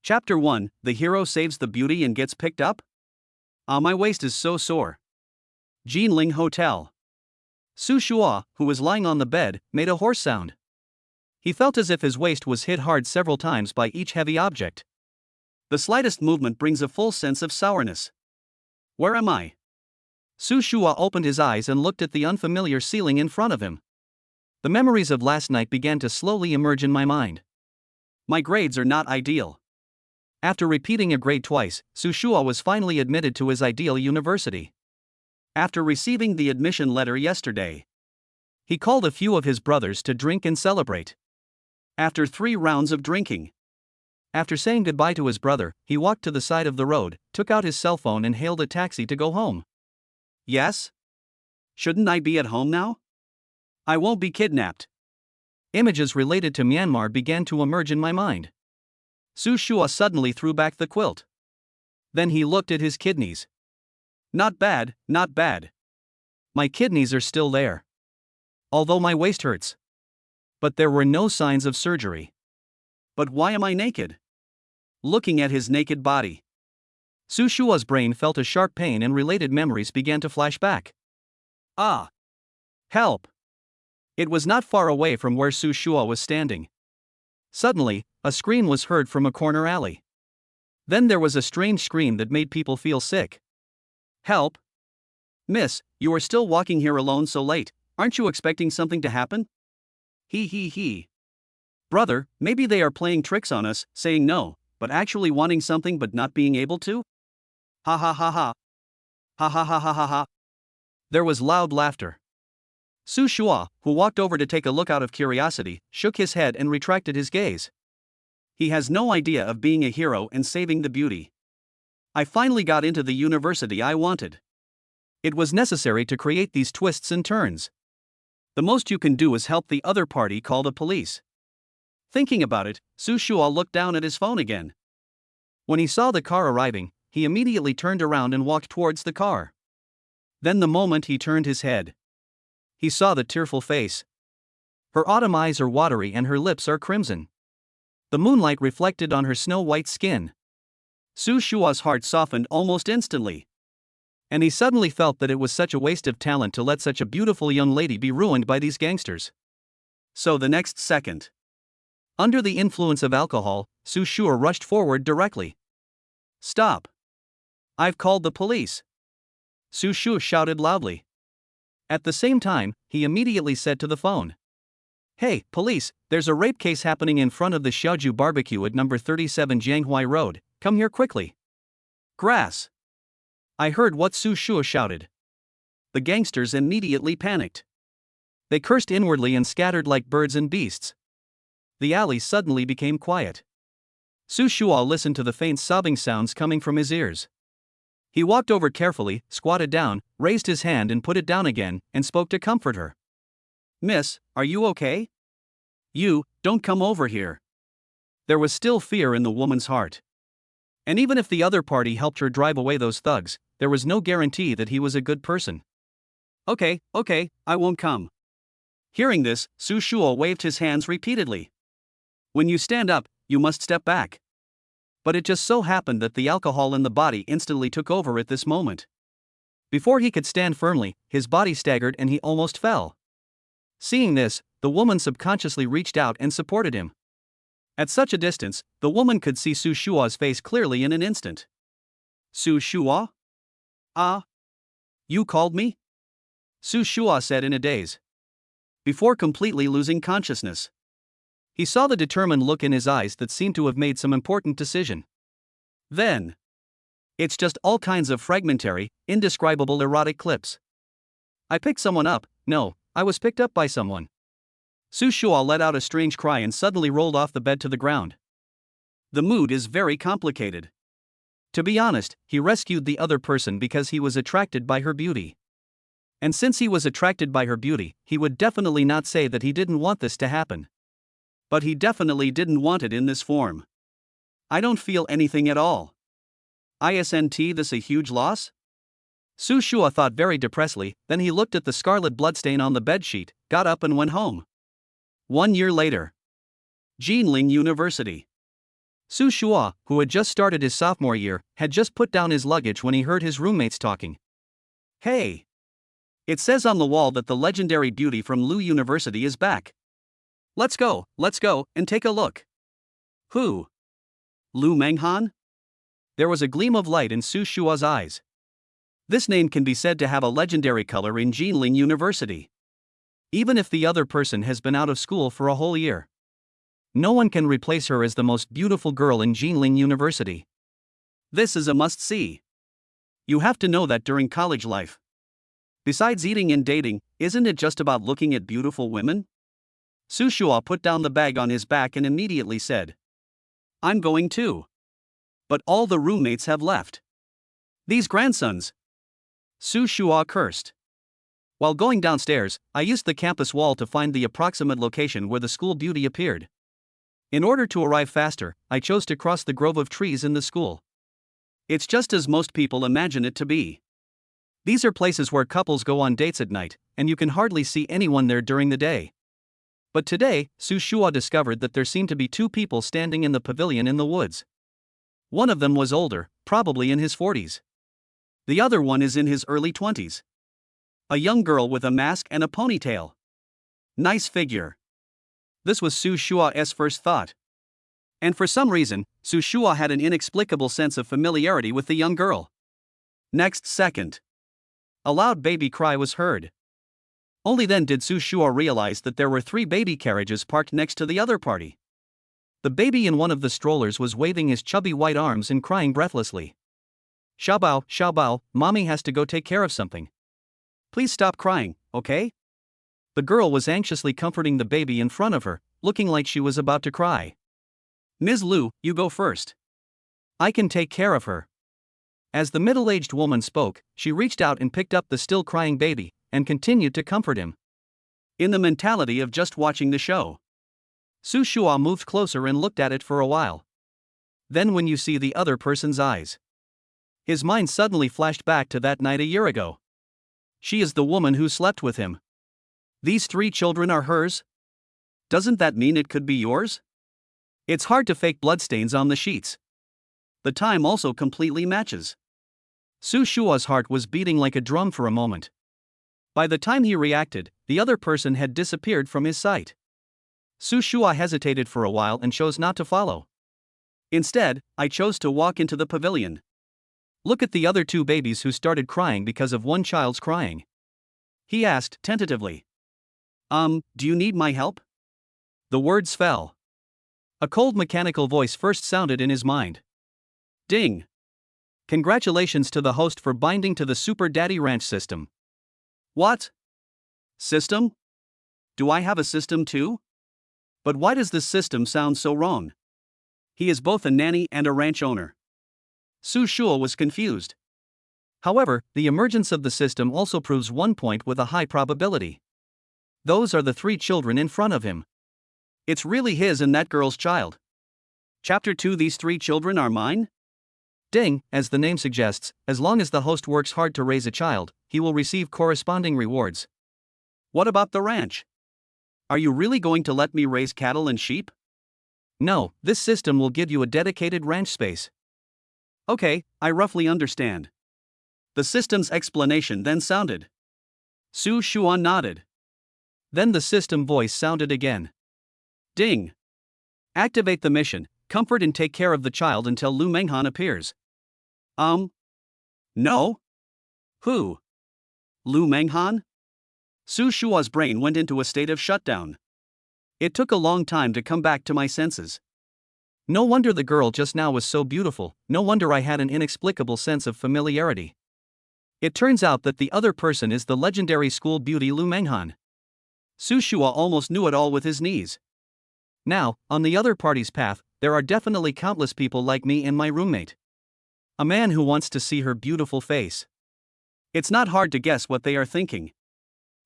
Chapter 1, The Hero Saves the Beauty and Gets Picked Up? Ah, my waist is so sore. Jinling Hotel. Su Shua, who was lying on the bed, made a hoarse sound. He felt as if his waist was hit hard several times by each heavy object. The slightest movement brings a full sense of sourness. Where am I? Su Shua opened his eyes and looked at the unfamiliar ceiling in front of him. The memories of last night began to slowly emerge in my mind. My grades are not ideal. After repeating a grade twice, Su Shua was finally admitted to his ideal university. After receiving the admission letter yesterday, he called a few of his brothers to drink and celebrate. After 3 rounds of drinking, after saying goodbye to his brother, he walked to the side of the road, took out his cell phone and hailed a taxi to go home. Yes? Shouldn't I be at home now? I won't be kidnapped. Images related to Myanmar began to emerge in my mind. Su Shua suddenly threw back the quilt. Then he looked at his kidneys. Not bad, not bad. My kidneys are still there. Although my waist hurts. But there were no signs of surgery. But why am I naked? Looking at his naked body, Su Shua's brain felt a sharp pain and related memories began to flash back. Ah! Help! It was not far away from where Su Shua was standing. Suddenly, a scream was heard from a corner alley. Then there was a strange scream that made people feel sick. Help! Miss, you are still walking here alone so late, aren't you expecting something to happen? He. Brother, maybe they are playing tricks on us, saying no, but actually wanting something but not being able to? Ha ha ha ha. Ha ha ha ha ha ha. There was loud laughter. Su Shua, who walked over to take a look out of curiosity, shook his head and retracted his gaze. He has no idea of being a hero and saving the beauty. I finally got into the university I wanted. It was necessary to create these twists and turns. The most you can do is help the other party call the police. Thinking about it, Su Shua looked down at his phone again. When he saw the car arriving, he immediately turned around and walked towards the car. Then the moment he turned his head, he saw the tearful face. Her autumn eyes are watery and her lips are crimson. The moonlight reflected on her snow-white skin. Su Shua's heart softened almost instantly. And he suddenly felt that it was such a waste of talent to let such a beautiful young lady be ruined by these gangsters. So the next second, under the influence of alcohol, Su Shua rushed forward directly. Stop! I've called the police! Su Shua shouted loudly. At the same time, he immediately said to the phone, Hey, police, there's a rape case happening in front of the Xiaoju barbecue at number 37 Jianghuai Road, come here quickly. Grass! I heard what Su Shua shouted. The gangsters immediately panicked. They cursed inwardly and scattered like birds and beasts. The alley suddenly became quiet. Su Shua listened to the faint sobbing sounds coming from his ears. He walked over carefully, squatted down, raised his hand and put it down again, and spoke to comfort her. Miss, are you okay? You, don't come over here. There was still fear in the woman's heart. And even if the other party helped her drive away those thugs, there was no guarantee that he was a good person. Okay, I won't come. Hearing this, Su Shua waved his hands repeatedly. When you stand up, you must step back. But it just so happened that the alcohol in the body instantly took over at this moment. Before he could stand firmly, his body staggered and he almost fell. Seeing this, the woman subconsciously reached out and supported him. At such a distance, the woman could see Su Shua's face clearly in an instant. Su Shua? Ah? You called me? Su Shua said in a daze. Before completely losing consciousness. He saw the determined look in his eyes that seemed to have made some important decision. Then, it's just all kinds of fragmentary, indescribable erotic clips. I picked someone up, no, I was picked up by someone. Su Shua let out a strange cry and suddenly rolled off the bed to the ground. The mood is very complicated. To be honest, he rescued the other person because he was attracted by her beauty. And since he was attracted by her beauty, he would definitely not say that he didn't want this to happen. But he definitely didn't want it in this form. I don't feel anything at all. Isn't this a huge loss? Su Shua thought very depressedly, then he looked at the scarlet bloodstain on the bedsheet, got up and went home. 1 year later. Jinling University. Su Shua, who had just started his sophomore year, had just put down his luggage when he heard his roommates talking. Hey! It says on the wall that the legendary beauty from Lu University is back. Let's go, and take a look. Who? Lu Manghan? There was a gleam of light in Su Shua's eyes. This name can be said to have a legendary color in Jinling University. Even if the other person has been out of school for a whole year, no one can replace her as the most beautiful girl in Jinling University. This is a must-see. You have to know that during college life, besides eating and dating, isn't it just about looking at beautiful women? Su Shua put down the bag on his back and immediately said, I'm going too. But all the roommates have left. These grandsons. Su Shua cursed. While going downstairs, I used the campus wall to find the approximate location where the school beauty appeared. In order to arrive faster, I chose to cross the grove of trees in the school. It's just as most people imagine it to be. These are places where couples go on dates at night, and you can hardly see anyone there during the day. But today, Su Shua discovered that there seemed to be two people standing in the pavilion in the woods. One of them was older, probably in his 40s. The other one is in his early 20s. A young girl with a mask and a ponytail. Nice figure. This was Su Shua's first thought. And for some reason, Su Shua had an inexplicable sense of familiarity with the young girl. Next second, a loud baby cry was heard. Only then did Su Shua realize that there were 3 baby carriages parked next to the other party. The baby in one of the strollers was waving his chubby white arms and crying breathlessly. Xiaobao, mommy has to go take care of something. Please stop crying, okay? The girl was anxiously comforting the baby in front of her, looking like she was about to cry. Ms. Lu, you go first. I can take care of her. As the middle-aged woman spoke, she reached out and picked up the still crying baby, and continued to comfort him. In the mentality of just watching the show, Su Shua moved closer and looked at it for a while. Then when you see the other person's eyes, his mind suddenly flashed back to that night a year ago. She is the woman who slept with him. These 3 children are hers? Doesn't that mean it could be yours? It's hard to fake bloodstains on the sheets. The time also completely matches. Su Shua's heart was beating like a drum for a moment. By the time he reacted, the other person had disappeared from his sight. Su Shua hesitated for a while and chose not to follow. Instead, I chose to walk into the pavilion. Look at the other 2 babies who started crying because of one child's crying. He asked tentatively. Do you need my help? The words fell. A cold mechanical voice first sounded in his mind. Ding! Congratulations to the host for binding to the Super Daddy Ranch system. What? System? Do I have a system too? But why does this system sound so wrong? He is both a nanny and a ranch owner. Su Shua was confused. However, the emergence of the system also proves one point with a high probability. Those are the 3 children in front of him. It's really his and that girl's child. Chapter 2. These 3 children are mine? Ding, as the name suggests, as long as the host works hard to raise a child, he will receive corresponding rewards. What about the ranch? Are you really going to let me raise cattle and sheep? No, this system will give you a dedicated ranch space. Okay, I roughly understand. The system's explanation then sounded. Su Shua nodded. Then the system voice sounded again. Ding! Activate the mission, comfort and take care of the child until Lu Manghan appears. No? Who? Lu Manghan? Su Shua's brain went into a state of shutdown. It took a long time to come back to my senses. No wonder the girl just now was so beautiful, no wonder I had an inexplicable sense of familiarity. It turns out that the other person is the legendary school beauty Lu Manghan. Su Shua almost knew it all with his knees. Now, on the other party's path, there are definitely countless people like me and my roommate. A man who wants to see her beautiful face. It's not hard to guess what they are thinking.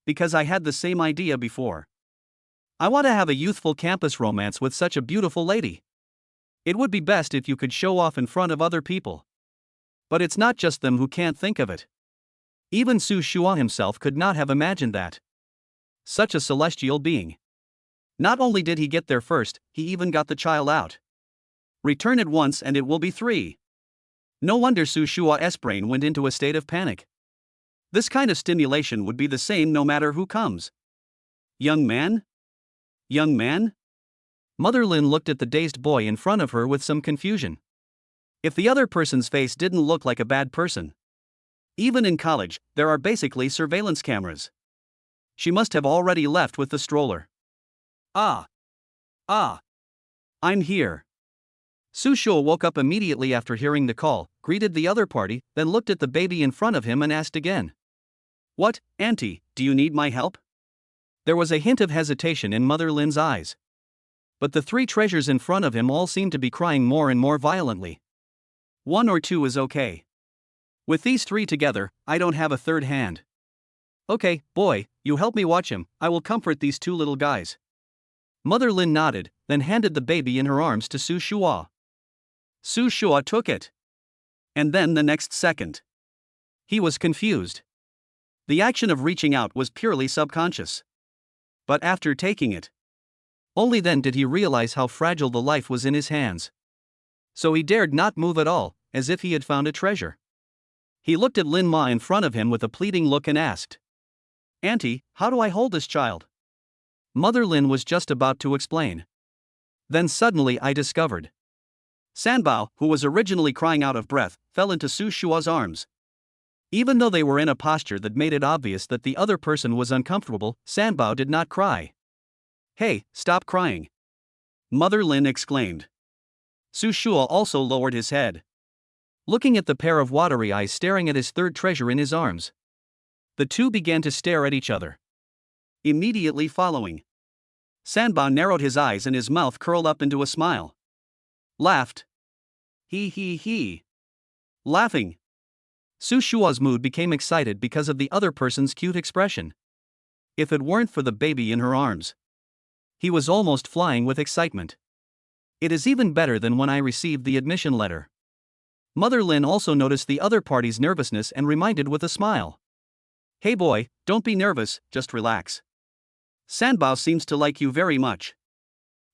Because I had the same idea before. I want to have a youthful campus romance with such a beautiful lady. It would be best if you could show off in front of other people. But it's not just them who can't think of it. Even Su Shua himself could not have imagined that. Such a celestial being. Not only did he get there first, he even got the child out. Return at once and it will be 3. No wonder Su Shua's brain went into a state of panic. This kind of stimulation would be the same no matter who comes. Young man? Young man? Mother Lin looked at the dazed boy in front of her with some confusion. If the other person's face didn't look like a bad person. Even in college, there are basically surveillance cameras. She must have already left with the stroller. Ah. I'm here. Su Shua woke up immediately after hearing the call, greeted the other party, then looked at the baby in front of him and asked again. What, Auntie, do you need my help? There was a hint of hesitation in Mother Lin's eyes. But the 3 treasures in front of him all seemed to be crying more and more violently. 1 or 2 is okay. With these 3 together, I don't have a third hand. Okay, boy, you help me watch him, I will comfort these 2 little guys. Mother Lin nodded, then handed the baby in her arms to Su Shua. Su Shua took it. And then the next second. He was confused. The action of reaching out was purely subconscious. But after taking it, only then did he realize how fragile the life was in his hands. So he dared not move at all, as if he had found a treasure. He looked at Lin Ma in front of him with a pleading look and asked, Auntie, how do I hold this child? Mother Lin was just about to explain. Then suddenly I discovered. Sanbao, who was originally crying out of breath, fell into Su Shua's arms. Even though they were in a posture that made it obvious that the other person was uncomfortable, Sanbao did not cry. Hey, stop crying. Mother Lin exclaimed. Su Shua also lowered his head, looking at the pair of watery eyes staring at his third treasure in his arms. The 2 began to stare at each other. Immediately following, Sanbao narrowed his eyes and his mouth curled up into a smile. Laughed. He. Laughing. Su Shua's mood became excited because of the other person's cute expression. If it weren't for the baby in her arms, he was almost flying with excitement. It is even better than when I received the admission letter. Mother Lin also noticed the other party's nervousness and reminded with a smile. Hey boy, don't be nervous, just relax. Sanbao seems to like you very much.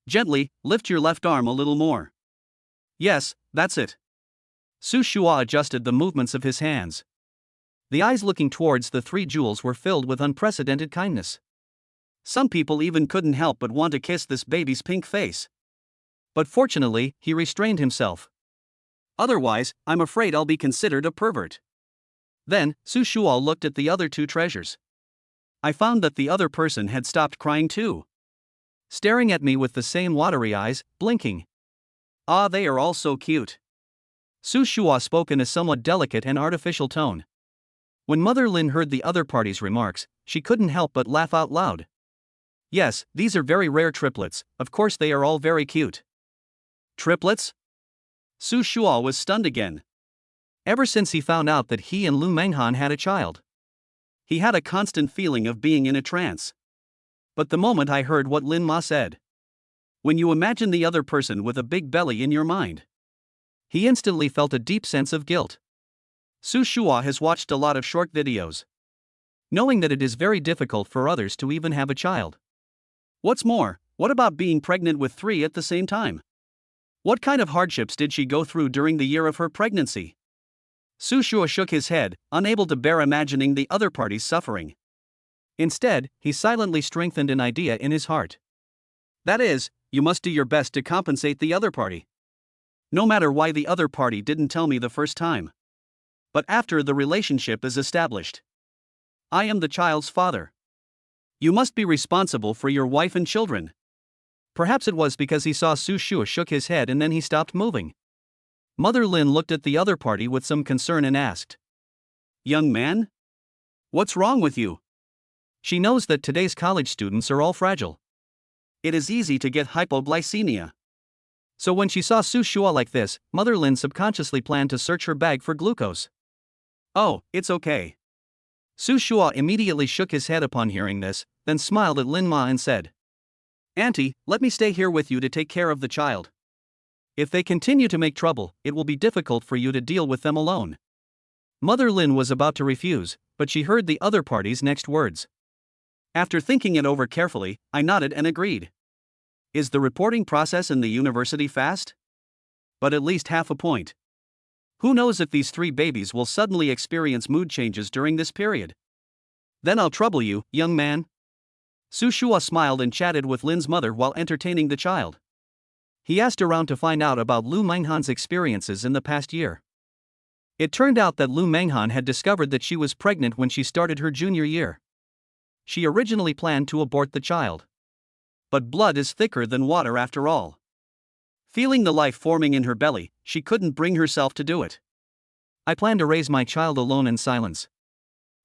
Gently, lift your left arm a little more. Yes, that's it. Su Shua adjusted the movements of his hands. The eyes looking towards the 3 jewels were filled with unprecedented kindness. Some people even couldn't help but want to kiss this baby's pink face. But fortunately, he restrained himself. Otherwise, I'm afraid I'll be considered a pervert. Then, Su Shua looked at the other 2 treasures. I found that the other person had stopped crying too. Staring at me with the same watery eyes, blinking. Ah, they are all so cute. Su Shua spoke in a somewhat delicate and artificial tone. When Mother Lin heard the other party's remarks, she couldn't help but laugh out loud. Yes, these are very rare triplets, of course they are all very cute. Triplets? Su Shua was stunned again. Ever since he found out that he and Lu Manghan had a child, he had a constant feeling of being in a trance. But the moment I heard what Lin Ma said, when you imagine the other person with a big belly in your mind, he instantly felt a deep sense of guilt. Su Shua has watched a lot of short videos, knowing that it is very difficult for others to even have a child. What's more, what about being pregnant with 3 at the same time? What kind of hardships did she go through during the year of her pregnancy? Su Shua shook his head, unable to bear imagining the other party's suffering. Instead, he silently strengthened an idea in his heart. That is, you must do your best to compensate the other party. No matter why the other party didn't tell me the first time. But after the relationship is established, I am the child's father. You must be responsible for your wife and children. Perhaps it was because he saw Su Shua shook his head and then he stopped moving. Mother Lin looked at the other party with some concern and asked, Young man? What's wrong with you? She knows that today's college students are all fragile. It is easy to get hypoglycemia. So when she saw Su Shua like this, Mother Lin subconsciously planned to search her bag for glucose. Oh, it's okay. Su Shua immediately shook his head upon hearing this, then smiled at Lin Ma and said, Auntie, let me stay here with you to take care of the child. If they continue to make trouble, it will be difficult for you to deal with them alone. Mother Lin was about to refuse, but she heard the other party's next words. After thinking it over carefully, I nodded and agreed. Is the reporting process in the university fast? but at least half a point. Who knows if these three babies will suddenly experience mood changes during this period? Then I'll trouble you, young man. Su Shua smiled and chatted with Lin's mother while entertaining the child. He asked around to find out about Lu Manghan's experiences in the past year. It turned out that Lu Manghan had discovered that she was pregnant when she started her junior year. She originally planned to abort the child. But blood is thicker than water after all. Feeling the life forming in her belly, she couldn't bring herself to do it. I plan to raise my child alone in silence.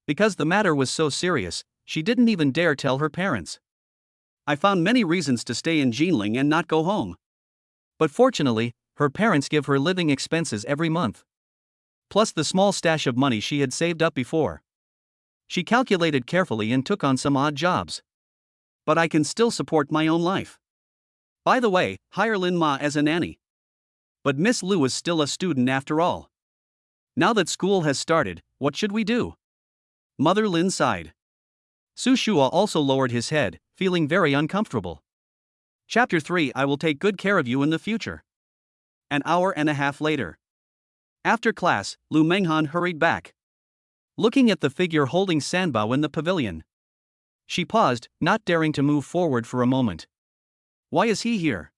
Because the matter was so serious, she didn't even dare tell her parents. I found many reasons to stay in Jinling and not go home. But fortunately, her parents give her living expenses every month. Plus the small stash of money she had saved up before. She calculated carefully and took on some odd jobs. But I can still support my own life. By the way, hire Lin Ma as a nanny. But Miss Lu is still a student after all. Now that school has started, what should we do? Mother Lin sighed. Su Shua also lowered his head, feeling very uncomfortable. Chapter 3 I will take good care of you in the future. An hour and a half later. After class, Lu Manghan hurried back. Looking at the figure holding Sanbao in the pavilion. She paused, not daring to move forward for a moment. Why is he here?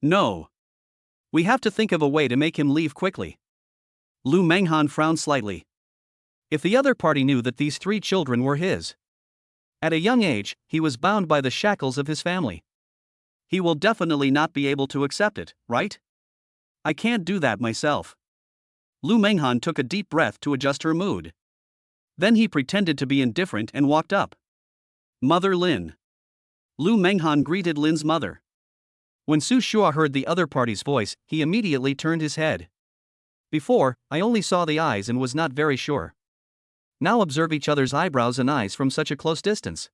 No. We have to think of a way to make him leave quickly. Lu Manghan frowned slightly. If the other party knew that these three children were his. At a young age, he was bound by the shackles of his family. He will definitely not be able to accept it, right? I can't do that myself. Lu Manghan took a deep breath to adjust her mood. Then he pretended to be indifferent and walked up. Mother Lin. Lu Manghan greeted Lin's mother. When Su Shua heard the other party's voice, he immediately turned his head. Before, I only saw the eyes and was not very sure. Now observe each other's eyebrows and eyes from such a close distance.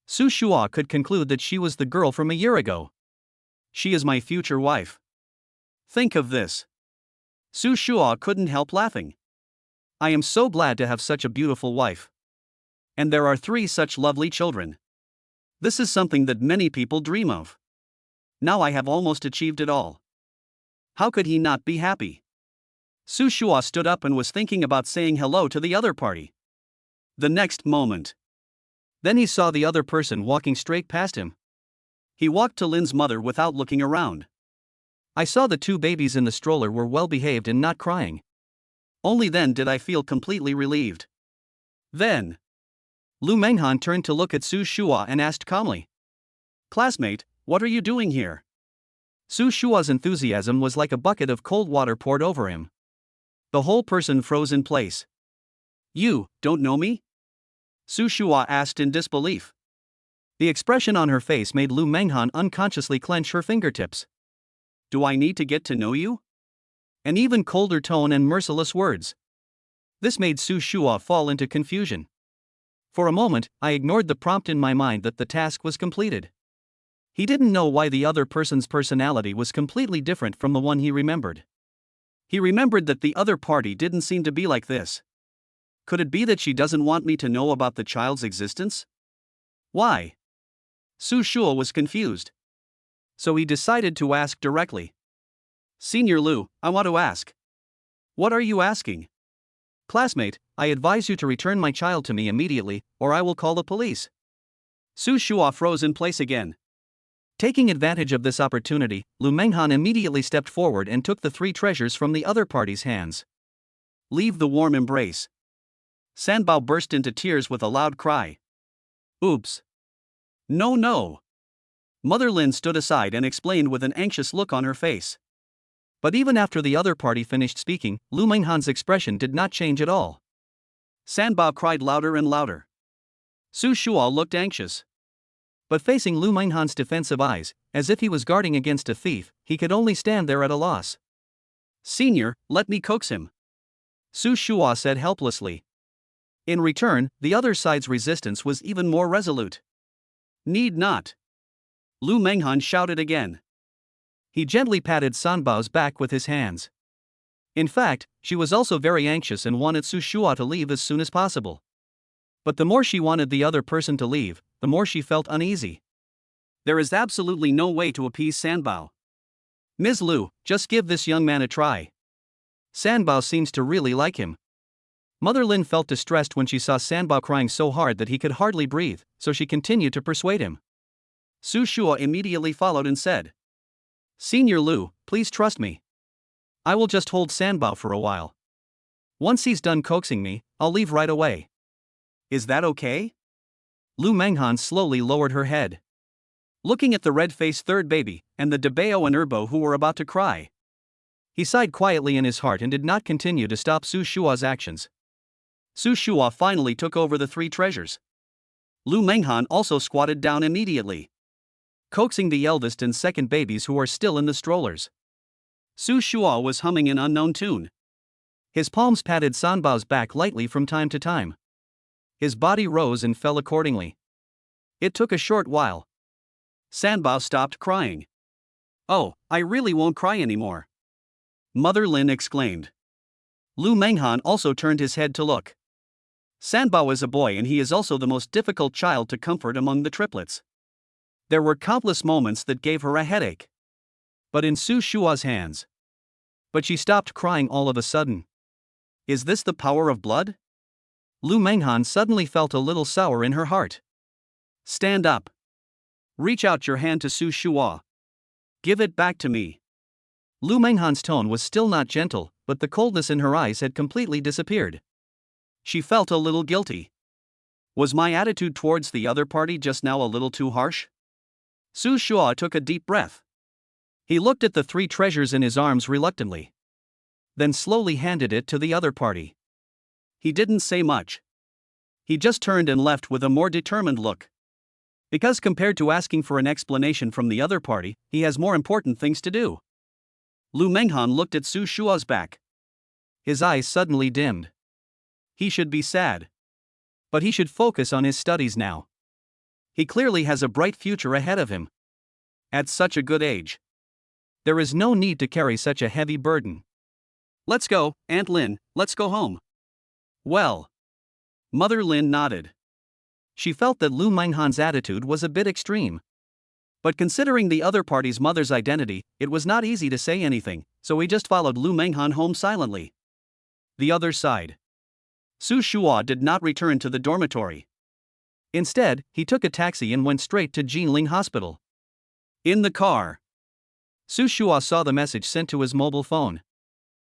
Su Shua could conclude that she was the girl from a year ago. She is my future wife. Think of this. Su Shua couldn't help laughing. I am so glad to have such a beautiful wife. And there are 3 such lovely children. This is something that many people dream of. Now I have almost achieved it all. How could he not be happy? Su Shua stood up and was thinking about saying hello to the other party. The next moment. Then he saw the other person walking straight past him. He walked to Lin's mother without looking around. I saw the 2 babies in the stroller were well behaved and not crying. Only then did I feel completely relieved. Then, Lu Manghan turned to look at Su Shua and asked calmly. Classmate, what are you doing here? Su Shua's enthusiasm was like a bucket of cold water poured over him. The whole person froze in place. You don't know me? Su Shua asked in disbelief. The expression on her face made Lu Manghan unconsciously clench her fingertips. Do I need to get to know you? An even colder tone and merciless words. This made Su Shua fall into confusion. For a moment, I ignored the prompt in my mind that the task was completed. He didn't know why the other person's personality was completely different from the one he remembered. He remembered that the other party didn't seem to be like this. Could it be that she doesn't want me to know about the child's existence? Why? Su Shua was confused. So he decided to ask directly. Senior Lu, I want to ask. What are you asking? Classmate, I advise you to return my child to me immediately, or I will call the police. Su Shua froze in place again. Taking advantage of this opportunity, Lu Manghan immediately stepped forward and took the 3 treasures from the other party's hands. Leave the warm embrace. Sanbao burst into tears with a loud cry. Oops. No, no. Mother Lin stood aside and explained with an anxious look on her face. But even after the other party finished speaking, Lu Manghan's expression did not change at all. Sanbao cried louder and louder. Su Shua looked anxious. But facing Lu Manghan's defensive eyes, as if he was guarding against a thief, he could only stand there at a loss. Senior, let me coax him. Su Shua said helplessly. In return, the other side's resistance was even more resolute. Need not. Lu Manghan shouted again. He gently patted Sanbao's back with his hands. In fact, she was also very anxious and wanted Su Shua to leave as soon as possible. But the more she wanted the other person to leave, the more she felt uneasy. There is absolutely no way to appease Sanbao. Ms. Lu, just give this young man a try. Sanbao seems to really like him. Mother Lin felt distressed when she saw Sanbao crying so hard that he could hardly breathe, so she continued to persuade him. Su Shua immediately followed and said, Senior Lu, please trust me. I will just hold Sanbao for a while. Once he's done coaxing me, I'll leave right away. Is that okay? Lu Manghan slowly lowered her head, looking at the red-faced third baby, and the Debao and Erbo who were about to cry. He sighed quietly in his heart and did not continue to stop Su Shua's actions. Su Shua finally took over the three treasures. Lu Manghan also squatted down immediately, coaxing the eldest and second babies who are still in the strollers. Su Shua was humming an unknown tune. His palms patted Sanbao's back lightly from time to time. His body rose and fell accordingly. It took a short while. Sanbao stopped crying. Oh, I really won't cry anymore, Mother Lin exclaimed. Lu Manghan also turned his head to look. Sanbao is a boy and he is also the most difficult child to comfort among the triplets. There were countless moments that gave her a headache. But in Su Shua's hands. But she stopped crying all of a sudden. Is this the power of blood? Lu Manghan suddenly felt a little sour in her heart. Stand up. Reach out your hand to Su Shua. Give it back to me. Lu Manghan's tone was still not gentle, but the coldness in her eyes had completely disappeared. She felt a little guilty. Was my attitude towards the other party just now a little too harsh? Su Shua took a deep breath. He looked at the three treasures in his arms reluctantly, then slowly handed it to the other party. He didn't say much. He just turned and left with a more determined look. Because compared to asking for an explanation from the other party, he has more important things to do. Lu Manghan looked at Su Shua's back. His eyes suddenly dimmed. He should be sad. But he should focus on his studies now. He clearly has a bright future ahead of him. At such a good age. There is no need to carry such a heavy burden. Let's go, Aunt Lin, let's go home. Well. Mother Lin nodded. She felt that Lu Manghan's attitude was a bit extreme. But considering the other party's mother's identity, it was not easy to say anything, so he just followed Lu Manghan home silently. The other side. Su Shua did not return to the dormitory. Instead, he took a taxi and went straight to Jinling Hospital. In the car, Su Shua saw the message sent to his mobile phone.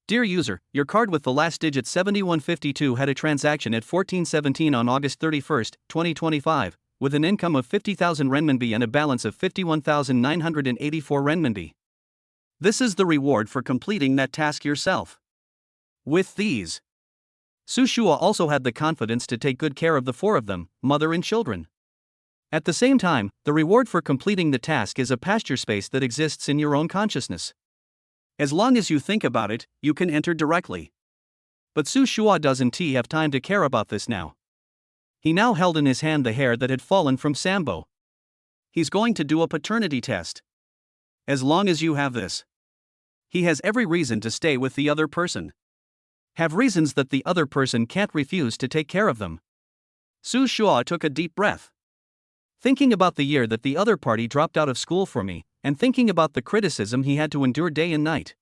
Dear user, your card with the last digit 7152 had a transaction at 1417 on August 31, 2025, with an income of 50,000 renminbi and a balance of 51,984 renminbi. This is the reward for completing that task yourself. With these, Su Shua also had the confidence to take good care of the four of them, mother and children. At the same time, the reward for completing the task is a pasture space that exists in your own consciousness. As long as you think about it, you can enter directly. But Su Shua doesn't have time to care about this now. He now held in his hand the hair that had fallen from Sambo. He's going to do a paternity test. As long as you have this, he has every reason to stay with the other person. Have reasons that the other person can't refuse to take care of them. Su Shua took a deep breath. Thinking about the year that the other party dropped out of school for me, and thinking about the criticism he had to endure day and night.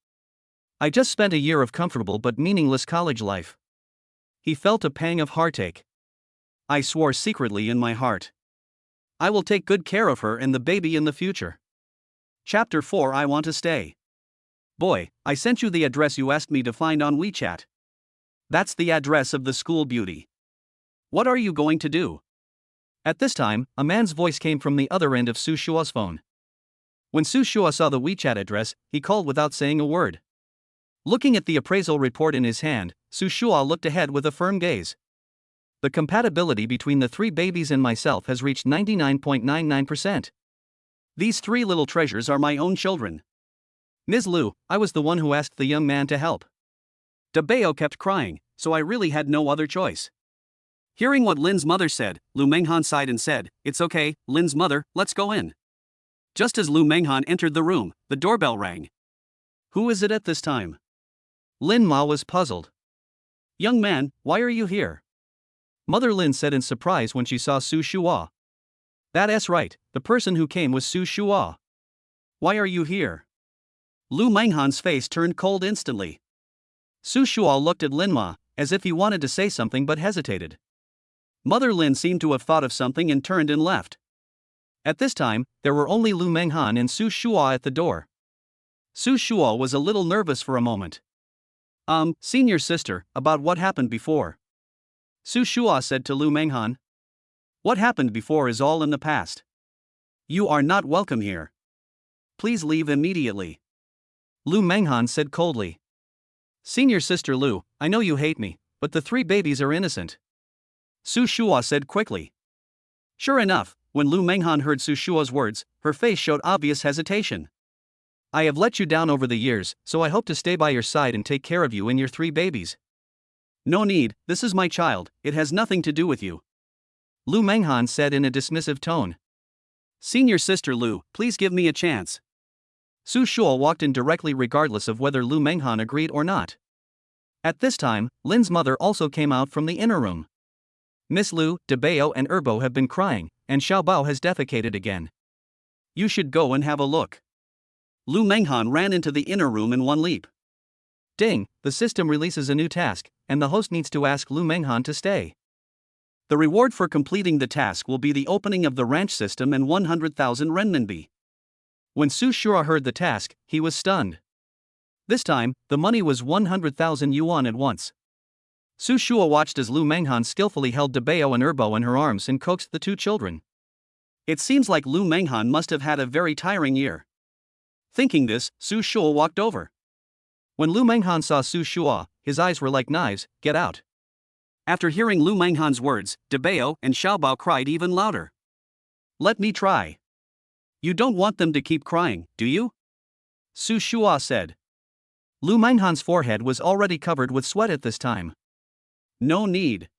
I just spent a year of comfortable but meaningless college life. He felt a pang of heartache. I swore secretly in my heart. I will take good care of her and the baby in the future. Chapter 4. I want to stay. Boy, I sent you the address you asked me to find on WeChat. That's the address of the school beauty. What are you going to do? At this time, a man's voice came from the other end of Su Shua's phone. When Su Shua saw the WeChat address, he called without saying a word. Looking at the appraisal report in his hand, Su Shua looked ahead with a firm gaze. The compatibility between the three babies and myself has reached 99.99%. These three little treasures are my own children. Ms. Lu, I was the one who asked the young man to help. Debao kept crying, so I really had no other choice. Hearing what Lin's mother said, Lu Manghan sighed and said, It's okay, Lin's mother, let's go in. Just as Lu Manghan entered the room, the doorbell rang. Who is it at this time? Lin Ma was puzzled. Young man, why are you here? Mother Lin said in surprise when she saw Su Shua. That's right, the person who came was Su Shua. Why are you here? Lu Manghan's face turned cold instantly. Su Shua looked at Lin Ma, as if he wanted to say something but hesitated. Mother Lin seemed to have thought of something and turned and left. At this time, there were only Lu Manghan and Su Shua at the door. Su Shua was a little nervous for a moment. Senior sister, about what happened before. Su Shua said to Lu Manghan. What happened before is all in the past. You are not welcome here. Please leave immediately. Lu Manghan said coldly. Senior sister Lu, I know you hate me, but the 3 babies are innocent. Su Shua said quickly. Sure enough, when Lu Manghan heard Su Shua's words, her face showed obvious hesitation. I have let you down over the years, so I hope to stay by your side and take care of you and your 3 babies. No need, this is my child, it has nothing to do with you. Lu Manghan said in a dismissive tone. Senior sister Lu, please give me a chance. Su Shua walked in directly regardless of whether Lu Manghan agreed or not. At this time, Lin's mother also came out from the inner room. Miss Lu, Debeo and Erbo have been crying, and Xiaobao has defecated again. You should go and have a look. Lu Manghan ran into the inner room in one leap. Ding, the system releases a new task, and the host needs to ask Lu Manghan to stay. The reward for completing the task will be the opening of the ranch system and 100,000 renminbi. When Su Shua heard the task, he was stunned. This time, the money was 100,000 yuan at once. Su Shua watched as Lu Manghan skillfully held Debeo and Erbo in her arms and coaxed the 2 children. It seems like Lu Manghan must have had a very tiring year. Thinking this, Su Shua walked over. When Lu Manghan saw Su Shua, his eyes were like knives. Get out. After hearing Lu Manghan's words, Debeo and Xiaobao cried even louder. Let me try. You don't want them to keep crying, do you? Su Shua said. Lu Manghan's forehead was already covered with sweat at this time. No need.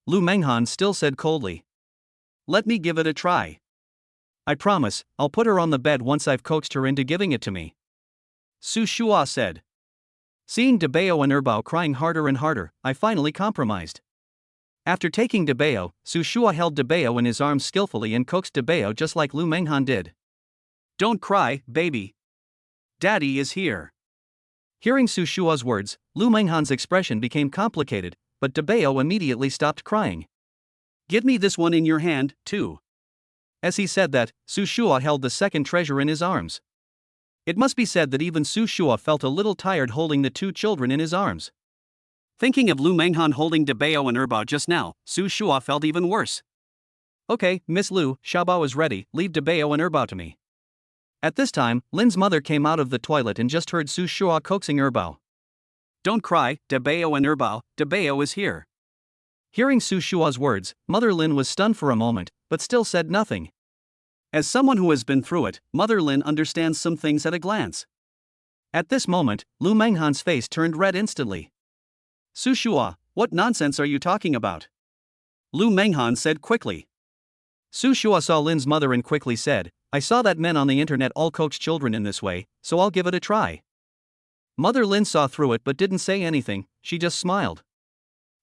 Lu Manghan still said coldly. Let me give it a try. I promise, I'll put her on the bed once I've coaxed her into giving it to me. Su Shua said. Seeing Debeo and Erbo crying harder and harder, I finally compromised. After taking Debeo, Su Shua held Debeo in his arms skillfully and coaxed Debeo just like Lu Manghan did. Don't cry, baby. Daddy is here. Hearing Su Shua's words, Lu Manghan's expression became complicated, but Debeo immediately stopped crying. Give me this one in your hand, too. As he said that, Su Shua held the second treasure in his arms. It must be said that even Su Shua felt a little tired holding the 2 children in his arms. Thinking of Lu Manghan holding Debeo and Erbo just now, Su Shua felt even worse. Okay, Miss Lu, Xiaobao is ready, leave Debeo and Erbo to me. At this time, Lin's mother came out of the toilet and just heard Su Shua coaxing Erbo. Don't cry, Debeo and Erbo, Debeo is here. Hearing Su Shua's words, Mother Lin was stunned for a moment, but still said nothing. As someone who has been through it, Mother Lin understands some things at a glance. At this moment, Lu Manghan's face turned red instantly. Su Shua, what nonsense are you talking about? Lu Manghan said quickly. Su Shua saw Lin's mother and quickly said, I saw that men on the internet all coax children in this way, so I'll give it a try. Mother Lin saw through it but didn't say anything, she just smiled.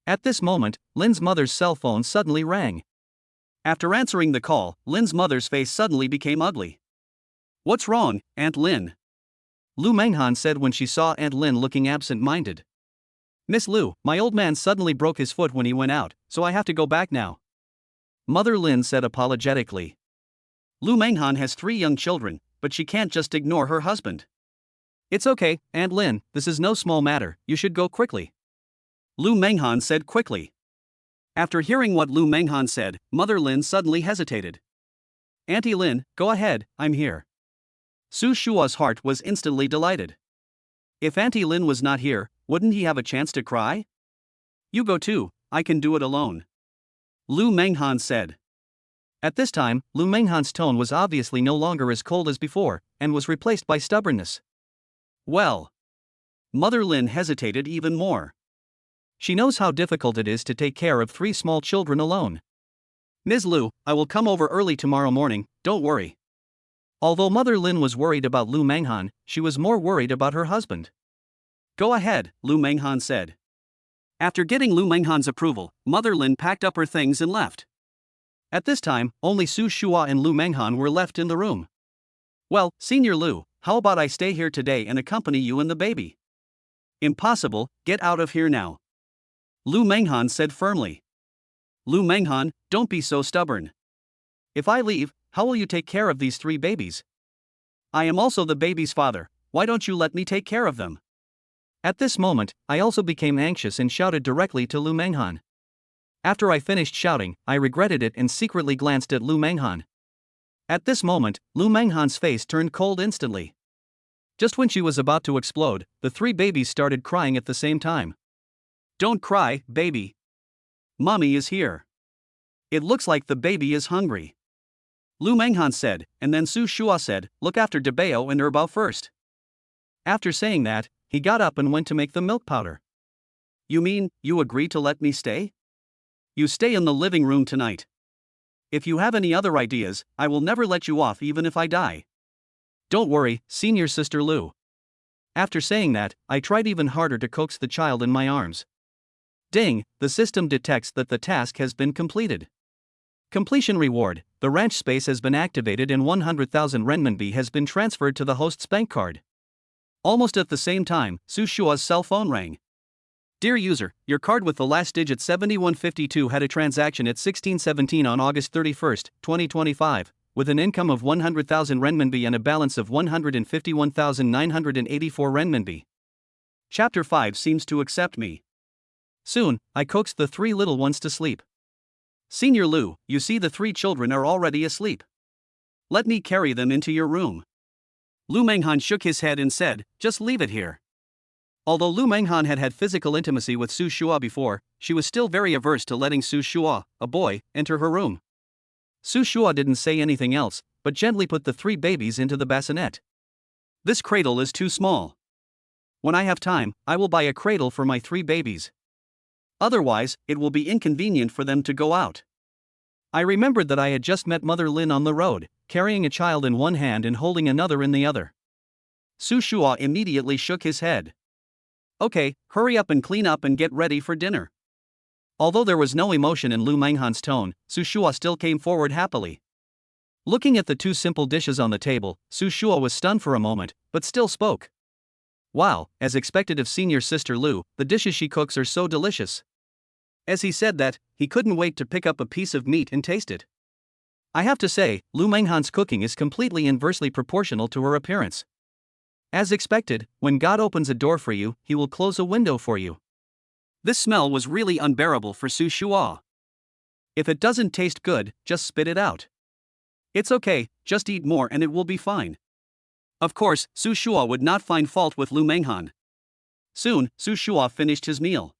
At this moment, Lin's mother's cell phone suddenly rang. After answering the call, Lin's mother's face suddenly became ugly. What's wrong, Aunt Lin? Lu Manghan said when she saw Aunt Lin looking absent-minded. Miss Lu, my old man suddenly broke his foot when he went out, so I have to go back now. Mother Lin said apologetically. Lu Manghan has 3 young children, but she can't just ignore her husband. It's okay, Aunt Lin, this is no small matter, you should go quickly. Lu Manghan said quickly. After hearing what Lu Manghan said, Mother Lin suddenly hesitated. Auntie Lin, go ahead, I'm here. Su Shua's heart was instantly delighted. If Auntie Lin was not here, wouldn't he have a chance to cry? You go too, I can do it alone. Lu Manghan said. At this time, Lu Manghan's tone was obviously no longer as cold as before, and was replaced by stubbornness. Well. Mother Lin hesitated even more. She knows how difficult it is to take care of 3 small children alone. Ms. Lu, I will come over early tomorrow morning, don't worry. Although Mother Lin was worried about Lu Manghan, she was more worried about her husband. Go ahead, Lu Manghan said. After getting Lu Manghan's approval, Mother Lin packed up her things and left. At this time, only Su Shua and Lu Manghan were left in the room. Well, Senior Lu, how about I stay here today and accompany you and the baby? Impossible, get out of here now. Lu Manghan said firmly. Lu Manghan, don't be so stubborn. If I leave, how will you take care of these 3 babies? I am also the baby's father, why don't you let me take care of them? At this moment, I also became anxious and shouted directly to Lu Manghan. After I finished shouting, I regretted it and secretly glanced at Lu Manghan. At this moment, Lu Manghan's face turned cold instantly. Just when she was about to explode, the 3 babies started crying at the same time. Don't cry, baby. Mommy is here. It looks like the baby is hungry. Lu Manghan said, and then Su Shua said, look after Debao and Erbao first. After saying that, he got up and went to make the milk powder. You mean, you agree to let me stay? You stay in the living room tonight. If you have any other ideas, I will never let you off even if I die. Don't worry, senior sister Lu. After saying that, I tried even harder to coax the child in my arms. Ding, the system detects that the task has been completed. Completion reward, the ranch space has been activated and 100,000 renminbi has been transferred to the host's bank card. Almost at the same time, Su Shua's cell phone rang. Dear user, your card with the last digit 7152 had a transaction at 1617 on August 31, 2025, with an income of 100,000 renminbi and a balance of 151,984 renminbi. Chapter 5 seems to accept me. Soon, I coaxed the 3 little ones to sleep. Senior Lu, you see the 3 children are already asleep. Let me carry them into your room. Lu Manghan shook his head and said, just leave it here. Although Lu Manghan had had physical intimacy with Su Shua before, she was still very averse to letting Su Shua, a boy, enter her room. Su Shua didn't say anything else, but gently put the 3 babies into the bassinet. This cradle is too small. When I have time, I will buy a cradle for my 3 babies. Otherwise, it will be inconvenient for them to go out. I remembered that I had just met Mother Lin on the road, carrying a child in one hand and holding another in the other. Su Shua immediately shook his head. Okay, hurry up and clean up and get ready for dinner. Although there was no emotion in Lu Manghan's tone, Su Shua still came forward happily. Looking at the 2 simple dishes on the table, Su Shua was stunned for a moment, but still spoke. Wow, as expected of senior sister Lu, the dishes she cooks are so delicious. As he said that, he couldn't wait to pick up a piece of meat and taste it. I have to say, Lu Manghan's cooking is completely inversely proportional to her appearance. As expected, when God opens a door for you, he will close a window for you. This smell was really unbearable for Su Shua. If it doesn't taste good, just spit it out. It's okay, just eat more and it will be fine. Of course, Su Shua would not find fault with Lu Manghan. Soon, Su Shua finished his meal.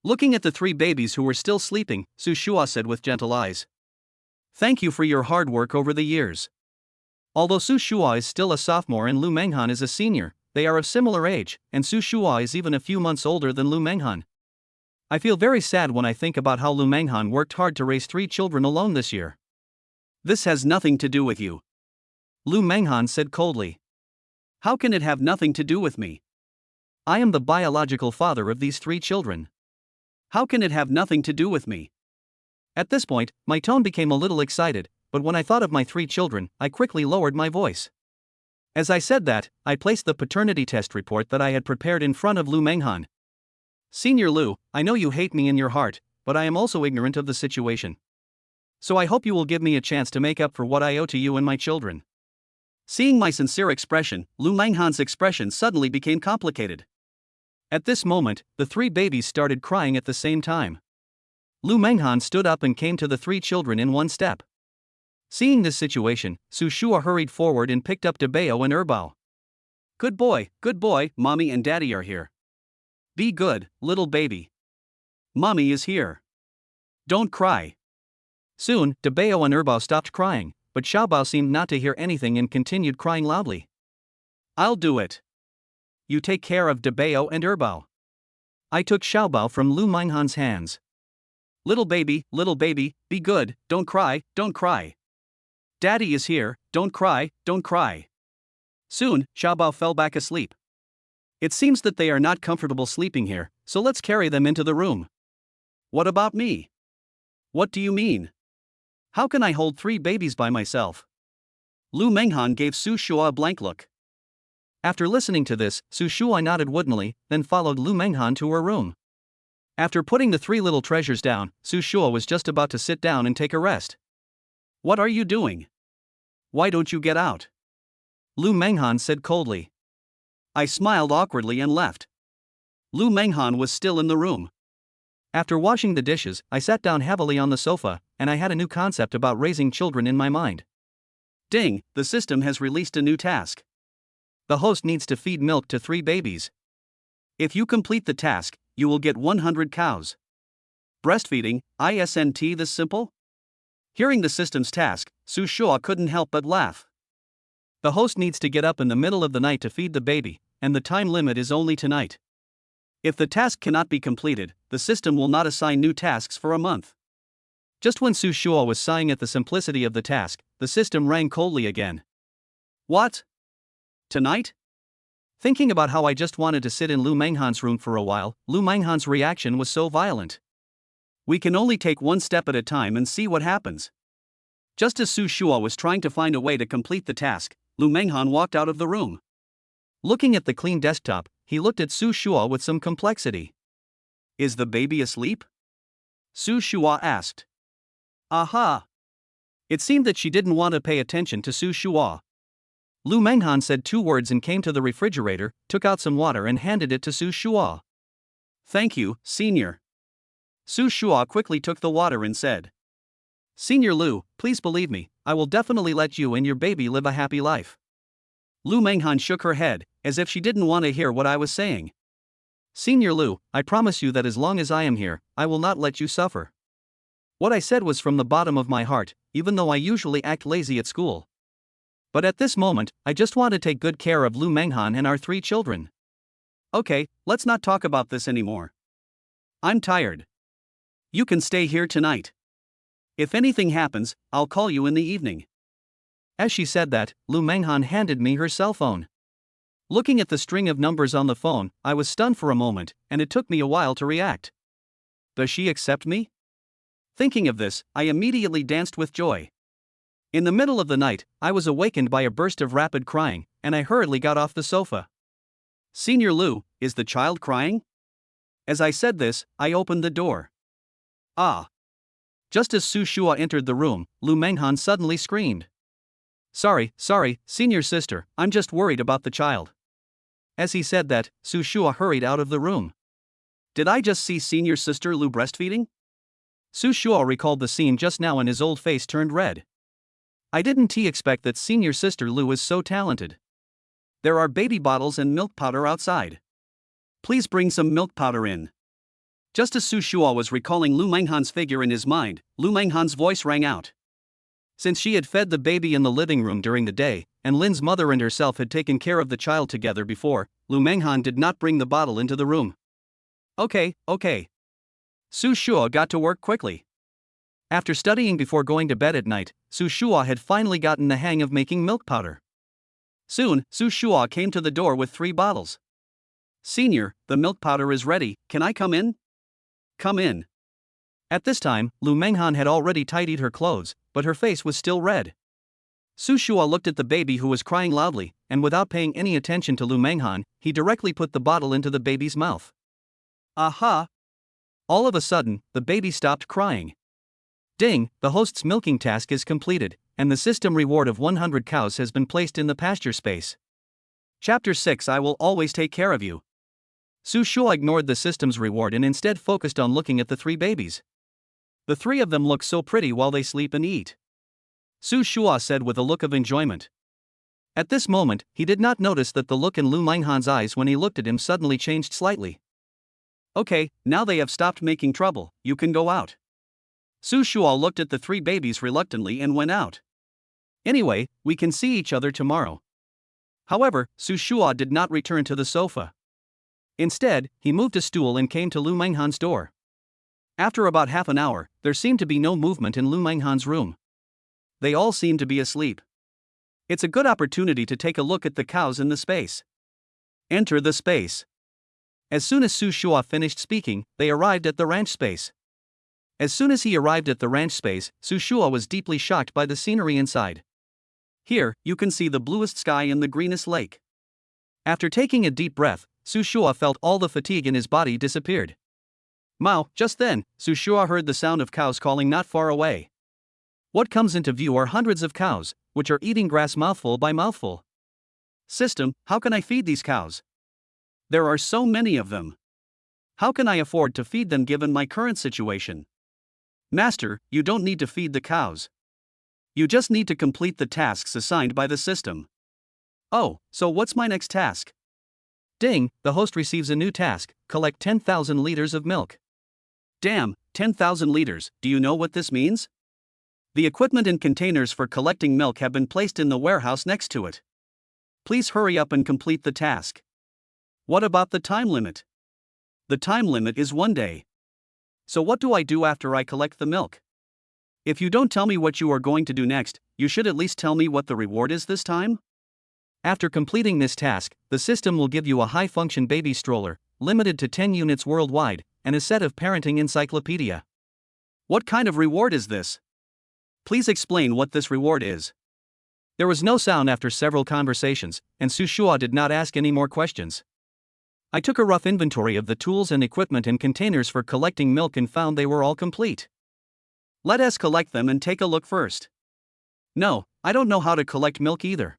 Looking at the 3 babies who were still sleeping, Su Shua said with gentle eyes. Thank you for your hard work over the years. Although Su Shua is still a sophomore and Lu Manghan is a senior, they are of similar age, and Su Shua is even a few months older than Lu Manghan. I feel very sad when I think about how Lu Manghan worked hard to raise 3 children alone this year. This has nothing to do with you. Lu Manghan said coldly. How can it have nothing to do with me? I am the biological father of these 3 children. How can it have nothing to do with me? At this point, my tone became a little excited, but when I thought of my 3 children, I quickly lowered my voice. As I said that, I placed the paternity test report that I had prepared in front of Lu Manghan. Senior Lu, I know you hate me in your heart, but I am also ignorant of the situation. So I hope you will give me a chance to make up for what I owe to you and my children. Seeing my sincere expression, Lu Manghan's expression suddenly became complicated. At this moment, the 3 babies started crying at the same time. Lu Manghan stood up and came to the 3 children in one step. Seeing this situation, Su Shua hurried forward and picked up Debao and Erbao. Good boy, mommy and daddy are here. Be good, little baby. Mommy is here. Don't cry. Soon, Debao and Erbao stopped crying, but Xiaobao seemed not to hear anything and continued crying loudly. I'll do it. You take care of Debao and Erbao. I took Xiaobao from Lu Manghan's hands. Little baby, be good, don't cry. Daddy is here, don't cry. Soon, Xiaobao fell back asleep. It seems that they are not comfortable sleeping here, so let's carry them into the room. What about me? What do you mean? How can I hold 3 babies by myself? Lu Manghan gave Su Shua a blank look. After listening to this, Su Shuai nodded woodenly, then followed Lu Manghan to her room. After putting the three little treasures down, Su Shuai was just about to sit down and take a rest. "What are you doing? Why don't you get out?" Lu Manghan said coldly. I smiled awkwardly and left. Lu Manghan was still in the room. After washing the dishes, I sat down heavily on the sofa, and I had a new concept about raising children in my mind. Ding, the system has released a new task. The host needs to feed milk to 3 babies. If you complete the task, you will get 100 cows. Breastfeeding, isn't this simple? Hearing the system's task, Su Shuai couldn't help but laugh. The host needs to get up in the middle of the night to feed the baby, and the time limit is only tonight. If the task cannot be completed, the system will not assign new tasks for a month. Just when Su Shuai was sighing at the simplicity of the task, the system rang coldly again. What? Tonight? Thinking about how I just wanted to sit in Lu Manghan's room for a while, Lu Manghan's reaction was so violent. We can only take one step at a time and see what happens. Just as Su Shuai was trying to find a way to complete the task, Lu Manghan walked out of the room. Looking at the clean desktop, he looked at Su Shuai with some complexity. Is the baby asleep? Su Shuai asked. Aha! It seemed that she didn't want to pay attention to Su Shuai. Lu Manghan said 2 words and came to the refrigerator, took out some water and handed it to Su Shuai. Thank you, Senior. Su Shuai quickly took the water and said. Senior Lu, please believe me, I will definitely let you and your baby live a happy life. Lu Manghan shook her head, as if she didn't want to hear what I was saying. Senior Lu, I promise you that as long as I am here, I will not let you suffer. What I said was from the bottom of my heart, even though I usually act lazy at school. But at this moment, I just want to take good care of Lu Manghan and our 3 children. Okay, let's not talk about this anymore. I'm tired. You can stay here tonight. If anything happens, I'll call you in the evening. As she said that, Lu Manghan handed me her cell phone. Looking at the string of numbers on the phone, I was stunned for a moment, and it took me a while to react. Does she accept me? Thinking of this, I immediately danced with joy. In the middle of the night, I was awakened by a burst of rapid crying, and I hurriedly got off the sofa. Senior Lu, is the child crying? As I said this, I opened the door. Ah! Just as Su Shuai entered the room, Lu Manghan suddenly screamed. Sorry, senior sister, I'm just worried about the child. As he said that, Su Shuai hurried out of the room. Did I just see senior sister Lu breastfeeding? Su Shuai recalled the scene just now and his old face turned red. I didn't expect that senior sister Lu is so talented. There are baby bottles and milk powder outside. Please bring some milk powder in. Just as Su Shuai was recalling Lu Manghan's figure in his mind, Lu Manghan's voice rang out. Since she had fed the baby in the living room during the day, and Lin's mother and herself had taken care of the child together before, Lu Manghan did not bring the bottle into the room. Okay. Su Shuai got to work quickly. After studying before going to bed at night, Su Shuai had finally gotten the hang of making milk powder. Soon, Su Shuai came to the door with 3 bottles. Senior, the milk powder is ready, can I come in? Come in. At this time, Lu Manghan had already tidied her clothes, but her face was still red. Su Shuai looked at the baby who was crying loudly, and without paying any attention to Lu Manghan, he directly put the bottle into the baby's mouth. Aha! All of a sudden, the baby stopped crying. Ding, the host's milking task is completed, and the system reward of 100 cows has been placed in the pasture space. Chapter 6 I will always take care of you. Su Shuai ignored the system's reward and instead focused on looking at the 3 babies. The 3 of them look so pretty while they sleep and eat. Su Shuai said with a look of enjoyment. At this moment, he did not notice that the look in Lu Manghan's eyes when he looked at him suddenly changed slightly. Okay, now they have stopped making trouble, you can go out. Su Shuai looked at the 3 babies reluctantly and went out. Anyway, we can see each other tomorrow. However, Su Shuai did not return to the sofa. Instead, he moved a stool and came to Lu Manghan's door. After about half an hour, there seemed to be no movement in Lu Manghan's room. They all seemed to be asleep. It's a good opportunity to take a look at the cows in the space. Enter the space. As soon as Su Shuai finished speaking, they arrived at the ranch space. As soon as he arrived at the ranch space, Su Shuai was deeply shocked by the scenery inside. Here, you can see the bluest sky and the greenest lake. After taking a deep breath, Su Shua felt all the fatigue in his body disappeared. Mao, just then, Su Shua heard the sound of cows calling not far away. What comes into view are hundreds of cows, which are eating grass mouthful by mouthful. System, how can I feed these cows? There are so many of them. How can I afford to feed them given my current situation? Master, you don't need to feed the cows. You just need to complete the tasks assigned by the system. Oh, so what's my next task? Ding, the host receives a new task: collect 10,000 liters of milk. Damn, 10,000 liters, do you know what this means? The equipment and containers for collecting milk have been placed in the warehouse next to it. Please hurry up and complete the task. What about the time limit? The time limit is 1 day. So what do I do after I collect the milk? If you don't tell me what you are going to do next, you should at least tell me what the reward is this time? After completing this task, the system will give you a high-function baby stroller, limited to 10 units worldwide, and a set of parenting encyclopedia. What kind of reward is this? Please explain what this reward is. There was no sound after several conversations, and Su Shua did not ask any more questions. I took a rough inventory of the tools and equipment and containers for collecting milk and found they were all complete. Let us collect them and take a look first. No, I don't know how to collect milk either.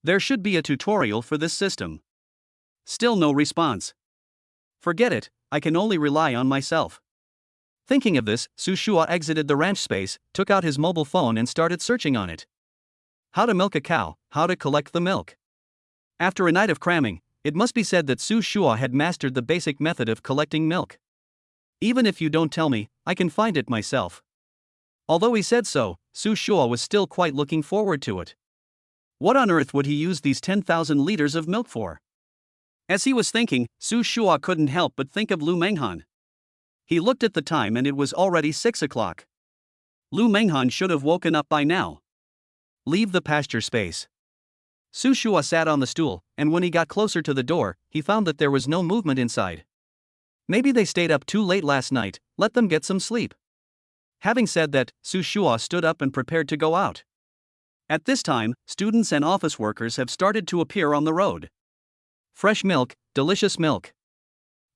There should be a tutorial for this system. Still no response. Forget it, I can only rely on myself. Thinking of this, Su Shua exited the ranch space, took out his mobile phone and started searching on it. How to milk a cow, how to collect the milk. After a night of cramming, it must be said that Su Shua had mastered the basic method of collecting milk. Even if you don't tell me, I can find it myself. Although he said so, Su Shua was still quite looking forward to it. What on earth would he use these 10,000 liters of milk for? As he was thinking, Su Shua couldn't help but think of Lu Manghan. He looked at the time and it was already 6 o'clock. Lu Manghan should have woken up by now. Leave the pasture space. Su Shua sat on the stool, and when he got closer to the door, he found that there was no movement inside. Maybe they stayed up too late last night, let them get some sleep. Having said that, Su Shua stood up and prepared to go out. At this time, students and office workers have started to appear on the road. Fresh milk, delicious milk.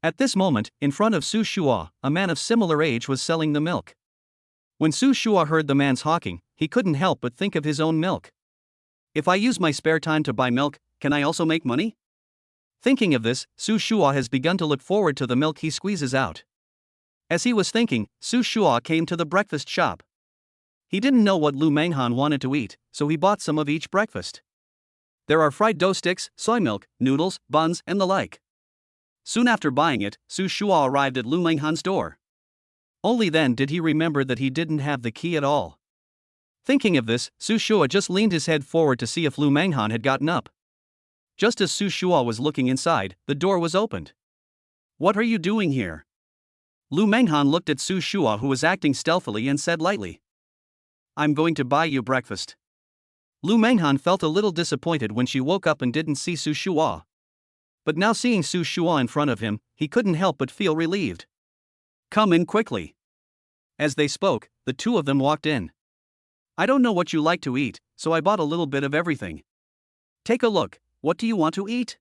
At this moment, in front of Su Shua, a man of similar age was selling the milk. When Su Shua heard the man's hawking, he couldn't help but think of his own milk. If I use my spare time to buy milk, can I also make money? Thinking of this, Su Shua has begun to look forward to the milk he squeezes out. As he was thinking, Su Shua came to the breakfast shop. He didn't know what Lu Manghan wanted to eat, so he bought some of each breakfast. There are fried dough sticks, soy milk, noodles, buns, and the like. Soon after buying it, Su Shua arrived at Lu Manghan's door. Only then did he remember that he didn't have the key at all. Thinking of this, Su Shua just leaned his head forward to see if Lu Manghan had gotten up. Just as Su Shua was looking inside, the door was opened. What are you doing here? Lu Manghan looked at Su Shua, who was acting stealthily, and said lightly, I'm going to buy you breakfast. Lu Manghan felt a little disappointed when she woke up and didn't see Su Shua. But now seeing Su Shua in front of him, he couldn't help but feel relieved. Come in quickly. As they spoke, the two of them walked in. I don't know what you like to eat, so I bought a little bit of everything. Take a look, what do you want to eat?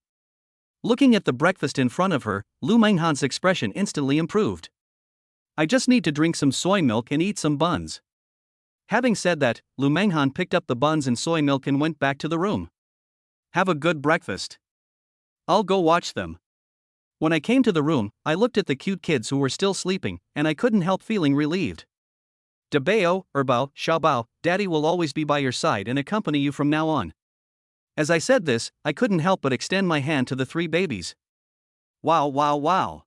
Looking at the breakfast in front of her, Lu Manghan's expression instantly improved. I just need to drink some soy milk and eat some buns. Having said that, Lu Manghan picked up the buns and soy milk and went back to the room. Have a good breakfast. I'll go watch them. When I came to the room, I looked at the cute kids who were still sleeping, and I couldn't help feeling relieved. Dabao, Erbao, Xiaobao, Daddy will always be by your side and accompany you from now on. As I said this, I couldn't help but extend my hand to the 3 babies. Wow, wow, wow.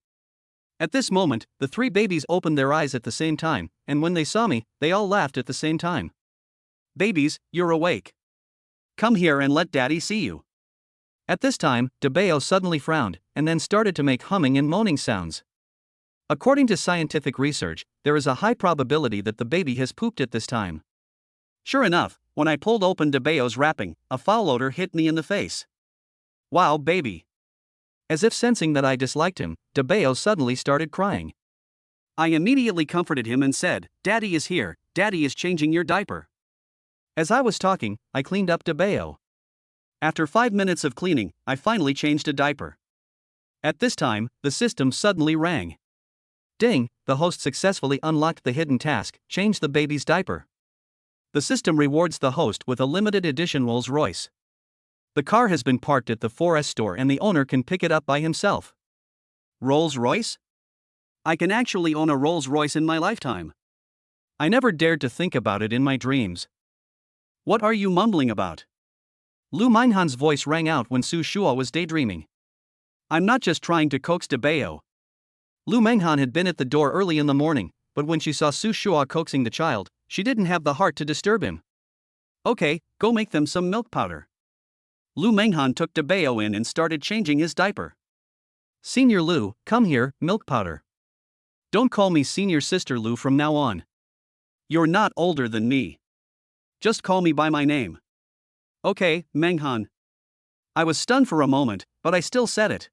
At this moment, the 3 babies opened their eyes at the same time, and when they saw me, they all laughed at the same time. Babies, you're awake. Come here and let Daddy see you. At this time, Dabao suddenly frowned, and then started to make humming and moaning sounds. According to scientific research, there is a high probability that the baby has pooped at this time. Sure enough, when I pulled open Dabao's wrapping, a foul odor hit me in the face. Wow, baby. As if sensing that I disliked him, Dabao suddenly started crying. I immediately comforted him and said, Daddy is here, Daddy is changing your diaper. As I was talking, I cleaned up Dabao. After 5 minutes of cleaning, I finally changed a diaper. At this time, the system suddenly rang. Ding, the host successfully unlocked the hidden task, change the baby's diaper. The system rewards the host with a limited edition Rolls Royce. The car has been parked at the 4S store and the owner can pick it up by himself. Rolls Royce? I can actually own a Rolls Royce in my lifetime. I never dared to think about it in my dreams. What are you mumbling about? Lu Manghan's voice rang out when Su Shua was daydreaming. I'm not just trying to coax de Bao. Lu Manghan had been at the door early in the morning, but when she saw Su Shua coaxing the child, she didn't have the heart to disturb him. Okay, go make them some milk powder. Lu Manghan took de Bao in and started changing his diaper. Senior Lu, come here, milk powder. Don't call me Senior Sister Lu from now on. You're not older than me. Just call me by my name. Okay, Manghan. I was stunned for a moment, but I still said it.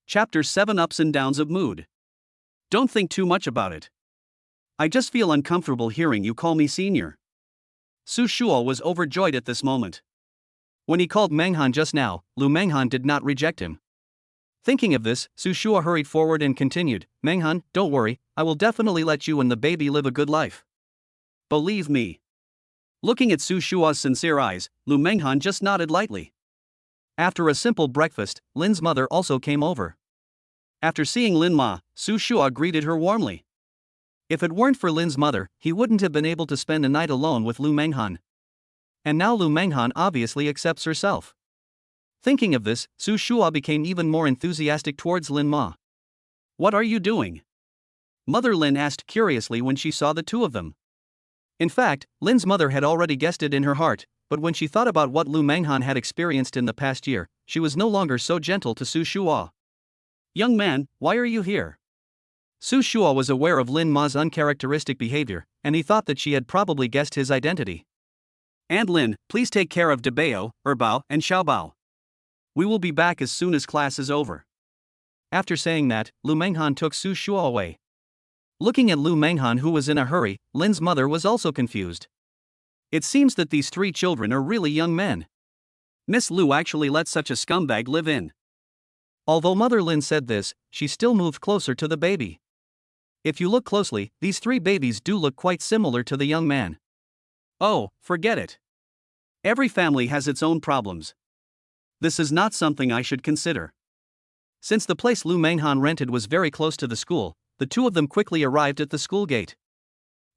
Chapter 7 Ups and Downs of Mood. Don't think too much about it. I just feel uncomfortable hearing you call me senior. Su Shua was overjoyed at this moment. When he called Manghan just now, Lu Manghan did not reject him. Thinking of this, Su Shua hurried forward and continued, Manghan, don't worry, I will definitely let you and the baby live a good life. Believe me. Looking at Su Shua's sincere eyes, Lu Manghan just nodded lightly. After a simple breakfast, Lin's mother also came over. After seeing Lin Ma, Su Shua greeted her warmly. If it weren't for Lin's mother, he wouldn't have been able to spend a night alone with Lu Manghan. And now Lu Manghan obviously accepts herself. Thinking of this, Su Shua became even more enthusiastic towards Lin Ma. What are you doing? Mother Lin asked curiously when she saw the two of them. In fact, Lin's mother had already guessed it in her heart, but when she thought about what Lu Manghan had experienced in the past year, she was no longer so gentle to Su Shua. Young man, why are you here? Su Shua was aware of Lin Ma's uncharacteristic behavior, and he thought that she had probably guessed his identity. Aunt Lin, please take care of de Bao, Bao, and Xiaobao. We will be back as soon as class is over. After saying that, Lu Manghan took Su Shua away. Looking at Lu Manghan, who was in a hurry, Lin's mother was also confused. It seems that these three children are really young men. Miss Lu actually let such a scumbag live in. Although Mother Lin said this, she still moved closer to the baby. If you look closely, these three babies do look quite similar to the young man. Oh, forget it. Every family has its own problems. This is not something I should consider. Since the place Lu Manghan rented was very close to the school, the two of them quickly arrived at the school gate.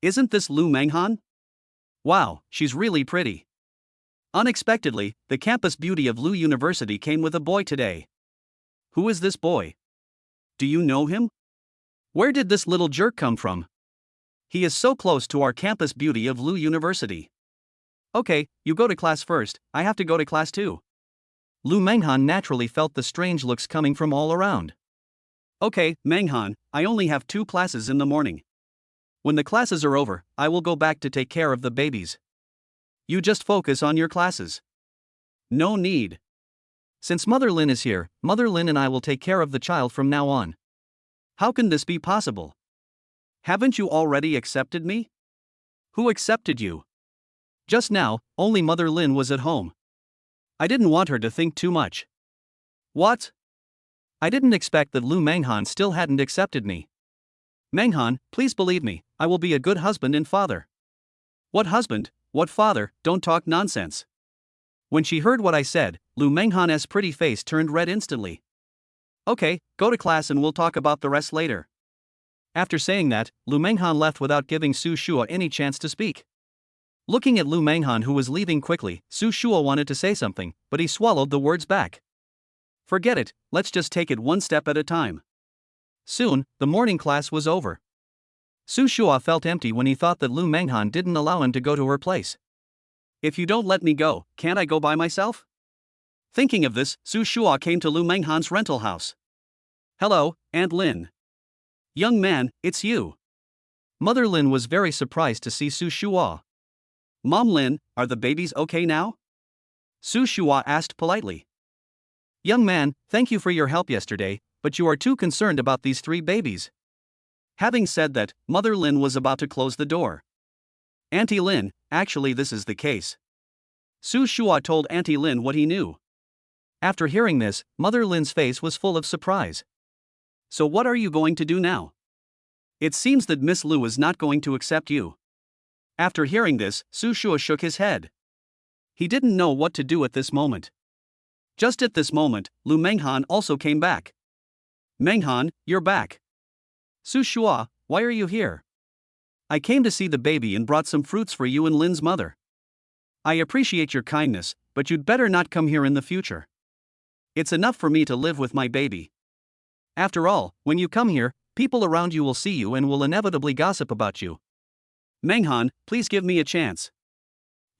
Isn't this Lu Manghan? Wow, she's really pretty. Unexpectedly, the campus beauty of Lu University came with a boy today. Who is this boy? Do you know him? Where did this little jerk come from? He is so close to our campus beauty of Lu University. Okay, you go to class first, I have to go to class too. Lu Manghan naturally felt the strange looks coming from all around. Okay, Manghan, I only have 2 classes in the morning. When the classes are over, I will go back to take care of the babies. You just focus on your classes. No need. Since Mother Lin is here, Mother Lin and I will take care of the child from now on. How can this be possible? Haven't you already accepted me? Who accepted you? Just now, only Mother Lin was at home. I didn't want her to think too much. What? I didn't expect that Lu Manghan still hadn't accepted me. Manghan, please believe me, I will be a good husband and father. What husband, what father, don't talk nonsense. When she heard what I said, Lu Manghan's pretty face turned red instantly. Okay, go to class and we'll talk about the rest later. After saying that, Lu Manghan left without giving Su Shua any chance to speak. Looking at Lu Manghan, who was leaving quickly, Su Shua wanted to say something, but he swallowed the words back. Forget it, let's just take it one step at a time. Soon, the morning class was over. Su Shua felt empty when he thought that Lu Manghan didn't allow him to go to her place. If you don't let me go, can't I go by myself? Thinking of this, Su Shua came to Lu Manghan's rental house. Hello, Aunt Lin. Young man, it's you. Mother Lin was very surprised to see Su Shua. Mom Lin, are the babies okay now? Su Shua asked politely. Young man, thank you for your help yesterday, but you are too concerned about these 3 babies. Having said that, Mother Lin was about to close the door. Auntie Lin, actually this is the case. Su Shua told Auntie Lin what he knew. After hearing this, Mother Lin's face was full of surprise. So what are you going to do now? It seems that Miss Lu is not going to accept you. After hearing this, Su Shua shook his head. He didn't know what to do at this moment. Just at this moment, Lu Manghan also came back. Manghan, you're back. Su Shua, why are you here? I came to see the baby and brought some fruits for you and Lin's mother. I appreciate your kindness, but you'd better not come here in the future. It's enough for me to live with my baby. After all, when you come here, people around you will see you and will inevitably gossip about you. Manghan, please give me a chance.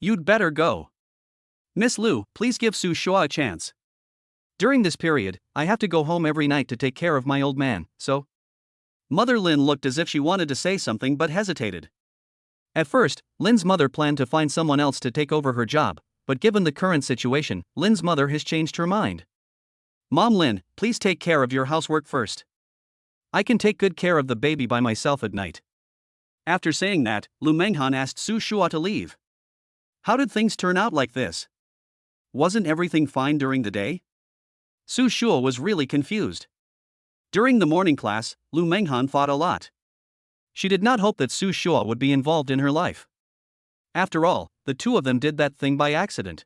You'd better go. Miss Lu, please give Su Shua a chance. During this period, I have to go home every night to take care of my old man, so. Mother Lin looked as if she wanted to say something but hesitated. At first, Lin's mother planned to find someone else to take over her job, but given the current situation, Lin's mother has changed her mind. Mom Lin, please take care of your housework first. I can take good care of the baby by myself at night. After saying that, Lu Manghan asked Su Shua to leave. How did things turn out like this? Wasn't everything fine during the day? Su Shua was really confused. During the morning class, Lu Manghan thought a lot. She did not hope that Su Shua would be involved in her life. After all, the two of them did that thing by accident.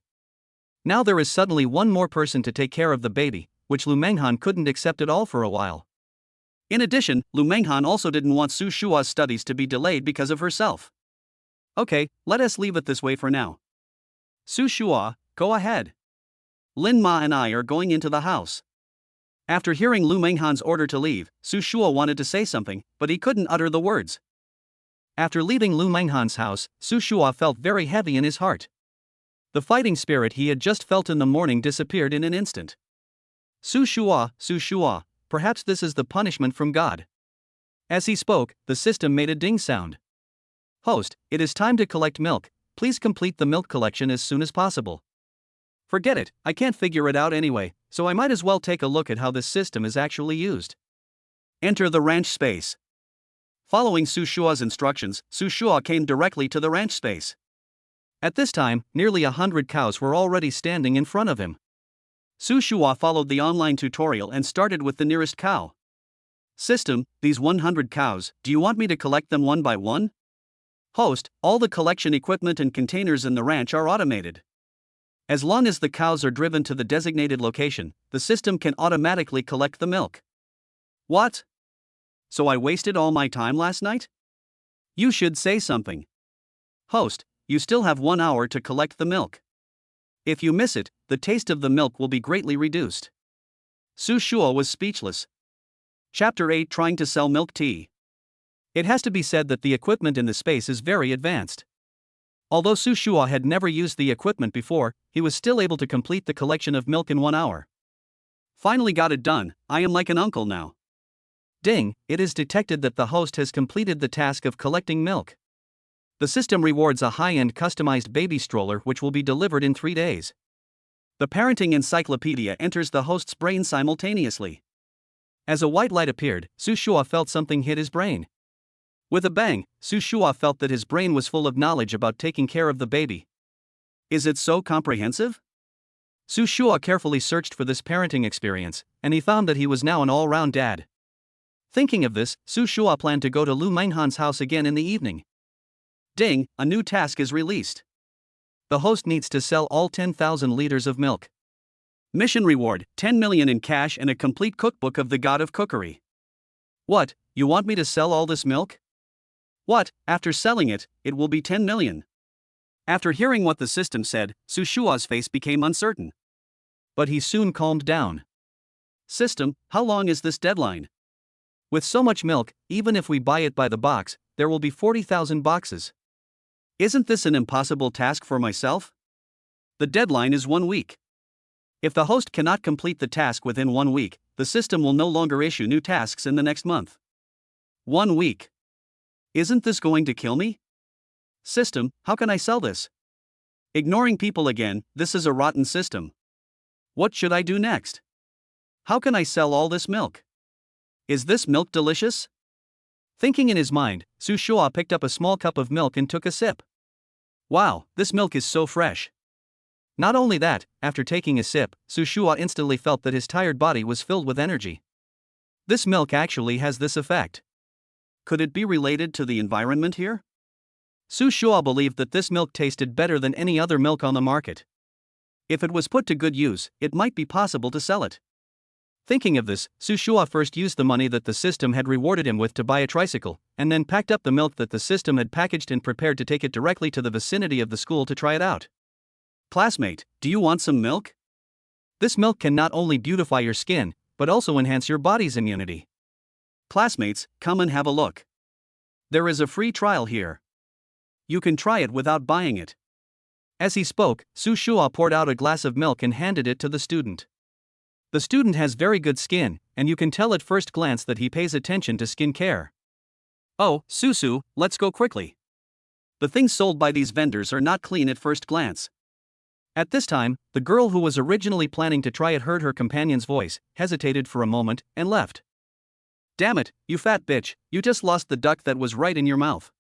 Now there is suddenly one more person to take care of the baby, which Lu Manghan couldn't accept at all for a while. In addition, Lu Manghan also didn't want Su Shua's studies to be delayed because of herself. Okay, let us leave it this way for now. Su Shua, go ahead. Lin Ma and I are going into the house. After hearing Lu Manghan's order to leave, Su Shua wanted to say something, but he couldn't utter the words. After leaving Lu Manghan's house, Su Shua felt very heavy in his heart. The fighting spirit he had just felt in the morning disappeared in an instant. Su Shua, perhaps this is the punishment from God. As he spoke, the system made a ding sound. Host, it is time to collect milk. Please complete the milk collection as soon as possible. Forget it, I can't figure it out anyway, so I might as well take a look at how this system is actually used. Enter the ranch space. Following Su Shua's instructions, Su Shua came directly to the ranch space. At this time, nearly 100 cows were already standing in front of him. Su Shua followed the online tutorial and started with the nearest cow. System, these 100 cows, do you want me to collect them one by one? Host, all the collection equipment and containers in the ranch are automated. As long as the cows are driven to the designated location, the system can automatically collect the milk. What? So I wasted all my time last night? You should say something. Host, you still have 1 hour to collect the milk. If you miss it, the taste of the milk will be greatly reduced. Su Shua was speechless. Chapter 8, Trying to Sell Milk Tea. It has to be said that the equipment in the space is very advanced. Although Su Shua had never used the equipment before, he was still able to complete the collection of milk in 1 hour. Finally got it done, I am like an uncle now. Ding, it is detected that the host has completed the task of collecting milk. The system rewards a high-end customized baby stroller which will be delivered in 3 days. The parenting encyclopedia enters the host's brain simultaneously. As a white light appeared, Su Shua felt something hit his brain. With a bang, Su Shua felt that his brain was full of knowledge about taking care of the baby. Is it so comprehensive? Su Shua carefully searched for this parenting experience, and he found that he was now an all-round dad. Thinking of this, Su Shua planned to go to Lu Manghan's house again in the evening. Ding, a new task is released. The host needs to sell all 10,000 liters of milk. Mission reward, 10 million in cash and a complete cookbook of the God of Cookery. What, you want me to sell all this milk? What, after selling it, it will be 10 million. After hearing what the system said, Su Shua's face became uncertain. But he soon calmed down. System, how long is this deadline? With so much milk, even if we buy it by the box, there will be 40,000 boxes. Isn't this an impossible task for myself? The deadline is 1 week. If the host cannot complete the task within 1 week, the system will no longer issue new tasks in the next month. 1 week. Isn't this going to kill me? System, how can I sell this? Ignoring people again, this is a rotten system. What should I do next? How can I sell all this milk? Is this milk delicious? Thinking in his mind, Su Shua picked up a small cup of milk and took a sip. Wow, this milk is so fresh. Not only that, after taking a sip, Su Shua instantly felt that his tired body was filled with energy. This milk actually has this effect. Could it be related to the environment here? Su Shua believed that this milk tasted better than any other milk on the market. If it was put to good use, it might be possible to sell it. Thinking of this, Su Shua first used the money that the system had rewarded him with to buy a tricycle, and then packed up the milk that the system had packaged and prepared to take it directly to the vicinity of the school to try it out. Classmate, do you want some milk? This milk can not only beautify your skin, but also enhance your body's immunity. Classmates, come and have a look. There is a free trial here. You can try it without buying it. As he spoke, Su Shua poured out a glass of milk and handed it to the student. The student has very good skin, and you can tell at first glance that he pays attention to skin care. Oh, Susu, let's go quickly. The things sold by these vendors are not clean at first glance. At this time, the girl who was originally planning to try it heard her companion's voice, hesitated for a moment, and left. Damn it, you fat bitch, you just lost the duck that was right in your mouth.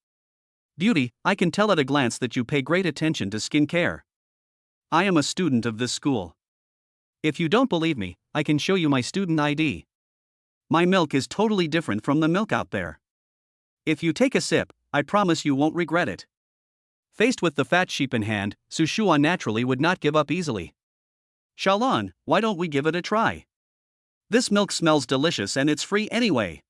Beauty, I can tell at a glance that you pay great attention to skin care. I am a student of this school. If you don't believe me, I can show you my student ID. My milk is totally different from the milk out there. If you take a sip, I promise you won't regret it. Faced with the fat sheep in hand, Su Shua naturally would not give up easily. Shalan, why don't we give it a try? This milk smells delicious and it's free anyway.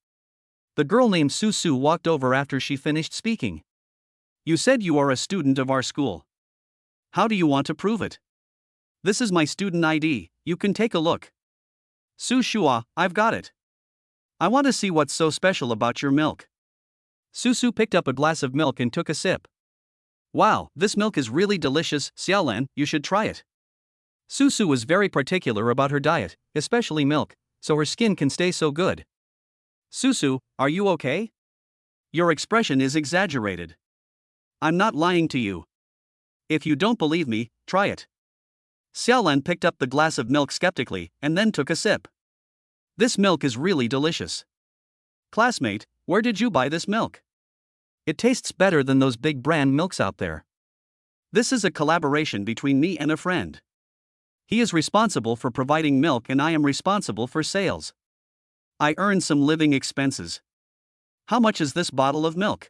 The girl named Susu walked over after she finished speaking. You said you are a student of our school. How do you want to prove it? This is my student ID, you can take a look. Su Shua, I've got it. I want to see what's so special about your milk. Susu picked up a glass of milk and took a sip. Wow, this milk is really delicious, Xiaolan, you should try it. Susu was very particular about her diet, especially milk, so her skin can stay so good. Susu, are you okay? Your expression is exaggerated. I'm not lying to you. If you don't believe me, try it. Xiaolan picked up the glass of milk skeptically and then took a sip. This milk is really delicious. Classmate, where did you buy this milk? It tastes better than those big brand milks out there. This is a collaboration between me and a friend. He is responsible for providing milk and I am responsible for sales. I earn some living expenses. How much is this bottle of milk?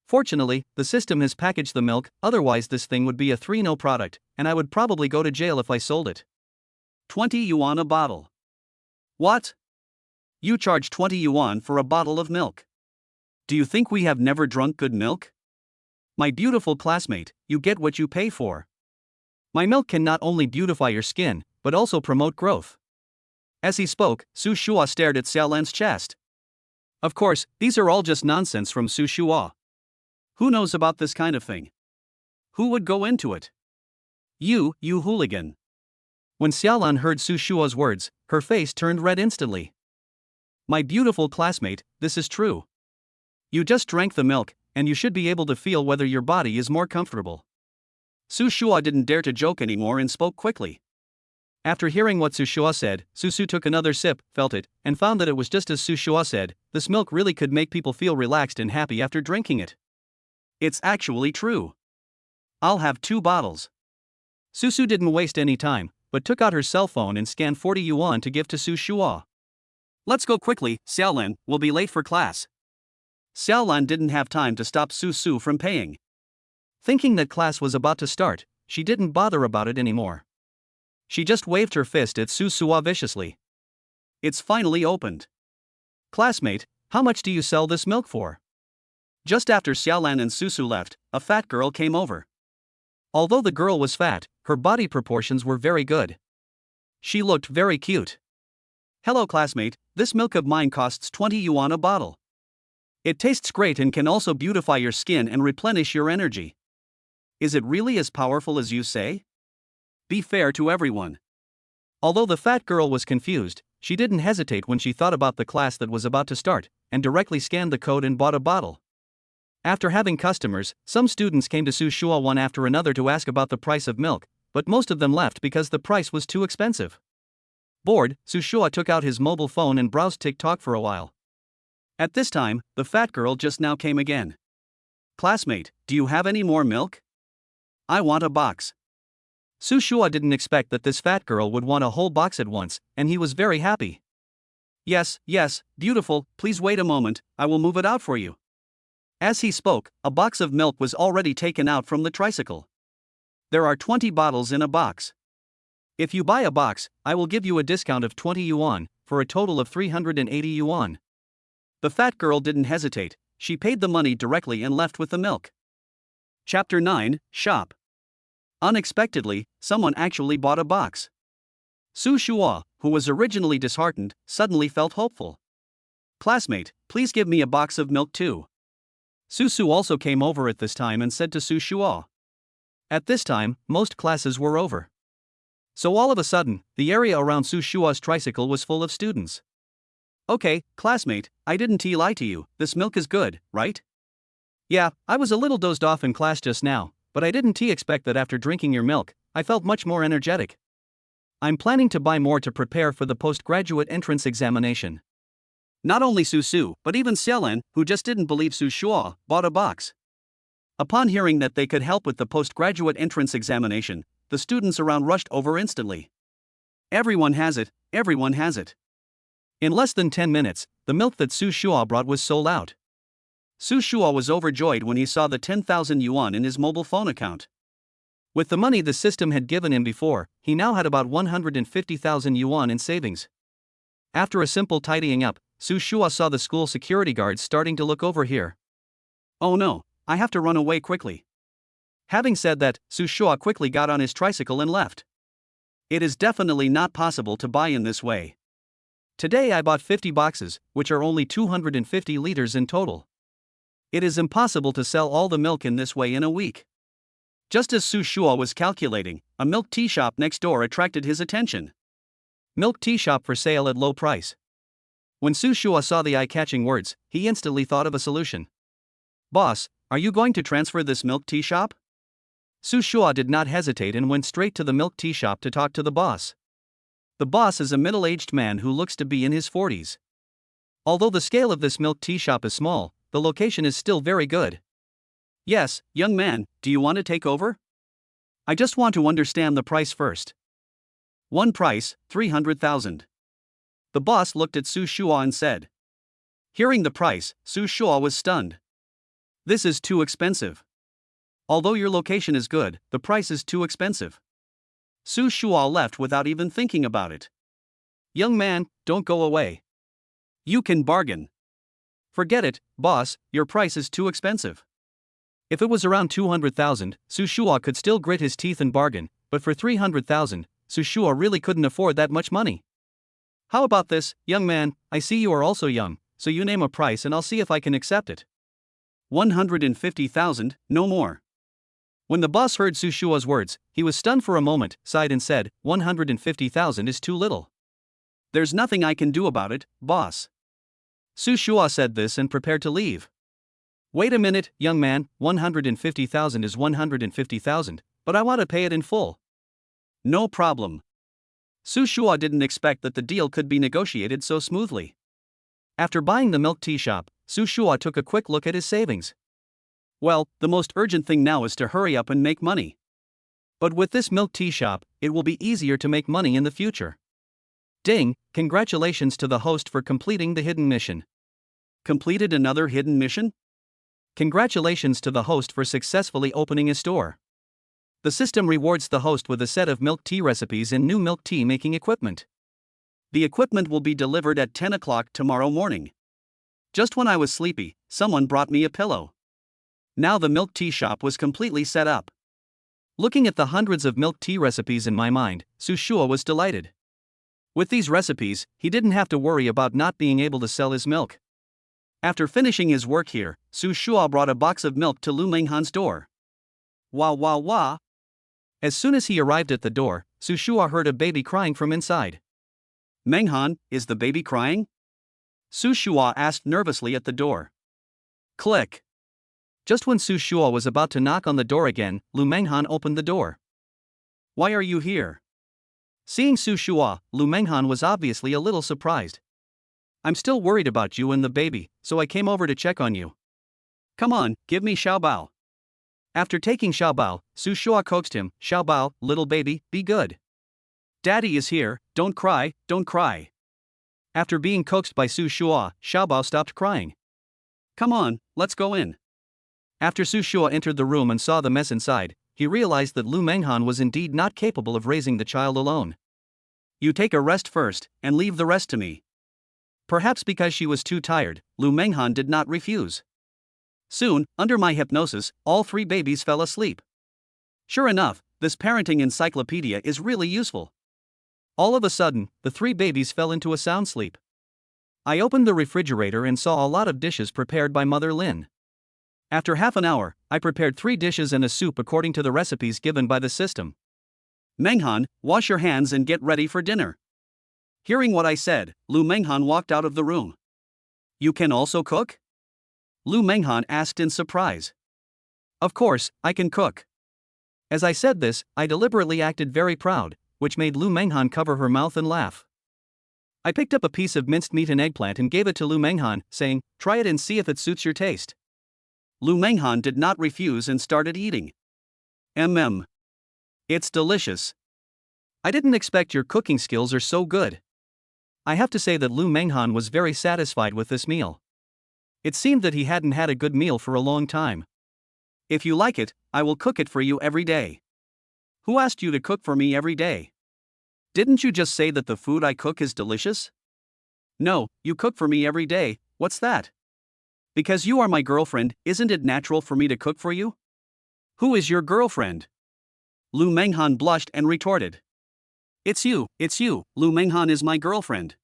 Fortunately, the system has packaged the milk, otherwise this thing would be a 3-no product, and I would probably go to jail if I sold it. 20 yuan a bottle. What? You charge 20 yuan for a bottle of milk. Do you think we have never drunk good milk? My beautiful classmate, you get what you pay for. My milk can not only beautify your skin, but also promote growth. As he spoke, Su Shua stared at Xiaolan's chest. Of course, these are all just nonsense from Su Shua. Who knows about this kind of thing? Who would go into it? You hooligan. When Xiaolan heard Su Shua's words, her face turned red instantly. My beautiful classmate, this is true. You just drank the milk, and you should be able to feel whether your body is more comfortable. Su Shua didn't dare to joke anymore and spoke quickly. After hearing what Su Shua said, Susu took another sip, felt it, and found that it was just as Su Shua said, this milk really could make people feel relaxed and happy after drinking it. It's actually true. I'll have 2 bottles. Susu didn't waste any time, but took out her cell phone and scanned 40 yuan to give to Su Shua. Let's go quickly, Xiaolan, we'll be late for class. Xiaolan didn't have time to stop Susu from paying. Thinking that class was about to start, she didn't bother about it anymore. She just waved her fist at Su Shua viciously. It's finally opened. Classmate, how much do you sell this milk for? Just after Xiaolan and Susu left, a fat girl came over. Although the girl was fat, her body proportions were very good. She looked very cute. Hello classmate, this milk of mine costs 20 yuan a bottle. It tastes great and can also beautify your skin and replenish your energy. Is it really as powerful as you say? Be fair to everyone. Although the fat girl was confused, she didn't hesitate when she thought about the class that was about to start, and directly scanned the code and bought a bottle. After having customers, some students came to Su Shua one after another to ask about the price of milk, but most of them left because the price was too expensive. Bored, Su Shua took out his mobile phone and browsed TikTok for a while. At this time, the fat girl just now came again. Classmate, do you have any more milk? I want a box. Su Shua didn't expect that this fat girl would want a whole box at once, and he was very happy. Yes, beautiful, please wait a moment, I will move it out for you. As he spoke, a box of milk was already taken out from the tricycle. There are 20 bottles in a box. If you buy a box, I will give you a discount of 20 yuan, for a total of 380 yuan. The fat girl didn't hesitate, she paid the money directly and left with the milk. Chapter 9, Shop. Unexpectedly, someone actually bought a box. Su Shua, who was originally disheartened, suddenly felt hopeful. Classmate, please give me a box of milk too. Su also came over at this time and said to Su Shua. At this time, most classes were over. So all of a sudden, the area around Su Shua's tricycle was full of students. Okay, classmate, I didn't lie to you, this milk is good, right? Yeah, I was a little dozed off in class just now, but I didn't expect that after drinking your milk, I felt much more energetic. I'm planning to buy more to prepare for the postgraduate entrance examination. Not only Su, but even Xiaolan, who just didn't believe Su Shua, bought a box. Upon hearing that they could help with the postgraduate entrance examination, the students around rushed over instantly. Everyone has it, everyone has it. In less than 10 minutes, the milk that Su Shua brought was sold out. Su Shua was overjoyed when he saw the 10,000 yuan in his mobile phone account. With the money the system had given him before, he now had about 150,000 yuan in savings. After a simple tidying up, Su Shua saw the school security guards starting to look over here. Oh no, I have to run away quickly. Having said that, Su Shua quickly got on his tricycle and left. It is definitely not possible to buy in this way. Today I bought 50 boxes, which are only 250 liters in total. It is impossible to sell all the milk in this way in a week. Just as Su Shua was calculating, a milk tea shop next door attracted his attention. Milk tea shop for sale at low price. When Su Shua saw the eye-catching words, he instantly thought of a solution. Boss, are you going to transfer this milk tea shop? Su Shua did not hesitate and went straight to the milk tea shop to talk to the boss. The boss is a middle-aged man who looks to be in his 40s. Although the scale of this milk tea shop is small, the location is still very good. Yes, young man, do you want to take over? I just want to understand the price first. One price, 300,000. The boss looked at Su Shua and said. Hearing the price, Su Shua was stunned. This is too expensive. Although your location is good, the price is too expensive. Su Shua left without even thinking about it. Young man, don't go away. You can bargain. Forget it, boss, your price is too expensive. If it was around 200,000, Su Shua could still grit his teeth and bargain, but for 300,000, Su Shua really couldn't afford that much money. How about this, young man, I see you are also young, so you name a price and I'll see if I can accept it. 150,000, no more. When the boss heard Su Shua's words, he was stunned for a moment, sighed and said, 150,000 is too little. There's nothing I can do about it, boss. Su Shua said this and prepared to leave. Wait a minute, young man, 150,000 is 150,000, but I want to pay it in full. No problem. Su Shua didn't expect that the deal could be negotiated so smoothly. After buying the milk tea shop, Su Shua took a quick look at his savings. Well, the most urgent thing now is to hurry up and make money. But with this milk tea shop, it will be easier to make money in the future. Ding, congratulations to the host for completing the hidden mission. Completed another hidden mission? Congratulations to the host for successfully opening a store. The system rewards the host with a set of milk tea recipes and new milk tea making equipment. The equipment will be delivered at 10 o'clock tomorrow morning. Just when I was sleepy, someone brought me a pillow. Now the milk tea shop was completely set up. Looking at the hundreds of milk tea recipes in my mind, Su Shua was delighted. With these recipes, he didn't have to worry about not being able to sell his milk. After finishing his work here, Su Shua brought a box of milk to Lu Manghan's door. Wah wah wah. As soon as he arrived at the door, Su Shua heard a baby crying from inside. Manghan, is the baby crying? Su Shua asked nervously at the door. Click. Just when Su Shua was about to knock on the door again, Lu Manghan opened the door. Why are you here? Seeing Su Shua, Lu Manghan was obviously a little surprised. I'm still worried about you and the baby, so I came over to check on you. Come on, give me xiaobao. After taking Xiaobao, Su Shua coaxed him, "Xiaobao, little baby, be good. Daddy is here, don't cry, don't cry." After being coaxed by Su Shua, Xiaobao stopped crying. "Come on, let's go in." After Su Shua entered the room and saw the mess inside, he realized that Lu Manghan was indeed not capable of raising the child alone. "You take a rest first, and leave the rest to me." Perhaps because she was too tired, Lu Manghan did not refuse. Soon, under my hypnosis, all 3 babies fell asleep. Sure enough, this parenting encyclopedia is really useful. All of a sudden, the 3 babies fell into a sound sleep. I opened the refrigerator and saw a lot of dishes prepared by Mother Lin. After half an hour, I prepared 3 dishes and a soup according to the recipes given by the system. "Manghan, wash your hands and get ready for dinner." Hearing what I said, Lu Manghan walked out of the room. "You can also cook?" Lu Manghan asked in surprise. "Of course, I can cook." As I said this, I deliberately acted very proud, which made Lu Manghan cover her mouth and laugh. I picked up a piece of minced meat and eggplant and gave it to Lu Manghan, saying, "Try it and see if it suits your taste." Lu Manghan did not refuse and started eating. It's delicious. I didn't expect your cooking skills are so good." I have to say that Lu Manghan was very satisfied with this meal. It seemed that he hadn't had a good meal for a long time. "If you like it, I will cook it for you every day." "Who asked you to cook for me every day? Didn't you just say that the food I cook is delicious?" "No, you cook for me every day, what's that?" "Because you are my girlfriend, isn't it natural for me to cook for you?" "Who is your girlfriend?" Lu Manghan blushed and retorted. It's you, Lu Manghan is my girlfriend."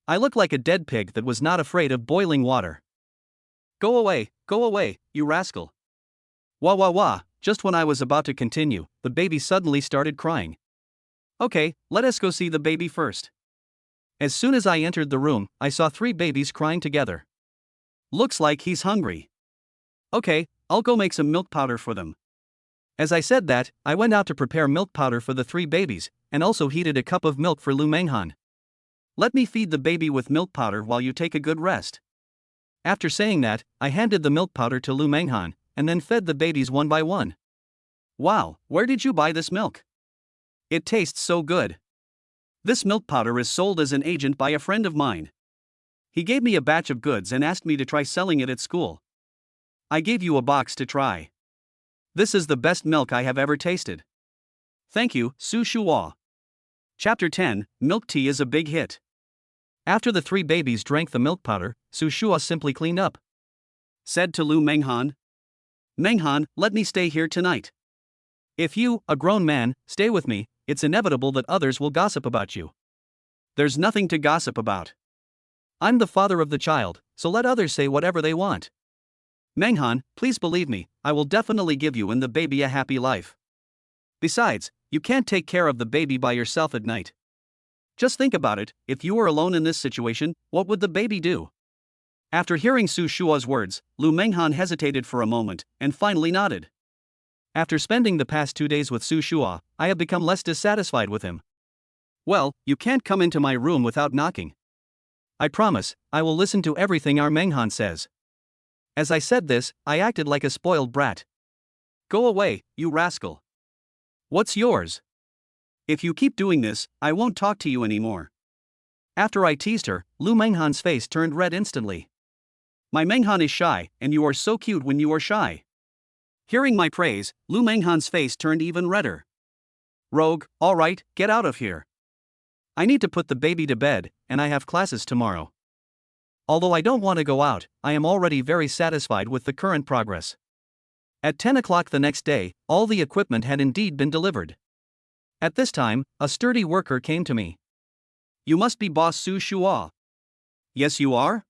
I looked like a dead pig that was not afraid of boiling water. Go away, you rascal." Wah wah wah, just when I was about to continue, the baby suddenly started crying. "Okay, let us go see the baby first." As soon as I entered the room, I saw 3 babies crying together. "Looks like he's hungry. Okay, I'll go make some milk powder for them." As I said that, I went out to prepare milk powder for the 3 babies, and also heated a cup of milk for Lu Manghan. "Let me feed the baby with milk powder while you take a good rest." After saying that, I handed the milk powder to Lu Manghan, and then fed the babies one by one. "Wow, where did you buy this milk? It tastes so good." "This milk powder is sold as an agent by a friend of mine. He gave me a batch of goods and asked me to try selling it at school. I gave you a box to try. This is the best milk I have ever tasted." Thank you, Su Shua. Chapter 10, Milk Tea is a big hit. After the 3 babies drank the milk powder, Su Shua simply cleaned up. Said to Lu Manghan, "Manghan, let me stay here tonight. If you, a grown man, stay with me, it's inevitable that others will gossip about you." "There's nothing to gossip about. I'm the father of the child, so let others say whatever they want. Manghan, please believe me, I will definitely give you and the baby a happy life. Besides, you can't take care of the baby by yourself at night. Just think about it, if you were alone in this situation, what would the baby do?" After hearing Su Shua's words, Lu Manghan hesitated for a moment, and finally nodded. After spending the past 2 days with Su Shua, I have become less dissatisfied with him. "Well, you can't come into my room without knocking. I promise, I will listen to everything our Manghan says." As I said this, I acted like a spoiled brat. "Go away, you rascal. What's yours? If you keep doing this, I won't talk to you anymore." After I teased her, Lu Manghan's face turned red instantly. "My Manghan is shy, and you are so cute when you are shy." Hearing my praise, Lu Manghan's face turned even redder. "Rogue, alright, get out of here. I need to put the baby to bed, and I have classes tomorrow." Although I don't want to go out, I am already very satisfied with the current progress. At 10 o'clock the next day, all the equipment had indeed been delivered. At this time, a sturdy worker came to me. "You must be boss Su Shua." "Yes, you are?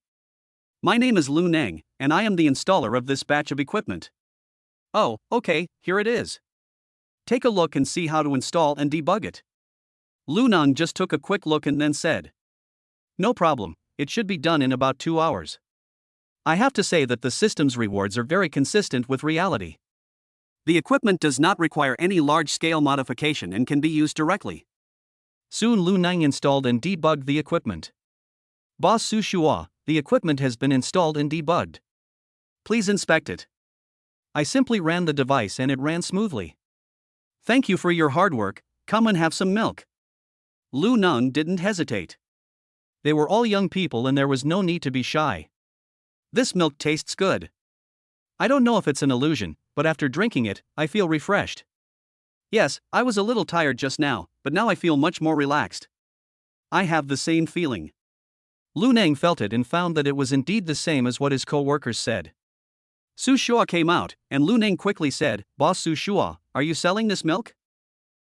My name is Lu Neng, and I am the installer of this batch of equipment." "Oh, okay, here it is. Take a look and see how to install and debug it." Lu Neng just took a quick look and then said, "No problem, it should be done in about 2 hours." I have to say that the system's rewards are very consistent with reality. The equipment does not require any large-scale modification and can be used directly. Soon Lu Neng installed and debugged the equipment. "Boss Su Shua, the equipment has been installed and debugged. Please inspect it." I simply ran the device and it ran smoothly. Thank you for your hard work, come and have some milk. Lu Manghan didn't hesitate. They were all young people and there was no need to be shy. This milk tastes good. I don't know if it's an illusion, but after drinking it, I feel refreshed. Yes, I was a little tired just now, but now I feel much more relaxed. I have the same feeling. Lu Manghan felt it and found that it was indeed the same as what his co-workers said. Su Shua came out, and Lu Manghan quickly said, "Boss Su Shua, are you selling this milk?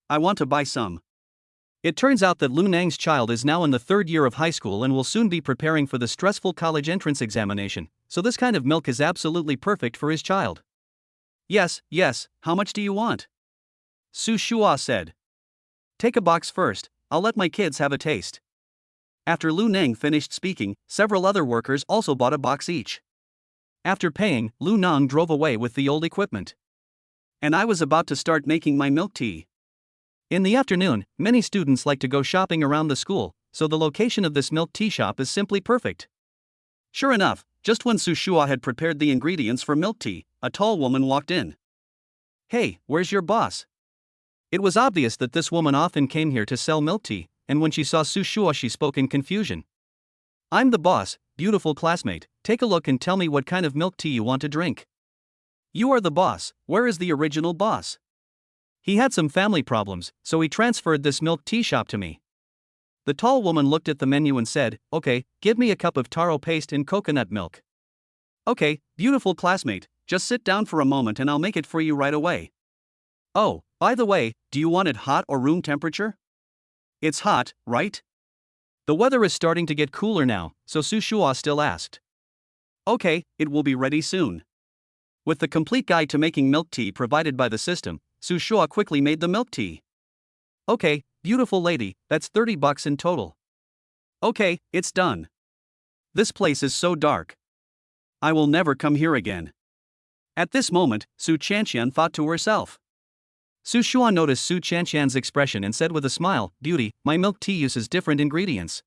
I want to buy some." It turns out that Lu Manghan's child is now in the third year of high school and will soon be preparing for the stressful college entrance examination, so this kind of milk is absolutely perfect for his child. Yes, how much do you want? Su Shua said. Take a box first, I'll let my kids have a taste. After Lu Manghan finished speaking, several other workers also bought a box each. After paying, Lu Manghan drove away with the old equipment. And I was about to start making my milk tea. In the afternoon, many students like to go shopping around the school, so the location of this milk tea shop is simply perfect. Sure enough, just when Su Shua had prepared the ingredients for milk tea, a tall woman walked in. Hey, where's your boss? It was obvious that this woman often came here to sell milk tea, and when she saw Su Shua she spoke in confusion. I'm the boss, beautiful classmate, take a look and tell me what kind of milk tea you want to drink. You are the boss, where is the original boss? He had some family problems, so he transferred this milk tea shop to me. The tall woman looked at the menu and said, okay, give me a cup of taro paste and coconut milk. Okay, beautiful classmate, just sit down for a moment and I'll make it for you right away. Oh, by the way, do you want it hot or room temperature? It's hot, right? The weather is starting to get cooler now, so Su Shua still asked. Okay, it will be ready soon. With the complete guide to making milk tea provided by the system, Su Shua quickly made the milk tea. Okay, beautiful lady, that's $30 in total. Okay, it's done. This place is so dark. I will never come here again. At this moment, Su Chanxian thought to herself. Su Shua noticed Su Chanxian's expression and said with a smile, Beauty, my milk tea uses different ingredients.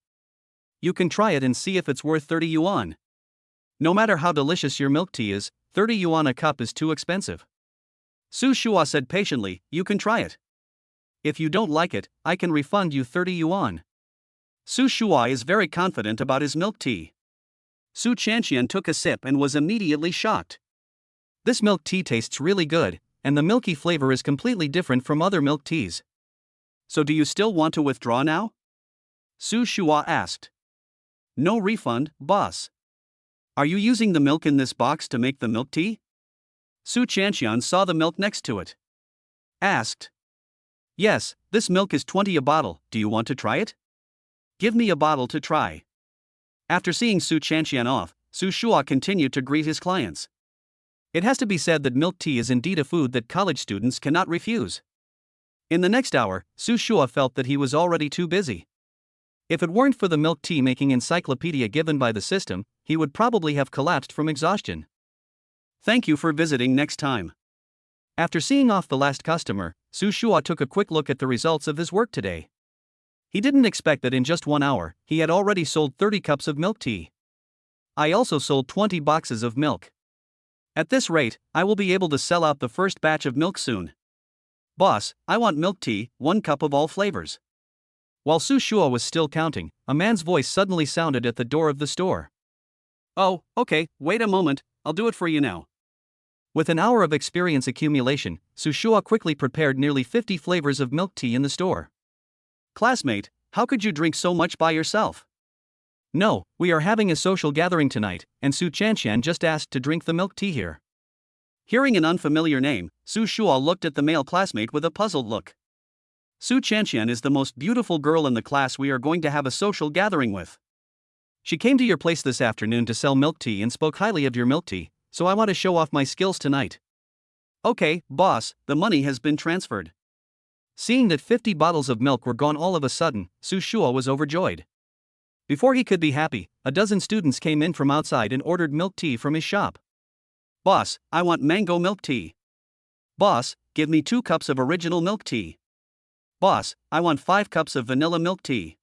You can try it and see if it's worth 30 yuan. No matter how delicious your milk tea is, 30 yuan a cup is too expensive. Su Shua said patiently, you can try it. If you don't like it, I can refund you 30 yuan. Su Shua is very confident about his milk tea. Su Chanxian took a sip and was immediately shocked. This milk tea tastes really good, and the milky flavor is completely different from other milk teas. So do you still want to withdraw now? Su Shua asked. No refund, boss. Are you using the milk in this box to make the milk tea? Su Chanxian saw the milk next to it. Asked. Yes, this milk is 20 a bottle, do you want to try it? Give me a bottle to try. After seeing Su Chanxian off, Su Shua continued to greet his clients. It has to be said that milk tea is indeed a food that college students cannot refuse. In the next hour, Su Shua felt that he was already too busy. If it weren't for the milk tea making encyclopedia given by the system, he would probably have collapsed from exhaustion. Thank you for visiting next time. After seeing off the last customer, Su Shua took a quick look at the results of his work today. He didn't expect that in just 1 hour, he had already sold 30 cups of milk tea. I also sold 20 boxes of milk. At this rate, I will be able to sell out the first batch of milk soon. Boss, I want milk tea, 1 cup of all flavors. While Su Shua was still counting, a man's voice suddenly sounded at the door of the store. Oh, okay, wait a moment, I'll do it for you now. With an hour of experience accumulation, Su Shua quickly prepared nearly 50 flavors of milk tea in the store. Classmate, how could you drink so much by yourself? No, we are having a social gathering tonight, and Su Chanxian just asked to drink the milk tea here. Hearing an unfamiliar name, Su Shua looked at the male classmate with a puzzled look. Su Chanxian is the most beautiful girl in the class we are going to have a social gathering with. She came to your place this afternoon to sell milk tea and spoke highly of your milk tea, so I want to show off my skills tonight. Okay, boss, the money has been transferred. Seeing that 50 bottles of milk were gone all of a sudden, Su Shua was overjoyed. Before he could be happy, a dozen students came in from outside and ordered milk tea from his shop. Boss, I want mango milk tea. Boss, give me 2 cups of original milk tea. Boss, I want 5 cups of vanilla milk tea.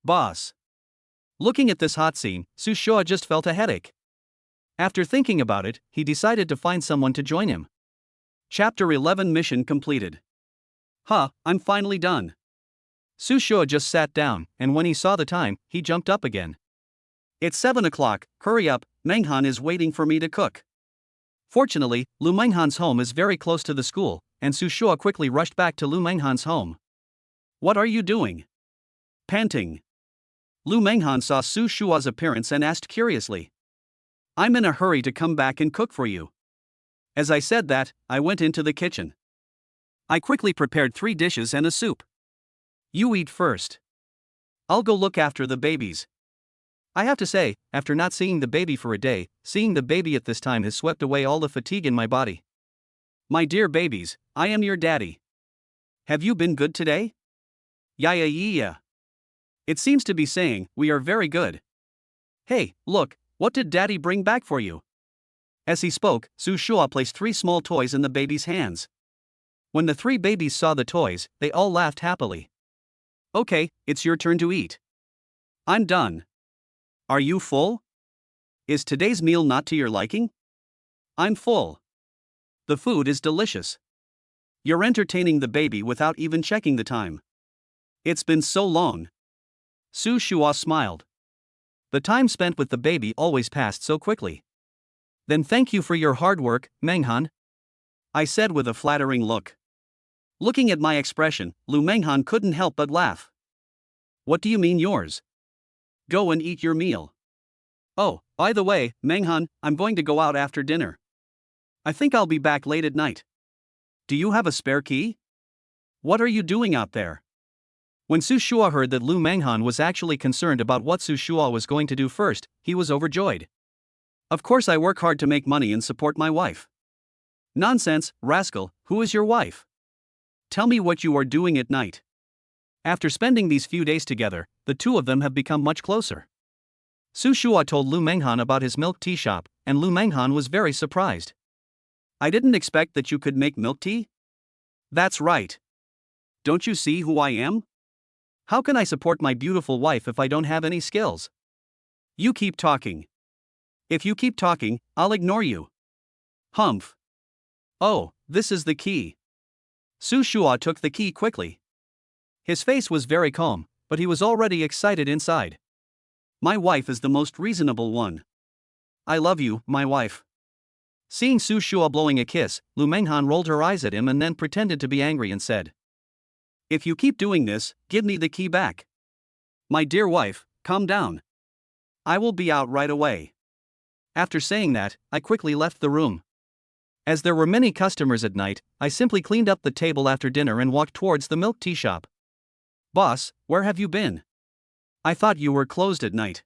Boss. Looking at this hot scene, Su Shua just felt a headache. After thinking about it, he decided to find someone to join him. Chapter 11 Mission completed. I'm finally done. Su Shua just sat down, and when he saw the time, he jumped up again. It's 7 o'clock, hurry up, Manghan is waiting for me to cook. Fortunately, Lu Manghan's home is very close to the school, and Su Shua quickly rushed back to Lu Manghan's home. What are you doing? Panting. Lu Manghan saw Su Shua's appearance and asked curiously. I'm in a hurry to come back and cook for you. As I said that, I went into the kitchen. I quickly prepared 3 dishes and a soup. You eat first. I'll go look after the babies. I have to say, after not seeing the baby for a day, seeing the baby at this time has swept away all the fatigue in my body. My dear babies, I am your daddy. Have you been good today? Yeah. It seems to be saying, we are very good. Hey, look, what did daddy bring back for you? As he spoke, Su Shua placed 3 small toys in the baby's hands. When the 3 babies saw the toys, they all laughed happily. Okay, it's your turn to eat. I'm done. Are you full? Is today's meal not to your liking? I'm full. The food is delicious. You're entertaining the baby without even checking the time. It's been so long. Su Shua smiled. The time spent with the baby always passed so quickly. Then thank you for your hard work, Manghan, I said with a flattering look. Looking at my expression, Lu Manghan couldn't help but laugh. What do you mean yours? Go and eat your meal. Oh, by the way, Manghan, I'm going to go out after dinner. I think I'll be back late at night. Do you have a spare key? What are you doing out there? When Su Shua heard that Lu Manghan was actually concerned about what Su Shua was going to do first, he was overjoyed. Of course I work hard to make money and support my wife. Nonsense, rascal, who is your wife? Tell me what you are doing at night. After spending these few days together, the 2 of them have become much closer. Su Shua told Lu Manghan about his milk tea shop, and Lu Manghan was very surprised. I didn't expect that you could make milk tea? That's right. Don't you see who I am? How can I support my beautiful wife if I don't have any skills? You keep talking. If you keep talking, I'll ignore you. Humph. Oh, this is the key. Su Shua took the key quickly. His face was very calm, but he was already excited inside. My wife is the most reasonable one. I love you, my wife. Seeing Su Shua blowing a kiss, Lu Manghan rolled her eyes at him and then pretended to be angry and said, If you keep doing this, give me the key back. My dear wife, calm down. I will be out right away. After saying that, I quickly left the room. As there were many customers at night, I simply cleaned up the table after dinner and walked towards the milk tea shop. Boss, where have you been? I thought you were closed at night.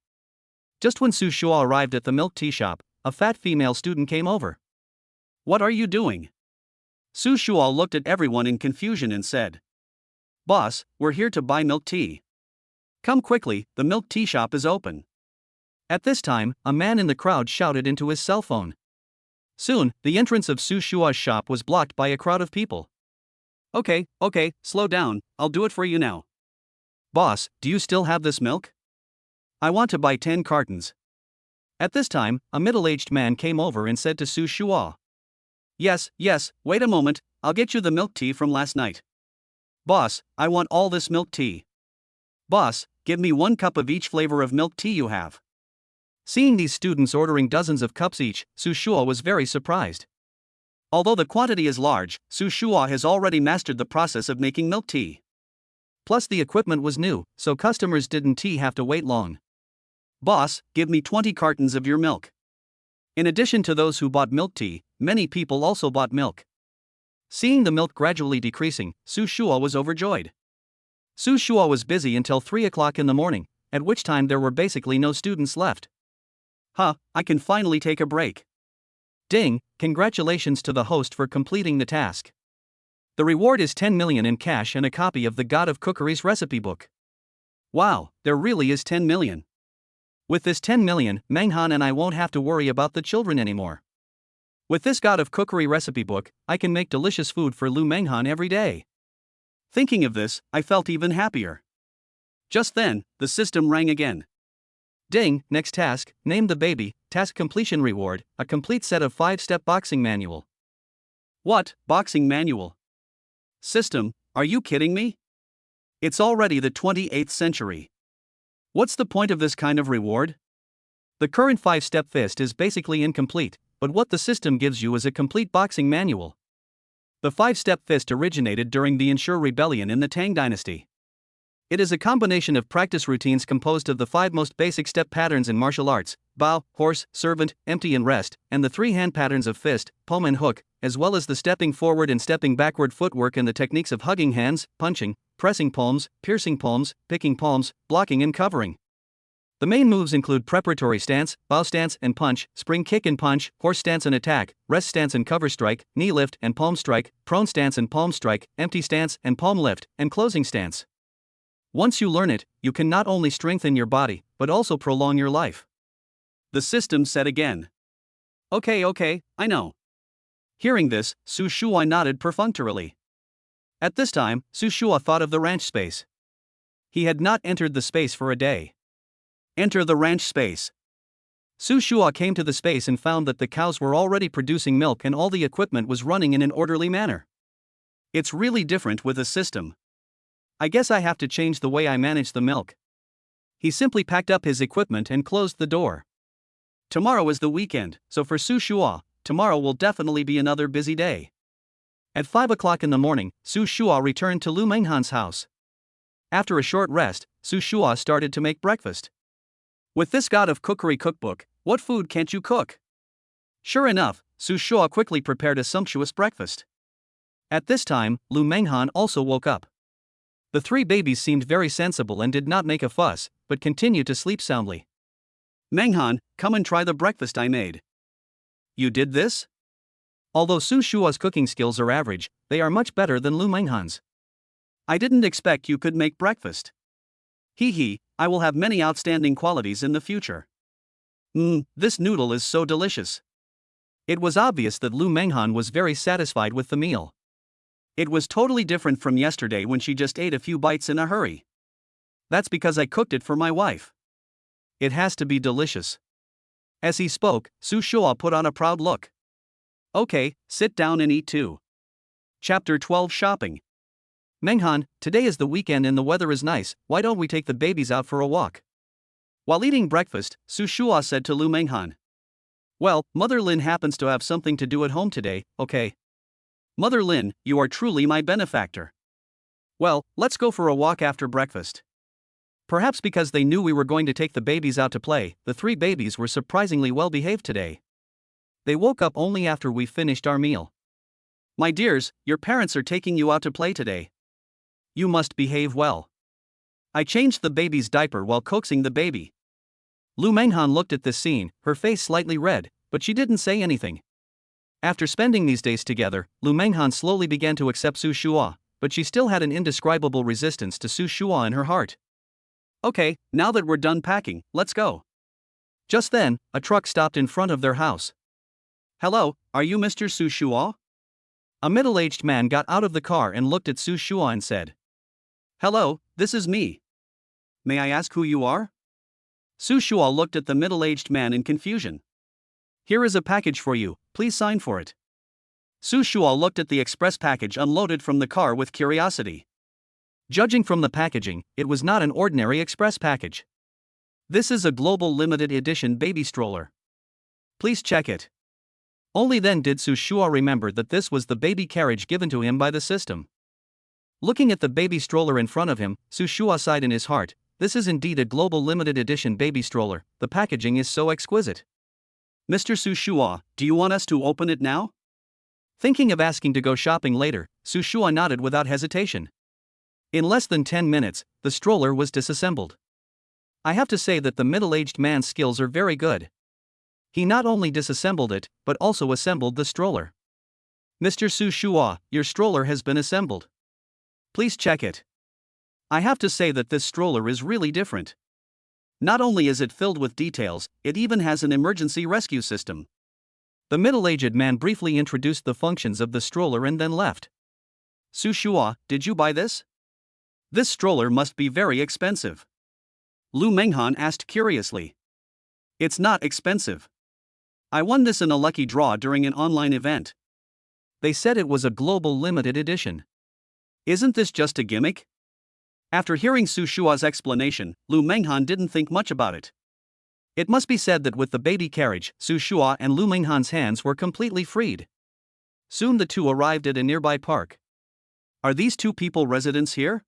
Just when Su Shua arrived at the milk tea shop, a fat female student came over. What are you doing? Su Shua looked at everyone in confusion and said, Boss, we're here to buy milk tea. Come quickly, the milk tea shop is open. At this time, a man in the crowd shouted into his cell phone. Soon, the entrance of Su Shua's shop was blocked by a crowd of people. Okay, slow down, I'll do it for you now. Boss, do you still have this milk? I want to buy 10 cartons. At this time, a middle-aged man came over and said to Su Shua. Yes, wait a moment, I'll get you the milk tea from last night. Boss, I want all this milk tea. Boss, give me 1 cup of each flavor of milk tea you have. Seeing these students ordering dozens of cups each, Su Shua was very surprised. Although the quantity is large, Su Shua has already mastered the process of making milk tea. Plus the equipment was new, so customers didn't have to wait long. Boss, give me 20 cartons of your milk. In addition to those who bought milk tea, many people also bought milk. Seeing the milk gradually decreasing, Su Shua was overjoyed. Su Shua was busy until 3 o'clock in the morning, at which time there were basically no students left. I can finally take a break. Ding, congratulations to the host for completing the task. The reward is 10 million in cash and a copy of the God of Cookery's recipe book. Wow, there really is 10 million. With this 10 million, Manghan and I won't have to worry about the children anymore. With this God of Cookery recipe book, I can make delicious food for Lu Manghan every day. Thinking of this, I felt even happier. Just then, the system rang again. Ding, next task, name the baby, task completion reward, a complete set of 5-step boxing manual. What, boxing manual? System, are you kidding me? It's already the 28th century. What's the point of this kind of reward? The current 5-step fist is basically incomplete, but what the system gives you is a complete boxing manual. The 5-step fist originated during the Ensure Rebellion in the Tang Dynasty. It is a combination of practice routines composed of the 5 most basic step patterns in martial arts: bow, horse, servant, empty and rest, and the 3 hand patterns of fist, palm and hook, as well as the stepping forward and stepping backward footwork and the techniques of hugging hands, punching, pressing palms, piercing palms, picking palms, blocking and covering. The main moves include preparatory stance, bow stance and punch, spring kick and punch, horse stance and attack, rest stance and cover strike, knee lift and palm strike, prone stance and palm strike, empty stance and palm lift, and closing stance. Once you learn it, you can not only strengthen your body, but also prolong your life. The system said again. Okay, I know. Hearing this, Su Shuai nodded perfunctorily. At this time, Su Shua thought of the ranch space. He had not entered the space for a day. Enter the ranch space. Su Shua came to the space and found that the cows were already producing milk and all the equipment was running in an orderly manner. It's really different with a system. I guess I have to change the way I manage the milk. He simply packed up his equipment and closed the door. Tomorrow is the weekend, so for Su Shua, tomorrow will definitely be another busy day. At 5 o'clock in the morning, Su Shua returned to Lu Manghan's house. After a short rest, Su Shua started to make breakfast. With this god of cookery cookbook, what food can't you cook? Sure enough, Su Shua quickly prepared a sumptuous breakfast. At this time, Lu Manghan also woke up. The 3 babies seemed very sensible and did not make a fuss, but continued to sleep soundly. Manghan, come and try the breakfast I made. You did this? Although Su Shua's cooking skills are average, they are much better than Lu Manghan's. I didn't expect you could make breakfast. Hee, I will have many outstanding qualities in the future. This noodle is so delicious. It was obvious that Lu Manghan was very satisfied with the meal. It was totally different from yesterday when she just ate a few bites in a hurry. That's because I cooked it for my wife. It has to be delicious. As he spoke, Su Shua put on a proud look. Okay, sit down and eat too. Chapter 12 Shopping. Manghan, today is the weekend and the weather is nice, why don't we take the babies out for a walk? While eating breakfast, Su Shua said to Lu Manghan. Well, Mother Lin happens to have something to do at home today, okay? Mother Lin, you are truly my benefactor. Well, let's go for a walk after breakfast. Perhaps because they knew we were going to take the babies out to play, the 3 babies were surprisingly well behaved today. They woke up only after we finished our meal. My dears, your parents are taking you out to play today. You must behave well. I changed the baby's diaper while coaxing the baby. Lu Manghan looked at this scene, her face slightly red, but she didn't say anything. After spending these days together, Lu Manghan slowly began to accept Su Shua, but she still had an indescribable resistance to Su Shua in her heart. Okay, now that we're done packing, let's go. Just then, a truck stopped in front of their house. Hello, are you Mr. Su Shua? A middle-aged man got out of the car and looked at Su Shua and said. Hello, this is me. May I ask who you are? Su Shua looked at the middle-aged man in confusion. Here is a package for you, please sign for it. Su Shua looked at the express package unloaded from the car with curiosity. Judging from the packaging, it was not an ordinary express package. This is a global limited edition baby stroller. Please check it. Only then did Su Shua remember that this was the baby carriage given to him by the system. Looking at the baby stroller in front of him, Su Shua sighed in his heart. This is indeed a global limited edition baby stroller, the packaging is so exquisite. Mr. Su Shua, do you want us to open it now? Thinking of asking to go shopping later, Su Shua nodded without hesitation. In less than 10 minutes, the stroller was disassembled. I have to say that the middle-aged man's skills are very good. He not only disassembled it, but also assembled the stroller. Mr. Su Shua, your stroller has been assembled. Please check it. I have to say that this stroller is really different. Not only is it filled with details, it even has an emergency rescue system. The middle-aged man briefly introduced the functions of the stroller and then left. Su Shua, did you buy this? This stroller must be very expensive. Lu Manghan asked curiously. It's not expensive. I won this in a lucky draw during an online event. They said it was a global limited edition. Isn't this just a gimmick? After hearing Su Shua's explanation, Lu Manghan didn't think much about it. It must be said that with the baby carriage, Su Shua and Lu Manghan's hands were completely freed. Soon the two arrived at a nearby park. Are these two people residents here?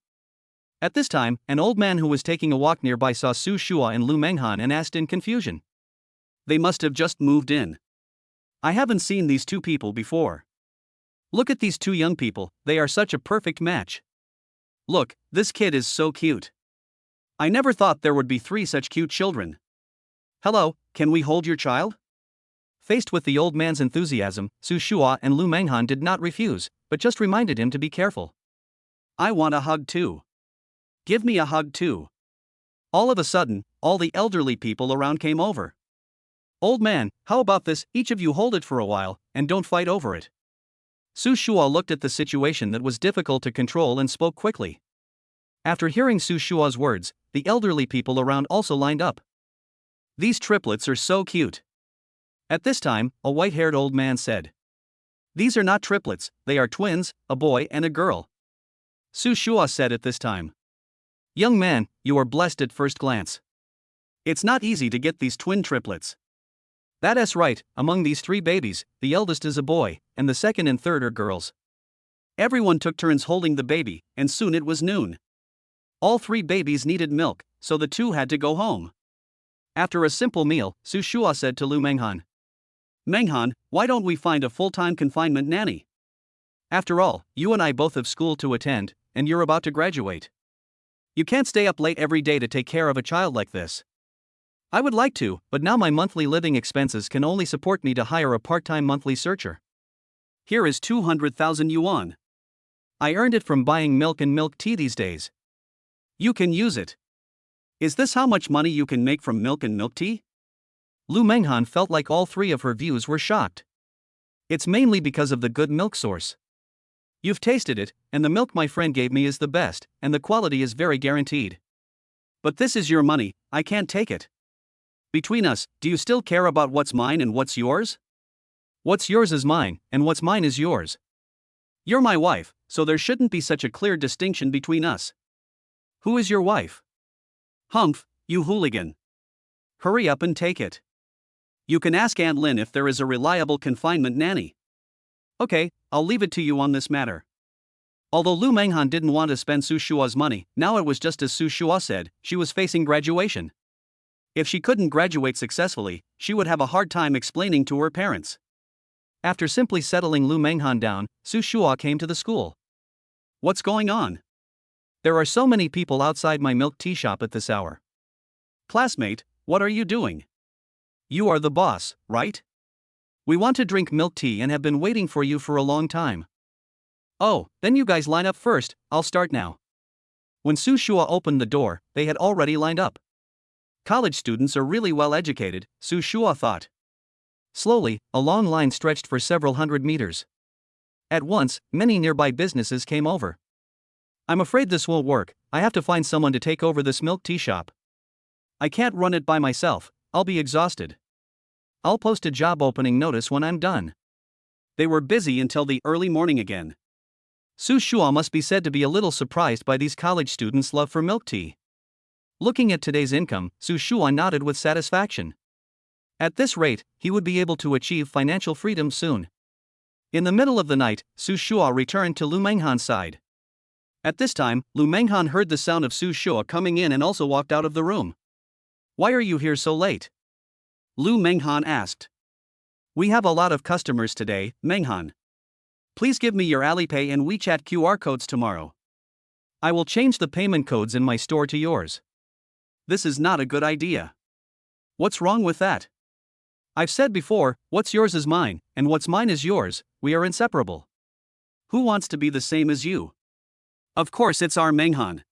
At this time, an old man who was taking a walk nearby saw Su Shua and Lu Manghan and asked in confusion. They must have just moved in. I haven't seen these two people before. Look at these two young people, they are such a perfect match. Look, this kid is so cute. I never thought there would be 3 such cute children. Hello, can we hold your child? Faced with the old man's enthusiasm, Su Shua and Lu Manghan did not refuse, but just reminded him to be careful. I want a hug too. Give me a hug too. All of a sudden, all the elderly people around came over. Old man, how about this, each of you hold it for a while, and don't fight over it. Su Shua looked at the situation that was difficult to control and spoke quickly. After hearing Su Shua's words, the elderly people around also lined up. These triplets are so cute. At this time, a white-haired old man said. These are not triplets, they are twins, a boy and a girl. Su Shua said at this time. Young man, you are blessed at first glance. It's not easy to get these twin triplets. That's right, among these 3 babies, the eldest is a boy, and the second and third are girls. Everyone took turns holding the baby, and soon it was noon. All 3 babies needed milk, so the 2 had to go home. After a simple meal, Su Shua said to Lu Manghan. Manghan, why don't we find a full-time confinement nanny? After all, you and I both have school to attend, and you're about to graduate. You can't stay up late every day to take care of a child like this. I would like to, but now my monthly living expenses can only support me to hire a part-time monthly searcher. Here is 200,000 yuan. I earned it from buying milk and milk tea these days. You can use it. Is this how much money you can make from milk and milk tea? Lu Manghan felt like all 3 of her views were shocked. It's mainly because of the good milk source. You've tasted it, and the milk my friend gave me is the best, and the quality is very guaranteed. But this is your money, I can't take it. Between us, do you still care about what's mine and what's yours? What's yours is mine, and what's mine is yours. You're my wife, so there shouldn't be such a clear distinction between us. Who is your wife? Humph, you hooligan. Hurry up and take it. You can ask Aunt Lin if there is a reliable confinement nanny. Okay, I'll leave it to you on this matter. Although Lu Manghan didn't want to spend Su Shua's money, now it was just as Su Shua said, she was facing graduation. If she couldn't graduate successfully, she would have a hard time explaining to her parents. After simply settling Lu Manghan down, Su Shua came to the school. What's going on? There are so many people outside my milk tea shop at this hour. Classmate, what are you doing? You are the boss, right? We want to drink milk tea and have been waiting for you for a long time. Oh, then you guys line up first, I'll start now. When Su Shua opened the door, they had already lined up. College students are really well educated, Su Shua thought. Slowly, a long line stretched for several hundred meters. At once, many nearby businesses came over. I'm afraid this won't work, I have to find someone to take over this milk tea shop. I can't run it by myself, I'll be exhausted. I'll post a job opening notice when I'm done. They were busy until the early morning again. Su Shua must be said to be a little surprised by these college students' love for milk tea. Looking at today's income, Su Shua nodded with satisfaction. At this rate, he would be able to achieve financial freedom soon. In the middle of the night, Su Shua returned to Lu Manghan's side. At this time, Lu Manghan heard the sound of Su Shua coming in and also walked out of the room. Why are you here so late? Lu Manghan asked. We have a lot of customers today, Manghan. Please give me your Alipay and WeChat QR codes tomorrow. I will change the payment codes in my store to yours. This is not a good idea. What's wrong with that? I've said before, what's yours is mine, and what's mine is yours, we are inseparable. Who wants to be the same as you? Of course it's our Manghan.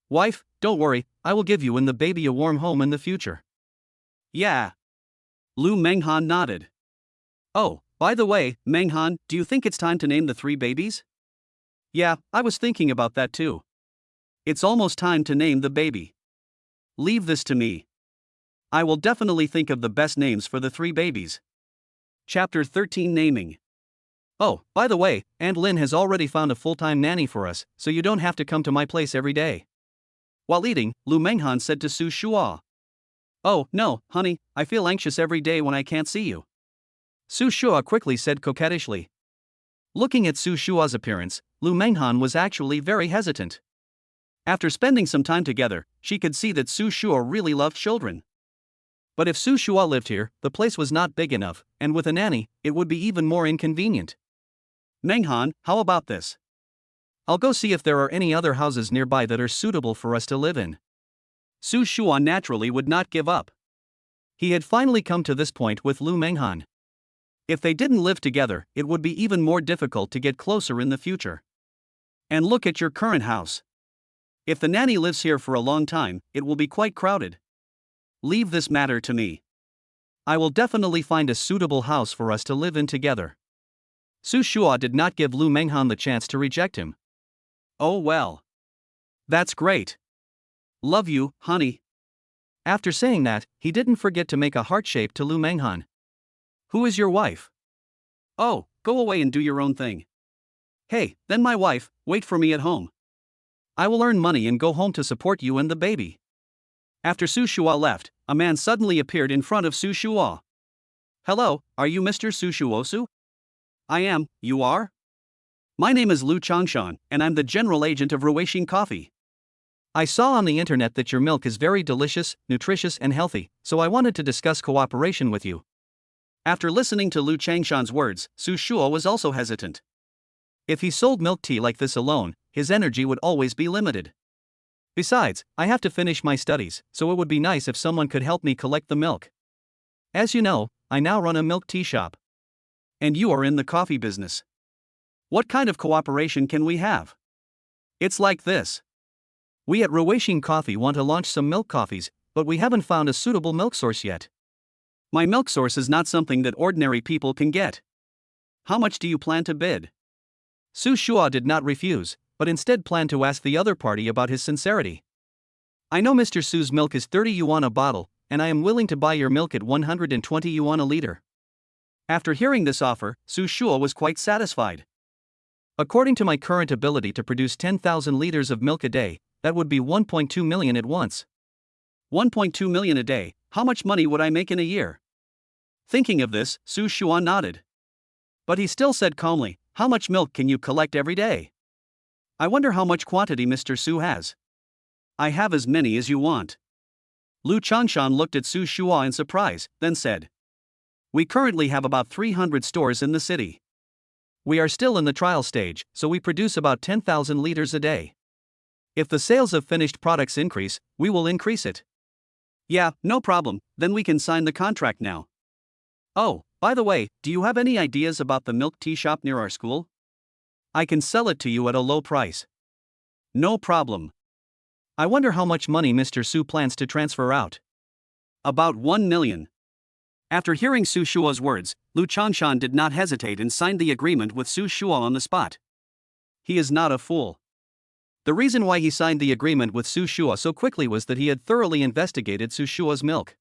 Wife, don't worry, I will give you and the baby a warm home in the future. Yeah. Lu Manghan nodded. Oh, by the way, Manghan, do you think it's time to name the 3 babies? Yeah, I was thinking about that too. It's almost time to name the baby. Leave this to me. I will definitely think of the best names for the 3 babies. Chapter 13 Naming. Oh, by the way, Aunt Lynn has already found a full-time nanny for us, so you don't have to come to my place every day. While eating, Lu Manghan said to Su Shua. Oh, no, honey, I feel anxious every day when I can't see you. Su Shua quickly said coquettishly. Looking at Su Shua's appearance, Lu Manghan was actually very hesitant. After spending some time together, she could see that Su Shua really loved children. But if Su Shua lived here, the place was not big enough, and with a nanny, it would be even more inconvenient. Manghan, how about this? I'll go see if there are any other houses nearby that are suitable for us to live in. Su Shua naturally would not give up. He had finally come to this point with Lu Manghan. If they didn't live together, it would be even more difficult to get closer in the future. And look at your current house. If the nanny lives here for a long time, it will be quite crowded. Leave this matter to me. I will definitely find a suitable house for us to live in together. Su Shua did not give Lu Manghan the chance to reject him. Oh well. That's great. Love you, honey. After saying that, he didn't forget to make a heart shape to Lu Manghan. Who is your wife? Oh, go away and do your own thing. Hey, then my wife, wait for me at home. I will earn money and go home to support you and the baby. After Su Shua left, a man suddenly appeared in front of Su Shua. Hello, are you Mr. Su Shuosu? I am, you are? My name is Lu Changshan, and I'm the general agent of Reconnecting Coffee. I saw on the internet that your milk is very delicious, nutritious and healthy, so I wanted to discuss cooperation with you. After listening to Lu Changshan's words, Su Shua was also hesitant. If he sold milk tea like this alone, his energy would always be limited. Besides, I have to finish my studies, so it would be nice if someone could help me collect the milk. As you know, I now run a milk tea shop. And you are in the coffee business. What kind of cooperation can we have? It's like this. We at Reconnecting Coffee want to launch some milk coffees, but we haven't found a suitable milk source yet. My milk source is not something that ordinary people can get. How much do you plan to bid? Su Shua did not refuse, but instead planned to ask the other party about his sincerity. I know Mr. Su's milk is 30 yuan a bottle, and I am willing to buy your milk at 120 yuan a liter. After hearing this offer, Su Shua was quite satisfied. According to my current ability to produce 10,000 liters of milk a day, that would be 1.2 million at once. 1.2 million a day, how much money would I make in a year? Thinking of this, Su Shua nodded. But he still said calmly, how much milk can you collect every day? I wonder how much quantity Mr. Su has. I have as many as you want. Lu Changshan looked at Su Shua in surprise, then said. We currently have about 300 stores in the city. We are still in the trial stage, so we produce about 10,000 liters a day. If the sales of finished products increase, we will increase it. Yeah, no problem, then we can sign the contract now. Oh, by the way, do you have any ideas about the milk tea shop near our school? I can sell it to you at a low price. No problem. I wonder how much money Mr. Su plans to transfer out. About 1 million. After hearing Su Shua's words, Lu Changshan did not hesitate and signed the agreement with Su Shua on the spot. He is not a fool. The reason why he signed the agreement with Su Shua so quickly was that he had thoroughly investigated Su Shua's milk.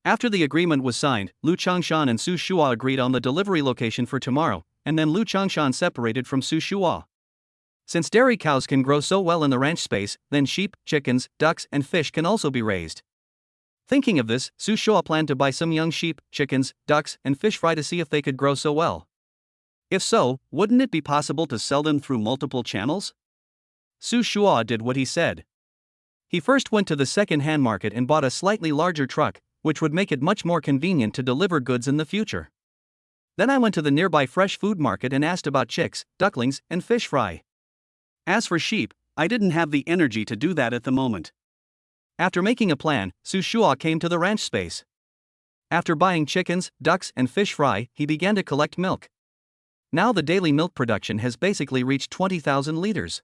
After the agreement was signed, Lu Changshan and Su Shua agreed on the delivery location for tomorrow, and then Lu Changshan separated from Su Shua. Since dairy cows can grow so well in the ranch space, then sheep, chickens, ducks, and fish can also be raised. Thinking of this, Su Shua planned to buy some young sheep, chickens, ducks, and fish fry to see if they could grow so well. If so, wouldn't it be possible to sell them through multiple channels? Su Shua did what he said. He first went to the second-hand market and bought a slightly larger truck, which would make it much more convenient to deliver goods in the future. Then I went to the nearby fresh food market and asked about chicks, ducklings, and fish fry. As for sheep, I didn't have the energy to do that at the moment. After making a plan, Su Shua came to the ranch space. After buying chickens, ducks, and fish fry, he began to collect milk. Now the daily milk production has basically reached 20,000 liters.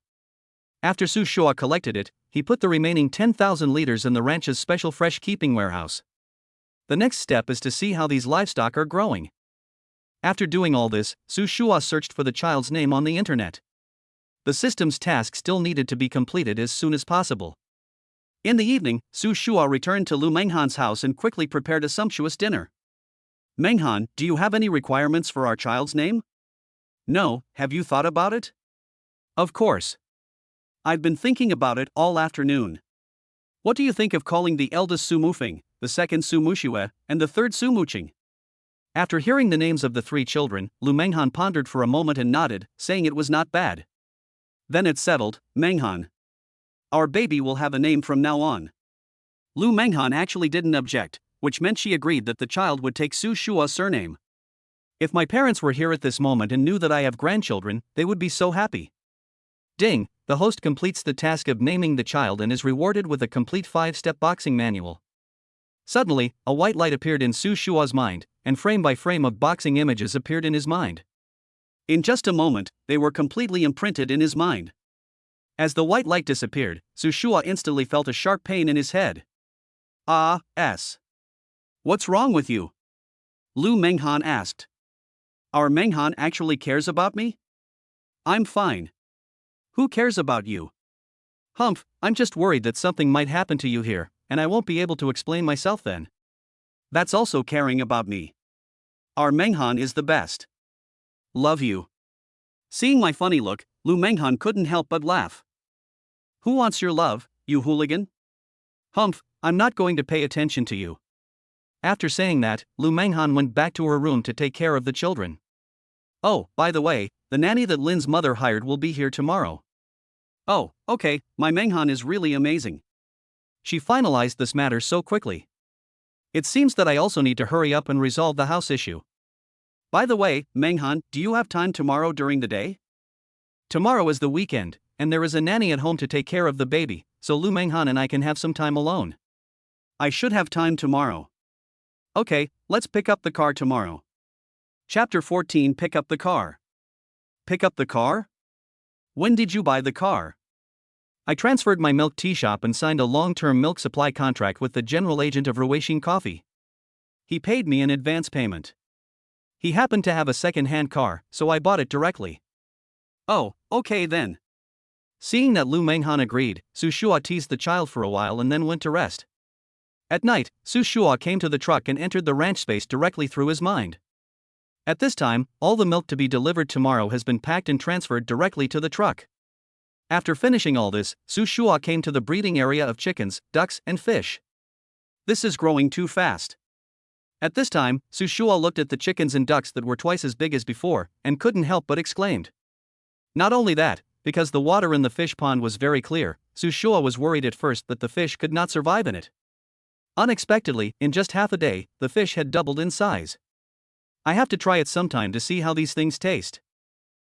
After Su Shua collected it, he put the remaining 10,000 liters in the ranch's special fresh keeping warehouse. The next step is to see how these livestock are growing. After doing all this, Su Shua searched for the child's name on the internet. The system's task still needed to be completed as soon as possible. In the evening, Su Shua returned to Lu Manghan's house and quickly prepared a sumptuous dinner. Manghan, do you have any requirements for our child's name? No, have you thought about it? Of course. I've been thinking about it all afternoon. What do you think of calling the eldest Su Mufing, the second Su Mushue, and the third Su Muching? After hearing the names of the three children, Lu Manghan pondered for a moment and nodded, saying it was not bad. Then it settled, Manghan. Our baby will have a name from now on. Lu Manghan actually didn't object, which meant she agreed that the child would take Su Shua's surname. If my parents were here at this moment and knew that I have grandchildren, they would be so happy. Ding, the host completes the task of naming the child and is rewarded with a complete 5-step boxing manual. Suddenly, a white light appeared in Su Shua's mind, and frame by frame of boxing images appeared in his mind. In just a moment, they were completely imprinted in his mind. As the white light disappeared, Su Shua instantly felt a sharp pain in his head. What's wrong with you? Lu Manghan asked. Our Manghan actually cares about me? I'm fine. Who cares about you? Humph, I'm just worried that something might happen to you here, and I won't be able to explain myself then. That's also caring about me. Our Manghan is the best. Love you. Seeing my funny look, Lu Manghan couldn't help but laugh. Who wants your love, you hooligan? Humph, I'm not going to pay attention to you. After saying that, Lu Manghan went back to her room to take care of the children. Oh, by the way, the nanny that Lin's mother hired will be here tomorrow. Oh, okay, my Manghan is really amazing. She finalized this matter so quickly. It seems that I also need to hurry up and resolve the house issue. By the way, Manghan, do you have time tomorrow during the day? Tomorrow is the weekend, and there is a nanny at home to take care of the baby, so Lu Manghan and I can have some time alone. I should have time tomorrow. Okay, let's pick up the car tomorrow. Chapter 14. Pick up the car. Pick up the car? When did you buy the car? I transferred my milk tea shop and signed a long-term milk supply contract with the general agent of Ruweixin Coffee. He paid me an advance payment. He happened to have a second-hand car, so I bought it directly. Oh, okay then. Seeing that Lu Manghan agreed, Su Shua teased the child for a while and then went to rest. At night, Su Shua came to the truck and entered the ranch space directly through his mind. At this time, all the milk to be delivered tomorrow has been packed and transferred directly to the truck. After finishing all this, Su Shua came to the breeding area of chickens, ducks, and fish. This is growing too fast. At this time, Su Shua looked at the chickens and ducks that were twice as big as before, and couldn't help but exclaimed. Not only that, because the water in the fish pond was very clear, Su Shua was worried at first that the fish could not survive in it. Unexpectedly, in just half a day, the fish had doubled in size. I have to try it sometime to see how these things taste.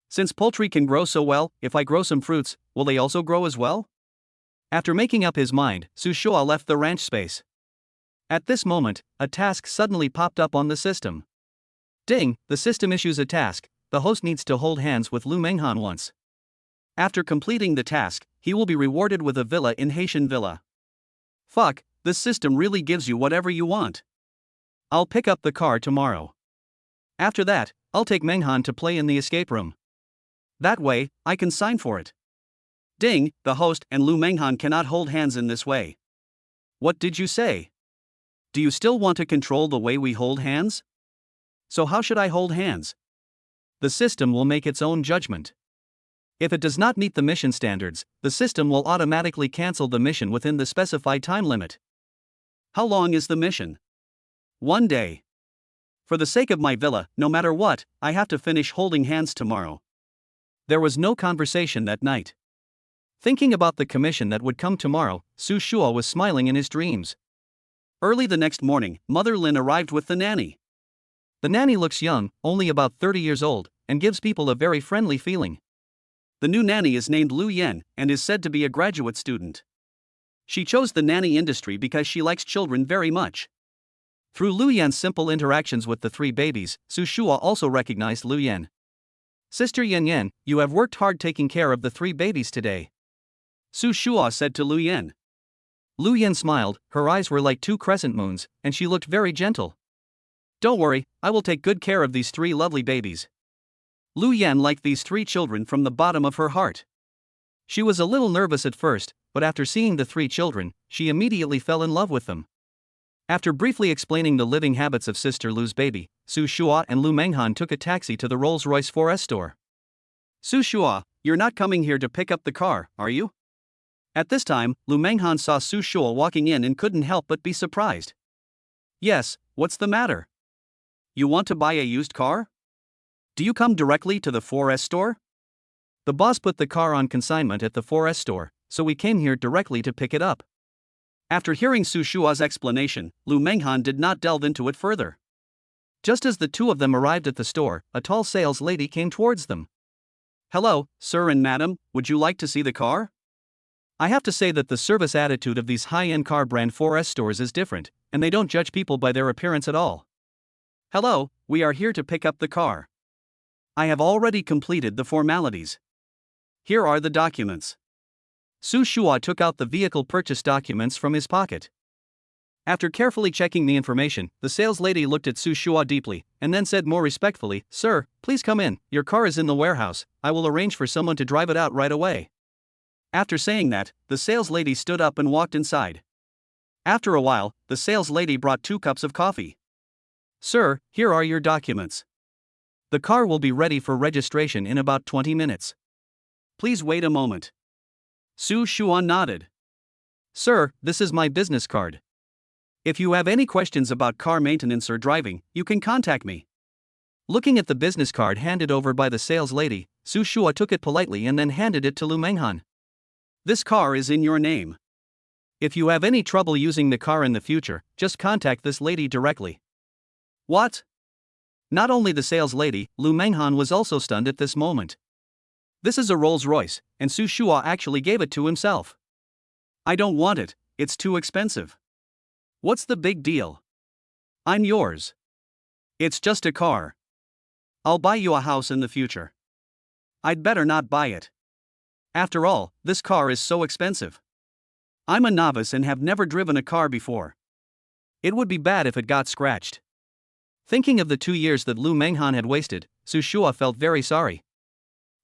Since poultry can grow so well, if I grow some fruits, will they also grow as well? After making up his mind, Su Shua left the ranch space. At this moment, a task suddenly popped up on the system. Ding, the system issues a task. The host needs to hold hands with Lu Manghan once. After completing the task, he will be rewarded with a villa in Haitian Villa. Fuck, this system really gives you whatever you want. I'll pick up the car tomorrow. After that, I'll take Manghan to play in the escape room. That way, I can sign for it. Ding, the host and Lu Manghan cannot hold hands in this way. What did you say? Do you still want to control the way we hold hands? So how should I hold hands? The system will make its own judgment. If it does not meet the mission standards, the system will automatically cancel the mission within the specified time limit. How long is the mission? 1 day. For the sake of my villa, no matter what, I have to finish holding hands tomorrow. There was no conversation that night. Thinking about the commission that would come tomorrow, Su Shua was smiling in his dreams. Early the next morning, Mother Lin arrived with the nanny. The nanny looks young, only about 30 years old, and gives people a very friendly feeling. The new nanny is named Lu Yan, and is said to be a graduate student. She chose the nanny industry because she likes children very much. Through Lu Yan's simple interactions with the 3 babies, Su Shua also recognized Lu Yan. Sister Yan Yan, you have worked hard taking care of the 3 babies today. Su Shua said to Lu Yan. Lu Yan smiled, her eyes were like 2 crescent moons, and she looked very gentle. Don't worry, I will take good care of these 3 lovely babies. Lu Yan liked these 3 children from the bottom of her heart. She was a little nervous at first, but after seeing the three children, she immediately fell in love with them. After briefly explaining the living habits of Sister Lu's baby, Su Shua and Lu Manghan took a taxi to the Rolls-Royce 4S store. Su Shua, you're not coming here to pick up the car, are you? At this time, Lu Manghan saw Su Shua walking in and couldn't help but be surprised. Yes, what's the matter? You want to buy a used car? Do you come directly to the 4S store? The boss put the car on consignment at the 4S store, so we came here directly to pick it up. After hearing Su Shua's explanation, Lu Manghan did not delve into it further. Just as the two of them arrived at the store, a tall sales lady came towards them. Hello, sir and madam, would you like to see the car? I have to say that the service attitude of these high-end car brand 4S stores is different, and they don't judge people by their appearance at all. Hello, we are here to pick up the car. I have already completed the formalities. Here are the documents. Su Shua took out the vehicle purchase documents from his pocket. After carefully checking the information, the sales lady looked at Su Shua deeply, and then said more respectfully, Sir, please come in, your car is in the warehouse, I will arrange for someone to drive it out right away. After saying that, the sales lady stood up and walked inside. After a while, the sales lady brought 2 cups of coffee. Sir, here are your documents. The car will be ready for registration in about 20 minutes. Please wait a moment. Su Shua nodded. Sir, this is my business card. If you have any questions about car maintenance or driving, you can contact me. Looking at the business card handed over by the sales lady, Su Shua took it politely and then handed it to Lu Manghan. This car is in your name. If you have any trouble using the car in the future, just contact this lady directly. What? Not only the sales lady, Lu Manghan was also stunned at this moment. This is a Rolls-Royce, and Su Shua actually gave it to himself. I don't want it, it's too expensive. What's the big deal? I'm yours. It's just a car. I'll buy you a house in the future. I'd better not buy it. After all, this car is so expensive. I'm a novice and have never driven a car before. It would be bad if it got scratched. Thinking of the 2 years that Lu Manghan had wasted, Su Shua felt very sorry.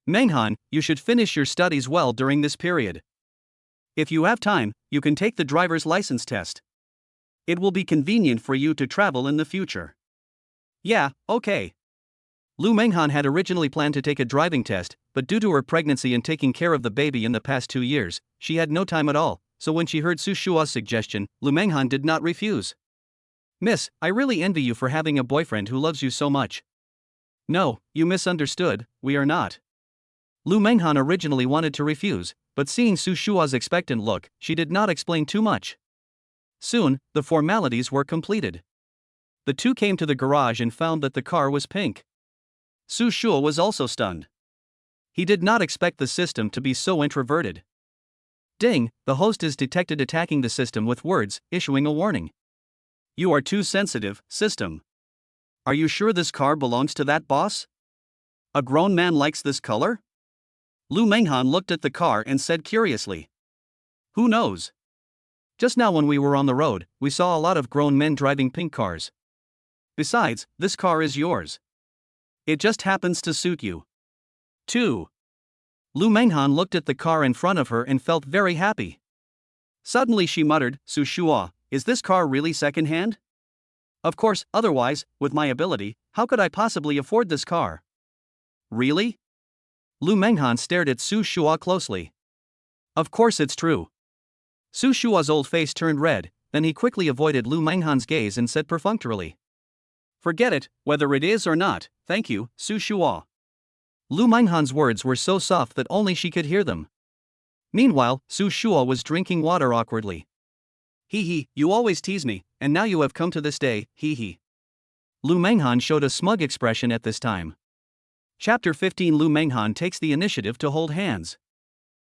Manghan, you should finish your studies well during this period. If you have time, you can take the driver's license test. It will be convenient for you to travel in the future. Yeah, okay. Lu Manghan had originally planned to take a driving test, but due to her pregnancy and taking care of the baby in the past 2 years, she had no time at all, so when she heard Su Shua's suggestion, Lu Manghan did not refuse. Miss, I really envy you for having a boyfriend who loves you so much. No, you misunderstood, we are not. Lu Manghan originally wanted to refuse, but seeing Su Shua's expectant look, she did not explain too much. Soon, the formalities were completed. The two came to the garage and found that the car was pink. Su Shua was also stunned. He did not expect the system to be so introverted. Ding, the host is detected attacking the system with words, issuing a warning. You are too sensitive, system. Are you sure this car belongs to that boss? A grown man likes this color? Lu Manghan looked at the car and said curiously. Who knows? Just now when we were on the road, we saw a lot of grown men driving pink cars. Besides, this car is yours. It just happens to suit you. 2. Lu Manghan looked at the car in front of her and felt very happy. Suddenly she muttered, Su Shua, is this car really second-hand? Of course, otherwise, with my ability, how could I possibly afford this car? Really? Lu Manghan stared at Su Shua closely. Of course it's true. Su Shua's old face turned red, then he quickly avoided Lu Manghan's gaze and said perfunctorily. Forget it, whether it is or not, thank you, Su Shua. Lu Manghan's words were so soft that only she could hear them. Meanwhile, Su Shua was drinking water awkwardly. Hee, you always tease me, and now you have come to this day, hee. Lu Manghan showed a smug expression at this time. Chapter 15. Lu Manghan takes the initiative to hold hands.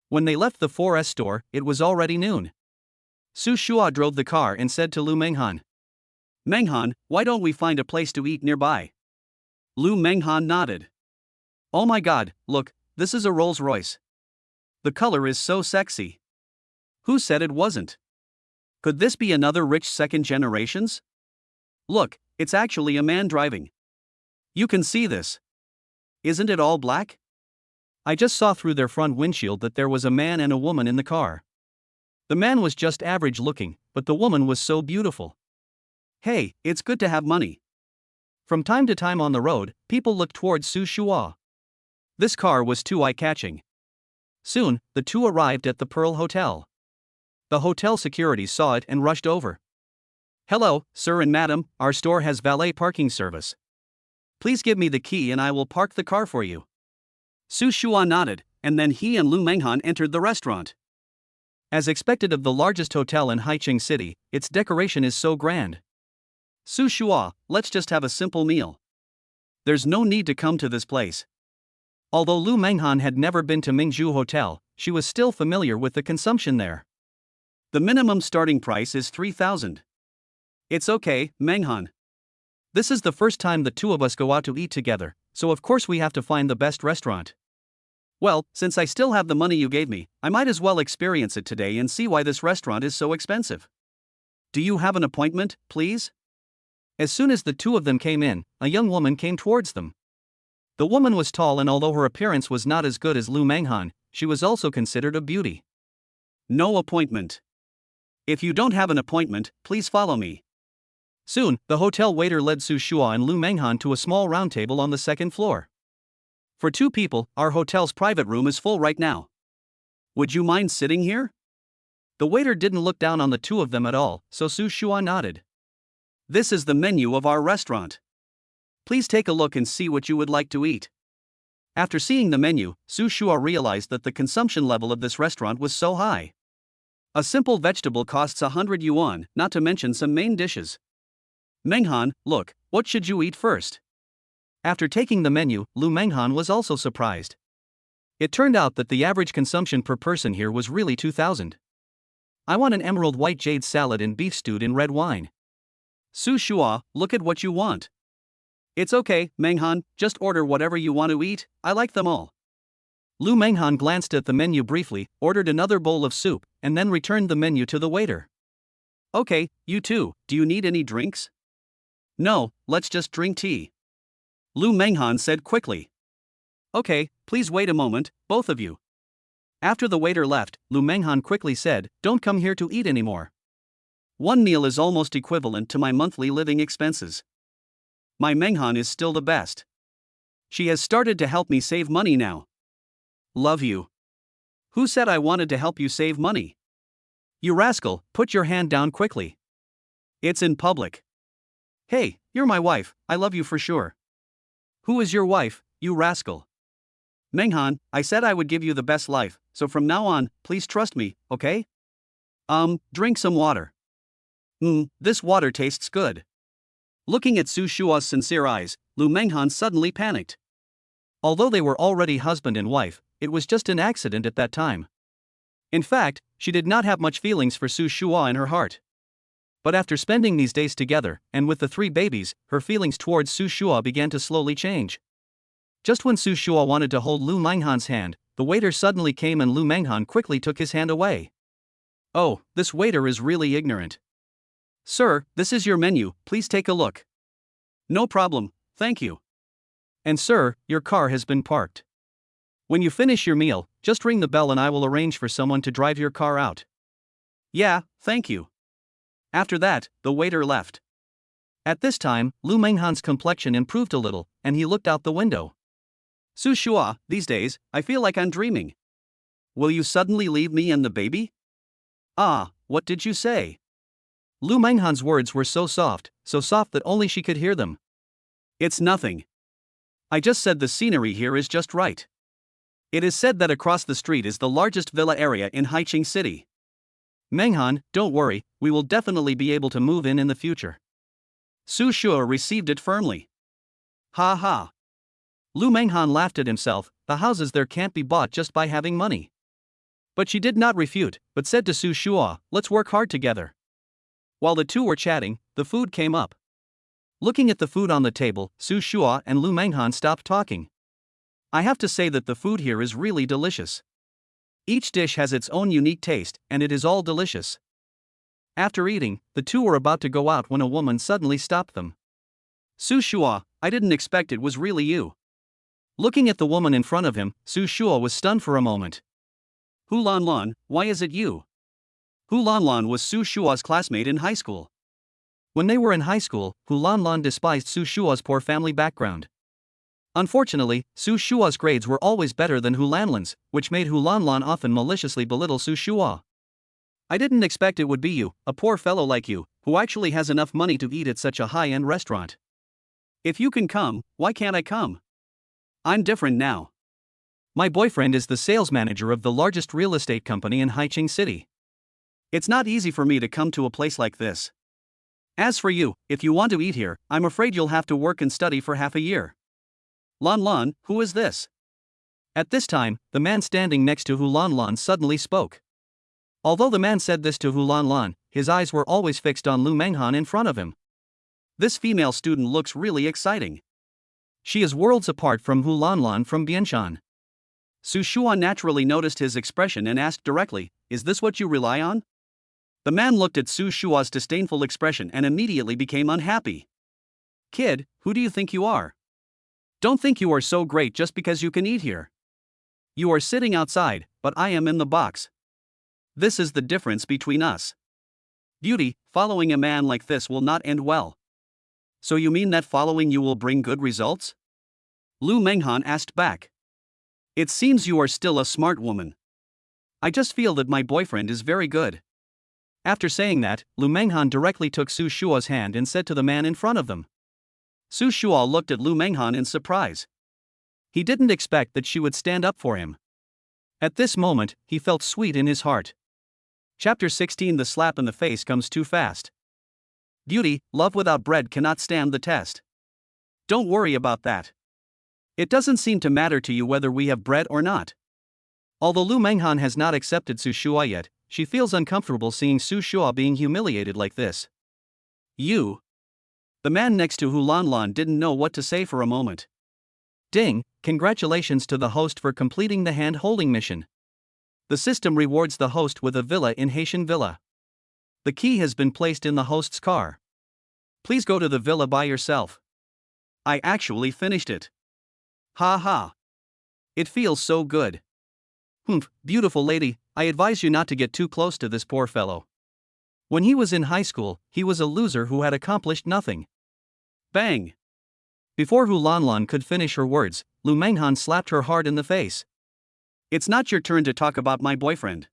When they left the 4S store, it was already noon. Su Shua drove the car and said to Lu Manghan. Manghan, why don't we find a place to eat nearby? Lu Manghan nodded. Oh my god, look, this is a Rolls-Royce. The color is so sexy. Who said it wasn't? Could this be another rich second generations? Look, it's actually a man driving. You can see this. Isn't it all black? I just saw through their front windshield that there was a man and a woman in the car. The man was just average looking, but the woman was so beautiful. Hey, it's good to have money. From time to time on the road, people looked towards Su Shua. This car was too eye-catching. Soon, the two arrived at the Pearl Hotel. The hotel security saw it and rushed over. Hello, sir and madam, our store has valet parking service. Please give me the key and I will park the car for you. Su Shua nodded, and then he and Lu Manghan entered the restaurant. As expected of the largest hotel in Haicheng City, its decoration is so grand. Su Shua, let's just have a simple meal. There's no need to come to this place. Although Lu Manghan had never been to Mingzhu Hotel, she was still familiar with the consumption there. The minimum starting price is 3,000. It's okay, Manghan. This is the first time the two of us go out to eat together, so of course we have to find the best restaurant. Well, since I still have the money you gave me, I might as well experience it today and see why this restaurant is so expensive. Do you have an appointment, please? As soon as the two of them came in, a young woman came towards them. The woman was tall, and although her appearance was not as good as Lu Manghan, she was also considered a beauty. No appointment. If you don't have an appointment, please follow me. Soon, the hotel waiter led Su Shua and Lu Manghan to a small round table on the second floor. For 2 people, our hotel's private room is full right now. Would you mind sitting here? The waiter didn't look down on the two of them at all, so Su Shua nodded. This is the menu of our restaurant. Please take a look and see what you would like to eat. After seeing the menu, Su Shua realized that the consumption level of this restaurant was so high. A simple vegetable costs 100 yuan, not to mention some main dishes. Manghan, look, what should you eat first? After taking the menu, Lu Manghan was also surprised. It turned out that the average consumption per person here was really 2,000. I want an emerald white jade salad and beef stewed in red wine. Su Shua, look at what you want. It's okay, Manghan, just order whatever you want to eat, I like them all. Lu Manghan glanced at the menu briefly, ordered another bowl of soup, and then returned the menu to the waiter. Okay, you too, do you need any drinks? No, let's just drink tea. Lu Manghan said quickly. Okay, please wait a moment, both of you. After the waiter left, Lu Manghan quickly said, don't come here to eat anymore. One meal is almost equivalent to my monthly living expenses. My Manghan is still the best. She has started to help me save money now. Love you. Who said I wanted to help you save money? You rascal, put your hand down quickly. It's in public. Hey, you're my wife, I love you for sure. Who is your wife, you rascal? Manghan, I said I would give you the best life, so from now on, please trust me, okay? Drink some water. This water tastes good. Looking at Su Shua's sincere eyes, Lu Manghan suddenly panicked. Although they were already husband and wife, it was just an accident at that time. In fact, she did not have much feelings for Su Shua in her heart. But after spending these days together, and with the 3 babies, her feelings towards Su Shua began to slowly change. Just when Su Shua wanted to hold Lu Manghan's hand, the waiter suddenly came and Lu Manghan quickly took his hand away. Oh, this waiter is really ignorant. Sir, this is your menu, please take a look. No problem, thank you. And sir, your car has been parked. When you finish your meal, just ring the bell and I will arrange for someone to drive your car out. Yeah, thank you. After that, the waiter left. At this time, Lu Manghan's complexion improved a little, and he looked out the window. Su Shua, these days, I feel like I'm dreaming. Will you suddenly leave me and the baby? Ah, what did you say? Lu Manghan's words were so soft that only she could hear them. It's nothing. I just said the scenery here is just right. It is said that across the street is the largest villa area in Haicheng City. Manghan, don't worry, we will definitely be able to move in the future. Su Shua received it firmly. Ha ha. Lu Manghan laughed at himself, the houses there can't be bought just by having money. But she did not refute, but said to Su Shua, let's work hard together. While the two were chatting, the food came up. Looking at the food on the table, Su Shua and Lu Manghan stopped talking. I have to say that the food here is really delicious. Each dish has its own unique taste, and it is all delicious. After eating, the two were about to go out when a woman suddenly stopped them. Su Shua, I didn't expect it was really you. Looking at the woman in front of him, Su Shua was stunned for a moment. Hu Lanlan, why is it you? Hu Lanlan was Su Shua's classmate in high school. When they were in high school, Hu Lanlan despised Su Shua's poor family background. Unfortunately, Su Shua's grades were always better than Hu Lanlan's, which made Hu Lanlan often maliciously belittle Su Shua. I didn't expect it would be you, a poor fellow like you, who actually has enough money to eat at such a high-end restaurant. If you can come, why can't I come? I'm different now. My boyfriend is the sales manager of the largest real estate company in Haicheng City. It's not easy for me to come to a place like this. As for you, if you want to eat here, I'm afraid you'll have to work and study for half a year. Lan, who is this? At this time, the man standing next to Hu Lan suddenly spoke. Although the man said this to Hu Lan, his eyes were always fixed on Lu Manghan in front of him. This female student looks really exciting. She is worlds apart from Hu Lan from Bianshan. Su Shua naturally noticed his expression and asked directly, "Is this what you rely on?" The man looked at Su Shua's disdainful expression and immediately became unhappy. Kid, who do you think you are? Don't think you are so great just because you can eat here. You are sitting outside, but I am in the box. This is the difference between us. Beauty, following a man like this will not end well. So you mean that following you will bring good results? Lu Manghan asked back. It seems you are still a smart woman. I just feel that my boyfriend is very good. After saying that, Lu Manghan directly took Su Shua's hand and said to the man in front of them. Su Shua looked at Lu Manghan in surprise. He didn't expect that she would stand up for him. At this moment, he felt sweet in his heart. Chapter 16. The slap in the face comes too fast. Beauty, love without bread cannot stand the test. Don't worry about that. It doesn't seem to matter to you whether we have bread or not. Although Lu Manghan has not accepted Su Shua yet, she feels uncomfortable seeing Su Shua being humiliated like this. You. The man next to Hu Lan didn't know what to say for a moment. Ding, congratulations to the host for completing the hand-holding mission. The system rewards the host with a villa in Haitian Villa. The key has been placed in the host's car. Please go to the villa by yourself. I actually finished it. Ha ha. It feels so good. Beautiful lady, I advise you not to get too close to this poor fellow. When he was in high school, he was a loser who had accomplished nothing. Bang! Before Hu Lan could finish her words, Lu Manghan slapped her hard in the face. It's not your turn to talk about my boyfriend.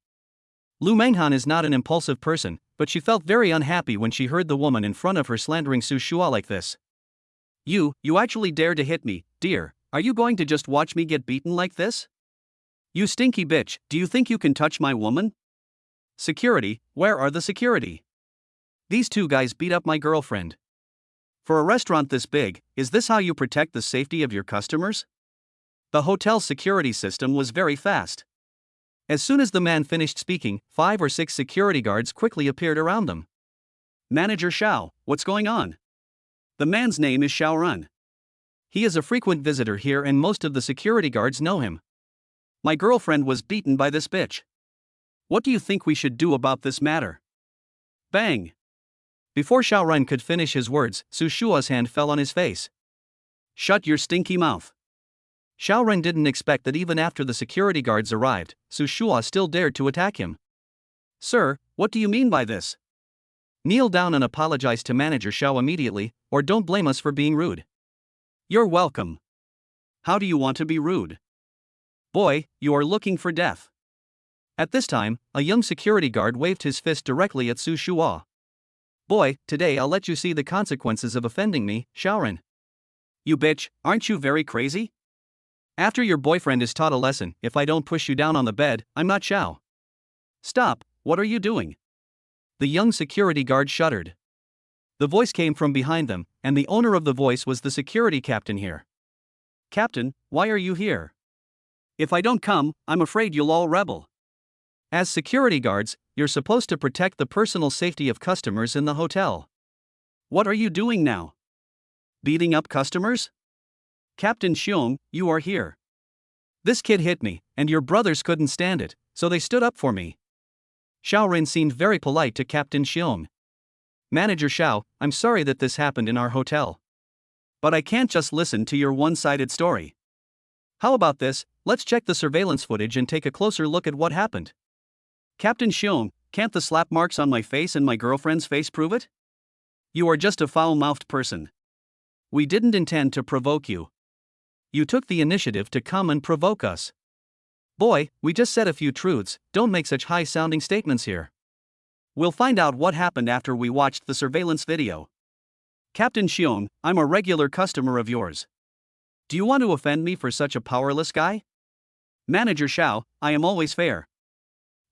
Lu Manghan is not an impulsive person, but she felt very unhappy when she heard the woman in front of her slandering Su Shua like this. You actually dare to hit me, dear, are you going to just watch me get beaten like this? You stinky bitch, do you think you can touch my woman? Security, where are the security? These two guys beat up my girlfriend. For a restaurant this big, is this how you protect the safety of your customers? The hotel's security system was very fast. As soon as the man finished speaking, 5 or 6 security guards quickly appeared around them. Manager Xiao, what's going on? The man's name is Xiao Run. He is a frequent visitor here and most of the security guards know him. My girlfriend was beaten by this bitch. What do you think we should do about this matter? Bang! Before Xiao Run could finish his words, Su Shua's hand fell on his face. Shut your stinky mouth. Xiao Run didn't expect that even after the security guards arrived, Su Shua still dared to attack him. Sir, what do you mean by this? Kneel down and apologize to Manager Xiao immediately, or don't blame us for being rude. You're welcome. How do you want to be rude? Boy, you are looking for death. At this time, a young security guard waved his fist directly at Su Shua. Boy, today I'll let you see the consequences of offending me, Xiaoran. You bitch, aren't you very crazy? After your boyfriend is taught a lesson, if I don't push you down on the bed, I'm not Xiao. Stop, what are you doing? The young security guard shuddered. The voice came from behind them, and the owner of the voice was the security captain here. Captain, why are you here? If I don't come, I'm afraid you'll all rebel. As security guards, you're supposed to protect the personal safety of customers in the hotel. What are you doing now? Beating up customers? Captain Xiong, you are here. This kid hit me, and your brothers couldn't stand it, so they stood up for me. Xiao Rin seemed very polite to Captain Xiong. Manager Xiao, I'm sorry that this happened in our hotel. But I can't just listen to your one-sided story. How about this? Let's check the surveillance footage and take a closer look at what happened. Captain Xiong, can't the slap marks on my face and my girlfriend's face prove it? You are just a foul-mouthed person. We didn't intend to provoke you. You took the initiative to come and provoke us. Boy, we just said a few truths, don't make such high-sounding statements here. We'll find out what happened after we watched the surveillance video. Captain Xiong, I'm a regular customer of yours. Do you want to offend me for such a powerless guy? Manager Xiao, I am always fair.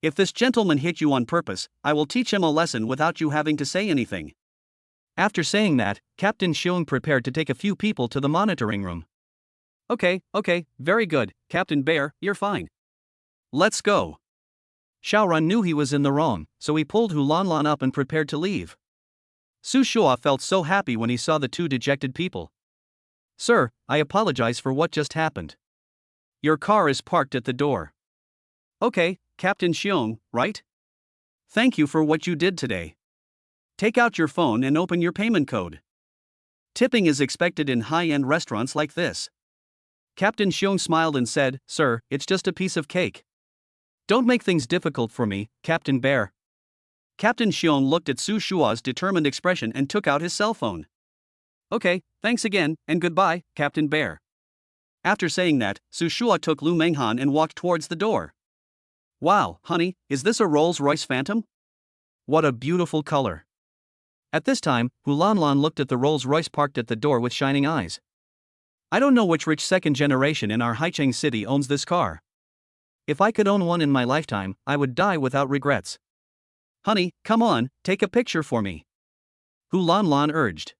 If this gentleman hit you on purpose, I will teach him a lesson without you having to say anything. After saying that, Captain Xiong prepared to take a few people to the monitoring room. Okay, very good, Captain Bear, you're fine. Let's go. Xiaorun knew he was in the wrong, so he pulled Hu Lanlan up and prepared to leave. Su Shua felt so happy when he saw the two dejected people. Sir, I apologize for what just happened. Your car is parked at the door. Okay, Captain Xiong, right? Thank you for what you did today. Take out your phone and open your payment code. Tipping is expected in high-end restaurants like this. Captain Xiong smiled and said, Sir, it's just a piece of cake. Don't make things difficult for me, Captain Bear. Captain Xiong looked at Su Shua's determined expression and took out his cell phone. Okay, thanks again, and goodbye, Captain Bear. After saying that, Su Shua took Lu Manghan and walked towards the door. Wow, honey, is this a Rolls-Royce Phantom? What a beautiful color. At this time, Hu Lanlan looked at the Rolls-Royce parked at the door with shining eyes. I don't know which rich second generation in our Haicheng city owns this car. If I could own one in my lifetime, I would die without regrets. Honey, come on, take a picture for me. Hu Lanlan urged.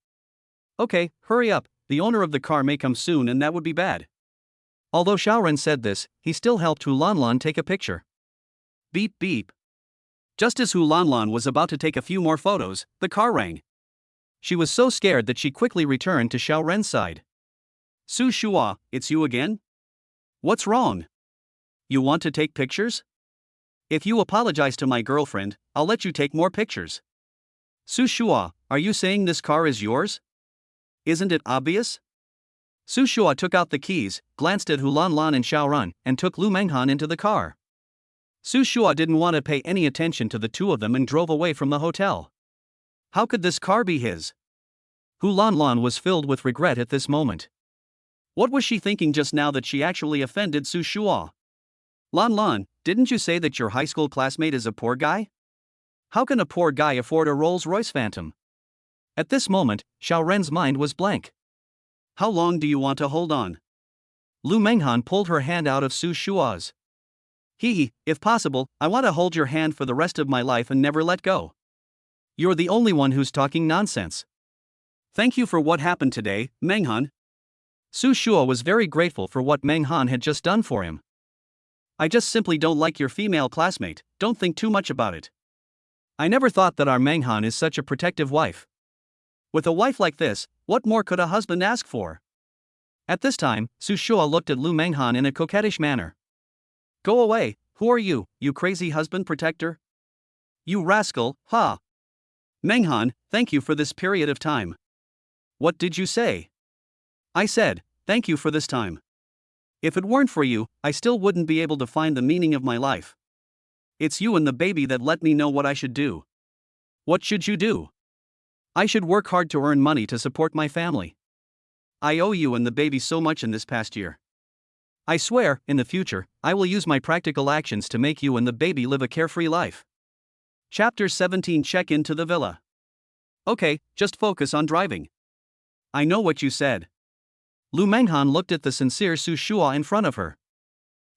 Okay, hurry up, the owner of the car may come soon and that would be bad. Although Xiaoren said this, he still helped Hu Lanlan take a picture. Beep beep. Just as Hu Lanlan was about to take a few more photos, the car rang. She was so scared that she quickly returned to Xiaoren's side. Su Shua, it's you again? What's wrong? You want to take pictures? If you apologize to my girlfriend, I'll let you take more pictures. Su Shua, are you saying this car is yours? Isn't it obvious? Su Shua took out the keys, glanced at Hu Lanlan and Xiaoren, and took Lu Manghan into the car. Su Shua didn't want to pay any attention to the two of them and drove away from the hotel. How could this car be his? Hu Lanlan was filled with regret at this moment. What was she thinking just now that she actually offended Su Shua? Lanlan, didn't you say that your high school classmate is a poor guy? How can a poor guy afford a Rolls-Royce Phantom? At this moment, Xiaoren's mind was blank. How long do you want to hold on? Lu Manghan pulled her hand out of Su Shua's. If possible, I want to hold your hand for the rest of my life and never let go. You're the only one who's talking nonsense. Thank you for what happened today, Manghan. Su Shua was very grateful for what Manghan had just done for him. I just simply don't like your female classmate, don't think too much about it. I never thought that our Manghan is such a protective wife. With a wife like this, what more could a husband ask for? At this time, Su Shua looked at Lu Manghan in a coquettish manner. Go away, who are you, you crazy husband protector? You rascal, ha! Manghan, thank you for this period of time. What did you say? I said, thank you for this time. If it weren't for you, I still wouldn't be able to find the meaning of my life. It's you and the baby that let me know what I should do. What should you do? I should work hard to earn money to support my family. I owe you and the baby so much in this past year. I swear, in the future, I will use my practical actions to make you and the baby live a carefree life. Chapter 17. Check into the villa. Okay, just focus on driving. I know what you said. Lu Manghan looked at the sincere Su Shua in front of her.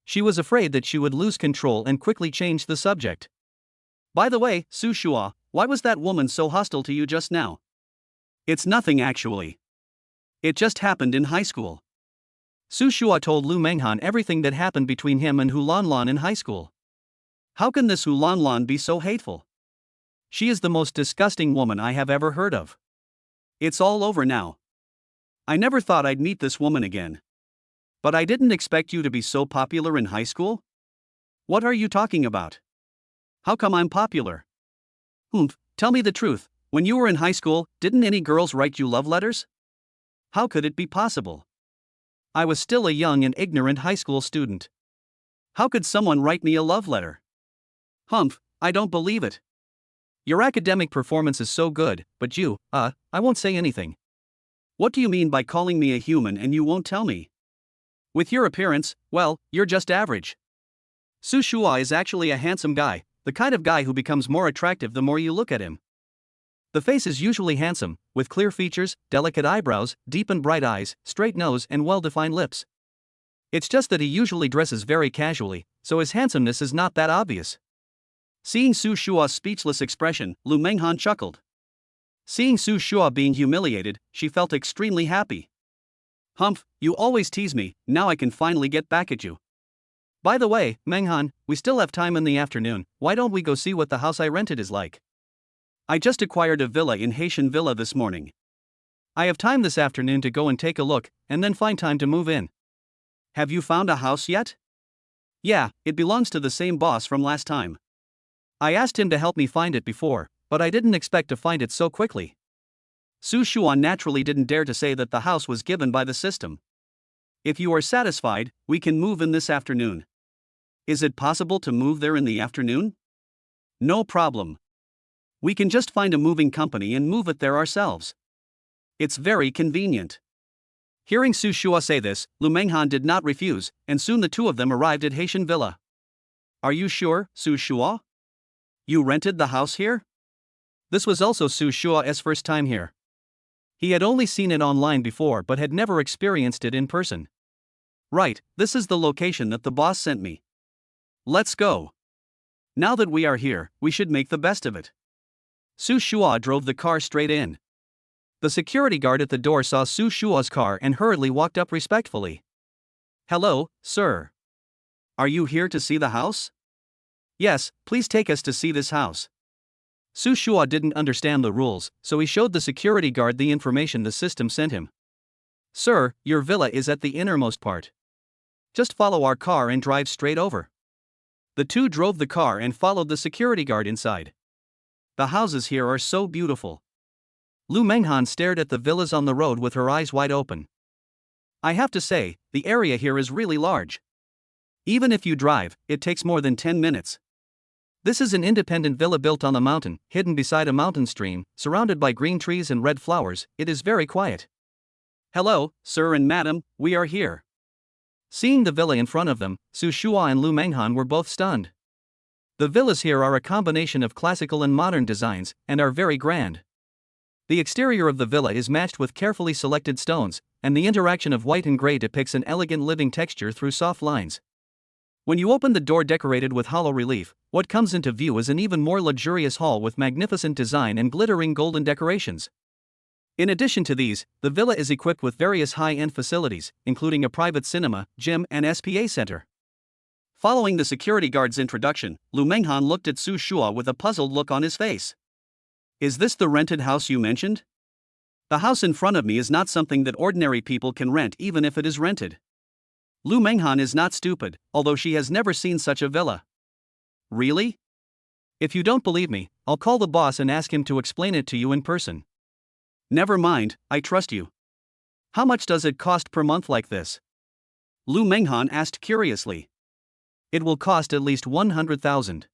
She was afraid that she would lose control and quickly changed the subject. By the way, Su Shua, why was that woman so hostile to you just now? It's nothing actually. It just happened in high school. Su Shua told Lu Manghan everything that happened between him and Hu Lanlan in high school. How can this Hu Lanlan be so hateful? She is the most disgusting woman I have ever heard of. It's all over now. I never thought I'd meet this woman again. But I didn't expect you to be so popular in high school? What are you talking about? How come I'm popular? Tell me the truth, when you were in high school, didn't any girls write you love letters? How could it be possible? I was still a young and ignorant high school student. How could someone write me a love letter? Humph, I don't believe it. Your academic performance is so good, but I won't say anything. What do you mean by calling me a human and you won't tell me? With your appearance, well, you're just average. Su Shua is actually a handsome guy, the kind of guy who becomes more attractive the more you look at him. The face is usually handsome, with clear features, delicate eyebrows, deep and bright eyes, straight nose and well-defined lips. It's just that he usually dresses very casually, so his handsomeness is not that obvious. Seeing Su Shua's speechless expression, Lu Manghan chuckled. Seeing Su Shua being humiliated, she felt extremely happy. Humph, you always tease me, now I can finally get back at you. By the way, Manghan, we still have time in the afternoon, why don't we go see what the house I rented is like? I just acquired a villa in Haitian Villa this morning. I have time this afternoon to go and take a look, and then find time to move in. Have you found a house yet? Yeah, it belongs to the same boss from last time. I asked him to help me find it before, but I didn't expect to find it so quickly. Su Shua naturally didn't dare to say that the house was given by the system. If you are satisfied, we can move in this afternoon. Is it possible to move there in the afternoon? No problem. We can just find a moving company and move it there ourselves. It's very convenient. Hearing Su Shua say this, Lu Manghan did not refuse, and soon the two of them arrived at Haitian Villa. Are you sure, Su Shua? You rented the house here? This was also Su Shua's first time here. He had only seen it online before but had never experienced it in person. Right, this is the location that the boss sent me. Let's go. Now that we are here, we should make the best of it. Su Shua drove the car straight in. The security guard at the door saw Su Shua's car and hurriedly walked up respectfully. Hello, sir. Are you here to see the house? Yes, please take us to see this house. Su Shua didn't understand the rules, so he showed the security guard the information the system sent him. Sir, your villa is at the innermost part. Just follow our car and drive straight over. The two drove the car and followed the security guard inside. The houses here are so beautiful. Lu Manghan stared at the villas on the road with her eyes wide open. I have to say, the area here is really large. Even if you drive, it takes more than 10 minutes. This is an independent villa built on the mountain, hidden beside a mountain stream, surrounded by green trees and red flowers. It is very quiet. Hello, sir and madam, we are here. Seeing the villa in front of them, Su Shua and Lu Manghan were both stunned. The villas here are a combination of classical and modern designs, and are very grand. The exterior of the villa is matched with carefully selected stones, and the interaction of white and gray depicts an elegant living texture through soft lines. When you open the door decorated with hollow relief, what comes into view is an even more luxurious hall with magnificent design and glittering golden decorations. In addition to these, the villa is equipped with various high-end facilities, including a private cinema, gym, and SPA center. Following the security guard's introduction, Lu Manghan looked at Su Shua with a puzzled look on his face. Is this the rented house you mentioned? The house in front of me is not something that ordinary people can rent even if it is rented. Lu Manghan is not stupid, although she has never seen such a villa. Really? If you don't believe me, I'll call the boss and ask him to explain it to you in person. Never mind, I trust you. How much does it cost per month like this? Lu Manghan asked curiously. It will cost at least 100,000.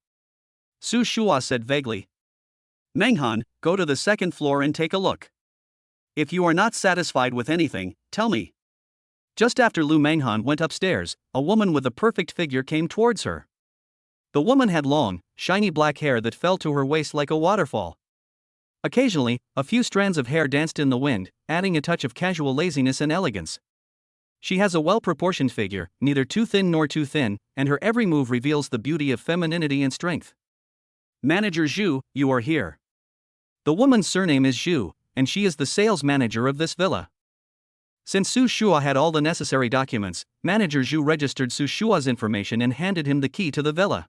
Su Shua said vaguely. Manghan, go to the second floor and take a look. If you are not satisfied with anything, tell me. Just after Lu Manghan went upstairs, a woman with a perfect figure came towards her. The woman had long, shiny black hair that fell to her waist like a waterfall. Occasionally, a few strands of hair danced in the wind, adding a touch of casual laziness and elegance. She has a well-proportioned figure, neither too thin nor too thin, and her every move reveals the beauty of femininity and strength. Manager Zhu, you are here. The woman's surname is Zhu, and she is the sales manager of this villa. Since Su Shua had all the necessary documents, Manager Zhu registered Su Shua's information and handed him the key to the villa.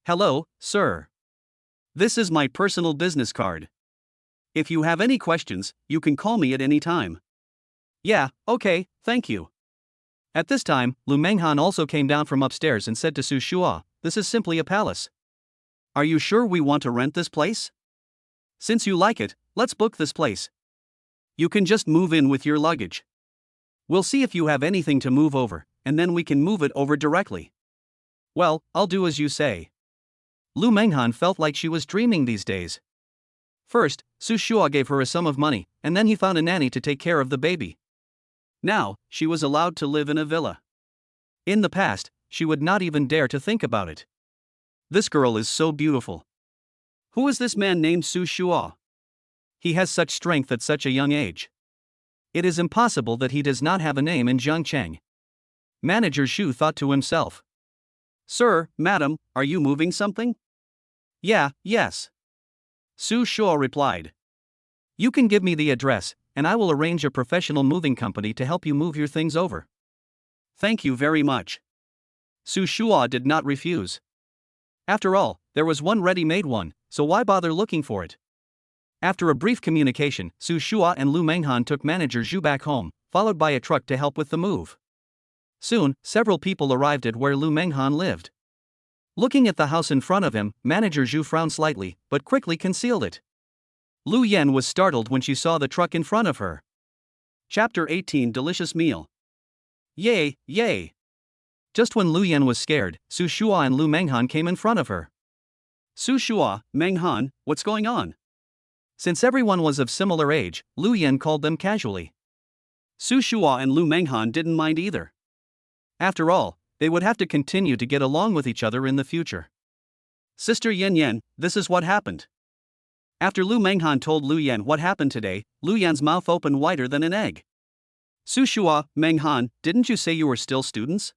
Hello, sir. This is my personal business card. If you have any questions, you can call me at any time. Yeah, okay, thank you. At this time, Lu Manghan also came down from upstairs and said to Su Shua, this is simply a palace. Are you sure we want to rent this place? Since you like it, let's book this place. You can just move in with your luggage. We'll see if you have anything to move over, and then we can move it over directly. Well, I'll do as you say. Lu Manghan felt like she was dreaming these days. First, Su Shua gave her a sum of money, and then he found a nanny to take care of the baby. Now, she was allowed to live in a villa. In the past, she would not even dare to think about it. This girl is so beautiful. Who is this man named Su Shua? He has such strength at such a young age. It is impossible that he does not have a name in Zhangcheng. Manager Zhu thought to himself. Sir, madam, are you moving something? Yes. Su Shua replied. You can give me the address, and I will arrange a professional moving company to help you move your things over. Thank you very much. Su Shua did not refuse. After all, there was one ready-made one, so why bother looking for it? After a brief communication, Su Shua and Lu Manghan took Manager Zhu back home, followed by a truck to help with the move. Soon, several people arrived at where Lu Manghan lived. Looking at the house in front of him, Manager Zhu frowned slightly, but quickly concealed it. Lu Yan was startled when she saw the truck in front of her. Chapter 18 Delicious Meal. Yay! Just when Lu Yan was scared, Su Shua and Lu Manghan came in front of her. Su Shua, Manghan, what's going on? Since everyone was of similar age, Lu Yan called them casually. Su Shua and Lu Manghan didn't mind either. After all, they would have to continue to get along with each other in the future. Sister Yan, this is what happened. After Lu Manghan told Lu Yan what happened today, Lu Yan's mouth opened wider than an egg. Su Shua, Manghan, didn't you say you were still students?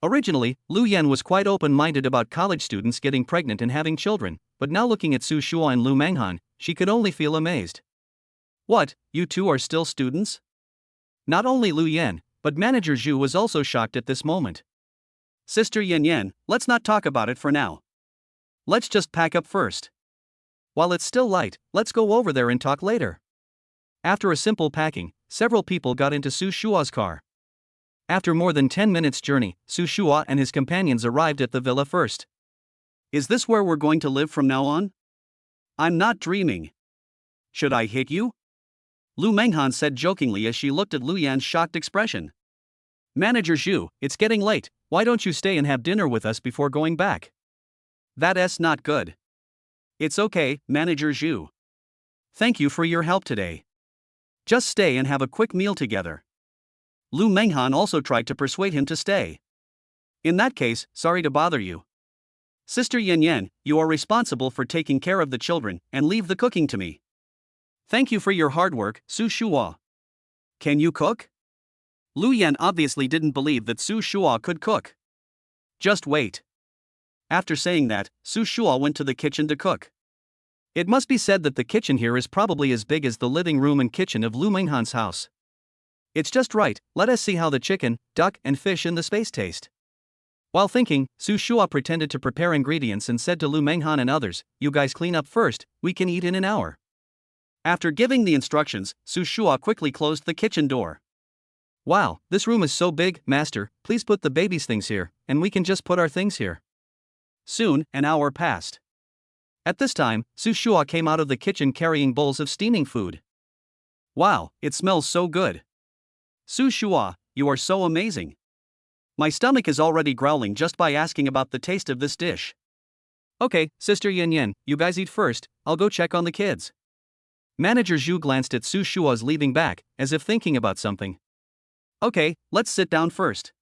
Originally, Lu Yan was quite open-minded about college students getting pregnant and having children, but now looking at Su Shua and Lu Manghan, she could only feel amazed. What, you two are still students? Not only Lu Yan, but Manager Zhu was also shocked at this moment. Sister Yan, let's not talk about it for now. Let's just pack up first. While it's still light, let's go over there and talk later. After a simple packing, several people got into Su Shua's car. After more than 10 minutes' journey, Su Shua and his companions arrived at the villa first. Is this where we're going to live from now on? I'm not dreaming. Should I hit you? Lu Manghan said jokingly as she looked at Lu Yan's shocked expression. Manager Zhu, it's getting late, why don't you stay and have dinner with us before going back? That's not good. It's okay, Manager Zhu. Thank you for your help today. Just stay and have a quick meal together. Lu Manghan also tried to persuade him to stay. In that case, sorry to bother you. Sister Yan, you are responsible for taking care of the children, and leave the cooking to me. Thank you for your hard work, Su Shua. Can you cook? Lu Yan obviously didn't believe that Su Shua could cook. Just wait. After saying that, Su Shua went to the kitchen to cook. It must be said that the kitchen here is probably as big as the living room and kitchen of Lu Manghan's house. It's just right, let us see how the chicken, duck, and fish in the space taste. While thinking, Su Shua pretended to prepare ingredients and said to Lu Manghan and others, you guys clean up first, we can eat in an hour. After giving the instructions, Su Shua quickly closed the kitchen door. Wow, this room is so big, master, please put the baby's things here, and we can just put our things here. Soon, an hour passed. At this time, Su Shua came out of the kitchen carrying bowls of steaming food. Wow, it smells so good. Su Shua, you are so amazing. My stomach is already growling just by asking about the taste of this dish. Okay, Sister Yan, you guys eat first, I'll go check on the kids. Manager Zhu glanced at Su Shua's leaving back, as if thinking about something. Okay, let's sit down first.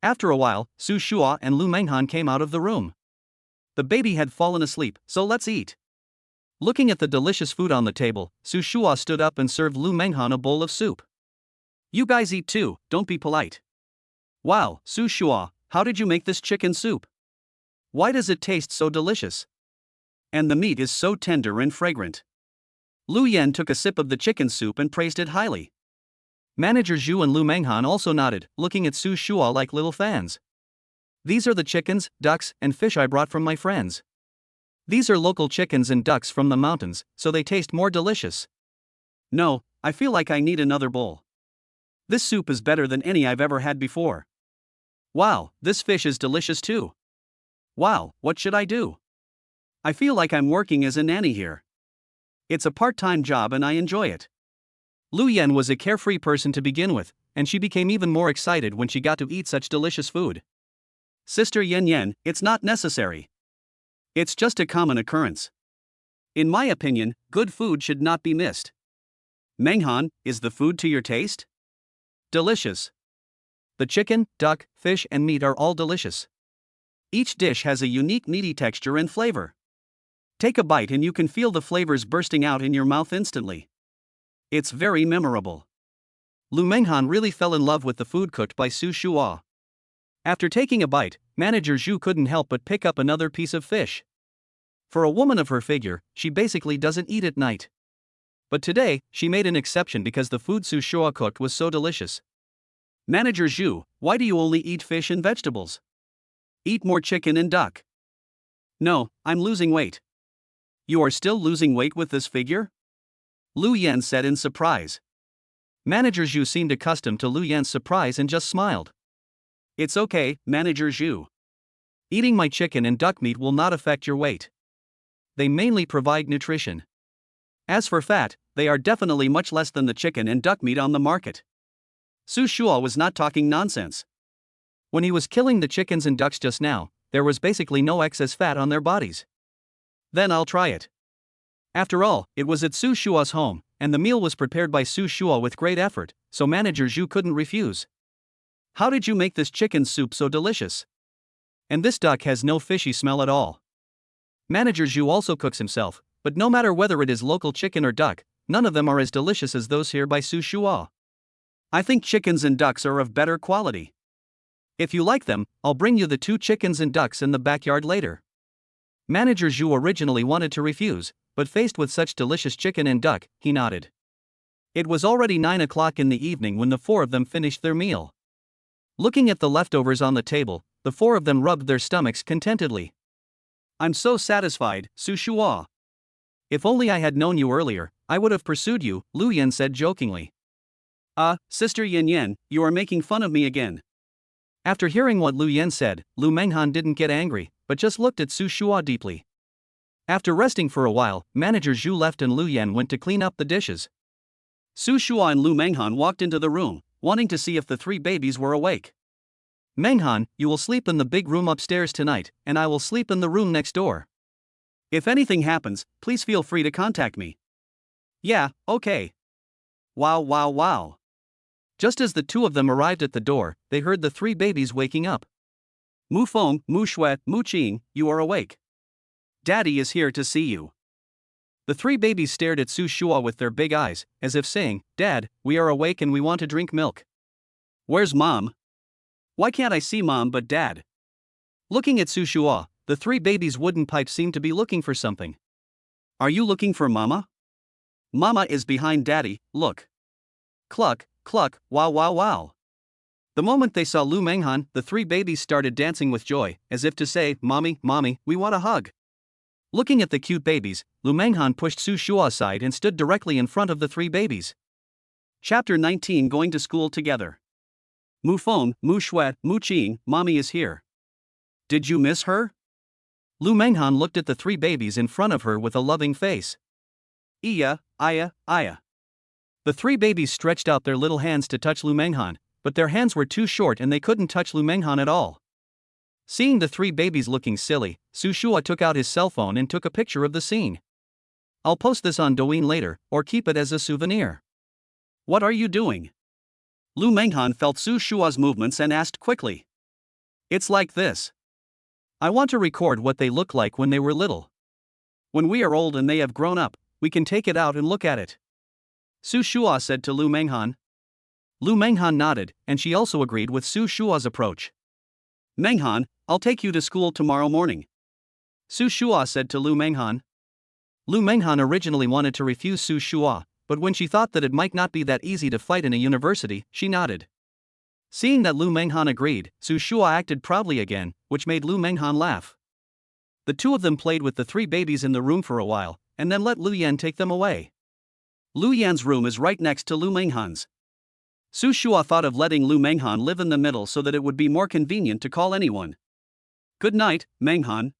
After a while, Su Shua and Lu Manghan came out of the room. The baby had fallen asleep, so let's eat. Looking at the delicious food on the table, Su Shua stood up and served Lu Manghan a bowl of soup. You guys eat too, don't be polite. Wow, Su Shua, how did you make this chicken soup? Why does it taste so delicious? And the meat is so tender and fragrant. Lu Yan took a sip of the chicken soup and praised it highly. Manager Zhu and Lu Manghan also nodded, looking at Su Shua like little fans. These are the chickens, ducks, and fish I brought from my friends. These are local chickens and ducks from the mountains, so they taste more delicious. No, I feel like I need another bowl. This soup is better than any I've ever had before. Wow, this fish is delicious too. Wow, what should I do? I feel like I'm working as a nanny here. It's a part-time job and I enjoy it. Lu Yan was a carefree person to begin with, and she became even more excited when she got to eat such delicious food. Sister Yan Yan, it's not necessary. It's just a common occurrence. In my opinion, good food should not be missed. Manghan, is the food to your taste? Delicious. The chicken, duck, fish, and meat are all delicious. Each dish has a unique meaty texture and flavor. Take a bite and you can feel the flavors bursting out in your mouth instantly. It's very memorable. Lu Manghan really fell in love with the food cooked by Su Shua. After taking a bite, Manager Zhu couldn't help but pick up another piece of fish. For a woman of her figure, she basically doesn't eat at night. But today, she made an exception because the food Su Shua cooked was so delicious. Manager Zhu, why do you only eat fish and vegetables? Eat more chicken and duck. No, I'm losing weight. You are still losing weight with this figure? Lu Yan said in surprise. Manager Zhu seemed accustomed to Lu Yan's surprise and just smiled. It's okay, Manager Zhu. Eating my chicken and duck meat will not affect your weight. They mainly provide nutrition. As for fat, they are definitely much less than the chicken and duck meat on the market. Su Shua was not talking nonsense. When he was killing the chickens and ducks just now, there was basically no excess fat on their bodies. Then I'll try it. After all, it was at Su Shua's home, and the meal was prepared by Su Shua with great effort, so Manager Zhu couldn't refuse. How did you make this chicken soup so delicious? And this duck has no fishy smell at all. Manager Zhu also cooks himself, but no matter whether it is local chicken or duck, none of them are as delicious as those here by Su Shua. I think chickens and ducks are of better quality. If you like them, I'll bring you the 2 chickens and ducks in the backyard later. Manager Zhu originally wanted to refuse, but faced with such delicious chicken and duck, he nodded. It was already 9 o'clock in the evening when the 4 of them finished their meal. Looking at the leftovers on the table, the 4 of them rubbed their stomachs contentedly. I'm so satisfied, Su Shua. If only I had known you earlier, I would have pursued you, Lu Yan said jokingly. Sister Yan Yan, you are making fun of me again. After hearing what Lu Yan said, Lu Manghan didn't get angry, but just looked at Su Shua deeply. After resting for a while, Manager Zhu left and Lu Yan went to clean up the dishes. Su Shua and Lu Manghan walked into the room, wanting to see if the 3 babies were awake. Manghan, you will sleep in the big room upstairs tonight, and I will sleep in the room next door. If anything happens, please feel free to contact me. Yeah, okay. Wow. Just as the 2 of them arrived at the door, they heard the 3 babies waking up. Mu Feng, Mu Shui, Mu Qing, you are awake. Daddy is here to see you. The 3 babies stared at Su Shua with their big eyes, as if saying, Dad, we are awake and we want to drink milk. Where's Mom? Why can't I see Mom but Dad? Looking at Su Shua, the 3 babies' wooden pipes seemed to be looking for something. Are you looking for Mama? Mama is behind Daddy, look. Cluck, cluck, wow. The moment they saw Lu Manghan, the 3 babies started dancing with joy, as if to say, Mommy, we want a hug. Looking at the cute babies, Lu Manghan pushed Su Shua aside and stood directly in front of the 3 babies. Chapter 19 Going to School Together. Mu Feng, Mu Shui, Mu Qing, Mommy is here. Did you miss her? Lu Manghan looked at the 3 babies in front of her with a loving face. Iya. The 3 babies stretched out their little hands to touch Lu Manghan, but their hands were too short and they couldn't touch Lu Manghan at all. Seeing the 3 babies looking silly, Su Shua took out his cell phone and took a picture of the scene. I'll post this on Douyin later, or keep it as a souvenir. What are you doing? Lu Manghan felt Su Shua's movements and asked quickly. It's like this. I want to record what they look like when they were little. When we are old and they have grown up, we can take it out and look at it. Su Shua said to Lu Manghan. Lu Manghan nodded, and she also agreed with Su Shua's approach. Manghan, I'll take you to school tomorrow morning. Su Shua said to Lu Manghan. Lu Manghan originally wanted to refuse Su Shua, but when she thought that it might not be that easy to fight in a university, she nodded. Seeing that Lu Manghan agreed, Su Shua acted proudly again, which made Lu Manghan laugh. The 2 of them played with the 3 babies in the room for a while, and then let Lu Yan take them away. Lu Yan's room is right next to Lu Manghan's. Su Shua thought of letting Lu Manghan live in the middle so that it would be more convenient to call anyone. Good night, Manghan.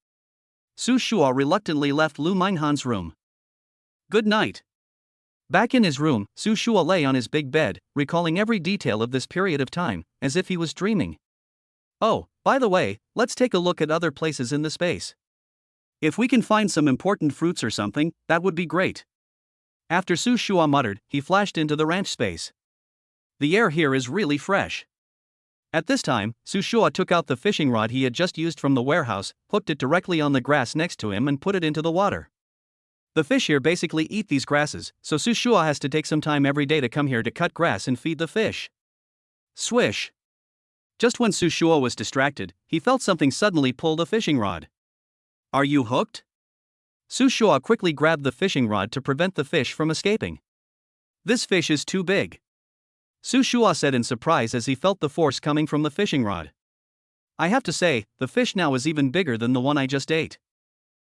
Su Shua reluctantly left Lu Manghan's room. Good night. Back in his room, Su Shua lay on his big bed, recalling every detail of this period of time, as if he was dreaming. Oh, by the way, let's take a look at other places in the space. If we can find some important fruits or something, that would be great. After Su Shua muttered, he flashed into the ranch space. The air here is really fresh. At this time, Su Shua took out the fishing rod he had just used from the warehouse, hooked it directly on the grass next to him and put it into the water. The fish here basically eat these grasses, so Su Shua has to take some time every day to come here to cut grass and feed the fish. Swish! Just when Su Shua was distracted, he felt something suddenly pull the fishing rod. Are you hooked? Su Shua quickly grabbed the fishing rod to prevent the fish from escaping. This fish is too big. Su Shua said in surprise as he felt the force coming from the fishing rod. I have to say, the fish now is even bigger than the one I just ate.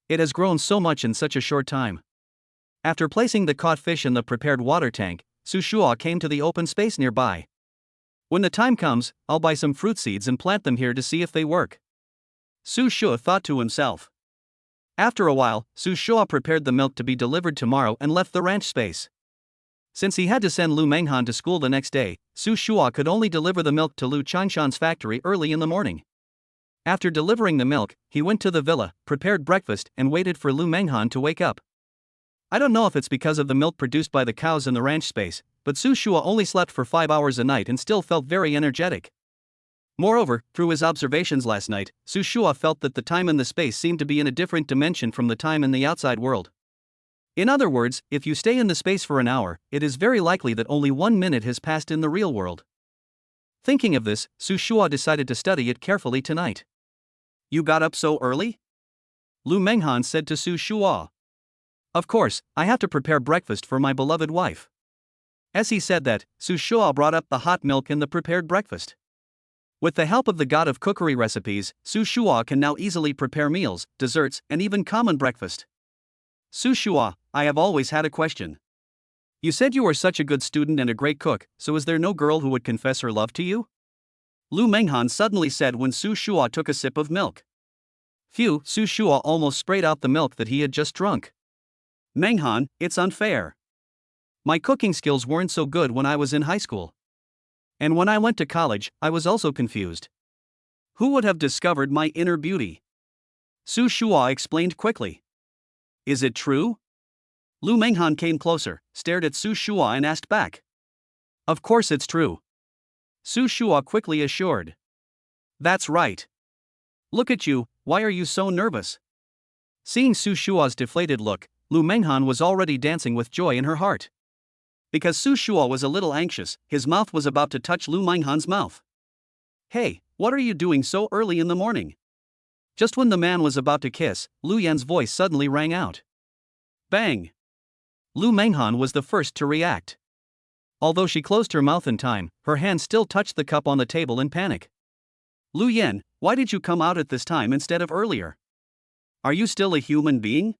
It has grown so much in such a short time. After placing the caught fish in the prepared water tank, Su Shua came to the open space nearby. When the time comes, I'll buy some fruit seeds and plant them here to see if they work. Su Shua thought to himself. After a while, Su Shua prepared the milk to be delivered tomorrow and left the ranch space. Since he had to send Lu Manghan to school the next day, Su Shua could only deliver the milk to Lu Changshan's factory early in the morning. After delivering the milk, he went to the villa, prepared breakfast, and waited for Lu Manghan to wake up. I don't know if it's because of the milk produced by the cows in the ranch space, but Su Shua only slept for 5 hours a night and still felt very energetic. Moreover, through his observations last night, Su Shua felt that the time and the space seemed to be in a different dimension from the time in the outside world. In other words, if you stay in the space for an hour, it is very likely that only 1 minute has passed in the real world. Thinking of this, Su Shua decided to study it carefully tonight. You got up so early? Lu Manghan said to Su Shua. Of course, I have to prepare breakfast for my beloved wife. As he said that, Su Shua brought up the hot milk and the prepared breakfast. With the help of the god of cookery recipes, Su Shua can now easily prepare meals, desserts, and even common breakfast. Su Shua, I have always had a question. You said you were such a good student and a great cook, so is there no girl who would confess her love to you? Lu Manghan suddenly said when Su Shua took a sip of milk. Phew, Su Shua almost sprayed out the milk that he had just drunk. Manghan, it's unfair. My cooking skills weren't so good when I was in high school. And when I went to college, I was also confused. Who would have discovered my inner beauty? Su Shua explained quickly. Is it true? Lu Manghan came closer, stared at Su Shua and asked back. Of course it's true. Su Shua quickly assured. That's right. Look at you, why are you so nervous? Seeing Su Shua's deflated look, Lu Manghan was already dancing with joy in her heart. Because Su Shua was a little anxious, his mouth was about to touch Lu Manghan's mouth. Hey, what are you doing so early in the morning? Just when the man was about to kiss, Lu Yan's voice suddenly rang out. Bang! Lu Manghan was the first to react. Although she closed her mouth in time, her hand still touched the cup on the table in panic. Lu Yan, why did you come out at this time instead of earlier? Are you still a human being?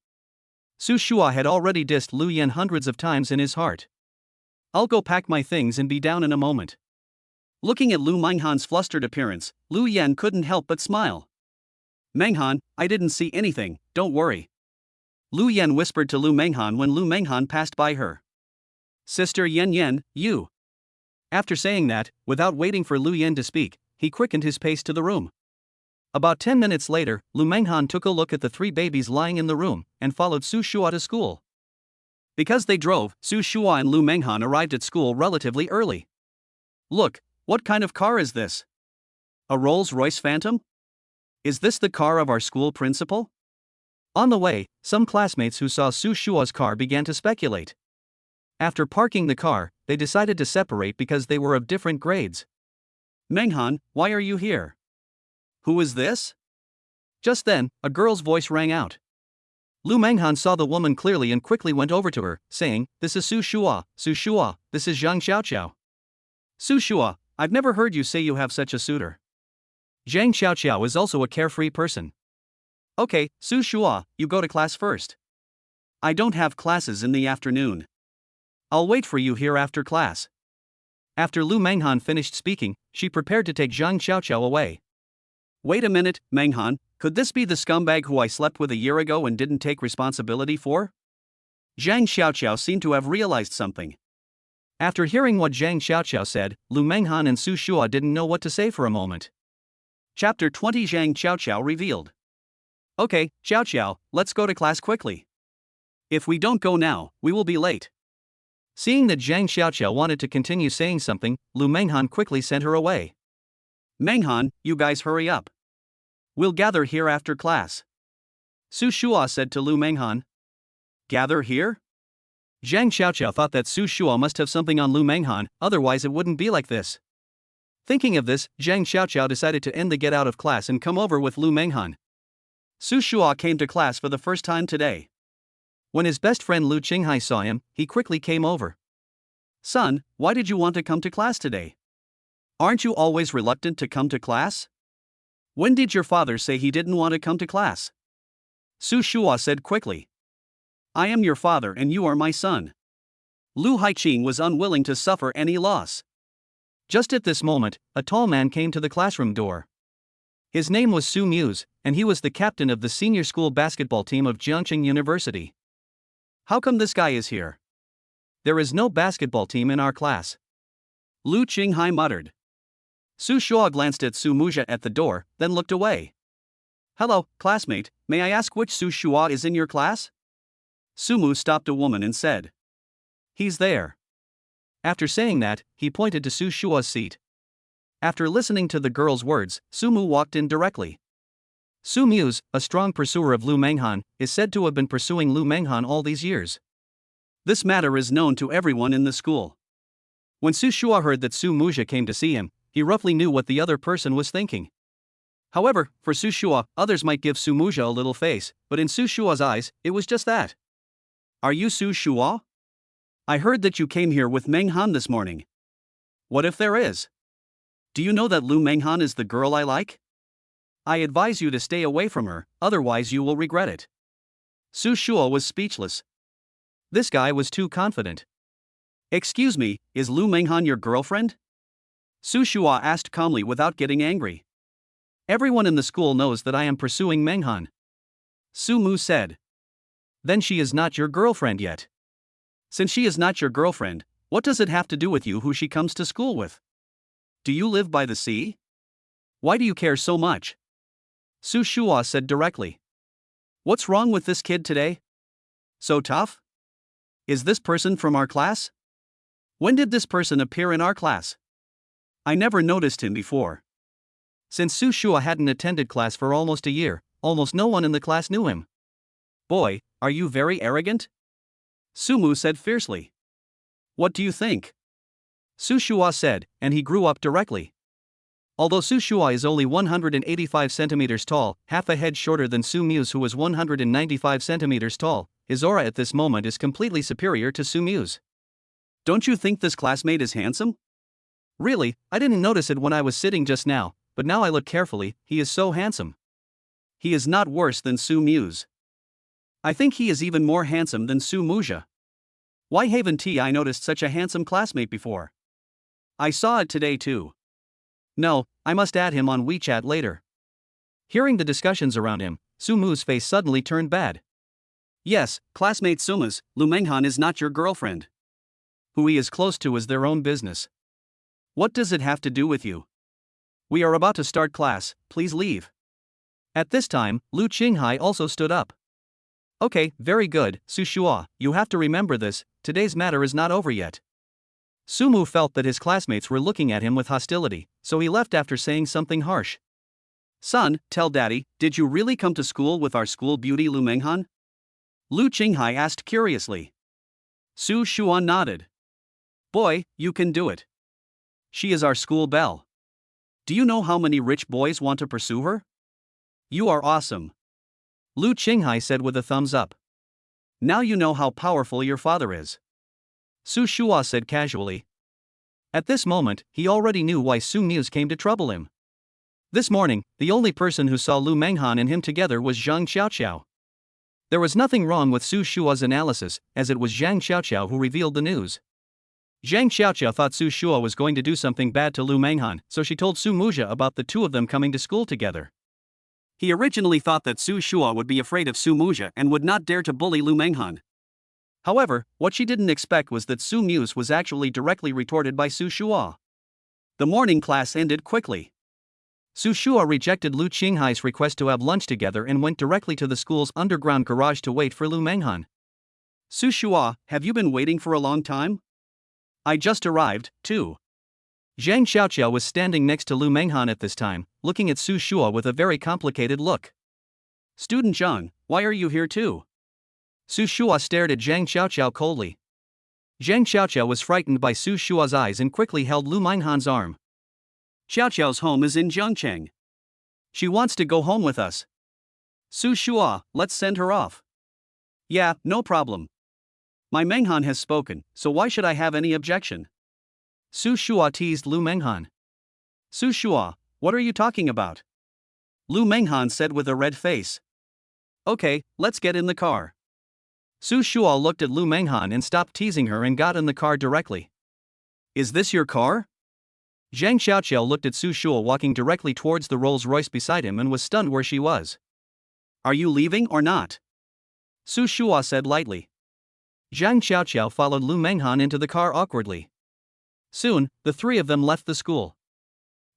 Su Shua had already dissed Lu Yan hundreds of times in his heart. I'll go pack my things and be down in a moment. Looking at Lu Manghan's flustered appearance, Lu Yan couldn't help but smile. Manghan, I didn't see anything, don't worry. Lu Yan whispered to Lu Manghan when Lu Manghan passed by her. Sister Yan Yan, you. After saying that, without waiting for Lu Yan to speak, he quickened his pace to the room. About 10 minutes later, Lu Manghan took a look at the 3 babies lying in the room, and followed Su Shua to school. Because they drove, Su Shua and Lu Manghan arrived at school relatively early. Look, what kind of car is this? A Rolls-Royce Phantom? Is this the car of our school principal? On the way, some classmates who saw Su Shua's car began to speculate. After parking the car, they decided to separate because they were of different grades. Manghan, why are you here? Who is this? Just then, a girl's voice rang out. Lu Manghan saw the woman clearly and quickly went over to her, saying, This is Su Shua, Su Shua, this is Zhang Xiaoqiao. Su Shua, I've never heard you say you have such a suitor. Zhang Xiaoqiao is also a carefree person. Okay, Su Shua, you go to class first. I don't have classes in the afternoon. I'll wait for you here after class. After Lu Manghan finished speaking, she prepared to take Zhang Xiaoqiao away. Wait a minute, Manghan, could this be the scumbag who I slept with a year ago and didn't take responsibility for? Zhang Xiaoqiao seemed to have realized something. After hearing what Zhang Xiaoqiao said, Lu Manghan and Su Shua didn't know what to say for a moment. Chapter 20 Zhang Xiaoqiao revealed. Okay, Xiaoqiao, let's go to class quickly. If we don't go now, we will be late. Seeing that Zhang Xiaoqiao wanted to continue saying something, Lu Manghan quickly sent her away. Manghan, you guys hurry up. We'll gather here after class. Su Shua said to Lu Manghan. Gather here? Zhang Xiaoqiao thought that Su Shua must have something on Lu Manghan, otherwise it wouldn't be like this. Thinking of this, Zhang Xiaoqiao decided to end the get out of class and come over with Lu Manghan. Su Shua came to class for the first time today. When his best friend Lu Qinghai saw him, he quickly came over. Son, why did you want to come to class today? Aren't you always reluctant to come to class? When did your father say he didn't want to come to class? Su Shua said quickly. I am your father and you are my son. Lu Haiqing was unwilling to suffer any loss. Just at this moment, a tall man came to the classroom door. His name was Su Muse, and he was the captain of the senior school basketball team of Jiangxing University. How come this guy is here? There is no basketball team in our class. Lu Qinghai muttered. Su Shua glanced at Su Muzha at the door, then looked away. Hello, classmate, may I ask which Su Shua is in your class? Sumu stopped a woman and said. He's there. After saying that, he pointed to Su Shua's seat. After listening to the girl's words, Sumu walked in directly. Su Muse, a strong pursuer of Lu Manghan, is said to have been pursuing Lu Manghan all these years. This matter is known to everyone in the school. When Su Shua heard that Su Muzha came to see him, he roughly knew what the other person was thinking. However, for Su Shua, others might give Su Muzha a little face, but in Su Shua's eyes, it was just that. Are you Su Shua? I heard that you came here with Manghan this morning. What if there is? Do you know that Lu Manghan is the girl I like? I advise you to stay away from her, otherwise you will regret it. Su Shua was speechless. This guy was too confident. Excuse me, is Lu Manghan your girlfriend? Su Shua asked calmly without getting angry. Everyone in the school knows that I am pursuing Manghan. Su Mu said. Then she is not your girlfriend yet. Since she is not your girlfriend, what does it have to do with you who she comes to school with? Do you live by the sea? Why do you care so much? Su Shua said directly. What's wrong with this kid today? So tough? Is this person from our class? When did this person appear in our class? I never noticed him before. Since Su Shua hadn't attended class for almost a year, almost no one in the class knew him. Boy, are you very arrogant? Sumu said fiercely. What do you think? Su Shua said, and he grew up directly. Although Su Shua is only 185 centimeters tall, half a head shorter than Su Muse who is 195 centimeters tall, his aura at this moment is completely superior to Su Muse. Don't you think this classmate is handsome? Really, I didn't notice it when I was sitting just now, but now I look carefully, he is so handsome. He is not worse than Su Muse. I think he is even more handsome than Su Muzha. Why haven't I noticed such a handsome classmate before? I saw it today too. No, I must add him on WeChat later. Hearing the discussions around him, Su Mu's face suddenly turned bad. Yes, classmate Sumas, Lu Manghan is not your girlfriend. Who he is close to is their own business. What does it have to do with you? We are about to start class, please leave. At this time, Lu Qinghai also stood up. Okay, very good, Su Shua, you have to remember this, today's matter is not over yet. Sumu felt that his classmates were looking at him with hostility, so he left after saying something harsh. Son, tell daddy, did you really come to school with our school beauty Lu Manghan? Lu Qinghai asked curiously. Su Shua nodded. Boy, you can do it. She is our school belle. Do you know how many rich boys want to pursue her? You are awesome. Lu Qinghai said with a thumbs up. Now you know how powerful your father is. Su Shua said casually. At this moment, he already knew why Su Muse came to trouble him. This morning, the only person who saw Lu Manghan and him together was Zhang Xiaoqiao. There was nothing wrong with Su Shua's analysis, as it was Zhang Xiaoqiao who revealed the news. Zhang Xiaoqiao thought Su Shua was going to do something bad to Lu Manghan, so she told Su Muzha about the two of them coming to school together. He originally thought that Su Shua would be afraid of Su Muzha and would not dare to bully Lu Manghan. However, what she didn't expect was that Su Muse was actually directly retorted by Su Shua. The morning class ended quickly. Su Shua rejected Lu Qinghai's request to have lunch together and went directly to the school's underground garage to wait for Lu Manghan. Su Shua, have you been waiting for a long time? I just arrived, too. Zhang Xiaoqiao was standing next to Lu Manghan at this time, looking at Su Shua with a very complicated look. Student Zhang, why are you here too? Su Shua stared at Zhang Xiaoqiao coldly. Zhang Xiaoqiao was frightened by Su Shua's eyes and quickly held Lu Manghan's arm. Xiaoqiao's home is in Zhangcheng. She wants to go home with us. Su Shua, let's send her off. Yeah, no problem. My Manghan has spoken, so why should I have any objection? Su Shua teased Lu Manghan. Su Shua, what are you talking about? Lu Manghan said with a red face. Okay, let's get in the car. Su Shua looked at Lu Manghan and stopped teasing her and got in the car directly. Is this your car? Zhang Xiaoqiao looked at Su Shua walking directly towards the Rolls-Royce beside him and was stunned where she was. Are you leaving or not? Su Shua said lightly. Zhang Xiaoqiao followed Lu Manghan into the car awkwardly. Soon, the three of them left the school.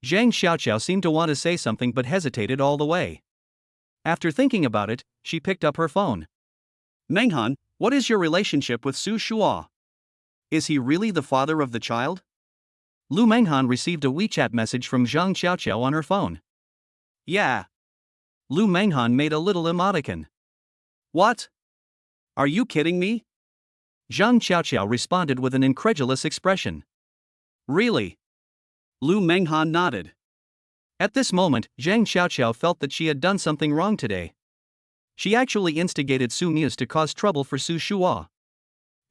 Zhang Xiaoqiao seemed to want to say something but hesitated all the way. After thinking about it, she picked up her phone. Manghan, what is your relationship with Su Shua? Is he really the father of the child? Lu Manghan received a WeChat message from Zhang Xiaoqiao on her phone. Yeah. Lu Manghan made a little emoticon. What? Are you kidding me? Zhang Xiaoqiao responded with an incredulous expression. Really? Lu Manghan nodded. At this moment, Zhang Xiaoqiao felt that she had done something wrong today. She actually instigated Su Muse to cause trouble for Su Shua.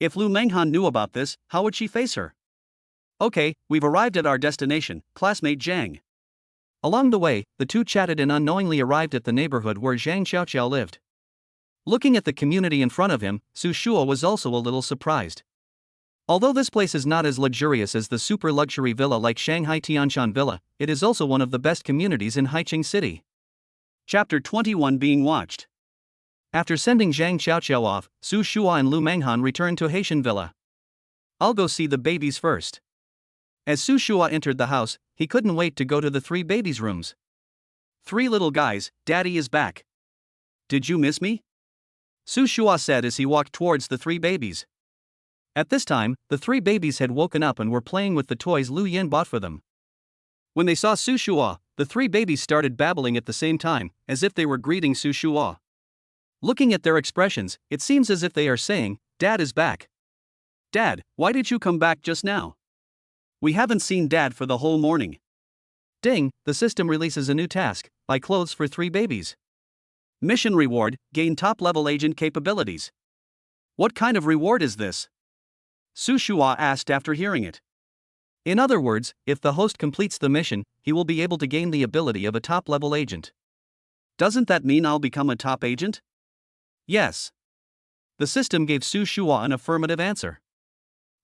If Lu Manghan knew about this, how would she face her? Okay, we've arrived at our destination, classmate Zhang. Along the way, the two chatted and unknowingly arrived at the neighborhood where Zhang Xiaoqiao lived. Looking at the community in front of him, Su Shua was also a little surprised. Although this place is not as luxurious as the super luxury villa like Shanghai Tianshan Villa, it is also one of the best communities in Haicheng City. Chapter 21 being watched. After sending Zhang Xiaoqiao off, Su Shua and Lu Manghan returned to Haitian Villa. I'll go see the babies first. As Su Shua entered the house, he couldn't wait to go to the three babies' rooms. Three little guys, Daddy is back. Did you miss me? Su Shua said as he walked towards the three babies. At this time, the three babies had woken up and were playing with the toys Lu Yin bought for them. When they saw Su Shua, the three babies started babbling at the same time, as if they were greeting Su Shua. Looking at their expressions, it seems as if they are saying, Dad is back. Dad, why did you come back just now? We haven't seen Dad for the whole morning. Ding, the system releases a new task, buy clothes for three babies. Mission reward, gain top-level agent capabilities. What kind of reward is this? Su Shua asked after hearing it. In other words, if the host completes the mission, he will be able to gain the ability of a top-level agent. Doesn't that mean I'll become a top agent? Yes. The system gave Su Shua an affirmative answer.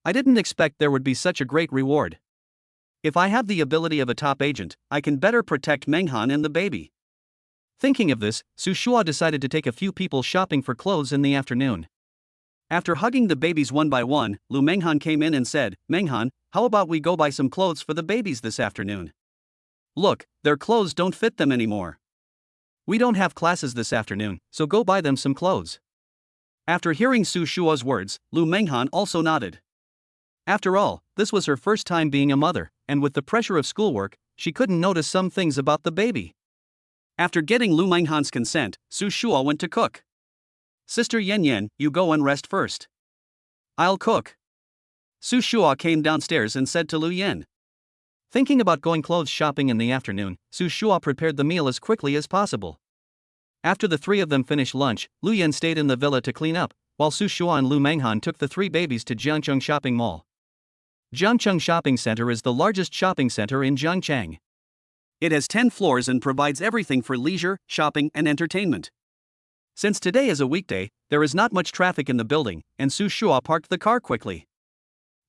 I didn't expect there would be such a great reward. If I have the ability of a top agent, I can better protect Manghan and the baby. Thinking of this, Su Shua decided to take a few people shopping for clothes in the afternoon. After hugging the babies one by one, Lu Manghan came in and said, Manghan, how about we go buy some clothes for the babies this afternoon? Look, their clothes don't fit them anymore. We don't have classes this afternoon, so go buy them some clothes. After hearing Su Shua's words, Lu Manghan also nodded. After all, this was her first time being a mother, and with the pressure of schoolwork, she couldn't notice some things about the baby. After getting Lu Manghan's consent, Su Shua went to cook. Sister Yen Yen, you go and rest first. I'll cook. Su Shua came downstairs and said to Lu Yen. Thinking about going clothes shopping in the afternoon, Su Shua prepared the meal as quickly as possible. After the three of them finished lunch, Lu Yen stayed in the villa to clean up, while Su Shua and Lu Manghan took the three babies to Jiangcheng Shopping Mall. Jiangcheng Shopping Center is the largest shopping center in Jiangcheng. It has 10 floors and provides everything for leisure, shopping, and entertainment. Since today is a weekday, there is not much traffic in the building, and Su Shua parked the car quickly.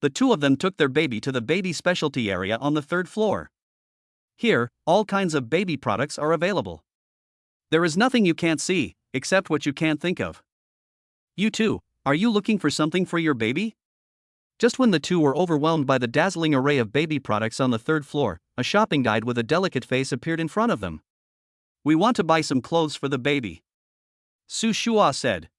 The two of them took their baby to the baby specialty area on the 3rd floor. Here, all kinds of baby products are available. There is nothing you can't see, except what you can't think of. You too, Are you looking for something for your baby? Just when the two were overwhelmed by the dazzling array of baby products on the third floor, a shopping guide with a delicate face appeared in front of them. We want to buy some clothes for the baby, Su Shua said.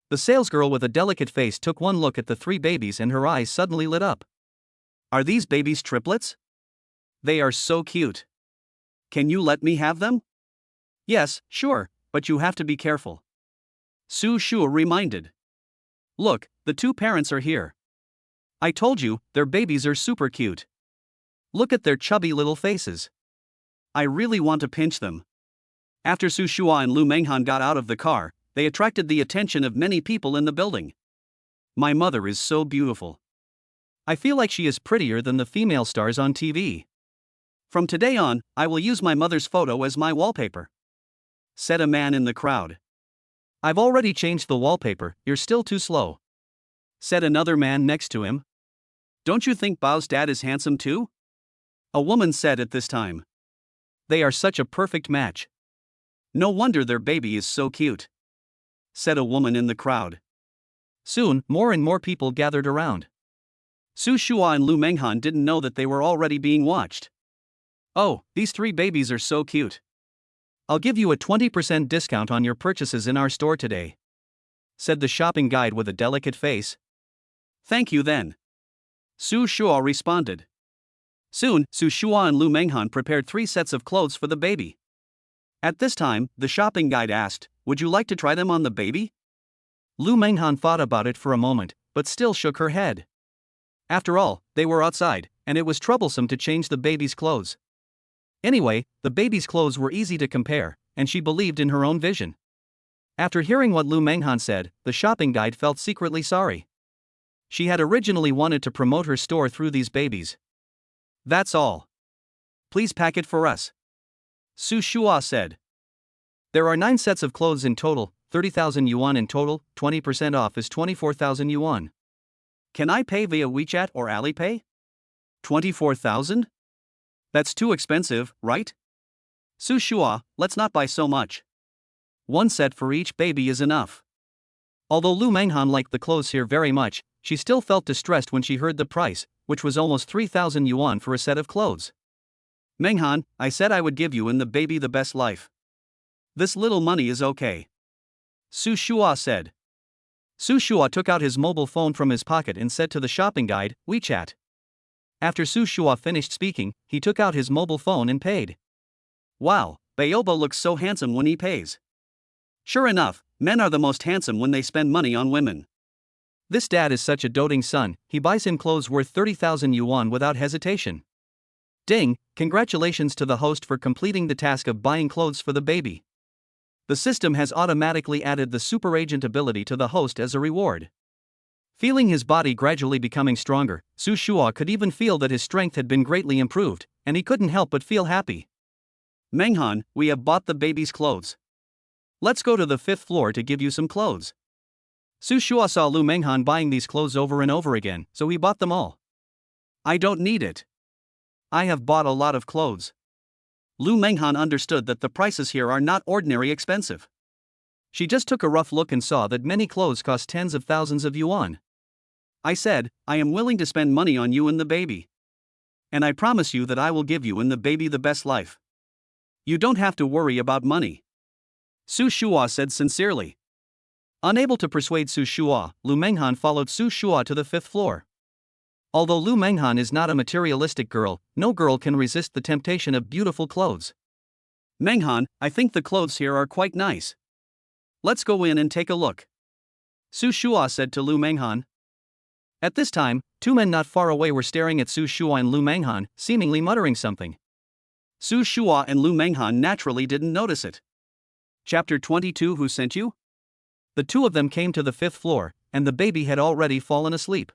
The salesgirl with a delicate face took one look at the three babies and her eyes suddenly lit up. Are these babies triplets? They are so cute. Can you let me have them? Yes, sure, but you have to be careful, Su Shua reminded. Look, the two parents are here. I told you, their babies are super cute. Look at their chubby little faces. I really want to pinch them. After Su Shua and Lu Manghan got out of the car, they attracted the attention of many people in the building. My mother is so beautiful. I feel like she is prettier than the female stars on TV. From today on, I will use my mother's photo as my wallpaper, said a man in the crowd. I've already changed the wallpaper, you're still too slow, said another man next to him. Don't you think Bao's dad is handsome too? A woman said at this time. They are such a perfect match. No wonder their baby is so cute, said a woman in the crowd. Soon, more and more people gathered around. Su Shua and Lu Manghan didn't know that they were already being watched. Oh, these three babies are so cute. I'll give you a 20% discount on your purchases in our store today, said the shopping guide with a delicate face. Thank you then, Su Shua responded. Soon, Su Shua and Lu Manghan prepared 3 sets of clothes for the baby. At this time, the shopping guide asked, would you like to try them on the baby? Lu Manghan thought about it for a moment, but still shook her head. After all, they were outside, and it was troublesome to change the baby's clothes. Anyway, the baby's clothes were easy to compare, and she believed in her own vision. After hearing what Lu Manghan said, the shopping guide felt secretly sorry. She had originally wanted to promote her store through these babies. That's all. Please pack it for us, Su Shua said. There are 9 sets of clothes in total, 30,000 yuan in total, 20% off is 24,000 yuan. Can I pay via WeChat or Alipay? 24,000? That's too expensive, right? Su Shua, let's not buy so much. 1 set for each baby is enough. Although Lu Manghan liked the clothes here very much, she still felt distressed when she heard the price, which was almost 3,000 yuan for a set of clothes. Manghan, I said I would give you and the baby the best life. This little money is okay, Su Shua said. Su Shua took out his mobile phone from his pocket and said to the shopping guide, WeChat. After Su Shua finished speaking, he took out his mobile phone and paid. Wow, Baoba looks so handsome when he pays. Sure enough, men are the most handsome when they spend money on women. This dad is such a doting son, he buys him clothes worth 30,000 yuan without hesitation. Ding, congratulations to the host for completing the task of buying clothes for the baby. The system has automatically added the super agent ability to the host as a reward. Feeling his body gradually becoming stronger, Su Shua could even feel that his strength had been greatly improved, and he couldn't help but feel happy. Manghan, we have bought the baby's clothes. Let's go to the 5th floor to give you some clothes. Su Shua saw Lu Manghan buying these clothes over and over again, so he bought them all. I don't need it. I have bought a lot of clothes. Lu Manghan understood that the prices here are not ordinary expensive. She just took a rough look and saw that many clothes cost tens of thousands of yuan. I said, I am willing to spend money on you and the baby. And I promise you that I will give you and the baby the best life. You don't have to worry about money, Su Shua said sincerely. Unable to persuade Su Shua, Lu Manghan followed Su Shua to the 5th floor. Although Lu Manghan is not a materialistic girl, no girl can resist the temptation of beautiful clothes. Manghan, I think the clothes here are quite nice. Let's go in and take a look, Su Shua said to Lu Manghan. At this time, 2 men not far away were staring at Su Shua and Lu Manghan, seemingly muttering something. Su Shua and Lu Manghan naturally didn't notice it. Chapter 22. Who sent you? The 2 of them came to the 5th floor, and the baby had already fallen asleep.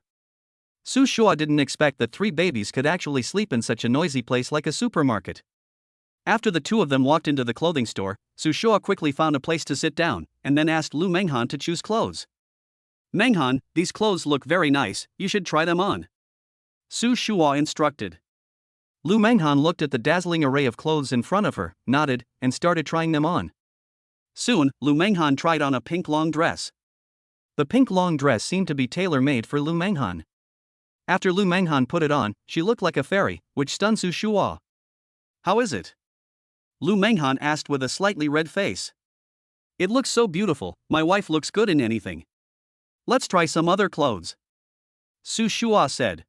Su Shua didn't expect that 3 babies could actually sleep in such a noisy place like a supermarket. After the 2 of them walked into the clothing store, Su Shua quickly found a place to sit down, and then asked Lu Manghan to choose clothes. Manghan, these clothes look very nice, you should try them on, Su Shua instructed. Lu Manghan looked at the dazzling array of clothes in front of her, nodded, and started trying them on. Soon, Lu Manghan tried on a pink long dress. The pink long dress seemed to be tailor-made for Lu Manghan. After Lu Manghan put it on, she looked like a fairy, which stunned Su Shua. "How is it?" Lu Manghan asked with a slightly red face. "It looks so beautiful, my wife looks good in anything. Let's try some other clothes," Su Shua said.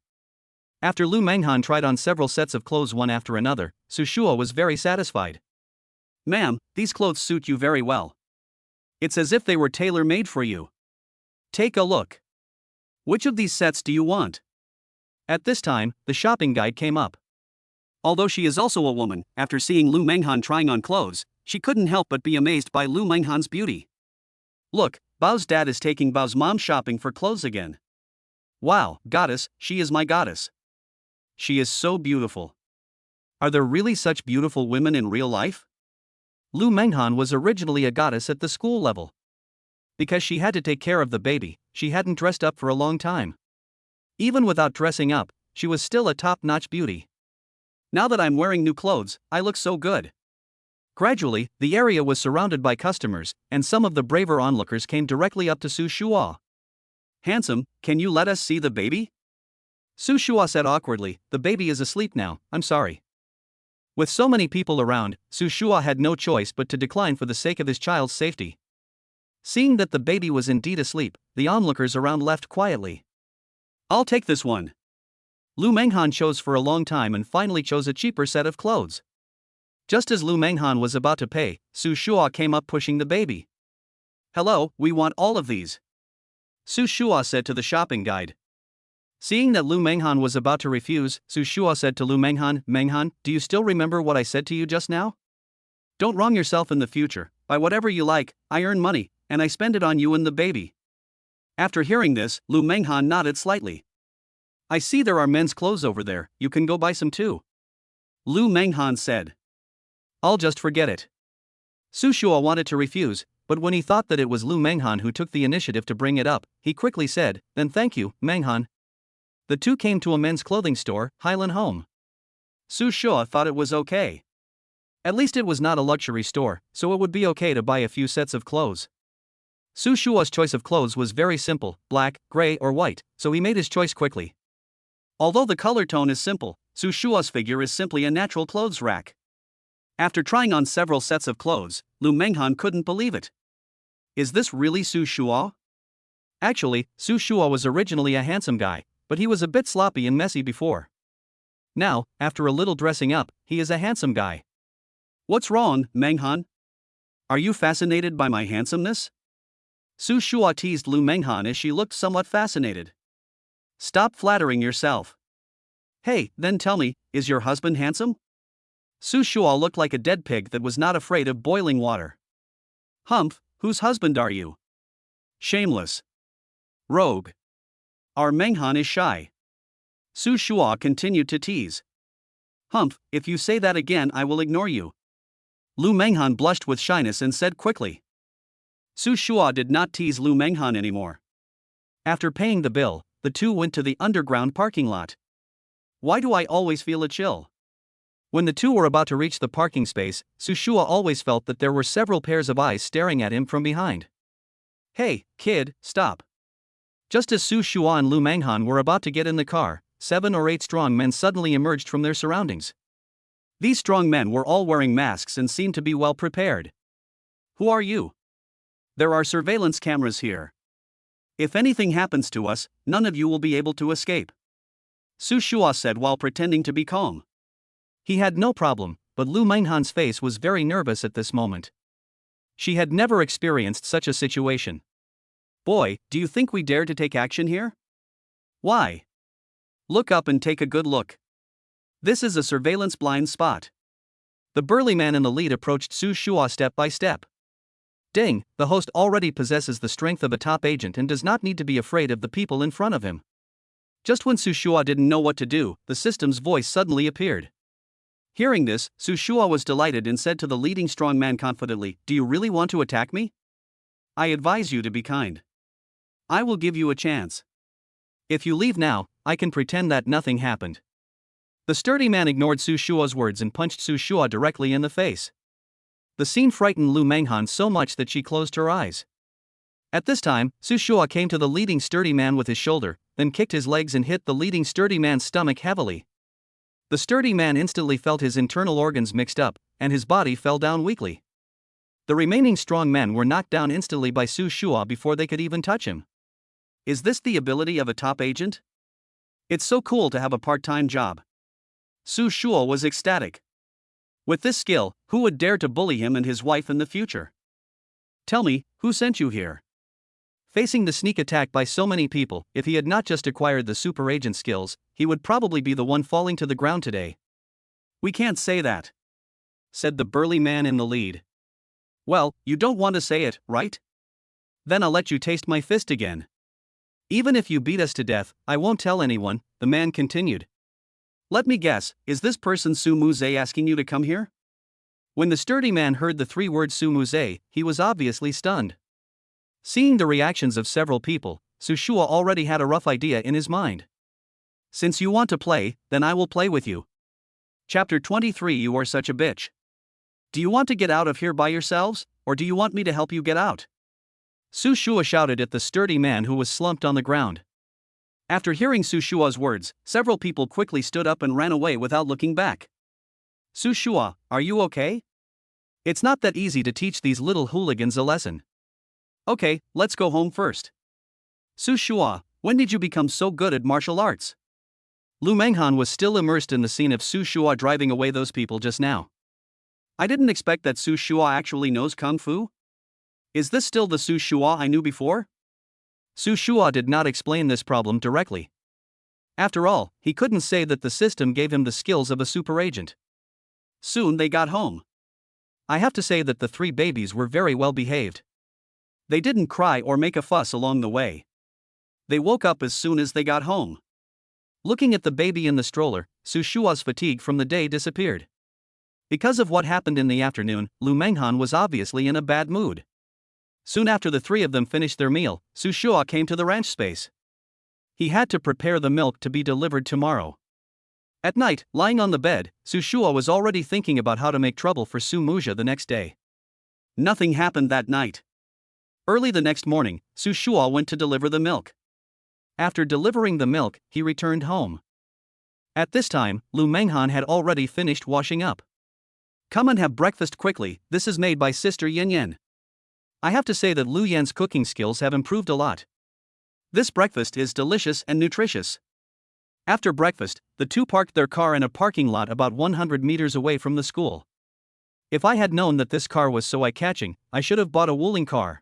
After Lu Manghan tried on several sets of clothes one after another, Su Shua was very satisfied. "Ma'am, these clothes suit you very well. It's as if they were tailor-made for you. Take a look. Which of these sets do you want?" At this time, the shopping guide came up. Although she is also a woman, after seeing Lu Manghan trying on clothes, she couldn't help but be amazed by Lu Manghan's beauty. "Look, Bao's dad is taking Bao's mom shopping for clothes again. Wow, goddess, she is my goddess. She is so beautiful. Are there really such beautiful women in real life?" Lu Manghan was originally a goddess at the school level. Because she had to take care of the baby, she hadn't dressed up for a long time. Even without dressing up, she was still a top-notch beauty. "Now that I'm wearing new clothes, I look so good." Gradually, the area was surrounded by customers, and some of the braver onlookers came directly up to Su Shua. "Handsome, can you let us see the baby?" Su Shua said awkwardly, "The baby is asleep now, I'm sorry." With so many people around, Su Shua had no choice but to decline for the sake of his child's safety. Seeing that the baby was indeed asleep, the onlookers around left quietly. "I'll take this one." Lu Manghan chose for a long time and finally chose a cheaper set of clothes. Just as Lu Manghan was about to pay, Su Shua came up pushing the baby. "Hello, we want all of these," Su Shua said to the shopping guide. Seeing that Lu Manghan was about to refuse, Su Shua said to Lu Manghan, "Manghan, do you still remember what I said to you just now? Don't wrong yourself in the future. Buy whatever you like, I earn money, and I spend it on you and the baby." After hearing this, Lu Manghan nodded slightly. "I see there are men's clothes over there, you can go buy some too," Lu Manghan said. "I'll just forget it." Su Shua wanted to refuse, but when he thought that it was Lu Manghan who took the initiative to bring it up, he quickly said, "Then thank you, Manghan." The two came to a men's clothing store, Highland Home. Su Shua thought it was okay. At least it was not a luxury store, so it would be okay to buy a few sets of clothes. Su Shua's choice of clothes was very simple, black, gray or white, so he made his choice quickly. Although the color tone is simple, Su Shua's figure is simply a natural clothes rack. After trying on several sets of clothes, Lu Manghan couldn't believe it. Is this really Su Shua? Actually, Su Shua was originally a handsome guy, but he was a bit sloppy and messy before. Now, after a little dressing up, he is a handsome guy. "What's wrong, Manghan? Are you fascinated by my handsomeness?" Su Shua teased Lu Manghan as she looked somewhat fascinated. "Stop flattering yourself. Hey, then tell me, is your husband handsome?" Su Shua looked like a dead pig that was not afraid of boiling water. "Humph, whose husband are you? Shameless rogue. Our Manghan is shy." Su Shua continued to tease. "Humph, if you say that again I will ignore you." Lu Manghan blushed with shyness and said quickly. Su Shua did not tease Lu Manghan anymore. After paying the bill, the two went to the underground parking lot. Why do I always feel a chill? When the two were about to reach the parking space, Su Shua always felt that there were several pairs of eyes staring at him from behind. "Hey, kid, stop." Just as Su Shua and Lu Manghan were about to get in the car, 7 or 8 strong men suddenly emerged from their surroundings. These strong men were all wearing masks and seemed to be well prepared. "Who are you? There are surveillance cameras here. If anything happens to us, none of you will be able to escape," Su Shua said while pretending to be calm. He had no problem, but Lu Manghan's face was very nervous at this moment. She had never experienced such a situation. "Boy, do you think we dare to take action here? Why? Look up and take a good look. This is a surveillance blind spot." The burly man in the lead approached Su Shua step by step. Ding, the host already possesses the strength of a top agent and does not need to be afraid of the people in front of him. Just when Su Shua didn't know what to do, the system's voice suddenly appeared. Hearing this, Su Shua was delighted and said to the leading strong man confidently, "Do you really want to attack me? I advise you to be kind. I will give you a chance. If you leave now, I can pretend that nothing happened." The sturdy man ignored Su Shua's words and punched Su Shua directly in the face. The scene frightened Lu Manghan so much that she closed her eyes. At this time, Su Shua came to the leading sturdy man with his shoulder, then kicked his legs and hit the leading sturdy man's stomach heavily. The sturdy man instantly felt his internal organs mixed up, and his body fell down weakly. The remaining strong men were knocked down instantly by Su Shua before they could even touch him. Is this the ability of a top agent? It's so cool to have a part-time job. Su Shua was ecstatic. With this skill, who would dare to bully him and his wife in the future? Tell me, who sent you here? Facing the sneak attack by so many people, if he had not just acquired the super agent skills, he would probably be the one falling to the ground today. We can't say that, said the burly man in the lead. Well, you don't want to say it, right? Then I'll let you taste my fist again. Even if you beat us to death, I won't tell anyone, the man continued. Let me guess, is this person Su Muze asking you to come here? When the sturdy man heard the three words Su Muze, he was obviously stunned. Seeing the reactions of several people, Su Shua already had a rough idea in his mind. Since you want to play, then I will play with you. Chapter 23. You are such a bitch. Do you want to get out of here by yourselves, or do you want me to help you get out? Su Shua shouted at the sturdy man who was slumped on the ground. After hearing Su Shua's words, several people quickly stood up and ran away without looking back. Su Shua, are you okay? It's not that easy to teach these little hooligans a lesson. Okay, let's go home first. Su Shua, when did you become so good at martial arts? Lu Manghan was still immersed in the scene of Su Shua driving away those people just now. I didn't expect that Su Shua actually knows Kung Fu. Is this still the Su Shua I knew before? Su Shua did not explain this problem directly. After all, he couldn't say that the system gave him the skills of a super agent. Soon they got home. I have to say that the three babies were very well behaved. They didn't cry or make a fuss along the way. They woke up as soon as they got home. Looking at the baby in the stroller, Su Shua's fatigue from the day disappeared. Because of what happened in the afternoon, Lu Manghan was obviously in a bad mood. Soon after the three of them finished their meal, Su Shua came to the ranch space. He had to prepare the milk to be delivered tomorrow. At night, lying on the bed, Su Shua was already thinking about how to make trouble for Su Muja the next day. Nothing happened that night. Early the next morning, Su Shua went to deliver the milk. After delivering the milk, he returned home. At this time, Lu Manghan had already finished washing up. Come and have breakfast quickly, this is made by Sister Yin Yin. I have to say that Lu Yan's cooking skills have improved a lot. This breakfast is delicious and nutritious. After breakfast, the two parked their car in a parking lot about 100 meters away from the school. If I had known that this car was so eye-catching, I should have bought a Wuling car.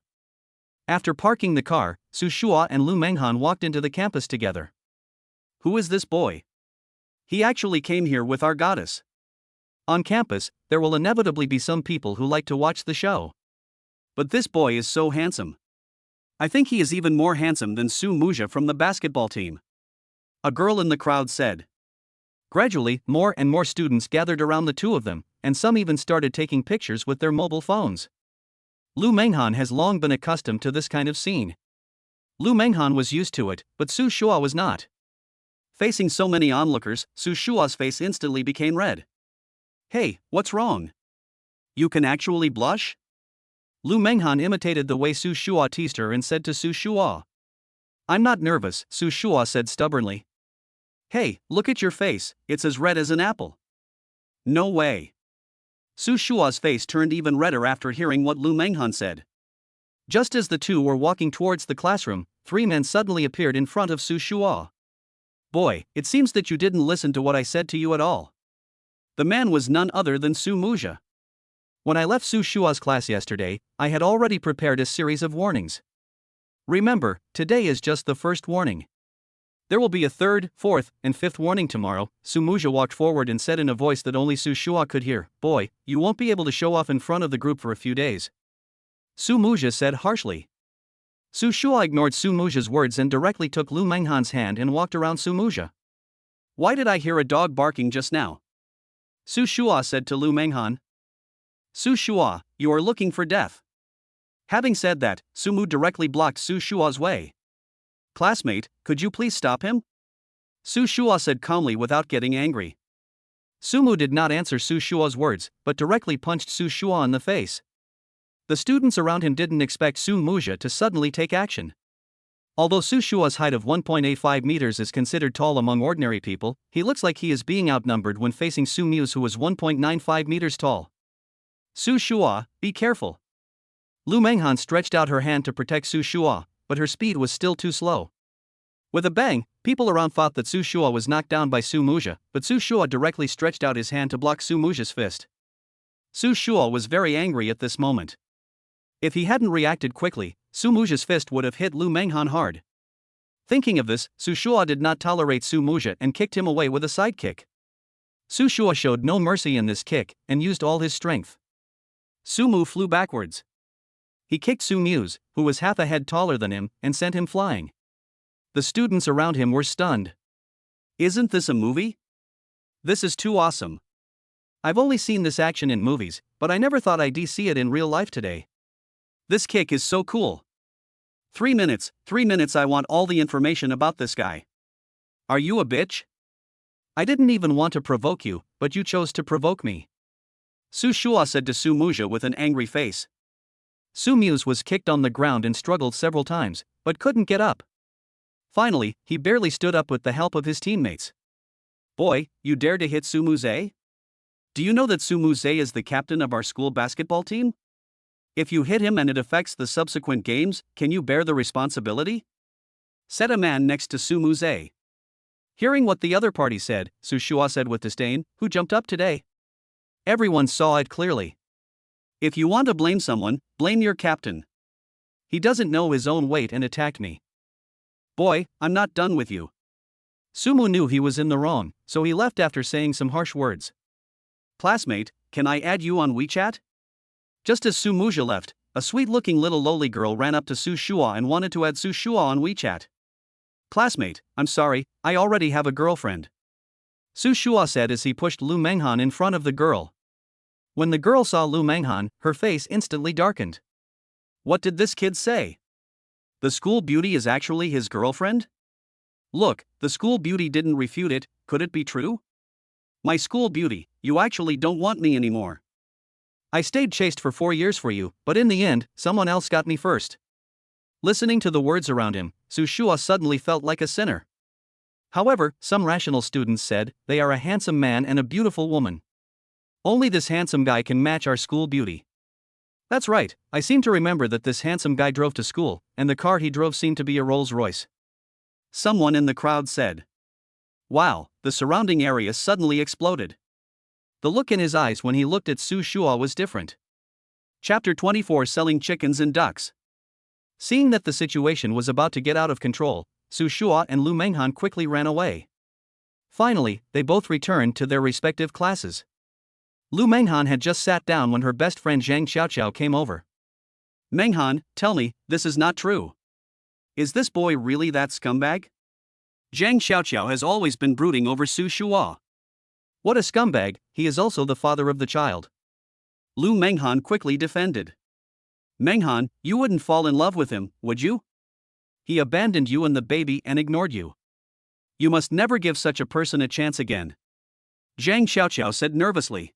After parking the car, Su Shua and Lu Manghan walked into the campus together. Who is this boy? He actually came here with our goddess. On campus, there will inevitably be some people who like to watch the show. But this boy is so handsome. I think he is even more handsome than Su Muja from the basketball team. A girl in the crowd said. Gradually, more and more students gathered around the two of them, and some even started taking pictures with their mobile phones. Lu Manghan has long been accustomed to this kind of scene. Lu Manghan was used to it, but Su Shua was not. Facing so many onlookers, Su Shua's face instantly became red. Hey, what's wrong? You can actually blush? Lu Manghan imitated the way Su Shua teased her and said to Su Shua. I'm not nervous, Su Shua said stubbornly. Hey, look at your face, it's as red as an apple. No way. Su Shua's face turned even redder after hearing what Lu Manghan said. Just as the two were walking towards the classroom, three men suddenly appeared in front of Su Shua. Boy, it seems that you didn't listen to what I said to you at all. The man was none other than Su Muja. When I left Su Shua's class yesterday, I had already prepared a series of warnings. Remember, today is just the first warning. There will be a third, fourth, and fifth warning tomorrow. Su Muja walked forward and said in a voice that only Su Shua could hear, Boy, you won't be able to show off in front of the group for a few days. Su Muja said harshly. Su Shua ignored Su Muja's words and directly took Lu Manghan's hand and walked around Su Muja. Why did I hear a dog barking just now? Su Shua said to Lu Manghan. Su Shua, you are looking for death. Having said that, Su Mu directly blocked Su Shua's way. Classmate, could you please stop him? Su Shua said calmly without getting angry. Su Mu did not answer Su Shua's words, but directly punched Su Shua in the face. The students around him didn't expect Su Muzha to suddenly take action. Although Su Shua's height of 1.85 meters is considered tall among ordinary people, he looks like he is being outnumbered when facing Su Muse, who was 1.95 meters tall. Su Shua, be careful. Lu Manghan stretched out her hand to protect Su Shua, but her speed was still too slow. With a bang, people around thought that Su Shua was knocked down by Su Muzha, but Su Shua directly stretched out his hand to block Su Muzha's fist. Su Shua was very angry at this moment. If he hadn't reacted quickly, Su Muzha's fist would have hit Lu Manghan hard. Thinking of this, Su Shua did not tolerate Su Muzha and kicked him away with a side kick. Su Shua showed no mercy in this kick and used all his strength. Su Mu flew backwards. He kicked Su Muse, who was half a head taller than him, and sent him flying. The students around him were stunned. Isn't this a movie? This is too awesome. I've only seen this action in movies, but I never thought I'd see it in real life today. This kick is so cool. 3 minutes, I want all the information about this guy. Are you a bitch? I didn't even want to provoke you, but you chose to provoke me. Su Shua said to Su Muzha with an angry face. Su Muse was kicked on the ground and struggled several times, but couldn't get up. Finally, he barely stood up with the help of his teammates. Boy, you dare to hit Su Muzha? Do you know that Su Muzha is the captain of our school basketball team? If you hit him and it affects the subsequent games, can you bear the responsibility? Said a man next to Su Muzha. Hearing what the other party said, Su Shua said with disdain, who jumped up today? Everyone saw it clearly. If you want to blame someone, blame your captain. He doesn't know his own weight and attacked me. Boy, I'm not done with you. Sumu knew he was in the wrong, so he left after saying some harsh words. Classmate, can I add you on WeChat? Just as Su Muzha left, a sweet-looking little lowly girl ran up to Su Shua and wanted to add Su Shua on WeChat. Classmate, I'm sorry, I already have a girlfriend. Su Shua said as he pushed Lu Manghan in front of the girl. When the girl saw Lu Manghan, her face instantly darkened. What did this kid say? The school beauty is actually his girlfriend? Look, the school beauty didn't refute it, could it be true? My school beauty, you actually don't want me anymore. I stayed chaste for 4 years for you, but in the end, someone else got me first. Listening to the words around him, Su Shua suddenly felt like a sinner. However, some rational students said, they are a handsome man and a beautiful woman. Only this handsome guy can match our school beauty. That's right, I seem to remember that this handsome guy drove to school, and the car he drove seemed to be a Rolls-Royce. Someone in the crowd said. Wow, the surrounding area suddenly exploded. The look in his eyes when he looked at Su Shua was different. Chapter 24 Selling Chickens and Ducks. Seeing that the situation was about to get out of control, Su Shua and Lu Manghan quickly ran away. Finally, they both returned to their respective classes. Lu Manghan had just sat down when her best friend Zhang Xiaoqiao came over. Manghan, tell me, this is not true. Is this boy really that scumbag? Zhang Xiaoqiao has always been brooding over Su Shua. What a scumbag, he is also the father of the child. Lu Manghan quickly defended. Manghan, you wouldn't fall in love with him, would you? He abandoned you and the baby and ignored you. You must never give such a person a chance again. Zhang Xiaoqiao said nervously.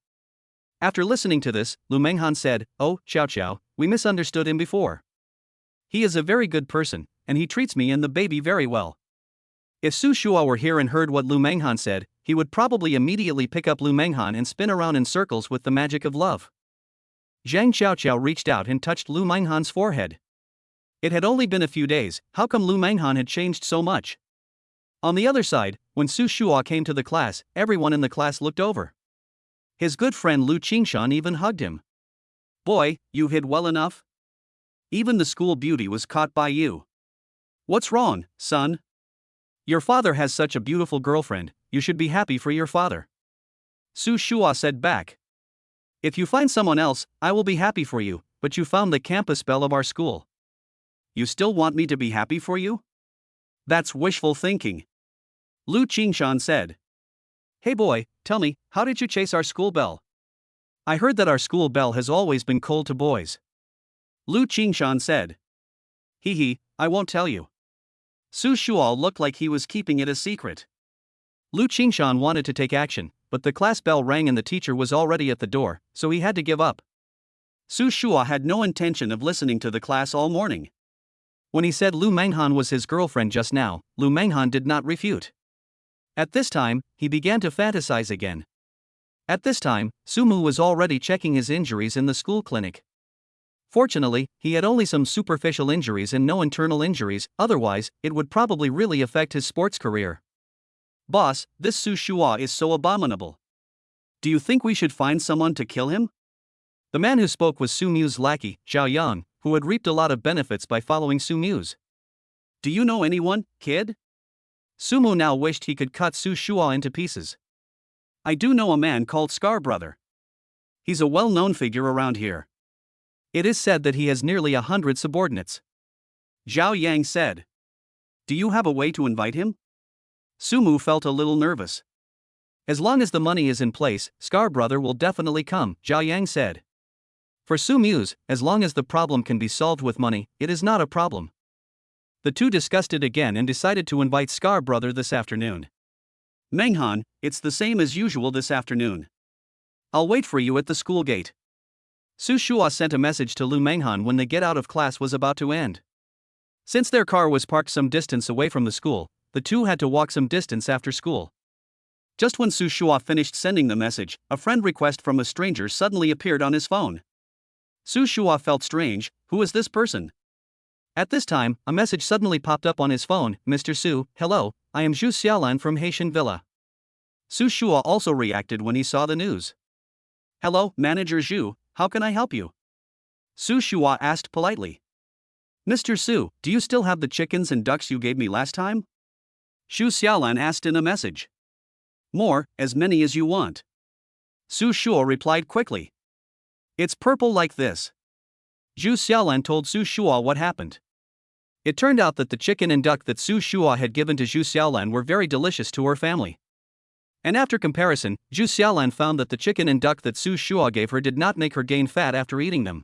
After listening to this, Lu Manghan said, Oh, Xiaoqiao, we misunderstood him before. He is a very good person, and he treats me and the baby very well. If Su Shua were here and heard what Lu Manghan said, he would probably immediately pick up Lu Manghan and spin around in circles with the magic of love. Zhang Xiaoqiao reached out and touched Lu Manghan's forehead. It had only been a few days, how come Lu Manghan had changed so much? On the other side, when Su Shua came to the class, everyone in the class looked over. His good friend Lu Qingshan even hugged him. Boy, you hid well enough. Even the school beauty was caught by you. What's wrong, son? Your father has such a beautiful girlfriend, you should be happy for your father. Su Shua said back. If you find someone else, I will be happy for you, but you found the campus belle of our school. You still want me to be happy for you? That's wishful thinking. Lu Qingshan said. Hey boy, tell me, how did you chase our school belle? I heard that our school belle has always been cold to boys. Lu Qingshan said. Hee, I won't tell you. Su Shua looked like he was keeping it a secret. Lu Qingshan wanted to take action, but the class bell rang and the teacher was already at the door, so he had to give up. Su Shua had no intention of listening to the class all morning. When he said Lu Manghan was his girlfriend just now, Lu Manghan did not refute. At this time, he began to fantasize again. At this time, Sumu was already checking his injuries in the school clinic. Fortunately, he had only some superficial injuries and no internal injuries, otherwise, it would probably really affect his sports career. Boss, this Su Shua is so abominable. Do you think we should find someone to kill him? The man who spoke was Su Mu's lackey, Zhao Yang, who had reaped a lot of benefits by following Su Mu's. Do you know anyone, kid? Sumu now wished he could cut Su Shua into pieces. I do know a man called Scar Brother. He's a well-known figure around here. It is said that he has nearly 100 subordinates. Zhao Yang said. Do you have a way to invite him? Sumu felt a little nervous. As long as the money is in place, Scar Brother will definitely come, Zhao Yang said. For Su Mu's, as long as the problem can be solved with money, it is not a problem. The two discussed it again and decided to invite Scar Brother this afternoon. Manghan, it's the same as usual this afternoon. I'll wait for you at the school gate. Su Shua sent a message to Lu Manghan when the get out of class was about to end. Since their car was parked some distance away from the school, the two had to walk some distance after school. Just when Su Shua finished sending the message, a friend request from a stranger suddenly appeared on his phone. Su Shua felt strange. Who is this person? At this time, a message suddenly popped up on his phone. Mr. Su, hello, I am Zhu Xiaolan from Haitian Villa. Su Shua also reacted when he saw the news. Hello, Manager Zhu, how can I help you? Su Shua asked politely. Mr. Su, do you still have the chickens and ducks you gave me last time? Zhu Xiaolan asked in a message. More, as many as you want. Su Shua replied quickly. It's purple like this. Zhu Xiaolan told Su Shua what happened. It turned out that the chicken and duck that Su Shua had given to Zhu Xiaolan were very delicious to her family. And after comparison, Zhu Xiaolan found that the chicken and duck that Su Shua gave her did not make her gain fat after eating them.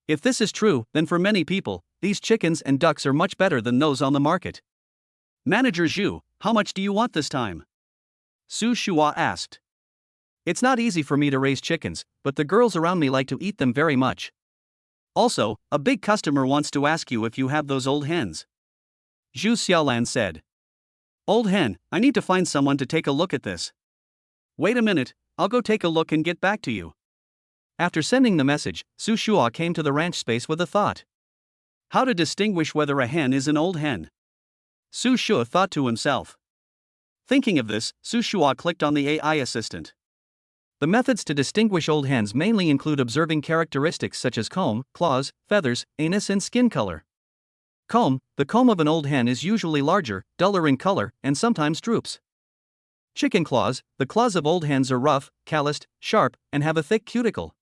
If this is true, then for many people, these chickens and ducks are much better than those on the market. Manager Zhu, how much do you want this time? Su Shua asked. It's not easy for me to raise chickens, but the girls around me like to eat them very much. Also, a big customer wants to ask you if you have those old hens. Zhu Xiaolan said. Old hen, I need to find someone to take a look at this. Wait a minute, I'll go take a look and get back to you. After sending the message, Su Shua came to the ranch space with a thought. How to distinguish whether a hen is an old hen? Su Shua thought to himself. Thinking of this, Su Shua clicked on the AI assistant. The methods to distinguish old hens mainly include observing characteristics such as comb, claws, feathers, anus and skin color. The comb of an old hen is usually larger, duller in color, and sometimes droops. Chicken claws, the claws of old hens are rough, calloused, sharp, and have a thick cuticle.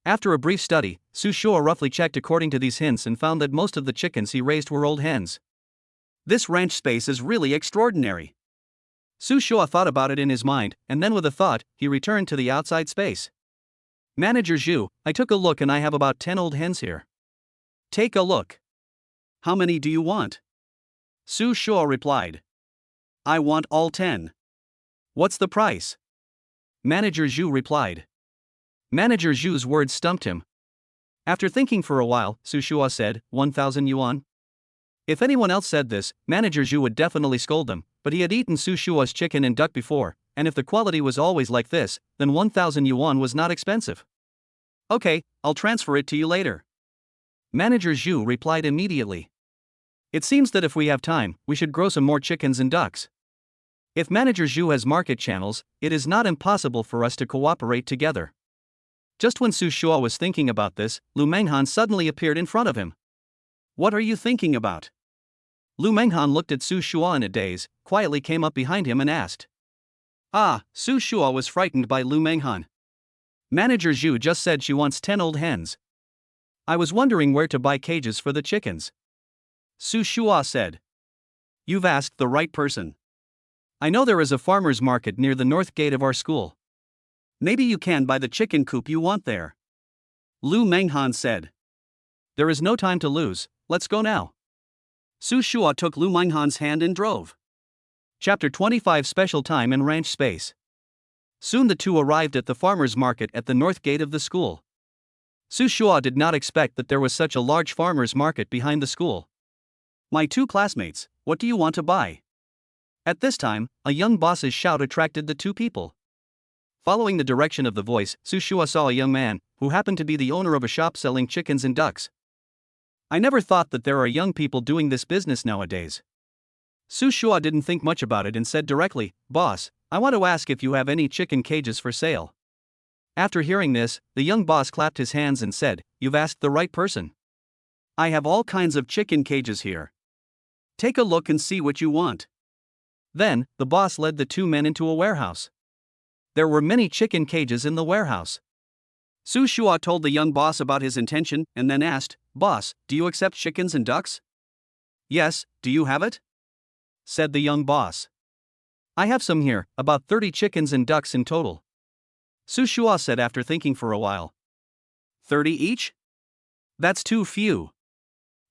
After a brief study, Su Shua roughly checked according to these hints and found that most of the chickens he raised were old hens. This ranch space is really extraordinary. Su Shua thought about it in his mind, and then with a thought, he returned to the outside space. Manager Zhu, I took a look and I have about 10 old hens here. Take a look. How many do you want? Su Shua replied. I want all 10. What's the price? Manager Zhu replied. Manager Zhu's words stumped him. After thinking for a while, Su Shua said, 1,000 yuan? If anyone else said this, Manager Zhu would definitely scold them, but he had eaten Su Shua's chicken and duck before, and if the quality was always like this, then 1,000 yuan was not expensive. Okay, I'll transfer it to you later. Manager Zhu replied immediately. It seems that if we have time, we should grow some more chickens and ducks. If Manager Zhu has market channels, it is not impossible for us to cooperate together. Just when Su Shua was thinking about this, Lu Manghan suddenly appeared in front of him. What are you thinking about? Lu Manghan looked at Su Shua in a daze, quietly came up behind him and asked. Su Shua was frightened by Lu Manghan. Manager Zhu just said she wants 10 old hens. I was wondering where to buy cages for the chickens. Su Shua said. You've asked the right person. I know there is a farmer's market near the north gate of our school. Maybe you can buy the chicken coop you want there. Lu Manghan said. There is no time to lose, let's go now. Su Shua took Lu Manghan's hand and drove. Chapter 25 Special Time in Ranch Space. Soon the two arrived at the farmer's market at the north gate of the school. Su Shua did not expect that there was such a large farmer's market behind the school. My two classmates, what do you want to buy? At this time, a young boss's shout attracted the two people. Following the direction of the voice, Su Shua saw a young man, who happened to be the owner of a shop selling chickens and ducks. I never thought that there are young people doing this business nowadays. Su Shua didn't think much about it and said directly, Boss, I want to ask if you have any chicken cages for sale. After hearing this, the young boss clapped his hands and said, You've asked the right person. I have all kinds of chicken cages here. Take a look and see what you want. Then, the boss led the two men into a warehouse. There were many chicken cages in the warehouse. Su Shua told the young boss about his intention and then asked, Boss, do you accept chickens and ducks? Yes, do you have it? Said the young boss. I have some here, about 30 chickens and ducks in total. Su Shua said after thinking for a while. 30 each? That's too few.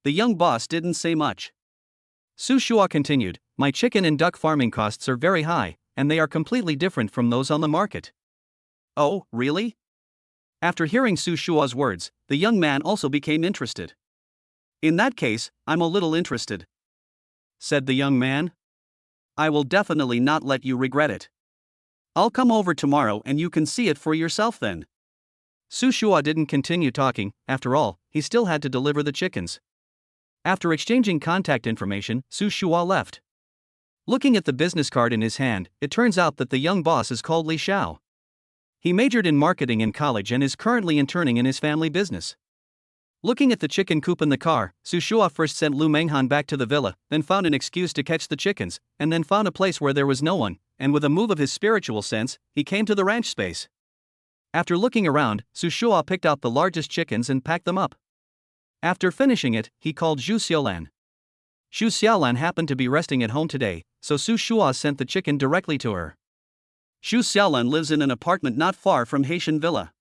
The young boss didn't say much. Su Shua continued, My chicken and duck farming costs are very high, and they are completely different from those on the market. Oh, really? After hearing Su Shua's words, the young man also became interested. In that case, I'm a little interested, said the young man. I will definitely not let you regret it. I'll come over tomorrow and you can see it for yourself then. Su Shua didn't continue talking, after all, he still had to deliver the chickens. After exchanging contact information, Su Shua left. Looking at the business card in his hand, it turns out that the young boss is called Li Xiao. He majored in marketing in college and is currently interning in his family business. Looking at the chicken coop in the car, Su Shua first sent Lu Manghan back to the villa, then found an excuse to catch the chickens, and then found a place where there was no one, and with a move of his spiritual sense, he came to the ranch space. After looking around, Su Shua picked out the largest chickens and packed them up. After finishing it, he called Zhu Xiaolan. Zhu Xiaolan happened to be resting at home today, so Su Shua sent the chicken directly to her. Zhu Xiaolan lives in an apartment not far from Haitian Villa.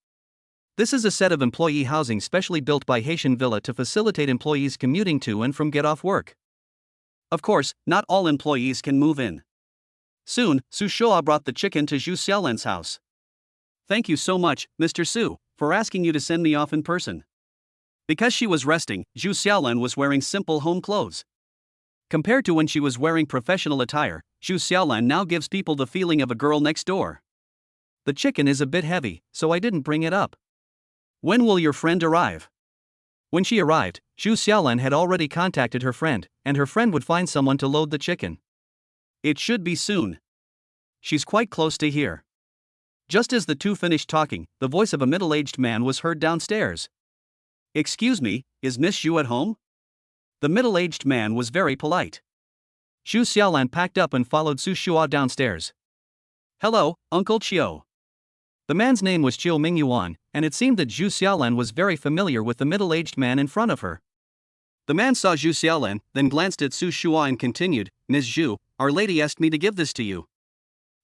This is a set of employee housing specially built by Haitian Villa to facilitate employees commuting to and from get off work. Of course, not all employees can move in. Soon, Su Shua brought the chicken to Zhu Xiaolan's house. Thank you so much, Mr. Su, for asking you to send me off in person. Because she was resting, Zhu Xiaolan was wearing simple home clothes. Compared to when she was wearing professional attire, Zhu Xiaolan now gives people the feeling of a girl next door. The chicken is a bit heavy, so I didn't bring it up. When will your friend arrive? When she arrived, Zhu Xiaolan had already contacted her friend, and her friend would find someone to load the chicken. It should be soon. She's quite close to here. Just as the two finished talking, the voice of a middle-aged man was heard downstairs. Excuse me, is Miss Zhu at home? The middle-aged man was very polite. Zhu Xiaolan packed up and followed Su Shua downstairs. Hello, Uncle Chiu. The man's name was Chiu Mingyuan, and it seemed that Zhu Xiaolan was very familiar with the middle-aged man in front of her. The man saw Zhu Xiaolan, then glanced at Su Shua and continued, Ms. Zhu, Our Lady asked me to give this to you.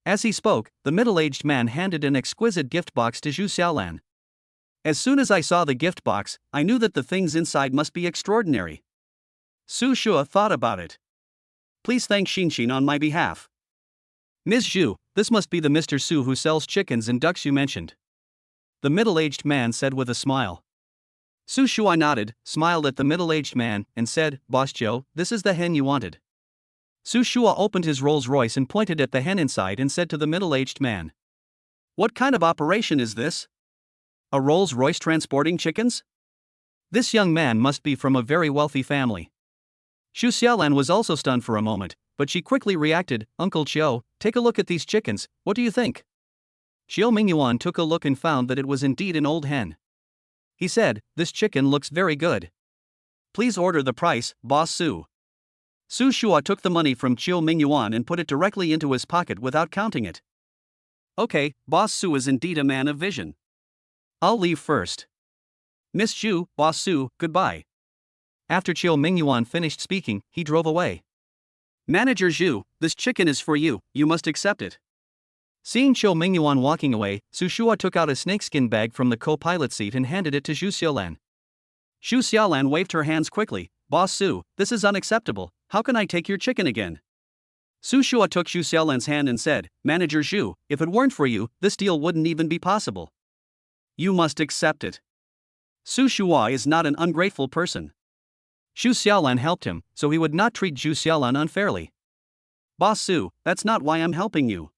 As he spoke, the middle-aged man handed an exquisite gift box to Zhu Xiaolan. As soon as I saw the gift box, I knew that the things inside must be extraordinary. Su Shua thought about it. Please thank Xinshin on my behalf. Ms. Zhu, this must be the Mr. Su who sells chickens and ducks you mentioned. The middle-aged man said with a smile. Su Shua nodded, smiled at the middle-aged man, and said, Boss Joe, this is the hen you wanted. Su Shua opened his Rolls Royce and pointed at the hen inside and said to the middle-aged man. What kind of operation is this? A Rolls Royce transporting chickens? This young man must be from a very wealthy family. Zhu Xiaolan was also stunned for a moment, but she quickly reacted, Uncle Chiu, take a look at these chickens, what do you think? Chiu Mingyuan took a look and found that it was indeed an old hen. He said, this chicken looks very good. Please order the price, Boss Su. Su Shua took the money from Chiu Mingyuan and put it directly into his pocket without counting it. Okay, Boss Su is indeed a man of vision. I'll leave first. Miss Zhu, Boss Su, goodbye. After Chiu Mingyuan finished speaking, he drove away. Manager Zhu, this chicken is for you, you must accept it. Seeing Chiu Mingyuan walking away, Su Shua took out a snakeskin bag from the co-pilot seat and handed it to Zhu Xiaolan. Zhu Xiaolan waved her hands quickly, Boss Su, this is unacceptable, how can I take your chicken again? Su Shua took Zhu Xiaolan's hand and said, Manager Zhu, if it weren't for you, this deal wouldn't even be possible. You must accept it. Su Shua is not an ungrateful person. Xu Xiaolan helped him, so he would not treat Xu Xiaolan unfairly. Boss Su, that's not why I'm helping you.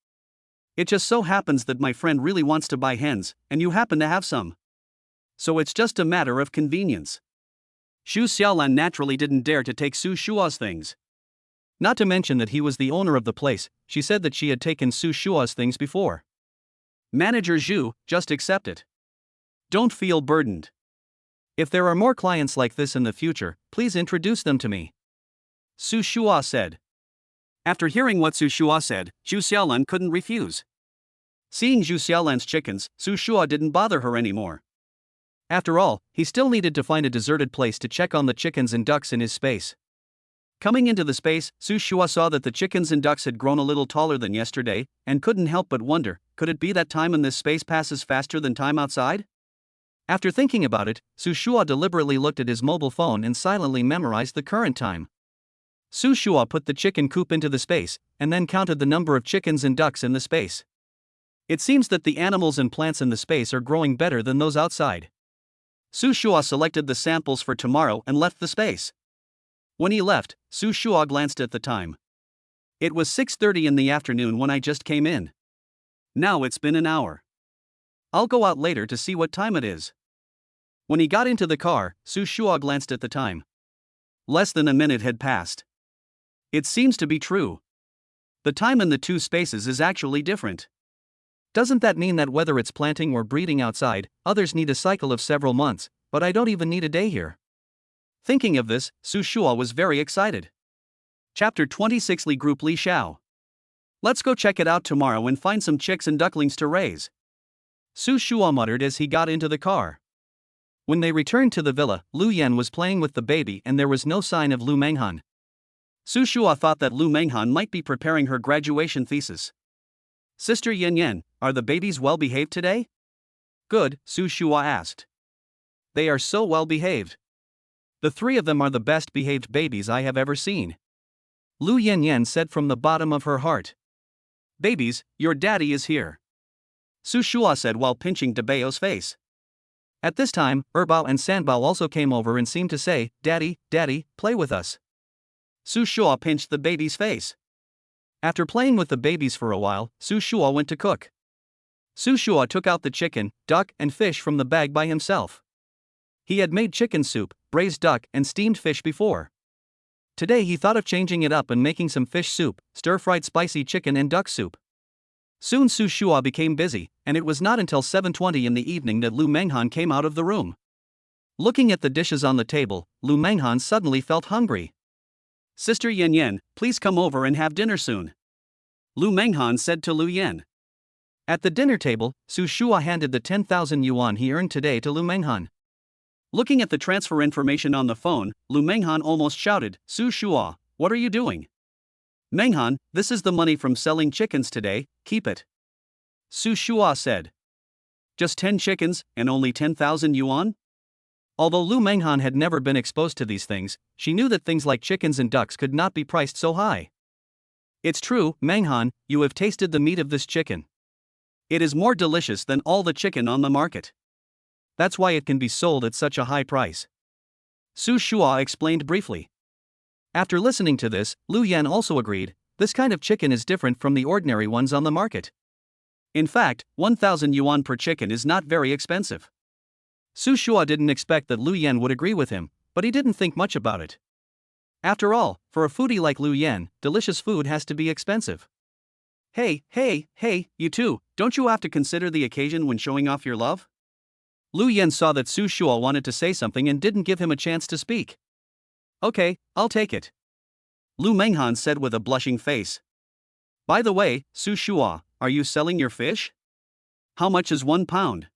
It just so happens that my friend really wants to buy hens, and you happen to have some. So it's just a matter of convenience. Xu Xiaolan naturally didn't dare to take Su Shua's things. Not to mention that he was the owner of the place, she said that she had taken Su Shua's things before. Manager Zhu, just accept it. Don't feel burdened. If there are more clients like this in the future, please introduce them to me. Su Shua said. After hearing what Su Shua said, Xu Xiaolan couldn't refuse. Seeing Xu Xiaolan's chickens, Su Shua didn't bother her anymore. After all, he still needed to find a deserted place to check on the chickens and ducks in his space. Coming into the space, Su Shua saw that the chickens and ducks had grown a little taller than yesterday, and couldn't help but wonder, could it be that time in this space passes faster than time outside? After thinking about it, Su Shua deliberately looked at his mobile phone and silently memorized the current time. Su Shua put the chicken coop into the space, and then counted the number of chickens and ducks in the space. It seems that the animals and plants in the space are growing better than those outside. Su Shua selected the samples for tomorrow and left the space. When he left, Su Shua glanced at the time. It was 6:30 in the afternoon when I just came in. Now it's been an hour. I'll go out later to see what time it is. When he got into the car, Su Shua glanced at the time. Less than a minute had passed. It seems to be true. The time in the two spaces is actually different. Doesn't that mean that whether it's planting or breeding outside, others need a cycle of several months, but I don't even need a day here? Thinking of this, Su Shua was very excited. Chapter 26 Li Group Li Xiao. Let's go check it out tomorrow and find some chicks and ducklings to raise. Su Shua muttered as he got into the car. When they returned to the villa, Lu Yan was playing with the baby and there was no sign of Lu Manghan. Su Shua thought that Lu Manghan might be preparing her graduation thesis. Sister Yan Yan, are the babies well behaved today? Good, Su Shua asked. They are so well behaved. The three of them are the best behaved babies I have ever seen. Lu Yan Yan said from the bottom of her heart. Babies, your daddy is here. Su Shua said while pinching Debao's face. At this time, Erbao and Sanbao also came over and seemed to say, Daddy, Daddy, play with us. Su Shua pinched the baby's face. After playing with the babies for a while, Su Shua went to cook. Su Shua took out the chicken, duck, and fish from the bag by himself. He had made chicken soup, braised duck, and steamed fish before. Today he thought of changing it up and making some fish soup, stir-fried spicy chicken and duck soup. Soon Su Shua became busy, and it was not until 7:20 in the evening that Lu Manghan came out of the room. Looking at the dishes on the table, Lu Manghan suddenly felt hungry. Sister Yan Yan, please come over and have dinner soon. Lu Manghan said to Lu Yan. At the dinner table, Su Shua handed the 10,000 yuan he earned today to Lu Manghan. Looking at the transfer information on the phone, Lu Manghan almost shouted, Su Shua, what are you doing? Manghan, this is the money from selling chickens today, keep it. Su Shua said. Just 10 chickens, and only 10,000 yuan? Although Lu Manghan had never been exposed to these things, she knew that things like chickens and ducks could not be priced so high. It's true, Manghan, you have tasted the meat of this chicken. It is more delicious than all the chicken on the market. That's why it can be sold at such a high price. Su Shua explained briefly. After listening to this, Lu Yan also agreed, this kind of chicken is different from the ordinary ones on the market. In fact, 1,000 yuan per chicken is not very expensive. Su Shua didn't expect that Lu Yan would agree with him, but he didn't think much about it. After all, for a foodie like Lu Yan, delicious food has to be expensive. Hey, you two, don't you have to consider the occasion when showing off your love? Lu Yan saw that Su Shua wanted to say something and didn't give him a chance to speak. Okay, I'll take it. Lu Manghan said with a blushing face. By the way, Su Shua, are you selling your fish? How much is 1 pound?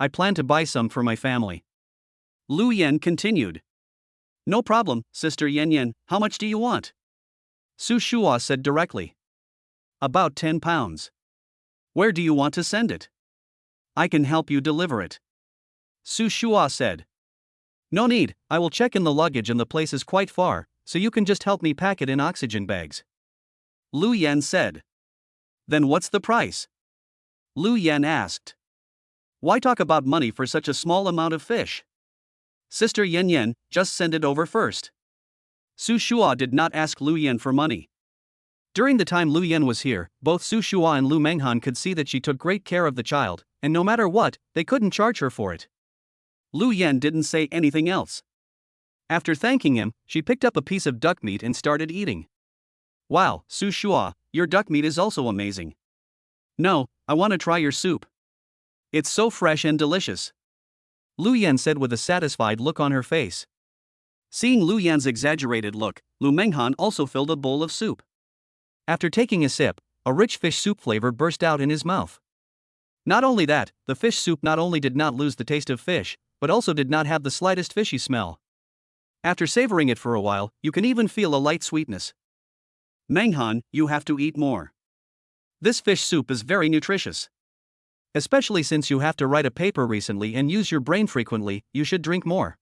I plan to buy some for my family. Lu Yan continued. No problem, Sister Yan Yan, how much do you want? Su Shua said directly. About 10 pounds. Where do you want to send it? I can help you deliver it. Su Shua said. No need, I will check in the luggage and the place is quite far, so you can just help me pack it in oxygen bags. Lu Yan said. Then what's the price? Lu Yan asked. Why talk about money for such a small amount of fish? Sister Yan Yan, just send it over first. Su Shua did not ask Lu Yan for money. During the time Lu Yan was here, both Su Shua and Lu Manghan could see that she took great care of the child, and no matter what, they couldn't charge her for it. Lu Yan didn't say anything else. After thanking him, she picked up a piece of duck meat and started eating. Wow, Su Shua, your duck meat is also amazing. No, I want to try your soup. It's so fresh and delicious. Lu Yan said with a satisfied look on her face. Seeing Lu Yan's exaggerated look, Lu Manghan also filled a bowl of soup. After taking a sip, a rich fish soup flavor burst out in his mouth. Not only that, the fish soup not only did not lose the taste of fish, but also did not have the slightest fishy smell. After savoring it for a while, you can even feel a light sweetness. Manghan, you have to eat more. This fish soup is very nutritious. Especially since you have to write a paper recently and use your brain frequently, you should drink more.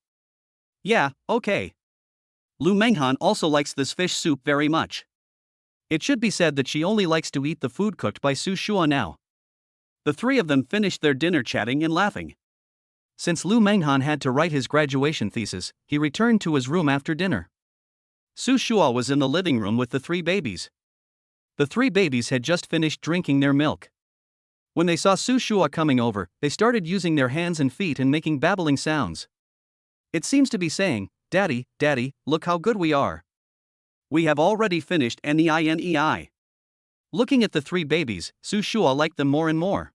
Yeah, okay. Lu Manghan also likes this fish soup very much. It should be said that she only likes to eat the food cooked by Su Shua now. The three of them finished their dinner chatting and laughing. Since Lu Manghan had to write his graduation thesis, he returned to his room after dinner. Su Shua was in the living room with the three babies. The three babies had just finished drinking their milk. When they saw Su Shua coming over, they started using their hands and feet and making babbling sounds. It seems to be saying, "Daddy, Daddy, look how good we are. We have already finished NEINEI." Looking at the three babies, Su Shua liked them more and more.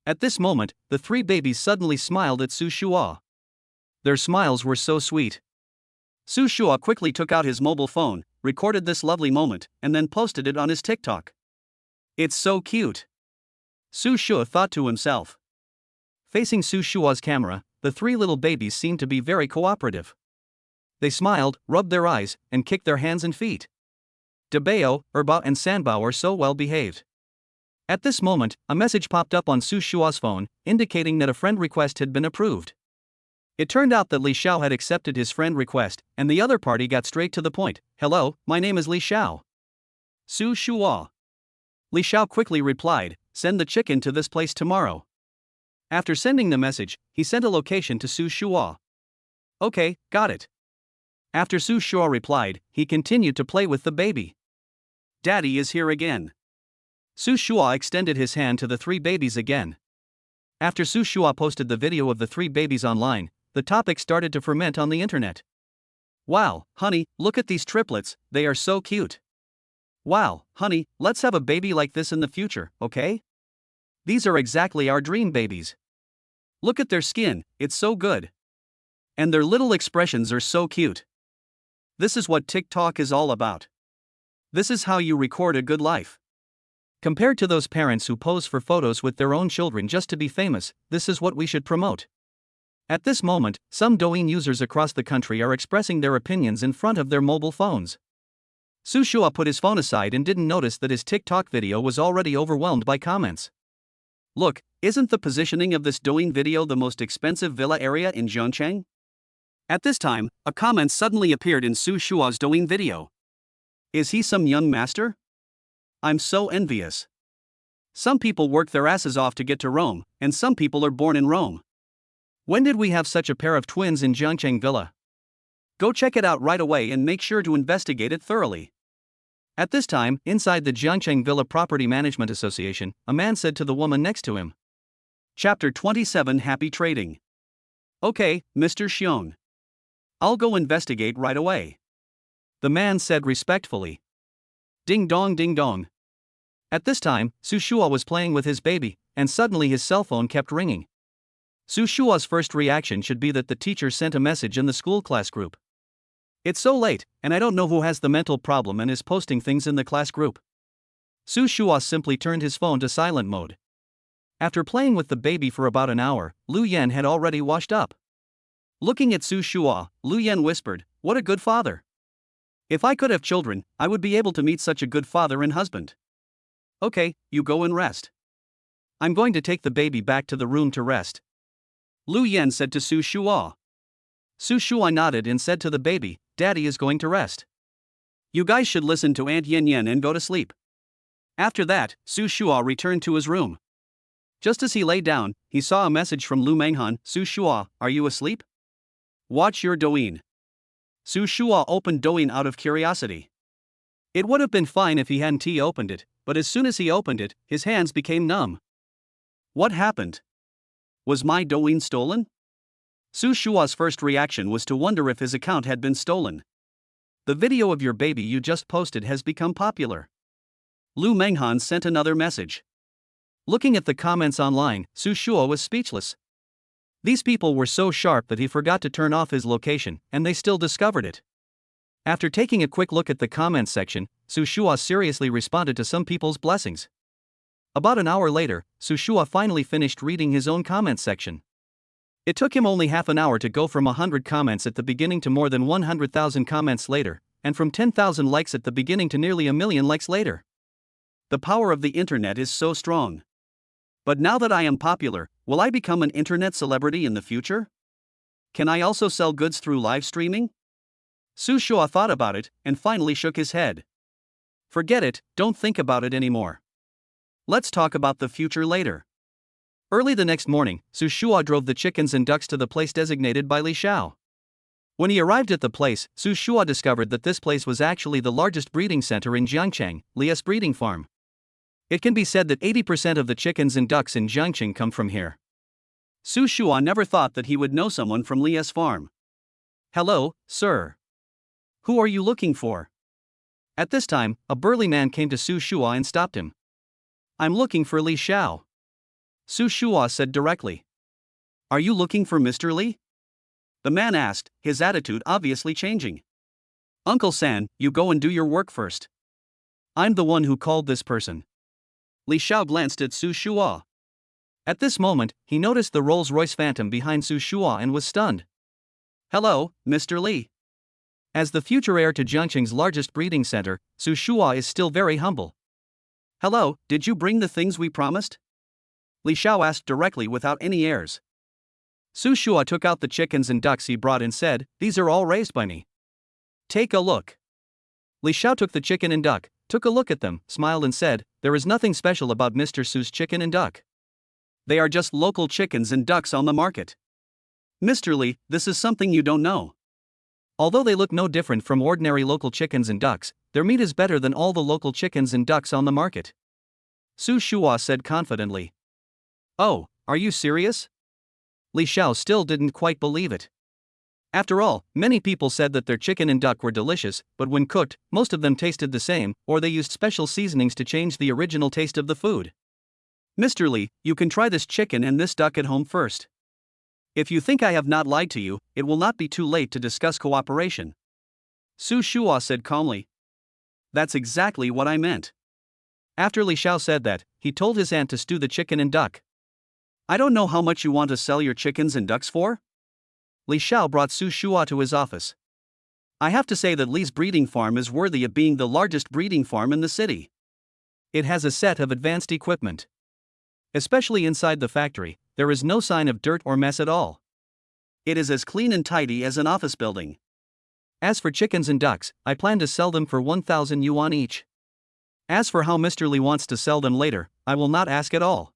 At this moment, the three babies suddenly smiled at Su Shua. Their smiles were so sweet. Su Shua quickly took out his mobile phone, recorded this lovely moment, and then posted it on his TikTok. It's so cute. Su Shua thought to himself. Facing Su Shua's camera, the three little babies seemed to be very cooperative. They smiled, rubbed their eyes, and kicked their hands and feet. Debao, Erbao and Sanbao are so well behaved. At this moment, a message popped up on Su Shua's phone, indicating that a friend request had been approved. It turned out that Li Xiao had accepted his friend request, and the other party got straight to the point. "Hello, my name is Li Xiao." Su Shua. Li Xiao quickly replied, "Send the chicken to this place tomorrow." After sending the message, he sent a location to Su Shua. "Okay, got it." After Su Shua replied, he continued to play with the baby. "Daddy is here again." Su Shua extended his hand to the three babies again. After Su Shua posted the video of the three babies online, the topic started to ferment on the internet. "Wow, honey, look at these triplets, they are so cute. Wow, honey, let's have a baby like this in the future, okay? These are exactly our dream babies. Look at their skin, it's so good. And their little expressions are so cute. This is what TikTok is all about. This is how you record a good life." Compared to those parents who pose for photos with their own children just to be famous, this is what we should promote. At this moment, some Douyin users across the country are expressing their opinions in front of their mobile phones. Su Shua put his phone aside and didn't notice that his TikTok video was already overwhelmed by comments. "Look, isn't the positioning of this Douyin video the most expensive villa area in Zhongcheng?" At this time, a comment suddenly appeared in Su Shua's Douyin video. "Is he some young master? I'm so envious. Some people work their asses off to get to Rome, and some people are born in Rome. When did we have such a pair of twins in Zhongcheng Villa? Go check it out right away and make sure to investigate it thoroughly." At this time, inside the Zhongcheng Villa Property Management Association, a man said to the woman next to him. Chapter 27 Happy Trading. "Okay, Mr. Xiong. I'll go investigate right away," the man said respectfully. Ding dong ding dong. At this time, Su Shua was playing with his baby, and suddenly his cell phone kept ringing. Su Shua's first reaction should be that the teacher sent a message in the school class group. "It's so late, and I don't know who has the mental problem and is posting things in the class group." Su Shua simply turned his phone to silent mode. After playing with the baby for about an hour, Lu Yan had already washed up. Looking at Su Shua, Lu Yan whispered, "What a good father. If I could have children, I would be able to meet such a good father and husband." "Okay, you go and rest. I'm going to take the baby back to the room to rest," Lu Yan said to Su Shua. Su Shua nodded and said to the baby, "Daddy is going to rest. You guys should listen to Aunt Yan Yan and go to sleep." After that, Su Shua returned to his room. Just as he lay down, he saw a message from Lu Manghan. Su Shua, are you asleep? Watch your Douyin. Su Shua opened Douyin out of curiosity. It would have been fine if he hadn't opened it, but as soon as he opened it, his hands became numb. What happened? Was my Douyin stolen? Su Shua's first reaction was to wonder if his account had been stolen. The video of your baby you just posted has become popular. Lu Manghan sent another message. Looking at the comments online, Su Shua was speechless. These people were so sharp that he forgot to turn off his location, and they still discovered it. After taking a quick look at the comments section, Su Shua seriously responded to some people's blessings. About an hour later, Su Shua finally finished reading his own comments section. It took him only half an hour to go from 100 comments at the beginning to more than 100,000 comments later, and from 10,000 likes at the beginning to nearly 1 million likes later. The power of the internet is so strong. But now that I am popular, will I become an internet celebrity in the future? Can I also sell goods through live streaming? Su Shua thought about it and finally shook his head. Forget it, don't think about it anymore. Let's talk about the future later. Early the next morning, Su Shua drove the chickens and ducks to the place designated by Li Xiao. When he arrived at the place, Su Shua discovered that this place was actually the largest breeding center in Jiangcheng, Li's breeding farm. It can be said that 80% of the chickens and ducks in Jiangcheng come from here. Su Shua never thought that he would know someone from Li's farm. Hello, sir. Who are you looking for? At this time, a burly man came to Su Shua and stopped him. I'm looking for Li Xiao. Su Shua said directly. Are you looking for Mr. Li? The man asked, his attitude obviously changing. Uncle San, you go and do your work first. I'm the one who called this person. Li Xiao glanced at Su Shua. At this moment, he noticed the Rolls-Royce Phantom behind Su Shua and was stunned. Hello, Mr. Li. As the future heir to Jiangcheng's largest breeding center, Su Shua is still very humble. Hello, did you bring the things we promised? Li Xiao asked directly without any airs. Su Shua took out the chickens and ducks he brought and said, these are all raised by me. Take a look. Li Xiao took the chicken and duck, took a look at them, smiled and said, there is nothing special about Mr. Su's chicken and duck. They are just local chickens and ducks on the market. Mr. Li, this is something you don't know. Although they look no different from ordinary local chickens and ducks, their meat is better than all the local chickens and ducks on the market. Su Shua said confidently. Oh, are you serious? Li Xiao still didn't quite believe it. After all, many people said that their chicken and duck were delicious, but when cooked, most of them tasted the same, or they used special seasonings to change the original taste of the food. Mr. Li, you can try this chicken and this duck at home first. If you think I have not lied to you, it will not be too late to discuss cooperation. Su Shua said calmly. That's exactly what I meant. After Li Xiao said that, he told his aunt to stew the chicken and duck. I don't know how much you want to sell your chickens and ducks for? Li Xiao brought Su Shua to his office. I have to say that Li's breeding farm is worthy of being the largest breeding farm in the city. It has a set of advanced equipment. Especially inside the factory, there is no sign of dirt or mess at all. It is as clean and tidy as an office building. As for chickens and ducks, I plan to sell them for 1,000 yuan each. As for how Mr. Li wants to sell them later, I will not ask at all.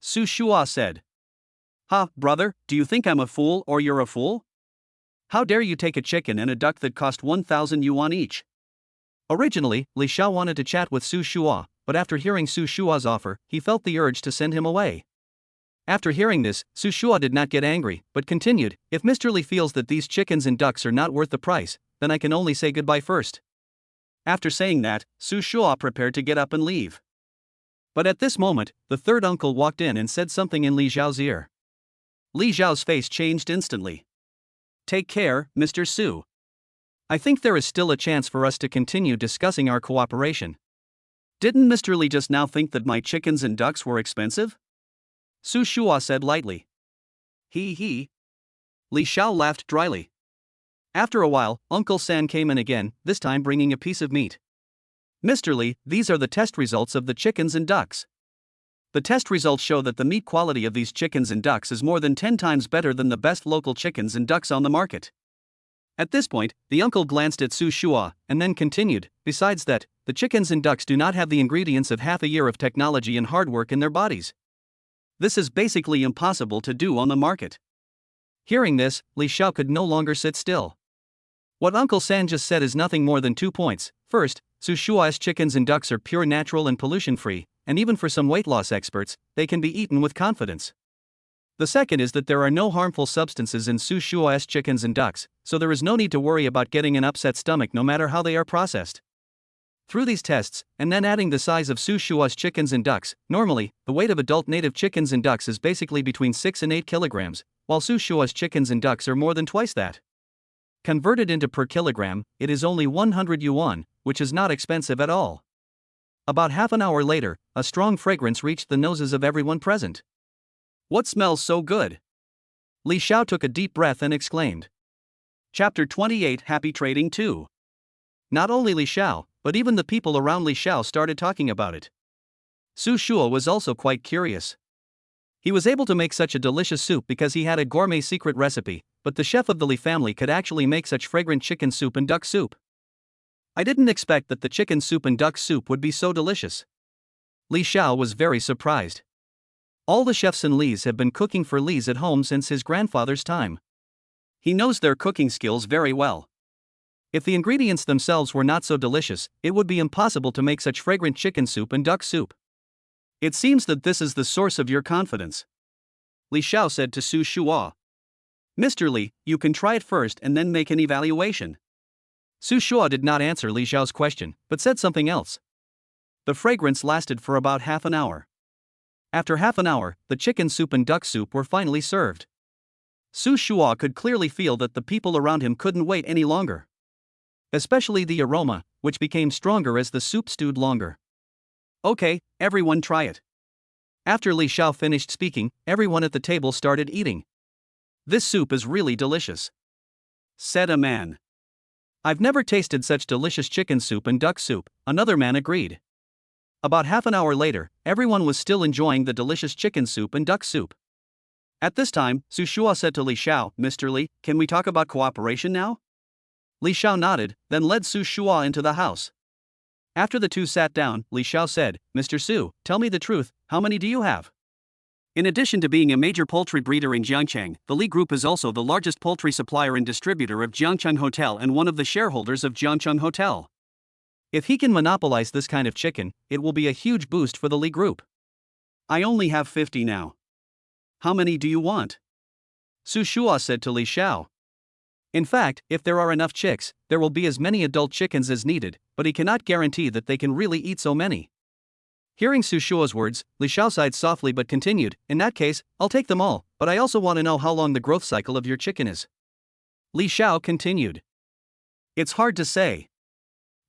Su Shua said. Ha, brother, do you think I'm a fool or you're a fool? How dare you take a chicken and a duck that cost 1,000 yuan each? Originally, Li Xiao wanted to chat with Su Shua, but after hearing Su Shua's offer, he felt the urge to send him away. After hearing this, Su Shua did not get angry, but continued, if Mr. Li feels that these chickens and ducks are not worth the price, then I can only say goodbye first. After saying that, Su Shua prepared to get up and leave. But at this moment, the third uncle walked in and said something in Li Xiao's ear. Li Xiao's face changed instantly. Take care, Mr. Su. I think there is still a chance for us to continue discussing our cooperation. Didn't Mr. Li just now think that my chickens and ducks were expensive? Su Shua said lightly. He. Li Xiao laughed dryly. After a while, Uncle San came in again, this time bringing a piece of meat. Mr. Li, these are the test results of the chickens and ducks. The test results show that the meat quality of these chickens and ducks is more than 10 times better than the best local chickens and ducks on the market. At this point, the uncle glanced at Su Shua, and then continued, besides that, the chickens and ducks do not have the ingredients of half a year of technology and hard work in their bodies. This is basically impossible to do on the market. Hearing this, Li Xiao could no longer sit still. What Uncle San just said is nothing more than 2 points. First, Su Shua's chickens and ducks are pure natural and pollution-free, and even for some weight loss experts, they can be eaten with confidence. The second is that there are no harmful substances in Su Shua's chickens and ducks, so there is no need to worry about getting an upset stomach no matter how they are processed. Through these tests, and then adding the size of Su Shua's chickens and ducks, normally, the weight of adult native chickens and ducks is basically between 6 and 8 kilograms, while Su Shua's chickens and ducks are more than twice that. Converted into per kilogram, it is only 100 yuan, which is not expensive at all. About half an hour later, a strong fragrance reached the noses of everyone present. What smells so good? Li Xiao took a deep breath and exclaimed. Chapter 28 Happy Trading 2. Not only Li Xiao, but even the people around Li Xiao started talking about it. Su Shua was also quite curious. He was able to make such a delicious soup because he had a gourmet secret recipe, but the chef of the Li family could actually make such fragrant chicken soup and duck soup. I didn't expect that the chicken soup and duck soup would be so delicious. Li Xiao was very surprised. All the chefs in Li's have been cooking for Li's at home since his grandfather's time. He knows their cooking skills very well. If the ingredients themselves were not so delicious, it would be impossible to make such fragrant chicken soup and duck soup. It seems that this is the source of your confidence. Li Xiao said to Su Shua. Mr. Li, you can try it first and then make an evaluation. Su Shua did not answer Li Xiao's question, but said something else. The fragrance lasted for about half an hour. After half an hour, the chicken soup and duck soup were finally served. Su Shua could clearly feel that the people around him couldn't wait any longer. Especially the aroma, which became stronger as the soup stewed longer. Okay, everyone try it. After Li Xiao finished speaking, everyone at the table started eating. This soup is really delicious, said a man. I've never tasted such delicious chicken soup and duck soup, another man agreed. About half an hour later, everyone was still enjoying the delicious chicken soup and duck soup. At this time, Su Shua said to Li Xiao, Mr. Li, can we talk about cooperation now? Li Xiao nodded, then led Su Shua into the house. After the two sat down, Li Xiao said, Mr. Su, tell me the truth, how many do you have? In addition to being a major poultry breeder in Jiangcheng, the Li Group is also the largest poultry supplier and distributor of Jiangcheng Hotel and one of the shareholders of Jiangcheng Hotel. If he can monopolize this kind of chicken, it will be a huge boost for the Li Group. I only have 50 now. How many do you want? Su Shua said to Li Xiao. In fact, if there are enough chicks, there will be as many adult chickens as needed, but he cannot guarantee that they can really eat so many. Hearing Su Shua's words, Li Xiao sighed softly but continued, in that case, I'll take them all, but I also want to know how long the growth cycle of your chicken is. Li Xiao continued. It's hard to say.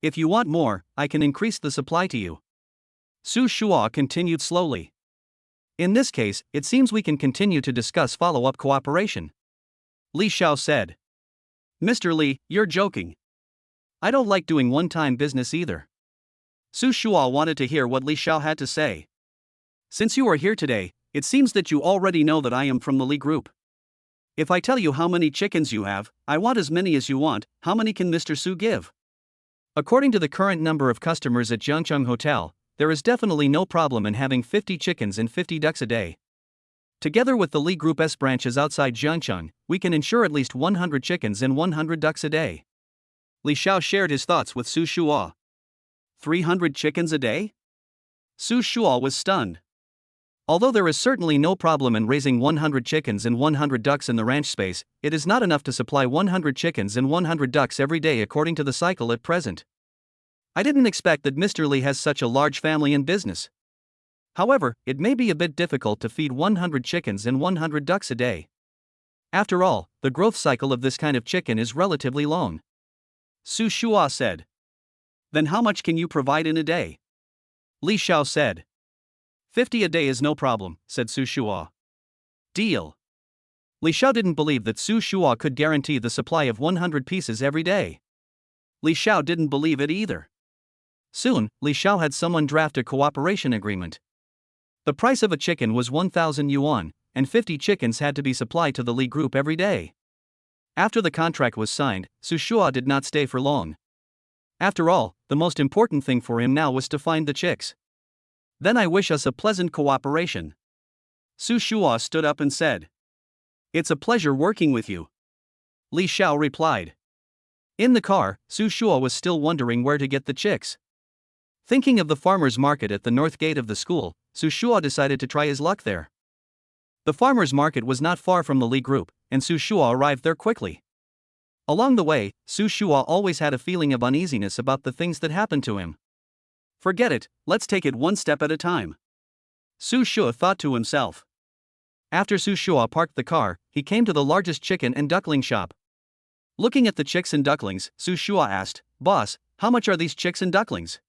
If you want more, I can increase the supply to you. Su Shua continued slowly. In this case, it seems we can continue to discuss follow-up cooperation. Li Xiao said. Mr. Li, you're joking. I don't like doing one-time business either. Su Shua wanted to hear what Li Xiao had to say. Since you are here today, it seems that you already know that I am from the Li Group. If I tell you how many chickens you have, I want as many as you want, how many can Mr. Su give? According to the current number of customers at Jiangcheng Hotel, there is definitely no problem in having 50 chickens and 50 ducks a day. Together with the Li Group's branches outside Jiangcheng, we can ensure at least 100 chickens and 100 ducks a day. Li Xiao shared his thoughts with Su Shua. 300 chickens a day? Su Shua was stunned. Although there is certainly no problem in raising 100 chickens and 100 ducks in the ranch space, it is not enough to supply 100 chickens and 100 ducks every day according to the cycle at present. I didn't expect that Mr. Li has such a large family and business. However, it may be a bit difficult to feed 100 chickens and 100 ducks a day. After all, the growth cycle of this kind of chicken is relatively long. Su Shua said. Then how much can you provide in a day? Li Xiao said. 50 a day is no problem, said Su Shua. Deal. Li Xiao didn't believe that Su Shua could guarantee the supply of 100 pieces every day. Li Xiao didn't believe it either. Soon, Li Xiao had someone draft a cooperation agreement. The price of a chicken was 1,000 yuan, and 50 chickens had to be supplied to the Li Group every day. After the contract was signed, Su Shua did not stay for long. After all, the most important thing for him now was to find the chicks. Then I wish us a pleasant cooperation. Su Shua stood up and said. It's a pleasure working with you. Li Xiao replied. In the car, Su Shua was still wondering where to get the chicks. Thinking of the farmer's market at the north gate of the school, Su Shua decided to try his luck there. The farmer's market was not far from the Li group, and Su Shua arrived there quickly. Along the way, Su Shua always had a feeling of uneasiness about the things that happened to him. Forget it, let's take it one step at a time. Su Shua thought to himself. After Su Shua parked the car, he came to the largest chicken and duckling shop. Looking at the chicks and ducklings, Su Shua asked, Boss, how much are these chicks and ducklings?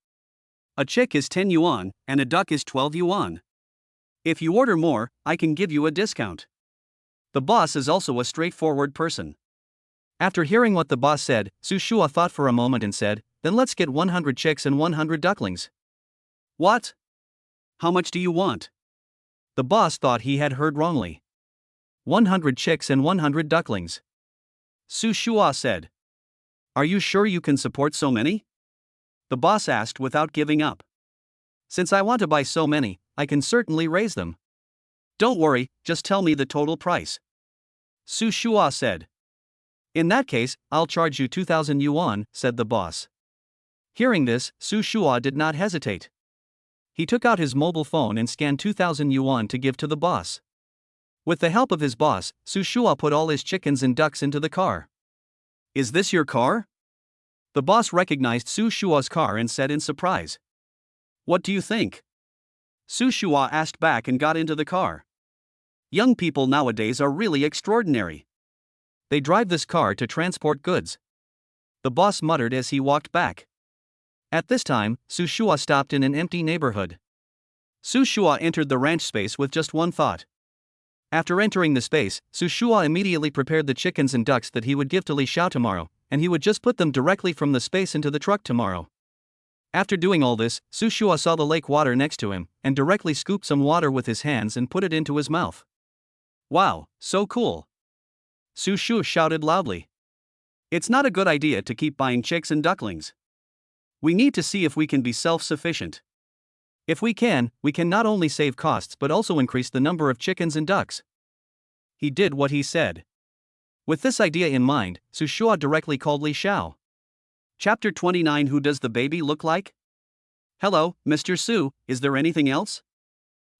A chick is 10 yuan, and a duck is 12 yuan. If you order more, I can give you a discount. The boss is also a straightforward person. After hearing what the boss said, Su Shua thought for a moment and said, Then let's get 100 chicks and 100 ducklings. What? How much do you want? The boss thought he had heard wrongly. 100 chicks and 100 ducklings. Su Shua said. Are you sure you can support so many? The boss asked without giving up. Since I want to buy so many, I can certainly raise them. Don't worry, just tell me the total price. Su Shua said. In that case, I'll charge you 2,000 yuan, said the boss. Hearing this, Su Shua did not hesitate. He took out his mobile phone and scanned 2,000 yuan to give to the boss. With the help of his boss, Su Shua put all his chickens and ducks into the car. Is this your car? The boss recognized Su Shua's car and said in surprise. What do you think? Su Shua asked back and got into the car. Young people nowadays are really extraordinary. They drive this car to transport goods. The boss muttered as he walked back. At this time, Su Shua stopped in an empty neighborhood. Su Shua entered the ranch space with just one thought. After entering the space, Su Shua immediately prepared the chickens and ducks that he would give to Li Xiao tomorrow, and he would just put them directly from the space into the truck tomorrow. After doing all this, Su Shua saw the lake water next to him, and directly scooped some water with his hands and put it into his mouth. Wow, so cool! Su Shua shouted loudly. It's not a good idea to keep buying chicks and ducklings. We need to see if we can be self-sufficient. If we can not only save costs but also increase the number of chickens and ducks. He did what he said. With this idea in mind, Su Shua directly called Li Xiao. Chapter 29 Who does the baby look like? Hello, Mr. Su, is there anything else?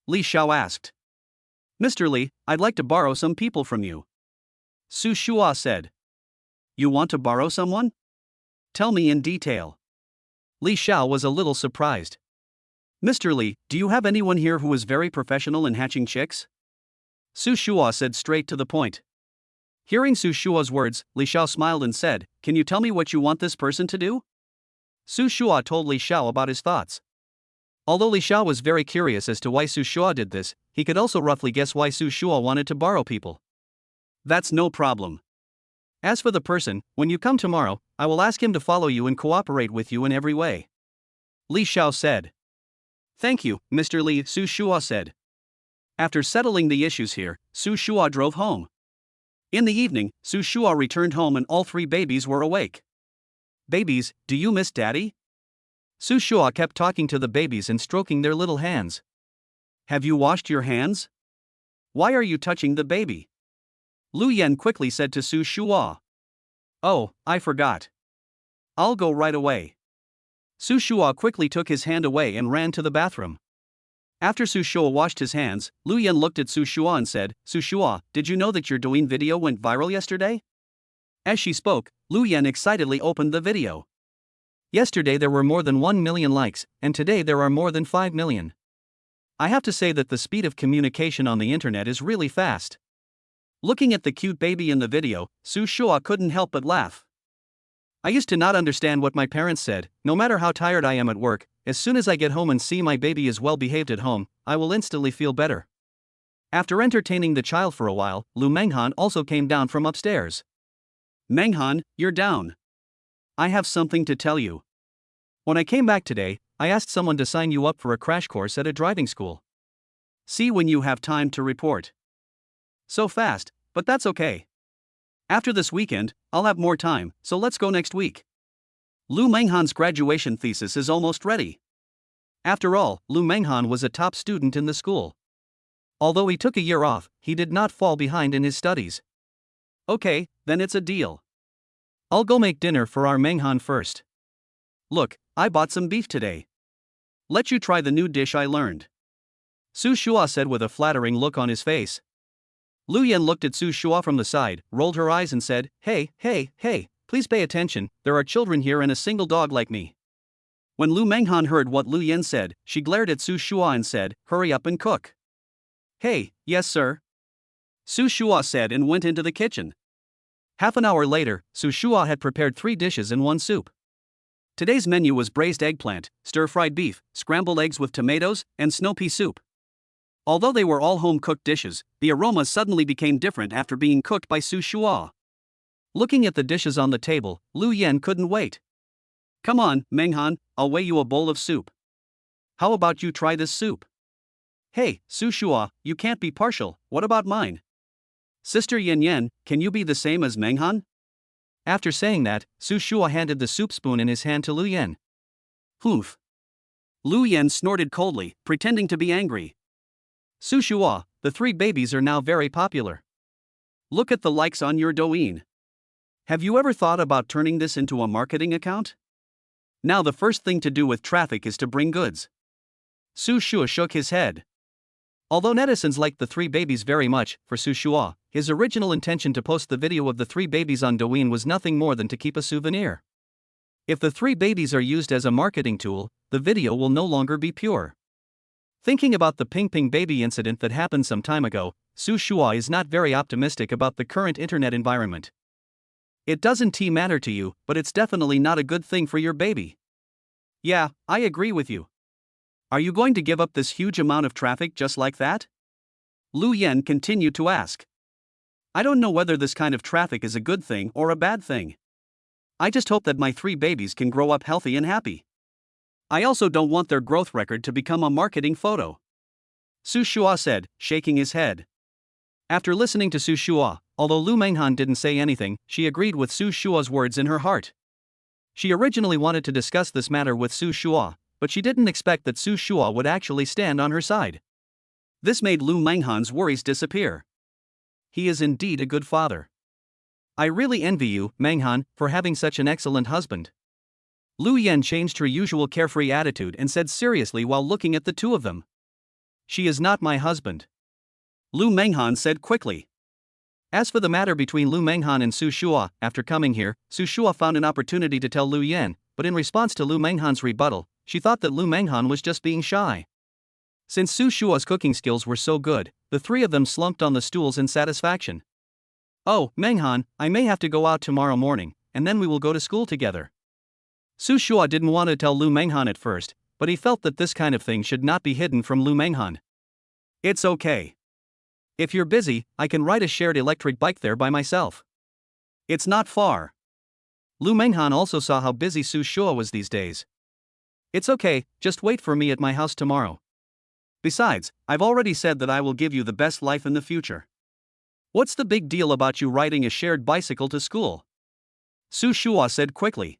Li Xiao asked. Mr. Li, I'd like to borrow some people from you. Su Shua said. You want to borrow someone? Tell me in detail. Li Xiao was a little surprised. Mr. Li, do you have anyone here who is very professional in hatching chicks? Su Shua said straight to the point. Hearing Su Shua's words, Li Xiao smiled and said, Can you tell me what you want this person to do? Su Shua told Li Xiao about his thoughts. Although Li Xiao was very curious as to why Su Shua did this, he could also roughly guess why Su Shua wanted to borrow people. That's no problem. As for the person, when you come tomorrow, I will ask him to follow you and cooperate with you in every way. Li Xiao said. Thank you, Mr. Li, Su Shua said. After settling the issues here, Su Shua drove home. In the evening, Su Shua returned home and all three babies were awake. Babies, do you miss daddy? Su Shua kept talking to the babies and stroking their little hands. Have you washed your hands? Why are you touching the baby? Lu Yan quickly said to Su Shua. Oh, I forgot. I'll go right away. Su Shua quickly took his hand away and ran to the bathroom. After Su Shua washed his hands, Lu Yan looked at Su Shua and said, Su Shua, did you know that your Douyin video went viral yesterday? As she spoke, Lu Yan excitedly opened the video. Yesterday there were more than 1 million likes, and today there are more than 5 million. I have to say that the speed of communication on the internet is really fast. Looking at the cute baby in the video, Su Shua couldn't help but laugh. I used to not understand what my parents said. No matter how tired I am at work, as soon as I get home and see my baby is well behaved at home, I will instantly feel better. After entertaining the child for a while, Lu Manghan also came down from upstairs. Manghan, you're down. I have something to tell you. When I came back today, I asked someone to sign you up for a crash course at a driving school. See when you have time to report. So fast, but that's okay. After this weekend, I'll have more time, so let's go next week. Lu Manghan's graduation thesis is almost ready. After all, Lu Manghan was a top student in the school. Although he took a year off, he did not fall behind in his studies. Okay, then it's a deal. I'll go make dinner for our Manghan first. Look, I bought some beef today. Let you try the new dish I learned. Su Shua said with a flattering look on his face. Lu Yan looked at Su Shua from the side, rolled her eyes and said, Hey, please pay attention, there are children here and a single dog like me. When Lu Manghan heard what Lu Yan said, she glared at Su Shua and said, Hurry up and cook. Hey, yes sir. Su Shua said and went into the kitchen. Half an hour later, Su Shua had prepared 3 dishes and 1 soup. Today's menu was braised eggplant, stir-fried beef, scrambled eggs with tomatoes, and snow pea soup. Although they were all home-cooked dishes, the aromas suddenly became different after being cooked by Su Shua. Looking at the dishes on the table, Lu Yan couldn't wait. Come on, Manghan, I'll weigh you a bowl of soup. How about you try this soup? Hey, Su Shua, you can't be partial, what about mine? Sister Yan Yan, can you be the same as Manghan? After saying that, Su Shua handed the soup spoon in his hand to Lu Yan. Hoof. Lu Yan snorted coldly, pretending to be angry. Su Shua, the 3 babies are now very popular. Look at the likes on your Douyin. Have you ever thought about turning this into a marketing account? Now the first thing to do with traffic is to bring goods. Su Shua shook his head. Although netizens liked the 3 babies very much, for Su Shua, his original intention to post the video of the 3 babies on Douyin was nothing more than to keep a souvenir. If the 3 babies are used as a marketing tool, the video will no longer be pure. Thinking about the Ping Ping baby incident that happened some time ago, Su Shua is not very optimistic about the current internet environment. It doesn't matter to you, but it's definitely not a good thing for your baby. Yeah, I agree with you. Are you going to give up this huge amount of traffic just like that? Lu Yan continued to ask. I don't know whether this kind of traffic is a good thing or a bad thing. I just hope that my 3 babies can grow up healthy and happy. I also don't want their growth record to become a marketing photo. Su Shua said, shaking his head. After listening to Su Shua, although Lu Manghan didn't say anything, she agreed with Su Shua's words in her heart. She originally wanted to discuss this matter with Su Shua, but she didn't expect that Su Shua would actually stand on her side. This made Lu Manghan's worries disappear. He is indeed a good father. I really envy you, Manghan, for having such an excellent husband. Lu Yan changed her usual carefree attitude and said seriously while looking at the 2 of them. She is not my husband. Lu Manghan said quickly. As for the matter between Lu Manghan and Su Shua, after coming here, Su Shua found an opportunity to tell Lu Yan, but in response to Lu Manghan's rebuttal, she thought that Lu Manghan was just being shy. Since Su Shua's cooking skills were so good, the 3 of them slumped on the stools in satisfaction. Oh, Manghan, I may have to go out tomorrow morning, and then we will go to school together. Su Shua didn't want to tell Lu Manghan at first, but he felt that this kind of thing should not be hidden from Lu Manghan. It's okay. If you're busy, I can ride a shared electric bike there by myself. It's not far. Lu Manghan also saw how busy Su Shua was these days. It's okay, just wait for me at my house tomorrow. Besides, I've already said that I will give you the best life in the future. What's the big deal about you riding a shared bicycle to school? Su Shua said quickly.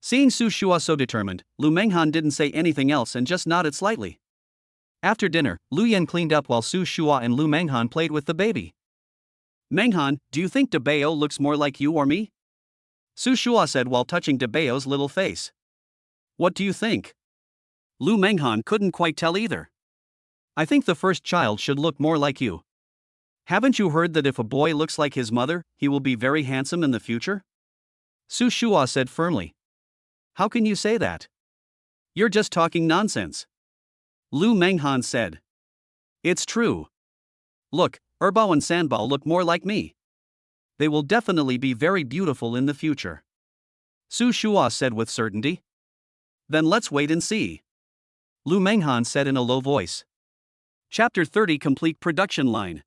Seeing Su Shua so determined, Lu Manghan didn't say anything else and just nodded slightly. After dinner, Lu Yan cleaned up while Su Shua and Lu Manghan played with the baby. Manghan, do you think Debeo looks more like you or me? Su Shua said while touching Debeo's little face. What do you think? Lu Manghan couldn't quite tell either. I think the first child should look more like you. Haven't you heard that if a boy looks like his mother, he will be very handsome in the future? Su Shua said firmly. How can you say that? You're just talking nonsense. Lu Manghan said. It's true. Look, Erbao and Sanbao look more like me. They will definitely be very beautiful in the future. Su Shua said with certainty. Then let's wait and see. Lu Manghan said in a low voice. Chapter 30 Complete Production Line.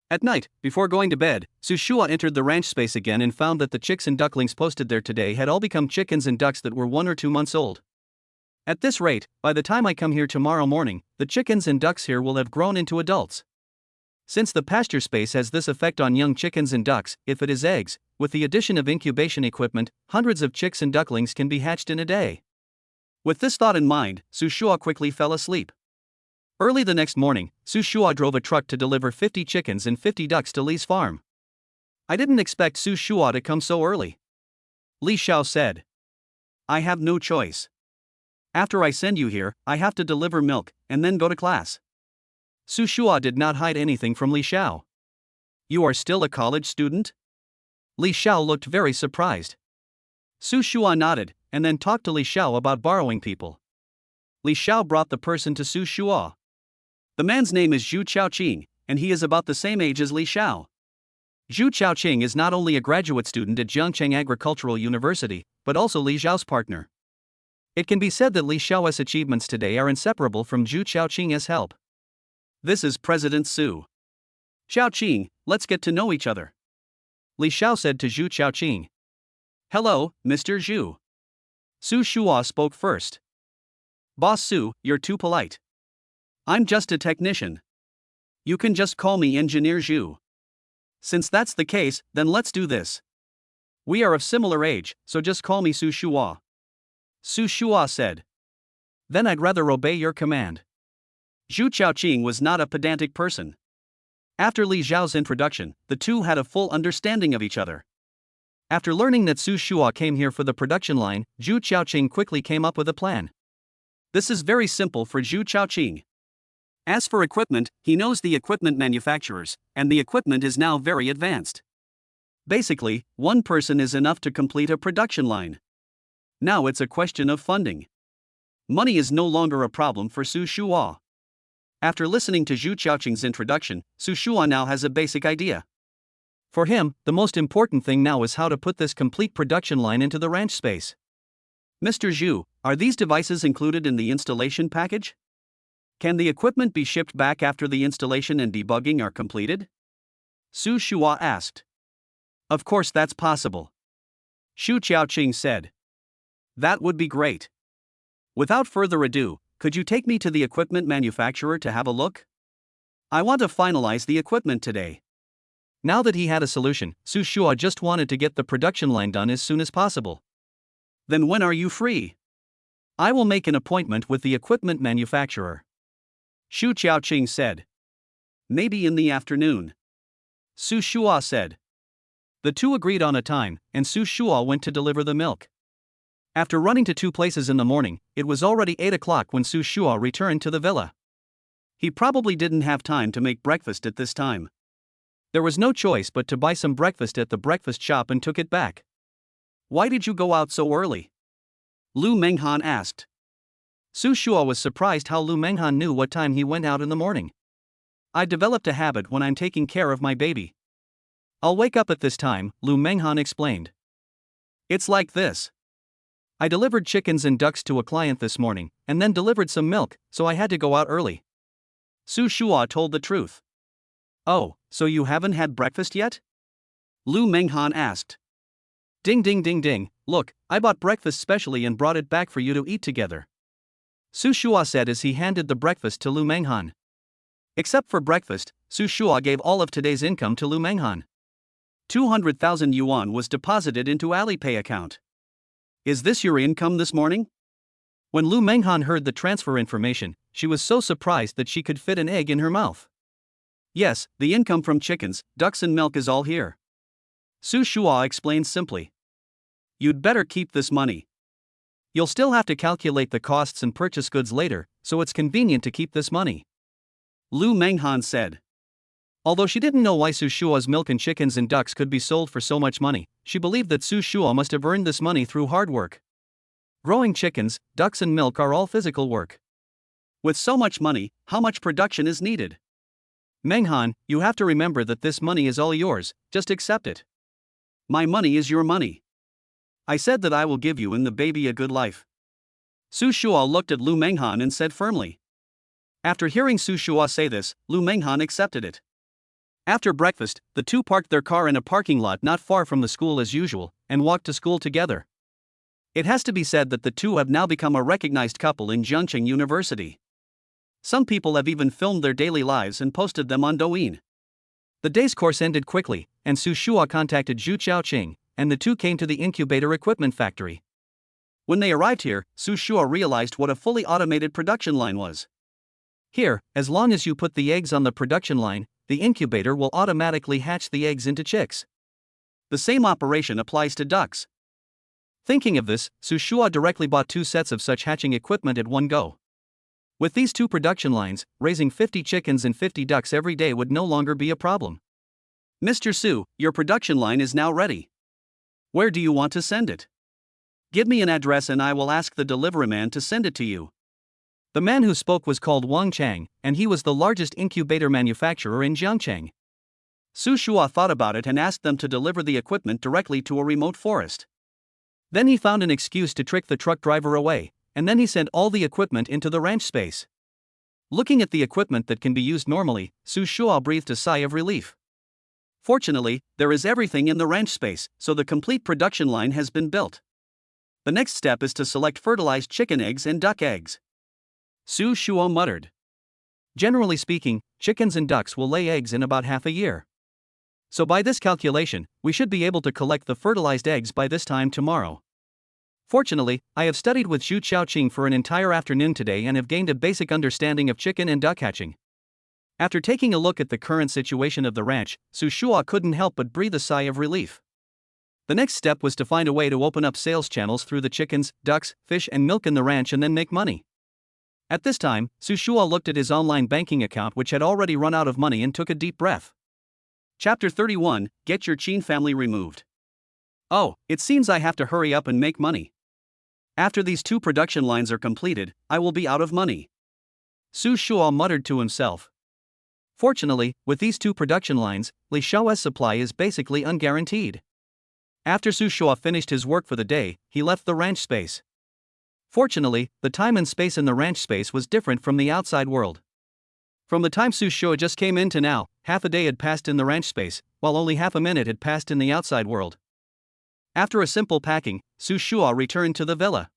At night, before going to bed, Su Shua entered the ranch space again and found that the chicks and ducklings posted there today had all become chickens and ducks that were 1 or 2 months old. At this rate, by the time I come here tomorrow morning, the chickens and ducks here will have grown into adults. Since the pasture space has this effect on young chickens and ducks, if it is eggs, with the addition of incubation equipment, hundreds of chicks and ducklings can be hatched in a day. With this thought in mind, Su Shua quickly fell asleep. Early the next morning, Su Shua drove a truck to deliver 50 chickens and 50 ducks to Li's farm. I didn't expect Su Shua to come so early. Li Xiao said. I have no choice. After I send you here, I have to deliver milk, and then go to class. Su Shua did not hide anything from Li Xiao. You are still a college student? Li Xiao looked very surprised. Su Shua nodded, and then talked to Li Xiao about borrowing people. Li Xiao brought the person to Su Shua. The man's name is Zhu Chaoqing, and he is about the same age as Li Xiao. Zhu Chaoqing is not only a graduate student at Jiangcheng Agricultural University, but also Li Xiao's partner. It can be said that Li Xiao's achievements today are inseparable from Zhu Chaoqing's help. This is President Su. Chaoqing, let's get to know each other. Li Xiao said to Zhu Chaoqing. Hello, Mr. Zhu. Su Shua spoke first. Boss Su, you're too polite. I'm just a technician. You can just call me Engineer Zhu. Since that's the case, then let's do this. We are of similar age, so just call me Su Shua. Su Shua said. Then I'd rather obey your command. Zhu Chaoqing was not a pedantic person. After Li Xiao's introduction, the two had a full understanding of each other. After learning that Su Shua came here for the production line, Zhu Chaoqing quickly came up with a plan. This is very simple for Zhu Chaoqing. As for equipment, he knows the equipment manufacturers, and the equipment is now very advanced. Basically, one person is enough to complete a production line. Now it's a question of funding. Money is no longer a problem for Su Shua. After listening to Zhu Chaoqing's introduction, Su Shua now has a basic idea. For him, the most important thing now is how to put this complete production line into the ranch space. Mr. Zhu, are these devices included in the installation package? Can the equipment be shipped back after the installation and debugging are completed? Su Shua asked. Of course that's possible. Zhu Chaoqing said. That would be great. Without further ado, could you take me to the equipment manufacturer to have a look? I want to finalize the equipment today. Now that he had a solution, Su Shua just wanted to get the production line done as soon as possible. Then when are you free? I will make an appointment with the equipment manufacturer. Zhu Chaoqing said. Maybe in the afternoon. Su Shua said. The two agreed on a time, and Su Shua went to deliver the milk. After running to two places in the morning, it was already 8 o'clock when Su Shua returned to the villa. He probably didn't have time to make breakfast at this time. There was no choice but to buy some breakfast at the breakfast shop and took it back. Why did you go out so early? Lu Manghan asked. Su Shua was surprised how Lu Manghan knew what time he went out in the morning. I developed a habit when I'm taking care of my baby. I'll wake up at this time, Lu Manghan explained. It's like this. I delivered chickens and ducks to a client this morning, and then delivered some milk, so I had to go out early. Su Shua told the truth. Oh, so you haven't had breakfast yet? Lu Manghan asked. Ding ding ding ding, look, I bought breakfast specially and brought it back for you to eat together. Su Shua said as he handed the breakfast to Lu Manghan. Except for breakfast, Su Shua gave all of today's income to Lu Manghan. 200,000 yuan was deposited into Alipay account. Is this your income this morning? When Lu Manghan heard the transfer information, she was so surprised that she could fit an egg in her mouth. Yes, the income from chickens, ducks and milk is all here. Su Shua explained simply. You'd better keep this money. You'll still have to calculate the costs and purchase goods later, so it's convenient to keep this money. Lu Manghan said. Although she didn't know why Su Shua's milk and chickens and ducks could be sold for so much money, she believed that Su Shua must have earned this money through hard work. Growing chickens, ducks and milk are all physical work. With so much money, how much production is needed? Manghan, you have to remember that this money is all yours, just accept it. My money is your money. I said that I will give you and the baby a good life. Su Shua looked at Lu Manghan and said firmly. After hearing Su Shua say this, Lu Manghan accepted it. After breakfast, the two parked their car in a parking lot not far from the school as usual, and walked to school together. It has to be said that the two have now become a recognized couple in Jiangcheng University. Some people have even filmed their daily lives and posted them on Douyin. The day's course ended quickly, and Su Shua contacted Zhu Chaoqing, and the two came to the incubator equipment factory. When they arrived here, Su Shua realized what a fully automated production line was. Here, as long as you put the eggs on the production line, the incubator will automatically hatch the eggs into chicks. The same operation applies to ducks. Thinking of this, Su Shua directly bought 2 sets of such hatching equipment at one go. With these 2 production lines, raising 50 chickens and 50 ducks every day would no longer be a problem. Mr. Su, your production line is now ready. Where do you want to send it? Give me an address and I will ask the delivery man to send it to you. The man who spoke was called Wang Chang, and he was the largest incubator manufacturer in Jiangcheng. Su Shua thought about it and asked them to deliver the equipment directly to a remote forest. Then he found an excuse to trick the truck driver away, and then he sent all the equipment into the ranch space. Looking at the equipment that can be used normally, Su Shua breathed a sigh of relief. Fortunately, there is everything in the ranch space, so the complete production line has been built. The next step is to select fertilized chicken eggs and duck eggs. Su Shua muttered. Generally speaking, chickens and ducks will lay eggs in about half a year. So by this calculation, we should be able to collect the fertilized eggs by this time tomorrow. Fortunately, I have studied with Xu Xiaoqing for an entire afternoon today and have gained a basic understanding of chicken and duck hatching. After taking a look at the current situation of the ranch, Su Shua couldn't help but breathe a sigh of relief. The next step was to find a way to open up sales channels through the chickens, ducks, fish and milk in the ranch and then make money. At this time, Su Shua looked at his online banking account which had already run out of money and took a deep breath. Chapter 31, Get Your Qin Family Removed. Oh, it seems I have to hurry up and make money. After these 2 production lines are completed, I will be out of money. Su Shua muttered to himself. Fortunately, with these 2 production lines, Li Shao's supply is basically unguaranteed. After Su Shua finished his work for the day, he left the ranch space. Fortunately, the time and space in the ranch space was different from the outside world. From the time Su Shua just came in to now, half a day had passed in the ranch space, while only half a minute had passed in the outside world. After a simple packing, Su Shua returned to the villa.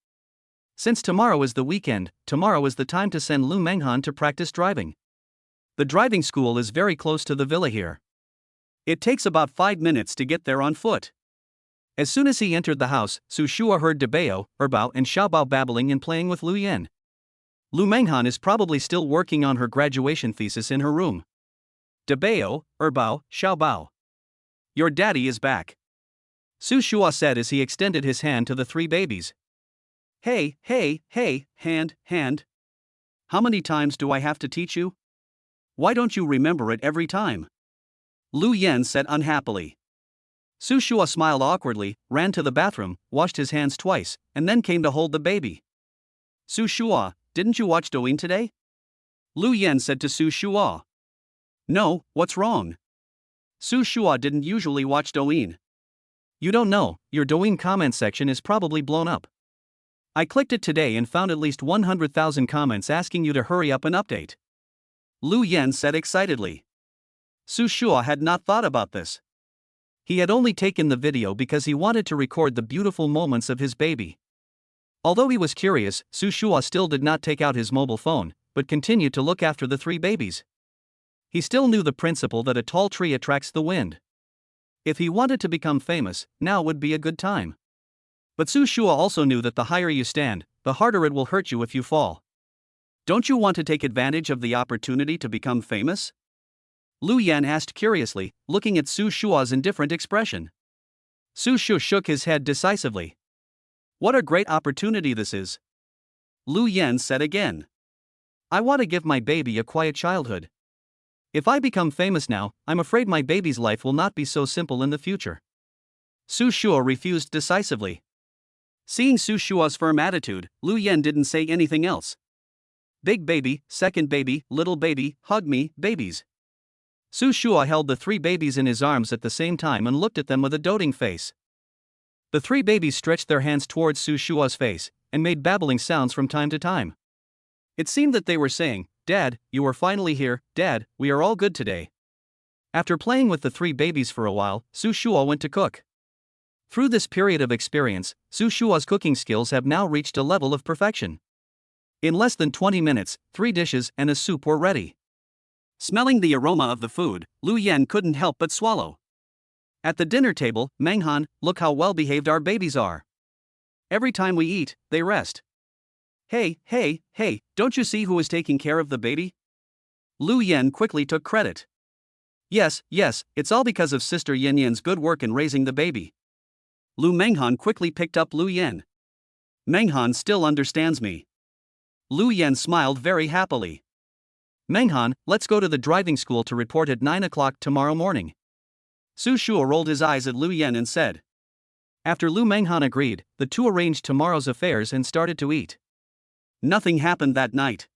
Since tomorrow is the weekend, tomorrow is the time to send Lu Manghan to practice driving. The driving school is very close to the villa here. It takes about 5 minutes to get there on foot. As soon as he entered the house, Su Shua heard Debao, Erbao and Xiaobao babbling and playing with Lu Yan. Lu Manghan is probably still working on her graduation thesis in her room. Debao, Erbao, Xiaobao. Your daddy is back. Su Shua said as he extended his hand to the 3 babies. Hey, hand. How many times do I have to teach you? Why don't you remember it every time? Lu Yan said unhappily. Su Shua smiled awkwardly, ran to the bathroom, washed his hands twice, and then came to hold the baby. Su Shua, didn't you watch Douyin today? Lu Yan said to Su Shua. No, what's wrong? Su Shua didn't usually watch Douyin. You don't know, your Douyin comment section is probably blown up. I clicked it today and found at least 100,000 comments asking you to hurry up and update. Lu Yan said excitedly. Su Shua had not thought about this. He had only taken the video because he wanted to record the beautiful moments of his baby. Although he was curious, Su Shua still did not take out his mobile phone, but continued to look after the 3 babies. He still knew the principle that a tall tree attracts the wind. If he wanted to become famous, now would be a good time. But Su Shua also knew that the higher you stand, the harder it will hurt you if you fall. Don't you want to take advantage of the opportunity to become famous? Lu Yan asked curiously, looking at Su Shua's indifferent expression. Su Shua shook his head decisively. What a great opportunity this is. Lu Yan said again. I want to give my baby a quiet childhood. If I become famous now, I'm afraid my baby's life will not be so simple in the future. Su Shua refused decisively. Seeing Su Shua's firm attitude, Lu Yan didn't say anything else. Big baby, second baby, little baby, hug me, babies. Su Shua held the 3 babies in his arms at the same time and looked at them with a doting face. The 3 babies stretched their hands towards Su Shua's face, and made babbling sounds from time to time. It seemed that they were saying, Dad, you are finally here, Dad, we are all good today. After playing with the 3 babies for a while, Su Shua went to cook. Through this period of experience, Su Shua's cooking skills have now reached a level of perfection. In less than 20 minutes, 3 dishes and a soup were ready. Smelling the aroma of the food, Lu Yan couldn't help but swallow. At the dinner table, Manghan, look how well behaved our babies are. Every time we eat, they rest. Hey, don't you see who is taking care of the baby? Lu Yan quickly took credit. Yes, it's all because of Sister Yin Yan's good work in raising the baby. Lu Manghan quickly picked up Lu Yan. Manghan still understands me. Lu Yan smiled very happily. Manghan, let's go to the driving school to report at 9 o'clock tomorrow morning. Su Shua rolled his eyes at Lu Yan and said. After Lu Manghan agreed, the two arranged tomorrow's affairs and started to eat. Nothing happened that night.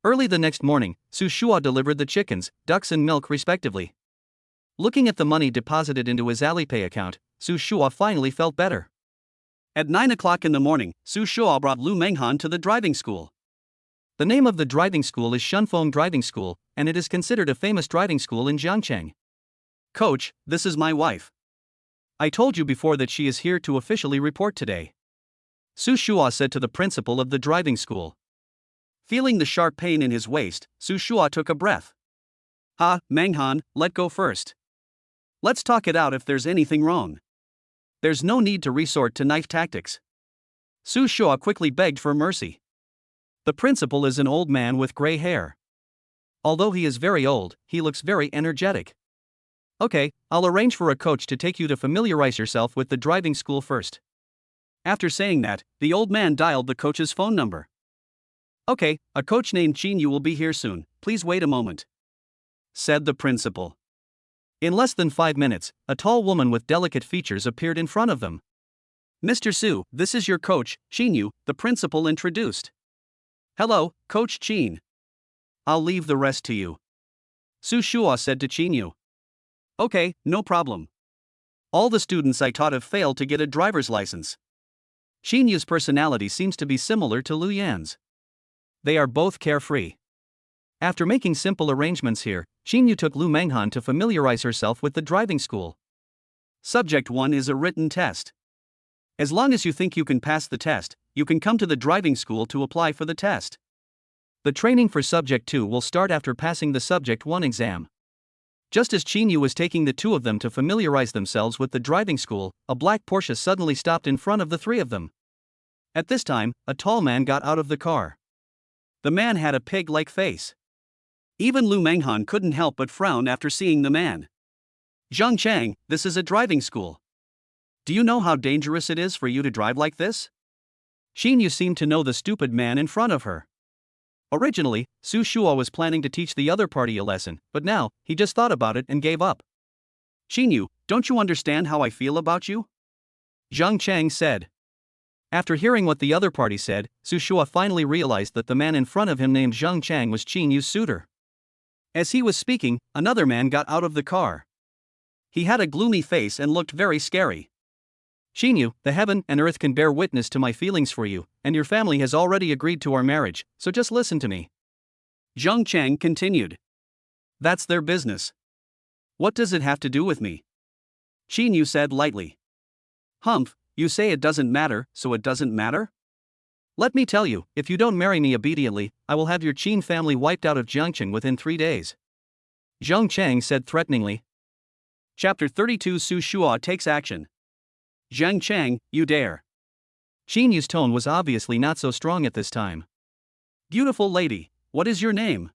Early the next morning, Su Shua delivered the chickens, ducks and milk respectively. Looking at the money deposited into his Alipay account, Su Shua finally felt better. At 9 o'clock in the morning, Su Shua brought Lu Manghan to the driving school. The name of the driving school is Shunfeng Driving School, and it is considered a famous driving school in Jiangcheng. Coach, this is my wife. I told you before that she is here to officially report today. Su Shua said to the principal of the driving school. Feeling the sharp pain in his waist, Su Shua took a breath. Manghan, let go first. Let's talk it out if there's anything wrong. There's no need to resort to knife tactics. Su Shua quickly begged for mercy. The principal is an old man with gray hair. Although he is very old, he looks very energetic. Okay, I'll arrange for a coach to take you to familiarize yourself with the driving school first. After saying that, the old man dialed the coach's phone number. Okay, a coach named Yu will be here soon, please wait a moment, said the principal. In less than 5 minutes, a tall woman with delicate features appeared in front of them. Mr. Su, this is your coach, Yu, the principal introduced. Hello, Coach Qin. I'll leave the rest to you, Su Shua said to Yu. Okay, no problem. All the students I taught have failed to get a driver's license. Yu's personality seems to be similar to Lu Yan's. They are both carefree. After making simple arrangements here, Yu took Lu Manghan to familiarize herself with the driving school. Subject 1 is a written test. As long as you think you can pass the test, you can come to the driving school to apply for the test. The training for Subject 2 will start after passing the Subject 1 exam. Just as Yu was taking the two of them to familiarize themselves with the driving school, a black Porsche suddenly stopped in front of the three of them. At this time, a tall man got out of the car. The man had a pig-like face. Even Lu Manghan couldn't help but frown after seeing the man. Zhang Chang, this is a driving school. Do you know how dangerous it is for you to drive like this? Yu seemed to know the stupid man in front of her. Originally, Su Shua was planning to teach the other party a lesson, but now, he just thought about it and gave up. Yu, don't you understand how I feel about you? Zhang Chang said. After hearing what the other party said, Su Shua finally realized that the man in front of him named Zhang Chang was Yu's suitor. As he was speaking, another man got out of the car. He had a gloomy face and looked very scary. Yu, the heaven and earth can bear witness to my feelings for you, and your family has already agreed to our marriage, so just listen to me. Zhang Chang continued. That's their business. What does it have to do with me? Yu said lightly. Humph, you say it doesn't matter, so it doesn't matter? Let me tell you, if you don't marry me obediently, I will have your Qin family wiped out of Jiangcheng within 3 days. Zhang Chang said threateningly. Chapter 32 Su Shua takes action. Zhang Chang, you dare. Yu's tone was obviously not so strong at this time. Beautiful lady, what is your name?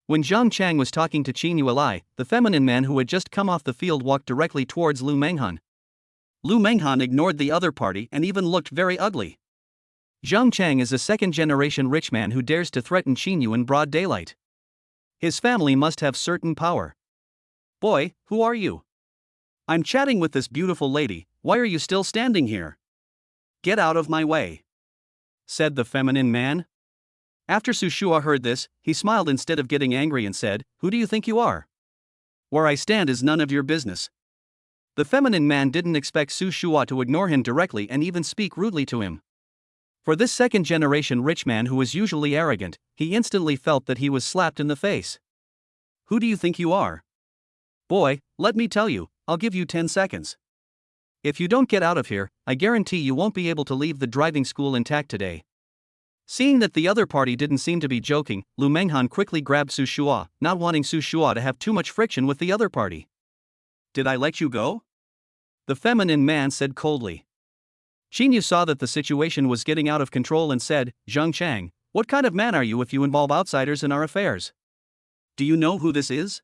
When Zhang Chang was talking to Yu Alai, the feminine man who had just come off the field walked directly towards Lu Manghan. Lu Manghan ignored the other party and even looked very ugly. Zhang Chang is a second-generation rich man who dares to threaten Yu in broad daylight. His family must have certain power. Boy, who are you? I'm chatting with this beautiful lady, why are you still standing here? Get out of my way, said the feminine man. After Su Shua heard this, he smiled instead of getting angry and said, Who do you think you are? Where I stand is none of your business. The feminine man didn't expect Su Shua to ignore him directly and even speak rudely to him. For this second-generation rich man who was usually arrogant, he instantly felt that he was slapped in the face. Who do you think you are? Boy, let me tell you, I'll give you 10 seconds. If you don't get out of here, I guarantee you won't be able to leave the driving school intact today. Seeing that the other party didn't seem to be joking, Lu Manghan quickly grabbed Su Shua, not wanting Su Shua to have too much friction with the other party. Did I let you go? The feminine man said coldly. Yu saw that the situation was getting out of control and said, Zhang Chang, what kind of man are you if you involve outsiders in our affairs? Do you know who this is?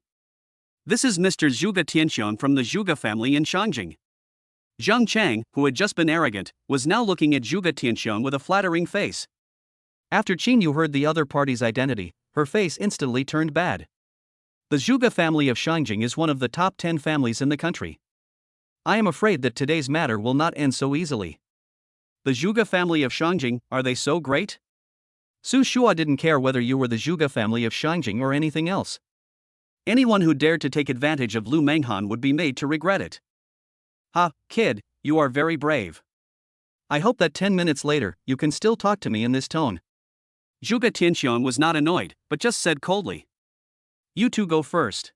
This is Mr. Zhuge Tianxiong from the Zhuge family in Shangjing. Zhang Chang, who had just been arrogant, was now looking at Zhuge Tianxiong with a flattering face. After Qin Yu heard the other party's identity, her face instantly turned bad. The Zhuge family of Shangjing is one of the top 10 families in the country. I am afraid that today's matter will not end so easily. The Zhuge family of Shangjing, are they so great? Su Shua didn't care whether you were the Zhuge family of Shangjing or anything else. Anyone who dared to take advantage of Lu Manghan would be made to regret it. Ha, kid, you are very brave. I hope that 10 minutes later, you can still talk to me in this tone. Zhuge Tianxiong was not annoyed, but just said coldly. You two go first.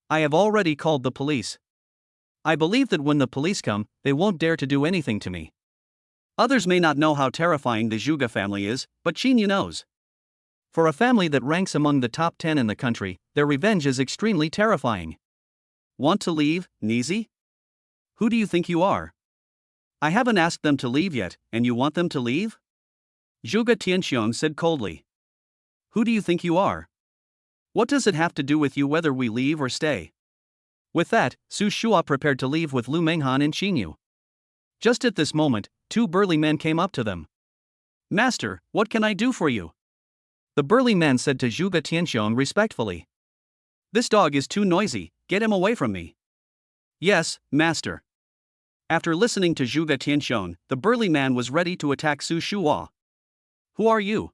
I have already called the police. I believe that when the police come, they won't dare to do anything to me. Others may not know how terrifying the Zhuge family is, but Qin Yu knows. For a family that ranks among the top 10 in the country, their revenge is extremely terrifying. Want to leave, Nizi? Who do you think you are? I haven't asked them to leave yet, and you want them to leave? Zhuge Tianxiong said coldly. Who do you think you are? What does it have to do with you whether we leave or stay? With that, Su Shua prepared to leave with Lu Manghan and Qin Yu. Just at this moment, two burly men came up to them. Master, what can I do for you? The burly men said to Zhuge Tianxiong respectfully. This dog is too noisy, get him away from me. Yes, master. After listening to Zhuge Tianxiong, the burly man was ready to attack Su Shua. Who are you?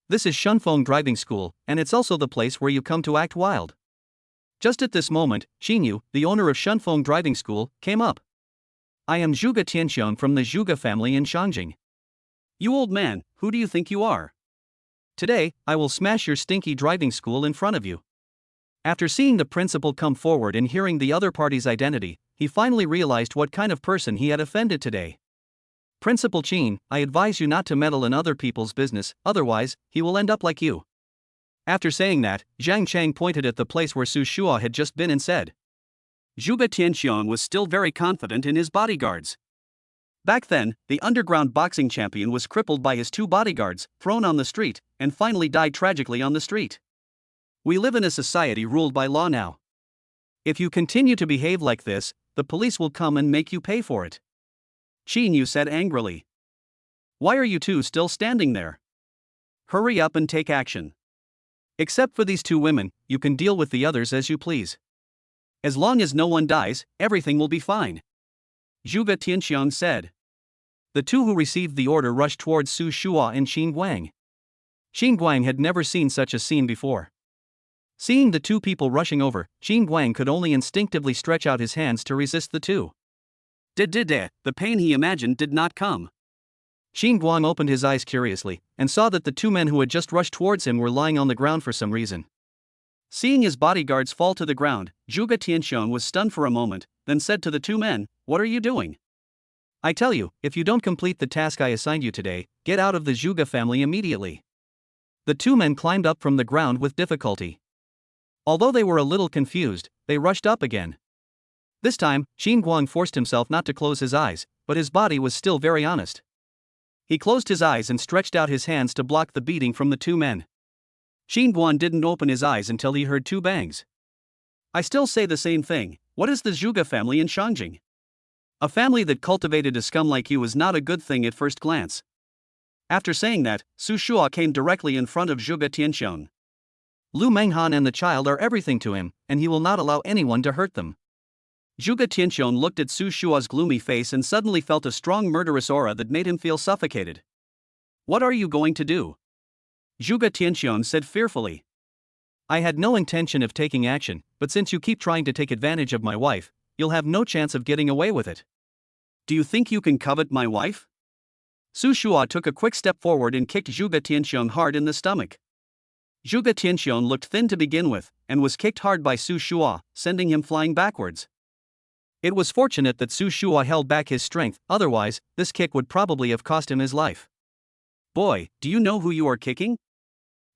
This is Shunfeng Driving School, and it's also the place where you come to act wild. Just at this moment, Qin Yu, the owner of Shunfeng Driving School, came up. I am Zhuge Tianxiong from the Zhuge family in Shangjing. You old man, who do you think you are? Today, I will smash your stinky driving school in front of you. After seeing the principal come forward and hearing the other party's identity, he finally realized what kind of person he had offended today. Principal Qin, I advise you not to meddle in other people's business, otherwise, he will end up like you. After saying that, Zhang Chang pointed at the place where Su Shua had just been and said. Zhuge Tianxiong was still very confident in his bodyguards. Back then, the underground boxing champion was crippled by his two bodyguards, thrown on the street, and finally died tragically on the street. We live in a society ruled by law now. If you continue to behave like this, the police will come and make you pay for it. Qin Yu said angrily. Why are you two still standing there? Hurry up and take action. Except for these two women, you can deal with the others as you please. As long as no one dies, everything will be fine. Zhuge Tianxiong said. The two who received the order rushed towards Su Shua and Qin Guang. Qin Guang had never seen such a scene before. Seeing the two people rushing over, Qin Guang could only instinctively stretch out his hands to resist the two. The pain he imagined did not come. Qin Guang opened his eyes curiously, and saw that the two men who had just rushed towards him were lying on the ground for some reason. Seeing his bodyguards fall to the ground, Zhuge Tianxiong was stunned for a moment, then said to the two men, What are you doing? I tell you, if you don't complete the task I assigned you today, get out of the Zhuge family immediately. The two men climbed up from the ground with difficulty. Although they were a little confused, they rushed up again. This time, Qin Guang forced himself not to close his eyes, but his body was still very honest. He closed his eyes and stretched out his hands to block the beating from the two men. Qin Guang didn't open his eyes until he heard two bangs. I still say the same thing, what is the Zhuge family in Shangjing? A family that cultivated a scum like you is not a good thing at first glance. After saying that, Su Shua came directly in front of Zhuge Tianxiong. Lu Manghan and the child are everything to him, and he will not allow anyone to hurt them. Zhuge Tianxiong looked at Su Shua's gloomy face and suddenly felt a strong murderous aura that made him feel suffocated. What are you going to do? Zhuge Tianxiong said fearfully. I had no intention of taking action, but since you keep trying to take advantage of my wife, you'll have no chance of getting away with it. Do you think you can covet my wife? Su Shua took a quick step forward and kicked Zhuge Tianxiong hard in the stomach. Zhuge Tianxiong looked thin to begin with, and was kicked hard by Su Shua, sending him flying backwards. It was fortunate that Su Shua held back his strength, otherwise, this kick would probably have cost him his life. Boy, do you know who you are kicking?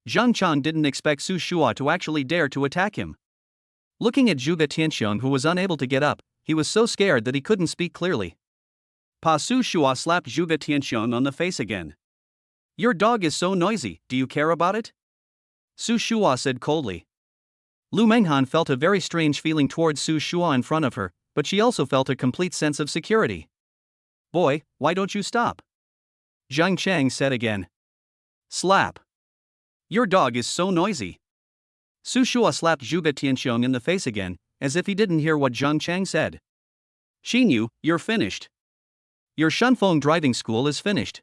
Zhang Chan didn't expect Su Shua to actually dare to attack him. Looking at Zhuge Tianxiong, who was unable to get up, he was so scared that he couldn't speak clearly. Su Shua slapped Zhuge Tianxiong on the face again. Your dog is so noisy, do you care about it? Su Shua said coldly. Lu Manghan felt a very strange feeling towards Su Shua in front of her, but she also felt a complete sense of security. "Boy, why don't you stop?" Zhang Chang said again. "Slap. Your dog is so noisy." Su Shua slapped Zhuge Tianxiong in the face again, as if he didn't hear what Zhang Chang said. "Xinyu, you're finished. Your Shunfeng driving school is finished."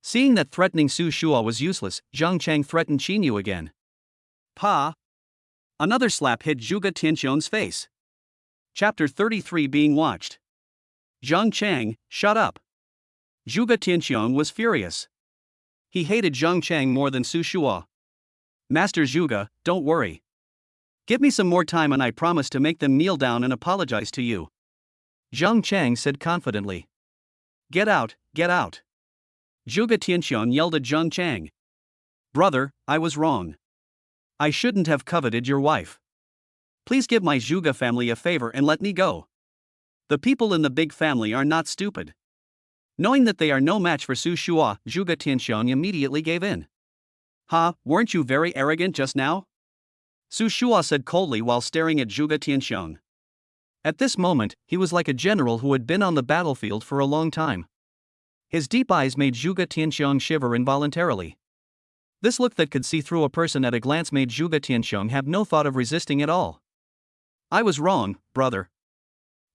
Seeing that threatening Su Shua was useless, Zhang Chang threatened Xinyu again. "Pa!" Another slap hit Zhuge Tianxiong's face. Chapter 33 being watched. Zhang Chang, shut up. Zhuge Tianxiong was furious. He hated Zhang Chang more than Su Shua. "Master Zhuge, don't worry. Give me some more time and I promise to make them kneel down and apologize to you," Zhang Chang said confidently. Get out, get out." Zhuge Tianxiong yelled at Zhang Chang. "Brother, I was wrong. I shouldn't have coveted your wife. Please give my Zhuge family a favor and let me go. The people in the big family are not stupid." Knowing that they are no match for Su Shua, Zhuge Tianxiong immediately gave in. "Ha, weren't you very arrogant just now?" Su Shua said coldly while staring at Zhuge Tianxiong. At this moment, he was like a general who had been on the battlefield for a long time. His deep eyes made Zhuge Tianxiong shiver involuntarily. This look that could see through a person at a glance made Zhuge Tianxiong have no thought of resisting at all. "I was wrong, brother.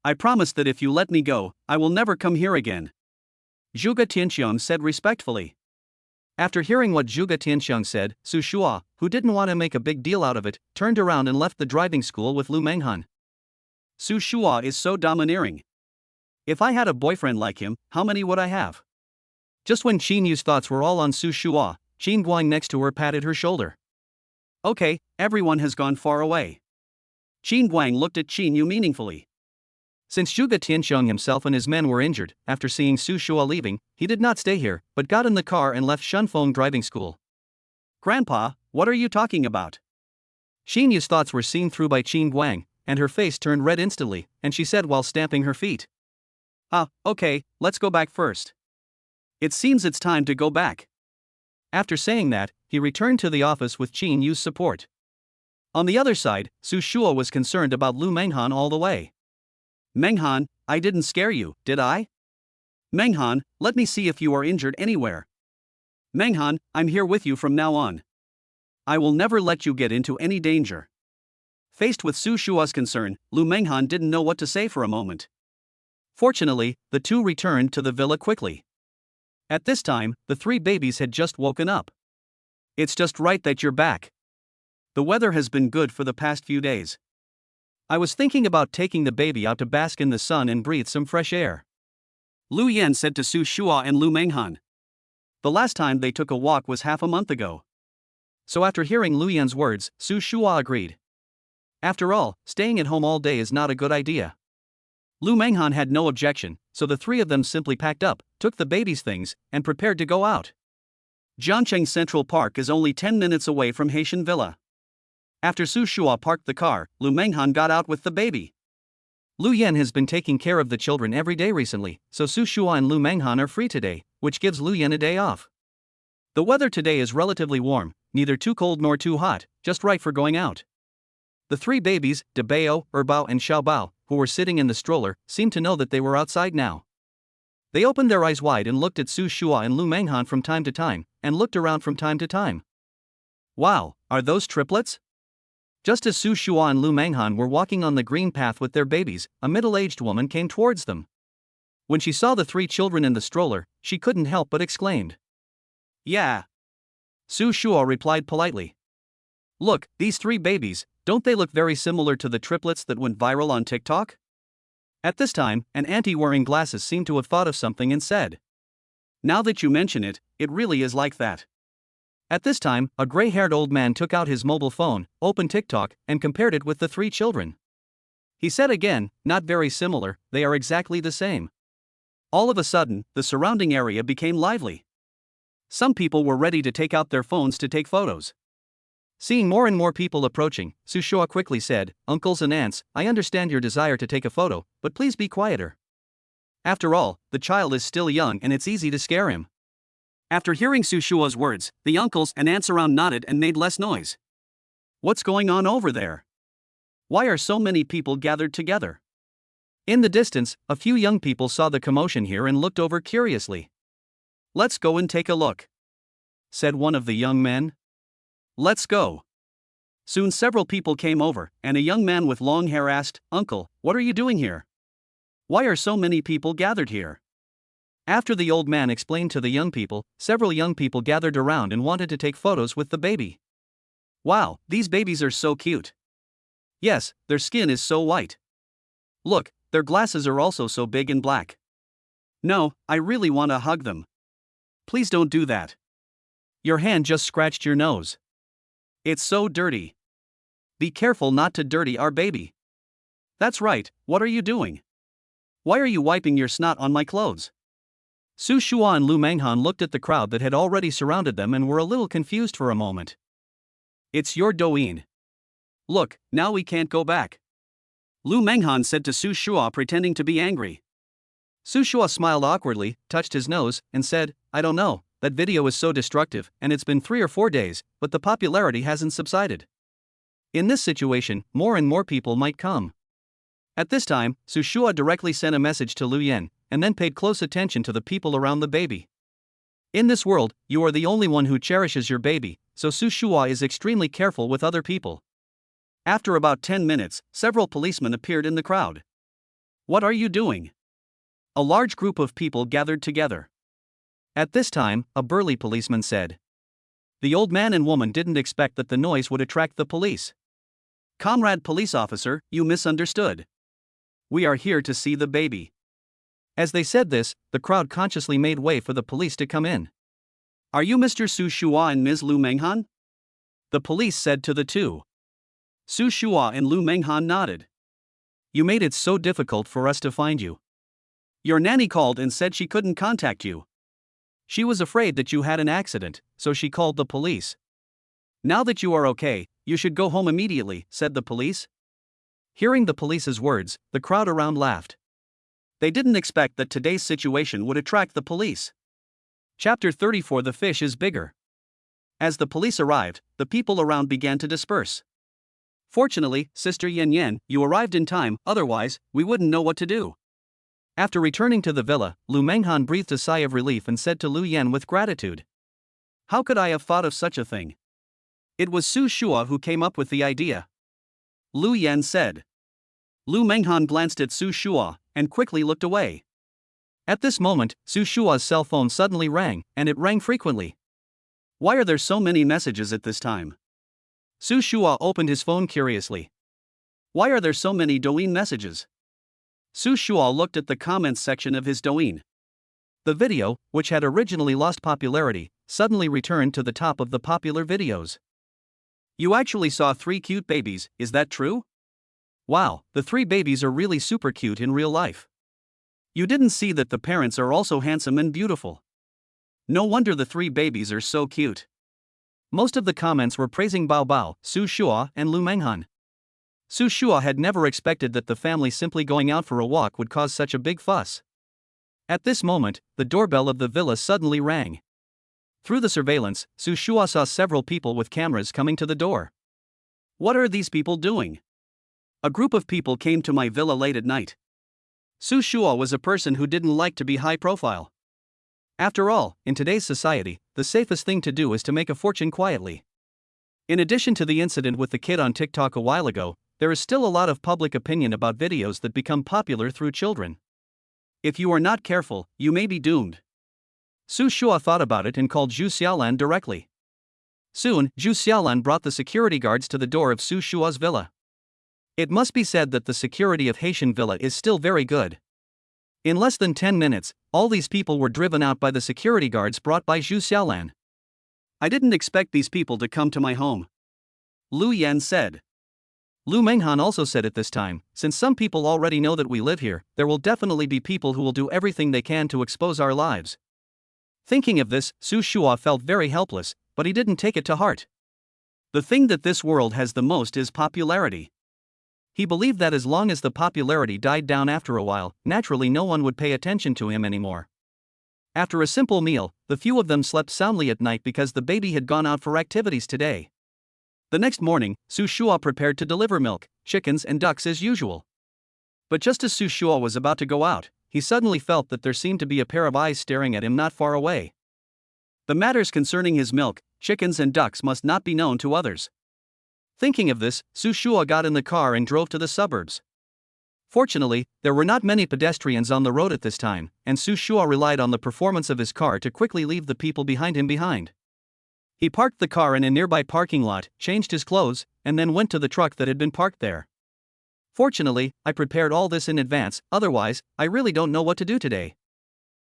I promise that if you let me go, I will never come here again," Zhuge Tianxiong said respectfully. After hearing what Zhuge Tianxiong said, Su Shua, who didn't want to make a big deal out of it, turned around and left the driving school with Lu Manghan. Su Shua is so domineering. If I had a boyfriend like him, how many would I have? Just when Qin Yu's thoughts were all on Su Shua, Qin Guang next to her patted her shoulder. "Okay, everyone has gone far away." Qin Guang looked at Qin Yu meaningfully. Since Zhuge Tianxiong himself and his men were injured, after seeing Su Shua leaving, he did not stay here, but got in the car and left Shunfeng driving school. "Grandpa, what are you talking about?" Qin Yu's thoughts were seen through by Qin Guang, and her face turned red instantly, and she said while stamping her feet. Okay, let's go back first. It seems it's time to go back." After saying that, he returned to the office with Qin Yu's support. On the other side, Su Shua was concerned about Lu Manghan all the way. "Manghan, I didn't scare you, did I? Manghan, let me see if you are injured anywhere. Manghan, I'm here with you from now on. I will never let you get into any danger." Faced with Su Shua's concern, Lu Manghan didn't know what to say for a moment. Fortunately, the two returned to the villa quickly. At this time, the three babies had just woken up. "It's just right that you're back. The weather has been good for the past few days. I was thinking about taking the baby out to bask in the sun and breathe some fresh air," Lu Yan said to Su Shua and Lu Manghan. The last time they took a walk was half a month ago. So after hearing Lu Yan's words, Su Shua agreed. After all, staying at home all day is not a good idea. Lu Manghan had no objection, so the three of them simply packed up, took the baby's things, and prepared to go out. Jiangcheng Central Park is only 10 minutes away from Haitian Villa. After Su Shua parked the car, Lu Manghan got out with the baby. Lu Yan has been taking care of the children every day recently, so Su Shua and Lu Manghan are free today, which gives Lu Yan a day off. The weather today is relatively warm, neither too cold nor too hot, just right for going out. The three babies, De Bao, Erbao and Xiaobao, who were sitting in the stroller, seemed to know that they were outside now. They opened their eyes wide and looked at Su Shua and Lu Manghan from time to time, and looked around from time to time. "Wow, are those triplets?" Just as Su Shua and Lu Manghan were walking on the green path with their babies, a middle-aged woman came towards them. When she saw the three children in the stroller, she couldn't help but exclaimed. "Yeah." Su Shua replied politely. "Look, these three babies, don't they look very similar to the triplets that went viral on TikTok?" At this time, an auntie wearing glasses seemed to have thought of something and said. "Now that you mention it, it really is like that." At this time, a gray-haired old man took out his mobile phone, opened TikTok, and compared it with the three children. He said again, "Not very similar, they are exactly the same." All of a sudden, the surrounding area became lively. Some people were ready to take out their phones to take photos. Seeing more and more people approaching, Su Shua quickly said, "Uncles and aunts, I understand your desire to take a photo, but please be quieter. After all, the child is still young and it's easy to scare him." After hearing Su Shua's words, the uncles and aunts around nodded and made less noise. What's going on over there? Why are so many people gathered together? In the distance, a few young people saw the commotion here and looked over curiously. Let's go and take a look, said one of the young men. Let's go. Soon several people came over, and a young man with long hair asked, Uncle, what are you doing here? Why are so many people gathered here? After the old man explained to the young people, several young people gathered around and wanted to take photos with the baby. Wow, these babies are so cute. Yes, their skin is so white. Look, their glasses are also so big and black. No, I really want to hug them. Please don't do that. Your hand just scratched your nose. It's so dirty. Be careful not to dirty our baby. That's right, what are you doing? Why are you wiping your snot on my clothes? Su Shua and Lu Manghan looked at the crowd that had already surrounded them and were a little confused for a moment. It's your douyin. Look, now we can't go back. Lu Manghan said to Su Shua, pretending to be angry. Su Shua smiled awkwardly, touched his nose, and said, I don't know, that video is so destructive, and it's been 3 or 4 days, but the popularity hasn't subsided. In this situation, more and more people might come. At this time, Su Shua directly sent a message to Lu Yan, and then paid close attention to the people around the baby. In this world, you are the only one who cherishes your baby, so Su Shua is extremely careful with other people. After about 10 minutes, several policemen appeared in the crowd. What are you doing? A large group of people gathered together. At this time, a burly policeman said. The old man and woman didn't expect that the noise would attract the police. Comrade police officer, you misunderstood. We are here to see the baby. As they said this, the crowd consciously made way for the police to come in. Are you Mr. Su Shua and Ms. Lu Manghan? The police said to the two. Su Shua and Lu Manghan nodded. You made it so difficult for us to find you. Your nanny called and said she couldn't contact you. She was afraid that you had an accident, so she called the police. Now that you are okay, you should go home immediately, said the police. Hearing the police's words, the crowd around laughed. They didn't expect that today's situation would attract the police. Chapter 34. The fish is bigger. As the police arrived, the people around began to disperse. Fortunately, Sister Yan Yan, you arrived in time, otherwise, we wouldn't know what to do. After returning to the villa, Lu Manghan breathed a sigh of relief and said to Lu Yan with gratitude. How could I have thought of such a thing? It was Su Shua who came up with the idea. Lu Yan said. Lu Manghan glanced at Su Shua, and quickly looked away. At this moment, Su Shua's cell phone suddenly rang, and it rang frequently. Why are there so many messages at this time? Su Shua opened his phone curiously. Why are there so many Douyin messages? Su Shua looked at the comments section of his Douyin. The video, which had originally lost popularity, suddenly returned to the top of the popular videos. You actually saw 3 cute babies, is that true? Wow, the 3 babies are really super cute in real life. You didn't see that the parents are also handsome and beautiful. No wonder the 3 babies are so cute. Most of the comments were praising Bao Bao, Su Shua, and Lu Manghan. Su Shua had never expected that the family simply going out for a walk would cause such a big fuss. At this moment, the doorbell of the villa suddenly rang. Through the surveillance, Su Shua saw several people with cameras coming to the door. What are these people doing? A group of people came to my villa late at night. Su Shua was a person who didn't like to be high profile. After all, in today's society, the safest thing to do is to make a fortune quietly. In addition to the incident with the kid on TikTok a while ago, there is still a lot of public opinion about videos that become popular through children. If you are not careful, you may be doomed. Su Shua thought about it and called Zhu Xiaolan directly. Soon, Zhu Xiaolan brought the security guards to the door of Su Shua's villa. It must be said that the security of Haitian villa is still very good. In less than 10 minutes, all these people were driven out by the security guards brought by Zhu Xiaolan. I didn't expect these people to come to my home, Lu Yan said. Lu Manghan also said at this time, since some people already know that we live here, there will definitely be people who will do everything they can to expose our lives. Thinking of this, Su Shua felt very helpless, but he didn't take it to heart. The thing that this world has the most is popularity. He believed that as long as the popularity died down after a while, naturally no one would pay attention to him anymore. After a simple meal, the few of them slept soundly at night because the baby had gone out for activities today. The next morning, Su Shua prepared to deliver milk, chickens and ducks as usual. But just as Su Shua was about to go out, he suddenly felt that there seemed to be a pair of eyes staring at him not far away. The matters concerning his milk, chickens and ducks must not be known to others. Thinking of this, Su Shua got in the car and drove to the suburbs. Fortunately, there were not many pedestrians on the road at this time, and Su Shua relied on the performance of his car to quickly leave the people behind him behind. He parked the car in a nearby parking lot, changed his clothes, and then went to the truck that had been parked there. Fortunately, I prepared all this in advance, otherwise, I really don't know what to do today.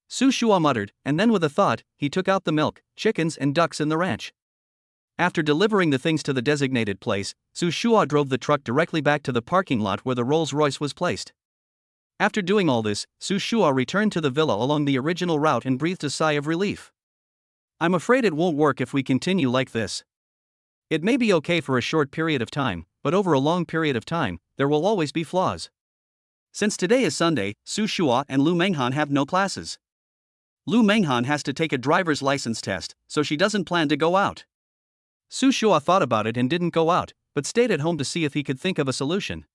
Su Shua muttered, and then with a thought, he took out the milk, chickens and ducks in the ranch. After delivering the things to the designated place, Su Shua drove the truck directly back to the parking lot where the Rolls-Royce was placed. After doing all this, Su Shua returned to the villa along the original route and breathed a sigh of relief. I'm afraid it won't work if we continue like this. It may be okay for a short period of time, but over a long period of time, there will always be flaws. Since today is Sunday, Su Shua and Lu Manghan have no classes. Lu Manghan has to take a driver's license test, so she doesn't plan to go out. Su Shua thought about it and didn't go out, but stayed at home to see if he could think of a solution.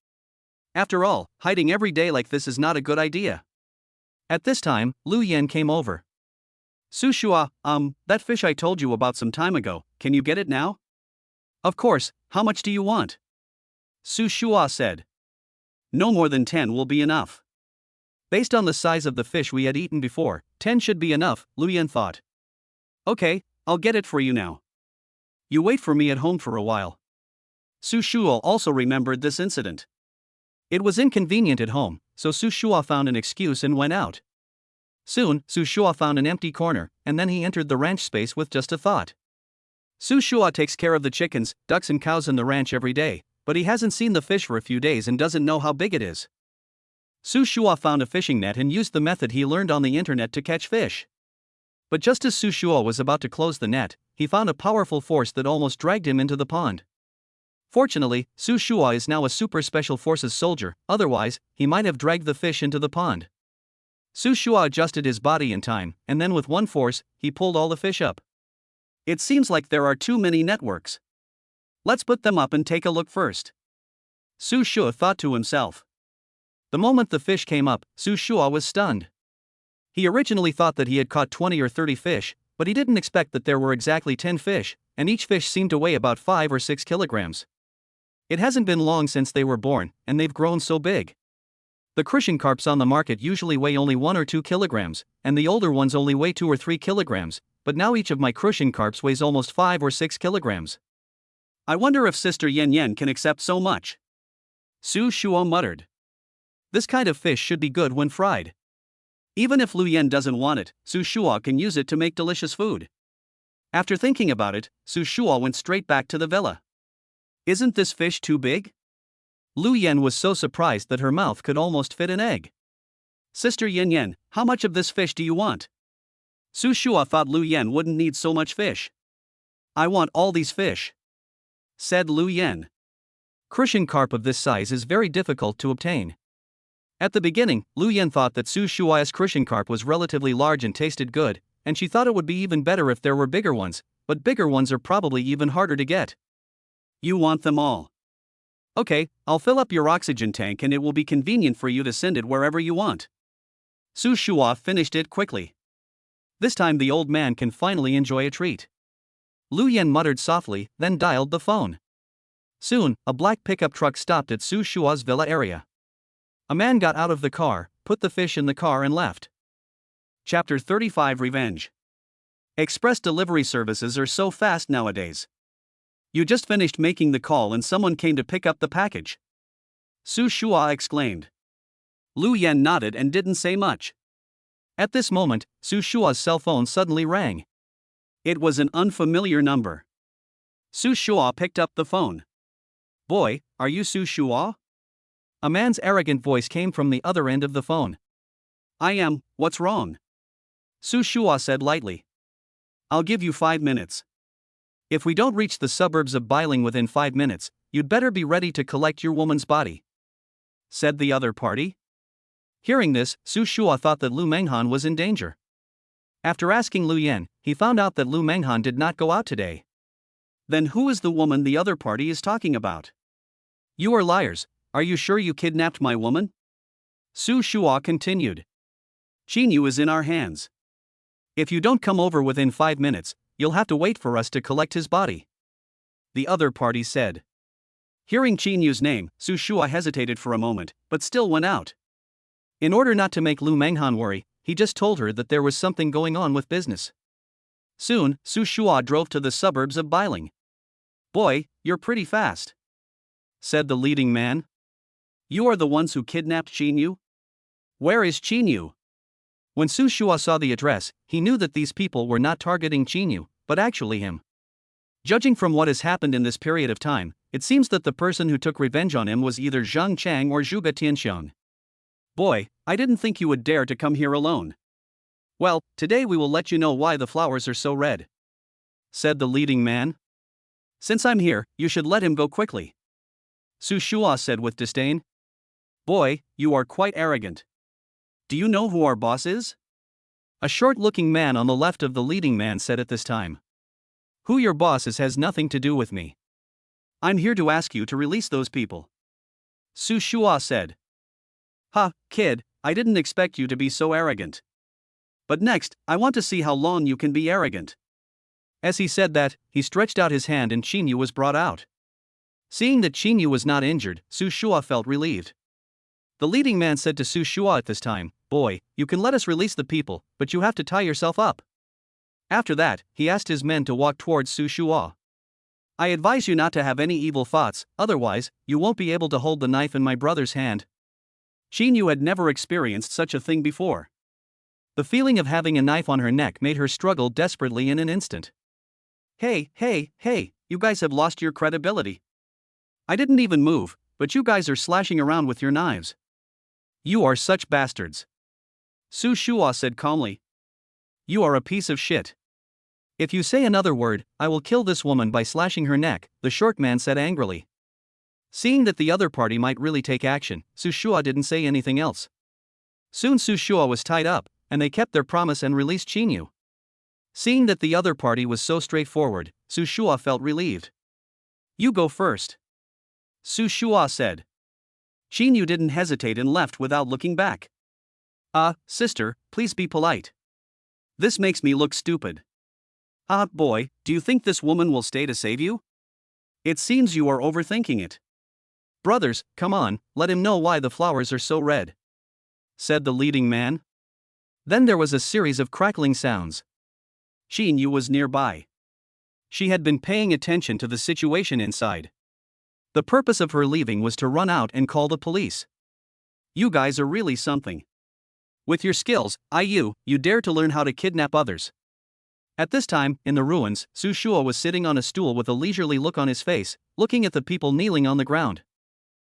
After all, hiding every day like this is not a good idea. At this time, Lu Yan came over. Su Shua, that fish I told you about some time ago, can you get it now? Of course, how much do you want? Su Shua said. No more than 10 will be enough. Based on the size of the fish we had eaten before, 10 should be enough, Lu Yan thought. Okay, I'll get it for you now. You wait for me at home for a while. Su Shua also remembered this incident. It was inconvenient at home, so Su Shua found an excuse and went out. Soon, Su Shua found an empty corner, and then he entered the ranch space with just a thought. Su Shua takes care of the chickens, ducks and cows in the ranch every day, but he hasn't seen the fish for a few days and doesn't know how big it is. Su Shua found a fishing net and used the method he learned on the internet to catch fish. But just as Su Shua was about to close the net, he found a powerful force that almost dragged him into the pond. Fortunately, Su Shua is now a super special forces soldier, otherwise, he might have dragged the fish into the pond. Su Shua adjusted his body in time, and then with one force, he pulled all the fish up. It seems like there are too many networks. Let's put them up and take a look first. Su Shua thought to himself. The moment the fish came up, Su Shua was stunned. He originally thought that he had caught 20 or 30 fish, but he didn't expect that there were exactly 10 fish, and each fish seemed to weigh about 5 or 6 kilograms. It hasn't been long since they were born, and they've grown so big. The crucian carps on the market usually weigh only 1 or 2 kilograms, and the older ones only weigh 2 or 3 kilograms, but now each of my crucian carps weighs almost 5 or 6 kilograms. I wonder if Sister Yen Yen can accept so much. Su Shua muttered. This kind of fish should be good when fried. Even if Lu Yan doesn't want it, Su Shua can use it to make delicious food. After thinking about it, Su Shua went straight back to the villa. Isn't this fish too big? Lu Yan was so surprised that her mouth could almost fit an egg. Sister Yen Yen, how much of this fish do you want? Su Shua thought Lu Yan wouldn't need so much fish. I want all these fish, said Lu Yan. Crucian carp of this size is very difficult to obtain. At the beginning, Lu Yan thought that Su Shua's crucian carp was relatively large and tasted good, and she thought it would be even better if there were bigger ones, but bigger ones are probably even harder to get. You want them all. Okay, I'll fill up your oxygen tank and it will be convenient for you to send it wherever you want. Su Shua finished it quickly. This time the old man can finally enjoy a treat. Lu Yan muttered softly, then dialed the phone. Soon, a black pickup truck stopped at Su Shua's villa area. A man got out of the car, put the fish in the car and left. Chapter 35 Revenge. Express delivery services are so fast nowadays. You just finished making the call and someone came to pick up the package. Su Shua exclaimed. Lu Yan nodded and didn't say much. At this moment, Su Shua's cell phone suddenly rang. It was an unfamiliar number. Su Shua picked up the phone. Boy, are you Su Shua? A man's arrogant voice came from the other end of the phone. I am, what's wrong? Su Shua said lightly. I'll give you 5 minutes. If we don't reach the suburbs of Bailing within 5 minutes, you'd better be ready to collect your woman's body, said the other party. Hearing this, Su Shua thought that Lu Manghan was in danger. After asking Lu Yan, he found out that Lu Manghan did not go out today. Then who is the woman the other party is talking about? You are liars, are you sure you kidnapped my woman? Su Shua continued. Qinyu is in our hands. If you don't come over within 5 minutes, you'll have to wait for us to collect his body. The other party said. Hearing Qinyu's name, Su Shua hesitated for a moment, but still went out. In order not to make Lu Manghan worry, he just told her that there was something going on with business. Soon, Su Shua drove to the suburbs of Bailing. Boy, you're pretty fast, said the leading man. You are the ones who kidnapped Qinyu? Where is Qinyu? When Su Shua saw the address, he knew that these people were not targeting Qinyu, but actually him. Judging from what has happened in this period of time, it seems that the person who took revenge on him was either Zhang Chang or Zhuge Tianxiang. Boy, I didn't think you would dare to come here alone. Well, today we will let you know why the flowers are so red, said the leading man. Since I'm here, you should let him go quickly, Su Shua said with disdain. Boy, you are quite arrogant. Do you know who our boss is? A short-looking man on the left of the leading man said at this time. Who your boss is has nothing to do with me. I'm here to ask you to release those people, Su Shua said. Ha, kid, I didn't expect you to be so arrogant. But next, I want to see how long you can be arrogant. As he said that, he stretched out his hand and Qinyu was brought out. Seeing that Qinyu was not injured, Su Shua felt relieved. The leading man said to Su Shua at this time, Boy, you can let us release the people, but you have to tie yourself up. After that, he asked his men to walk towards Su Shua. I advise you not to have any evil thoughts, otherwise, you won't be able to hold the knife in my brother's hand. Qinyu had never experienced such a thing before. The feeling of having a knife on her neck made her struggle desperately in an instant. Hey, you guys have lost your credibility. I didn't even move, but you guys are slashing around with your knives. You are such bastards, Su Shua said calmly. You are a piece of shit. If you say another word, I will kill this woman by slashing her neck, the short man said angrily. Seeing that the other party might really take action, Su Shua didn't say anything else. Soon Su Shua was tied up, and they kept their promise and released Qinyu. Seeing that the other party was so straightforward, Su Shua felt relieved. You go first, Su Shua said. Qinyu didn't hesitate and left without looking back. Sister, please be polite. This makes me look stupid. Boy, do you think this woman will stay to save you? It seems you are overthinking it. Brothers, come on, let him know why the flowers are so red, said the leading man. Then there was a series of crackling sounds. Qinyu was nearby. She had been paying attention to the situation inside. The purpose of her leaving was to run out and call the police. You guys are really something. With your skills, you dare to learn how to kidnap others. At this time, in the ruins, Su Shua was sitting on a stool with a leisurely look on his face, looking at the people kneeling on the ground.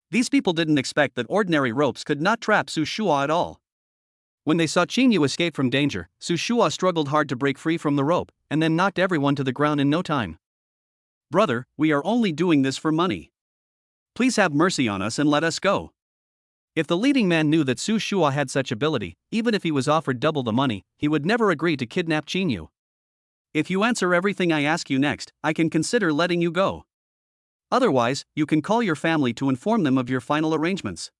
These people didn't expect that ordinary ropes could not trap Su Shua at all. When they saw Qinyu escape from danger, Su Shua struggled hard to break free from the rope, and then knocked everyone to the ground in no time. Brother, we are only doing this for money. Please have mercy on us and let us go. If the leading man knew that Su Shua had such ability, even if he was offered double the money, he would never agree to kidnap Qinyu. If you answer everything I ask you next, I can consider letting you go. Otherwise, you can call your family to inform them of your final arrangements.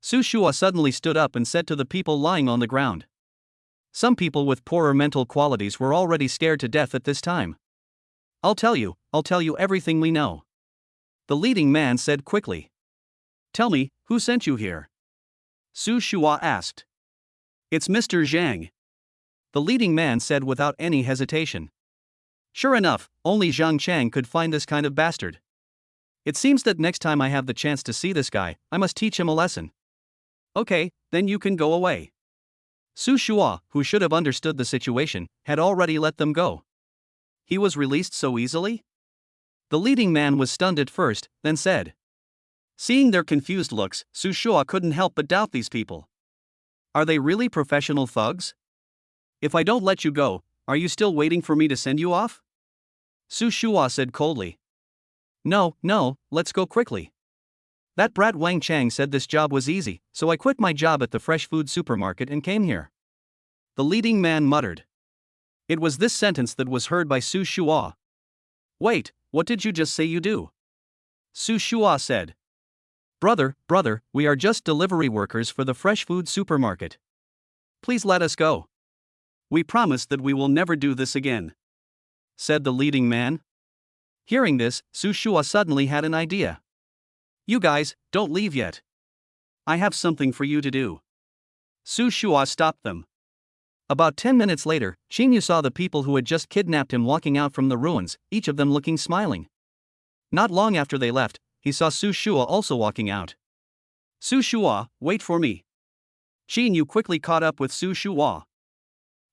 Su Shua suddenly stood up and said to the people lying on the ground. Some people with poorer mental qualities were already scared to death at this time. I'll tell you everything we know, the leading man said quickly. Tell me, who sent you here? Su Shua asked. It's Mr. Zhang, the leading man said without any hesitation. Sure enough, only Zhang Chang could find this kind of bastard. It seems that next time I have the chance to see this guy, I must teach him a lesson. Okay, then you can go away. Su Shua, who should have understood the situation, had already let them go. He was released so easily? The leading man was stunned at first, then said. Seeing their confused looks, Su Shua couldn't help but doubt these people. Are they really professional thugs? If I don't let you go, are you still waiting for me to send you off? Su Shua said coldly. No, let's go quickly. That brat Wang Chang said this job was easy, so I quit my job at the fresh food supermarket and came here. The leading man muttered. It was this sentence that was heard by Su Shua. Wait, What did you just say you do? Su Shua said. Brother, we are just delivery workers for the fresh food supermarket. Please let us go. We promise that we will never do this again, said the leading man. Hearing this, Su Shua suddenly had an idea. You guys, don't leave yet. I have something for you to do. Su Shua stopped them. About 10 minutes later, Xinyu saw the people who had just kidnapped him walking out from the ruins, each of them looking smiling. Not long after they left, he saw Su Shua also walking out. Su Shua, wait for me. Xinyu quickly caught up with Su Shua.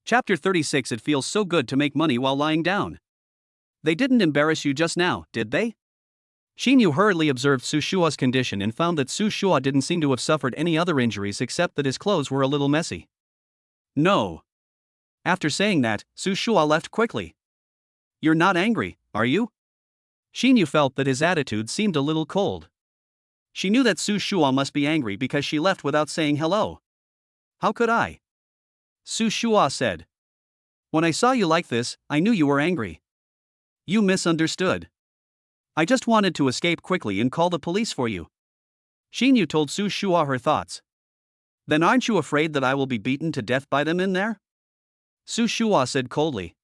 Chapter 36. It feels so good to make money while lying down. They didn't embarrass you just now, did they? Xinyu hurriedly observed Su Shua's condition and found that Su Shua didn't seem to have suffered any other injuries except that his clothes were a little messy. No. After saying that, Su Shua left quickly. You're not angry, are you? Xinyu felt that his attitude seemed a little cold. She knew that Su Shua must be angry because she left without saying hello. How could I? Su Shua said. When I saw you like this, I knew you were angry. You misunderstood. I just wanted to escape quickly and call the police for you. Xinyu told Su Shua her thoughts. Then aren't you afraid that I will be beaten to death by them in there? Su Shua said coldly.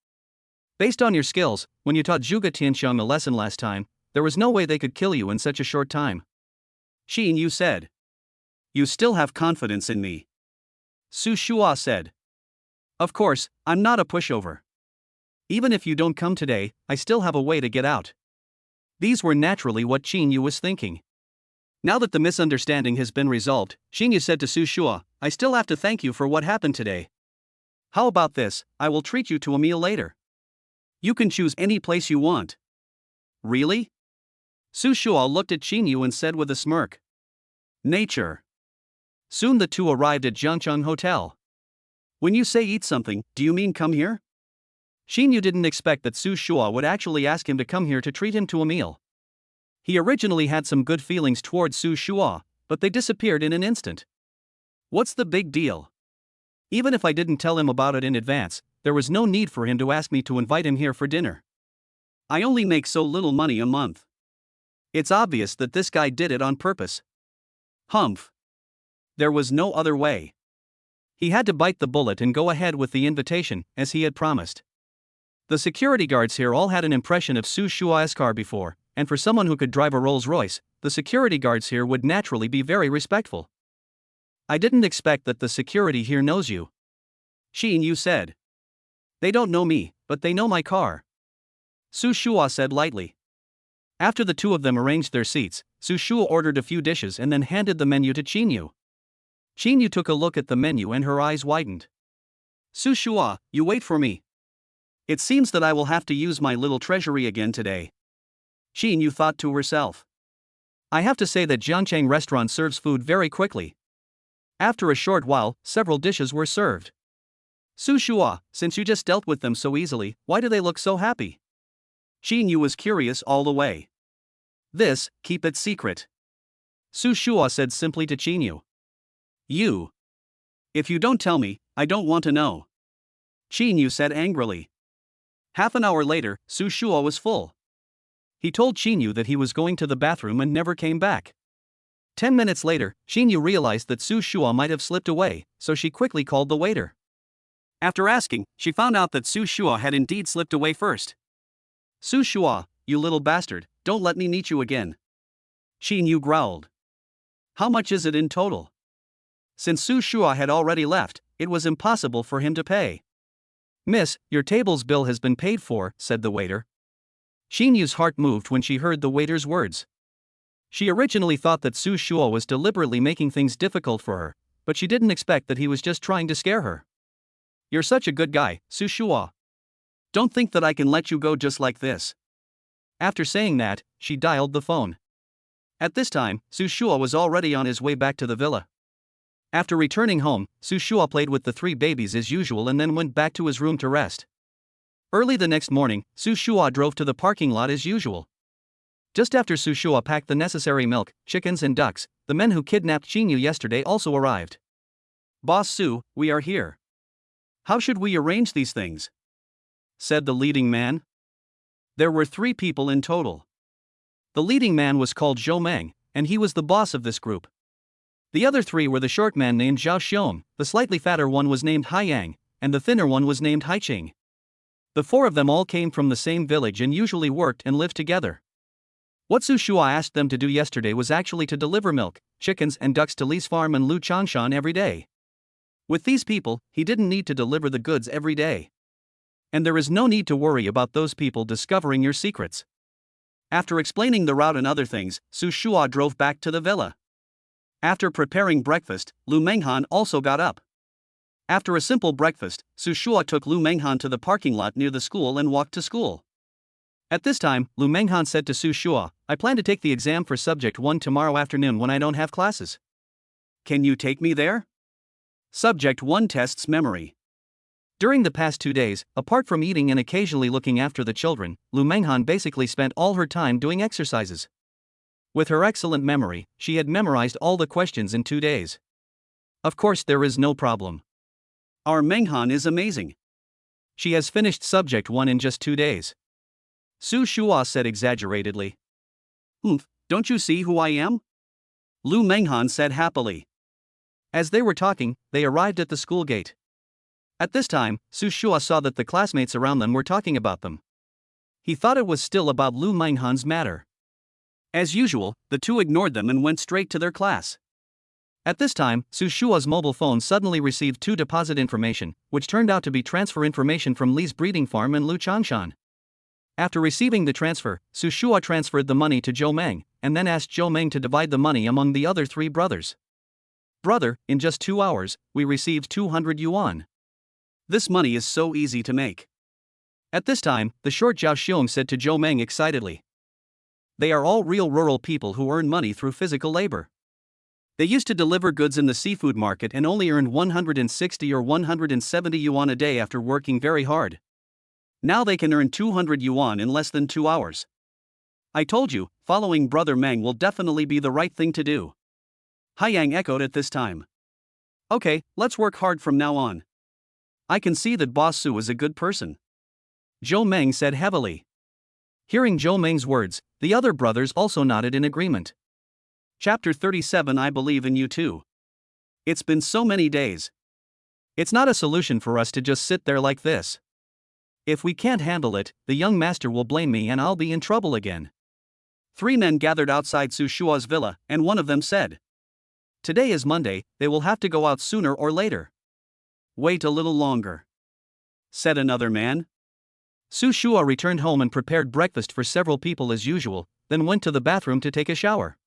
Based on your skills, when you taught Zhuge Tianxiang a lesson last time, there was no way they could kill you in such a short time. Xinyu said. You still have confidence in me. Su Shua said. Of course, I'm not a pushover. Even if you don't come today, I still have a way to get out. These were naturally what Xinyu was thinking. Now that the misunderstanding has been resolved, Xinyu said to Su Shua, I still have to thank you for what happened today. How about this, I will treat you to a meal later. You can choose any place you want. Really? Su Shua looked at Xinyu and said with a smirk. Nature. Soon the two arrived at Jiangcheng Hotel. When you say eat something, do you mean come here? Xinyu didn't expect that Su Shua would actually ask him to come here to treat him to a meal. He originally had some good feelings towards Su Shua, but they disappeared in an instant. What's the big deal? Even if I didn't tell him about it in advance, there was no need for him to ask me to invite him here for dinner. I only make so little money a month. It's obvious that this guy did it on purpose. Humph. There was no other way. He had to bite the bullet and go ahead with the invitation, as he had promised. The security guards here all had an impression of Su Shua's car before, and for someone who could drive a Rolls-Royce, the security guards here would naturally be very respectful. I didn't expect that the security here knows you. Xinyu said. They don't know me, but they know my car. Su Shua said lightly. After the two of them arranged their seats, Su Shua ordered a few dishes and then handed the menu to Xinyu. Xinyu took a look at the menu and her eyes widened. Su Shua, you wait for me. It seems that I will have to use my little treasury again today. Xinyu thought to herself. I have to say that Jiangcheng restaurant serves food very quickly. After a short while, several dishes were served. Su Shua, since you just dealt with them so easily, why do they look so happy? Xinyu was curious all the way. This, keep it secret. Su Shua said simply to Xinyu. You. If you don't tell me, I don't want to know. Xinyu said angrily. Half an hour later, Su Shua was full. He told Xinyu that he was going to the bathroom and never came back. 10 minutes later, Xinyu realized that Su Shua might have slipped away, so she quickly called the waiter. After asking, she found out that Su Shua had indeed slipped away first. Su Shua, you little bastard, don't let me meet you again. Xinyu growled. How much is it in total? Since Su Shua had already left, it was impossible for him to pay. Miss, your table's bill has been paid for, said the waiter. Xinyu's heart moved when she heard the waiter's words. She originally thought that Su Shua was deliberately making things difficult for her, but she didn't expect that he was just trying to scare her. You're such a good guy, Su Shua. Don't think that I can let you go just like this. After saying that, she dialed the phone. At this time, Su Shua was already on his way back to the villa. After returning home, Su Shua played with the three babies as usual and then went back to his room to rest. Early the next morning, Su Shua drove to the parking lot as usual. Just after Su Shua packed the necessary milk, chickens and ducks, the men who kidnapped Xinyu yesterday also arrived. Boss Su, we are here. How should we arrange these things? Said the leading man. There were 3 people in total. The leading man was called Zhou Meng, and he was the boss of this group. The other 3 were the short man named Zhao Xiong, the slightly fatter one was named Hai Yang, and the thinner one was named Hai Qing. The 4 of them all came from the same village and usually worked and lived together. What Su Shua asked them to do yesterday was actually to deliver milk, chickens and ducks to Li's farm in Lu Changshan every day. With these people, he didn't need to deliver the goods every day. And there is no need to worry about those people discovering your secrets. After explaining the route and other things, Su Shua drove back to the villa. After preparing breakfast, Lu Manghan also got up. After a simple breakfast, Su Shua took Lu Manghan to the parking lot near the school and walked to school. At this time, Lu Manghan said to Su Shua, "I plan to take the exam for Subject 1 tomorrow afternoon when I don't have classes. Can you take me there?" Subject 1 tests memory. During the past 2 days, apart from eating and occasionally looking after the children, Lu Manghan basically spent all her time doing exercises. With her excellent memory, she had memorized all the questions in 2 days. Of course, there is no problem. Our Manghan is amazing. She has finished Subject 1 in just 2 days. Su Shua said exaggeratedly. Don't you see who I am?" Lu Manghan said happily. As they were talking, they arrived at the school gate. At this time, Su Shua saw that the classmates around them were talking about them. He thought it was still about Lu Manghan's matter. As usual, the 2 ignored them and went straight to their class. At this time, Su Shua's mobile phone suddenly received 2 deposit information, which turned out to be transfer information from Li's breeding farm in Lu Changshan. After receiving the transfer, Su Shua transferred the money to Zhou Meng, and then asked Zhou Meng to divide the money among the other 3 brothers. "Brother, in just 2 hours, we received 200 yuan. This money is so easy to make." At this time, the short Zhao Xiong said to Zhou Meng excitedly. "They are all real rural people who earn money through physical labor. They used to deliver goods in the seafood market and only earned 160 or 170 yuan a day after working very hard. Now they can earn 200 yuan in less than 2 hours. I told you, following Brother Meng will definitely be the right thing to do." Hai Yang echoed at this time. "Okay, let's work hard from now on. I can see that Boss Su is a good person," Zhou Meng said heavily. Hearing Zhou Meng's words, the other brothers also nodded in agreement. Chapter 37 I believe in you too. It's been so many days. It's not a solution for us to just sit there like this. If we can't handle it, the young master will blame me and I'll be in trouble again. 3 men gathered outside Su Shua's villa, and one of them said, "Today is Monday, they will have to go out sooner or later." "Wait a little longer," said another man. Su Shua returned home and prepared breakfast for several people as usual, then went to the bathroom to take a shower.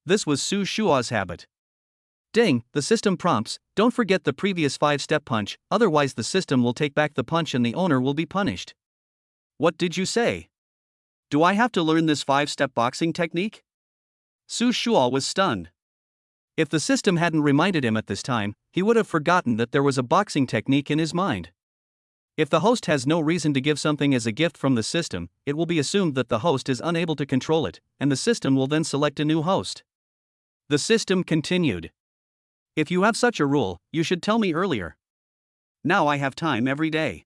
This was Su Shua's habit. Ding, the system prompts, "Don't forget the previous 5-step punch, otherwise the system will take back the punch and the owner will be punished." "What did you say? Do I have to learn this 5-step boxing technique?" Su Shua was stunned. If the system hadn't reminded him at this time, he would have forgotten that there was a boxing technique in his mind. If the host has no reason to give something as a gift from the system, it will be assumed that the host is unable to control it, and the system will then select a new host. The system continued. "If you have such a rule, you should tell me earlier. Now I have time every day.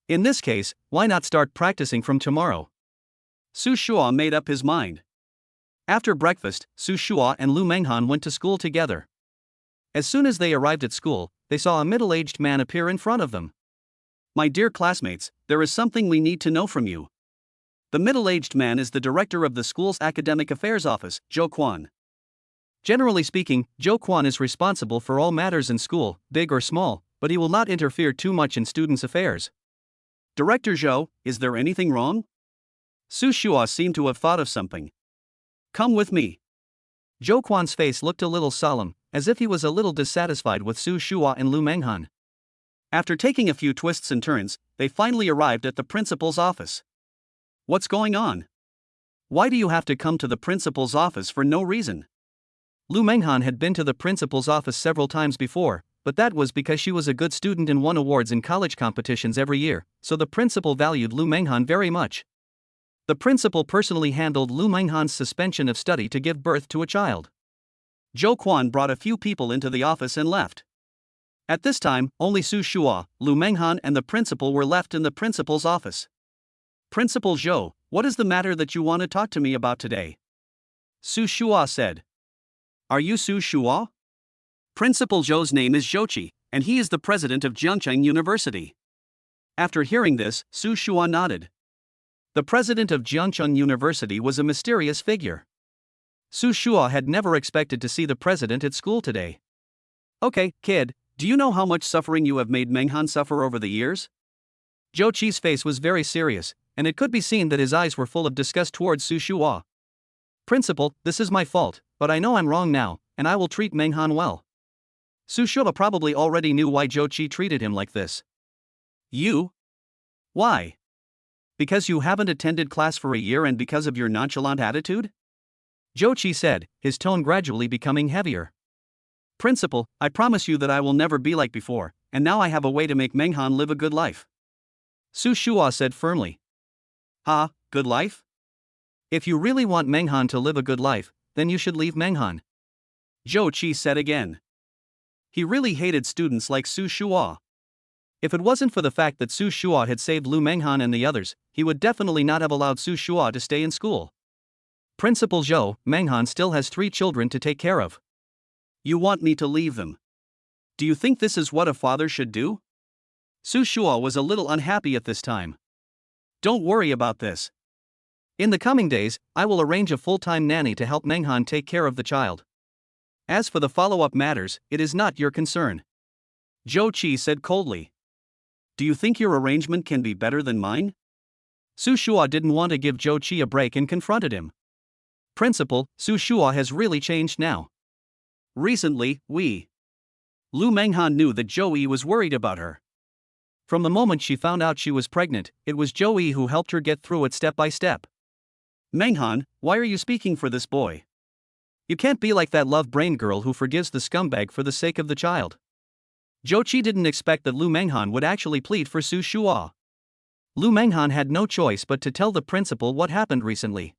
In this case, why not start practicing from tomorrow?" Su Shua made up his mind. After breakfast, Su Shua and Lu Manghan went to school together. As soon as they arrived at school, they saw a middle-aged man appear in front of them. "My dear classmates, there is something we need to know from you." The middle-aged man is the director of the school's academic affairs office, Zhou Quan. Generally speaking, Zhou Quan is responsible for all matters in school, big or small, but he will not interfere too much in students' affairs. "Director Zhou, is there anything wrong?" Su Shua seemed to have thought of something. "Come with me." Zhou Quan's face looked a little solemn, as if he was a little dissatisfied with Su Shua and Lu Manghan. After taking a few twists and turns, they finally arrived at the principal's office. "What's going on? Why do you have to come to the principal's office for no reason?" Lu Manghan had been to the principal's office several times before, but that was because she was a good student and won awards in college competitions every year, so the principal valued Lu Manghan very much. The principal personally handled Lu Manghan's suspension of study to give birth to a child. Zhou Quan brought a few people into the office and left. At this time, only Su Shua, Lu Manghan and the principal were left in the principal's office. Principal Zhou, what is the matter that you want to talk to me about today? Su Shua said. Are you Su Shua? Principal Zhou's name is Zhouqi, and he is the president of Jiangcheng University. After hearing this, Su Shua nodded. The president of Jiangcheng University was a mysterious figure. Su Shua had never expected to see the president at school today. Okay, kid, do you know how much suffering you have made Manghan suffer over the years? Zhouqi's face was very serious, and it could be seen that his eyes were full of disgust towards Su Shua. Principal, this is my fault, but I know I'm wrong now, and I will treat Manghan well. Su Shua probably already knew why Zhouqi treated him like this. You? Why? Because you haven't attended class for a year and because of your nonchalant attitude? Zhouqi said, his tone gradually becoming heavier. Principal, I promise you that I will never be like before, and now I have a way to make Manghan live a good life. Su Shua said firmly. Good life? If you really want Manghan to live a good life, then you should leave Manghan. Zhouqi said again. He really hated students like Su Shua. If it wasn't for the fact that Su Shua had saved Lu Manghan and the others, he would definitely not have allowed Su Shua to stay in school. Principal Zhou, Manghan still has 3 children to take care of. You want me to leave them? Do you think this is what a father should do? Su Shua was a little unhappy at this time. Don't worry about this. In the coming days, I will arrange a full-time nanny to help Manghan take care of the child. As for the follow-up matters, it is not your concern. Zhouqi said coldly. Do you think your arrangement can be better than mine? Su Shua didn't want to give Zhouqi a break and confronted him. Principal, Su Shua has really changed now. Recently, Lu Manghan knew that Zhouyi was worried about her. From the moment she found out she was pregnant, it was Zhouyi who helped her get through it step by step. Manghan, why are you speaking for this boy? You can't be like that love-brain girl who forgives the scumbag for the sake of the child. Zhouqi didn't expect that Lu Manghan would actually plead for Su Shua. Lu Manghan had no choice but to tell the principal what happened recently.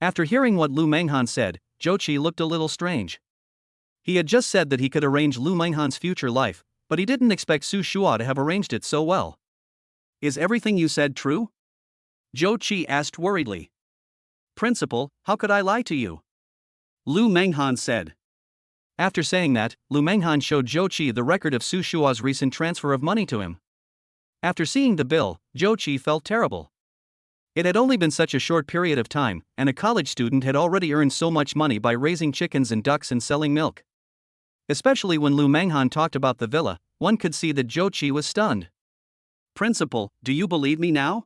After hearing what Lu Manghan said, Zhouqi looked a little strange. He had just said that he could arrange Lu Manghan's future life, but he didn't expect Su Shua to have arranged it so well. Is everything you said true? Zhouqi asked worriedly. Principal, how could I lie to you? Lu Manghan said. After saying that, Lu Manghan showed Zhouqi the record of Su Shua's recent transfer of money to him. After seeing the bill, Zhouqi felt terrible. It had only been such a short period of time, and a college student had already earned so much money by raising chickens and ducks and selling milk. Especially when Lu Manghan talked about the villa, one could see that Zhouqi was stunned. Principal, do you believe me now?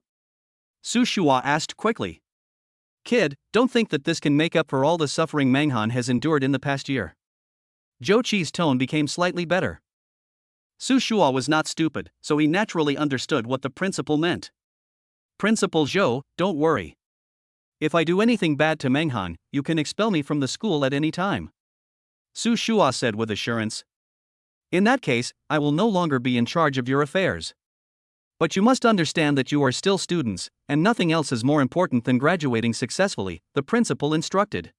Su Shua asked quickly. Kid, don't think that this can make up for all the suffering Manghan has endured in the past year. Zhouqi's tone became slightly better. Su Shua was not stupid, so he naturally understood what the principal meant. Principal Zhou, don't worry. If I do anything bad to Manghan, you can expel me from the school at any time. Su Shua said with assurance. In that case, I will no longer be in charge of your affairs. But you must understand that you are still students, and nothing else is more important than graduating successfully, the principal instructed.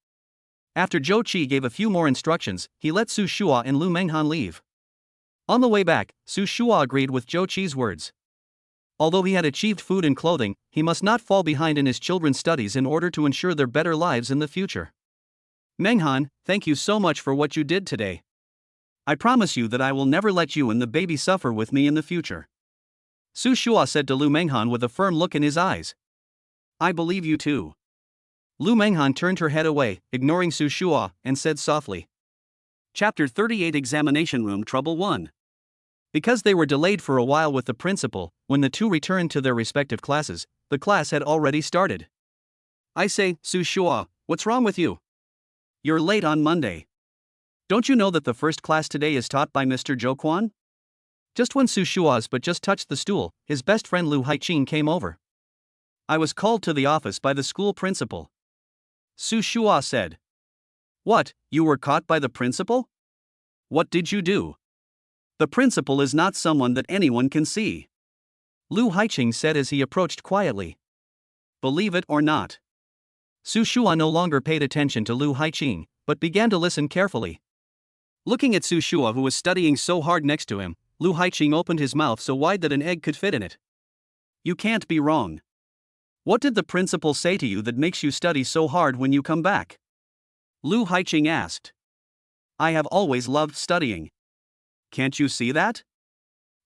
After Zhouqi gave a few more instructions, he let Su Shua and Lu Manghan leave. On the way back, Su Shua agreed with Zhouqi's words. Although he had achieved food and clothing, he must not fall behind in his children's studies in order to ensure their better lives in the future. Manghan, thank you so much for what you did today. I promise you that I will never let you and the baby suffer with me in the future. Su Shua said to Lu Manghan with a firm look in his eyes. I believe you too. Lu Manghan turned her head away, ignoring Su Shua, and said softly. Chapter 38 Examination Room Trouble 1. Because they were delayed for a while with the principal, when the two returned to their respective classes, the class had already started. I say, Su Shua, what's wrong with you? You're late on Monday. Don't you know that the first class today is taught by Mr. Zhou Quan? Just when Su Shua's but just touched the stool, his best friend Lu Haiqing came over. I was called to the office by the school principal. Su Shua said. What, you were caught by the principal? What did you do? The principal is not someone that anyone can see. Lu Haiqing said as he approached quietly. Believe it or not. Su Shua no longer paid attention to Lu Haiqing, but began to listen carefully. Looking at Su Shua, who was studying so hard next to him, Lu Haiqing opened his mouth so wide that an egg could fit in it. You can't be wrong. What did the principal say to you that makes you study so hard when you come back? Lu Haiqing asked. I have always loved studying. Can't you see that?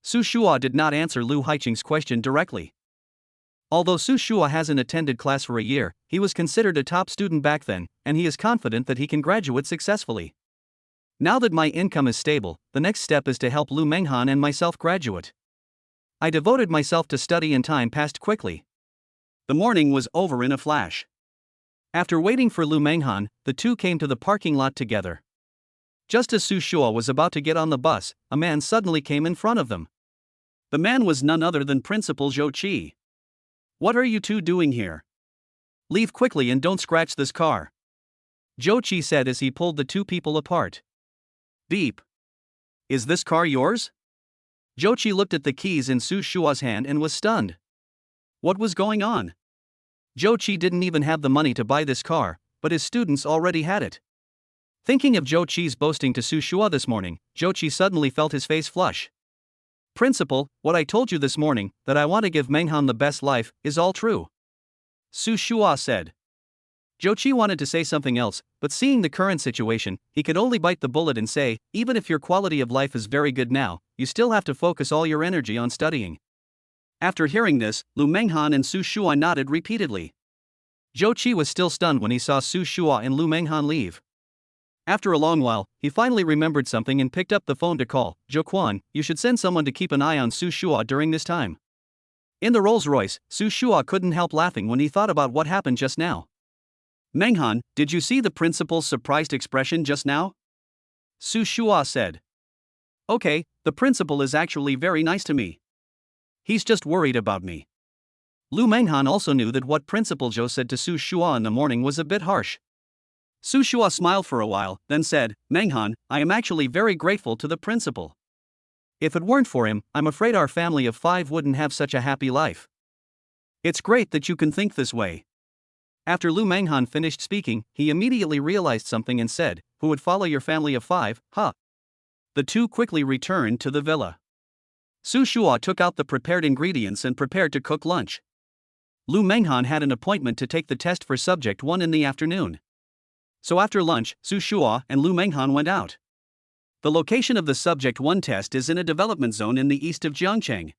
Su Shua did not answer Lu Haiqing's question directly. Although Su Shua hasn't attended class for a year, he was considered a top student back then, and he is confident that he can graduate successfully. Now that my income is stable, the next step is to help Lu Manghan and myself graduate. I devoted myself to study and time passed quickly. The morning was over in a flash. After waiting for Lu Manghan, the two came to the parking lot together. Just as Su Shua was about to get on the bus, a man suddenly came in front of them. The man was none other than Principal Zhou Qi. What are you two doing here? Leave quickly and don't scratch this car, Zhou Qi said as he pulled the two people apart. Beep. Is this car yours? Zhou Qi looked at the keys in Su Shua's hand and was stunned. What was going on? Zhou Qi didn't even have the money to buy this car, but his students already had it. Thinking of Zhou Qi's boasting to Su Shua this morning, Zhou Qi suddenly felt his face flush. Principal, what I told you this morning, that I want to give Manghan the best life, is all true, Su Shua said. Zhou Qi wanted to say something else, but seeing the current situation, he could only bite the bullet and say, even if your quality of life is very good now, you still have to focus all your energy on studying. After hearing this, Lu Manghan and Su Shua nodded repeatedly. Zhou Qi was still stunned when he saw Su Shua and Lu Manghan leave. After a long while, he finally remembered something and picked up the phone to call. Zhou Quan, you should send someone to keep an eye on Su Shua during this time. In the Rolls-Royce, Su Shua couldn't help laughing when he thought about what happened just now. Manghan, did you see the principal's surprised expression just now? Su Shua said. Okay, the principal is actually very nice to me. He's just worried about me. Lu Manghan also knew that what Principal Zhou said to Su Shua in the morning was a bit harsh. Su Shua smiled for a while, then said, Manghan, I am actually very grateful to the principal. If it weren't for him, I'm afraid our family of 5 wouldn't have such a happy life. It's great that you can think this way. After Lu Manghan finished speaking, he immediately realized something and said, who would follow your family of 5, huh? The two quickly returned to the villa. Su Shua took out the prepared ingredients and prepared to cook lunch. Lu Manghan had an appointment to take the test for Subject 1 in the afternoon. So after lunch, Su Shua and Lu Manghan went out. The location of the Subject 1 test is in a development zone in the east of Jiangcheng.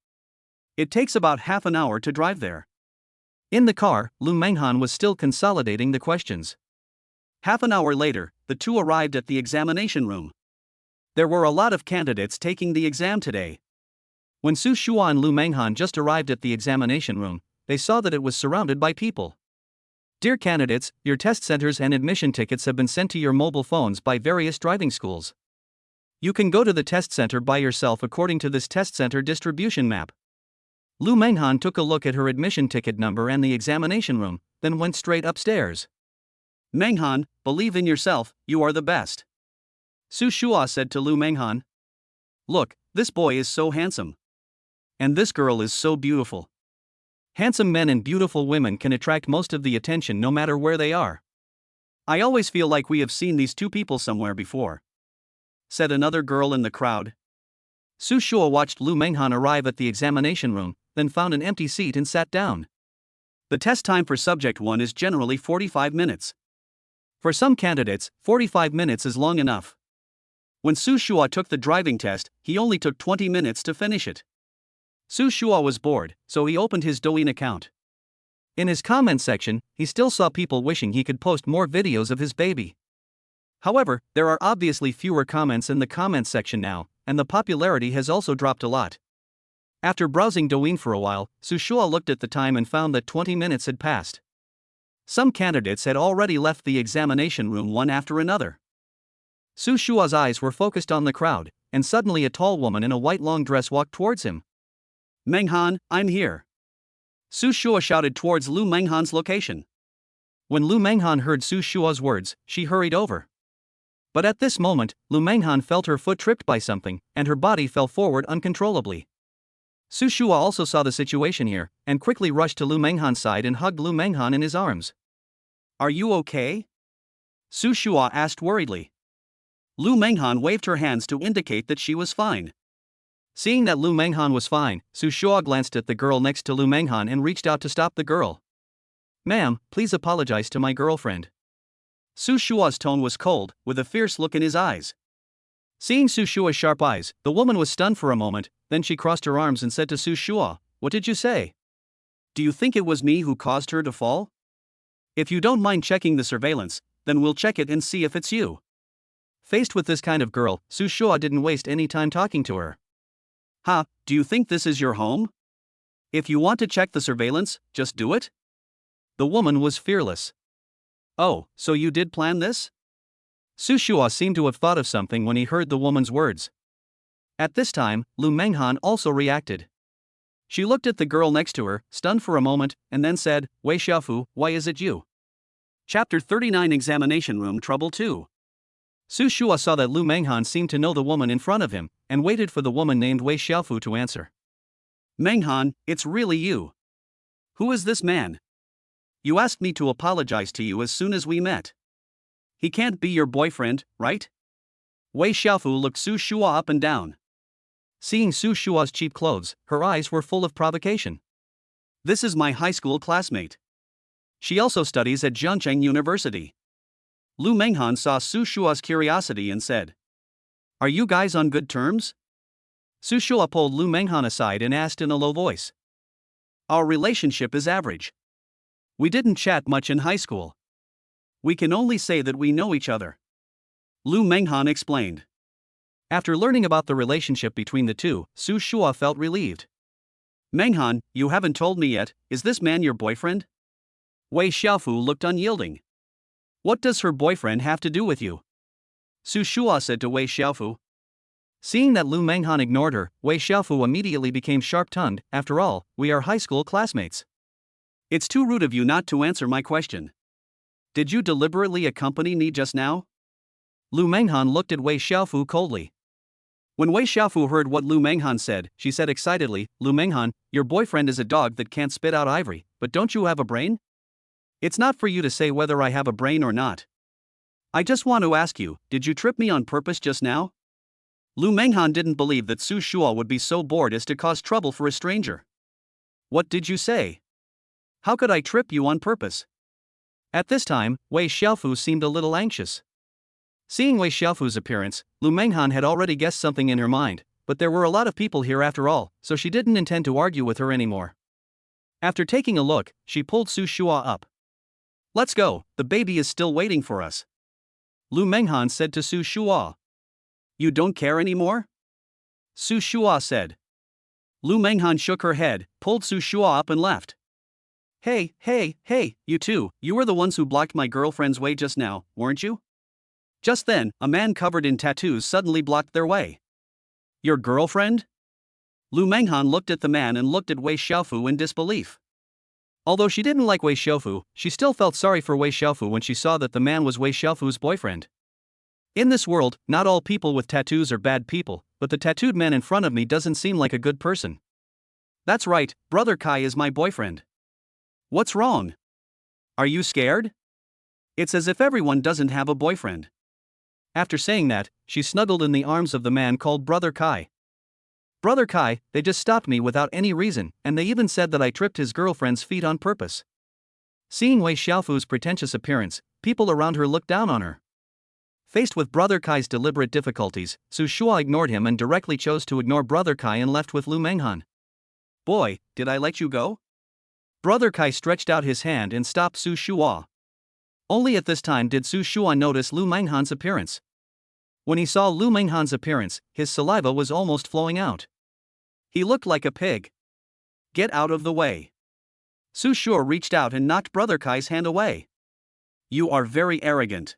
It takes about half an hour to drive there. In the car, Lu Manghan was still consolidating the questions. Half an hour later, the two arrived at the examination room. There were a lot of candidates taking the exam today. When Su Shua and Lu Manghan just arrived at the examination room, they saw that it was surrounded by people. Dear candidates, your test centers and admission tickets have been sent to your mobile phones by various driving schools. You can go to the test center by yourself according to this test center distribution map. Lu Manghan took a look at her admission ticket number and the examination room, then went straight upstairs. Manghan, believe in yourself, you are the best, Su Shua said to Lu Manghan. Look, this boy is so handsome. And this girl is so beautiful. Handsome men and beautiful women can attract most of the attention no matter where they are. I always feel like we have seen these two people somewhere before, said another girl in the crowd. Su Shua watched Lu Manghan arrive at the examination room, then found an empty seat and sat down. The test time for Subject 1 is generally 45 minutes. For some candidates, 45 minutes is long enough. When Su Shua took the driving test, he only took 20 minutes to finish it. Su Shua was bored, so he opened his Douyin account. In his comment section, he still saw people wishing he could post more videos of his baby. However, there are obviously fewer comments in the comments section now, and the popularity has also dropped a lot. After browsing Douyin for a while, Su Shua looked at the time and found that 20 minutes had passed. Some candidates had already left the examination room one after another. Su Shua's eyes were focused on the crowd, and suddenly a tall woman in a white long dress walked towards him. Manghan, I'm here, Su Shua shouted towards Lu Manghan's location. When Lu Manghan heard Su Shua's words, she hurried over. But at this moment, Lu Manghan felt her foot tripped by something, and her body fell forward uncontrollably. Su Shua also saw the situation here, and quickly rushed to Lu Manghan's side and hugged Lu Manghan in his arms. Are you okay? Su Shua asked worriedly. Lu Manghan waved her hands to indicate that she was fine. Seeing that Lu Manghan was fine, Su Shua glanced at the girl next to Lu Manghan and reached out to stop the girl. Ma'am, please apologize to my girlfriend. Su Shua's tone was cold, with a fierce look in his eyes. Seeing Su Shua's sharp eyes, the woman was stunned for a moment, then she crossed her arms and said to Su Shua, "What did you say? Do you think it was me who caused her to fall? If you don't mind checking the surveillance, then we'll check it and see if it's you." Faced with this kind of girl, Su Shua didn't waste any time talking to her. "Ha, do you think this is your home? If you want to check the surveillance, just do it?" The woman was fearless. "Oh, so you did plan this?" Su Shua seemed to have thought of something when he heard the woman's words. At this time, Lu Manghan also reacted. She looked at the girl next to her, stunned for a moment, and then said, "Wei Xiaofu, why is it you?" Chapter 39 Examination Room Trouble 2. Su Shua saw that Lu Manghan seemed to know the woman in front of him, and waited for the woman named Wei Xiaofu to answer. "Manghan, it's really you. Who is this man? You asked me to apologize to you as soon as we met. He can't be your boyfriend, right?" Wei Xiaofu looked Su Shua up and down. Seeing Su Shua's cheap clothes, her eyes were full of provocation. "This is my high school classmate. She also studies at Zhangcheng University." Lu Manghan saw Su Shua's curiosity and said, "Are you guys on good terms?" Su Shua pulled Lu Manghan aside and asked in a low voice. "Our relationship is average. We didn't chat much in high school. We can only say that we know each other," Lu Manghan explained. After learning about the relationship between the two, Su Shua felt relieved. "Manghan, you haven't told me yet, is this man your boyfriend?" Wei Xiaofu looked unyielding. "What does her boyfriend have to do with you?" Su Shua said to Wei Xiaofu. Seeing that Lu Manghan ignored her, Wei Xiaofu immediately became sharp-tongued. "After all, we are high school classmates. It's too rude of you not to answer my question. Did you deliberately accompany me just now?" Lu Manghan looked at Wei Xiaofu coldly. When Wei Xiaofu heard what Lu Manghan said, she said excitedly, "Lu Manghan, your boyfriend is a dog that can't spit out ivory, but don't you have a brain? It's not for you to say whether I have a brain or not. I just want to ask you, did you trip me on purpose just now?" Lu Manghan didn't believe that Su Shua would be so bored as to cause trouble for a stranger. "What did you say? How could I trip you on purpose?" At this time, Wei Xiaofu seemed a little anxious. Seeing Wei Xiaofu's appearance, Lu Manghan had already guessed something in her mind, but there were a lot of people here after all, so she didn't intend to argue with her anymore. After taking a look, she pulled Su Shua up. "Let's go, the baby is still waiting for us," Lu Manghan said to Su Shua. "You don't care anymore?" Su Shua said. Lu Manghan shook her head, pulled Su Shua up and left. Hey, you two, you were the ones who blocked my girlfriend's way just now, weren't you?" Just then, a man covered in tattoos suddenly blocked their way. "Your girlfriend?" Lu Manghan looked at the man and looked at Wei Xiaofu in disbelief. Although she didn't like Wei Xiaofu, she still felt sorry for Wei Xiaofu when she saw that the man was Wei Xiaofu's boyfriend. In this world, not all people with tattoos are bad people, but the tattooed man in front of me doesn't seem like a good person. "That's right, Brother Kai is my boyfriend. What's wrong? Are you scared? It's as if everyone doesn't have a boyfriend." After saying that, she snuggled in the arms of the man called Brother Kai. "Brother Kai, they just stopped me without any reason, and they even said that I tripped his girlfriend's feet on purpose." Seeing Wei Xiaofu's pretentious appearance, people around her looked down on her. Faced with Brother Kai's deliberate difficulties, Su Shua ignored him and directly chose to ignore Brother Kai and left with Lu Manghan. "Boy, did I let you go?" Brother Kai stretched out his hand and stopped Su Shua. Only at this time did Su Shua notice Lu Manghan's appearance. When he saw Lu Manghan's appearance, his saliva was almost flowing out. He looked like a pig. "Get out of the way." Su Shua reached out and knocked Brother Kai's hand away. "You are very arrogant."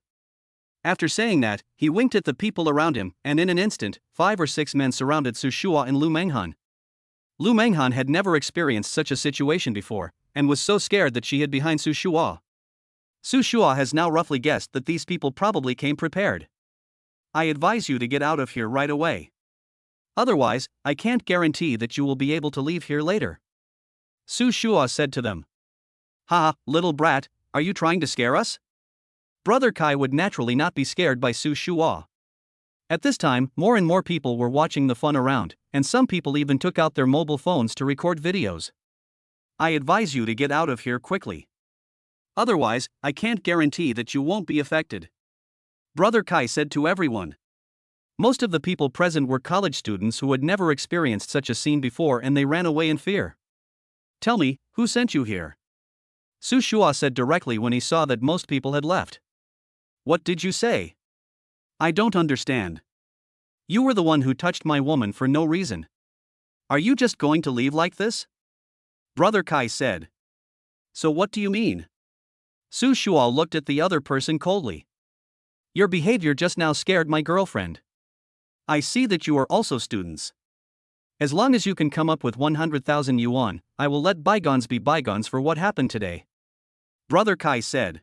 After saying that, he winked at the people around him, and in an instant, 5 or 6 men surrounded Su Shua and Lu Manghan. Lu Manghan had never experienced such a situation before, and was so scared that she hid behind Su Shua. Su Shua has now roughly guessed that these people probably came prepared. "I advise you to get out of here right away. Otherwise, I can't guarantee that you will be able to leave here later," Su Shua said to them. "Ha, little brat, are you trying to scare us?" Brother Kai would naturally not be scared by Su Shua. At this time, more and more people were watching the fun around, and some people even took out their mobile phones to record videos. "I advise you to get out of here quickly. Otherwise, I can't guarantee that you won't be affected. Brother Kai said to everyone. Most of the people present were college students who had never experienced such a scene before, and they ran away in fear. Tell me, who sent you here? Su Shua said directly when he saw that most people had left. What did you say? I don't understand. You were the one who touched my woman for no reason. Are you just going to leave like this? Brother Kai said. So what do you mean? Su Shua looked at the other person coldly. Your behavior just now scared my girlfriend. I see that you are also students. As long as you can come up with 100,000 yuan, I will let bygones be bygones for what happened today. Brother Kai said.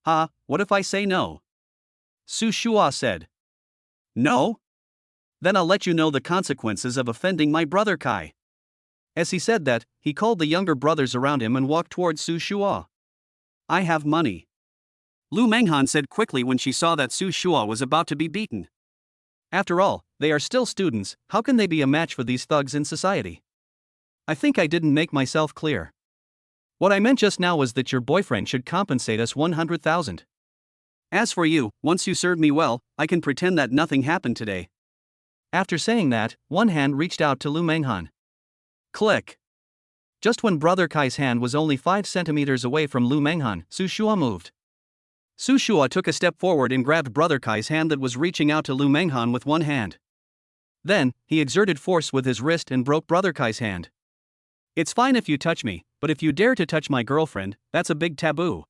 What if I say no? Su Shua said. No? Then I'll let you know the consequences of offending my brother Kai. As he said that, he called the younger brothers around him and walked towards Su Shua. I have money. Lu Manghan said quickly when she saw that Su Shua was about to be beaten. After all, they are still students, how can they be a match for these thugs in society? I think I didn't make myself clear. What I meant just now was that your boyfriend should compensate us 100,000. As for you, once you serve me well, I can pretend that nothing happened today. After saying that, one hand reached out to Lu Manghan. Click. Just when Brother Kai's hand was only 5 centimeters away from Lu Manghan, Su Shua moved. Su Shua took a step forward and grabbed Brother Kai's hand that was reaching out to Lu Manghan with one hand. Then, he exerted force with his wrist and broke Brother Kai's hand. It's fine if you touch me, but if you dare to touch my girlfriend, that's a big taboo.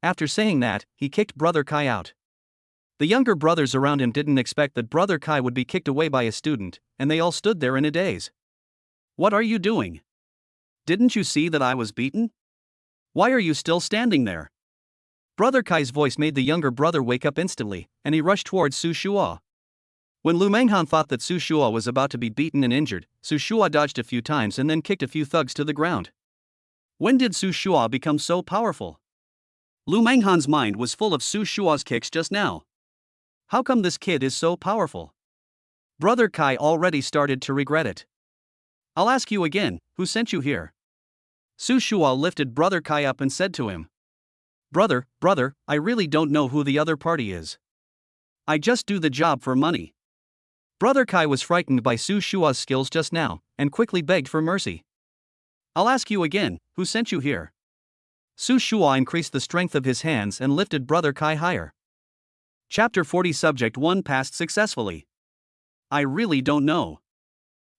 After saying that, he kicked Brother Kai out. The younger brothers around him didn't expect that Brother Kai would be kicked away by a student, and they all stood there in a daze. What are you doing? Didn't you see that I was beaten? Why are you still standing there? Brother Kai's voice made the younger brother wake up instantly, and he rushed towards Su Shua. When Lu Manghan thought that Su Shua was about to be beaten and injured, Su Shua dodged a few times and then kicked a few thugs to the ground. When did Su Shua become so powerful? Lu Manghan's mind was full of Su Shua's kicks just now. How come this kid is so powerful? Brother Kai already started to regret it. I'll ask you again, who sent you here? Su Shua lifted Brother Kai up and said to him. Brother, I really don't know who the other party is. I just do the job for money. Brother Kai was frightened by Su Shua's skills just now, and quickly begged for mercy. I'll ask you again, who sent you here? Su Shua increased the strength of his hands and lifted Brother Kai higher. Chapter 40 Subject 1 passed successfully. I really don't know.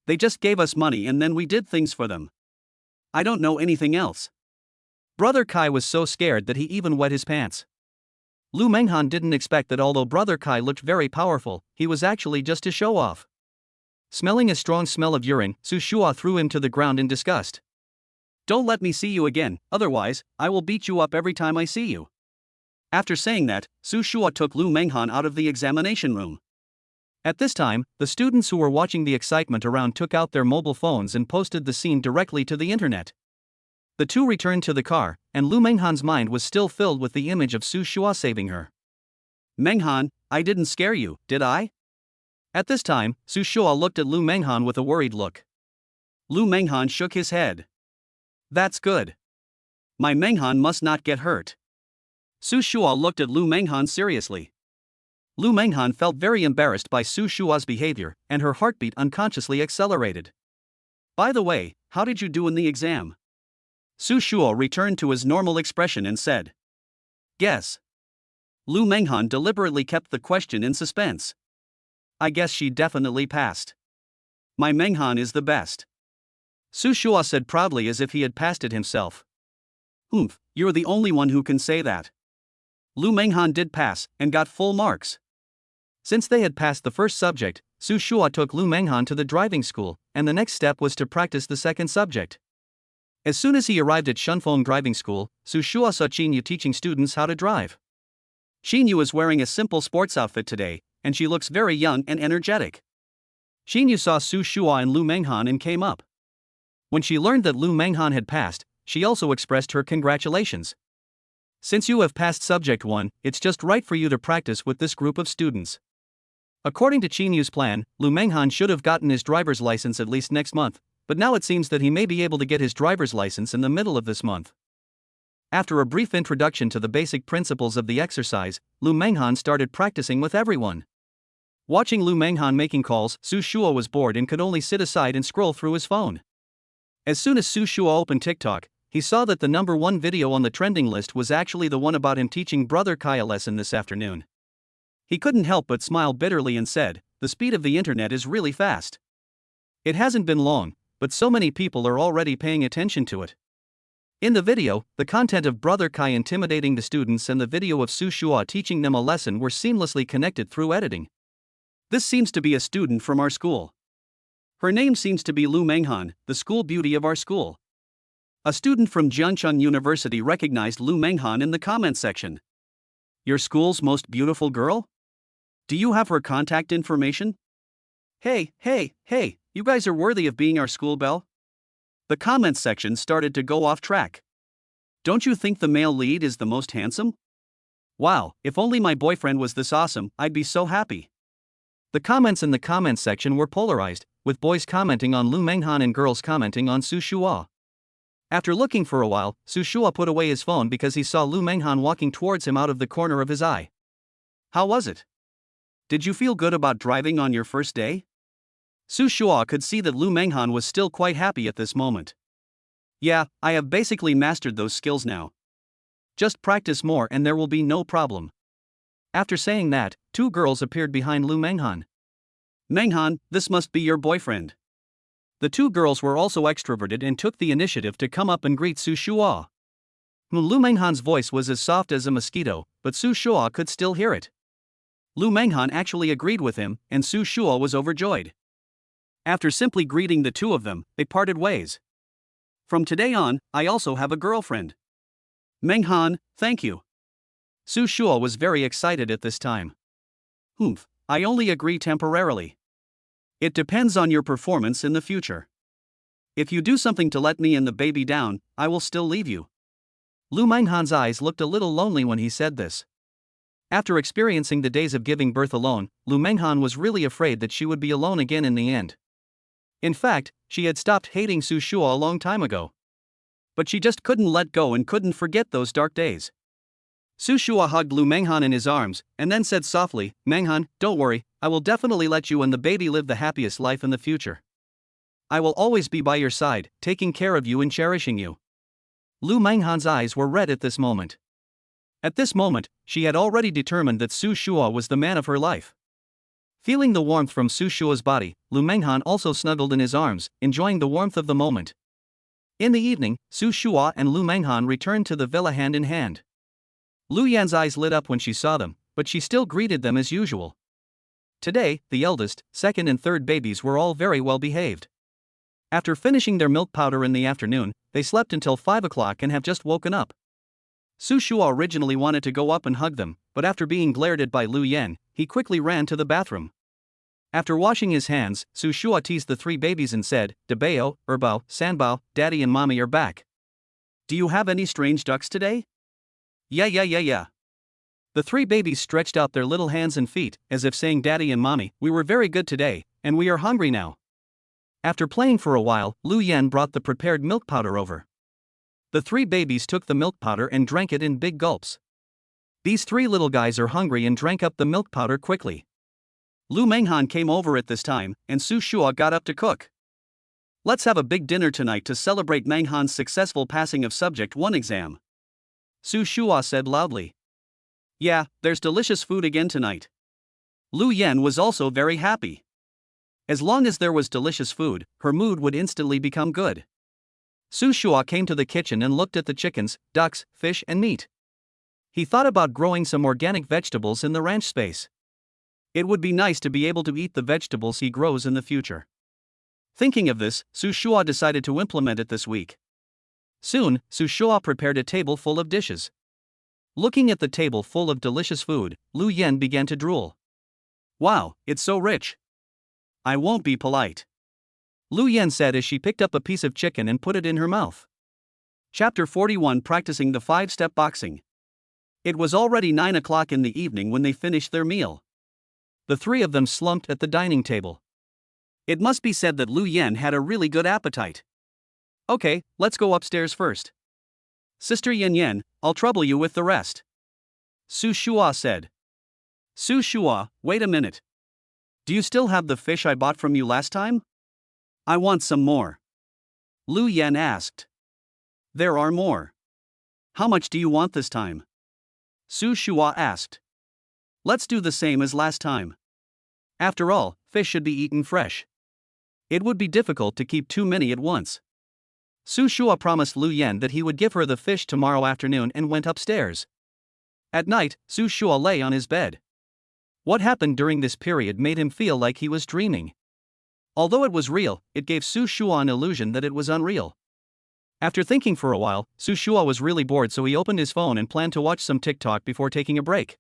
They just gave us money and then we did things for them. I don't know anything else. Brother Kai was so scared that he even wet his pants. Lu Manghan didn't expect that although Brother Kai looked very powerful, he was actually just to show off. Smelling a strong smell of urine, Su Shua threw him to the ground in disgust. Don't let me see you again, otherwise, I will beat you up every time I see you. After saying that, Su Shua took Lu Manghan out of the examination room. At this time, the students who were watching the excitement around took out their mobile phones and posted the scene directly to the internet. The two returned to the car, and Lu Manghan's mind was still filled with the image of Su Shua saving her. Manghan, I didn't scare you, did I? At this time, Su Shua looked at Lu Manghan with a worried look. Lu Manghan shook his head. That's good. My Manghan must not get hurt. Su Shua looked at Lu Manghan seriously. Lu Manghan felt very embarrassed by Su Shua's behavior, and her heartbeat unconsciously accelerated. By the way, how did you do in the exam? Su Shua returned to his normal expression and said. Guess. Lu Manghan deliberately kept the question in suspense. I guess she definitely passed. My Manghan is the best. Su Shua said proudly as if he had passed it himself. You're the only one who can say that. Lu Manghan did pass, and got full marks. Since they had passed the first subject, Su Shua took Lu Manghan to the driving school, and the next step was to practice the second subject. As soon as he arrived at Shunfeng Driving School, Su Shua saw Qinyu teaching students how to drive. Qinyu is wearing a simple sports outfit today, and she looks very young and energetic. Qinyu saw Su Shua and Lu Manghan and came up. When she learned that Lu Manghan had passed, she also expressed her congratulations. Since you have passed subject 1, it's just right for you to practice with this group of students. According to Qinyu's plan, Lu Manghan should have gotten his driver's license at least next month, but now it seems that he may be able to get his driver's license in the middle of this month. After a brief introduction to the basic principles of the exercise, Lu Manghan started practicing with everyone. Watching Lu Manghan making calls, Su Shua was bored and could only sit aside and scroll through his phone. As soon as Su Shua opened TikTok, he saw that the #1 video on the trending list was actually the one about him teaching brother Kai a lesson this afternoon. He couldn't help but smile bitterly and said, "The speed of the internet is really fast." It hasn't been long, but so many people are already paying attention to it. In the video, the content of brother Kai intimidating the students and the video of Su Shua teaching them a lesson were seamlessly connected through editing. This seems to be a student from our school. Her name seems to be Lu Manghan, the school beauty of our school. A student from Jiangcheng University recognized Lu Manghan in the comment section. Your school's most beautiful girl? Do you have her contact information? Hey, you guys are worthy of being our school belle? The comment section started to go off track. Don't you think the male lead is the most handsome? Wow, if only my boyfriend was this awesome, I'd be so happy. The comments in the comment section were polarized, with boys commenting on Lu Manghan and girls commenting on Su Shua. After looking for a while, Su Shua put away his phone because he saw Lu Manghan walking towards him out of the corner of his eye. How was it? Did you feel good about driving on your first day? Su Shua could see that Lu Manghan was still quite happy at this moment. Yeah, I have basically mastered those skills now. Just practice more and there will be no problem. After saying that, two girls appeared behind Lu Manghan. Manghan, this must be your boyfriend. The two girls were also extroverted and took the initiative to come up and greet Su Shua. Lu Manghan's voice was as soft as a mosquito, but Su Shua could still hear it. Lu Manghan actually agreed with him, and Su Shua was overjoyed. After simply greeting the two of them, they parted ways. From today on, I also have a girlfriend. Manghan, thank you. Su Shua was very excited at this time. I only agree temporarily. It depends on your performance in the future. If you do something to let me and the baby down, I will still leave you. Lu Manghan's eyes looked a little lonely when he said this. After experiencing the days of giving birth alone, Lu Manghan was really afraid that she would be alone again in the end. In fact, she had stopped hating Su Shua a long time ago. But she just couldn't let go and couldn't forget those dark days. Su Shua hugged Lu Manghan in his arms, and then said softly, "Manghan, don't worry, I will definitely let you and the baby live the happiest life in the future. I will always be by your side, taking care of you and cherishing you." Lu Manghan's eyes were red at this moment. At this moment, she had already determined that Su Shua was the man of her life. Feeling the warmth from Su Shua's body, Lu Manghan also snuggled in his arms, enjoying the warmth of the moment. In the evening, Su Shua and Lu Manghan returned to the villa hand in hand. Lu Yan's eyes lit up when she saw them, but she still greeted them as usual. Today, the eldest, second and third babies were all very well behaved. After finishing their milk powder in the afternoon, they slept until 5 o'clock and have just woken up. Su Shua originally wanted to go up and hug them, but after being glared at by Lu Yan, he quickly ran to the bathroom. After washing his hands, Su Shua teased the three babies and said, "Debao, Erbao, Sanbao, Daddy and Mommy are back. Do you have any strange ducks today?" Yeah. The three babies stretched out their little hands and feet, as if saying, "Daddy and Mommy, we were very good today, and we are hungry now." After playing for a while, Lu Yan brought the prepared milk powder over. The three babies took the milk powder and drank it in big gulps. These three little guys are hungry and drank up the milk powder quickly. Lu Manghan came over at this time, and Su Shua got up to cook. "Let's have a big dinner tonight to celebrate Manghan's successful passing of Subject 1 exam," Su Shua said loudly. "Yeah, there's delicious food again tonight." Lu Yan was also very happy. As long as there was delicious food, her mood would instantly become good. Su Shua came to the kitchen and looked at the chickens, ducks, fish and meat. He thought about growing some organic vegetables in the ranch space. It would be nice to be able to eat the vegetables he grows in the future. Thinking of this, Su Shua decided to implement it this week. Soon, Su Shua prepared a table full of dishes. Looking at the table full of delicious food, Lu Yan began to drool. "Wow, it's so rich. I won't be polite," Lu Yan said as she picked up a piece of chicken and put it in her mouth. Chapter 41, Practicing the 5-Step Boxing. It was already 9 o'clock in the evening when they finished their meal. The three of them slumped at the dining table. It must be said that Lu Yan had a really good appetite. "Okay, let's go upstairs first." Sister Yan Yan, I'll trouble you with the rest. Su Shua said. Su Shua, wait a minute. Do you still have the fish I bought from you last time? I want some more. Lu Yan asked. There are more. How much do you want this time? Su Shua asked. Let's do the same as last time. After all, fish should be eaten fresh. It would be difficult to keep too many at once. Su Shua promised Lu Yan that he would give her the fish tomorrow afternoon and went upstairs. At night, Su Shua lay on his bed. What happened during this period made him feel like he was dreaming. Although it was real, it gave Su Shua an illusion that it was unreal. After thinking for a while, Su Shua was really bored, so he opened his phone and planned to watch some TikTok before taking a break.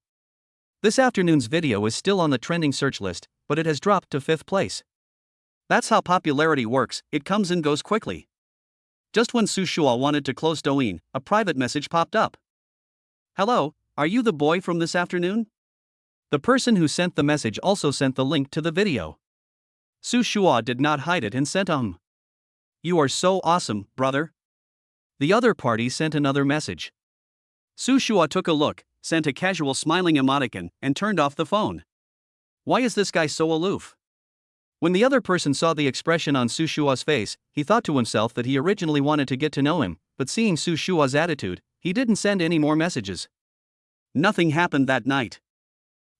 This afternoon's video is still on the trending search list, but it has dropped to 5th place. That's how popularity works, it comes and goes quickly. Just when Su Shua wanted to close Douyin, a private message popped up. Hello, are you the boy from this afternoon? The person who sent the message also sent the link to the video. Su Shua did not hide it and sent You are so awesome, brother. The other party sent another message. Su Shua took a look, sent a casual smiling emoticon, and turned off the phone. Why is this guy so aloof? When the other person saw the expression on Su Shua's face, he thought to himself that he originally wanted to get to know him, but seeing Su Shua's attitude, he didn't send any more messages. Nothing happened that night.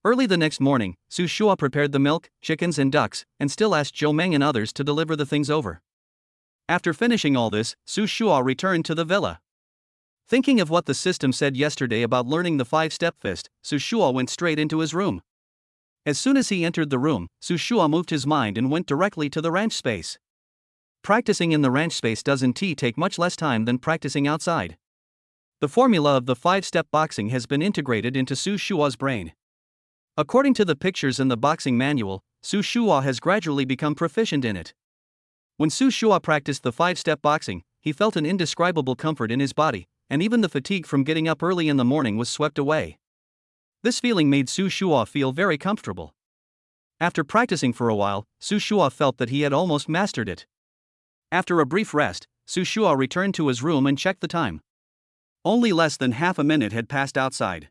Early the next morning, Su Shua prepared the milk, chickens and ducks, and still asked Lu Manghan and others to deliver the things over. After finishing all this, Su Shua returned to the villa. Thinking of what the system said yesterday about learning the 5-step fist, Su Shua went straight into his room. As soon as he entered the room, Su Shua moved his mind and went directly to the ranch space. Practicing in the ranch space doesn't take much less time than practicing outside. The formula of the 5-step boxing has been integrated into Su Shua's brain. According to the pictures in the boxing manual, Su Shua has gradually become proficient in it. When Su Shua practiced the 5-step boxing, he felt an indescribable comfort in his body, and even the fatigue from getting up early in the morning was swept away. This feeling made Su Shua feel very comfortable. After practicing for a while, Su Shua felt that he had almost mastered it. After a brief rest, Su Shua returned to his room and checked the time. Only less than half a minute had passed outside.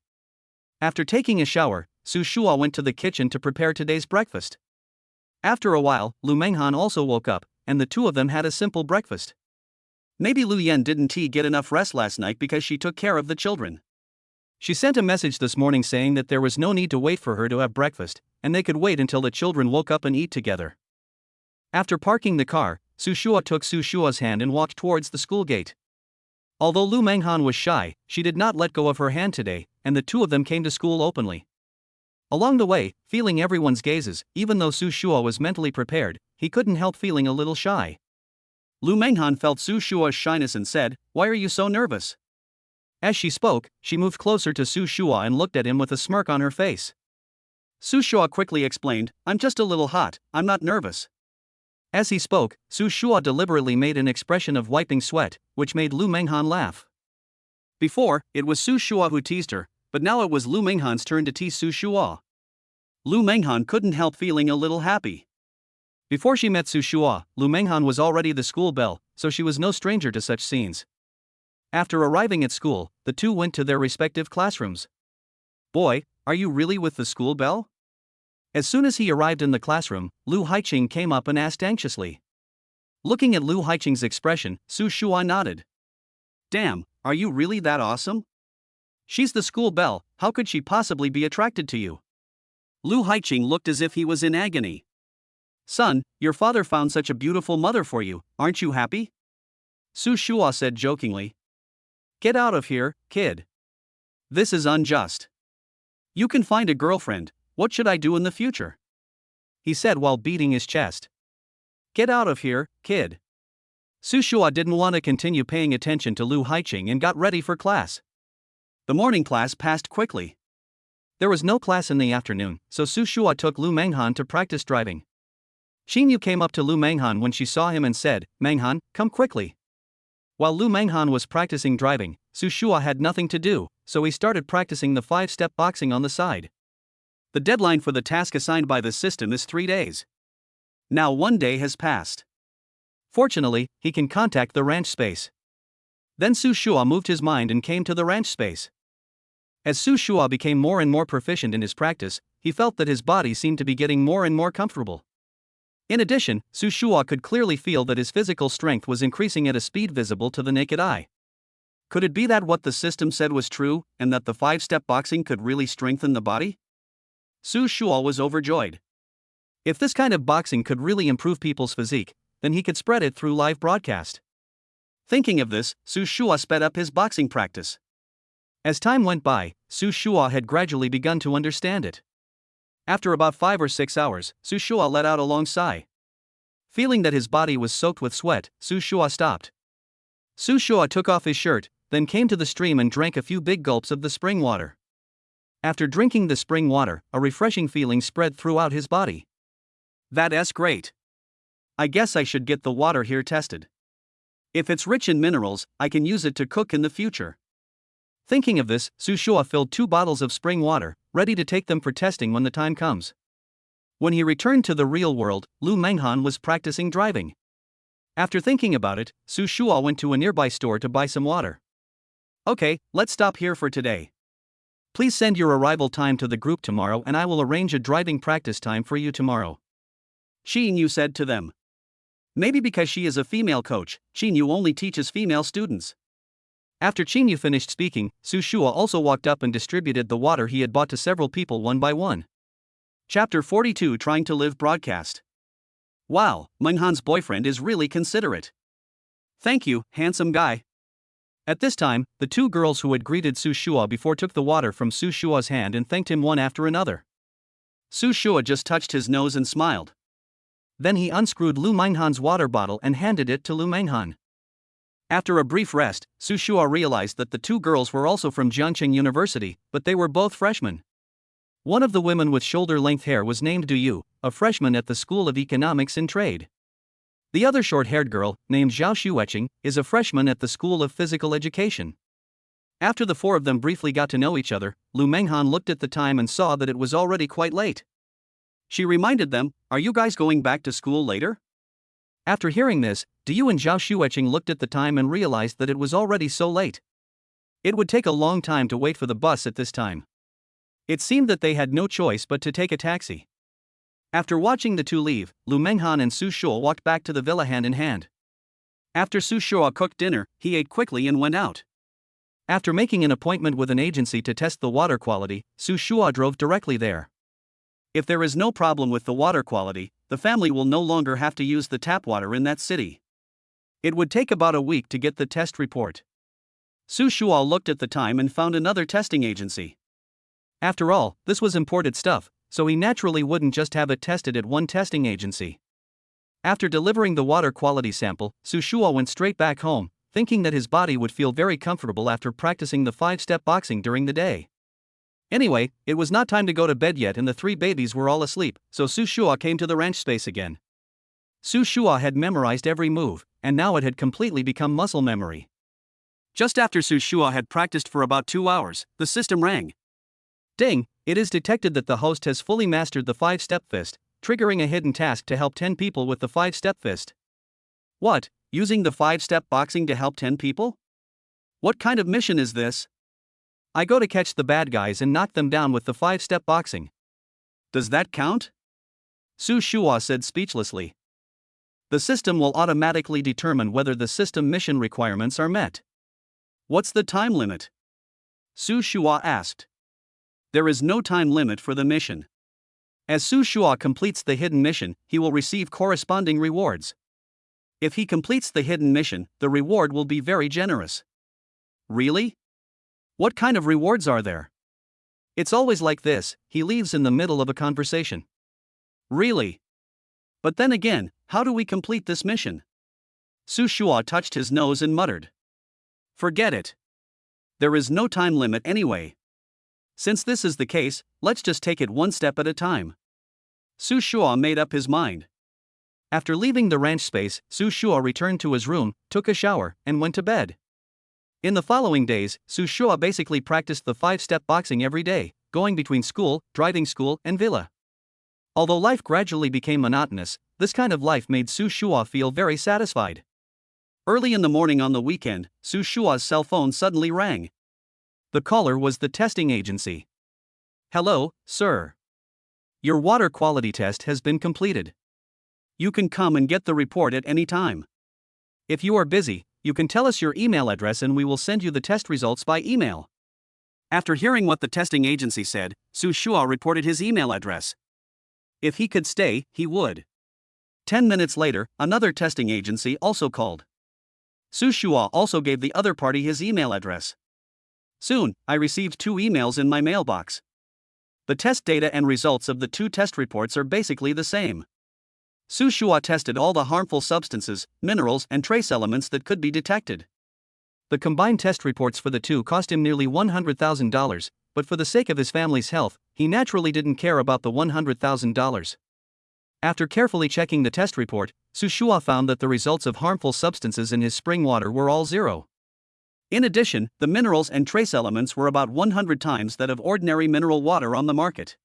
After taking a shower, Su Shua went to the kitchen to prepare today's breakfast. After a while, Lu Manghan also woke up, and the two of them had a simple breakfast. Maybe Lu Yan didn't get enough rest last night because she took care of the children. She sent a message this morning saying that there was no need to wait for her to have breakfast, and they could wait until the children woke up and eat together. After parking the car, Su Shua took Su Shua's hand and walked towards the school gate. Although Lu Manghan was shy, she did not let go of her hand today, and the two of them came to school openly. Along the way, feeling everyone's gazes, even though Su Shua was mentally prepared, he couldn't help feeling a little shy. Lu Manghan felt Su Shua's shyness and said, "Why are you so nervous?" As she spoke, she moved closer to Su Shua and looked at him with a smirk on her face. Su Shua quickly explained, "I'm just a little hot, I'm not nervous." As he spoke, Su Shua deliberately made an expression of wiping sweat, which made Lu Manghan laugh. Before, it was Su Shua who teased her, but now it was Lu Manghan's turn to tease Su Shua. Lu Manghan couldn't help feeling a little happy. Before she met Su Shua, Lu Manghan was already the school belle, so she was no stranger to such scenes. After arriving at school, the two went to their respective classrooms. "Boy, are you really with the school belle?" As soon as he arrived in the classroom, Lu Haiqing came up and asked anxiously. Looking at Lu Haiqing's expression, Su Shua nodded. "Damn, are you really that awesome? She's the school belle, how could she possibly be attracted to you?" Lu Haiqing looked as if he was in agony. "Son, your father found such a beautiful mother for you, aren't you happy?" Su Shua said jokingly. "Get out of here, kid. This is unjust. You can find a girlfriend, what should I do in the future?" he said while beating his chest. "Get out of here, kid." Su Shua didn't want to continue paying attention to Lu Haiqing and got ready for class. The morning class passed quickly. There was no class in the afternoon, so Su Shua took Lu Manghan to practice driving. Xinyu came up to Lu Manghan when she saw him and said, "Manghan, come quickly." While Lu Manghan was practicing driving, Su Shua had nothing to do, so he started practicing the 5-step boxing on the side. The deadline for the task assigned by the system is 3 days. Now 1 day has passed. Fortunately, he can contact the ranch space. Then Su Shua moved his mind and came to the ranch space. As Su Shua became more and more proficient in his practice, he felt that his body seemed to be getting more and more comfortable. In addition, Su Shua could clearly feel that his physical strength was increasing at a speed visible to the naked eye. Could it be that what the system said was true, and that the 5-step boxing could really strengthen the body? Su Shua was overjoyed. If this kind of boxing could really improve people's physique, then he could spread it through live broadcast. Thinking of this, Su Shua sped up his boxing practice. As time went by, Su Shua had gradually begun to understand it. After about 5 or 6 hours, Su Shua let out a long sigh. Feeling that his body was soaked with sweat, Su Shua stopped. Su Shua took off his shirt, then came to the stream and drank a few big gulps of the spring water. After drinking the spring water, a refreshing feeling spread throughout his body. That's great. I guess I should get the water here tested. If it's rich in minerals, I can use it to cook in the future. Thinking of this, Su Shua filled 2 bottles of spring water, ready to take them for testing when the time comes. When he returned to the real world, Lu Manghan was practicing driving. After thinking about it, Su Shua went to a nearby store to buy some water. Okay, let's stop here for today. Please send your arrival time to the group tomorrow and I will arrange a driving practice time for you tomorrow. Xin Yu said to them. Maybe because she is a female coach, Xin Yu only teaches female students. After Xin Yu finished speaking, Su Shua also walked up and distributed the water he had bought to several people one by one. Chapter 42 Trying to Live Broadcast. Wow, Manghan's boyfriend is really considerate. Thank you, handsome guy. At this time, the 2 girls who had greeted Su Shua before took the water from Su Shua's hand and thanked him one after another. Su Shua just touched his nose and smiled. Then he unscrewed Lu Manghan's water bottle and handed it to Lu Manghan. After a brief rest, Su Shua realized that the 2 girls were also from Jiangqing University, but they were both freshmen. One of the women with shoulder-length hair was named Du Yu, a freshman at the School of Economics and Trade. The other short-haired girl, named Zhao Xueqing, is a freshman at the School of Physical Education. After the 4 of them briefly got to know each other, Lu Manghan looked at the time and saw that it was already quite late. She reminded them, "Are you guys going back to school later?" After hearing this, Du Yu and Zhao Xueqing looked at the time and realized that it was already so late. It would take a long time to wait for the bus at this time. It seemed that they had no choice but to take a taxi. After watching the 2 leave, Lu Manghan and Su Shua walked back to the villa hand in hand. After Su Shua cooked dinner, he ate quickly and went out. After making an appointment with an agency to test the water quality, Su Shua drove directly there. If there is no problem with the water quality, the family will no longer have to use the tap water in that city. It would take about a week to get the test report. Su Shua looked at the time and found another testing agency. After all, this was imported stuff, so he naturally wouldn't just have it tested at one testing agency. After delivering the water quality sample, Su Shua went straight back home, thinking that his body would feel very comfortable after practicing the 5-step boxing during the day. Anyway, it was not time to go to bed yet and the 3 babies were all asleep, so Su Shua came to the ranch space again. Su Shua had memorized every move, and now it had completely become muscle memory. Just after Su Shua had practiced for about 2 hours, the system rang. Ding! It is detected that the host has fully mastered the 5-step fist, triggering a hidden task to help 10 people with the 5-step fist. What? Using the 5-step boxing to help 10 people? What kind of mission is this? I go to catch the bad guys and knock them down with the 5-step boxing. Does that count? Su Shua said speechlessly. The system will automatically determine whether the system mission requirements are met. What's the time limit? Su Shua asked. There is no time limit for the mission. As Su Shua completes the hidden mission, he will receive corresponding rewards. If he completes the hidden mission, the reward will be very generous. Really? What kind of rewards are there? It's always like this, he leaves in the middle of a conversation. Really? But then again, how do we complete this mission? Su Shua touched his nose and muttered. Forget it. There is no time limit anyway. Since this is the case, let's just take it one step at a time. Su Shua made up his mind. After leaving the ranch space, Su Shua returned to his room, took a shower, and went to bed. In the following days, Su Shua basically practiced the 5-step boxing every day, going between school, driving school, and villa. Although life gradually became monotonous, this kind of life made Su Shua feel very satisfied. Early in the morning on the weekend, Su Shua's cell phone suddenly rang. The caller was the testing agency. "Hello, sir. Your water quality test has been completed. You can come and get the report at any time. If you are busy, you can tell us your email address and we will send you the test results by email." After hearing what the testing agency said, Su Shua reported his email address. If he could stay, he would. 10 minutes later, another testing agency also called. Su Shua also gave the other party his email address. Soon, I received 2 emails in my mailbox. The test data and results of the 2 test reports are basically the same. Su Shua tested all the harmful substances, minerals, and trace elements that could be detected. The combined test reports for the 2 cost him nearly $100,000, but for the sake of his family's health, he naturally didn't care about the $100,000. After carefully checking the test report, Su Shua found that the results of harmful substances in his spring water were all 0. In addition, the minerals and trace elements were about 100 times that of ordinary mineral water on the market.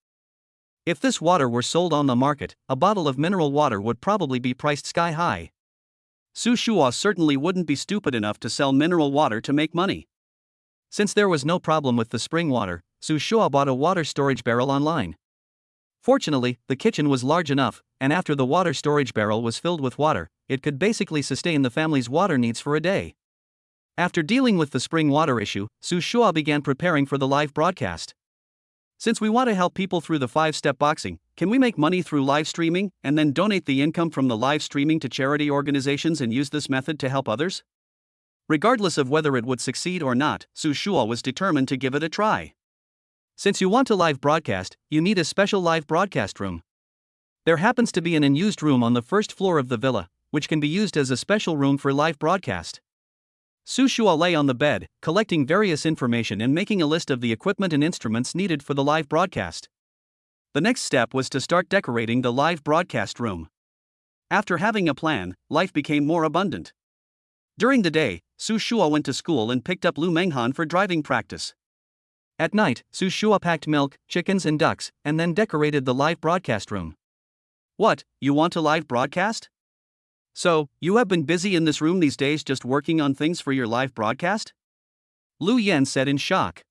If this water were sold on the market, a bottle of mineral water would probably be priced sky high. Su Shua certainly wouldn't be stupid enough to sell mineral water to make money. Since there was no problem with the spring water, Su Shua bought a water storage barrel online. Fortunately, the kitchen was large enough, and after the water storage barrel was filled with water, it could basically sustain the family's water needs for a day. After dealing with the spring water issue, Su Shua began preparing for the live broadcast. Since we want to help people through the 5-step boxing, can we make money through live streaming and then donate the income from the live streaming to charity organizations and use this method to help others? Regardless of whether it would succeed or not, Su Shua was determined to give it a try. Since you want to live broadcast, you need a special live broadcast room. There happens to be an unused room on the first floor of the villa, which can be used as a special room for live broadcast. Su Shua lay on the bed, collecting various information and making a list of the equipment and instruments needed for the live broadcast. The next step was to start decorating the live broadcast room. After having a plan, life became more abundant. During the day, Su Shua went to school and picked up Lu Manghan for driving practice. At night, Su Shua packed milk, chickens and ducks, and then decorated the live broadcast room. "What, you want to live broadcast? So, you have been busy in this room these days just working on things for your live broadcast?" Lu Yan said in shock.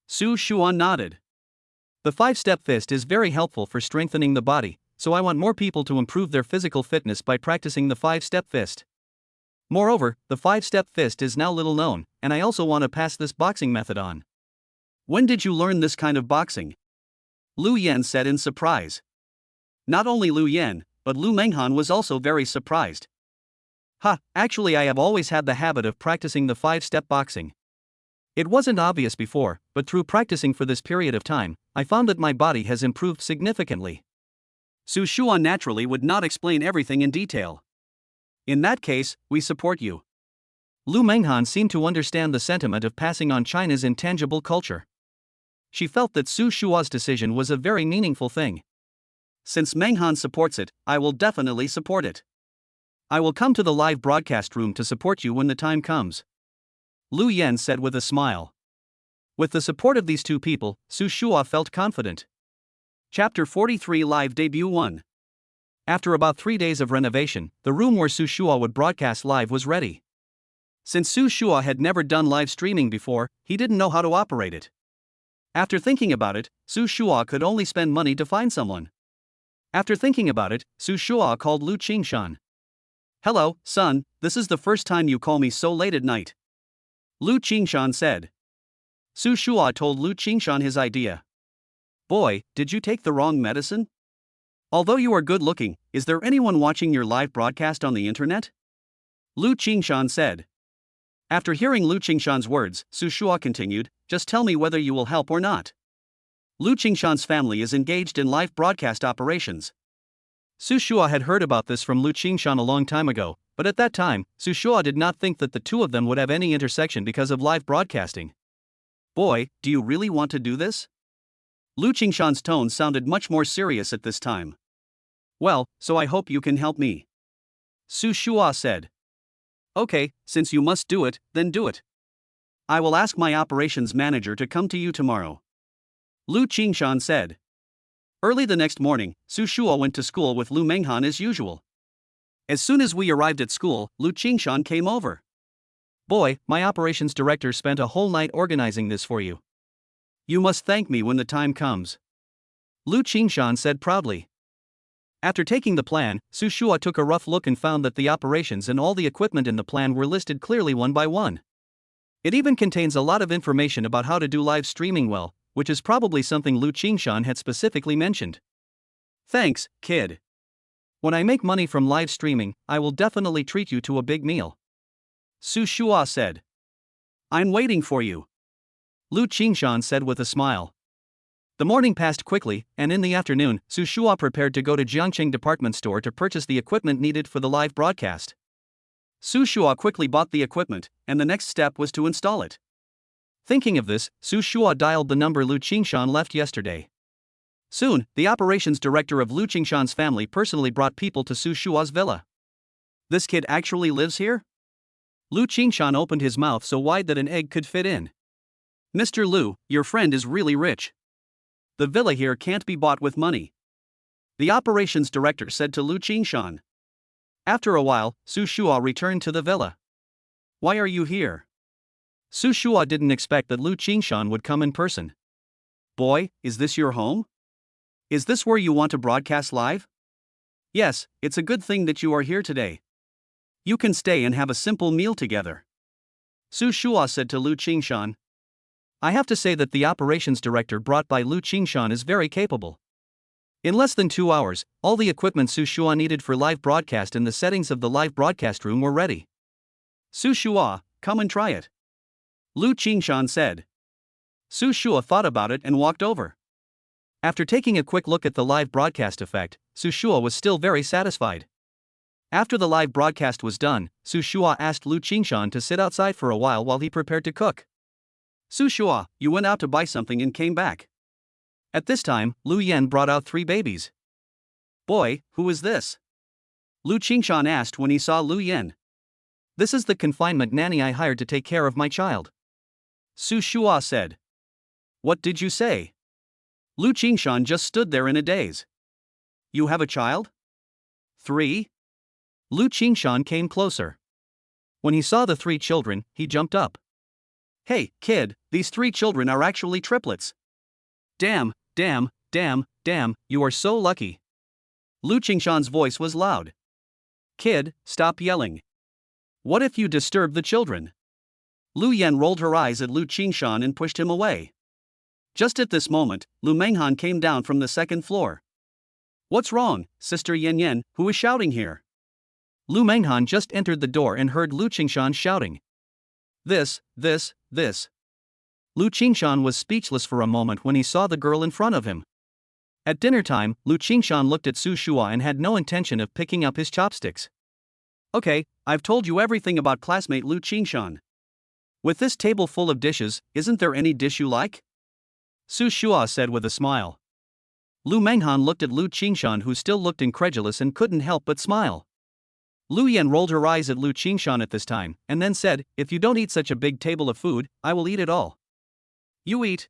Su Shua nodded. "The 5-step fist is very helpful for strengthening the body, so I want more people to improve their physical fitness by practicing the 5-step fist. Moreover, the 5-step fist is now little known, and I also want to pass this boxing method on." "When did you learn this kind of boxing?" Lu Yan said in surprise. Not only Lu Yan, but Lu Manghan was also very surprised. Actually I have always had the habit of practicing the 5-step boxing. It wasn't obvious before, but through practicing for this period of time, I found that my body has improved significantly." Su Shua naturally would not explain everything in detail. "In that case, we support you." Lu Manghan seemed to understand the sentiment of passing on China's intangible culture. She felt that Su Shua's decision was a very meaningful thing. "Since Manghan supports it, I will definitely support it. I will come to the live broadcast room to support you when the time comes," Lu Yan said with a smile. With the support of these 2 people, Su Shua felt confident. Chapter 43 Live Debut 1. After about 3 days of renovation, the room where Su Shua would broadcast live was ready. Since Su Shua had never done live streaming before, he didn't know how to operate it. After thinking about it, Su Shua could only spend money to find someone. After thinking about it, Su Shua called Lu Qingshan. "Hello, son, this is the first time you call me so late at night," Lu Qingshan said. Su Shua told Lu Qingshan his idea. "Boy, did you take the wrong medicine? Although you are good looking, is there anyone watching your live broadcast on the internet?" Lu Qingshan said. After hearing Lu Qingshan's words, Su Shua continued, "Just tell me whether you will help or not. Lu Qingshan's family is engaged in live broadcast operations." Su Shua had heard about this from Lu Qingshan a long time ago, but at that time, Su Shua did not think that the 2 of them would have any intersection because of live broadcasting. "Boy, do you really want to do this?" Lu Qingshan's tone sounded much more serious at this time. "Well, so I hope you can help me," Su Shua said. "Okay, since you must do it, then do it. I will ask my operations manager to come to you tomorrow," Lu Qingshan said. Early the next morning, Su Shua went to school with Lu Manghan as usual. As soon as we arrived at school, Lu Qingshan came over. Boy, my operations director spent a whole night organizing this for you. You must thank me when the time comes. Lu Qingshan said proudly. After taking the plan, Su Shua took a rough look and found that the operations and all the equipment in the plan were listed clearly one by one. It even contains a lot of information about how to do live streaming well, which is probably something Lu Qingshan had specifically mentioned. Thanks, kid. When I make money from live streaming, I will definitely treat you to a big meal. Su Shua said. I'm waiting for you. Lu Qingshan said with a smile. The morning passed quickly, and in the afternoon, Su Shua prepared to go to Jiangqing department store to purchase the equipment needed for the live broadcast. Su Shua quickly bought the equipment, and the next step was to install it. Thinking of this, Su Shua dialed the number Lu Qingshan left yesterday. Soon, the operations director of Lu Qingshan's family personally brought people to Su Shua's villa. This kid actually lives here? Lu Qingshan opened his mouth so wide that an egg could fit in. Mr. Lu, your friend is really rich. The villa here can't be bought with money. The operations director said to Lu Qingshan. After a while, Su Shua returned to the villa. Why are you here? Su Shua didn't expect that Lu Qingshan would come in person. Boy, is this your home? Is this where you want to broadcast live? Yes, it's a good thing that you are here today. You can stay and have a simple meal together. Su Shua said to Lu Qingshan. I have to say that the operations director brought by Lu Qingshan is very capable. In less than 2 hours, all the equipment Su Shua needed for live broadcast and the settings of the live broadcast room were ready. Su Shua, come and try it. Lu Qingshan said. Su Shua thought about it and walked over. After taking a quick look at the live broadcast effect, Su Shua was still very satisfied. After the live broadcast was done, Su Shua asked Lu Qingshan to sit outside for a while he prepared to cook. Su Shua, you went out to buy something and came back. At this time, Lu Yan brought out 3 babies. Boy, who is this? Lu Qingshan asked when he saw Lu Yan. This is the confinement nanny I hired to take care of my child. Su Shua said. What did you say? Lu Qingshan just stood there in a daze. You have a child? 3? Lu Qingshan came closer. When he saw the 3 children, he jumped up. Hey, kid, these 3 children are actually triplets. Damn, you are so lucky. Lu Qingshan's voice was loud. Kid, stop yelling. What if you disturb the children? Lu Yan rolled her eyes at Lu Qingshan and pushed him away. Just at this moment, Lu Manghan came down from the 2nd floor. What's wrong, Sister Yan Yan, who is shouting here? Lu Manghan just entered the door and heard Lu Qingshan shouting. This. Lu Qingshan was speechless for a moment when he saw the girl in front of him. At dinner time, Lu Qingshan looked at Su Shua and had no intention of picking up his chopsticks. Okay, I've told you everything about classmate Lu Qingshan. With this table full of dishes, isn't there any dish you like? Su Shua said with a smile. Lu Manghan looked at Lu Qingshan, who still looked incredulous and couldn't help but smile. Lu Yan rolled her eyes at Lu Qingshan at this time, and then said, if you don't eat such a big table of food, I will eat it all. You eat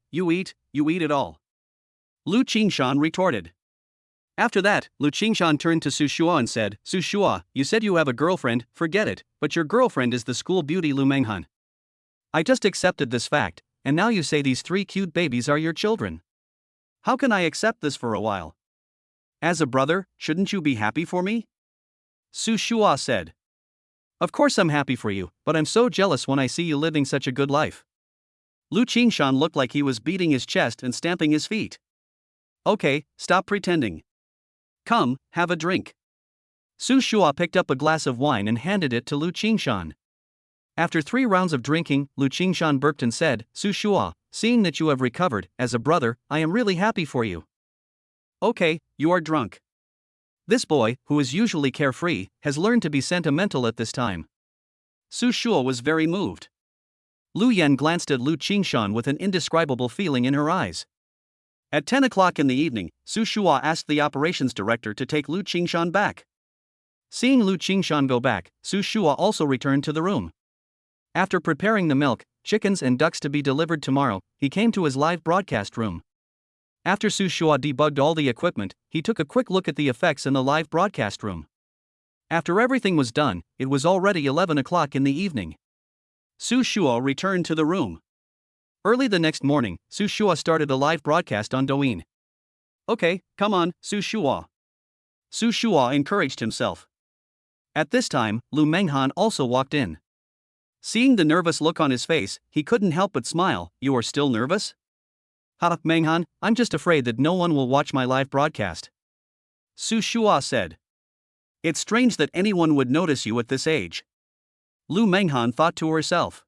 it all. Lu Qingshan retorted. After that, Lu Qingshan turned to Su Shua and said, Su Shua, you said you have a girlfriend, forget it, but your girlfriend is the school beauty Lu Manghan. I just accepted this fact, and now you say these 3 cute babies are your children. How can I accept this for a while? As a brother, shouldn't you be happy for me? Su Shua said. Of course I'm happy for you, but I'm so jealous when I see you living such a good life. Lu Qingshan looked like he was beating his chest and stamping his feet. Okay, stop pretending. Come, have a drink. Su Shua picked up a glass of wine and handed it to Lu Qingshan. After 3 rounds of drinking, Lu Qingshan burped and said, Su Shua, seeing that you have recovered, as a brother, I am really happy for you. Okay, you are drunk. This boy, who is usually carefree, has learned to be sentimental at this time. Su Shua was very moved. Lu Yan glanced at Lu Qingshan with an indescribable feeling in her eyes. At 10 o'clock in the evening, Su Shua asked the operations director to take Lu Qingshan back. Seeing Lu Qingshan go back, Su Shua also returned to the room. After preparing the milk, chickens and ducks to be delivered tomorrow, he came to his live broadcast room. After Su Shua debugged all the equipment, he took a quick look at the effects in the live broadcast room. After everything was done, it was already 11 o'clock in the evening. Su Shua returned to the room. Early the next morning, Su Shua started a live broadcast on Douyin. Okay, come on, Su Shua. Su Shua encouraged himself. At this time, Lu Manghan also walked in. Seeing the nervous look on his face, he couldn't help but smile. You are still nervous? Ha, Manghan, I'm just afraid that no one will watch my live broadcast. Su Shua said. It's strange that anyone would notice you at this age. Lu Manghan thought to herself.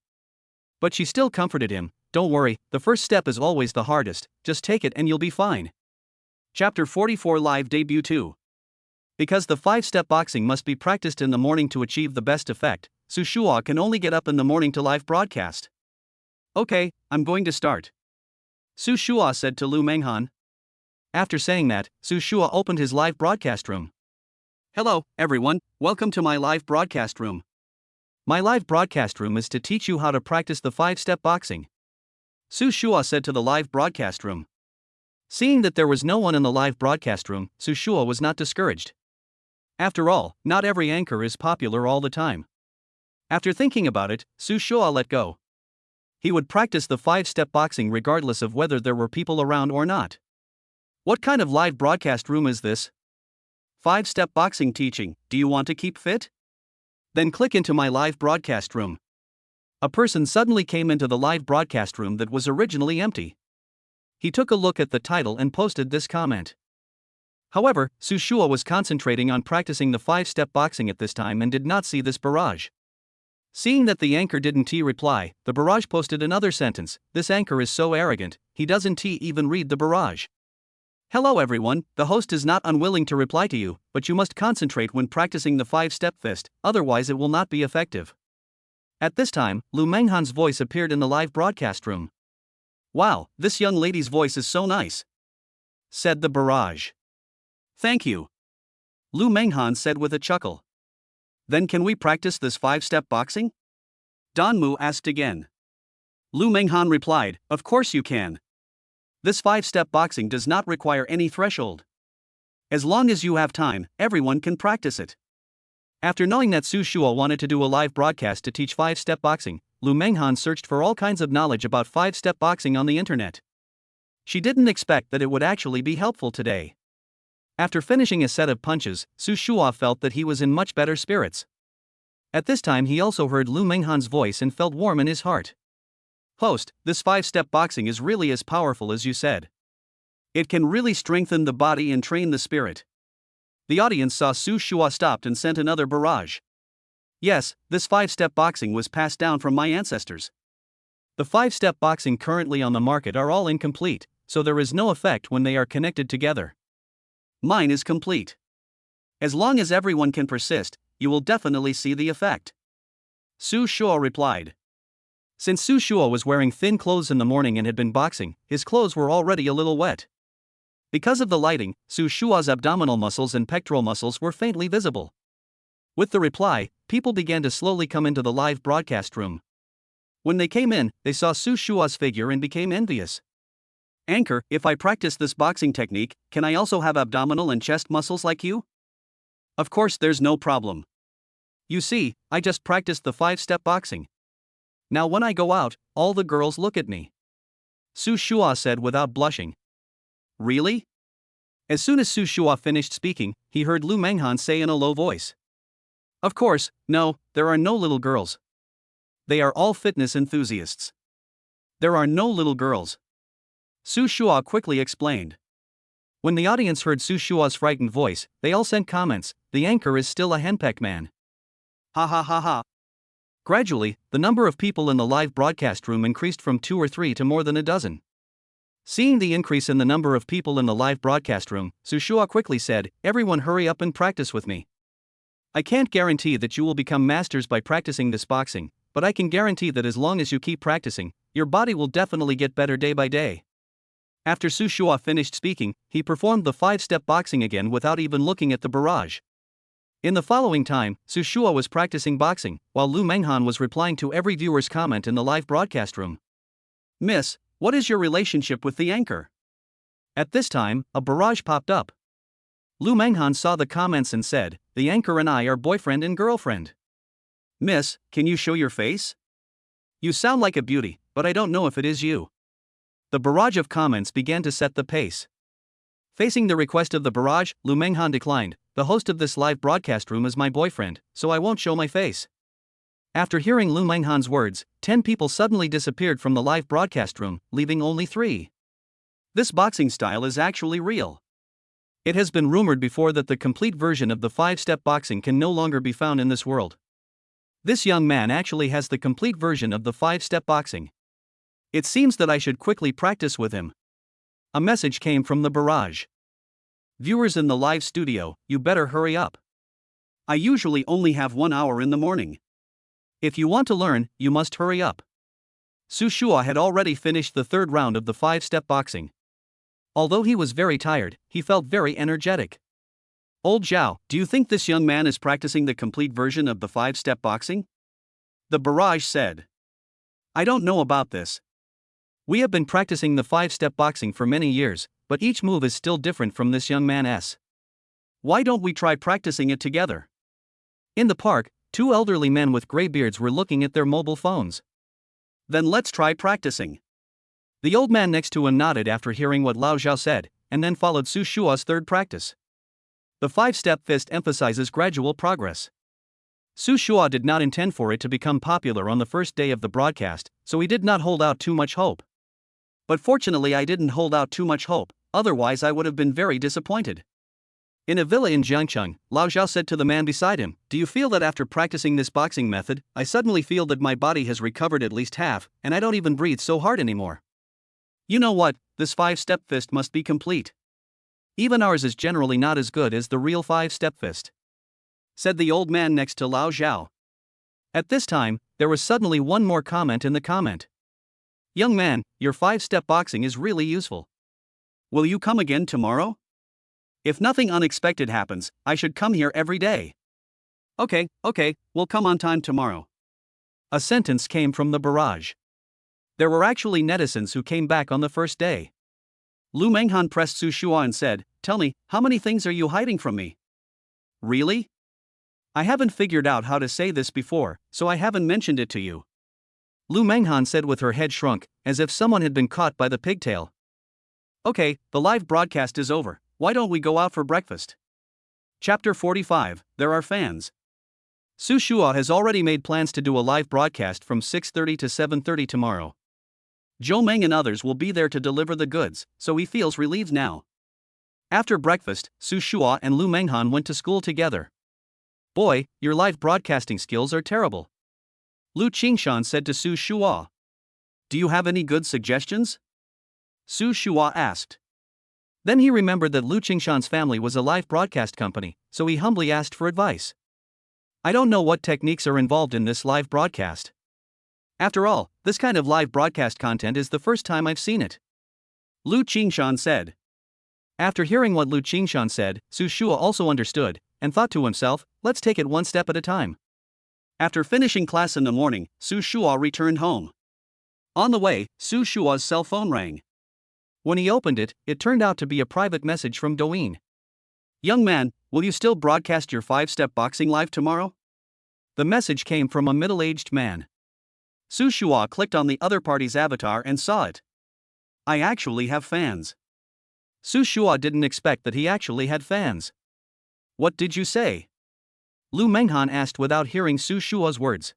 But she still comforted him. Don't worry, the first step is always the hardest, just take it and you'll be fine. Chapter 44 Live Debut 2. Because the 5-step boxing must be practiced in the morning to achieve the best effect, Su Shua can only get up in the morning to live broadcast. Okay, I'm going to start. Su Shua said to Lu Manghan. After saying that, Su Shua opened his live broadcast room. Hello, everyone, welcome to my live broadcast room. My live broadcast room is to teach you how to practice the 5-step boxing. Su Shua said to the live broadcast room. Seeing that there was no one in the live broadcast room, Su Shua was not discouraged. After all, not every anchor is popular all the time. After thinking about it, Su Shua let go. He would practice the 5-step boxing regardless of whether there were people around or not. What kind of live broadcast room is this? 5-step boxing teaching. Do you want to keep fit? Then click into my live broadcast room. A person suddenly came into the live broadcast room that was originally empty. He took a look at the title and posted this comment. However, Su Shua was concentrating on practicing the 5-step boxing at this time and did not see this barrage. Seeing that the anchor didn't reply, the barrage posted another sentence. This anchor is so arrogant, he doesn't even read the barrage. Hello everyone, the host is not unwilling to reply to you, but you must concentrate when practicing the 5-step fist, otherwise it will not be effective. At this time, Lu Manghan's voice appeared in the live broadcast room. Wow, this young lady's voice is so nice, said the barrage. Thank you, Lu Manghan said with a chuckle. Then can we practice this 5-step boxing? Don Mu asked again. Lu Manghan replied, of course you can. This 5-step boxing does not require any threshold. As long as you have time, everyone can practice it. After knowing that Su Shua wanted to do a live broadcast to teach 5-step boxing, Lu Manghan searched for all kinds of knowledge about 5-step boxing on the internet. She didn't expect that it would actually be helpful today. After finishing a set of punches, Su Shua felt that he was in much better spirits. At this time he also heard Lu Manghan's voice and felt warm in his heart. Host, this 5-step boxing is really as powerful as you said. It can really strengthen the body and train the spirit. The audience saw Su Shua stopped and sent another barrage. Yes, this 5-step boxing was passed down from my ancestors. The 5-step boxing currently on the market are all incomplete, so there is no effect when they are connected together. Mine is complete. As long as everyone can persist, you will definitely see the effect. Su Shua replied. Since Su Shua was wearing thin clothes in the morning and had been boxing, his clothes were already a little wet. Because of the lighting, Su Shua's abdominal muscles and pectoral muscles were faintly visible. With the reply, people began to slowly come into the live broadcast room. When they came in, they saw Su Shua's figure and became envious. Anchor, if I practice this boxing technique, can I also have abdominal and chest muscles like you? Of course, there's no problem. You see, I just practiced the 5-step boxing. Now when I go out, all the girls look at me. Su Shua said without blushing. Really? As soon as Su Shua finished speaking, he heard Lu Manghan say in a low voice. Of course, no, there are no little girls. They are all fitness enthusiasts. There are no little girls. Su Shua quickly explained. When the audience heard Su Shua's frightened voice, they all sent comments. The anchor is still a henpecked man. Ha ha ha ha. Gradually, the number of people in the live broadcast room increased from 2 or 3 to more than a dozen. Seeing the increase in the number of people in the live broadcast room, Su Shua quickly said, everyone hurry up and practice with me. I can't guarantee that you will become masters by practicing this boxing, but I can guarantee that as long as you keep practicing, your body will definitely get better day by day. After Su Shua finished speaking, he performed the 5-step boxing again without even looking at the barrage. In the following time, Su Shua was practicing boxing, while Lu Manghan was replying to every viewer's comment in the live broadcast room. Miss, what is your relationship with the anchor? At this time, a barrage popped up. Lu Manghan saw the comments and said, "The anchor and I are boyfriend and girlfriend." "Miss, can you show your face? You sound like a beauty, but I don't know if it is you." The barrage of comments began to set the pace. Facing the request of the barrage, Lu Manghan declined, "The host of this live broadcast room is my boyfriend, so I won't show my face." After hearing Lu Manghan's words, 10 people suddenly disappeared from the live broadcast room, leaving only 3. This boxing style is actually real. It has been rumored before that the complete version of the 5-step boxing can no longer be found in this world. This young man actually has the complete version of the 5-step boxing. It seems that I should quickly practice with him. A message came from the barrage. Viewers in the live studio, you better hurry up. I usually only have 1 hour in the morning. If you want to learn, you must hurry up. Su Shua had already finished the 3rd round of the 5-step boxing. Although he was very tired, he felt very energetic. "Old Zhao, do you think this young man is practicing the complete version of the 5-step boxing?" The barrage said. "I don't know about this. We have been practicing the 5-step boxing for many years, but each move is still different from this young man's. Why don't we try practicing it together?" In the park, 2 elderly men with gray beards were looking at their mobile phones. "Then let's try practicing." The old man next to him nodded after hearing what Lao Zhao said, and then followed Su Shua's 3rd practice. The 5-step fist emphasizes gradual progress. Su Shua did not intend for it to become popular on the first day of the broadcast, so he did not hold out too much hope. But fortunately I didn't hold out too much hope, otherwise I would have been very disappointed. In a villa in Jiangcheng, Lao Zhao said to the man beside him, "Do you feel that after practicing this boxing method, I suddenly feel that my body has recovered at least half, and I don't even breathe so hard anymore? You know what, this 5-step fist must be complete. Even ours is generally not as good as the real 5-step fist," said the old man next to Lao Zhao. At this time, there was suddenly one more comment in the comment. "Young man, your 5-step boxing is really useful. Will you come again tomorrow? If nothing unexpected happens, I should come here every day." Okay, we'll come on time tomorrow." A sentence came from the barrage. There were actually netizens who came back on the first day. Lu Manghan pressed Su Shua and said, "Tell me, how many things are you hiding from me?" "Really? I haven't figured out how to say this before, so I haven't mentioned it to you," Lu Manghan said with her head shrunk, as if someone had been caught by the pigtail. "Okay, the live broadcast is over, why don't we go out for breakfast?" Chapter 45, There Are Fans. Su Shua has already made plans to do a live broadcast from 6:30 to 7:30 tomorrow. Zhou Meng and others will be there to deliver the goods, so he feels relieved now. After breakfast, Su Shua and Lu Manghan went to school together. "Boy, your live broadcasting skills are terrible," Lu Qingshan said to Su Shua. "Do you have any good suggestions?" Su Shua asked. Then he remembered that Lu Qingshan's family was a live broadcast company, so he humbly asked for advice. "I don't know what techniques are involved in this live broadcast. After all, this kind of live broadcast content is the first time I've seen it," Lu Qingshan said. After hearing what Lu Qingshan said, Su Shua also understood, and thought to himself, let's take it one step at a time. After finishing class in the morning, Su Shua returned home. On the way, Su Shua's cell phone rang. When he opened it, it turned out to be a private message from Douyin. "Young man, will you still broadcast your 5-step boxing live tomorrow?" The message came from a middle-aged man. Su Shua clicked on the other party's avatar and saw it. "I actually have fans." Su Shua didn't expect that he actually had fans. "What did you say?" Lu Manghan asked without hearing Su Shua's words.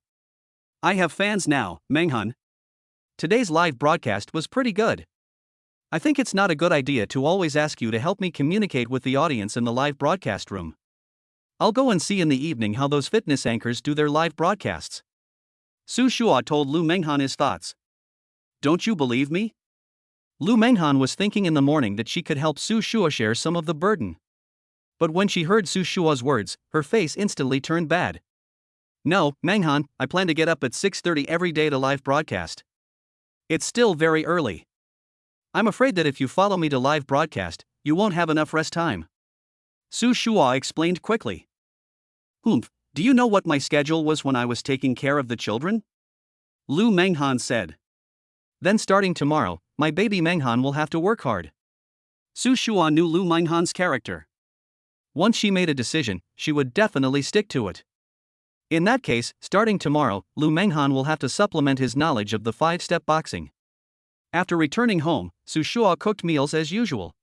"I have fans now, Manghan. Today's live broadcast was pretty good. I think it's not a good idea to always ask you to help me communicate with the audience in the live broadcast room. I'll go and see in the evening how those fitness anchors do their live broadcasts." Su Shua told Lu Manghan his thoughts. "Don't you believe me?" Lu Manghan was thinking in the morning that she could help Su Shua share some of the burden. But when she heard Su Shua's words, her face instantly turned bad. "No, Manghan, I plan to get up at 6:30 every day to live broadcast. It's still very early. I'm afraid that if you follow me to live broadcast, you won't have enough rest time," Su Shua explained quickly. "Humph, do you know what my schedule was when I was taking care of the children?" Lu Manghan said. "Then starting tomorrow, my baby Manghan will have to work hard." Su Shua knew Lu Manghan's character. Once she made a decision, she would definitely stick to it. In that case, starting tomorrow, Lu Manghan will have to supplement his knowledge of the 5-step boxing. After returning home, Su Shua cooked meals as usual.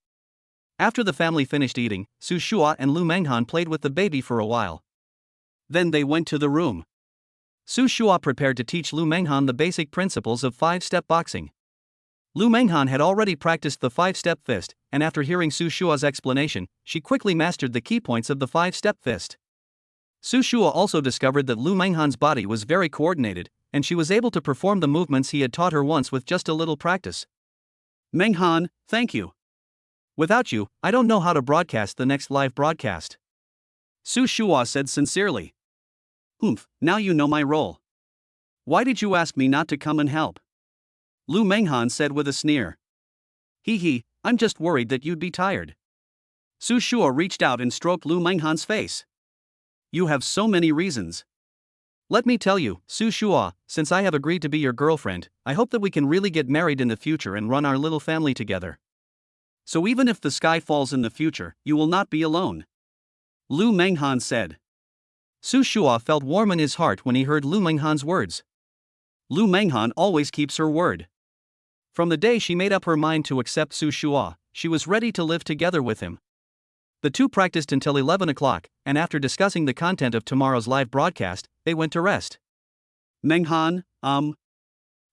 After the family finished eating, Su Shua and Lu Manghan played with the baby for a while. Then they went to the room. Su Shua prepared to teach Lu Manghan the basic principles of 5-step boxing. Lu Manghan had already practiced the 5-step fist, and after hearing Su Shua's explanation, she quickly mastered the key points of the 5-step fist. Su Shua also discovered that Lu Manghan's body was very coordinated, and she was able to perform the movements he had taught her once with just a little practice. Manghan, thank you. Without you, I don't know how to broadcast the next live broadcast. Su Shua said sincerely. Now you know my role. Why did you ask me not to come and help? Lu Manghan said with a sneer. I'm just worried that you'd be tired. Su Shua reached out and stroked Lu Manghan's face. You have so many reasons. Let me tell you, Su Shua, since I have agreed to be your girlfriend, I hope that we can really get married in the future and run our little family together. So even if the sky falls in the future, you will not be alone. Lu Manghan said. Su Shua felt warm in his heart when he heard Lu Manghan's words. Lu Manghan always keeps her word. From the day she made up her mind to accept Su Shua, she was ready to live together with him. The two practiced until 11 o'clock, and after discussing the content of tomorrow's live broadcast, they went to rest. Manghan,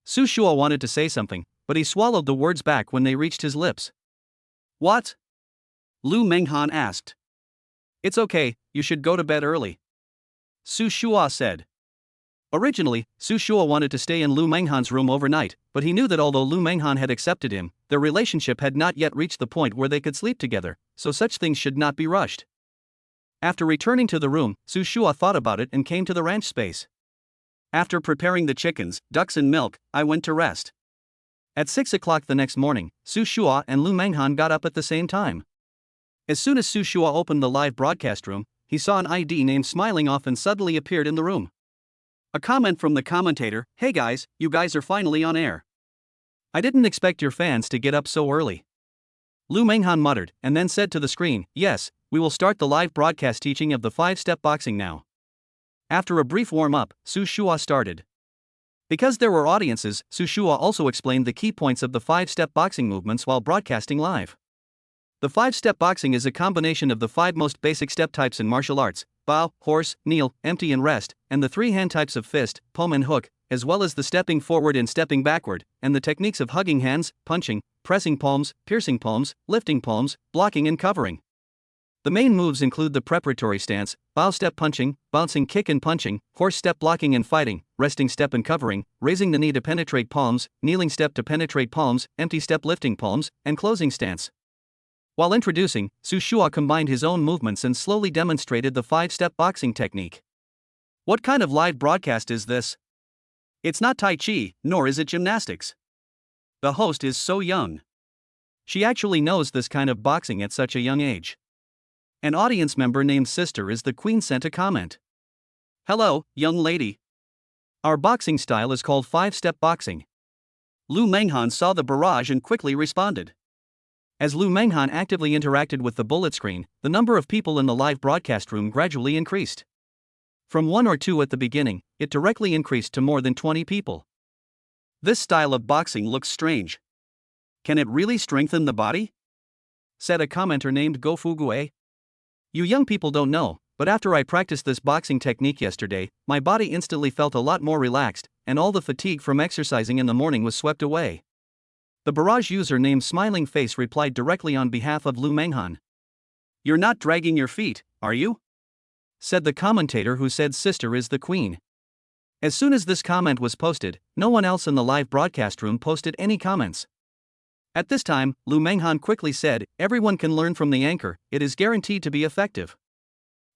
Su Shua wanted to say something, but he swallowed the words back when they reached his lips. What? Lu Manghan asked. It's okay, you should go to bed early. Su Shua said. Originally, Su Shua wanted to stay in Lu Manghan's room overnight, but he knew that although Lu Manghan had accepted him, their relationship had not yet reached the point where they could sleep together, so such things should not be rushed. After returning to the room, Su Shua thought about it and came to the ranch space. After preparing the chickens, ducks and milk, I went to rest. At 6 o'clock the next morning, Su Shua and Lu Manghan got up at the same time. As soon as Su Shua opened the live broadcast room, he saw an ID name smiling off and suddenly appeared in the room. A comment from the commentator, "Hey guys, you guys are finally on air. I didn't expect your fans to get up so early." Lu Manghan muttered, and then said to the screen, "Yes, we will start the live broadcast teaching of the 5-step boxing now." After a brief warm-up, Su Shua started. Because there were audiences, Su Shua also explained the key points of the 5-step boxing movements while broadcasting live. The 5-step boxing is a combination of the 5 most basic step types in martial arts: bow, horse, kneel, empty and rest, and the 3 hand types of fist, palm and hook, as well as the stepping forward and stepping backward, and the techniques of hugging hands, punching, pressing palms, piercing palms, lifting palms, blocking and covering. The main moves include the preparatory stance, bow step punching, bouncing kick and punching, horse step blocking and fighting, resting step and covering, raising the knee to penetrate palms, kneeling step to penetrate palms, empty step lifting palms, and closing stance. While introducing, Su Shua combined his own movements and slowly demonstrated the 5-step boxing technique. What kind of live broadcast is this? It's not Tai Chi, nor is it gymnastics. The host is so young. She actually knows this kind of boxing at such a young age. An audience member named Sister is the Queen sent a comment. Hello, young lady. Our boxing style is called 5-step boxing. Lu Manghan saw the barrage and quickly responded. As Lu Manghan actively interacted with the bullet screen, the number of people in the live broadcast room gradually increased. From 1 or 2 at the beginning, it directly increased to more than 20 people. This style of boxing looks strange. Can it really strengthen the body? Said a commenter named Go Fugue. You young people don't know, but after I practiced this boxing technique yesterday, my body instantly felt a lot more relaxed, and all the fatigue from exercising in the morning was swept away. The barrage user named Smiling Face replied directly on behalf of Lu Manghan. You're not dragging your feet, are you? Said the commentator who said Sister is the Queen. As soon as this comment was posted, no one else in the live broadcast room posted any comments. At this time, Lu Manghan quickly said, everyone can learn from the anchor, it is guaranteed to be effective.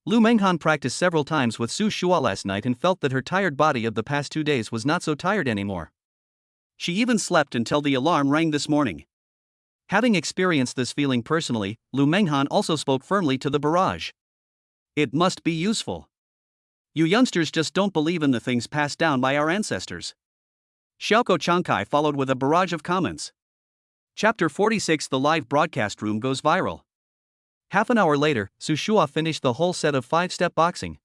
Lu Manghan practiced several times with Su Shua last night and felt that her tired body of the past 2 days was not so tired anymore. She even slept until the alarm rang this morning. Having experienced this feeling personally, Lu Manghan also spoke firmly to the barrage. It must be useful. You youngsters just don't believe in the things passed down by our ancestors. Xiaoko Changkai followed with a barrage of comments. Chapter 46 The live broadcast room goes viral. Half an hour later, Su Shua finished the whole set of 5-step boxing.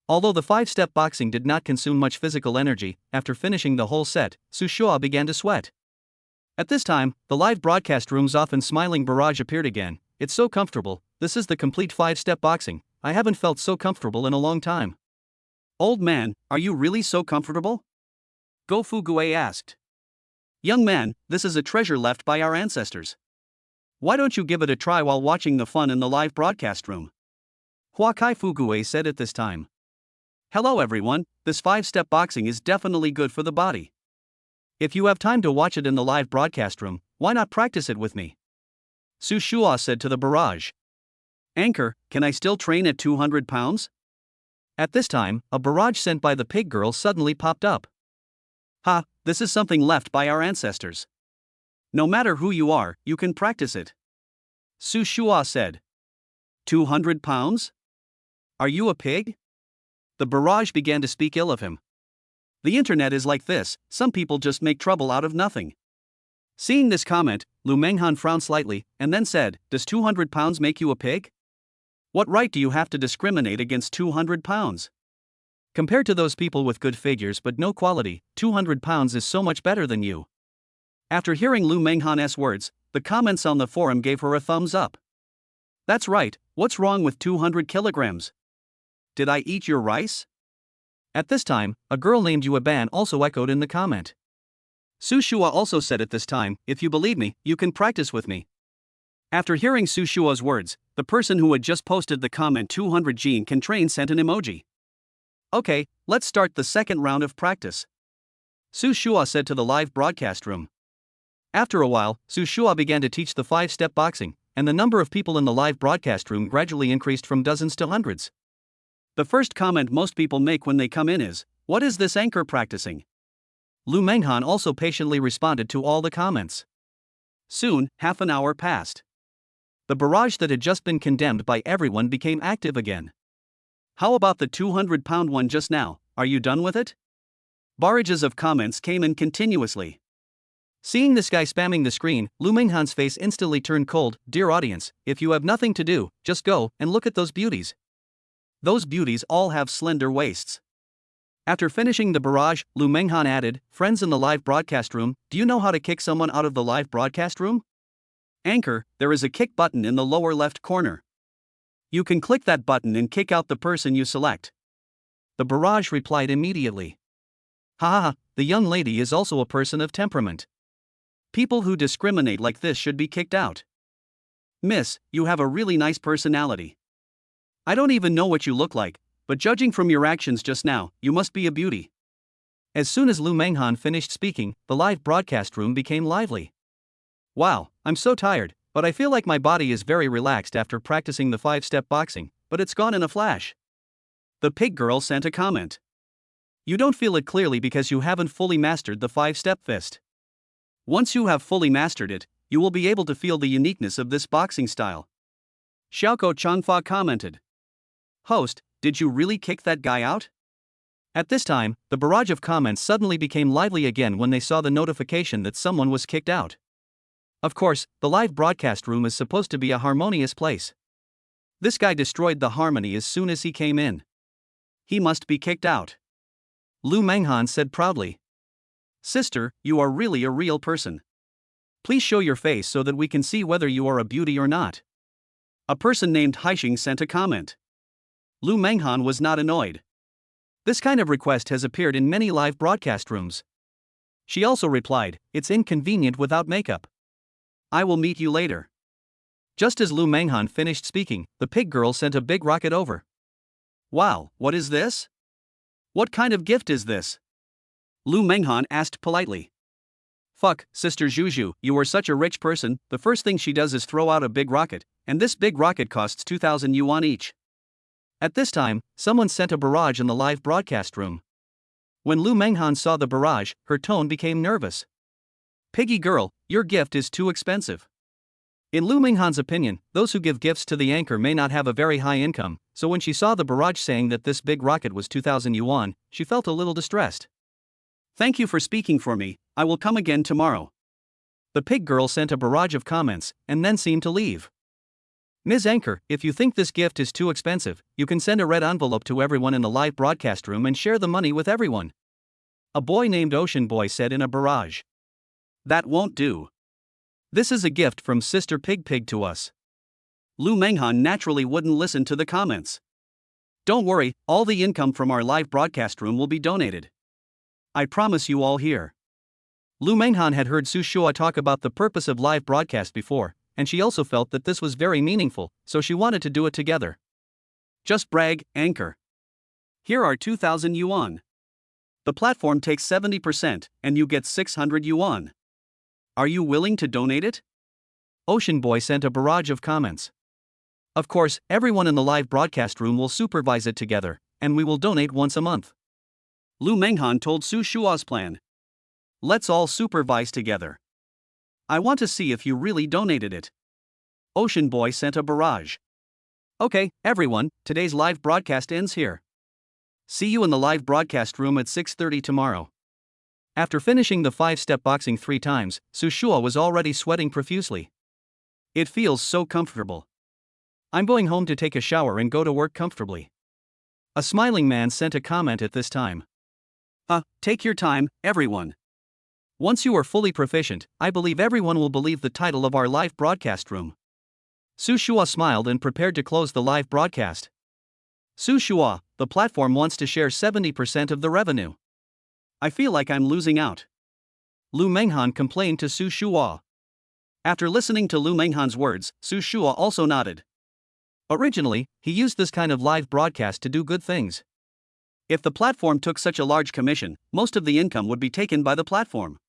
Although the 5-step boxing did not consume much physical energy, after finishing the whole set, Su Shua began to sweat. At this time, the live broadcast room's often smiling barrage appeared again. It's so comfortable, this is the complete 5-step boxing, I haven't felt so comfortable in a long time. Old man, are you really so comfortable? Go Fugue asked. Young man, this is a treasure left by our ancestors. Why don't you give it a try while watching the fun in the live broadcast room? Huakai Fugue said at this time. Hello everyone, this 5-step boxing is definitely good for the body. If you have time to watch it in the live broadcast room, why not practice it with me? Su Shua said to the barrage. Anchor, can I still train at 200 pounds? At this time, a barrage sent by the pig girl suddenly popped up. Ha, this is something left by our ancestors. No matter who you are, you can practice it. Su Shua said. 200 pounds? Are you a pig? The barrage began to speak ill of him. The internet is like this, some people just make trouble out of nothing. Seeing this comment, Lu Manghan frowned slightly, and then said, Does 200 pounds make you a pig? What right do you have to discriminate against 200 pounds? Compared to those people with good figures but no quality, 200 pounds is so much better than you. After hearing Lu Manghan's words, the comments on the forum gave her a thumbs up. That's right, what's wrong with 200 kilograms? Did I eat your rice? At this time, a girl named Yuaban also echoed in the comment. Su Shua also said at this time, if you believe me, you can practice with me. After hearing Su Shua's words, the person who had just posted the comment 200 Gene can train sent an emoji. Okay, let's start the second round of practice. Su Shua said to the live broadcast room. After a while, Su Shua began to teach the 5-step boxing, and the number of people in the live broadcast room gradually increased from dozens to hundreds. The first comment most people make when they come in is, what is this anchor practicing? Lu Manghan also patiently responded to all the comments. Soon, half an hour passed. The barrage that had just been condemned by everyone became active again. How about the 200-pound one just now, are you done with it? Barrages of comments came in continuously. Seeing this guy spamming the screen, Lu Manghan's face instantly turned cold. Dear audience, if you have nothing to do, just go and look at those beauties. Those beauties all have slender waists. After finishing the barrage, Lu Manghan added, Friends in the live broadcast room, do you know how to kick someone out of the live broadcast room? Anchor, there is a kick button in the lower left corner. You can click that button and kick out the person you select. The barrage replied immediately. Ha, the young lady is also a person of temperament. People who discriminate like this should be kicked out. Miss, you have a really nice personality. I don't even know what you look like, but judging from your actions just now, you must be a beauty. As soon as Lu Manghan finished speaking, the live broadcast room became lively. Wow, I'm so tired, but I feel like my body is very relaxed after practicing the 5-step boxing, but it's gone in a flash. The pig girl sent a comment. You don't feel it clearly because you haven't fully mastered the 5-step fist. Once you have fully mastered it, you will be able to feel the uniqueness of this boxing style. Xiaoko Changfa commented. Host, did you really kick that guy out? At this time, the barrage of comments suddenly became lively again when they saw the notification that someone was kicked out. Of course, the live broadcast room is supposed to be a harmonious place. This guy destroyed the harmony as soon as he came in. He must be kicked out. Lu Manghan said proudly. Sister, you are really a real person. Please show your face so that we can see whether you are a beauty or not. A person named Haixing sent a comment. Lu Manghan was not annoyed. This kind of request has appeared in many live broadcast rooms. She also replied, It's inconvenient without makeup. I will meet you later. Just as Lu Manghan finished speaking, the pig girl sent a big rocket over. Wow, what is this? What kind of gift is this? Lu Manghan asked politely. Fuck, Sister Juju, you are such a rich person, the first thing she does is throw out a big rocket, and this big rocket costs 2,000 yuan each. At this time, someone sent a barrage in the live broadcast room. When Lu Manghan saw the barrage, her tone became nervous. Piggy girl, your gift is too expensive. In Lu Manghan's opinion, those who give gifts to the anchor may not have a very high income, so when she saw the barrage saying that this big rocket was 2,000 yuan, she felt a little distressed. Thank you for speaking for me, I will come again tomorrow. The pig girl sent a barrage of comments, and then seemed to leave. Ms. Anchor, if you think this gift is too expensive, you can send a red envelope to everyone in the live broadcast room and share the money with everyone. A boy named Ocean Boy said in a barrage. That won't do. This is a gift from Sister Pig Pig to us. Lu Manghan naturally wouldn't listen to the comments. Don't worry, all the income from our live broadcast room will be donated. I promise you all here. Lu Manghan had heard Su Shua talk about the purpose of live broadcast before, and she also felt that this was very meaningful, so she wanted to do it together. Just brag, Anchor. Here are 2,000 yuan. The platform takes 70%, and you get 600 yuan. Are you willing to donate it? Ocean Boy sent a barrage of comments. Of course, everyone in the live broadcast room will supervise it together, and we will donate once a month. Lu Manghan told Su Shua's plan. Let's all supervise together. I want to see if you really donated it. Ocean Boy sent a barrage. Okay, everyone, today's live broadcast ends here. See you in the live broadcast room at 6:30 tomorrow. After finishing the 5-step boxing 3 times, Su Shua was already sweating profusely. It feels so comfortable. I'm going home to take a shower and go to work comfortably. A smiling man sent a comment at this time. Take your time, everyone. Once you are fully proficient, I believe everyone will believe the title of our live broadcast room. Su Shua smiled and prepared to close the live broadcast. Su Shua, the platform wants to share 70% of the revenue. I feel like I'm losing out. Lu Manghan complained to Su Shua. After listening to Lu Manghan's words, Su Shua also nodded. Originally, he used this kind of live broadcast to do good things. If the platform took such a large commission, most of the income would be taken by the platform.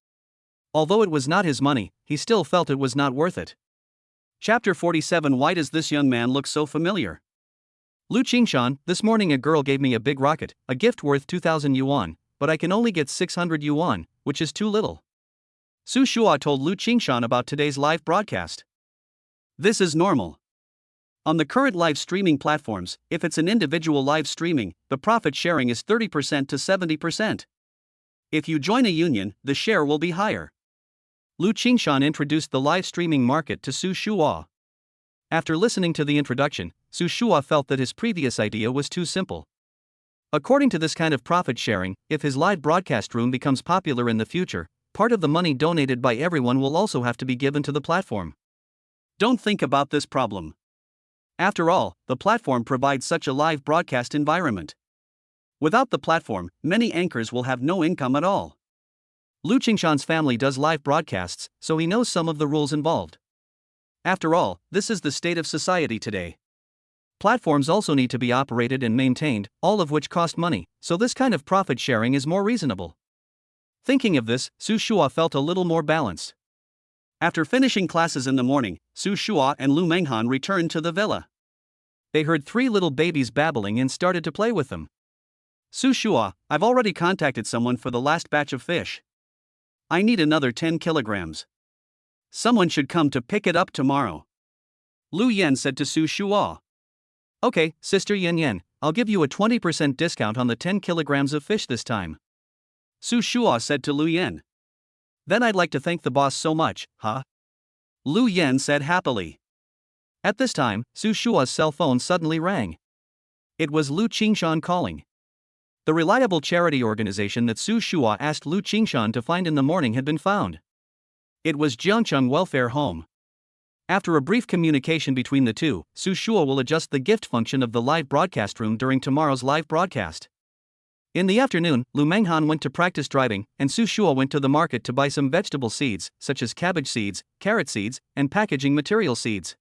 Although it was not his money, he still felt it was not worth it. Chapter 47. Why does this young man look so familiar? Lu Qingshan, this morning a girl gave me a big rocket, a gift worth 2,000 yuan, but I can only get 600 yuan, which is too little. Su Shua told Lu Qingshan about today's live broadcast. This is normal. On the current live streaming platforms, if it's an individual live streaming, the profit sharing is 30% to 70%. If you join a union, the share will be higher. Lu Qingshan introduced the live streaming market to Su Shua. After listening to the introduction, Su Shua felt that his previous idea was too simple. According to this kind of profit sharing, if his live broadcast room becomes popular in the future, part of the money donated by everyone will also have to be given to the platform. Don't think about this problem. After all, the platform provides such a live broadcast environment. Without the platform, many anchors will have no income at all. Lu Qingshan's family does live broadcasts, so he knows some of the rules involved. After all, this is the state of society today. Platforms also need to be operated and maintained, all of which cost money, so this kind of profit sharing is more reasonable. Thinking of this, Su Shua felt a little more balanced. After finishing classes in the morning, Su Shua and Lu Manghan returned to the villa. They heard 3 little babies babbling and started to play with them. Su Shua, I've already contacted someone for the last batch of fish. I need another 10 kilograms. Someone should come to pick it up tomorrow. Lu Yan said to Su Shua. Okay, Sister Yan Yan, I'll give you a 20% discount on the 10 kilograms of fish this time. Su Shua said to Lu Yan. Then I'd like to thank the boss so much, huh? Lu Yan said happily. At this time, Su Shua's cell phone suddenly rang. It was Lu Qingshan calling. The reliable charity organization that Su Shua asked Lu Qingshan to find in the morning had been found. It was Jiangcheng Welfare Home. After a brief communication between the two, Su Shua will adjust the gift function of the live broadcast room during tomorrow's live broadcast. In the afternoon, Lu Manghan went to practice driving, and Su Shua went to the market to buy some vegetable seeds, such as cabbage seeds, carrot seeds, and packaging material seeds.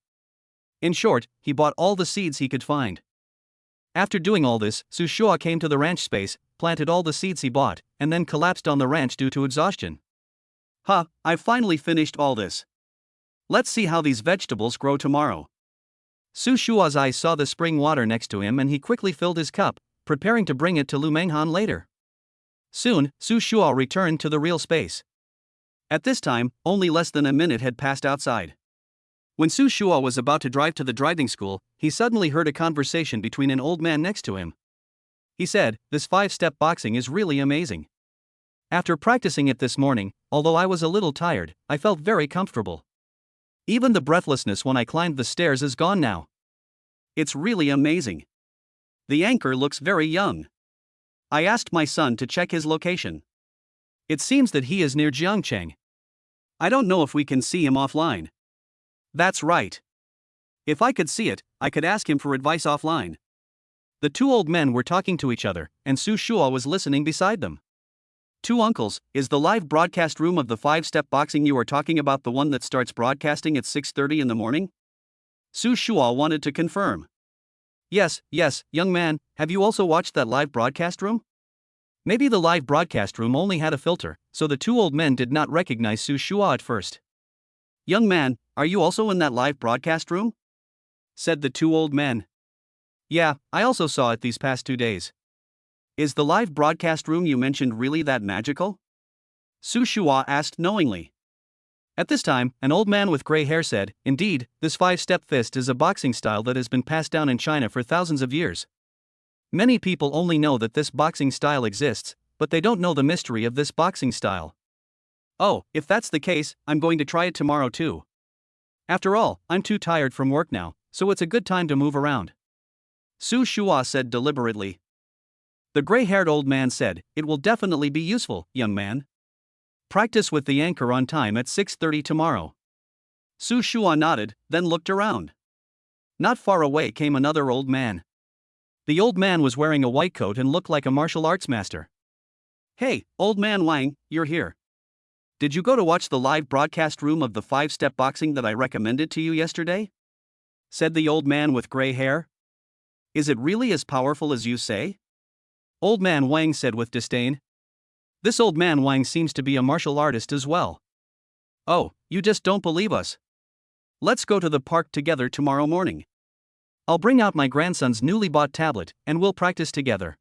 In short, he bought all the seeds he could find. After doing all this, Su Shua came to the ranch space, planted all the seeds he bought, and then collapsed on the ranch due to exhaustion. I've finally finished all this. Let's see how these vegetables grow tomorrow. Su Shua's eyes saw the spring water next to him and he quickly filled his cup, preparing to bring it to Lu Manghan later. Soon, Su Shua returned to the real space. At this time, only less than a minute had passed outside. When Su Shua was about to drive to the driving school, he suddenly heard a conversation between an old man next to him. He said, "This 5-step boxing is really amazing. After practicing it this morning, although I was a little tired, I felt very comfortable. Even the breathlessness when I climbed the stairs is gone now. It's really amazing. The anchor looks very young. I asked my son to check his location. It seems that he is near Jiangcheng. I don't know if we can see him offline. That's right. If I could see it, I could ask him for advice offline. The two old men were talking to each other, and Su Shua was listening beside them. Two uncles, is the live broadcast room of the 5-step boxing you are talking about the one that starts broadcasting at 6:30 in the morning? Su Shua wanted to confirm. Yes, young man, have you also watched that live broadcast room? Maybe the live broadcast room only had a filter, so the two old men did not recognize Su Shua at first. Young man, are you also in that live broadcast room? Said the two old men. Yeah, I also saw it these past 2 days. Is the live broadcast room you mentioned really that magical? Su Shua asked knowingly. At this time, an old man with gray hair said, indeed, this 5-step fist is a boxing style that has been passed down in China for thousands of years. Many people only know that this boxing style exists, but they don't know the mystery of this boxing style. Oh, if that's the case, I'm going to try it tomorrow too. After all, I'm too tired from work now, so it's a good time to move around. Su Shua said deliberately. The gray-haired old man said, it will definitely be useful, young man. Practice with the anchor on time at 6:30 tomorrow. Su Shua nodded, then looked around. Not far away came another old man. The old man was wearing a white coat and looked like a martial arts master. Hey, old man Wang, you're here. Did you go to watch the live broadcast room of the 5-step boxing that I recommended to you yesterday? Said the old man with gray hair. Is it really as powerful as you say? Old man Wang said with disdain. This old man Wang seems to be a martial artist as well. Oh, you just don't believe us. Let's go to the park together tomorrow morning. I'll bring out my grandson's newly bought tablet, and we'll practice together.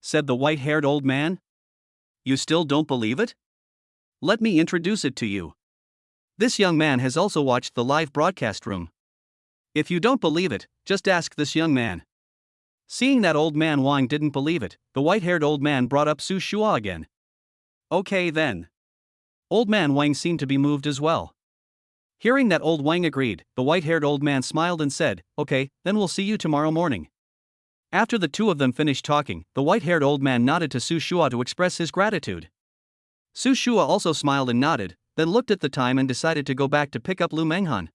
Said the white-haired old man. You still don't believe it? Let me introduce it to you. This young man has also watched the live broadcast room. If you don't believe it, just ask this young man. Seeing that old man Wang didn't believe it, the white-haired old man brought up Su Shua again. Okay then. Old man Wang seemed to be moved as well. Hearing that old Wang agreed, the white-haired old man smiled and said, okay, then we'll see you tomorrow morning. After the two of them finished talking, the white-haired old man nodded to Su Shua to express his gratitude. Su Shua also smiled and nodded, then looked at the time and decided to go back to pick up Lu Manghan.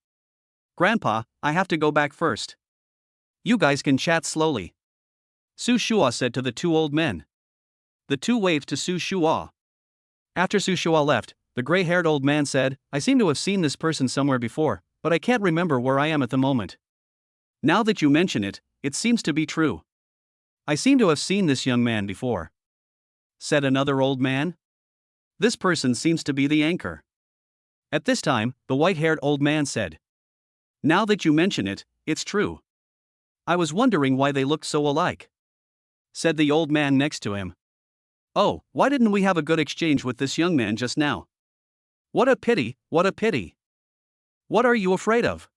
Grandpa, I have to go back first. You guys can chat slowly. Su Shua said to the two old men. The two waved to Su Shua. After Su Shua left, the gray-haired old man said, I seem to have seen this person somewhere before, but I can't remember where I am at the moment. Now that you mention it, it seems to be true. I seem to have seen this young man before. Said another old man. This person seems to be the anchor. At this time, the white-haired old man said. Now that you mention it, it's true. I was wondering why they looked so alike. Said the old man next to him. Oh, why didn't we have a good exchange with this young man just now? What a pity, what a pity. What are you afraid of?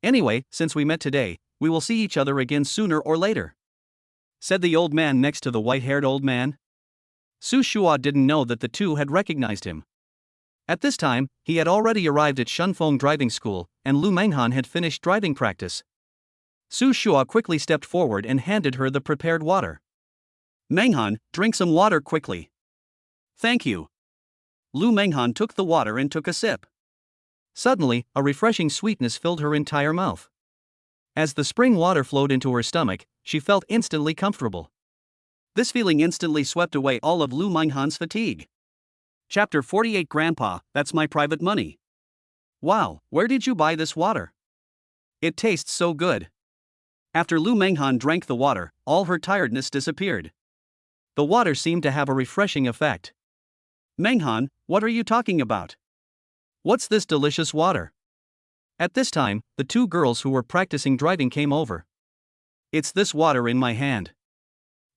Anyway, since we met today, we will see each other again sooner or later. Said the old man next to the white-haired old man. Su Shua didn't know that the two had recognized him. At this time, he had already arrived at Shunfeng Driving School, and Lu Manghan had finished driving practice. Su Shua quickly stepped forward and handed her the prepared water. Manghan, drink some water quickly. Thank you. Lu Manghan took the water and took a sip. Suddenly, a refreshing sweetness filled her entire mouth. As the spring water flowed into her stomach, she felt instantly comfortable. This feeling instantly swept away all of Lu Manghan's fatigue. Chapter 48 Grandpa, that's my private money. Wow, where did you buy this water? It tastes so good. After Lu Manghan drank the water, all her tiredness disappeared. The water seemed to have a refreshing effect. Manghan, what are you talking about? What's this delicious water? At this time, the two girls who were practicing driving came over. It's this water in my hand.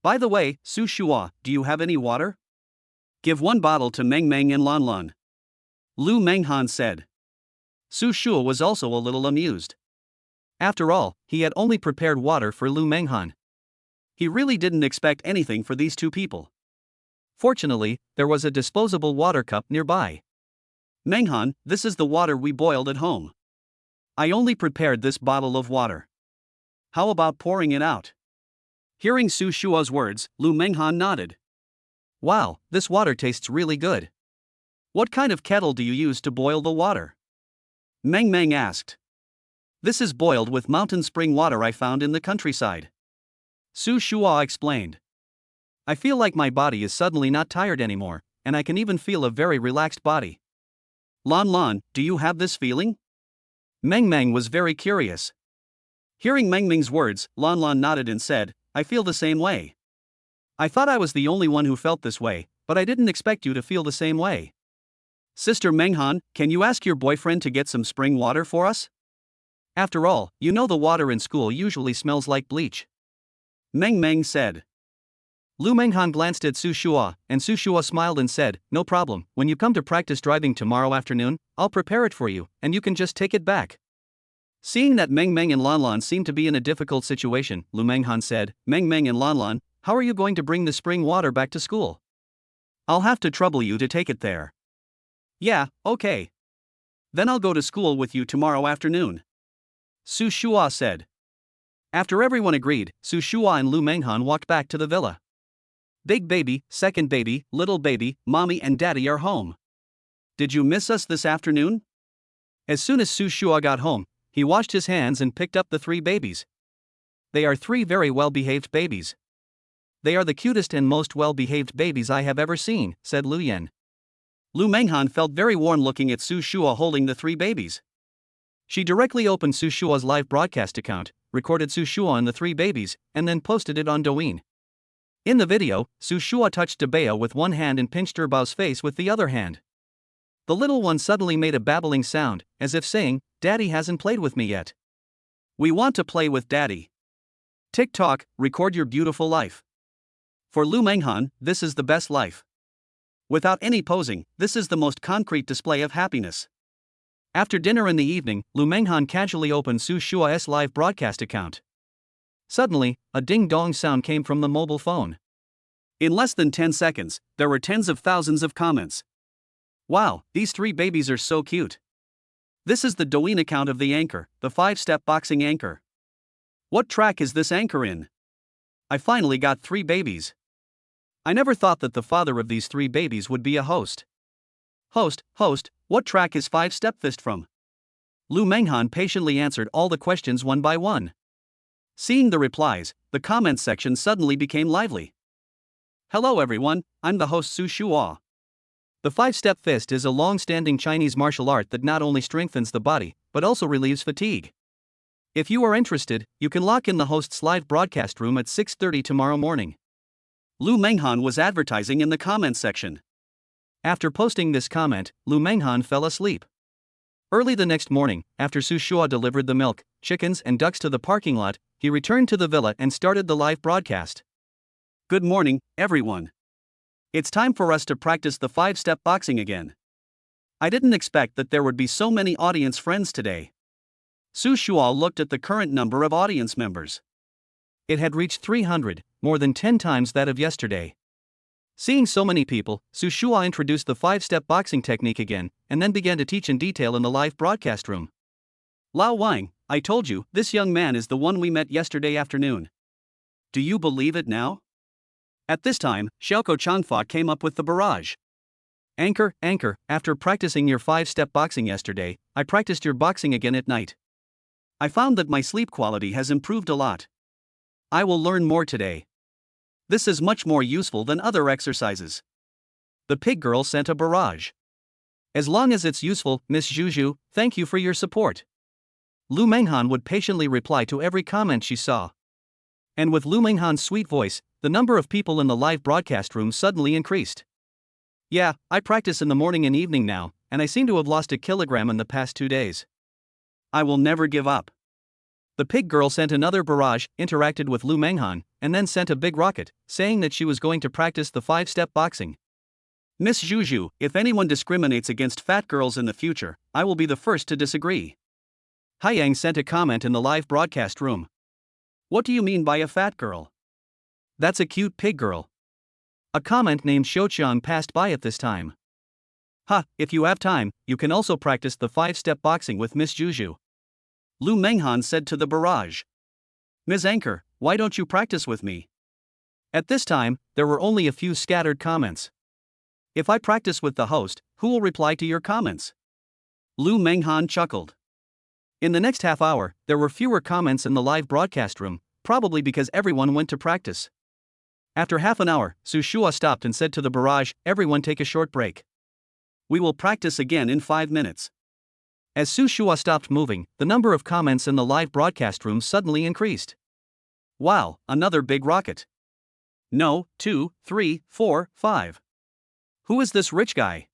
By the way, Su Shua, do you have any water? Give one bottle to Meng Meng and Lan Lan. Lu Manghan said. Su Shua was also a little amused. After all, he had only prepared water for Lu Manghan. He really didn't expect anything for these two people. Fortunately, there was a disposable water cup nearby. Manghan, this is the water we boiled at home. I only prepared this bottle of water. How about pouring it out? Hearing Su Shua's words, Lu Manghan nodded. Wow, this water tastes really good. What kind of kettle do you use to boil the water? Meng Meng asked. This is boiled with mountain spring water I found in the countryside. Su Shua explained. I feel like my body is suddenly not tired anymore, and I can even feel a very relaxed body. Lan Lan, do you have this feeling? Meng Meng was very curious. Hearing Meng Meng's words, Lan Lan nodded and said, I feel the same way. I thought I was the only one who felt this way, but I didn't expect you to feel the same way. Sister Menghan, can you ask your boyfriend to get some spring water for us? After all, you know the water in school usually smells like bleach. Meng Meng said. Lu Manghan glanced at Su Shua, and Su Shua smiled and said, No problem, when you come to practice driving tomorrow afternoon, I'll prepare it for you, and you can just take it back. Seeing that Meng Meng and Lan Lan seemed to be in a difficult situation, Lu Manghan said, Meng Meng and Lan Lan, how are you going to bring the spring water back to school? I'll have to trouble you to take it there. Yeah, okay. Then I'll go to school with you tomorrow afternoon. Su Shua said. After everyone agreed, Su Shua and Lu Manghan walked back to the villa. Big baby, second baby, little baby, mommy and daddy are home. Did you miss us this afternoon? As soon as Su Shua got home, he washed his hands and picked up the 3 babies. They are 3 very well-behaved babies. They are the cutest and most well-behaved babies I have ever seen, said Lu Yen. Lu Manghan felt very warm looking at Su Shua holding the 3 babies. She directly opened Su Shua's live broadcast account, recorded Su Shua and the 3 babies, and then posted it on Douyin. In the video, Su Shua touched Debao with one hand and pinched Erbao's face with the other hand. The little one suddenly made a babbling sound, as if saying, Daddy hasn't played with me yet. We want to play with Daddy. TikTok, record your beautiful life. For Lu Manghan, this is the best life. Without any posing, this is the most concrete display of happiness. After dinner in the evening, Lu Manghan casually opened Su Shua's live broadcast account. Suddenly, a ding-dong sound came from the mobile phone. In less than 10 seconds, there were tens of thousands of comments. Wow, these 3 babies are so cute. This is the Douyin account of the anchor, the 5-step boxing anchor. What track is this anchor in? I finally got 3 babies. I never thought that the father of these 3 babies would be a host. Host, what track is 5-step fist from? Lu Manghan patiently answered all the questions one by one. Seeing the replies, the comments section suddenly became lively. Hello everyone, I'm the host Su Shua. The 5-step fist is a long-standing Chinese martial art that not only strengthens the body, but also relieves fatigue. If you are interested, you can lock in the host's live broadcast room at 6:30 tomorrow morning. Lu Manghan was advertising in the comments section. After posting this comment, Lu Manghan fell asleep. Early the next morning, after Su Shua delivered the milk, chickens and ducks to the parking lot, he returned to the villa and started the live broadcast. Good morning, everyone. It's time for us to practice the 5-step boxing again. I didn't expect that there would be so many audience friends today. Su Shua looked at the current number of audience members. It had reached 300, more than 10 times that of yesterday. Seeing so many people, Su Shua introduced the 5-step boxing technique again, and then began to teach in detail in the live broadcast room. Lao Wang, I told you, this young man is the one we met yesterday afternoon. Do you believe it now? At this time, Xiaoko Changfa came up with the barrage. Anchor, after practicing your 5-step boxing yesterday, I practiced your boxing again at night. I found that my sleep quality has improved a lot. I will learn more today. This is much more useful than other exercises. The pig girl sent a barrage. As long as it's useful, Miss Juju, thank you for your support. Lu Manghan would patiently reply to every comment she saw. And with Lu Manghan's sweet voice, the number of people in the live broadcast room suddenly increased. Yeah, I practice in the morning and evening now, and I seem to have lost a kilogram in the past 2 days. I will never give up. The pig girl sent another barrage, interacted with Lu Manghan, and then sent a big rocket, saying that she was going to practice the 5-step boxing. Miss Juju, if anyone discriminates against fat girls in the future, I will be the first to disagree. Haiyang sent a comment in the live broadcast room. What do you mean by a fat girl? That's a cute pig girl. A comment named Xiaoqiang passed by at this time. Ha, if you have time, you can also practice the 5-step boxing with Miss Juju. Lu Manghan said to the barrage. Ms. Anchor, why don't you practice with me? At this time, there were only a few scattered comments. If I practice with the host, who will reply to your comments? Lu Manghan chuckled. In the next half hour, there were fewer comments in the live broadcast room, probably because everyone went to practice. After half an hour, Su Shua stopped and said to the barrage, everyone take a short break. We will practice again in 5 minutes. As Su Shua stopped moving, the number of comments in the live broadcast room suddenly increased. Wow, another big rocket. No, 2, 3, 4, 5. Who is this rich guy?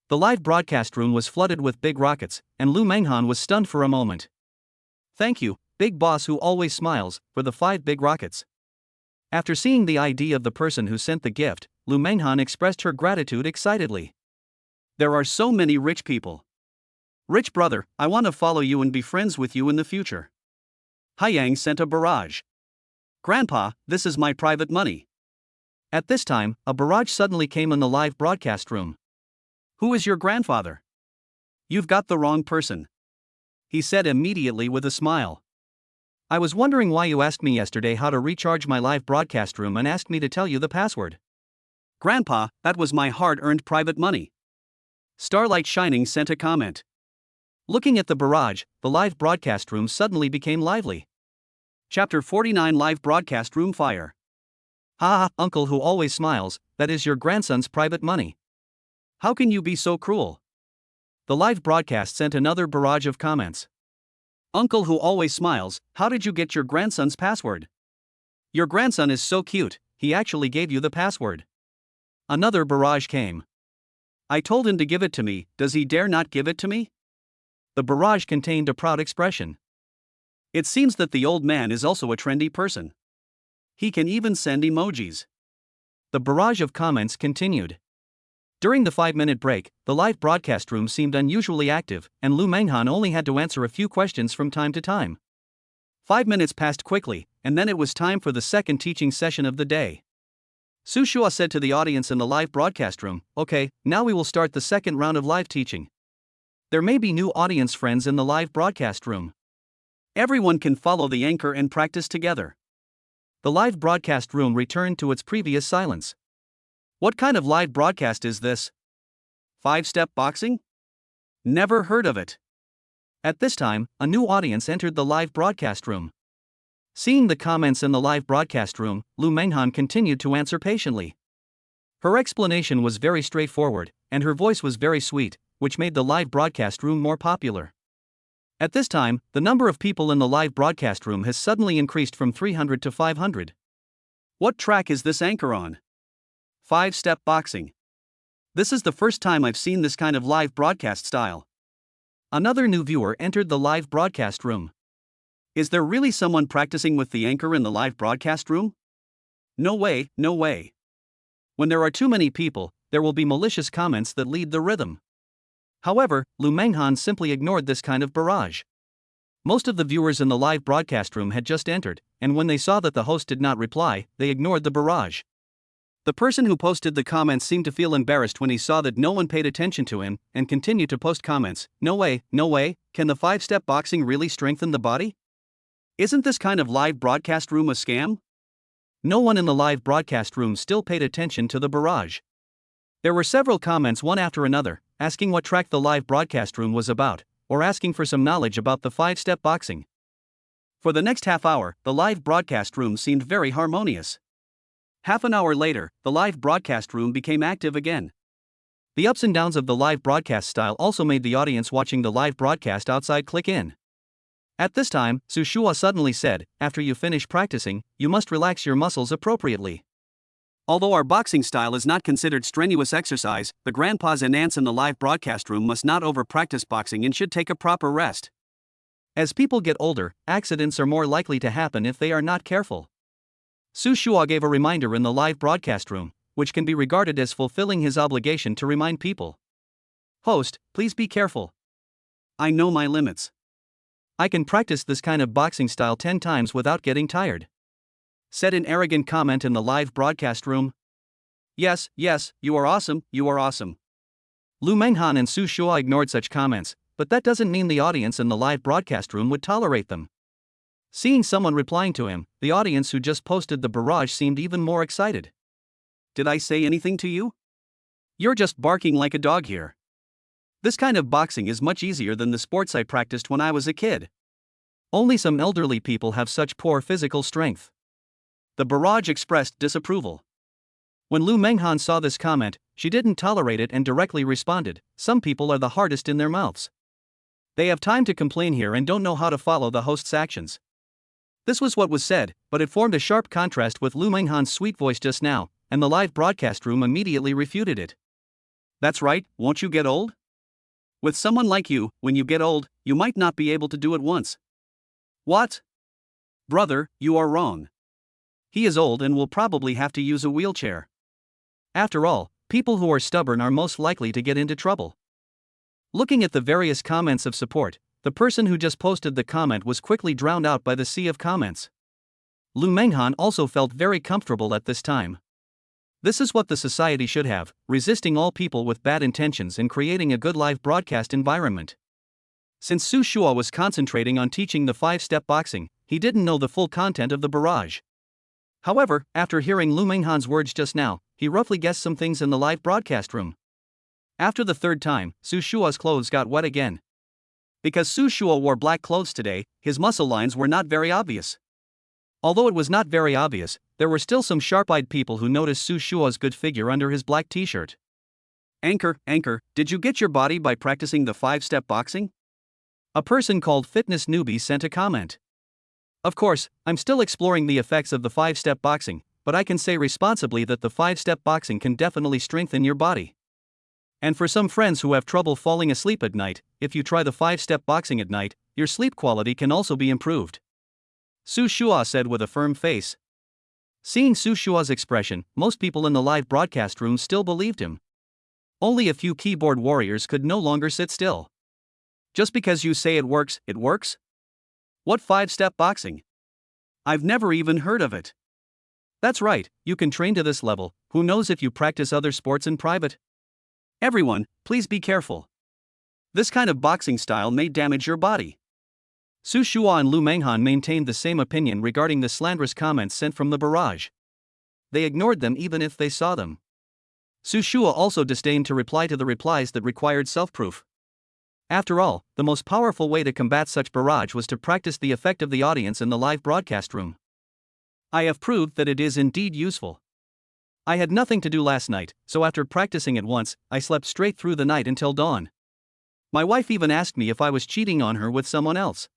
The live broadcast room was flooded with big rockets, and Lu Manghan was stunned for a moment. Thank you, big boss who always smiles, for the 5 big rockets. After seeing the ID of the person who sent the gift, Lu Manghan expressed her gratitude excitedly. There are so many rich people. Rich brother, I want to follow you and be friends with you in the future. Haiyang sent a barrage. Grandpa, this is my private money. At this time, a barrage suddenly came in the live broadcast room. Who is your grandfather? You've got the wrong person. He said immediately with a smile. I was wondering why you asked me yesterday how to recharge my live broadcast room and asked me to tell you the password. Grandpa, that was my hard-earned private money. Starlight Shining sent a comment. Looking at the barrage, the live broadcast room suddenly became lively. Chapter 49 Live Broadcast Room Fire. Ha ha, uncle who always smiles, that is your grandson's private money. How can you be so cruel? The live broadcast sent another barrage of comments. Uncle who always smiles, how did you get your grandson's password? Your grandson is so cute, he actually gave you the password. Another barrage came. I told him to give it to me, does he dare not give it to me? The barrage contained a proud expression. It seems that the old man is also a trendy person. He can even send emojis. The barrage of comments continued. During the 5-minute break, the live broadcast room seemed unusually active, and Lu Manghan only had to answer a few questions from time to time. 5 minutes passed quickly, and then it was time for the second teaching session of the day. Su Shua said to the audience in the live broadcast room, okay, now we will start the second round of live teaching. There may be new audience friends in the live broadcast room. Everyone can follow the anchor and practice together. The live broadcast room returned to its previous silence. What kind of live broadcast is this? 5-step boxing? Never heard of it. At this time, a new audience entered the live broadcast room. Seeing the comments in the live broadcast room, Lu Manghan continued to answer patiently. Her explanation was very straightforward, and her voice was very sweet, which made the live broadcast room more popular. At this time, the number of people in the live broadcast room has suddenly increased from 300 to 500. What track is this anchor on? 5-step boxing. This is the first time I've seen this kind of live broadcast style. Another new viewer entered the live broadcast room. Is there really someone practicing with the anchor in the live broadcast room? No way, no way. When there are too many people, there will be malicious comments that lead the rhythm. However, Lu Manghan simply ignored this kind of barrage. Most of the viewers in the live broadcast room had just entered, and when they saw that the host did not reply, they ignored the barrage. The person who posted the comments seemed to feel embarrassed when he saw that no one paid attention to him, and continued to post comments. No way, can the 5-step boxing really strengthen the body? Isn't this kind of live broadcast room a scam? No one in the live broadcast room still paid attention to the barrage. There were several comments one after another, asking what track the live broadcast room was about, or asking for some knowledge about the 5-step boxing. For the next half hour, the live broadcast room seemed very harmonious. Half an hour later, the live broadcast room became active again. The ups and downs of the live broadcast style also made the audience watching the live broadcast outside click in. At this time, Su Shua suddenly said, after you finish practicing, you must relax your muscles appropriately. Although our boxing style is not considered strenuous exercise, the grandpas and aunts in the live broadcast room must not over-practice boxing and should take a proper rest. As people get older, accidents are more likely to happen if they are not careful. Su Shua gave a reminder in the live broadcast room, which can be regarded as fulfilling his obligation to remind people. Host, please be careful. I know my limits. I can practice this kind of boxing style 10 times without getting tired. Said an arrogant comment in the live broadcast room. Yes, you are awesome, you are awesome. Lu Manghan and Su Shua ignored such comments, but that doesn't mean the audience in the live broadcast room would tolerate them. Seeing someone replying to him, the audience who just posted the barrage seemed even more excited. Did I say anything to you? You're just barking like a dog here. This kind of boxing is much easier than the sports I practiced when I was a kid. Only some elderly people have such poor physical strength. The barrage expressed disapproval. When Lu Manghan saw this comment, she didn't tolerate it and directly responded, "Some people are the hardest in their mouths. They have time to complain here and don't know how to follow the host's actions." This was what was said, but it formed a sharp contrast with Lu Manghan's sweet voice just now, and the live broadcast room immediately refuted it. That's right, won't you get old? With someone like you, when you get old, you might not be able to do it once. What? Brother, you are wrong. He is old and will probably have to use a wheelchair. After all, people who are stubborn are most likely to get into trouble. Looking at the various comments of support, the person who just posted the comment was quickly drowned out by the sea of comments. Lu Manghan also felt very comfortable at this time. This is what the society should have, resisting all people with bad intentions and creating a good live broadcast environment. Since Su Shua was concentrating on teaching the 5-step boxing, he didn't know the full content of the barrage. However, after hearing Lu Manghan's words just now, he roughly guessed some things in the live broadcast room. After the third time, Su Shua's clothes got wet again. Because Su Shua wore black clothes today, his muscle lines were not very obvious. Although it was not very obvious, there were still some sharp-eyed people who noticed Su Shua's good figure under his black t-shirt. Anchor, did you get your body by practicing the 5-step boxing? A person called Fitness Newbie sent a comment. Of course, I'm still exploring the effects of the 5-step boxing, but I can say responsibly that the 5-step boxing can definitely strengthen your body. And for some friends who have trouble falling asleep at night, if you try the 5-step boxing at night, your sleep quality can also be improved. Su Shua said with a firm face. Seeing Su Shua's expression, most people in the live broadcast room still believed him. Only a few keyboard warriors could no longer sit still. Just because you say it works, it works? What 5-step boxing? I've never even heard of it. That's right, you can train to this level, who knows if you practice other sports in private? Everyone, please be careful. This kind of boxing style may damage your body. Su Shua and Lu Manghan maintained the same opinion regarding the slanderous comments sent from the barrage. They ignored them even if they saw them. Su Shua also disdained to reply to the replies that required self-proof. After all, the most powerful way to combat such barrage was to practice the effect of the audience in the live broadcast room. I have proved that it is indeed useful. I had nothing to do last night, so after practicing it once, I slept straight through the night until dawn. My wife even asked me if I was cheating on her with someone else.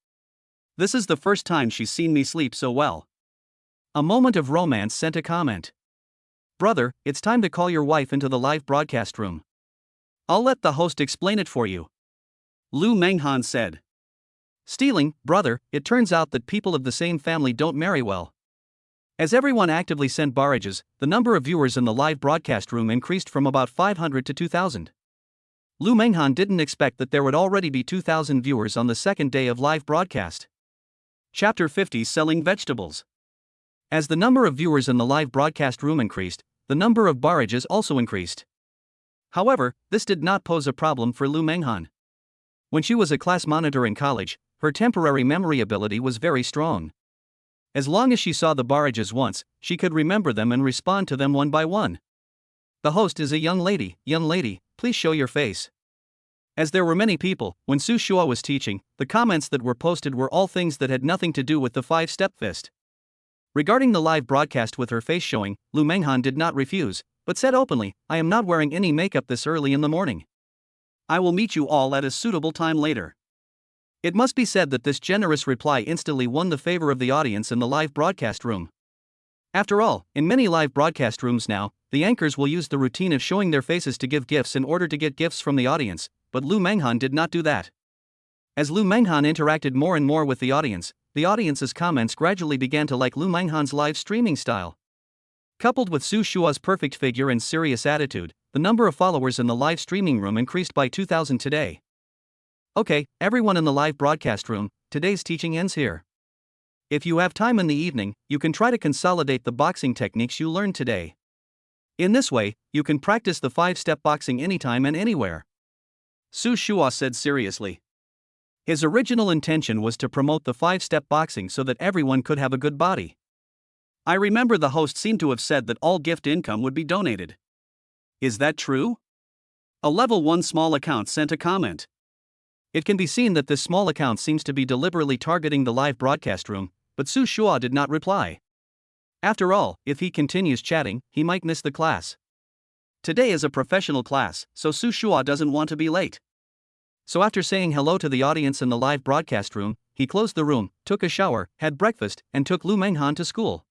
This is the first time she's seen me sleep so well. A Moment of Romance sent a comment. Brother, it's time to call your wife into the live broadcast room. I'll let the host explain it for you. Lu Manghan said. Stealing, brother, it turns out that people of the same family don't marry well. As everyone actively sent barrages, the number of viewers in the live broadcast room increased from about 500 to 2,000. Lu Manghan didn't expect that there would already be 2,000 viewers on the second day of live broadcast. Chapter 50 Selling Vegetables. As the number of viewers in the live broadcast room increased, the number of barrages also increased. However, this did not pose a problem for Lu Manghan. When she was a class monitor in college, her temporary memory ability was very strong. As long as she saw the barrages once, she could remember them and respond to them one by one. The host is a young lady, please show your face. As there were many people, when Su Shua was teaching, the comments that were posted were all things that had nothing to do with the 5-step fist. Regarding the live broadcast with her face showing, Lu Manghan did not refuse, but said openly, I am not wearing any makeup this early in the morning. I will meet you all at a suitable time later. It must be said that this generous reply instantly won the favor of the audience in the live broadcast room. After all, in many live broadcast rooms now, the anchors will use the routine of showing their faces to give gifts in order to get gifts from the audience, but Lu Manghan did not do that. As Lu Manghan interacted more and more with the audience's comments gradually began to like Lu Manghan's live streaming style. Coupled with Su Shua's perfect figure and serious attitude, the number of followers in the live streaming room increased by 2,000 today. Okay, everyone in the live broadcast room, today's teaching ends here. If you have time in the evening, you can try to consolidate the boxing techniques you learned today. In this way, you can practice the 5-step boxing anytime and anywhere. Su Shua said seriously. His original intention was to promote the 5-step boxing so that everyone could have a good body. I remember the host seemed to have said that all gift income would be donated. Is that true? A level 1 small account sent a comment. It can be seen that this small account seems to be deliberately targeting the live broadcast room, but Su Shua did not reply. After all, if he continues chatting, he might miss the class. Today is a professional class, so Su Shua doesn't want to be late. So after saying hello to the audience in the live broadcast room, he closed the room, took a shower, had breakfast, and took Lu Manghan to school.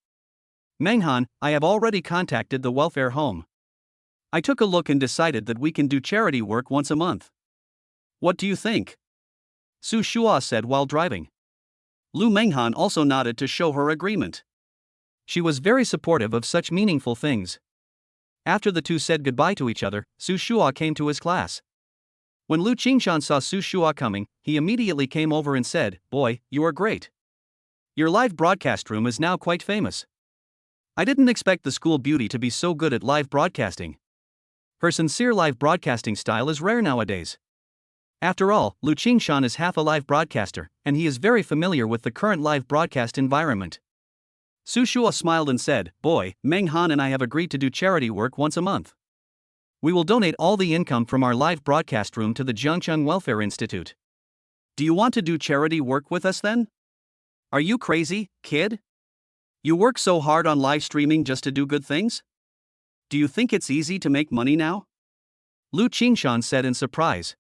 Manghan, I have already contacted the welfare home. I took a look and decided that we can do charity work once a month. What do you think? Su Shua said while driving. Lu Manghan also nodded to show her agreement. She was very supportive of such meaningful things. After the two said goodbye to each other, Su Shua came to his class. When Lu Qingshan saw Su Shua coming, he immediately came over and said, "Boy, you are great. Your live broadcast room is now quite famous. I didn't expect the school beauty to be so good at live broadcasting. Her sincere live broadcasting style is rare nowadays." After all, Lu Qingshan is half a live broadcaster, and he is very familiar with the current live broadcast environment. Su Shua smiled and said, "Boy, Manghan and I have agreed to do charity work once a month. We will donate all the income from our live broadcast room to the Jiangcheng Welfare Institute. Do you want to do charity work with us then? Are you crazy, kid? You work so hard on live streaming just to do good things? Do you think it's easy to make money now?" Lu Qingshan said in surprise.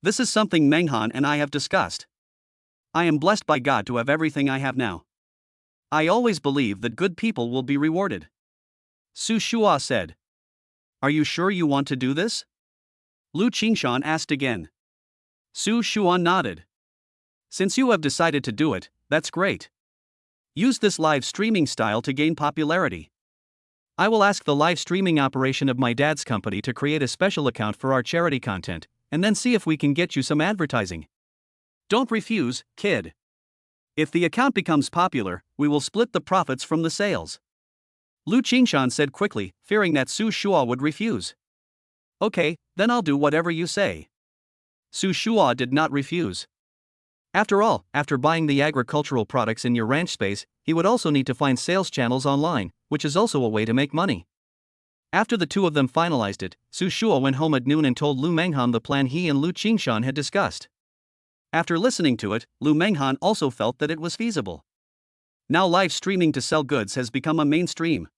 "This is something Manghan and I have discussed. I am blessed by God to have everything I have now. I always believe that good people will be rewarded." Su Shua said. "Are you sure you want to do this?" Lu Qingshan asked again. Su Shua nodded. "Since you have decided to do it, that's great. Use this live streaming style to gain popularity. I will ask the live streaming operation of my dad's company to create a special account for our charity content, and then see if we can get you some advertising. Don't refuse, kid. If the account becomes popular, we will split the profits from the sales." Lu Qingshan said quickly, fearing that Su Shua would refuse. "Okay, then I'll do whatever you say." Su Shua did not refuse. After all, after buying the agricultural products in your ranch space, he would also need to find sales channels online, which is also a way to make money. After the two of them finalized it, Su Shua went home at noon and told Lu Manghan the plan he and Lu Qingshan had discussed. After listening to it, Lu Manghan also felt that it was feasible. Now live streaming to sell goods has become a mainstream.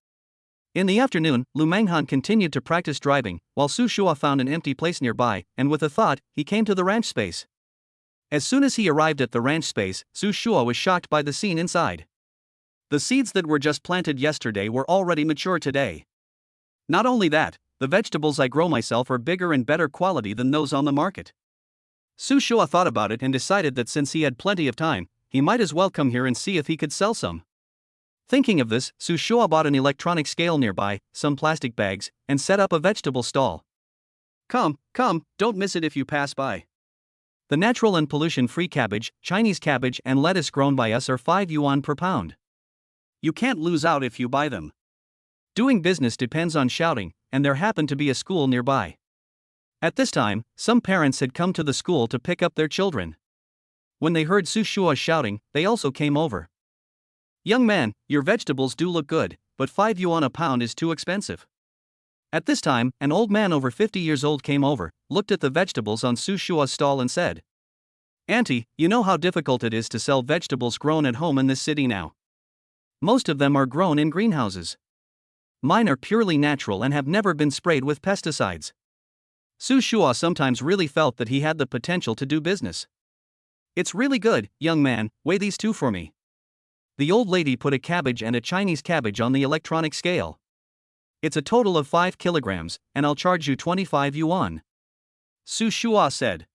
In the afternoon, Lu Manghan continued to practice driving, while Su Shua found an empty place nearby, and with a thought, he came to the ranch space. As soon as he arrived at the ranch space, Su Shua was shocked by the scene inside. The seeds that were just planted yesterday were already mature today. Not only that, the vegetables I grow myself are bigger and better quality than those on the market. Su Shua thought about it and decided that since he had plenty of time, he might as well come here and see if he could sell some. Thinking of this, Su Shua bought an electronic scale nearby, some plastic bags, and set up a vegetable stall. Come, don't miss it if you pass by. The natural and pollution-free cabbage, Chinese cabbage and lettuce grown by us are 5 yuan per pound. You can't lose out if you buy them. Doing business depends on shouting, and there happened to be a school nearby. At this time, some parents had come to the school to pick up their children. When they heard Su Shua shouting, they also came over. "Young man, your vegetables do look good, but 5 yuan a pound is too expensive." At this time, an old man over 50 years old came over, looked at the vegetables on Su Shua's stall and said, "Auntie, you know how difficult it is to sell vegetables grown at home in this city now. Most of them are grown in greenhouses. Mine are purely natural and have never been sprayed with pesticides." Su Shua sometimes really felt that he had the potential to do business. "It's really good, young man, weigh these two for me." The old lady put a cabbage and a Chinese cabbage on the electronic scale. "It's a total of 5 kilograms, and I'll charge you 25 yuan. Su Shua said.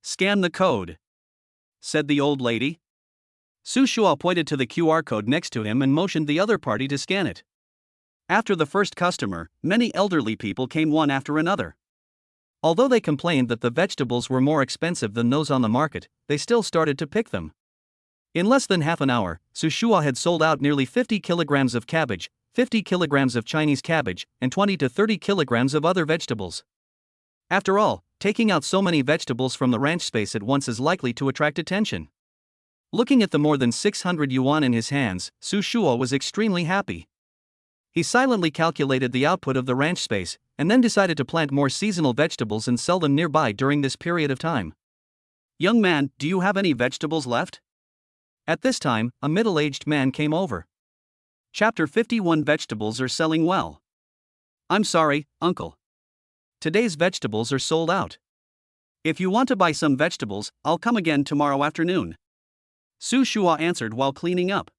"Scan the code," said the old lady. Su Shua pointed to the QR code next to him and motioned the other party to scan it. After the first customer, many elderly people came one after another. Although they complained that the vegetables were more expensive than those on the market, they still started to pick them. In less than half an hour, Su Shua had sold out nearly 50 kilograms of cabbage, 50 kilograms of Chinese cabbage, and 20 to 30 kilograms of other vegetables. After all, Taking out so many vegetables from the ranch space at once is likely to attract attention. Looking at the more than 600 yuan in his hands, Su Shuo was extremely happy. He silently calculated the output of the ranch space, and then decided to plant more seasonal vegetables and sell them nearby during this period of time. "Young man, do you have any vegetables left?" At this time, a middle-aged man came over. Chapter 51. Vegetables are selling well. "I'm sorry, uncle. Today's vegetables are sold out. If you want to buy some vegetables, I'll come again tomorrow afternoon," Su Shuo answered while cleaning up.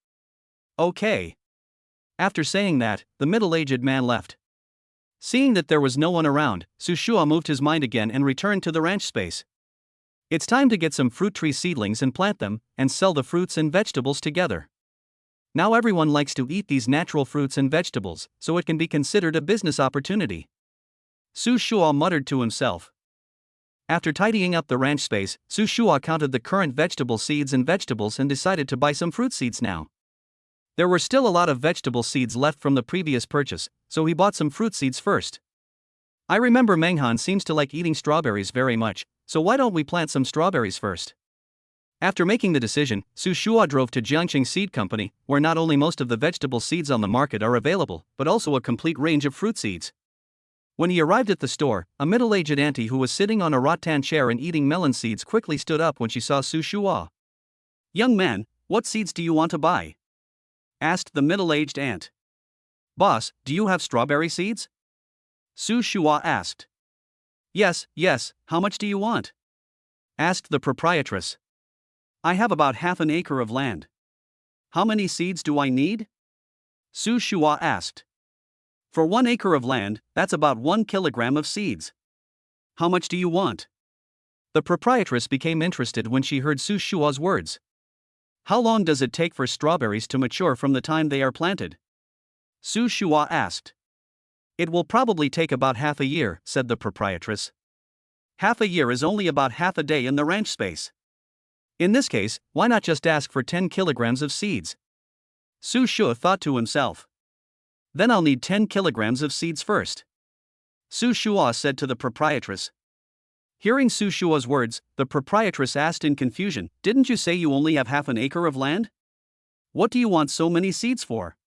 "Okay." After saying that, the middle-aged man left. Seeing that there was no one around, Su Shuo moved his mind again and returned to the ranch space. It's time to get some fruit tree seedlings and plant them, and sell the fruits and vegetables together. Now everyone likes to eat these natural fruits and vegetables, so it can be considered a business opportunity. Su Shuo muttered to himself. After tidying up the ranch space, Su Shuo counted the current vegetable seeds and vegetables and decided to buy some fruit seeds now. There were still a lot of vegetable seeds left from the previous purchase, so he bought some fruit seeds first. "I remember Manghan seems to like eating strawberries very much, so why don't we plant some strawberries first?" After making the decision, Su Shuo drove to Jiangqing Seed Company, where not only most of the vegetable seeds on the market are available, but also a complete range of fruit seeds. When he arrived at the store, a middle-aged auntie who was sitting on a rattan chair and eating melon seeds quickly stood up when she saw Su Shuo. "Young man, what seeds do you want to buy?" asked the middle-aged aunt. "Boss, do you have strawberry seeds?" Su Shuo asked. Yes, how much do you want?" asked the proprietress. "I have about half an acre of land." "How many seeds do I need?" Su Shuo asked. "For 1 acre of land, that's about 1 kilogram of seeds." "How much do you want?" The proprietress became interested when she heard Su Shuo's words. "How long does it take for strawberries to mature from the time they are planted?" Su Shuo asked. "It will probably take about half a year," said the proprietress. "Half a year is only about half a day in the ranch space. In this case, why not just ask for 10 kilograms of seeds?" Su Shuo thought to himself. "Then I'll need 10 kilograms of seeds first," Su Shuo said to the proprietress. Hearing Su Shuo's words, the proprietress asked in confusion, "Didn't you say you only have half an acre of land? What do you want so many seeds for?"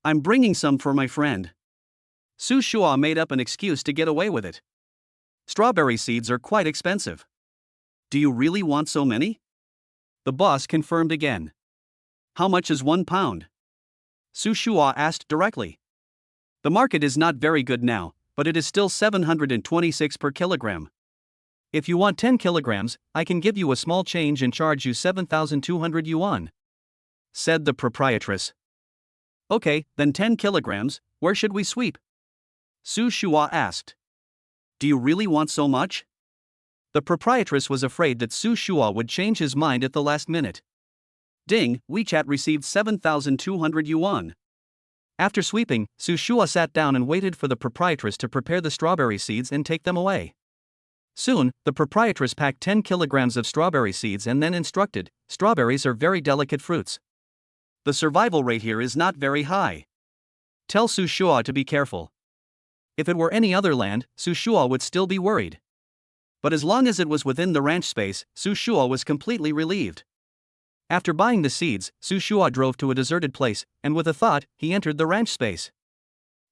"I'm bringing some for my friend." Su Shuo made up an excuse to get away with it. "Strawberry seeds are quite expensive. Do you really want so many?" The boss confirmed again. "How much is 1 pound?" Su Shuo asked directly. "The market is not very good now, but it is still 726 per kilogram. If you want 10 kilograms, I can give you a small change and charge you 7,200 yuan," said the proprietress. "Okay, then 10 kilograms, where should we sweep?" Su Shuo asked. "Do you really want so much?" The proprietress was afraid that Su Shuo would change his mind at the last minute. Ding, WeChat received 7,200 yuan. After sweeping, Su Shuo sat down and waited for the proprietress to prepare the strawberry seeds and take them away. Soon, the proprietress packed 10 kilograms of strawberry seeds and then instructed, "Strawberries are very delicate fruits. The survival rate here is not very high. Tell Su Shuo to be careful." If it were any other land, Su Shuo would still be worried. But as long as it was within the ranch space, Su Shuo was completely relieved. After buying the seeds, Su Shuo drove to a deserted place, and with a thought, he entered the ranch space.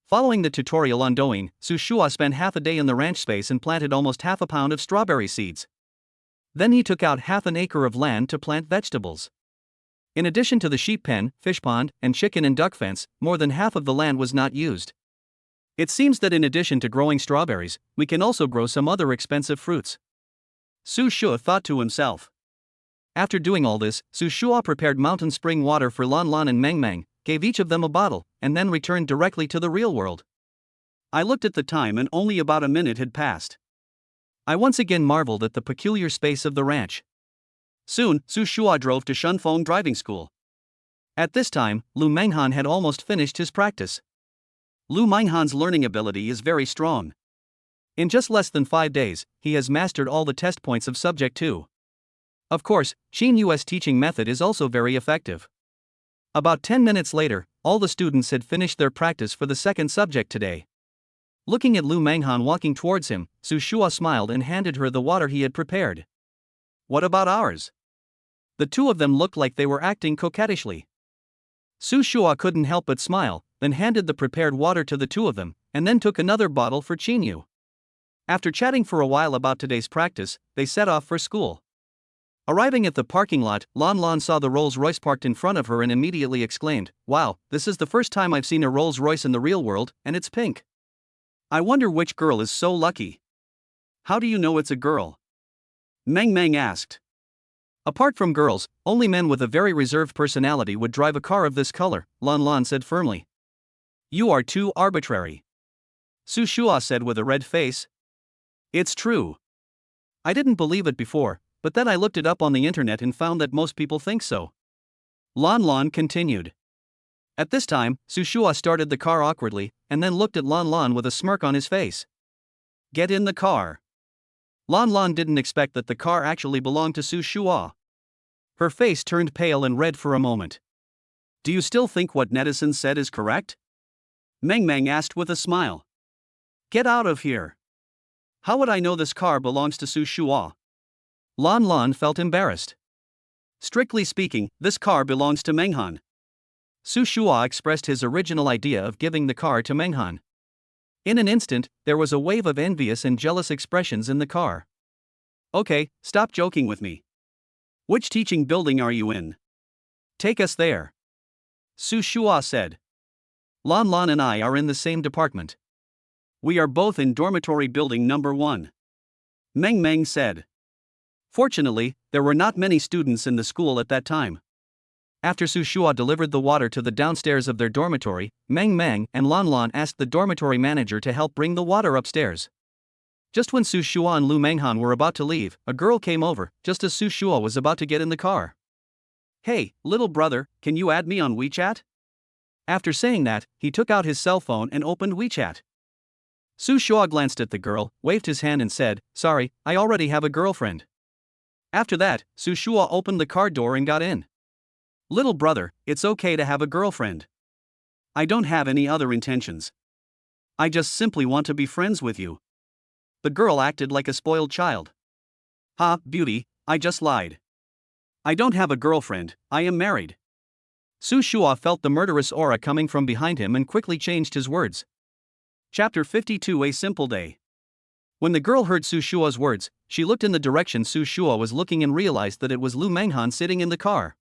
Following the tutorial on Douyin, Su Shuo spent half a day in the ranch space and planted almost half a pound of strawberry seeds. Then he took out half an acre of land to plant vegetables. In addition to the sheep pen, fish pond, and chicken and duck fence, more than half of the land was not used. It seems that in addition to growing strawberries, we can also grow some other expensive fruits. Su Shuo thought to himself. After doing all this, Su Shuo prepared mountain spring water for Lan Lan and Meng Meng, gave each of them a bottle, and then returned directly to the real world. I looked at the time and only about a minute had passed. I once again marveled at the peculiar space of the ranch. Soon, Su Shuo drove to Shunfeng driving school. At this time, Lu Manghan had almost finished his practice. Lu Manghan's learning ability is very strong. In just less than 5 days, he has mastered all the test points of Subject 2. Of course, Qin Yu's teaching method is also very effective. About 10 minutes later, all the students had finished their practice for the second subject today. Looking at Lu Manghan walking towards him, Su Shua smiled and handed her the water he had prepared. What about ours? The two of them looked like they were acting coquettishly. Su Shua couldn't help but smile, then handed the prepared water to the two of them, and then took another bottle for Chinyu. After chatting for a while about today's practice, they set off for school. Arriving at the parking lot, Lan Lan saw the Rolls-Royce parked in front of her and immediately exclaimed, "Wow, this is the first time I've seen a Rolls-Royce in the real world, and it's pink. I wonder which girl is so lucky." "How do you know it's a girl?" Meng Meng asked. "Apart from girls, only men with a very reserved personality would drive a car of this color," Lan Lan said firmly. "You are too arbitrary," Su Shua said with a red face. "It's true. I didn't believe it before, but then I looked it up on the internet and found that most people think so," Lan Lan continued. At this time, Su Shua started the car awkwardly, and then looked at Lan Lan with a smirk on his face. "Get in the car." Lan Lan didn't expect that the car actually belonged to Su Shua. Her face turned pale and red for a moment. "Do you still think what netizens said is correct?" Meng Meng asked with a smile. "Get out of here. How would I know this car belongs to Su Shua?" Lan Lan felt embarrassed. "Strictly speaking, this car belongs to Manghan." Su Shua expressed his original idea of giving the car to Manghan. In an instant, there was a wave of envious and jealous expressions in the car. "Okay, stop joking with me. Which teaching building are you in? Take us there," Su Shua said. "Lan Lan and I are in the same department. We are both in dormitory building number 1. Meng Meng said. Fortunately, there were not many students in the school at that time. After Su Shua delivered the water to the downstairs of their dormitory, Meng Meng and Lan Lan asked the dormitory manager to help bring the water upstairs. Just when Su Shua and Lu Manghan were about to leave, a girl came over, just as Su Shua was about to get in the car. "Hey, little brother, can you add me on WeChat?" After saying that, he took out his cell phone and opened WeChat. Su Shua glanced at the girl, waved his hand and said, "Sorry, I already have a girlfriend." After that, Su Shua opened the car door and got in. "Little brother, it's okay to have a girlfriend. I don't have any other intentions. I just simply want to be friends with you." The girl acted like a spoiled child. "Ha, beauty, I just lied. I don't have a girlfriend, I am married." Su Shua felt the murderous aura coming from behind him and quickly changed his words. Chapter 52: A Simple Day. When the girl heard Su Shua's words, she looked in the direction Su Shua was looking and realized that it was Lu Manghan sitting in the car.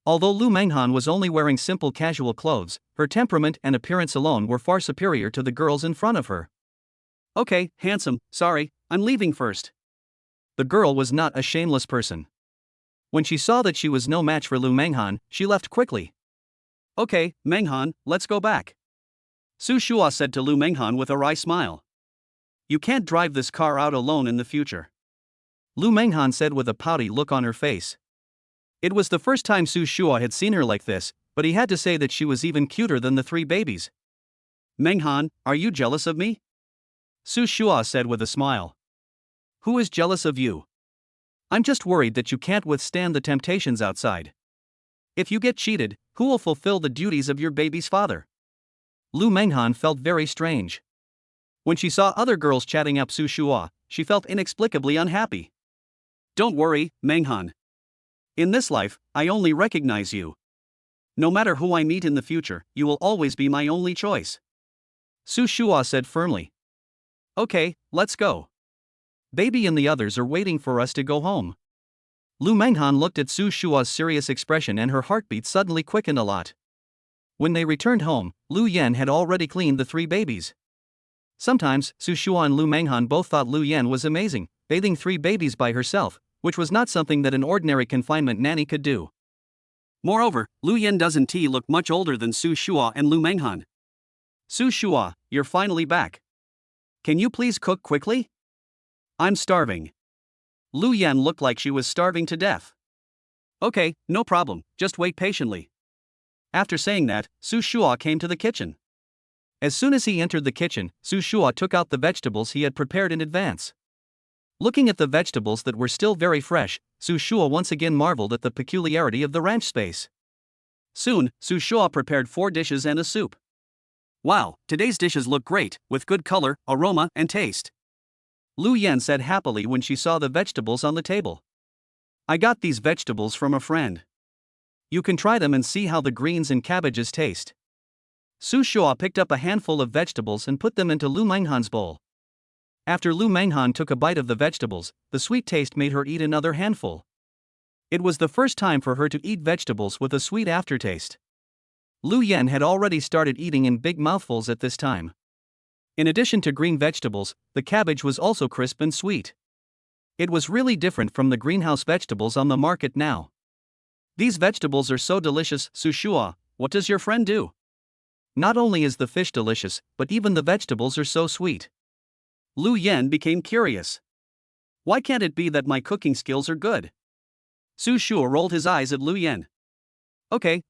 Although Lu Manghan was only wearing simple casual clothes, her temperament and appearance alone were far superior to the girls in front of her. "Okay, handsome, sorry, I'm leaving first." The girl was not a shameless person. When she saw that she was no match for Lu Manghan, she left quickly. "Okay, Manghan, let's go back," Su Shua said to Lu Manghan with a wry smile. "You can't drive this car out alone in the future," Lu Manghan said with a pouty look on her face. It was the first time Su Shua had seen her like this, but he had to say that she was even cuter than the 3 babies. "Manghan, are you jealous of me?" Su Shua said with a smile. "Who is jealous of you? I'm just worried that you can't withstand the temptations outside. If you get cheated, who will fulfill the duties of your baby's father?" Lu Manghan felt very strange. When she saw other girls chatting up Su Shua, she felt inexplicably unhappy. "Don't worry, Manghan. In this life, I only recognize you. No matter who I meet in the future, you will always be my only choice," Su Shua said firmly. "Okay, let's go. Baby and the others are waiting for us to go home." Lu Manghan looked at Su Shua's serious expression and her heartbeat suddenly quickened a lot. When they returned home, Lu Yan had already cleaned the 3 babies. Sometimes, Su Shua and Lu Manghan both thought Lu Yan was amazing, bathing 3 babies by herself, which was not something that an ordinary confinement nanny could do. Moreover, Lu Yan doesn't look much older than Su Shua and Lu Manghan. "Su Shua, you're finally back. Can you please cook quickly? I'm starving." Lu Yan looked like she was starving to death. "Okay, no problem, just wait patiently." After saying that, Su Shua came to the kitchen. As soon as he entered the kitchen, Su Shua took out the vegetables he had prepared in advance. Looking at the vegetables that were still very fresh, Su Shua once again marveled at the peculiarity of the ranch space. Soon, Su Shua prepared 4 dishes and a soup. Wow, today's dishes look great, with good color, aroma, and taste. Lu Yan said happily when she saw the vegetables on the table. I got these vegetables from a friend. You can try them and see how the greens and cabbages taste. Su Shua picked up a handful of vegetables and put them into Lu Manghan's bowl. After Lu Manghan took a bite of the vegetables, the sweet taste made her eat another handful. It was the first time for her to eat vegetables with a sweet aftertaste. Lu Yan had already started eating in big mouthfuls at this time. In addition to green vegetables, the cabbage was also crisp and sweet. It was really different from the greenhouse vegetables on the market now. These vegetables are so delicious, Su Shua, what does your friend do? Not only is the fish delicious, but even the vegetables are so sweet. Lu Yan became curious. Why can't it be that my cooking skills are good? Su Shua rolled his eyes at Lu Yan. Okay,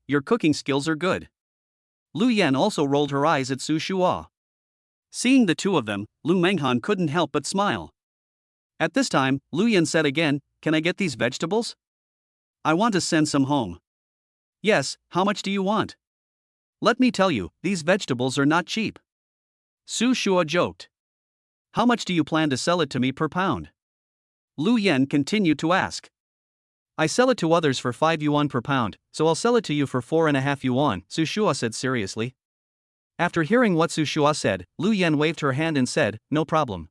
your cooking skills are good. Lu Yan also rolled her eyes at Su Shua. Seeing the two of them, Lu Manghan couldn't help but smile. At this time, Lu Yan said again, can I get these vegetables? I want to send some home. Yes, how much do you want? Let me tell you, these vegetables are not cheap. Su Shua joked. How much do you plan to sell it to me per pound? Lu Yan continued to ask. I sell it to others for 5 yuan per pound, so I'll sell it to you for 4.5 yuan, Su Shua said seriously. After hearing what Su Shua said, Lu Yan waved her hand and said, no problem.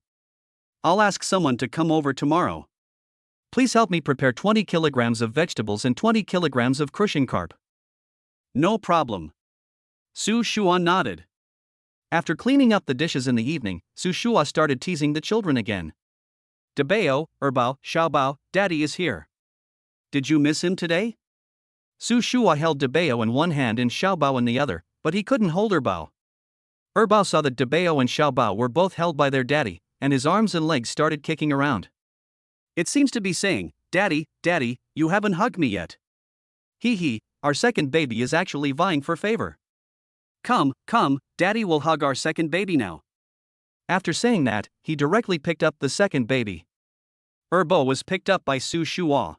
I'll ask someone to come over tomorrow. Please help me prepare 20 kilograms of vegetables and 20 kilograms of crushing carp. No problem. Su Shua nodded. After cleaning up the dishes in the evening, Su Shua started teasing the children again. Debao, Erbao, Xiaobao, Daddy is here. Did you miss him today? Su Shua held Debao in one hand and Xiaobao in the other, but he couldn't hold Erbao. Erbao saw that Debao and Xiaobao were both held by their daddy, and his arms and legs started kicking around. It seems to be saying, Daddy, Daddy, you haven't hugged me yet. Hee, our second baby is actually vying for favor. Come, Daddy will hug our second baby now. After saying that, he directly picked up the second baby. Erbao was picked up by Su Shua.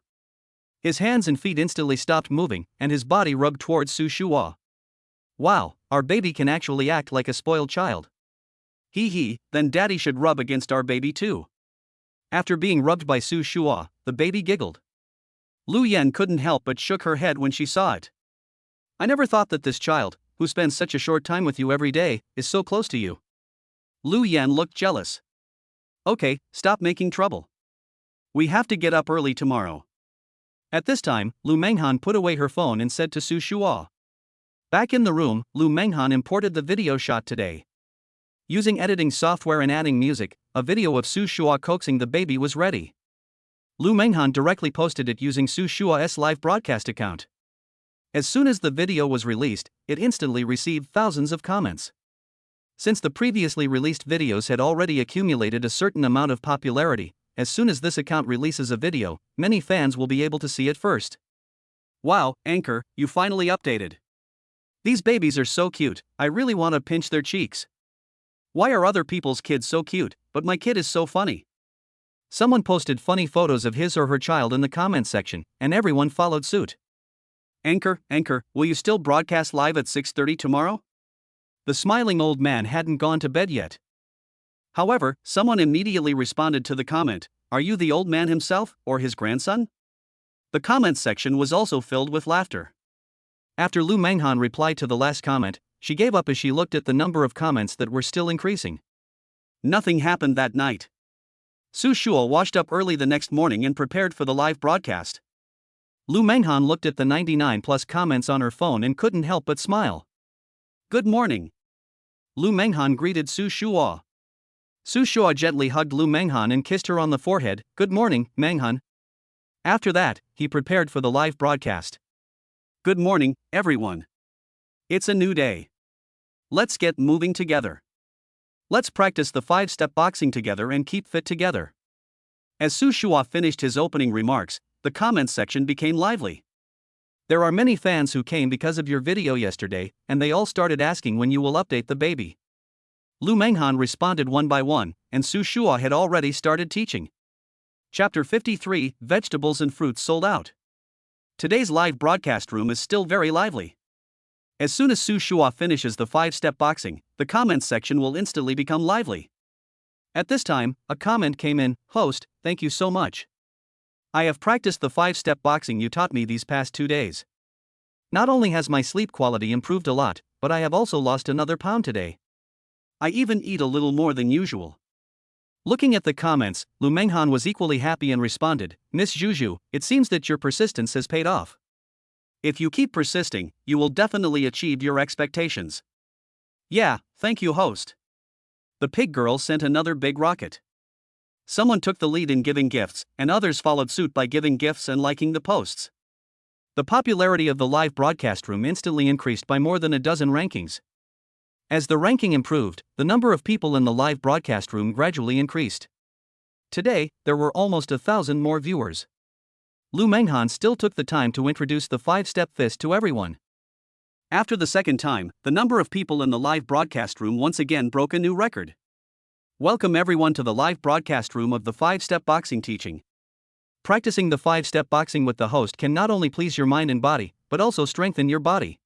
His hands and feet instantly stopped moving, and his body rubbed towards Su Shua. Wow, our baby can actually act like a spoiled child. Hee, then Daddy should rub against our baby too. After being rubbed by Su Shua, the baby giggled. Lu Yan couldn't help but shook her head when she saw it. I never thought that this child, who spends such a short time with you every day, is so close to you. Lu Yan looked jealous. Okay, stop making trouble. We have to get up early tomorrow. At this time, Lu Manghan put away her phone and said to Su Shua. Back in the room, Lu Manghan imported the video shot today. Using editing software and adding music, a video of Su Shua coaxing the baby was ready. Lu Manghan directly posted it using Su Shua's live broadcast account. As soon as the video was released, it instantly received thousands of comments. Since the previously released videos had already accumulated a certain amount of popularity, as soon as this account releases a video, many fans will be able to see it first. Wow, Anchor, you finally updated. These babies are so cute, I really want to pinch their cheeks. Why are other people's kids so cute, but my kid is so funny? Someone posted funny photos of his or her child in the comment section, and everyone followed suit. Anchor, will you still broadcast live at 6:30 tomorrow? The smiling old man hadn't gone to bed yet. However, someone immediately responded to the comment, are you the old man himself, or his grandson? The comment section was also filled with laughter. After Lu Manghan replied to the last comment, she gave up as she looked at the number of comments that were still increasing. Nothing happened that night. Su Shua washed up early the next morning and prepared for the live broadcast. Lu Manghan looked at the 99+ comments on her phone and couldn't help but smile. Good morning. Lu Manghan greeted Su Shua. Su Shua gently hugged Lu Manghan and kissed her on the forehead. Good morning, Manghan. After that, he prepared for the live broadcast. Good morning, everyone. It's a new day. Let's get moving together. Let's practice the 5-step boxing together and keep fit together. As Su Shua finished his opening remarks, the comments section became lively. There are many fans who came because of your video yesterday, and they all started asking when you will update the baby. Lu Manghan responded one by one, and Su Shua had already started teaching. Chapter 53, Vegetables and Fruits Sold Out. Today's live broadcast room is still very lively. As soon as Su Shua finishes the 5-step boxing, the comments section will instantly become lively. At this time, a comment came in: "Host, thank you so much. I have practiced the 5-step boxing you taught me these past 2 days. Not only has my sleep quality improved a lot, but I have also lost another pound today. I even eat a little more than usual." Looking at the comments, Lu Manghan was equally happy and responded, "Miss Juju, it seems that your persistence has paid off. If you keep persisting, you will definitely achieve your expectations." "Yeah, thank you, host." The pig girl sent another big rocket. Someone took the lead in giving gifts, and others followed suit by giving gifts and liking the posts. The popularity of the live broadcast room instantly increased by more than a dozen rankings. As the ranking improved, the number of people in the live broadcast room gradually increased. Today, there were almost 1,000 more viewers. Lu Manghan still took the time to introduce the 5-step fist to everyone. After the second time, the number of people in the live broadcast room once again broke a new record. Welcome everyone to the live broadcast room of the 5-step boxing teaching. Practicing the 5-step boxing with the host can not only please your mind and body, but also strengthen your body.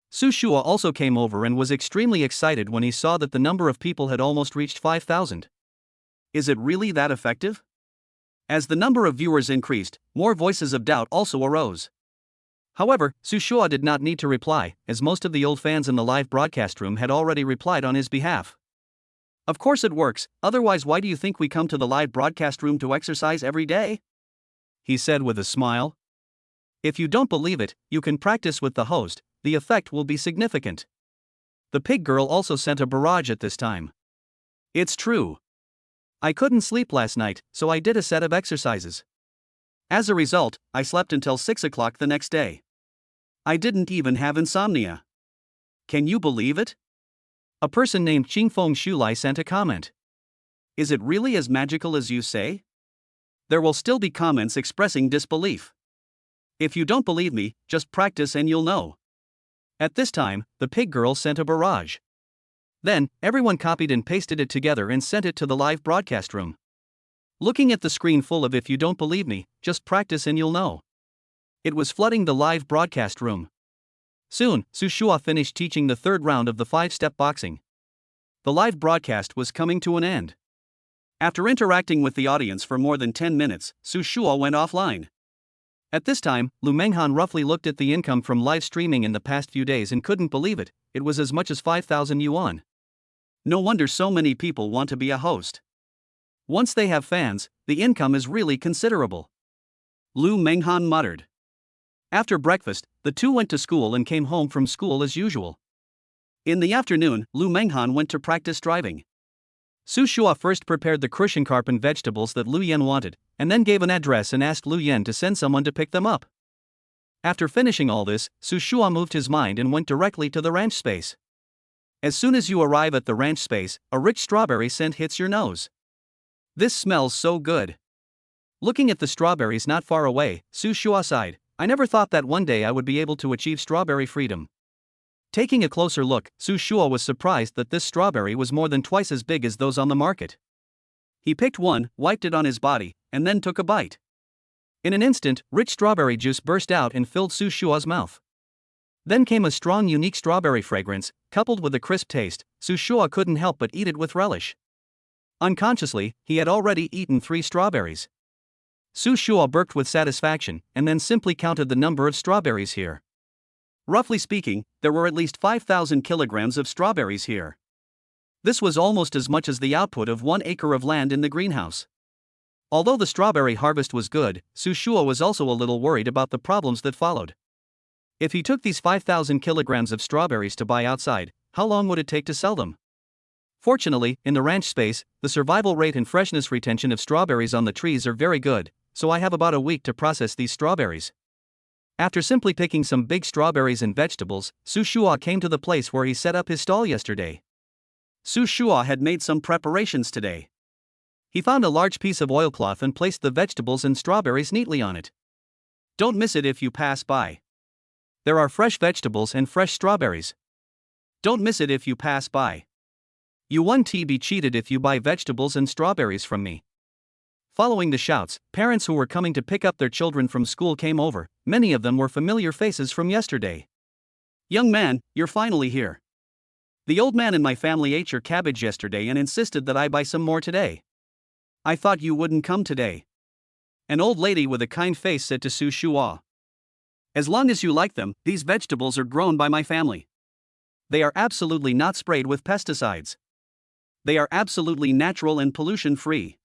Su Shua also came over and was extremely excited when he saw that the number of people had almost reached 5,000. Is it really that effective? As the number of viewers increased, more voices of doubt also arose. However, Su Shua did not need to reply, as most of the old fans in the live broadcast room had already replied on his behalf. "Of course it works, otherwise why do you think we come to the live broadcast room to exercise every day?" he said with a smile. "If you don't believe it, you can practice with the host, the effect will be significant." The pig girl also sent a barrage at this time. "It's true. I couldn't sleep last night, so I did a set of exercises. As a result, I slept until 6 o'clock the next day. I didn't even have insomnia. Can you believe it?" A person named Qingfeng Shulai sent a comment. "Is it really as magical as you say?" There will still be comments expressing disbelief. "If you don't believe me, just practice and you'll know." At this time, the pig girl sent a barrage. Then, everyone copied and pasted it together and sent it to the live broadcast room. Looking at the screen full of "If you don't believe me, just practice and you'll know." It was flooding the live broadcast room. Soon, Su Shua finished teaching the 3rd round of the 5-step boxing. The live broadcast was coming to an end. After interacting with the audience for more than 10 minutes, Su Shua went offline. At this time, Lu Manghan roughly looked at the income from live streaming in the past few days and couldn't believe it. It was as much as 5,000 yuan. No wonder so many people want to be a host. Once they have fans, the income is really considerable. Lu Manghan muttered. After breakfast, the two went to school and came home from school as usual. In the afternoon, Lu Manghan went to practice driving. Su Shua first prepared the Krishnkarp and vegetables that Lu Yan wanted, and then gave an address and asked Lu Yan to send someone to pick them up. After finishing all this, Su Shua moved his mind and went directly to the ranch space. As soon as you arrive at the ranch space, a rich strawberry scent hits your nose. "This smells so good." Looking at the strawberries not far away, Su Shua sighed, "I never thought that one day I would be able to achieve strawberry freedom." Taking a closer look, Su Shua was surprised that this strawberry was more than twice as big as those on the market. He picked one, wiped it on his body, and then took a bite. In an instant, rich strawberry juice burst out and filled Su Shua's mouth. Then came a strong, unique strawberry fragrance, coupled with a crisp taste. Su Shua couldn't help but eat it with relish. Unconsciously, he had already eaten 3 strawberries. Su Shua burped with satisfaction, and then simply counted the number of strawberries here. Roughly speaking, there were at least 5,000 kilograms of strawberries here. This was almost as much as the output of 1 acre of land in the greenhouse. Although the strawberry harvest was good, Su Shua was also a little worried about the problems that followed. If he took these 5,000 kilograms of strawberries to buy outside, how long would it take to sell them? Fortunately, in the ranch space, the survival rate and freshness retention of strawberries on the trees are very good, so I have about a week to process these strawberries. After simply picking some big strawberries and vegetables, Su Shua came to the place where he set up his stall yesterday. Su Shua had made some preparations today. He found a large piece of oilcloth and placed the vegetables and strawberries neatly on it. Don't miss it if you pass by. There are fresh vegetables and fresh strawberries. Don't miss it if you pass by. You won't be cheated if you buy vegetables and strawberries from me. Following the shouts, parents who were coming to pick up their children from school came over. Many of them were familiar faces from yesterday. Young man, you're finally here. The old man in my family ate your cabbage yesterday and insisted that I buy some more today. I thought you wouldn't come today. An old lady with a kind face said to Su Shua. As long as you like them, these vegetables are grown by my family. They are absolutely not sprayed with pesticides. They are absolutely natural and pollution-free.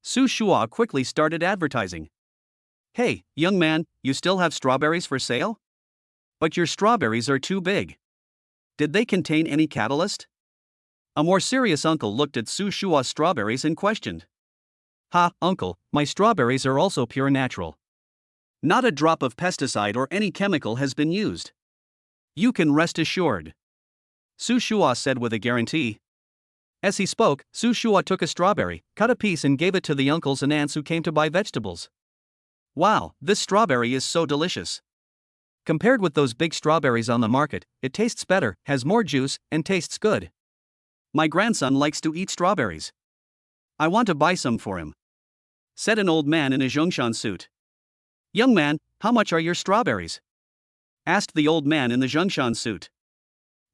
Su Shua quickly started advertising. Hey, young man, you still have strawberries for sale? But your strawberries are too big. Did they contain any catalyst? A more serious uncle looked at Su Shua's strawberries and questioned. Ha, uncle, my strawberries are also pure natural. Not a drop of pesticide or any chemical has been used. You can rest assured. Su Shua said with a guarantee. As he spoke, Su Shua took a strawberry, cut a piece and gave it to the uncles and aunts who came to buy vegetables. Wow, this strawberry is so delicious. Compared with those big strawberries on the market, it tastes better, has more juice, and tastes good. My grandson likes to eat strawberries. I want to buy some for him, said an old man in a Zhongshan suit. Young man, how much are your strawberries? Asked the old man in the Zhongshan suit.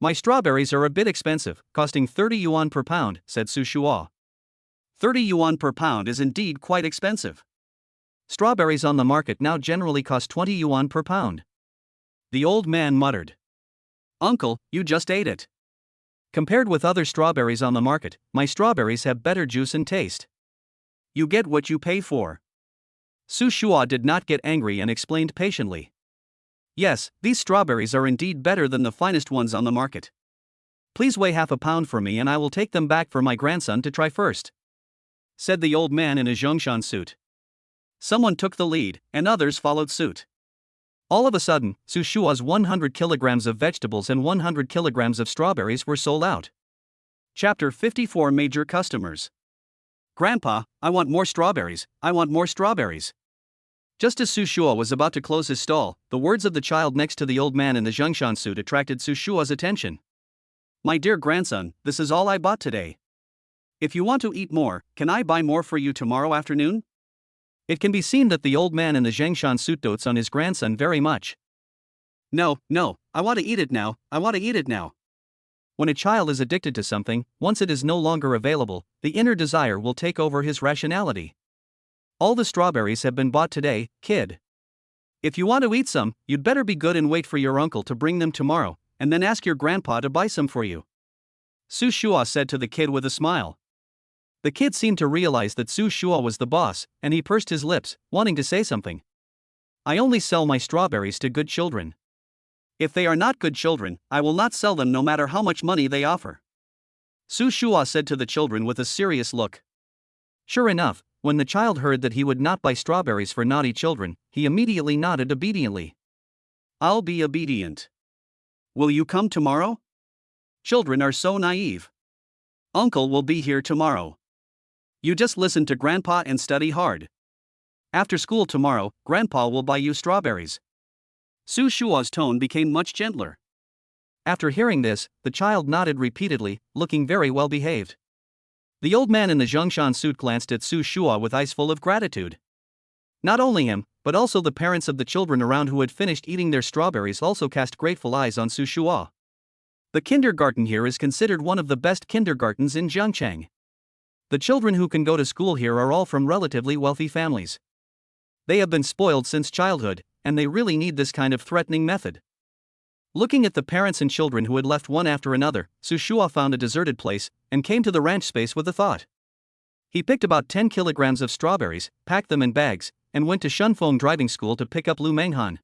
My strawberries are a bit expensive, costing 30 yuan per pound, said Su Shua. 30 yuan per pound is indeed quite expensive. Strawberries on the market now generally cost 20 yuan per pound. The old man muttered. Uncle, you just ate it. Compared with other strawberries on the market, my strawberries have better juice and taste. You get what you pay for. Su Shua did not get angry and explained patiently. Yes, these strawberries are indeed better than the finest ones on the market. Please weigh half a pound for me and I will take them back for my grandson to try first, said the old man in a Zhongshan suit. Someone took the lead, and others followed suit. All of a sudden, Su Shua's 100 kilograms of vegetables and 100 kilograms of strawberries were sold out. Chapter 54 Major Customers. Grandpa, I want more strawberries, I want more strawberries. Just as Su Shua was about to close his stall, the words of the child next to the old man in the Zhongshan suit attracted Su Shua's attention. My dear grandson, this is all I bought today. If you want to eat more, can I buy more for you tomorrow afternoon? It can be seen that the old man in the Zhongshan suit dotes on his grandson very much. No, I want to eat it now, I want to eat it now. When a child is addicted to something, once it is no longer available, the inner desire will take over his rationality. All the strawberries have been bought today, kid. If you want to eat some, you'd better be good and wait for your uncle to bring them tomorrow, and then ask your grandpa to buy some for you. Su Shua said to the kid with a smile. The kid seemed to realize that Su Shua was the boss, and he pursed his lips, wanting to say something. I only sell my strawberries to good children. If they are not good children, I will not sell them no matter how much money they offer. Su Shua said to the children with a serious look. Sure enough, when the child heard that he would not buy strawberries for naughty children, he immediately nodded obediently. I'll be obedient. Will you come tomorrow? Children are so naive. Uncle will be here tomorrow. You just listen to Grandpa and study hard. After school tomorrow, Grandpa will buy you strawberries. Su Shua's tone became much gentler. After hearing this, the child nodded repeatedly, looking very well behaved. The old man in the Zhongshan suit glanced at Su Shua with eyes full of gratitude. Not only him, but also the parents of the children around who had finished eating their strawberries also cast grateful eyes on Su Shua. The kindergarten here is considered one of the best kindergartens in Zhengchang. The children who can go to school here are all from relatively wealthy families. They have been spoiled since childhood, and they really need this kind of threatening method. Looking at the parents and children who had left one after another, Su Shua found a deserted place, and came to the ranch space with a thought. He picked about 10 kilograms of strawberries, packed them in bags, and went to Shunfeng driving school to pick up Lu Manghan.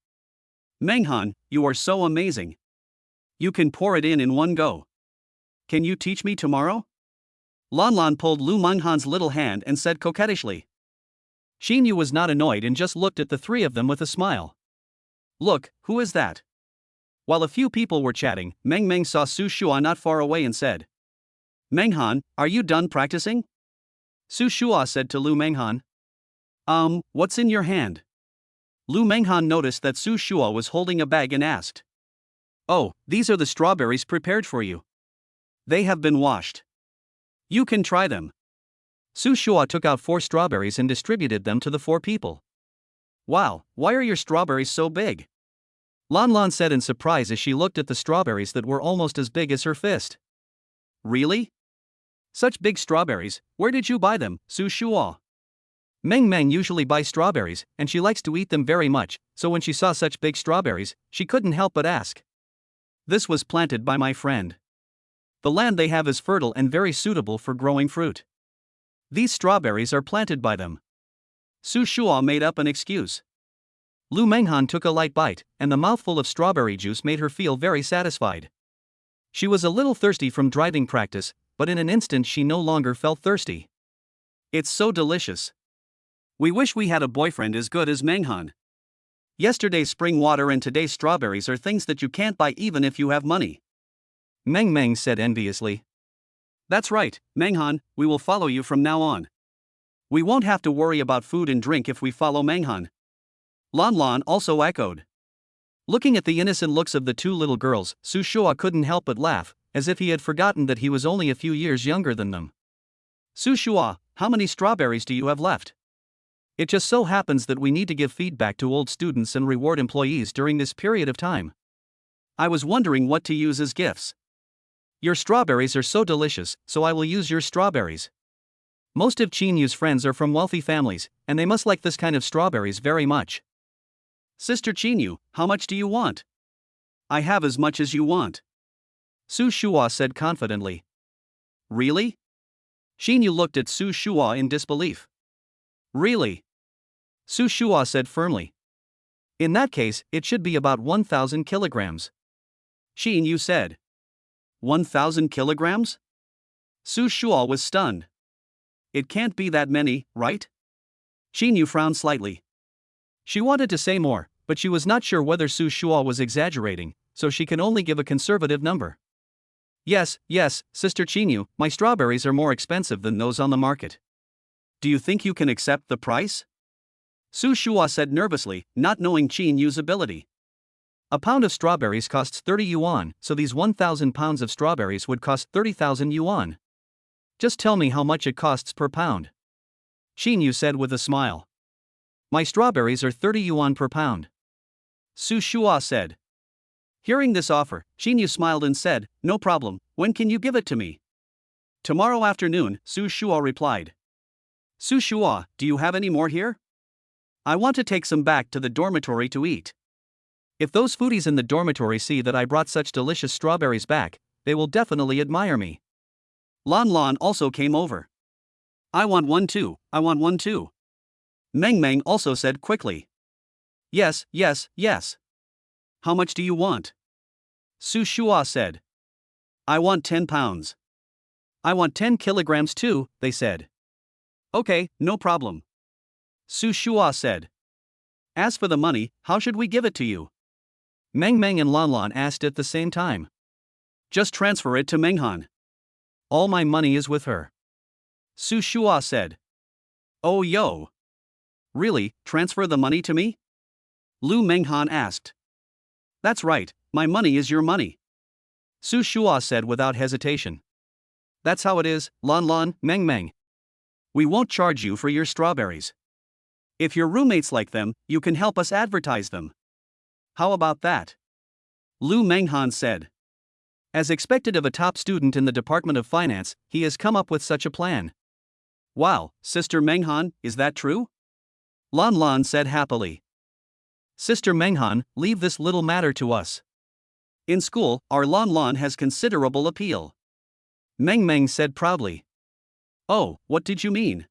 Manghan, you are so amazing. You can pour it in one go. Can you teach me tomorrow? Lanlan pulled Lu Manghan's little hand and said coquettishly. Xin Yu was not annoyed and just looked at the three of them with a smile. Look, who is that? While a few people were chatting, Meng Meng saw Su Shua not far away and said, Manghan, are you done practicing? Su Shua said to Lu Manghan. What's in your hand? Lu Manghan noticed that Su Shua was holding a bag and asked. Oh, these are the strawberries prepared for you. They have been washed. You can try them. Su Shua took out 4 strawberries and distributed them to the 4 people. Wow, why are your strawberries so big? Lan Lan said in surprise as she looked at the strawberries that were almost as big as her fist. Really? Such big strawberries, where did you buy them, Su Shua? Meng Meng usually buys strawberries, and she likes to eat them very much, so when she saw such big strawberries, she couldn't help but ask. This was planted by my friend. The land they have is fertile and very suitable for growing fruit. These strawberries are planted by them. Su Shua made up an excuse. Lu Manghan took a light bite, and the mouthful of strawberry juice made her feel very satisfied. She was a little thirsty from driving practice, but in an instant she no longer felt thirsty. It's so delicious. We wish we had a boyfriend as good as Manghan. Yesterday's spring water and today's strawberries are things that you can't buy even if you have money. Meng Meng said enviously. That's right, Manghan, we will follow you from now on. We won't have to worry about food and drink if we follow Manghan. Lan Lan also echoed. Looking at the innocent looks of the two little girls, Su Shua couldn't help but laugh, as if he had forgotten that he was only a few years younger than them. Su Shua, how many strawberries do you have left? It just so happens that we need to give feedback to old students and reward employees during this period of time. I was wondering what to use as gifts. Your strawberries are so delicious, so I will use your strawberries. Most of Chinyu's friends are from wealthy families, and they must like this kind of strawberries very much. Sister Chinyu, how much do you want? I have as much as you want. Su Shua said confidently. Really? Chinyu looked at Su Shua in disbelief. Really? Su Shua said firmly. In that case, it should be about 1,000 kilograms. Chinyu said. 1,000 kilograms? Su Shua was stunned. It can't be that many, right? Chinyu frowned slightly. She wanted to say more, but she was not sure whether Su Shua was exaggerating, so she can only give a conservative number. Yes, Sister Chinyu, my strawberries are more expensive than those on the market. Do you think you can accept the price? Su Shua said nervously, not knowing Chinyu's ability. A pound of strawberries costs 30 yuan, so these 1,000 pounds of strawberries would cost 30,000 yuan. Just tell me how much it costs per pound. Chinyu said with a smile. My strawberries are 30 yuan per pound. Su Shua said. Hearing this offer, Chinyu smiled and said, no problem, when can you give it to me? Tomorrow afternoon, Su Shua replied. Su Shua, do you have any more here? I want to take some back to the dormitory to eat. If those foodies in the dormitory see that I brought such delicious strawberries back, they will definitely admire me. Lan Lan also came over. I want one too. Meng Meng also said quickly. Yes. How much do you want? Su Shua said. I want 10 pounds. I want 10 kilograms too, they said. Okay, no problem. Su Shua said. As for the money, how should we give it to you? Meng Meng and Lan Lan asked at the same time. Just transfer it to Manghan. All my money is with her. Su Shua said. Oh yo. Really, transfer the money to me? Lu Manghan asked. That's right, my money is your money. Su Shua said without hesitation. That's how it is, Lan Lan, Meng Meng. We won't charge you for your strawberries. If your roommates like them, you can help us advertise them. How about that? Lu Manghan said. As expected of a top student in the Department of Finance, he has come up with such a plan. Wow, Sister Manghan, is that true? Lan Lan said happily. Sister Manghan, leave this little matter to us. In school, our Lan Lan has considerable appeal. Meng Meng said proudly. Oh, what did you mean?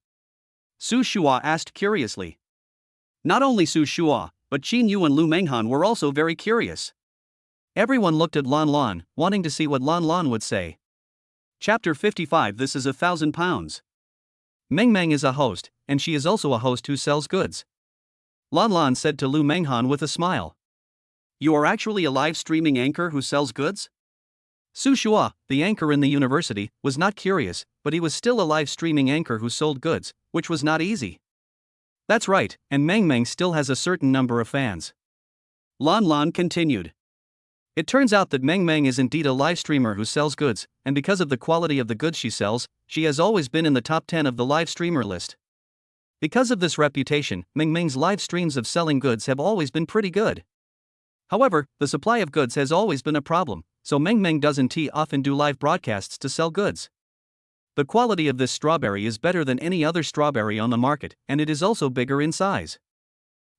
Su Shua asked curiously. Not only Su Shua, but Chinyu and Lu Manghan were also very curious. Everyone looked at Lan Lan, wanting to see what Lan Lan would say. Chapter 55. This is 1,000 pounds. Meng Meng is a host, and she is also a host who sells goods. Lan Lan said to Lu Manghan with a smile. You are actually a live streaming anchor who sells goods? Su Shua, the anchor in the university, was not curious, but he was still a live streaming anchor who sold goods, which was not easy. That's right, and Meng Meng still has a certain number of fans. Lan Lan continued. It turns out that Meng Meng is indeed a live streamer who sells goods, and because of the quality of the goods she sells, she has always been in the top 10 of the live streamer list. Because of this reputation, Meng Meng's live streams of selling goods have always been pretty good. However, the supply of goods has always been a problem, so Meng Meng doesn't often do live broadcasts to sell goods. The quality of this strawberry is better than any other strawberry on the market, and it is also bigger in size.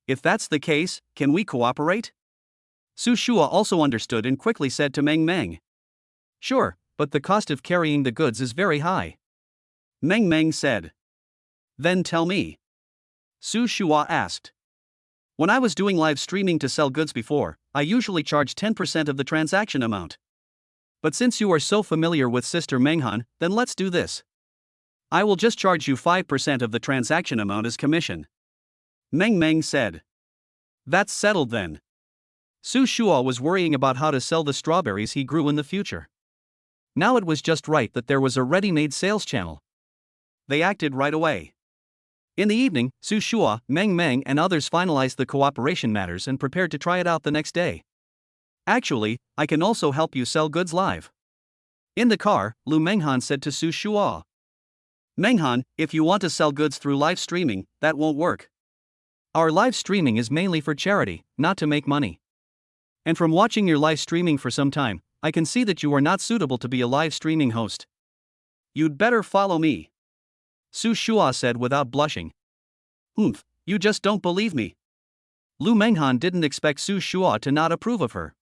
If that's the case, can we cooperate? Su Shua also understood and quickly said to Meng Meng. Sure, but the cost of carrying the goods is very high. Meng Meng said. Then tell me. Su Shua asked. When I was doing live streaming to sell goods before, I usually charged 10% of the transaction amount. But since you are so familiar with Sister Manghan, then let's do this. I will just charge you 5% of the transaction amount as commission. Meng Meng said. That's settled then. Su Shua was worrying about how to sell the strawberries he grew in the future. Now it was just right that there was a ready-made sales channel. They acted right away. In the evening, Su Shua, Meng Meng and others finalized the cooperation matters and prepared to try it out the next day. Actually, I can also help you sell goods live. In the car, Lu Manghan said to Su Shua. Manghan, if you want to sell goods through live streaming, that won't work. Our live streaming is mainly for charity, not to make money. And from watching your live streaming for some time, I can see that you are not suitable to be a live streaming host. You'd better follow me. Su Shua said without blushing. You just don't believe me. Lu Manghan didn't expect Su Shua to not approve of her.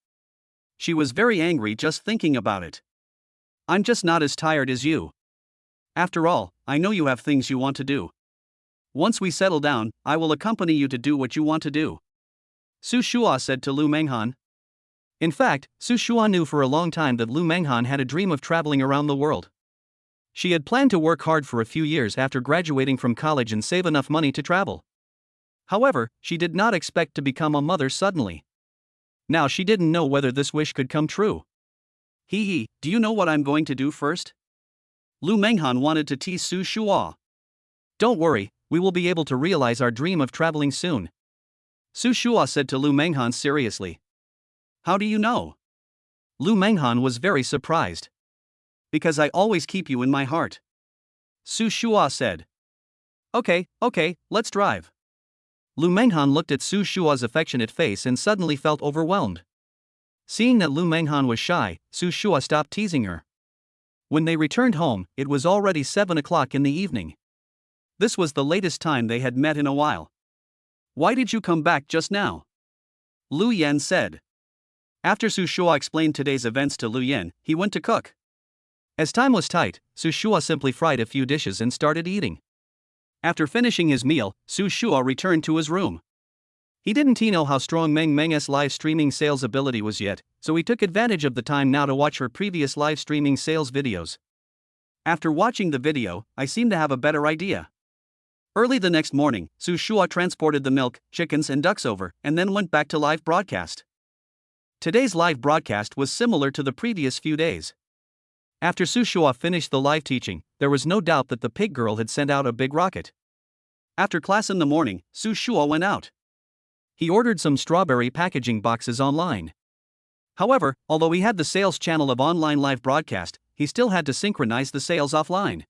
She was very angry just thinking about it. I'm just not as tired as you. After all, I know you have things you want to do. Once we settle down, I will accompany you to do what you want to do. Su Shua said to Lu Manghan. In fact, Su Shua knew for a long time that Lu Manghan had a dream of traveling around the world. She had planned to work hard for a few years after graduating from college and save enough money to travel. However, she did not expect to become a mother suddenly. Now she didn't know whether this wish could come true. Do you know what I'm going to do first? Lu Manghan wanted to tease Su Shua. Don't worry, we will be able to realize our dream of traveling soon. Su Shua said to Lu Manghan seriously. How do you know? Lu Manghan was very surprised. Because I always keep you in my heart. Su Shua said. Okay, let's drive. Lu Manghan looked at Su Shua's affectionate face and suddenly felt overwhelmed. Seeing that Lu Manghan was shy, Su Shua stopped teasing her. When they returned home, it was already 7 o'clock in the evening. This was the latest time they had met in a while. Why did you come back just now? Lu Yan said. After Su Shua explained today's events to Lu Yan, he went to cook. As time was tight, Su Shua simply fried a few dishes and started eating. After finishing his meal, Su Shua returned to his room. He didn't know how strong Meng Meng's live streaming sales ability was yet, so he took advantage of the time now to watch her previous live streaming sales videos. After watching the video, I seem to have a better idea. Early the next morning, Su Shua transported the milk, chickens and ducks over, and then went back to live broadcast. Today's live broadcast was similar to the previous few days. After Su Shua finished the live teaching, there was no doubt that the pig girl had sent out a big rocket. After class in the morning, Su Shua went out. He ordered some strawberry packaging boxes online. However, although he had the sales channel of online live broadcast, he still had to synchronize the sales offline.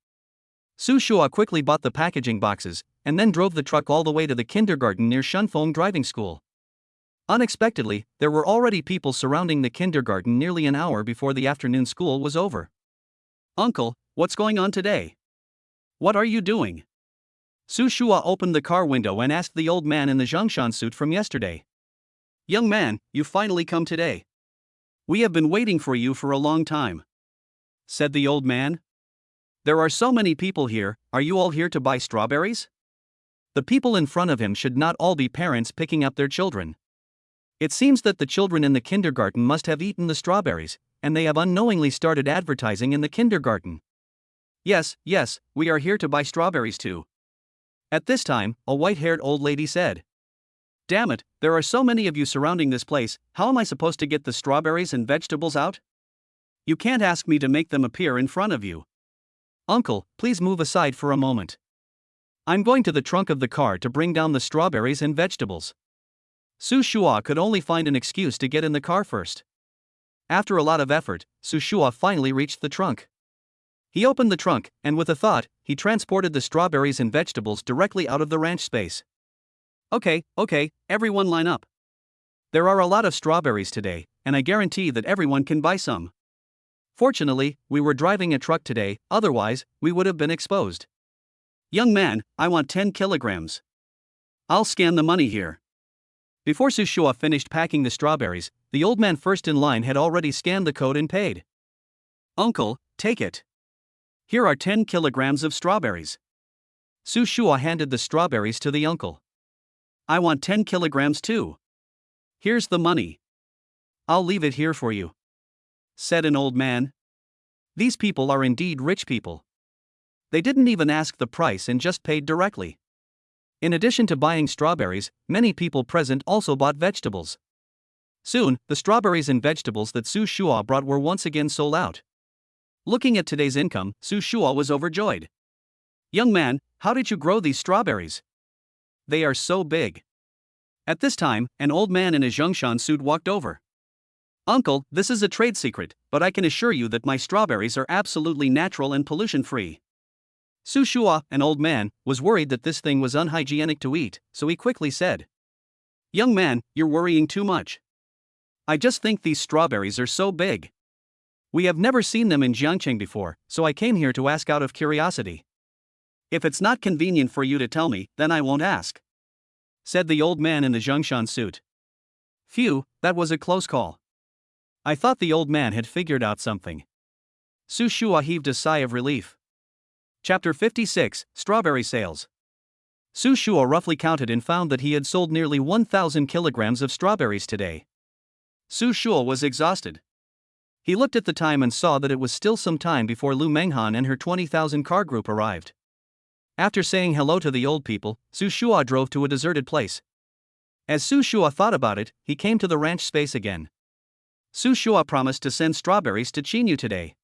Su Shua quickly bought the packaging boxes, and then drove the truck all the way to the kindergarten near Shunfeng Driving School. Unexpectedly, there were already people surrounding the kindergarten nearly an hour before the afternoon school was over. Uncle, what's going on today? What are you doing? Su Shua opened the car window and asked the old man in the Zhongshan suit from yesterday. Young man, you finally come today. We have been waiting for you for a long time, said the old man. There are so many people here, are you all here to buy strawberries? The people in front of him should not all be parents picking up their children. It seems that the children in the kindergarten must have eaten the strawberries, and they have unknowingly started advertising in the kindergarten. Yes, we are here to buy strawberries too. At this time, a white-haired old lady said. Damn it, there are so many of you surrounding this place, how am I supposed to get the strawberries and vegetables out? You can't ask me to make them appear in front of you. Uncle, please move aside for a moment. I'm going to the trunk of the car to bring down the strawberries and vegetables. Su Shua could only find an excuse to get in the car first. After a lot of effort, Su Shua finally reached the trunk. He opened the trunk, and with a thought, he transported the strawberries and vegetables directly out of the ranch space. Okay, everyone line up. There are a lot of strawberries today, and I guarantee that everyone can buy some. Fortunately, we were driving a truck today, otherwise, we would have been exposed. Young man, I want 10 kilograms. I'll scan the money here. Before Su Shua finished packing the strawberries, the old man first in line had already scanned the code and paid. Uncle, take it. Here are 10 kilograms of strawberries. Su Shua handed the strawberries to the uncle. I want 10 kilograms too. Here's the money. I'll leave it here for you, said an old man. These people are indeed rich people. They didn't even ask the price and just paid directly. In addition to buying strawberries, many people present also bought vegetables. Soon, the strawberries and vegetables that Su Shua brought were once again sold out. Looking at today's income, Su Shua was overjoyed. Young man, how did you grow these strawberries? They are so big. At this time, an old man in a Zhongshan suit walked over. Uncle, this is a trade secret, but I can assure you that my strawberries are absolutely natural and pollution-free. Su Shua, an old man, was worried that this thing was unhygienic to eat, so he quickly said, Young man, you're worrying too much. I just think these strawberries are so big. We have never seen them in Jiangcheng before, so I came here to ask out of curiosity. If it's not convenient for you to tell me, then I won't ask, said the old man in the Zhongshan suit. Phew, that was a close call. I thought the old man had figured out something. Su Shua heaved a sigh of relief. Chapter 56, Strawberry Sales. Su Shua roughly counted and found that he had sold nearly 1,000 kilograms of strawberries today. Su Shua was exhausted. He looked at the time and saw that it was still some time before Lu Manghan and her 20,000 car group arrived. After saying hello to the old people, Su Shua drove to a deserted place. As Su Shua thought about it, he came to the ranch space again. Su Shua promised to send strawberries to Qinyu today.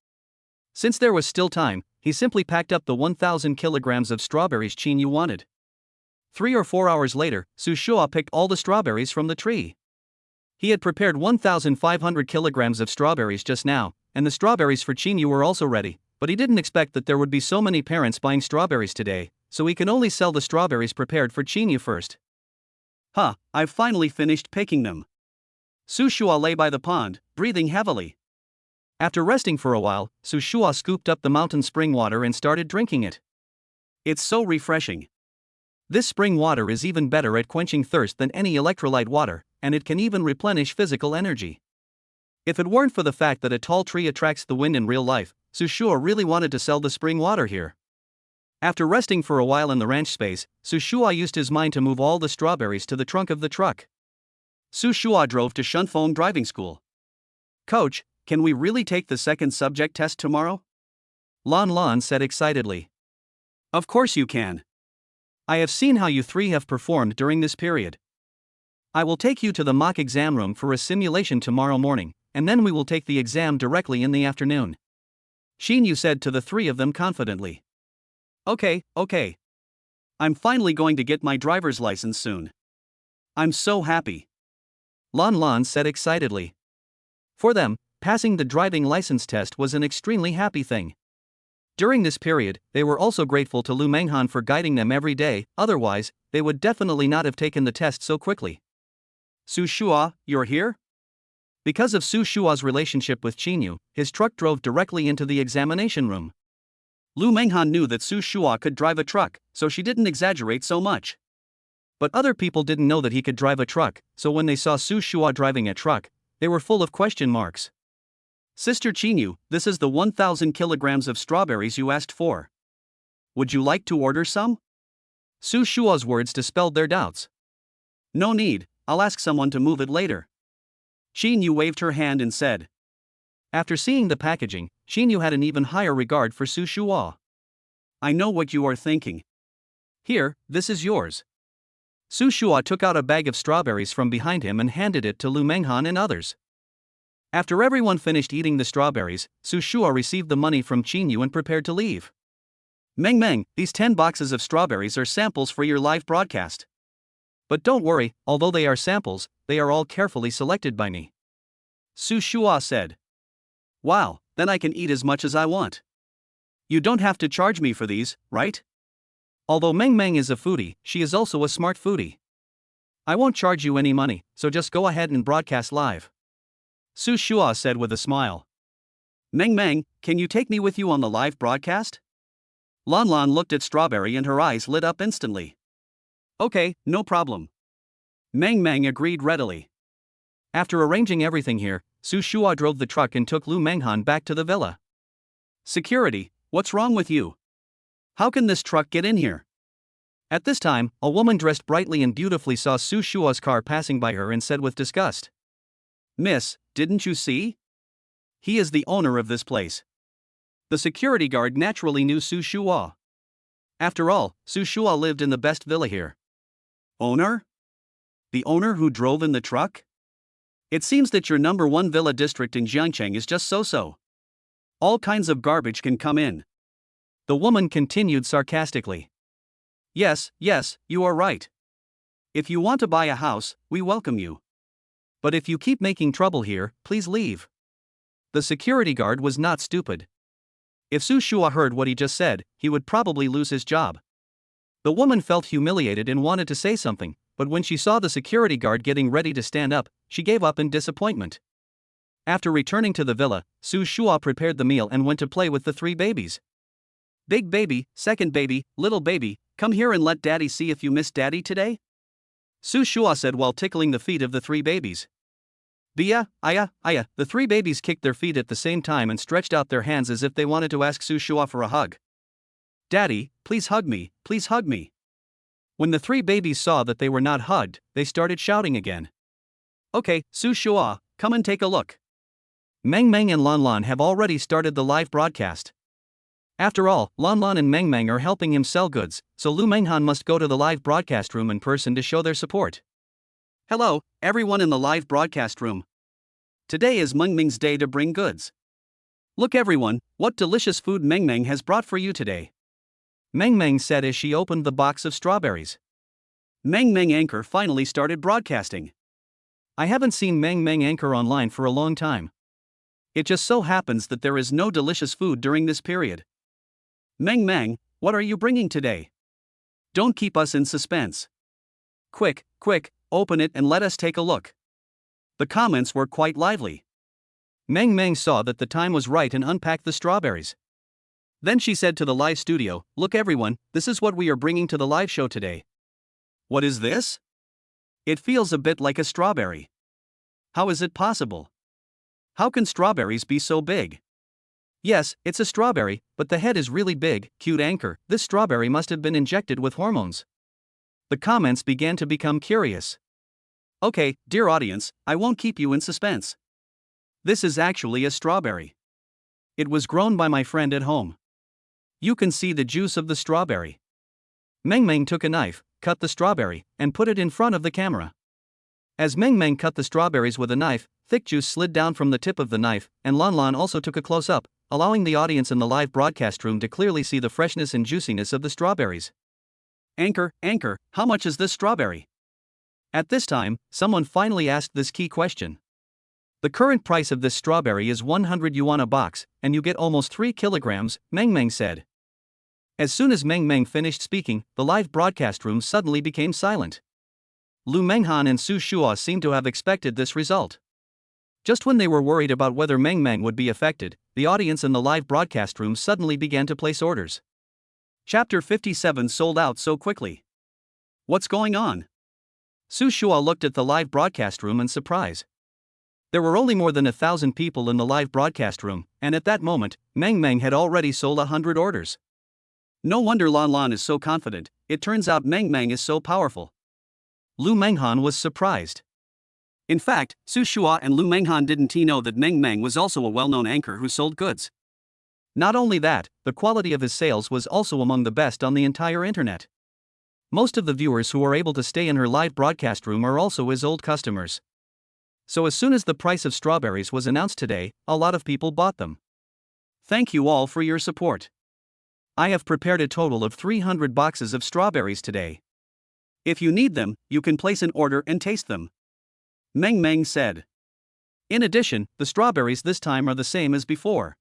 Since there was still time, he simply packed up the 1,000 kilograms of strawberries Qinyu wanted. 3 or 4 hours later, Su Shua picked all the strawberries from the tree. He had prepared 1,500 kilograms of strawberries just now, and the strawberries for Qinyu were also ready, but he didn't expect that there would be so many parents buying strawberries today, so he can only sell the strawberries prepared for Qinyu first. I've finally finished picking them. Su Shua lay by the pond, breathing heavily. After resting for a while, Su Shua scooped up the mountain spring water and started drinking it. It's so refreshing. This spring water is even better at quenching thirst than any electrolyte water, and it can even replenish physical energy. If it weren't for the fact that a tall tree attracts the wind in real life, Su Shua really wanted to sell the spring water here. After resting for a while in the ranch space, Su Shua used his mind to move all the strawberries to the trunk of the truck. Su Shua drove to Shunfeng Driving School. Coach, can we really take the second subject test tomorrow? Lan Lan said excitedly. Of course you can. I have seen how you three have performed during this period. I will take you to the mock exam room for a simulation tomorrow morning, and then we will take the exam directly in the afternoon. Xinyu said to the three of them confidently. Okay. I'm finally going to get my driver's license soon. I'm so happy. Lan Lan said excitedly. For them, passing the driving license test was an extremely happy thing. During this period, they were also grateful to Lu Manghan for guiding them every day, otherwise, they would definitely not have taken the test so quickly. Su Shua, you're here? Because of Su Shua's relationship with Qinyu, his truck drove directly into the examination room. Lu Manghan knew that Su Shua could drive a truck, so she didn't exaggerate so much. But other people didn't know that he could drive a truck, so when they saw Su Shua driving a truck, they were full of question marks. Sister Qinyu, this is the 1,000 kilograms of strawberries you asked for. Would you like to order some? Su Shua's words dispelled their doubts. No need, I'll ask someone to move it later. Qinyu waved her hand and said. After seeing the packaging, Qinyu had an even higher regard for Su Shua. I know what you are thinking. Here, this is yours. Su Shua took out a bag of strawberries from behind him and handed it to Lu Manghan and others. After everyone finished eating the strawberries, Su Shua received the money from Qinyu and prepared to leave. Meng, these 10 boxes of strawberries are samples for your live broadcast. But don't worry, although they are samples, they are all carefully selected by me. Su Shua said. Wow, then I can eat as much as I want. You don't have to charge me for these, right? Although Meng is a foodie, she is also a smart foodie. I won't charge you any money, so just go ahead and broadcast live. Su Shua said with a smile. Meng Meng, can you take me with you on the live broadcast? Lan Lan looked at Strawberry and her eyes lit up instantly. Okay, no problem. Meng Meng agreed readily. After arranging everything here, Su Shua drove the truck and took Lu Manghan back to the villa. Security, what's wrong with you? How can this truck get in here? At this time, a woman dressed brightly and beautifully saw Su Shua's car passing by her and said with disgust. Miss, didn't you see? He is the owner of this place. The security guard naturally knew Su Shua. After all, Su Shua lived in the best villa here. Owner? The owner who drove in the truck? It seems that your number one villa district in Jiangcheng is just so-so. All kinds of garbage can come in. The woman continued sarcastically. Yes, you are right. If you want to buy a house, we welcome you. But if you keep making trouble here, please leave. The security guard was not stupid. If Su Shua heard what he just said, he would probably lose his job. The woman felt humiliated and wanted to say something, but when she saw the security guard getting ready to stand up, she gave up in disappointment. After returning to the villa, Su Shua prepared the meal and went to play with the three babies. Big baby, second baby, little baby, come here and let daddy see if you miss daddy today? Su Shua said while tickling the feet of the three babies. Bia, aya, the three babies kicked their feet at the same time and stretched out their hands as if they wanted to ask Su Shua for a hug. Daddy, please hug me, please hug me. When the three babies saw that they were not hugged, they started shouting again. Okay, Su Shua, come and take a look. Meng Meng and Lan Lan have already started the live broadcast. After all, Lan Lan and Meng Meng are helping him sell goods, so Lu Manghan must go to the live broadcast room in person to show their support. Hello, everyone in the live broadcast room. Today is Meng Meng's day to bring goods. Look everyone, what delicious food Meng Meng has brought for you today. Meng Meng said as she opened the box of strawberries. Meng Meng anchor finally started broadcasting. I haven't seen Meng Meng anchor online for a long time. It just so happens that there is no delicious food during this period. Meng Meng, what are you bringing today? Don't keep us in suspense. Quick, open it and let us take a look. The comments were quite lively. Meng Meng saw that the time was right and unpacked the strawberries. Then she said to the live studio, look everyone, this is what we are bringing to the live show today. What is this? It feels a bit like a strawberry. How is it possible? How can strawberries be so big? Yes, it's a strawberry, but the head is really big, cute anchor, this strawberry must have been injected with hormones. The comments began to become curious. Okay, dear audience, I won't keep you in suspense. This is actually a strawberry. It was grown by my friend at home. You can see the juice of the strawberry. Meng Meng took a knife, cut the strawberry, and put it in front of the camera. As Meng Meng cut the strawberries with a knife, thick juice slid down from the tip of the knife, and Lan Lan also took a close-up, allowing the audience in the live broadcast room to clearly see the freshness and juiciness of the strawberries. Anchor, how much is this strawberry? At this time, someone finally asked this key question. The current price of this strawberry is 100 yuan a box, and you get almost 3 kilograms, Meng Meng said. As soon as Meng Meng finished speaking, the live broadcast room suddenly became silent. Lu Manghan and Su Shua seemed to have expected this result. Just when they were worried about whether Meng Meng would be affected, the audience in the live broadcast room suddenly began to place orders. Chapter 57 sold out so quickly. What's going on? Su Shua looked at the live broadcast room in surprise. There were only more than 1,000 people in the live broadcast room, and at that moment, Meng Meng had already sold 100 orders. No wonder Lan Lan is so confident, it turns out Meng Meng is so powerful. Lu Manghan was surprised. In fact, Su Shua and Lu Manghan didn't know that Meng Meng was also a well-known anchor who sold goods. Not only that, the quality of his sales was also among the best on the entire internet. Most of the viewers who are able to stay in her live broadcast room are also his old customers. So as soon as the price of strawberries was announced today, a lot of people bought them. Thank you all for your support. I have prepared a total of 300 boxes of strawberries today. If you need them, you can place an order and taste them. Meng Meng said. In addition, the strawberries this time are the same as before.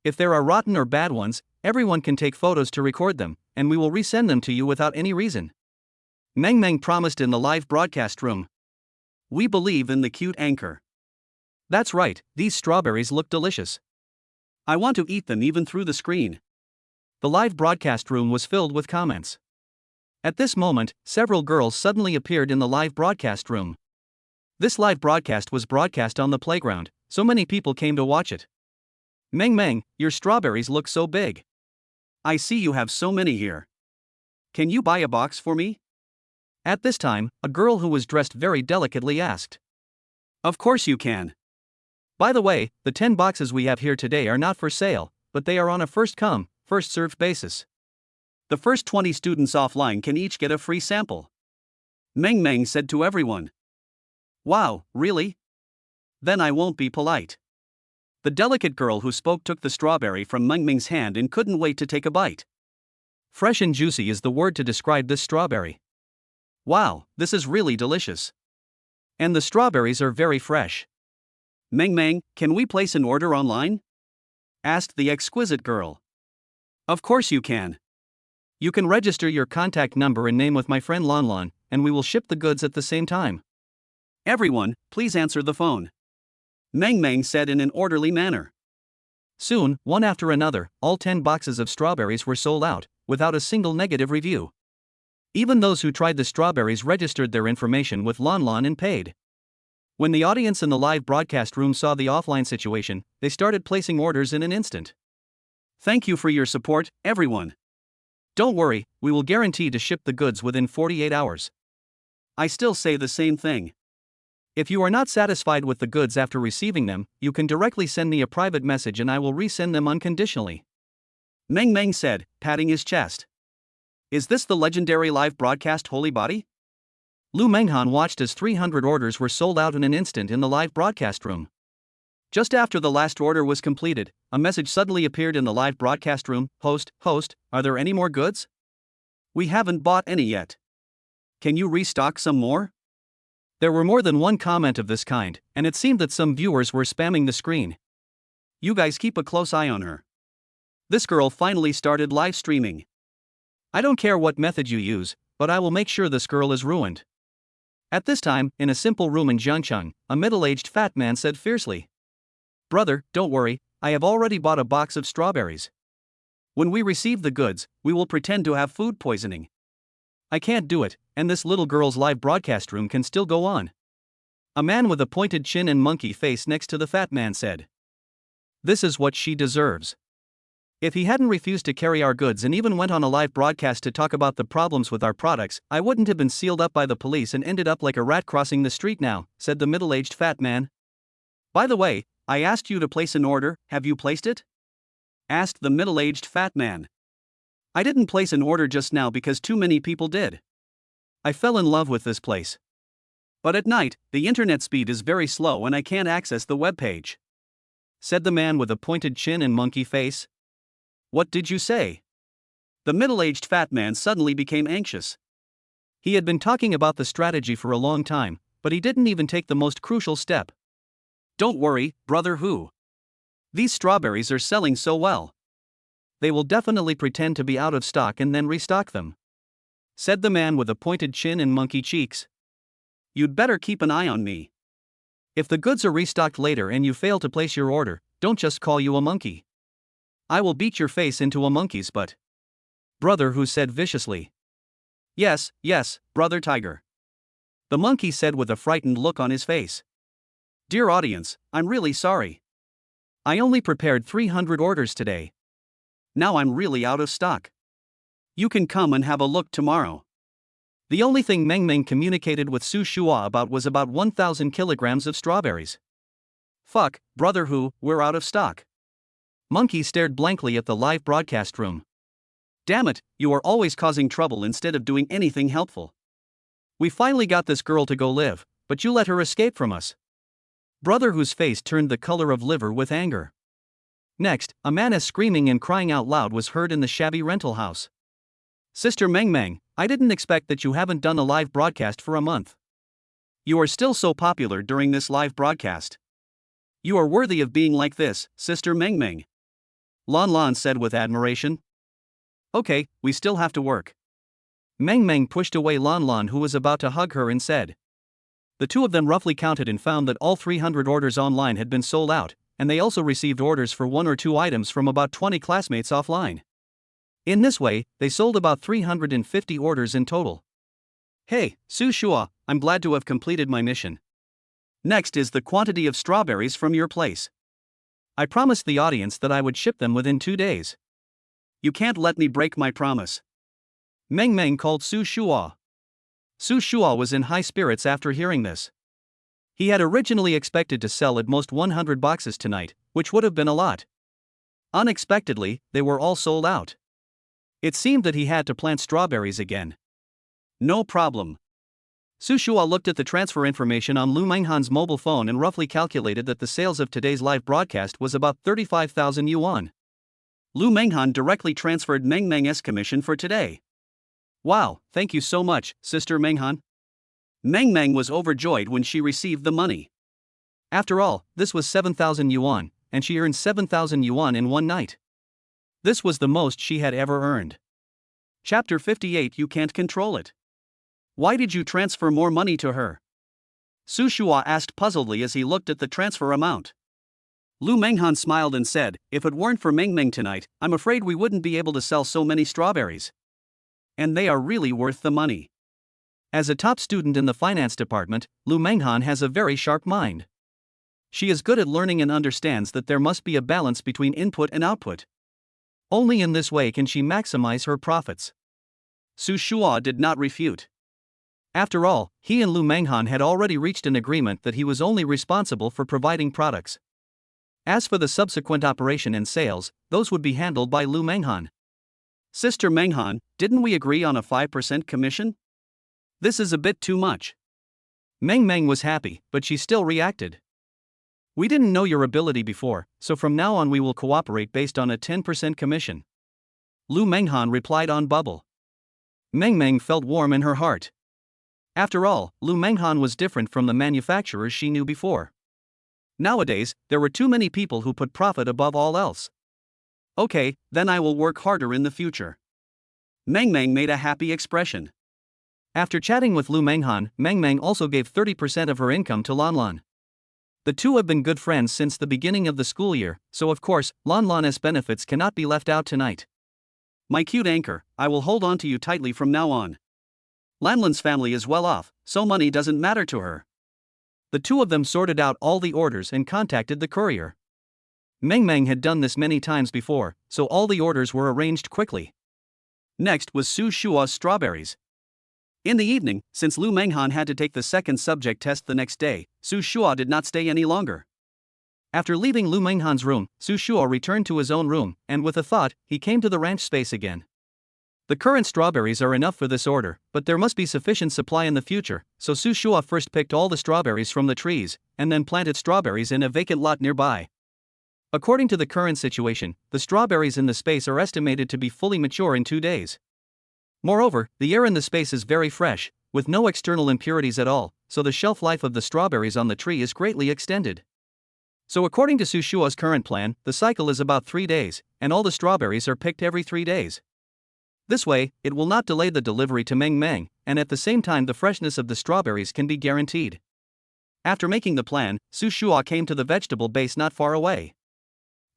If there are rotten or bad ones, everyone can take photos to record them, and we will resend them to you without any reason. Meng Meng promised in the live broadcast room. We believe in the cute anchor. That's right, these strawberries look delicious. I want to eat them even through the screen. The live broadcast room was filled with comments. At this moment, several girls suddenly appeared in the live broadcast room. This live broadcast was broadcast on the playground, so many people came to watch it. Meng Meng, your strawberries look so big. I see you have so many here. Can you buy a box for me? At this time, a girl who was dressed very delicately asked. Of course you can. By the way, the 10 boxes we have here today are not for sale, but they are on a first-come, first-served basis. The first 20 students offline can each get a free sample. Meng Meng said to everyone. Wow, really? Then I won't be polite. The delicate girl who spoke took the strawberry from Meng Meng's hand and couldn't wait to take a bite. Fresh and juicy is the word to describe this strawberry. Wow, this is really delicious. And the strawberries are very fresh. Meng Meng, can we place an order online? Asked the exquisite girl. Of course you can. You can register your contact number and name with my friend Lan Lan, and we will ship the goods at the same time. Everyone, please answer the phone. Meng Meng said in an orderly manner. Soon, one after another, all 10 boxes of strawberries were sold out, without a single negative review. Even those who tried the strawberries registered their information with Lan Lan and paid. When the audience in the live broadcast room saw the offline situation, they started placing orders in an instant. Thank you for your support, everyone. Don't worry, we will guarantee to ship the goods within 48 hours. I still say the same thing. If you are not satisfied with the goods after receiving them, you can directly send me a private message and I will resend them unconditionally. Meng Meng said, patting his chest. Is this the legendary live broadcast Holy Body? Lu Manghan watched as 300 orders were sold out in an instant in the live broadcast room. Just after the last order was completed, a message suddenly appeared in the live broadcast room. Host, are there any more goods? We haven't bought any yet. Can you restock some more? There were more than one comment of this kind, and it seemed that some viewers were spamming the screen. You guys keep a close eye on her. This girl finally started live streaming. I don't care what method you use, but I will make sure this girl is ruined. At this time, in a simple room in Jiangcheng, a middle-aged fat man said fiercely. Brother, don't worry, I have already bought a box of strawberries. When we receive the goods, we will pretend to have food poisoning. I can't do it, and this little girl's live broadcast room can still go on. A man with a pointed chin and monkey face next to the fat man said. This is what she deserves. If he hadn't refused to carry our goods and even went on a live broadcast to talk about the problems with our products, I wouldn't have been sealed up by the police and ended up like a rat crossing the street now, said the middle-aged fat man. By the way, I asked you to place an order, have you placed it? Asked the middle-aged fat man. I didn't place an order just now because too many people did. I fell in love with this place. But at night, the internet speed is very slow and I can't access the web page. Said the man with a pointed chin and monkey face. What did you say? The middle-aged fat man suddenly became anxious. He had been talking about the strategy for a long time, but he didn't even take the most crucial step. Don't worry, brother Hu. These strawberries are selling so well. They will definitely pretend to be out of stock and then restock them. Said the man with a pointed chin and monkey cheeks. You'd better keep an eye on me. If the goods are restocked later and you fail to place your order, don't just call you a monkey. I will beat your face into a monkey's butt. Brother Hu said viciously. Yes, brother Tiger. The monkey said with a frightened look on his face. Dear audience, I'm really sorry. I only prepared 300 orders today. Now I'm really out of stock. You can come and have a look tomorrow. The only thing Meng Meng communicated with Su Shua about was about 1,000 kilograms of strawberries. Fuck, brother Hu, we're out of stock. Monkey stared blankly at the live broadcast room. Damn it, you are always causing trouble instead of doing anything helpful. We finally got this girl to go live, but you let her escape from us. Brother Hu's face turned the color of liver with anger. Next, a man screaming and crying out loud was heard in the shabby rental house. Sister Meng Meng, I didn't expect that you haven't done a live broadcast for a month. You are still so popular during this live broadcast. You are worthy of being like this, Sister Meng Meng. Lan Lan said with admiration. Okay, we still have to work. Meng Meng pushed away Lan Lan, who was about to hug her, and said. The two of them roughly counted and found that all 300 orders online had been sold out, and they also received orders for 1 or 2 items from about 20 classmates offline. In this way, they sold about 350 orders in total. Hey, Su Shua, I'm glad to have completed my mission. Next is the quantity of strawberries from your place. I promised the audience that I would ship them within 2 days. You can't let me break my promise. Meng Meng called Su Shua. Su Shua was in high spirits after hearing this. He had originally expected to sell at most 100 boxes tonight, which would have been a lot. Unexpectedly, they were all sold out. It seemed that he had to plant strawberries again. No problem. Su Shua looked at the transfer information on Lu Manghan's mobile phone and roughly calculated that the sales of today's live broadcast was about 35,000 yuan. Lu Manghan directly transferred Meng Meng's commission for today. Wow, thank you so much, Sister Manghan. Meng Meng was overjoyed when she received the money. After all, this was 7,000 yuan, and she earned 7,000 yuan in one night. This was the most she had ever earned. Chapter 58. You can't control it. Why did you transfer more money to her? Su Shua asked puzzledly as he looked at the transfer amount. Lu Manghan smiled and said, if it weren't for Meng Meng tonight, I'm afraid we wouldn't be able to sell so many strawberries. And they are really worth the money. As a top student in the finance department, Lu Manghan has a very sharp mind. She is good at learning and understands that there must be a balance between input and output. Only in this way can she maximize her profits. Su Shua did not refute. After all, he and Lu Manghan had already reached an agreement that he was only responsible for providing products. As for the subsequent operation and sales, those would be handled by Lu Manghan. Sister Manghan, didn't we agree on a 5% commission? This is a bit too much. Meng Meng was happy, but she still reacted. We didn't know your ability before, so from now on we will cooperate based on a 10% commission. Lu Manghan replied on bubble. Meng Meng felt warm in her heart. After all, Lu Manghan was different from the manufacturers she knew before. Nowadays, there were too many people who put profit above all else. Okay, then I will work harder in the future. Meng Meng made a happy expression. After chatting with Lu Manghan, Meng Meng also gave 30% of her income to Lan Lan. The two have been good friends since the beginning of the school year, so of course, Lan Lan's benefits cannot be left out tonight. My cute anchor, I will hold on to you tightly from now on. Lan Lan's family is well off, so money doesn't matter to her. The two of them sorted out all the orders and contacted the courier. Meng Meng had done this many times before, so all the orders were arranged quickly. Next was Su Shua's strawberries. In the evening, since Lu Manghan had to take the second subject test the next day, Su Shua did not stay any longer. After leaving Lu Manghan's room, Su Shua returned to his own room, and with a thought, he came to the ranch space again. The current strawberries are enough for this order, but there must be sufficient supply in the future, so Su Shua first picked all the strawberries from the trees, and then planted strawberries in a vacant lot nearby. According to the current situation, the strawberries in the space are estimated to be fully mature in 2 days. Moreover, the air in the space is very fresh, with no external impurities at all, so the shelf life of the strawberries on the tree is greatly extended. So according to Su Shua's current plan, the cycle is about 3 days, and all the strawberries are picked every 3 days. This way, it will not delay the delivery to Meng Meng, and at the same time the freshness of the strawberries can be guaranteed. After making the plan, Su Shua came to the vegetable base not far away.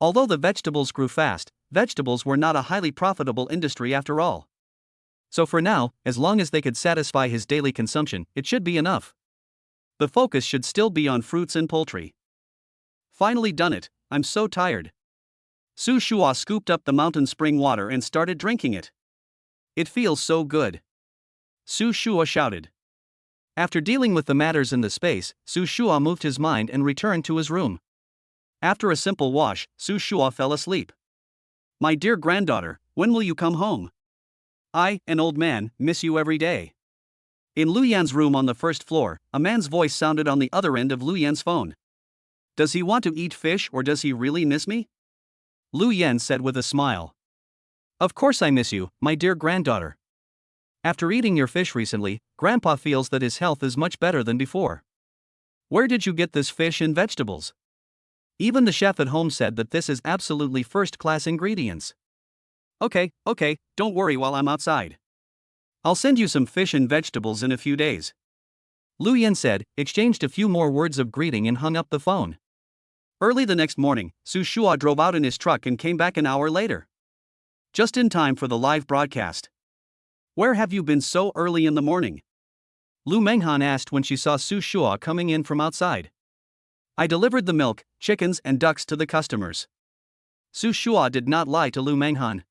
Although the vegetables grew fast, vegetables were not a highly profitable industry after all. So for now, as long as they could satisfy his daily consumption, it should be enough. The focus should still be on fruits and poultry. Finally done it, I'm so tired. Su Shua scooped up the mountain spring water and started drinking it. It feels so good. Su Shua shouted. After dealing with the matters in the space, Su Shua moved his mind and returned to his room. After a simple wash, Su Shua fell asleep. My dear granddaughter, when will you come home? I, an old man, miss you every day. In Lu Yan's room on the first floor, a man's voice sounded on the other end of Lu Yan's phone. Does he want to eat fish or does he really miss me? Lu Yan said with a smile. Of course I miss you, my dear granddaughter. After eating your fish recently, Grandpa feels that his health is much better than before. Where did you get this fish and vegetables? Even the chef at home said that this is absolutely first-class ingredients. Okay, don't worry while I'm outside. I'll send you some fish and vegetables in a few days. Lu Yan said, exchanged a few more words of greeting and hung up the phone. Early the next morning, Su Shua drove out in his truck and came back an hour later. Just in time for the live broadcast. Where have you been so early in the morning? Lu Manghan asked when she saw Su Shua coming in from outside. I delivered the milk, chickens and ducks to the customers. Su Shua did not lie to Lu Manghan.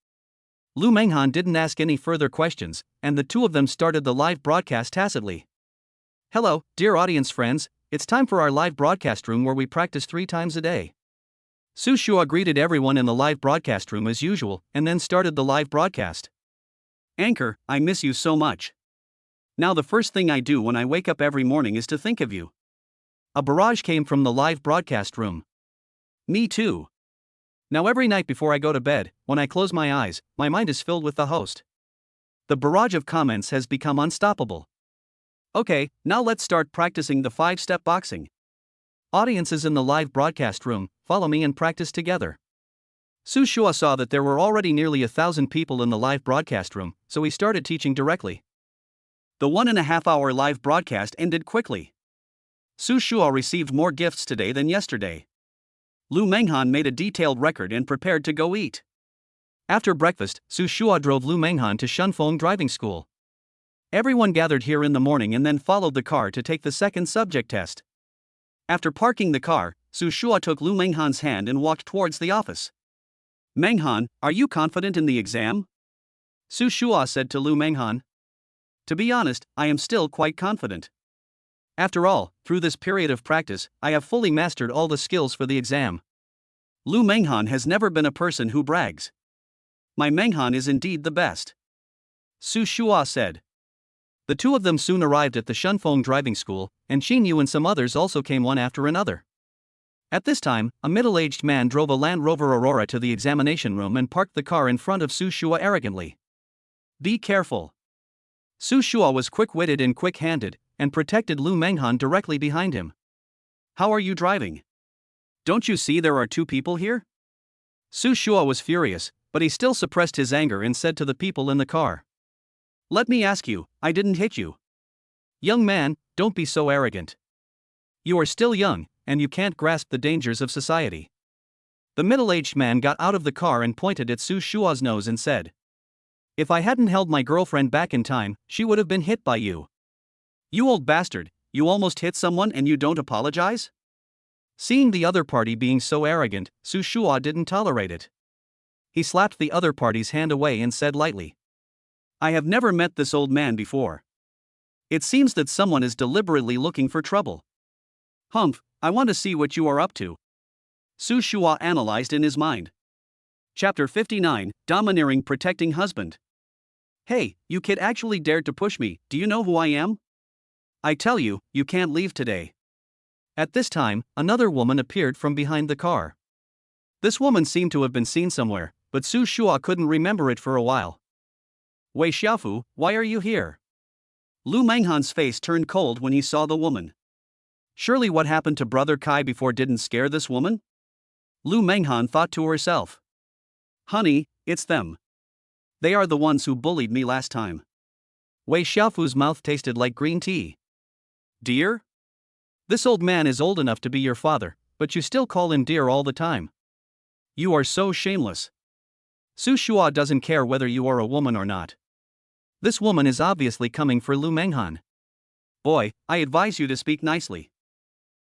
Lu Manghan didn't ask any further questions, and the two of them started the live broadcast tacitly. Hello, dear audience friends, it's time for our live broadcast room where we practice 3 times a day. Su Shua greeted everyone in the live broadcast room as usual and then started the live broadcast. Anchor, I miss you so much. Now the first thing I do when I wake up every morning is to think of you. A barrage came from the live broadcast room. Me too. Now every night before I go to bed, when I close my eyes, my mind is filled with the host. The barrage of comments has become unstoppable. Okay, now let's start practicing the 5-step boxing. Audiences in the live broadcast room, follow me and practice together. Su Shua saw that there were already nearly 1,000 people in the live broadcast room, so he started teaching directly. The 1.5-hour live broadcast ended quickly. Su Shua received more gifts today than yesterday. Lu Manghan made a detailed record and prepared to go eat. After breakfast, Su Shua drove Lu Manghan to Confronting driving school. Everyone gathered here in the morning and then followed the car to take the second subject test. After parking the car, Su Shua took Lu Manghan's hand and walked towards the office. Manghan, are you confident in the exam? Su Shua said to Lu Manghan. To be honest, I am still quite confident. After all, through this period of practice, I have fully mastered all the skills for the exam. Lu Manghan has never been a person who brags. My Manghan is indeed the best. Su Shua said. The two of them soon arrived at the Confronting driving school, and Xin Yu and some others also came one after another. At this time, a middle-aged man drove a Land Rover Aurora to the examination room and parked the car in front of Su Shua arrogantly. Be careful. Su Shua was quick-witted and quick-handed, and protected Lu Manghan directly behind him. How are you driving? Don't you see there are 2 people here? Su Shua was furious, but he still suppressed his anger and said to the people in the car. Let me ask you, I didn't hit you. Young man, don't be so arrogant. You are still young, and you can't grasp the dangers of society. The middle-aged man got out of the car and pointed at Su Shua's nose and said, If I hadn't held my girlfriend back in time, she would have been hit by you. You old bastard, you almost hit someone and you don't apologize? Seeing the other party being so arrogant, Su Shua didn't tolerate it. He slapped the other party's hand away and said lightly, I have never met this old man before. It seems that someone is deliberately looking for trouble. Humph, I want to see what you are up to. Su Shua analyzed in his mind. Chapter 59, Domineering Protecting Husband. Hey, you kid actually dared to push me, do you know who I am? I tell you, you can't leave today. At this time, another woman appeared from behind the car. This woman seemed to have been seen somewhere, but Su Shua couldn't remember it for a while. Wei Xiaofu, why are you here? Lu Manghan's face turned cold when he saw the woman. Surely what happened to Brother Kai before didn't scare this woman? Lu Manghan thought to herself. Honey, it's them. They are the ones who bullied me last time. Wei Xiaofu's mouth tasted like green tea. Dear? This old man is old enough to be your father, but you still call him dear all the time. You are so shameless. Su Shua doesn't care whether you are a woman or not. This woman is obviously coming for Lu Manghan. Boy, I advise you to speak nicely.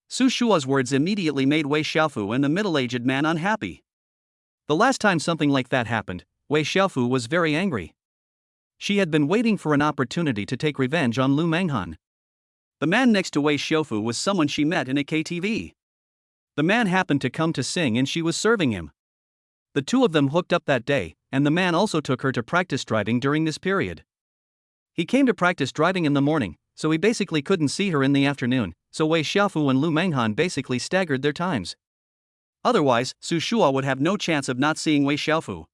Su Shua's words immediately made Wei Xiaofu and the middle-aged man unhappy. The last time something like that happened, Wei Xiaofu was very angry. She had been waiting for an opportunity to take revenge on Lu Manghan. The man next to Wei Xiaofu was someone she met in a KTV. The man happened to come to sing and she was serving him. The two of them hooked up that day, and the man also took her to practice driving during this period. He came to practice driving in the morning, so he basically couldn't see her in the afternoon, so Wei Xiaofu and Lu Manghan basically staggered their times. Otherwise, Su Shua would have no chance of not seeing Wei Xiaofu.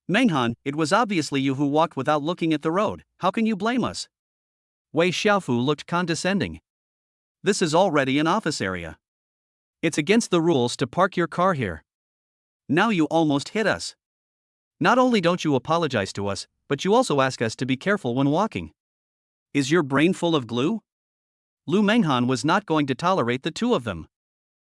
Manghan, it was obviously you who walked without looking at the road, how can you blame us? Wei Xiaofu looked condescending. This is already an office area. It's against the rules to park your car here. Now you almost hit us. Not only don't you apologize to us, but you also ask us to be careful when walking. Is your brain full of glue? Lu Manghan was not going to tolerate the two of them.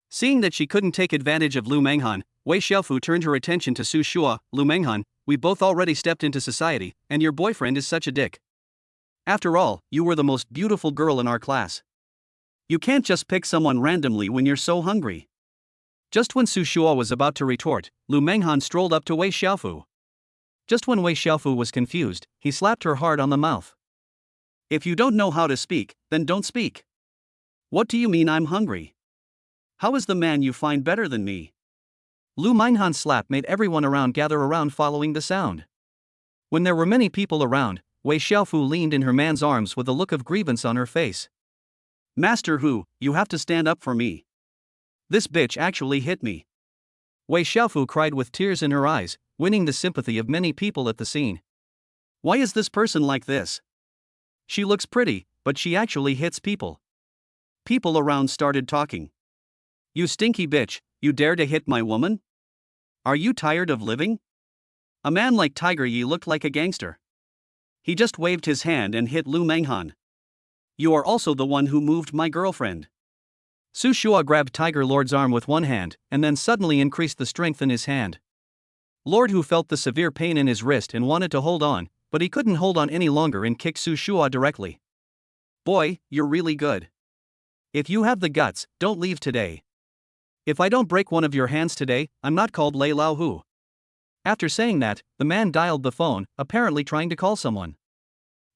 Seeing that she couldn't take advantage of Lu Manghan, Wei Xiaofu turned her attention to Su Shua. Lu Manghan, we both already stepped into society, and your boyfriend is such a dick. After all, you were the most beautiful girl in our class. You can't just pick someone randomly when you're so hungry. Just when Su Shua was about to retort, Lu Manghan strolled up to Wei Xiaofu. Just when Wei Xiaofu was confused, he slapped her hard on the mouth. If you don't know how to speak, then don't speak. What do you mean I'm hungry? How is the man you find better than me? Lu Manghan's slap made everyone around gather around following the sound. When there were many people around, Wei Xiaofu leaned in her man's arms with a look of grievance on her face. Master Hu, you have to stand up for me. This bitch actually hit me. Wei Xiaofu cried with tears in her eyes, winning the sympathy of many people at the scene. Why is this person like this? She looks pretty, but she actually hits people. People around started talking. You stinky bitch, you dare to hit my woman? Are you tired of living? A man like Tiger Yi looked like a gangster. He just waved his hand and hit Lu Manghan. You are also the one who moved my girlfriend. Su Shua grabbed Tiger Lord's arm with one hand, and then suddenly increased the strength in his hand. Lord Hu felt the severe pain in his wrist and wanted to hold on, but he couldn't hold on any longer and kicked Su Shua directly. Boy, you're really good. If you have the guts, don't leave today. If I don't break one of your hands today, I'm not called Lei Lao Hu. After saying that, the man dialed the phone, apparently trying to call someone.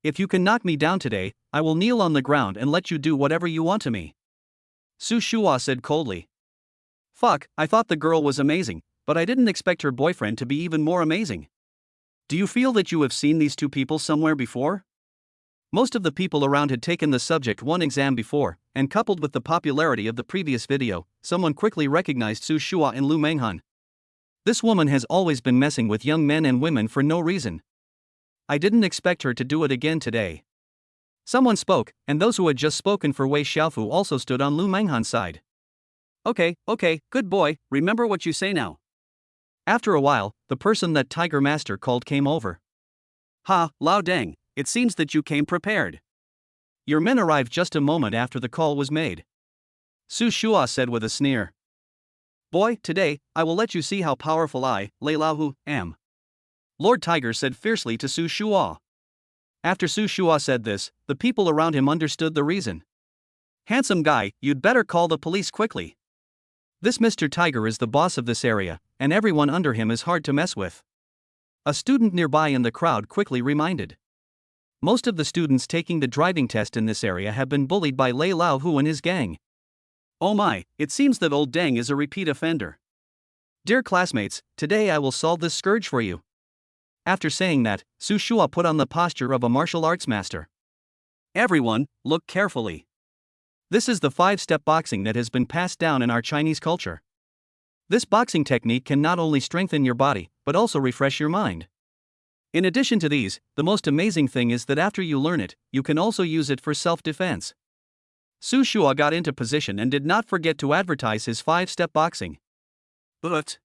If you can knock me down today, I will kneel on the ground and let you do whatever you want to me. Su Shua said coldly. Fuck, I thought the girl was amazing, but I didn't expect her boyfriend to be even more amazing. Do you feel that you have seen these two people somewhere before? Most of the people around had taken the subject 1 exam before, and coupled with the popularity of the previous video, someone quickly recognized Su Shua and Lu Manghan. This woman has always been messing with young men and women for no reason. I didn't expect her to do it again today. Someone spoke, and those who had just spoken for Wei Xiaofu also stood on Lu Manghan's side. Okay, good boy, remember what you say now. After a while, the person that Tiger Master called came over. Ha, Lao Deng, it seems that you came prepared. Your men arrived just a moment after the call was made. Su Shua said with a sneer. Boy, today, I will let you see how powerful I, Lei Lao Hu, am. Lord Tiger said fiercely to Su Shua. After Su Shua said this, the people around him understood the reason. Handsome guy, you'd better call the police quickly. This Mr. Tiger is the boss of this area, and everyone under him is hard to mess with. A student nearby in the crowd quickly reminded. Most of the students taking the driving test in this area have been bullied by Lei Lao Hu and his gang. Oh my, it seems that old Deng is a repeat offender. Dear classmates, today I will solve this scourge for you. After saying that, Su Shua put on the posture of a martial arts master. Everyone, look carefully. This is the 5-step boxing that has been passed down in our Chinese culture. This boxing technique can not only strengthen your body, but also refresh your mind. In addition to these, the most amazing thing is that after you learn it, you can also use it for self-defense. Su Shua got into position and did not forget to advertise his 5-step boxing. But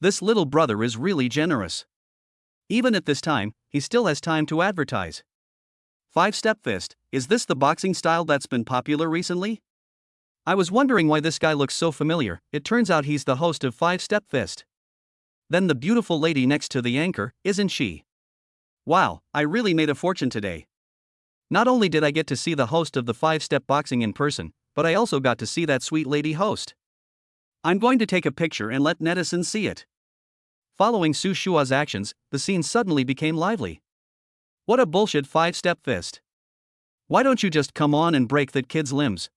this little brother is really generous. Even at this time, he still has time to advertise. 5-step fist, is this the boxing style that's been popular recently? I was wondering why this guy looks so familiar. It turns out he's the host of 5-step fist. Then the beautiful lady next to the anchor, isn't she? Wow, I really made a fortune today. Not only did I get to see the host of the 5-step boxing in person, but I also got to see that sweet lady host. I'm going to take a picture and let netizens see it. Following Su Shua's actions, the scene suddenly became lively. What a bullshit 5-step fist. Why don't you just come on and break that kid's limbs?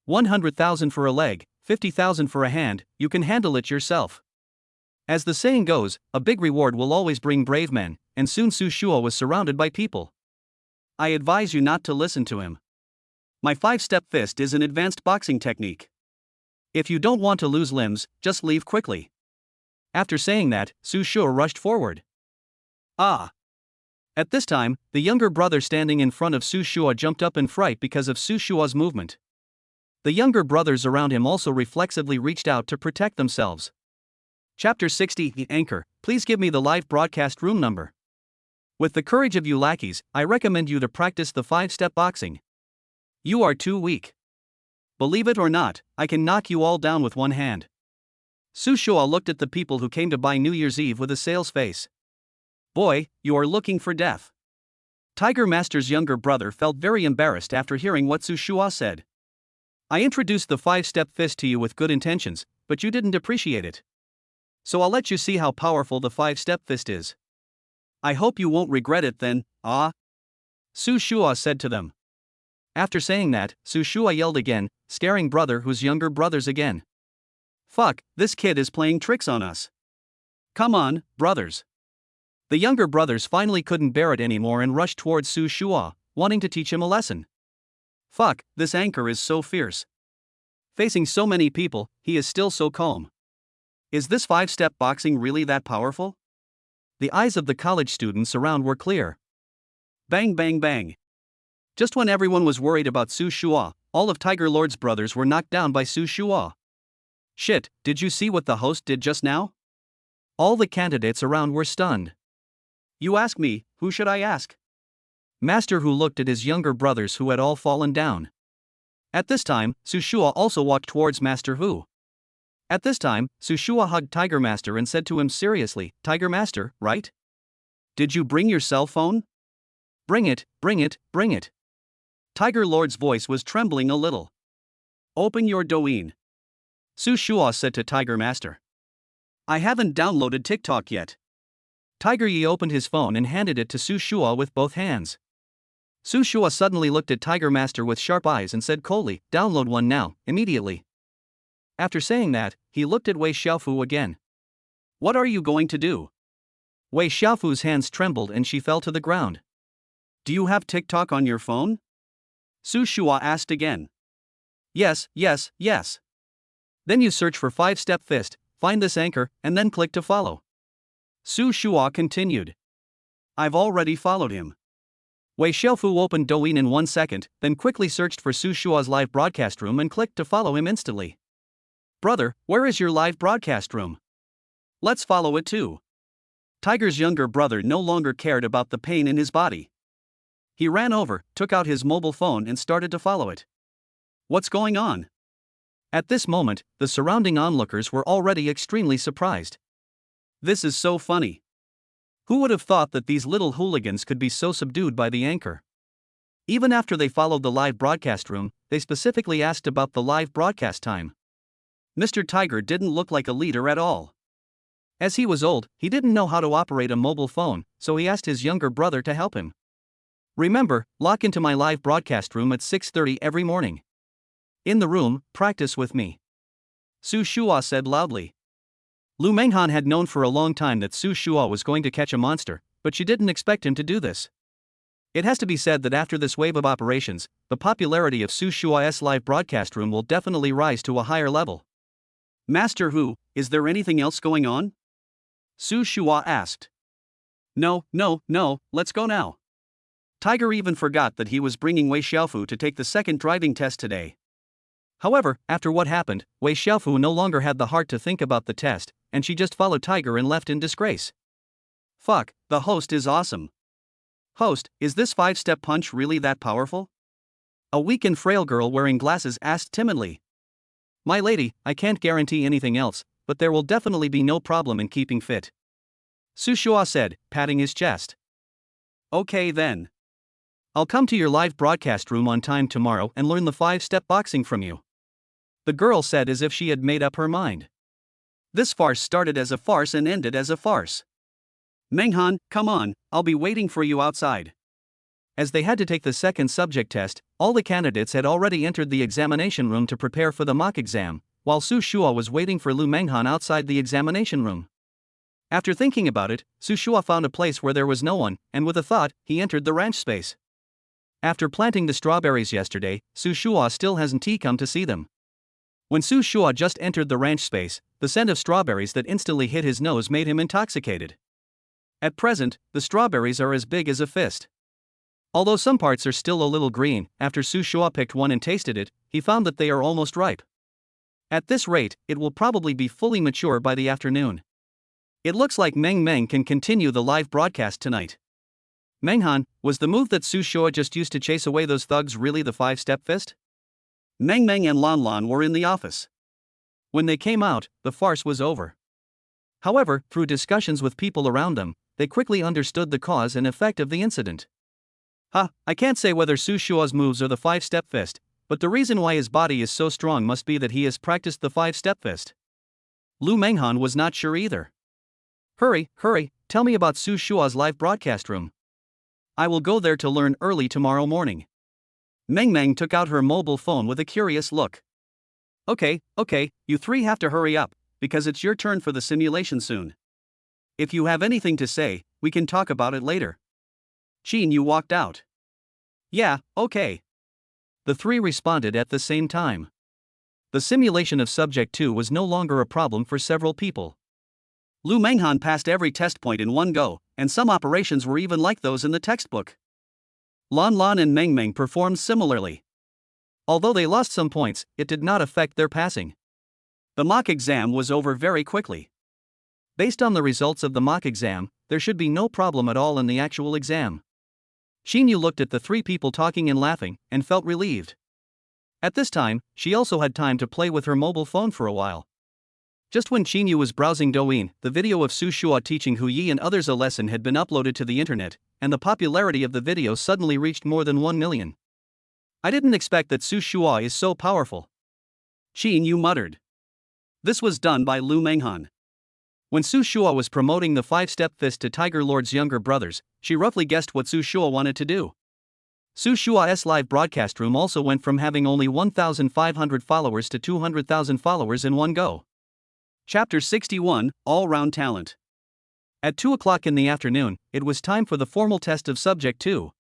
100,000 for a leg, 50,000 for a hand, you can handle it yourself. As the saying goes, a big reward will always bring brave men, and soon Su Shua was surrounded by people. I advise you not to listen to him. My 5-step fist is an advanced boxing technique. If you don't want to lose limbs, just leave quickly. After saying that, Su Shua rushed forward. Ah! At this time, the younger brother standing in front of Su Shua jumped up in fright because of Su Shua's movement. The younger brothers around him also reflexively reached out to protect themselves. Chapter 60. The Anchor, please give me the live broadcast room number. With the courage of you lackeys, I recommend you to practice the 5-step boxing. You are too weak. Believe it or not, I can knock you all down with one hand. Su Shua looked at the people who came to buy New Year's Eve with a sales face. Boy, you are looking for death. Tiger Master's younger brother felt very embarrassed after hearing what Su Shua said. I introduced the 5-step fist to you with good intentions, but you didn't appreciate it. So I'll let you see how powerful the 5-step fist is. I hope you won't regret it then, ah? Su Shua said to them. After saying that, Su Shua yelled again, scaring brother whose younger brothers again. Fuck, this kid is playing tricks on us. Come on, brothers. The younger brothers finally couldn't bear it anymore and rushed towards Su Shua, wanting to teach him a lesson. Fuck, this anchor is so fierce. Facing so many people, he is still so calm. Is this 5-step boxing really that powerful? The eyes of the college students around were clear. Bang bang bang. Just when everyone was worried about Su Shua, all of Tiger Lord's brothers were knocked down by Su Shua. Shit, did you see what the host did just now? All the candidates around were stunned. You ask me, who should I ask? Master Hu looked at his younger brothers who had all fallen down. At this time, Su Shua also walked towards Master Hu. At this time, Su Shua hugged Tiger Master and said to him seriously, Tiger Master, right? Did you bring your cell phone? Bring it, bring it, bring it. Tiger Lord's voice was trembling a little. Open your Douyin. Su Shua said to Tiger Master. I haven't downloaded TikTok yet. Tiger Yi opened his phone and handed it to Su Shua with both hands. Su Shua suddenly looked at Tiger Master with sharp eyes and said coldly, download one now, immediately. After saying that, he looked at Wei Xiaofu again. What are you going to do? Wei Xiaofu's hands trembled and she fell to the ground. Do you have TikTok on your phone? Su Shua asked again. Yes, yes, yes. Then you search for 5-step fist, find this anchor, and then click to follow. Su Shua continued. I've already followed him. Wei Xiaofu opened Douyin in 1 second, then quickly searched for Su Shua's live broadcast room and clicked to follow him instantly. Brother, where is your live broadcast room? Let's follow it too. Tiger's younger brother no longer cared about the pain in his body. He ran over, took out his mobile phone and started to follow it. What's going on? At this moment, the surrounding onlookers were already extremely surprised. This is so funny. Who would have thought that these little hooligans could be so subdued by the anchor? Even after they followed the live broadcast room, they specifically asked about the live broadcast time. Mr. Tiger didn't look like a leader at all. As he was old, he didn't know how to operate a mobile phone, so he asked his younger brother to help him. Remember, log into my live broadcast room at 6:30 every morning. In the room, practice with me. Su Shua said loudly. Lu Manghan had known for a long time that Su Shua was going to catch a monster, but she didn't expect him to do this. It has to be said that after this wave of operations, the popularity of Su Shua's live broadcast room will definitely rise to a higher level. Master Hu, is there anything else going on? Su Shua asked. No, let's go now. Tiger even forgot that he was bringing Wei Xiaofu to take the second driving test today. However, after what happened, Wei Xiaofu no longer had the heart to think about the test, and she just followed Tiger and left in disgrace. Fuck, the host is awesome. Host, is this 5-step punch really that powerful? A weak and frail girl wearing glasses asked timidly. My lady, I can't guarantee anything else, but there will definitely be no problem in keeping fit. Su Shua said, patting his chest. Okay then. I'll come to your live broadcast room on time tomorrow and learn the 5-step boxing from you. The girl said as if she had made up her mind. This farce started as a farce and ended as a farce. Manghan, come on, I'll be waiting for you outside. As they had to take the second subject test, all the candidates had already entered the examination room to prepare for the mock exam, while Su Shua was waiting for Lu Manghan outside the examination room. After thinking about it, Su Shua found a place where there was no one, and with a thought, he entered the ranch space. After planting the strawberries yesterday, Su Shua still hasn't come to see them. When Su Shua just entered the ranch space, the scent of strawberries that instantly hit his nose made him intoxicated. At present, the strawberries are as big as a fist. Although some parts are still a little green, after Su Shua picked one and tasted it, he found that they are almost ripe. At this rate, it will probably be fully mature by the afternoon. It looks like Meng Meng can continue the live broadcast tonight. Manghan, was the move that Su Shua just used to chase away those thugs really the five-step fist? Meng Meng and Lan Lan were in the office. When they came out, the farce was over. However, through discussions with people around them, they quickly understood the cause and effect of the incident. I can't say whether Su Shua's moves are the five-step fist, but the reason why his body is so strong must be that he has practiced the five-step fist. Lu Manghan was not sure either. Hurry, tell me about Su Shua's live broadcast room. I will go there to learn early tomorrow morning. Meng Meng took out her mobile phone with a curious look. Okay, you three have to hurry up, because it's your turn for the simulation soon. If you have anything to say, we can talk about it later. Qin Yu walked out. Yeah, okay. The three responded at the same time. The simulation of Subject 2 was no longer a problem for several people. Lu Manghan passed every test point in one go, and some operations were even like those in the textbook. Lan Lan and Meng Meng performed similarly. Although they lost some points, it did not affect their passing. The mock exam was over very quickly. Based on the results of the mock exam, there should be no problem at all in the actual exam. Qin Yu looked at the three people talking and laughing, and felt relieved. At this time, she also had time to play with her mobile phone for a while. Just when Qin Yu was browsing Douyin, the video of Su Shua teaching Hu Yi and others a lesson had been uploaded to the internet, and the popularity of the video suddenly reached more than 1 million. I didn't expect that Su Shua is so powerful. Qin Yu muttered. This was done by Lu Manghan. When Su Shua was promoting the five-step fist to Tiger Lord's younger brothers, she roughly guessed what Su Shua wanted to do. Su Shua's live broadcast room also went from having only 1,500 followers to 200,000 followers in one go. Chapter 61, All-Round Talent. At 2 o'clock in the afternoon, it was time for the formal test of Subject 2.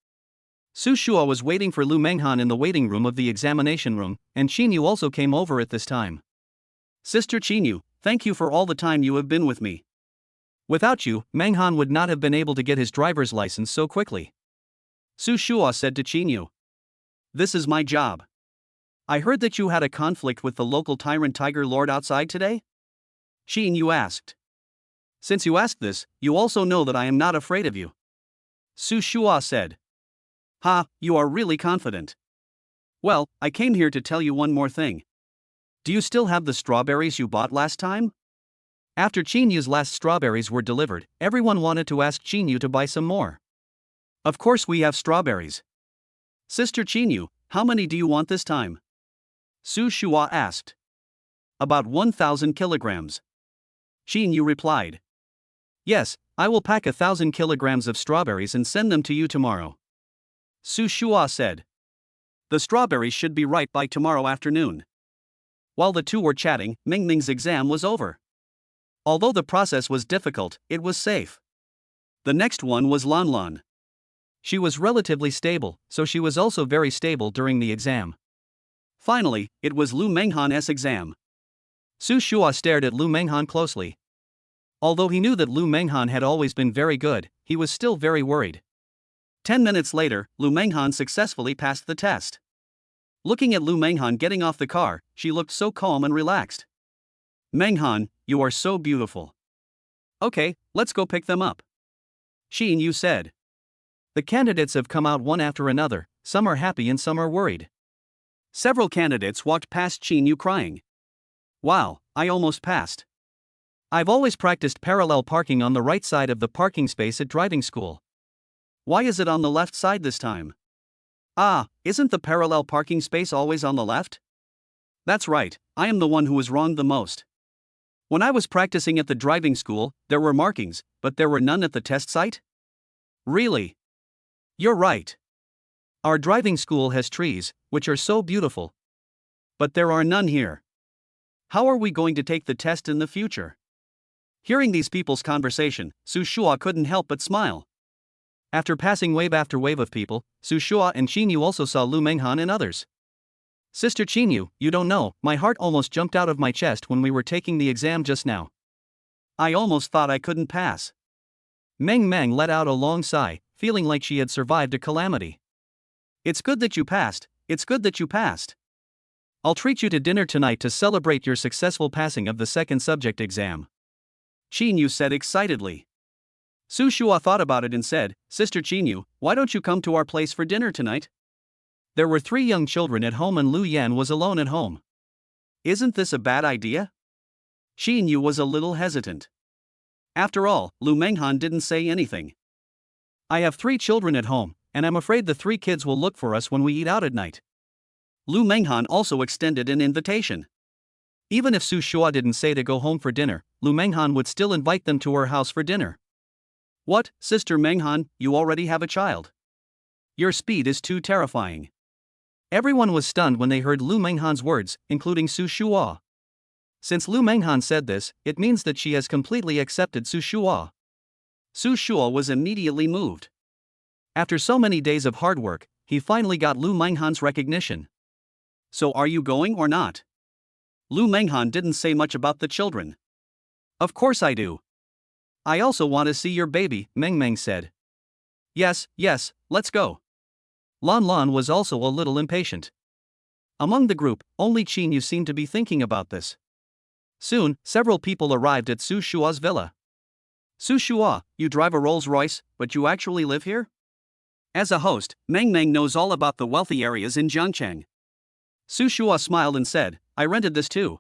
Su Shua was waiting for Lu Manghan in the waiting room of the examination room, and Qin Yu also came over at this time. Sister Qin Yu, thank you for all the time you have been with me. Without you, Manghan would not have been able to get his driver's license so quickly. Su Shua said to Qin Yu. This is my job. I heard that you had a conflict with the local tyrant Tiger Lord outside today? Qin Yu asked. Since you asked this, you also know that I am not afraid of you. Su Shua said. You are really confident. Well, I came here to tell you one more thing. Do you still have the strawberries you bought last time? After Qin Yu's last strawberries were delivered, everyone wanted to ask Qin Yu to buy some more. Of course we have strawberries. Sister Qin Yu, how many do you want this time? Su Shua asked. About 1,000 kilograms. Qin Yu replied. Yes, I will pack 1,000 kilograms of strawberries and send them to you tomorrow. Su Shua said. The strawberries should be ripe by tomorrow afternoon. While the two were chatting, Meng Meng's exam was over. Although the process was difficult, it was safe. The next one was Lan Lan. She was relatively stable, so she was also very stable during the exam. Finally, it was Lu Manghan's exam. Su Shua stared at Lu Manghan closely. Although he knew that Lu Manghan had always been very good, he was still very worried. 10 minutes later, Lu Manghan successfully passed the test. Looking at Lu Manghan getting off the car, she looked so calm and relaxed. Manghan, you are so beautiful. Okay, let's go pick them up. Qin Yu said. The candidates have come out one after another, some are happy and some are worried. Several candidates walked past Qin Yu crying. Wow, I almost passed. I've always practiced parallel parking on the right side of the parking space at driving school. Why is it on the left side this time? Isn't the parallel parking space always on the left? That's right, I am the one who was wrong the most. When I was practicing at the driving school, there were markings, but there were none at the test site? Really? You're right. Our driving school has trees, which are so beautiful. But there are none here. How are we going to take the test in the future? Hearing these people's conversation, Su Shua couldn't help but smile. After passing wave after wave of people, Su Shua and Qin Yu also saw Lu Manghan and others. Sister Qin Yu, you don't know, my heart almost jumped out of my chest when we were taking the exam just now. I almost thought I couldn't pass. Meng Meng let out a long sigh, feeling like she had survived a calamity. It's good that you passed, it's good that you passed. I'll treat you to dinner tonight to celebrate your successful passing of the second subject exam. Qin Yu said excitedly. Su Shua thought about it and said, Sister Chinyu, why don't you come to our place for dinner tonight? There were 3 young children at home and Lu Yan was alone at home. Isn't this a bad idea? Chinyu was a little hesitant. After all, Lu Manghan didn't say anything. I have 3 children at home, and I'm afraid the 3 kids will look for us when we eat out at night. Lu Manghan also extended an invitation. Even if Su Shua didn't say to go home for dinner, Lu Manghan would still invite them to her house for dinner. What, Sister Manghan, you already have a child? Your speed is too terrifying. Everyone was stunned when they heard Lu Manghan's words, including Su Shua. Since Lu Manghan said this, it means that she has completely accepted Su Shua. Su Shua was immediately moved. After so many days of hard work, he finally got Lu Manghan's recognition. So are you going or not? Lu Manghan didn't say much about the children. Of course I do. I also want to see your baby, Meng Meng said. Yes, let's go. Lan Lan was also a little impatient. Among the group, only Chinyu seemed to be thinking about this. Soon, several people arrived at Su Shua's villa. Su Shua, you drive a Rolls-Royce, but you actually live here? As a host, Meng Meng knows all about the wealthy areas in Jiangcheng. Su Shua smiled and said, I rented this too.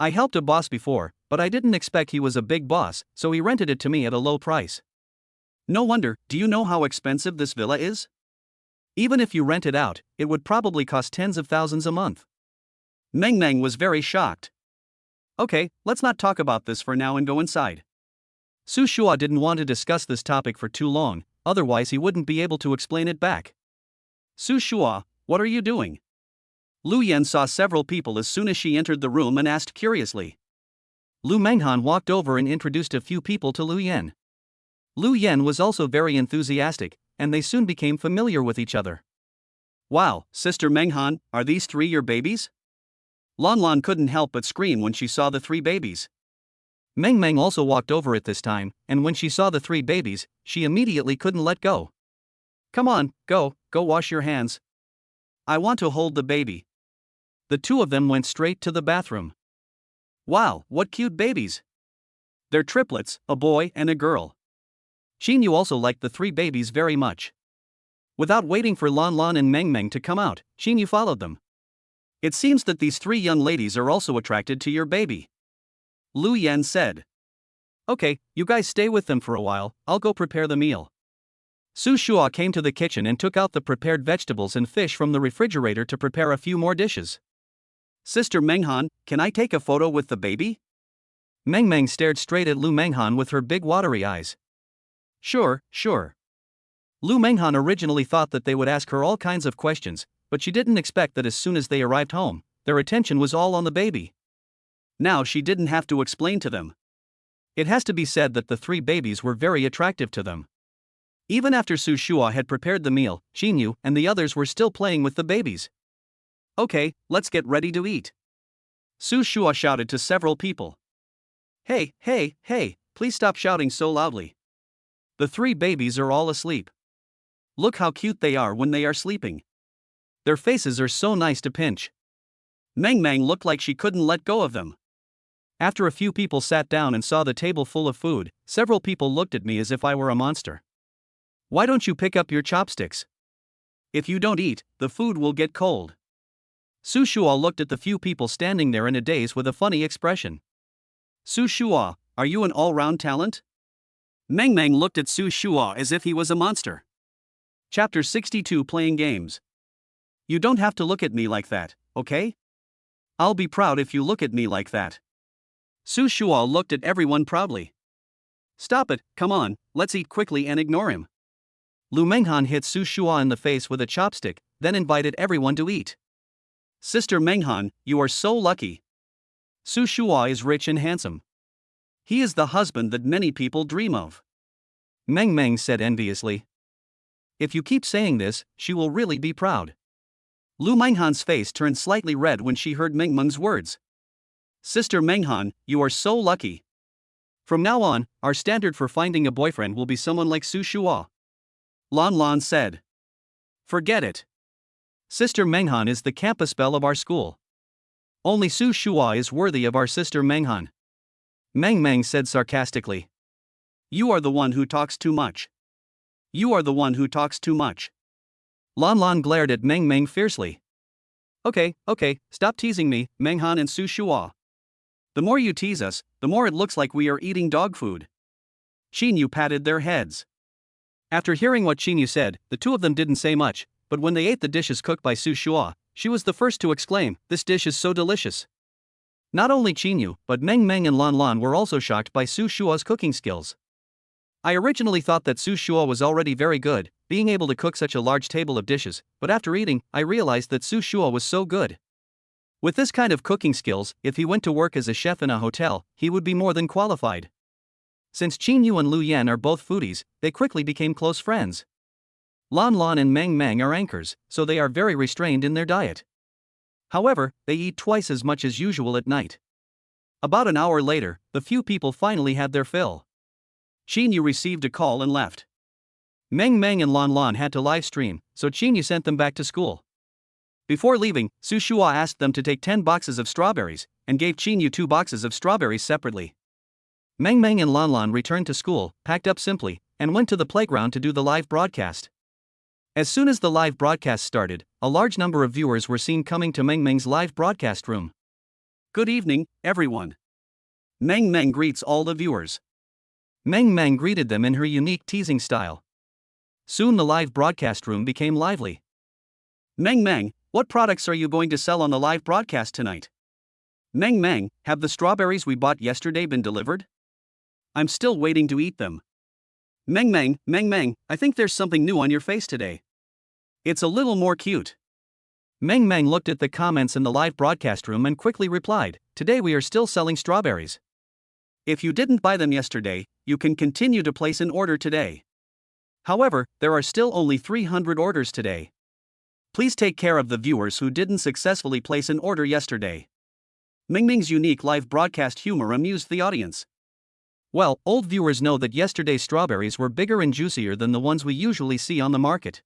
I helped a boss before, but I didn't expect he was a big boss, so he rented it to me at a low price. No wonder, do you know how expensive this villa is? Even if you rent it out, it would probably cost tens of thousands a month. Meng Meng was very shocked. Okay, let's not talk about this for now and go inside. Su Shua didn't want to discuss this topic for too long, otherwise he wouldn't be able to explain it back. Su Shua, what are you doing? Lu Yan saw several people as soon as she entered the room and asked curiously. Lu Manghan walked over and introduced a few people to Lu Yan. Lu Yan was also very enthusiastic, and they soon became familiar with each other. Wow, Sister Manghan, are these 3 your babies? Lan Lan couldn't help but scream when she saw the 3 babies. Meng Meng also walked over at this time, and when she saw the 3 babies, she immediately couldn't let go. Come on, go wash your hands. I want to hold the baby. The 2 of them went straight to the bathroom. Wow, what cute babies. They're triplets, a boy and a girl. Chinyu also liked the 3 babies very much. Without waiting for Lan Lan and Meng Meng to come out, Chinyu followed them. It seems that these 3 young ladies are also attracted to your baby. Lu Yan said. Okay, you guys stay with them for a while, I'll go prepare the meal. Su Shua came to the kitchen and took out the prepared vegetables and fish from the refrigerator to prepare a few more dishes. Sister Manghan, can I take a photo with the baby? Meng Meng stared straight at Lu Manghan with her big watery eyes. Sure. Lu Manghan originally thought that they would ask her all kinds of questions, but she didn't expect that as soon as they arrived home, their attention was all on the baby. Now she didn't have to explain to them. It has to be said that the 3 babies were very attractive to them. Even after Su Shua had prepared the meal, Chinyu and the others were still playing with the babies. Okay, let's get ready to eat. Su Shua shouted to several people. Hey, please stop shouting so loudly. The 3 babies are all asleep. Look how cute they are when they are sleeping. Their faces are so nice to pinch. Meng Meng looked like she couldn't let go of them. After a few people sat down and saw the table full of food, several people looked at me as if I were a monster. Why don't you pick up your chopsticks? If you don't eat, the food will get cold. Su Shua looked at the few people standing there in a daze with a funny expression. Su Shua, are you an all-round talent? Meng Meng looked at Su Shua as if he was a monster. Chapter 62 Playing Games. You don't have to look at me like that, okay? I'll be proud if you look at me like that. Su Shua looked at everyone proudly. Stop it, come on, let's eat quickly and ignore him. Lu Manghan hit Su Shua in the face with a chopstick, then invited everyone to eat. Sister Manghan, you are so lucky. Su Shua is rich and handsome. He is the husband that many people dream of. Meng Meng said enviously. If you keep saying this, she will really be proud. Lu Manghan's face turned slightly red when she heard Meng Meng's words. Sister Manghan, you are so lucky. From now on, our standard for finding a boyfriend will be someone like Su Shua. Lan Lan said. Forget it. Sister Manghan is the campus belle of our school. Only Su Shua is worthy of our Sister Manghan. Meng Meng said sarcastically. You are the one who talks too much. You are the one who talks too much. Lan Lan glared at Meng Meng fiercely. Okay, stop teasing me, Manghan and Su Shua. The more you tease us, the more it looks like we are eating dog food. Qinyu patted their heads. After hearing what Qinyu said, the two of them didn't say much, but when they ate the dishes cooked by Su Shua, she was the first to exclaim, "This dish is so delicious." Not only Qinyu, but Meng Meng and Lan Lan were also shocked by Su Shua's cooking skills. I originally thought that Su Shua was already very good, being able to cook such a large table of dishes, but after eating, I realized that Su Shua was so good. With this kind of cooking skills, if he went to work as a chef in a hotel, he would be more than qualified. Since Qinyu and Lu Yan are both foodies, they quickly became close friends. Lan Lan and Meng Meng are anchors, so they are very restrained in their diet. However, they eat twice as much as usual at night. About an hour later, the few people finally had their fill. Qinyu received a call and left. Meng Meng and Lan Lan had to live stream, so Qinyu sent them back to school. Before leaving, Su Shua asked them to take 10 boxes of strawberries, and gave Qinyu 2 boxes of strawberries separately. Meng Meng and Lan Lan returned to school, packed up simply, and went to the playground to do the live broadcast. As soon as the live broadcast started, a large number of viewers were seen coming to Meng Meng's live broadcast room. Good evening, everyone. Meng Meng greets all the viewers. Meng Meng greeted them in her unique teasing style. Soon the live broadcast room became lively. Meng Meng, what products are you going to sell on the live broadcast tonight? Meng Meng, have the strawberries we bought yesterday been delivered? I'm still waiting to eat them. Meng Meng, I think there's something new on your face today. It's a little more cute. Meng Meng looked at the comments in the live broadcast room and quickly replied, "Today we are still selling strawberries. If you didn't buy them yesterday, you can continue to place an order today. However, there are still only 300 orders today. Please take care of the viewers who didn't successfully place an order yesterday." Meng Meng's unique live broadcast humor amused the audience. Well, old viewers know that yesterday's strawberries were bigger and juicier than the ones we usually see on the market.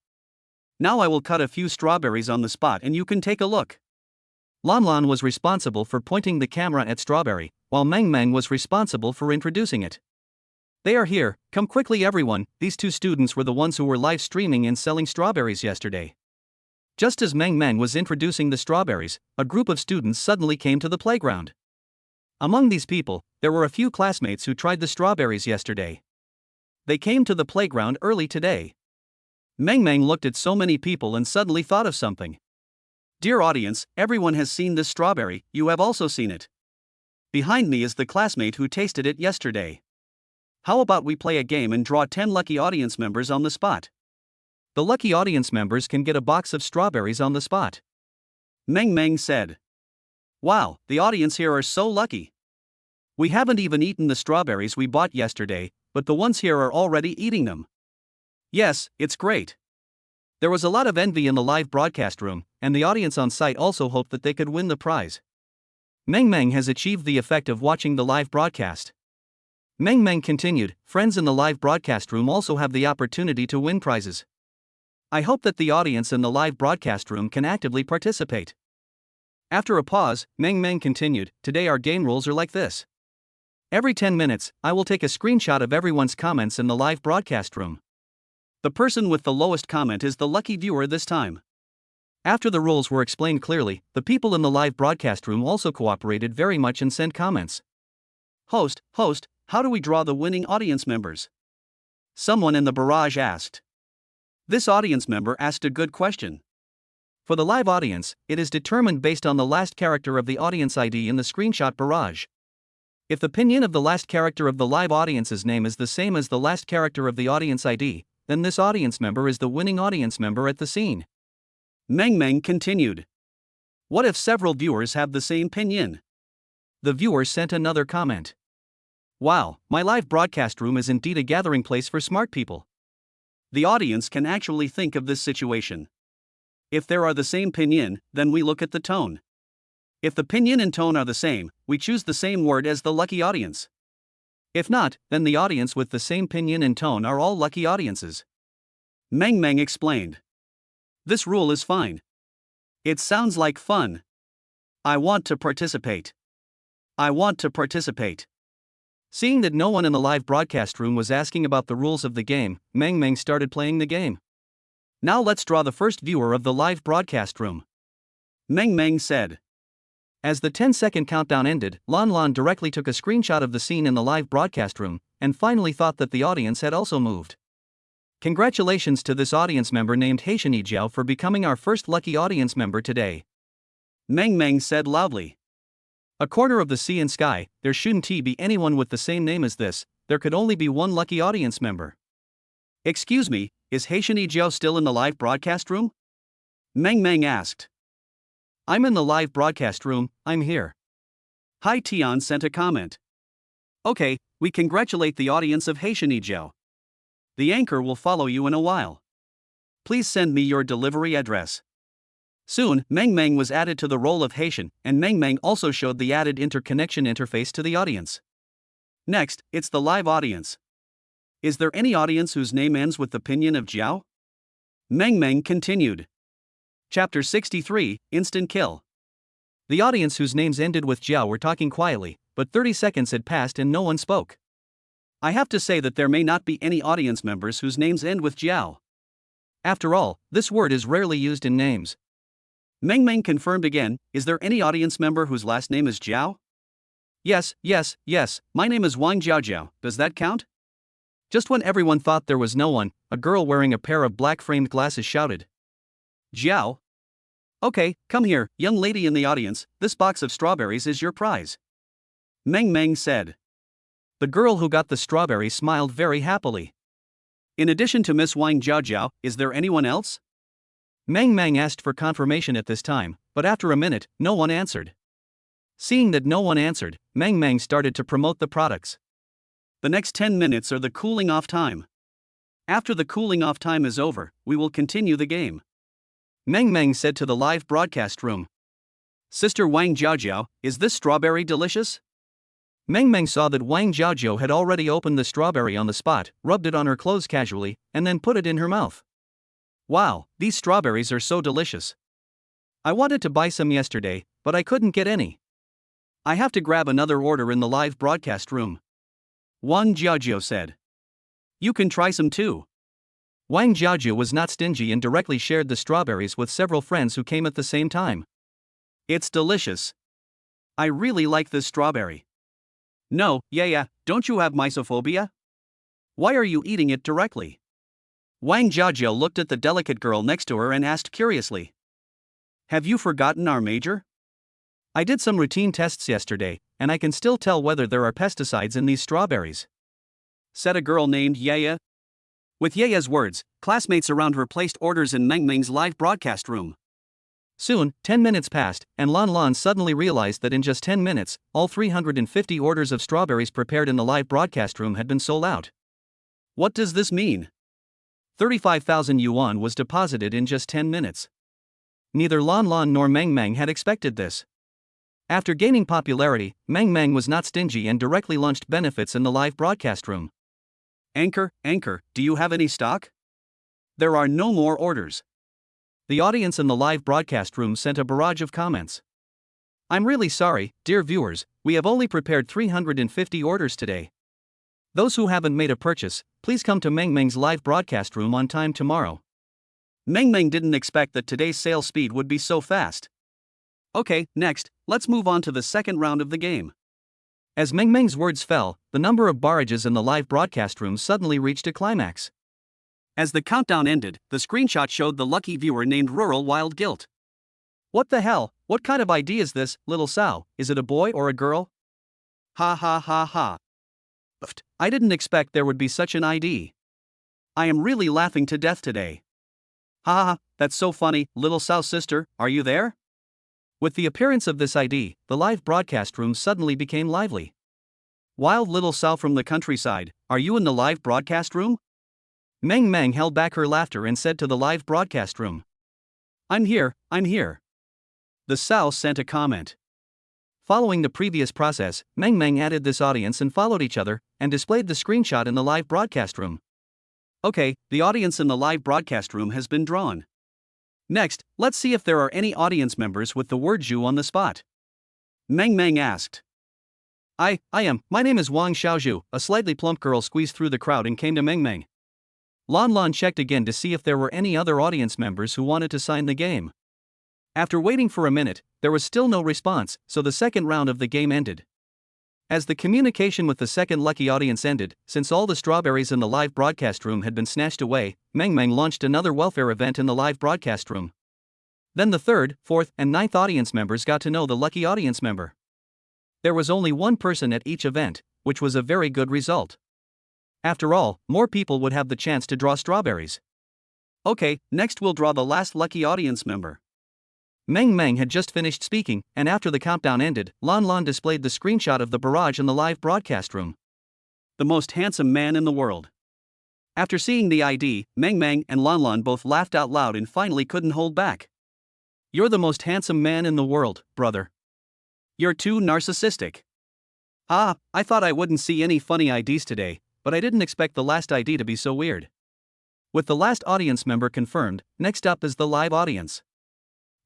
Now I will cut a few strawberries on the spot and you can take a look. Lan Lan was responsible for pointing the camera at strawberry, while Meng Meng was responsible for introducing it. They are here, come quickly everyone. These two students were the ones who were live streaming and selling strawberries yesterday. Just as Meng Meng was introducing the strawberries, a group of students suddenly came to the playground. Among these people, there were a few classmates who tried the strawberries yesterday. They came to the playground early today. Meng Meng looked at so many people and suddenly thought of something. Dear audience, everyone has seen this strawberry, you have also seen it. Behind me is the classmate who tasted it yesterday. How about we play a game and draw 10 lucky audience members on the spot? The lucky audience members can get a box of strawberries on the spot. Meng Meng said. Wow, the audience here are so lucky. We haven't even eaten the strawberries we bought yesterday, but the ones here are already eating them. Yes, it's great. There was a lot of envy in the live broadcast room, and the audience on site also hoped that they could win the prize. Meng Meng has achieved the effect of watching the live broadcast. Meng Meng continued, friends in the live broadcast room also have the opportunity to win prizes. I hope that the audience in the live broadcast room can actively participate. After a pause, Meng Meng continued, today our game rules are like this. Every 10 minutes, I will take a screenshot of everyone's comments in the live broadcast room. The person with the lowest comment is the lucky viewer this time. After the rules were explained clearly, the people in the live broadcast room also cooperated very much and sent comments. Host, how do we draw the winning audience members? Someone in the barrage asked. This audience member asked a good question. For the live audience, it is determined based on the last character of the audience ID in the screenshot barrage. If the pinyin of the last character of the live audience's name is the same as the last character of the audience ID, then this audience member is the winning audience member at the scene. Meng Meng continued. What if several viewers have the same pinyin? The viewer sent another comment. Wow, my live broadcast room is indeed a gathering place for smart people. The audience can actually think of this situation. If there are the same pinyin, then we look at the tone. If the pinyin and tone are the same, we choose the same word as the lucky audience. If not, then the audience with the same pinyin and tone are all lucky audiences. Meng Meng explained. This rule is fine. It sounds like fun. I want to participate. I want to participate. Seeing that no one in the live broadcast room was asking about the rules of the game, Meng started playing the game. Now let's draw the first viewer of the live broadcast room. Meng said. As the 10-second countdown ended, Lan directly took a screenshot of the scene in the live broadcast room, and finally thought that the audience had also moved. Congratulations to this audience member named Haitian Jiao for becoming our first lucky audience member today. Meng said loudly. A corner of the sea and sky, there shouldn't be anyone with the same name as this, there could only be one lucky audience member. Excuse me, is Haitian Jiao still in the live broadcast room? Meng asked. I'm in the live broadcast room, I'm here. Hai Tian sent a comment. Okay, we congratulate the audience of Haitian Jiao. The anchor will follow you in a while. Please send me your delivery address. Soon, Meng was added to the role of Haitian, and Meng also showed the added interconnection interface to the audience. Next, it's the live audience. Is there any audience whose name ends with the pinyin of Jiao? Meng continued. Chapter 63, Instant Kill. The audience whose names ended with Jiao were talking quietly, but 30 seconds had passed and no one spoke. I have to say that there may not be any audience members whose names end with Jiao. After all, this word is rarely used in names. Meng confirmed again, is there any audience member whose last name is Jiao? Yes, my name is Wang Jiao, does that count? Just when everyone thought there was no one, a girl wearing a pair of black-framed glasses shouted. Jiao? Okay, come here, young lady in the audience, this box of strawberries is your prize. Meng said. The girl who got the strawberry smiled very happily. In addition to Miss Wang Jiao, is there anyone else? Meng asked for confirmation at this time, but after a minute, no one answered. Seeing that no one answered, Meng started to promote the products. The next 10 minutes are the cooling off time. After the cooling off time is over, we will continue the game. Meng said to the live broadcast room. Sister Wang Jiao, is this strawberry delicious? Meng saw that Wang Jiao had already opened the strawberry on the spot, rubbed it on her clothes casually, and then put it in her mouth. Wow, these strawberries are so delicious. I wanted to buy some yesterday, but I couldn't get any. I have to grab another order in the live broadcast room. Wang Jiao said. You can try some too. Wang Jiao was not stingy and directly shared the strawberries with several friends who came at the same time. It's delicious. I really like this strawberry. No, don't you have mysophobia? Why are you eating it directly? Wang Jiao looked at the delicate girl next to her and asked curiously. Have you forgotten our major? I did some routine tests yesterday, and I can still tell whether there are pesticides in these strawberries. Said a girl named Yaya. With Yaya's words, classmates around her placed orders in Meng's live broadcast room. Soon, 10 minutes passed, and Lan suddenly realized that in just 10 minutes, all 350 orders of strawberries prepared in the live broadcast room had been sold out. What does this mean? 35,000 yuan was deposited in just 10 minutes. Neither Lan nor Meng had expected this. After gaining popularity, Meng was not stingy and directly launched benefits in the live broadcast room. Anchor, do you have any stock? There are no more orders. The audience in the live broadcast room sent a barrage of comments. I'm really sorry, dear viewers, we have only prepared 350 orders today. Those who haven't made a purchase, please come to Meng's live broadcast room on time tomorrow. Meng didn't expect that today's sales speed would be so fast. Okay, next, let's move on to the second round of the game. As Meng's words fell, the number of barrages in the live broadcast room suddenly reached a climax. As the countdown ended, the screenshot showed the lucky viewer named Rural Wild Guilt. What the hell, what kind of ID is this, little Sao, is it a boy or a girl? Ha. I didn't expect there would be such an ID. I am really laughing to death today. Ha, that's so funny, little Sao's sister, are you there? With the appearance of this ID, the live broadcast room suddenly became lively. Wild little Sao from the countryside, are you in the live broadcast room? Meng held back her laughter and said to the live broadcast room. I'm here. The Sao sent a comment. Following the previous process, Meng added this audience and followed each other, and displayed the screenshot in the live broadcast room. Okay, the audience in the live broadcast room has been drawn. Next, let's see if there are any audience members with the word Zhu on the spot. Meng asked. My name is Wang Xiaozhu. A slightly plump girl squeezed through the crowd and came to Meng Meng. Lan Lan checked again to see if there were any other audience members who wanted to sign the game. After waiting for a minute, there was still no response, so the second round of the game ended. As the communication with the second lucky audience ended, since all the strawberries in the live broadcast room had been snatched away, Meng Meng launched another welfare event in the live broadcast room. Then the third, fourth, and ninth audience members got to know the lucky audience member. There was only one person at each event, which was a very good result. After all, more people would have the chance to draw strawberries. Okay, next we'll draw the last lucky audience member. Meng Meng had just finished speaking, and after the countdown ended, Lan Lan displayed the screenshot of the barrage in the live broadcast room. The most handsome man in the world. After seeing the ID, Meng Meng and Lan Lan both laughed out loud and finally couldn't hold back. You're the most handsome man in the world, brother. You're too narcissistic. I thought I wouldn't see any funny IDs today, but I didn't expect the last ID to be so weird. With the last audience member confirmed, next up is the live audience.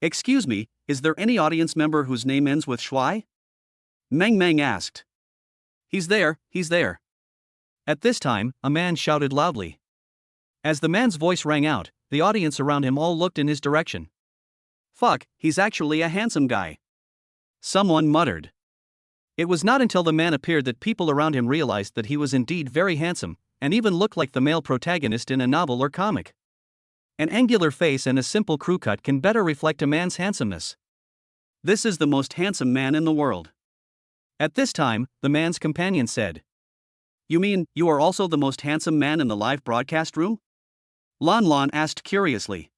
Excuse me, is there any audience member whose name ends with Shui? Meng Meng asked. He's there. At this time, a man shouted loudly. As the man's voice rang out, the audience around him all looked in his direction. Fuck, he's actually a handsome guy. Someone muttered. It was not until the man appeared that people around him realized that he was indeed very handsome, and even looked like the male protagonist in a novel or comic. An angular face and a simple crew cut can better reflect a man's handsomeness. This is the most handsome man in the world. At this time, the man's companion said. You mean, you are also the most handsome man in the live broadcast room? Lan Lan asked curiously.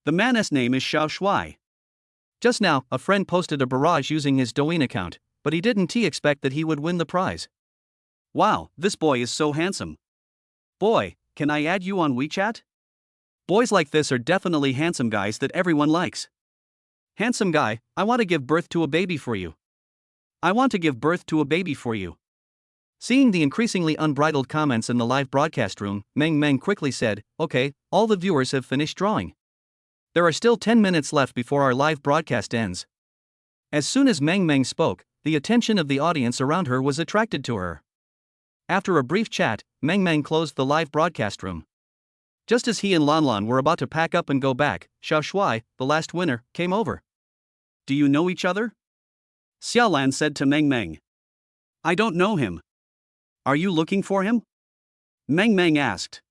The man's name is Xiao Shui. Just now, a friend posted a barrage using his Douyin account, but he didn't expect that he would win the prize. Wow, this boy is so handsome. Boy, can I add you on WeChat? Boys like this are definitely handsome guys that everyone likes. Handsome guy, I want to give birth to a baby for you. Seeing the increasingly unbridled comments in the live broadcast room, Meng Meng quickly said, Okay, all the viewers have finished drawing. There are still 10 minutes left before our live broadcast ends. As soon as Meng Meng spoke, the attention of the audience around her was attracted to her. After a brief chat, Meng Meng closed the live broadcast room. Just as he and Lan Lan were about to pack up and go back, Xiao Shui, the last winner, came over. Do you know each other? Xiaolan said to Meng Meng. I don't know him. Are you looking for him? Meng Meng asked.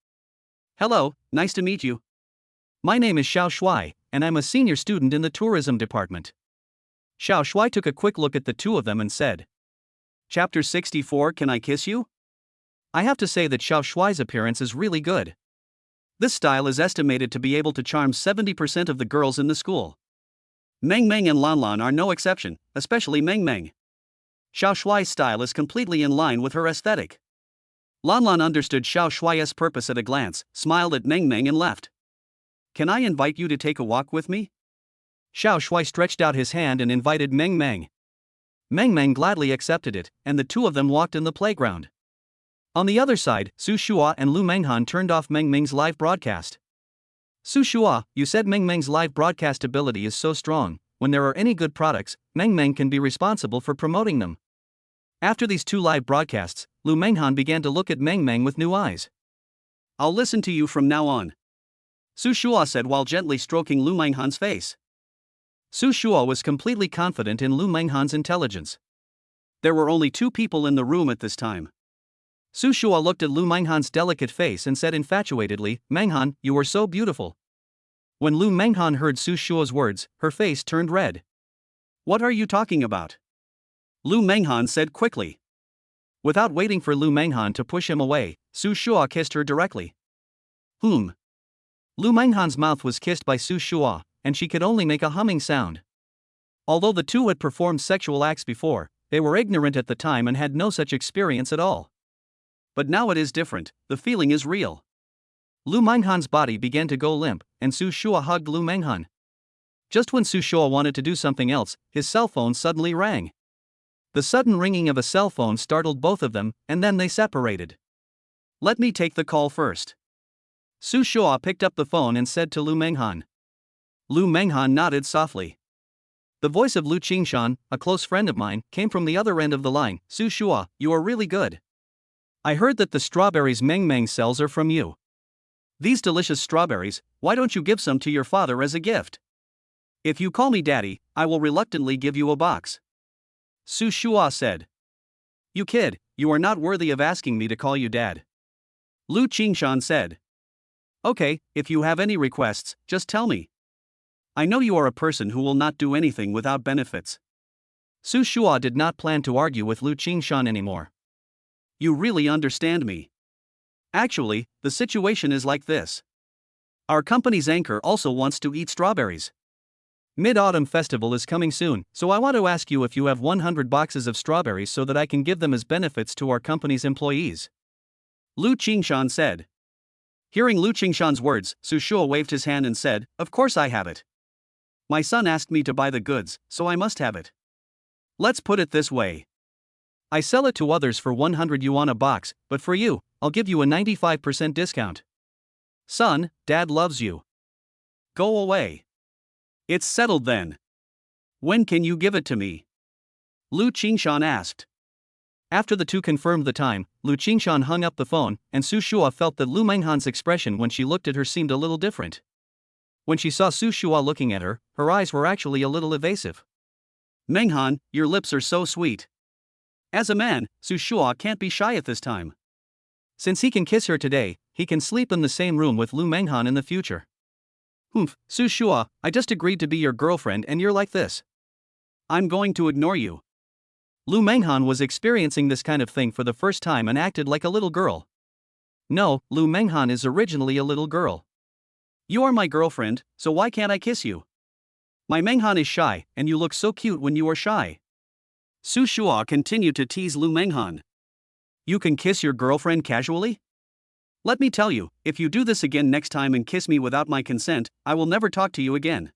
Hello, nice to meet you. My name is Xiao Shui, and I'm a senior student in the tourism department. Xiao Shui took a quick look at the two of them and said. Chapter 64, Can I Kiss You? I have to say that Xiao Shui's appearance is really good. This style is estimated to be able to charm 70% of the girls in the school. Meng Meng and Lan Lan are no exception, especially Meng Meng. Xiao Shui's style is completely in line with her aesthetic. Lan Lan understood Xiao Shui's purpose at a glance, smiled at Meng Meng and left. Can I invite you to take a walk with me? Xiao Shui stretched out his hand and invited Meng Meng. Meng Meng gladly accepted it, and the two of them walked in the playground. On the other side, Su Shua and Lu Manghan turned off Meng Meng's live broadcast. Su Shua, you said Meng Meng's live broadcast ability is so strong. When there are any good products, Meng Meng can be responsible for promoting them. After these two live broadcasts, Lu Manghan began to look at Meng Meng with new eyes. I'll listen to you from now on, Su Shua said while gently stroking Lu Manghan's face. Su Shua was completely confident in Lu Manghan's intelligence. There were only two people in the room at this time. Su Shua looked at Lu Manghan's delicate face and said infatuatedly, Manghan, you are so beautiful. When Lu Manghan heard Su Shua's words, her face turned red. What are you talking about? Lu Manghan said quickly. Without waiting for Lu Manghan to push him away, Su Shua kissed her directly. Lu Manghan's mouth was kissed by Su Shua, and she could only make a humming sound. Although the two had performed sexual acts before, they were ignorant at the time and had no such experience at all. But now it is different, the feeling is real. Lu Manghan's body began to go limp, and Su Shua hugged Lu Manghan. Just when Su Shua wanted to do something else, his cell phone suddenly rang. The sudden ringing of a cell phone startled both of them, and then they separated. Let me take the call first. Su Shua picked up the phone and said to Lu Manghan. Lu Manghan nodded softly. The voice of Lu Qingshan, a close friend of mine, came from the other end of the line. Su Shua, you are really good. I heard that the strawberries Meng Meng sells are from you. These delicious strawberries, why don't you give some to your father as a gift? If you call me daddy, I will reluctantly give you a box. Su Shua said. You kid, you are not worthy of asking me to call you dad. Lu Qingshan said. Okay, if you have any requests, just tell me. I know you are a person who will not do anything without benefits. Su Shua did not plan to argue with Lu Qingshan anymore. You really understand me. Actually, the situation is like this. Our company's anchor also wants to eat strawberries. Mid-Autumn Festival is coming soon, so I want to ask you if you have 100 boxes of strawberries so that I can give them as benefits to our company's employees. Lu Qingshan said. Hearing Lu Qingshan's words, Su Shua waved his hand and said, Of course I have it. My son asked me to buy the goods, so I must have it. Let's put it this way. I sell it to others for 100 yuan a box, but for you, I'll give you a 95% discount. Son, Dad loves you. Go away. It's settled then. When can you give it to me? Lu Qingshan asked. After the two confirmed the time, Lu Qingshan hung up the phone, and Su Shua felt that Lu Manghan's expression when she looked at her seemed a little different. When she saw Su Shua looking at her, her eyes were actually a little evasive. Manghan, your lips are so sweet. As a man, Su Shua can't be shy at this time. Since he can kiss her today, he can sleep in the same room with Lu Manghan in the future. Humph, Su Shua, I just agreed to be your girlfriend and you're like this. I'm going to ignore you. Lu Manghan was experiencing this kind of thing for the first time and acted like a little girl. No, Lu Manghan is originally a little girl. You are my girlfriend, so why can't I kiss you? My Manghan is shy, and you look so cute when you are shy. Su Shua continued to tease Lu Manghan. You can kiss your girlfriend casually? Let me tell you, if you do this again next time and kiss me without my consent, I will never talk to you again.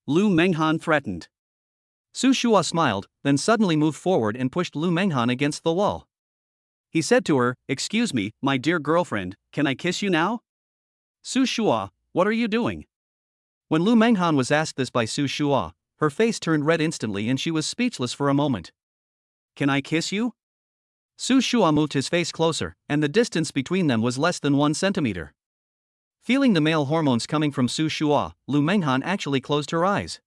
Lu Manghan threatened. Su Shua smiled, then suddenly moved forward and pushed Lu Manghan against the wall. He said to her, Excuse me, my dear girlfriend, can I kiss you now? Su Shua, what are you doing? When Lu Manghan was asked this by Su Shua, her face turned red instantly and she was speechless for a moment. Can I kiss you? Su Shua moved his face closer, and the distance between them was less than 1 centimeter. Feeling the male hormones coming from Su Shua, Lu Manghan actually closed her eyes.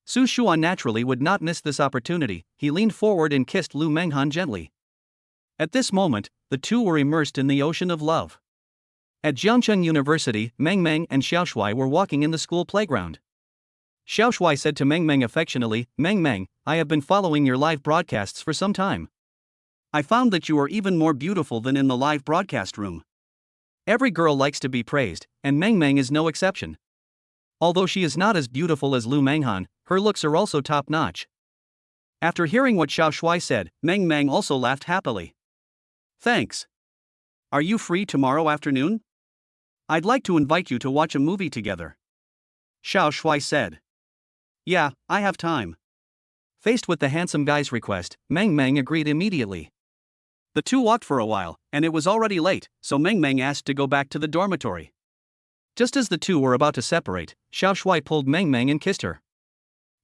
Su Shua naturally would not miss this opportunity. He leaned forward and kissed Lu Manghan gently. At this moment, the two were immersed in the ocean of love. At Jiangcheng University, Meng Meng and Xiaoshui were walking in the school playground. Xiaoshui said to Meng Meng affectionately, Meng Meng, I have been following your live broadcasts for some time. I found that you are even more beautiful than in the live broadcast room. Every girl likes to be praised, and Meng Meng is no exception. Although she is not as beautiful as Lu Manghan, her looks are also top-notch. After hearing what Xiaoshui said, Meng Meng also laughed happily. Thanks. Are you free tomorrow afternoon? I'd like to invite you to watch a movie together. Xiaoshui said. Yeah, I have time. Faced with the handsome guy's request, Meng Meng agreed immediately. The two walked for a while, and it was already late, so Meng Meng asked to go back to the dormitory. Just as the two were about to separate, Xiaoshui pulled Meng Meng and kissed her.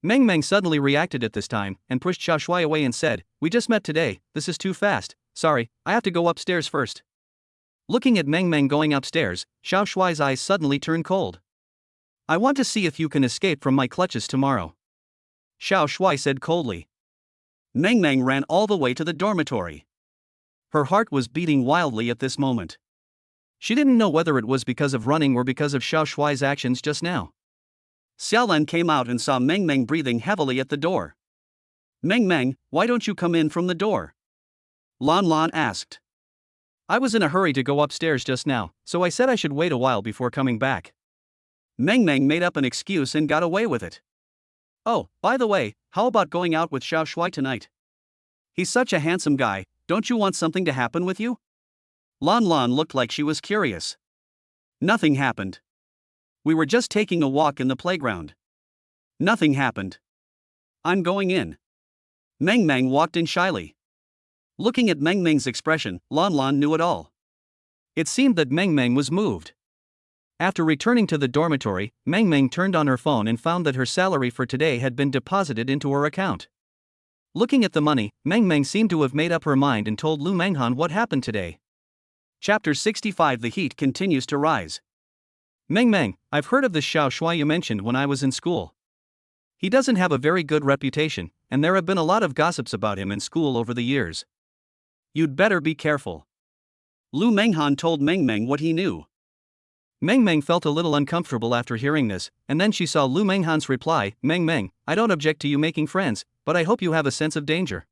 Meng Meng suddenly reacted at this time, and pushed Xiaoshui away and said, We just met today, this is too fast, sorry, I have to go upstairs first. Looking at Meng Meng going upstairs, Xiaoshui's eyes suddenly turned cold. I want to see if you can escape from my clutches tomorrow. Xiaoshui said coldly. Meng Meng ran all the way to the dormitory. Her heart was beating wildly at this moment. She didn't know whether it was because of running or because of Xiaoshui's actions just now. Xiaolan came out and saw Meng Meng breathing heavily at the door. Meng Meng, why don't you come in from the door? Lan Lan asked. I was in a hurry to go upstairs just now, so I said I should wait a while before coming back. Meng Meng made up an excuse and got away with it. Oh, by the way, how about going out with Xiaoshui tonight? He's such a handsome guy, don't you want something to happen with you? Lan Lan looked like she was curious. Nothing happened. We were just taking a walk in the playground. Nothing happened. I'm going in. Meng Meng walked in shyly. Looking at Meng Meng's expression, Lan Lan knew it all. It seemed that Meng Meng was moved. After returning to the dormitory, Meng Meng turned on her phone and found that her salary for today had been deposited into her account. Looking at the money, Meng Meng seemed to have made up her mind and told Lu Manghan what happened today. Chapter 65. The heat continues to rise. Meng Meng, I've heard of this Xiao Shuai you mentioned when I was in school. He doesn't have a very good reputation, and there have been a lot of gossips about him in school over the years. You'd better be careful. Lu Manghan told Meng Meng what he knew. Meng Meng felt a little uncomfortable after hearing this, and then she saw Lu Manghan's reply. Meng Meng, I don't object to you making friends, but I hope you have a sense of danger.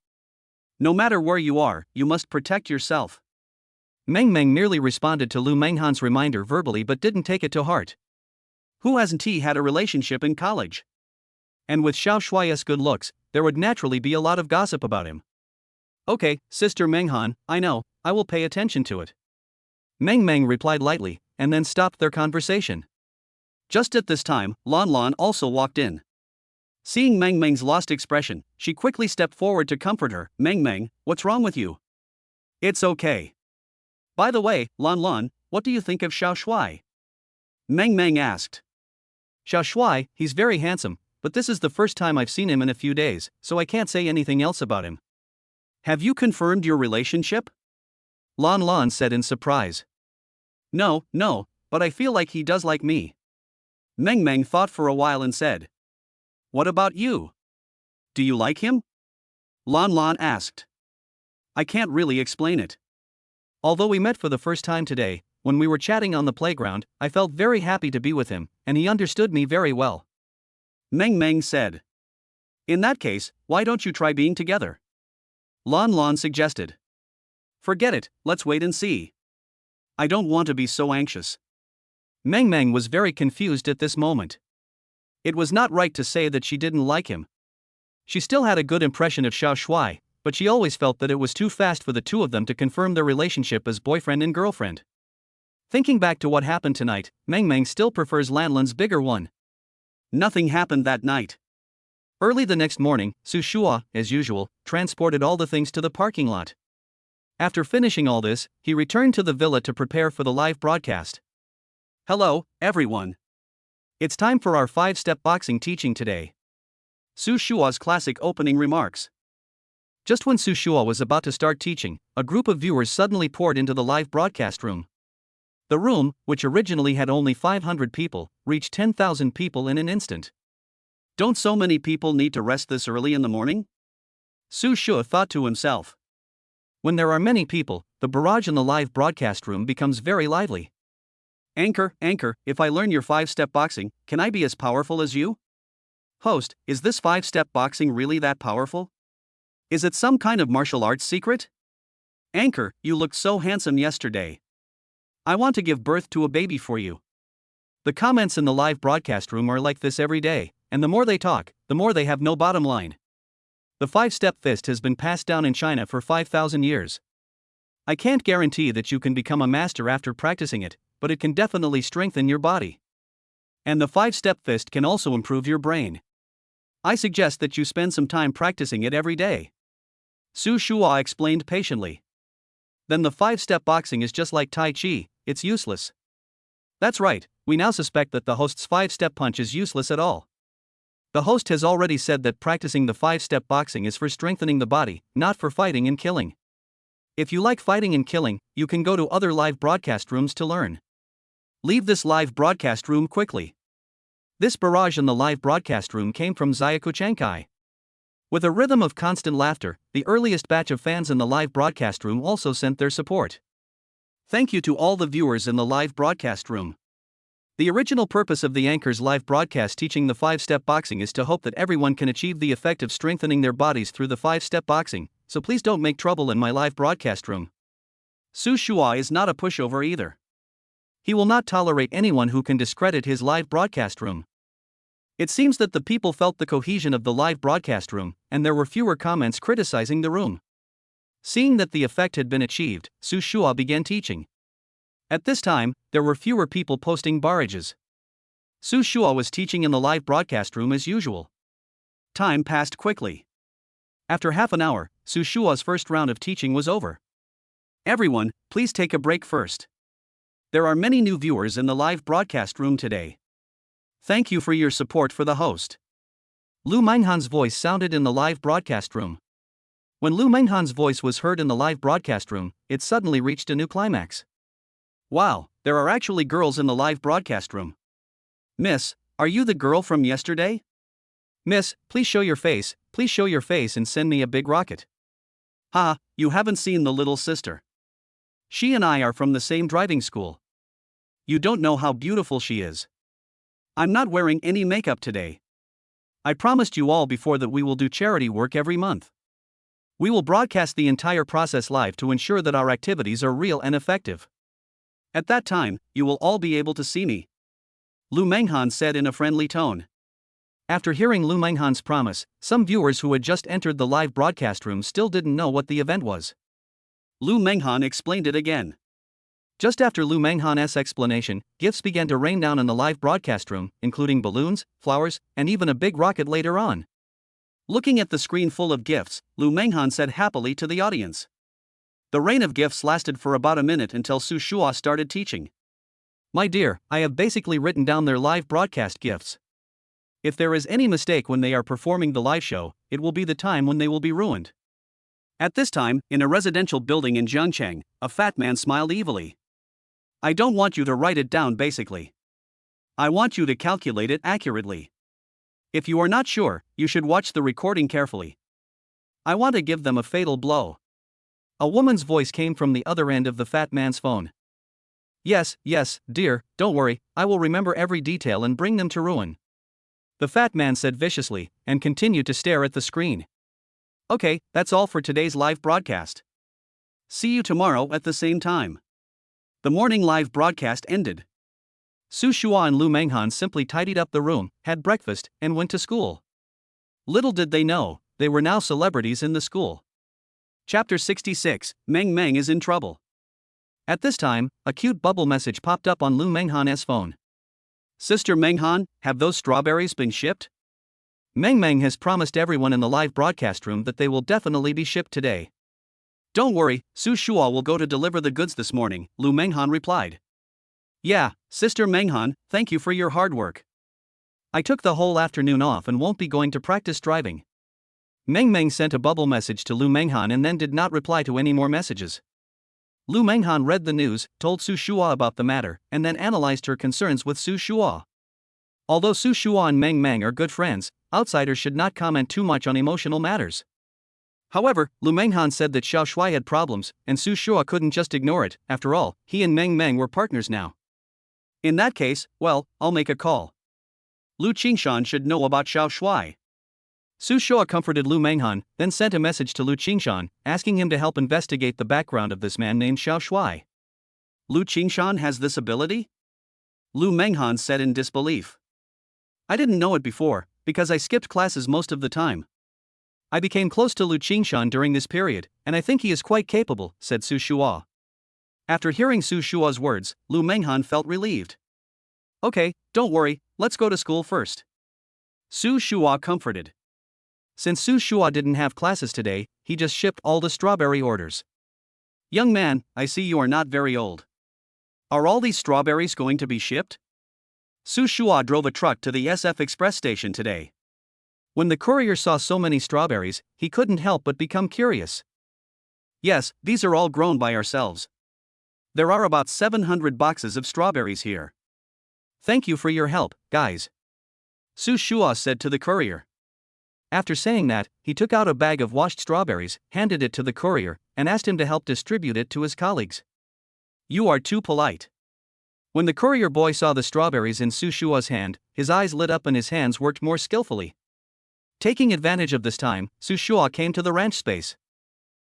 No matter where you are, you must protect yourself. Meng Meng merely responded to Lu Manghan's reminder verbally but didn't take it to heart. Who hasn't he had a relationship in college? And with Xiao Shuai's good looks, there would naturally be a lot of gossip about him. Okay, Sister Menghan, I know, I will pay attention to it. Meng Meng replied lightly, and then stopped their conversation. Just at this time, Lan Lan also walked in. Seeing Meng Meng's lost expression, she quickly stepped forward to comfort her. Meng Meng, what's wrong with you? It's okay. By the way, Lan Lan, what do you think of Xiao Shuai? Meng Meng asked. Xiao Shuai, he's very handsome, but this is the first time I've seen him in a few days, so I can't say anything else about him. Have you confirmed your relationship? Lan Lan said in surprise. No, but I feel like he does like me. Meng Meng thought for a while and said. What about you? Do you like him? Lan Lan asked. I can't really explain it. Although we met for the first time today, when we were chatting on the playground, I felt very happy to be with him, and he understood me very well. Meng Meng said. In that case, why don't you try being together? Lan Lan suggested. Forget it, let's wait and see. I don't want to be so anxious. Meng Meng was very confused at this moment. It was not right to say that she didn't like him. She still had a good impression of Xiao Shuai, but she always felt that it was too fast for the two of them to confirm their relationship as boyfriend and girlfriend. Thinking back to what happened tonight, Meng Meng still prefers Lan Lan's bigger one. Nothing happened that night. Early the next morning, Su Shua, as usual, transported all the things to the parking lot. After finishing all this, he returned to the villa to prepare for the live broadcast. Hello, everyone. It's time for our 5-step boxing teaching today. Su Shua's classic opening remarks. Just when Su Shua was about to start teaching, a group of viewers suddenly poured into the live broadcast room. The room, which originally had only 500 people, reached 10,000 people in an instant. Don't so many people need to rest this early in the morning? Su Shua thought to himself. When there are many people, the barrage in the live broadcast room becomes very lively. Anchor, if I learn your 5-step boxing, can I be as powerful as you? Host, is this 5-step boxing really that powerful? Is it some kind of martial arts secret? Anchor, you looked so handsome yesterday. I want to give birth to a baby for you. The comments in the live broadcast room are like this every day, and the more they talk, the more they have no bottom line. The 5-step fist has been passed down in China for 5,000 years. I can't guarantee that you can become a master after practicing it, but it can definitely strengthen your body. And the 5-step fist can also improve your brain. I suggest that you spend some time practicing it every day. Su Shua explained patiently. Then the 5-step boxing is just like Tai Chi, it's useless. That's right, we now suspect that the host's 5-step punch is useless at all. The host has already said that practicing the 5-step boxing is for strengthening the body, not for fighting and killing. If you like fighting and killing, you can go to other live broadcast rooms to learn. Leave this live broadcast room quickly. This barrage in the live broadcast room came from Xiaokuchankai. With a rhythm of constant laughter, the earliest batch of fans in the live broadcast room also sent their support. Thank you to all the viewers in the live broadcast room. The original purpose of the anchor's live broadcast teaching the 5-step boxing is to hope that everyone can achieve the effect of strengthening their bodies through the 5-step boxing, so please don't make trouble in my live broadcast room. Su Shua is not a pushover either. He will not tolerate anyone who can discredit his live broadcast room. It seems that the people felt the cohesion of the live broadcast room, and there were fewer comments criticizing the room. Seeing that the effect had been achieved, Su Shua began teaching. At this time, there were fewer people posting barrages. Su Shua was teaching in the live broadcast room as usual. Time passed quickly. After half an hour, Su Shua's first round of teaching was over. Everyone, please take a break first. There are many new viewers in the live broadcast room today. Thank you for your support for the host. Lu Manghan's voice sounded in the live broadcast room. When Lu Manghan's voice was heard in the live broadcast room, it suddenly reached a new climax. Wow, there are actually girls in the live broadcast room. Miss, are you the girl from yesterday? Miss, please show your face and send me a big rocket. Ha, you haven't seen the little sister. She and I are from the same driving school. You don't know how beautiful she is. I'm not wearing any makeup today. I promised you all before that we will do charity work every month. We will broadcast the entire process live to ensure that our activities are real and effective. At that time, you will all be able to see me. Lu Manghan said in a friendly tone. After hearing Lu Manghan's promise, some viewers who had just entered the live broadcast room still didn't know what the event was. Lu Manghan explained it again. Just after Lu Manghan's explanation, gifts began to rain down in the live broadcast room, including balloons, flowers, and even a big rocket later on. Looking at the screen full of gifts, Lu Manghan said happily to the audience. The rain of gifts lasted for about a minute until Su Shua started teaching. My dear, I have basically written down their live broadcast gifts. If there is any mistake when they are performing the live show, it will be the time when they will be ruined. At this time, in a residential building in Zhangcheng, a fat man smiled evilly. I don't want you to write it down basically. I want you to calculate it accurately. If you are not sure, you should watch the recording carefully. I want to give them a fatal blow. A woman's voice came from the other end of the fat man's phone. Yes, dear, don't worry, I will remember every detail and bring them to ruin. The fat man said viciously, and continued to stare at the screen. Okay, that's all for today's live broadcast. See you tomorrow at the same time. The morning live broadcast ended. Su Shua and Lu Manghan simply tidied up the room, had breakfast, and went to school. Little did they know, they were now celebrities in the school. Chapter 66, Meng Meng is in trouble. At this time, a cute bubble message popped up on Lu Manghan's phone. Sister Manghan, have those strawberries been shipped? Meng Meng has promised everyone in the live broadcast room that they will definitely be shipped today. Don't worry, Su Shua will go to deliver the goods this morning, Lu Manghan replied. Yeah, Sister Manghan, thank you for your hard work. I took the whole afternoon off and won't be going to practice driving. Meng Meng sent a bubble message to Lu Manghan and then did not reply to any more messages. Lu Manghan read the news, told Su Shua about the matter, and then analyzed her concerns with Su Shua. Although Su Shua and Meng Meng are good friends, outsiders should not comment too much on emotional matters. However, Lu Manghan said that Xiao Shui had problems, and Su Shua couldn't just ignore it. After all, he and Meng Meng were partners now. In that case, well, I'll make a call. Lu Qingshan should know about Xiao Shui. Su Shua comforted Lu Manghan, then sent a message to Lu Qingshan, asking him to help investigate the background of this man named Xiao Shui. Lu Qingshan has this ability? Lu Manghan said in disbelief. I didn't know it before, because I skipped classes most of the time. I became close to Lu Qingshan during this period, and I think he is quite capable, said Su Shua. After hearing Su Shua's words, Lu Manghan felt relieved. Okay, don't worry, let's go to school first. Su Shua comforted. Since Su Shua didn't have classes today, he just shipped all the strawberry orders. Young man, I see you are not very old. Are all these strawberries going to be shipped? Su Shua drove a truck to the SF Express station today. When the courier saw so many strawberries, he couldn't help but become curious. Yes, these are all grown by ourselves. There are about 700 boxes of strawberries here. Thank you for your help, guys. Su Shua said to the courier. After saying that, he took out a bag of washed strawberries, handed it to the courier, and asked him to help distribute it to his colleagues. You are too polite. When the courier boy saw the strawberries in Su Shua's hand, his eyes lit up and his hands worked more skillfully. Taking advantage of this time, Su Shua came to the ranch space.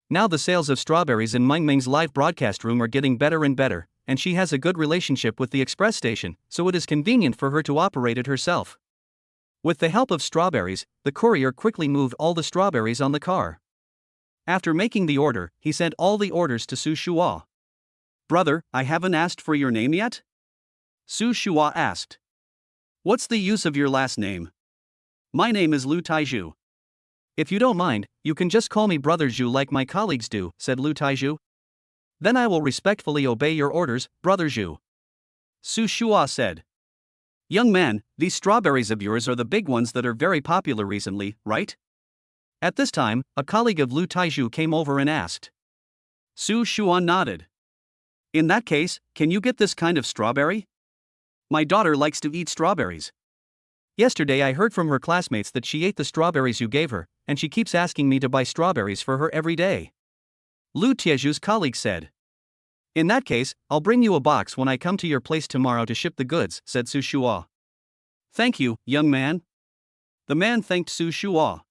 Now the sales of strawberries in Meng Meng's live broadcast room are getting better and better, and she has a good relationship with the express station, so it is convenient for her to operate it herself. With the help of strawberries, the courier quickly moved all the strawberries on the car. After making the order, he sent all the orders to Su Shua. Brother, I haven't asked for your name yet? Su Shua asked. What's the use of your last name? My name is Lu Taizhu. If you don't mind, you can just call me Brother Zhu like my colleagues do, said Lu Taizhu. Then I will respectfully obey your orders, Brother Zhu. Su Shua said. Young man, these strawberries of yours are the big ones that are very popular recently, right? At this time, a colleague of Lu Taiju came over and asked. Su Shua nodded. In that case, can you get this kind of strawberry? My daughter likes to eat strawberries. Yesterday I heard from her classmates that she ate the strawberries you gave her, and she keeps asking me to buy strawberries for her every day. Lu Tieju's colleague said. In that case, I'll bring you a box when I come to your place tomorrow to ship the goods, said Su Shua. Thank you, young man. The man thanked Su Shua.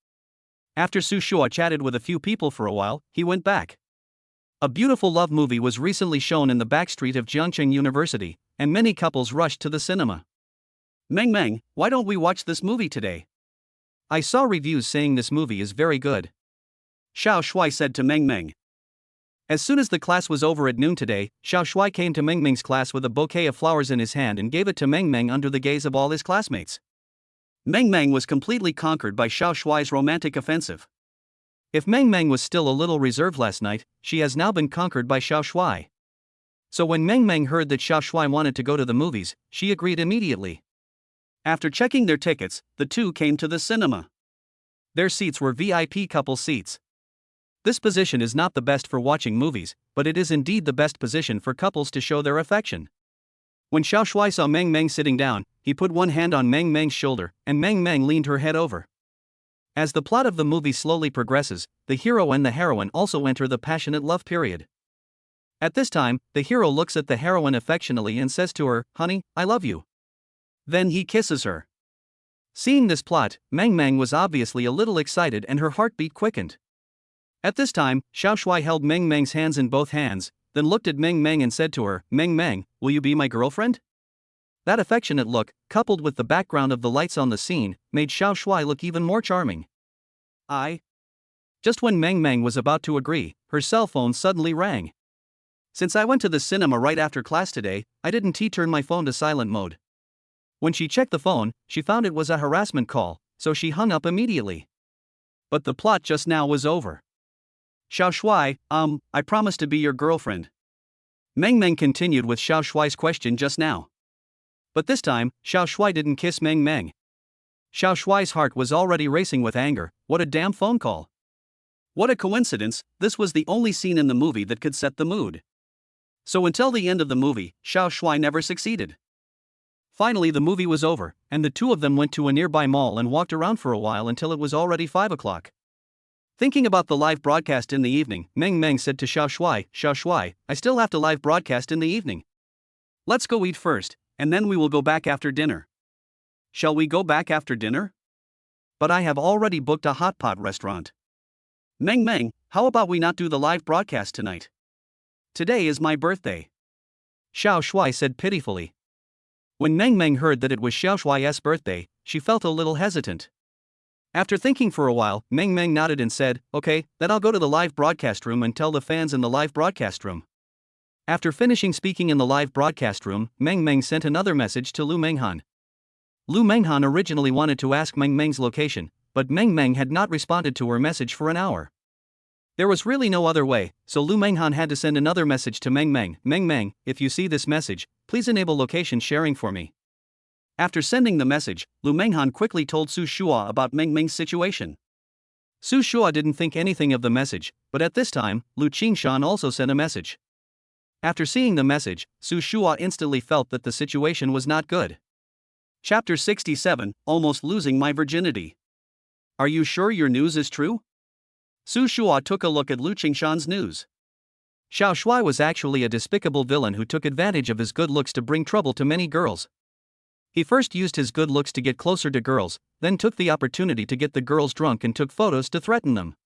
After Su Shua chatted with a few people for a while, he went back. A beautiful love movie was recently shown in the backstreet of Jiangcheng University, and many couples rushed to the cinema. Meng, why don't we watch this movie today? I saw reviews saying this movie is very good. Xiao Shui said to Meng. As soon as the class was over at noon today, Xiao Shui came to Meng's class with a bouquet of flowers in his hand and gave it to Meng under the gaze of all his classmates. Meng was completely conquered by Xiao Shui's romantic offensive. If Meng was still a little reserved last night, she has now been conquered by Xiao Shui. So when Meng heard that Xiao Shui wanted to go to the movies, she agreed immediately. After checking their tickets, the two came to the cinema. Their seats were VIP couple seats. This position is not the best for watching movies, but it is indeed the best position for couples to show their affection. When Xiao Shui saw Meng sitting down, he put one hand on Meng's shoulder, and Meng leaned her head over. As the plot of the movie slowly progresses, the hero and the heroine also enter the passionate love period. At this time, the hero looks at the heroine affectionately and says to her, "Honey, I love you." Then he kisses her. Seeing this plot, Meng was obviously a little excited and her heartbeat quickened. At this time, Xiao Shui held Meng's hands in both hands, then looked at Meng and said to her, Meng, will you be my girlfriend? That affectionate look, coupled with the background of the lights on the scene, made Xiao Shui look even more charming. Just when Meng was about to agree, her cell phone suddenly rang. Since I went to the cinema right after class today, I didn't turn my phone to silent mode. When she checked the phone, she found it was a harassment call, so she hung up immediately. But the plot just now was over. Xiao Shui, I promise to be your girlfriend. Meng continued with Xiao Shui's question just now. But this time, Xiao Shui didn't kiss Meng. Xiao Shui's heart was already racing with anger. What a damn phone call. What a coincidence, this was the only scene in the movie that could set the mood. So until the end of the movie, Xiao Shui never succeeded. Finally the movie was over, and the two of them went to a nearby mall and walked around for a while until it was already 5 o'clock. Thinking about the live broadcast in the evening, Meng said to Xiao Shui, I still have to live broadcast in the evening. Let's go eat first, and then we will go back after dinner. Shall we go back after dinner? But I have already booked a hot pot restaurant. Meng, how about we not do the live broadcast tonight? Today is my birthday. Xiao Shui said pitifully. When Meng heard that it was Xiao Shui's birthday, she felt a little hesitant. After thinking for a while, Meng nodded and said, okay, then I'll go to the live broadcast room and tell the fans in the live broadcast room. After finishing speaking in the live broadcast room, Meng sent another message to Lu Manghan. Lu Manghan originally wanted to ask Meng's location, but Meng had not responded to her message for an hour. There was really no other way, so Lu Manghan had to send another message to Meng. Meng, if you see this message, please enable location sharing for me. After sending the message, Lu Manghan quickly told Su Shua about Meng's situation. Su Shua didn't think anything of the message, but at this time, Lu Qingshan also sent a message. After seeing the message, Su Shua instantly felt that the situation was not good. Chapter 67, Almost Losing My Virginity. Are you sure your news is true? Su Shua took a look at Lu Qingshan's news. Xiao Shui was actually a despicable villain who took advantage of his good looks to bring trouble to many girls. He first used his good looks to get closer to girls, then took the opportunity to get the girls drunk and took photos to threaten them.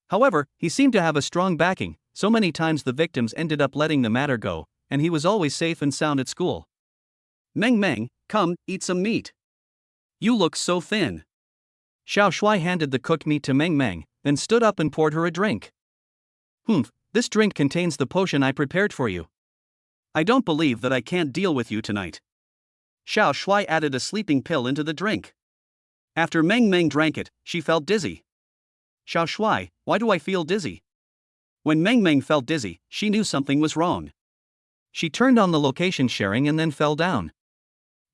However, he seemed to have a strong backing, so many times the victims ended up letting the matter go, and he was always safe and sound at school. Meng, come, eat some meat. You look so thin. Xiao Shui handed the cooked meat to Meng, then stood up and poured her a drink. This drink contains the potion I prepared for you. I don't believe that I can't deal with you tonight. Xiao Shui added a sleeping pill into the drink. After Meng drank it, she felt dizzy. Xiao Shui, why do I feel dizzy? When Meng felt dizzy, she knew something was wrong. She turned on the location sharing and then fell down.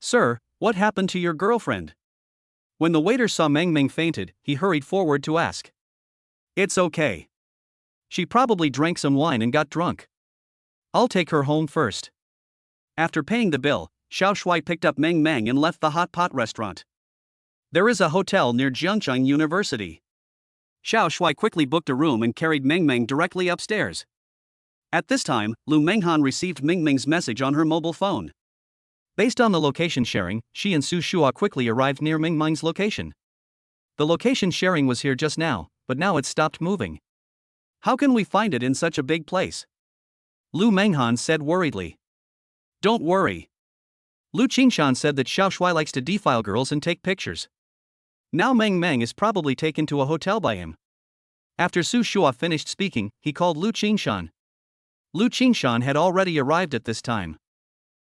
Sir, what happened to your girlfriend? When the waiter saw Meng Meng fainted, he hurried forward to ask. It's okay. She probably drank some wine and got drunk. I'll take her home first. After paying the bill, Xiao Shuai picked up Meng Meng and left the hot pot restaurant. There is a hotel near Jiangcheng University. Xiao Shuai quickly booked a room and carried Meng Meng directly upstairs. At this time, Lu Manghan received Meng Meng's message on her mobile phone. Based on the location sharing, she and Su Shua quickly arrived near Meng Meng's location. The location sharing was here just now, but now it stopped moving. How can we find it in such a big place? Lu Manghan said worriedly. Don't worry. Lu Qingshan said that Xiao Shuai likes to defile girls and take pictures. Now Meng Meng is probably taken to a hotel by him. After Su Shua finished speaking, he called Lu Qingshan. Lu Qingshan had already arrived at this time.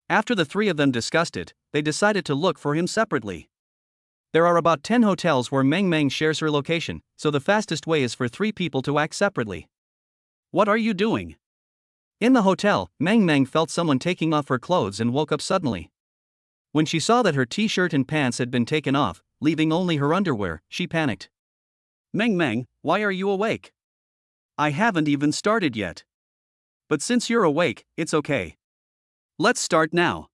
After the three of them discussed it, they decided to look for him separately. There are about 10 hotels where Meng Meng shares her location, so the fastest way is for 3 people to act separately. What are you doing? In the hotel, Meng Meng felt someone taking off her clothes and woke up suddenly. When she saw that her t-shirt and pants had been taken off, leaving only her underwear, she panicked. Meng Meng, why are you awake? I haven't even started yet. But since you're awake, it's okay. Let's start now.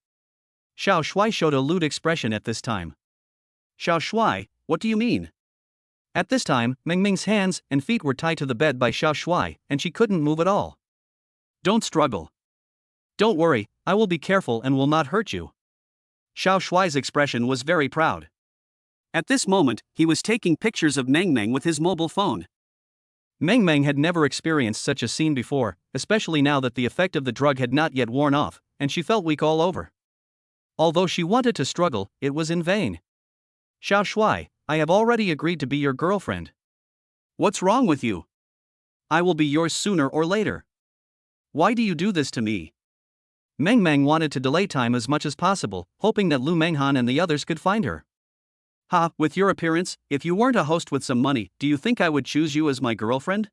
Xiao Shuai showed a lewd expression at this time. Xiao Shuai, what do you mean? At this time, Meng Meng's hands and feet were tied to the bed by Xiao Shuai, and she couldn't move at all. Don't struggle. Don't worry, I will be careful and will not hurt you. Xiao Shuai's expression was very proud. At this moment, he was taking pictures of Meng Meng with his mobile phone. Meng Meng had never experienced such a scene before, especially now that the effect of the drug had not yet worn off, and she felt weak all over. Although she wanted to struggle, it was in vain. Xiao Shuai, I have already agreed to be your girlfriend. What's wrong with you? I will be yours sooner or later. Why do you do this to me? Meng Meng wanted to delay time as much as possible, hoping that Lu Manghan and the others could find her. Ha, with your appearance, if you weren't a host with some money, do you think I would choose you as my girlfriend?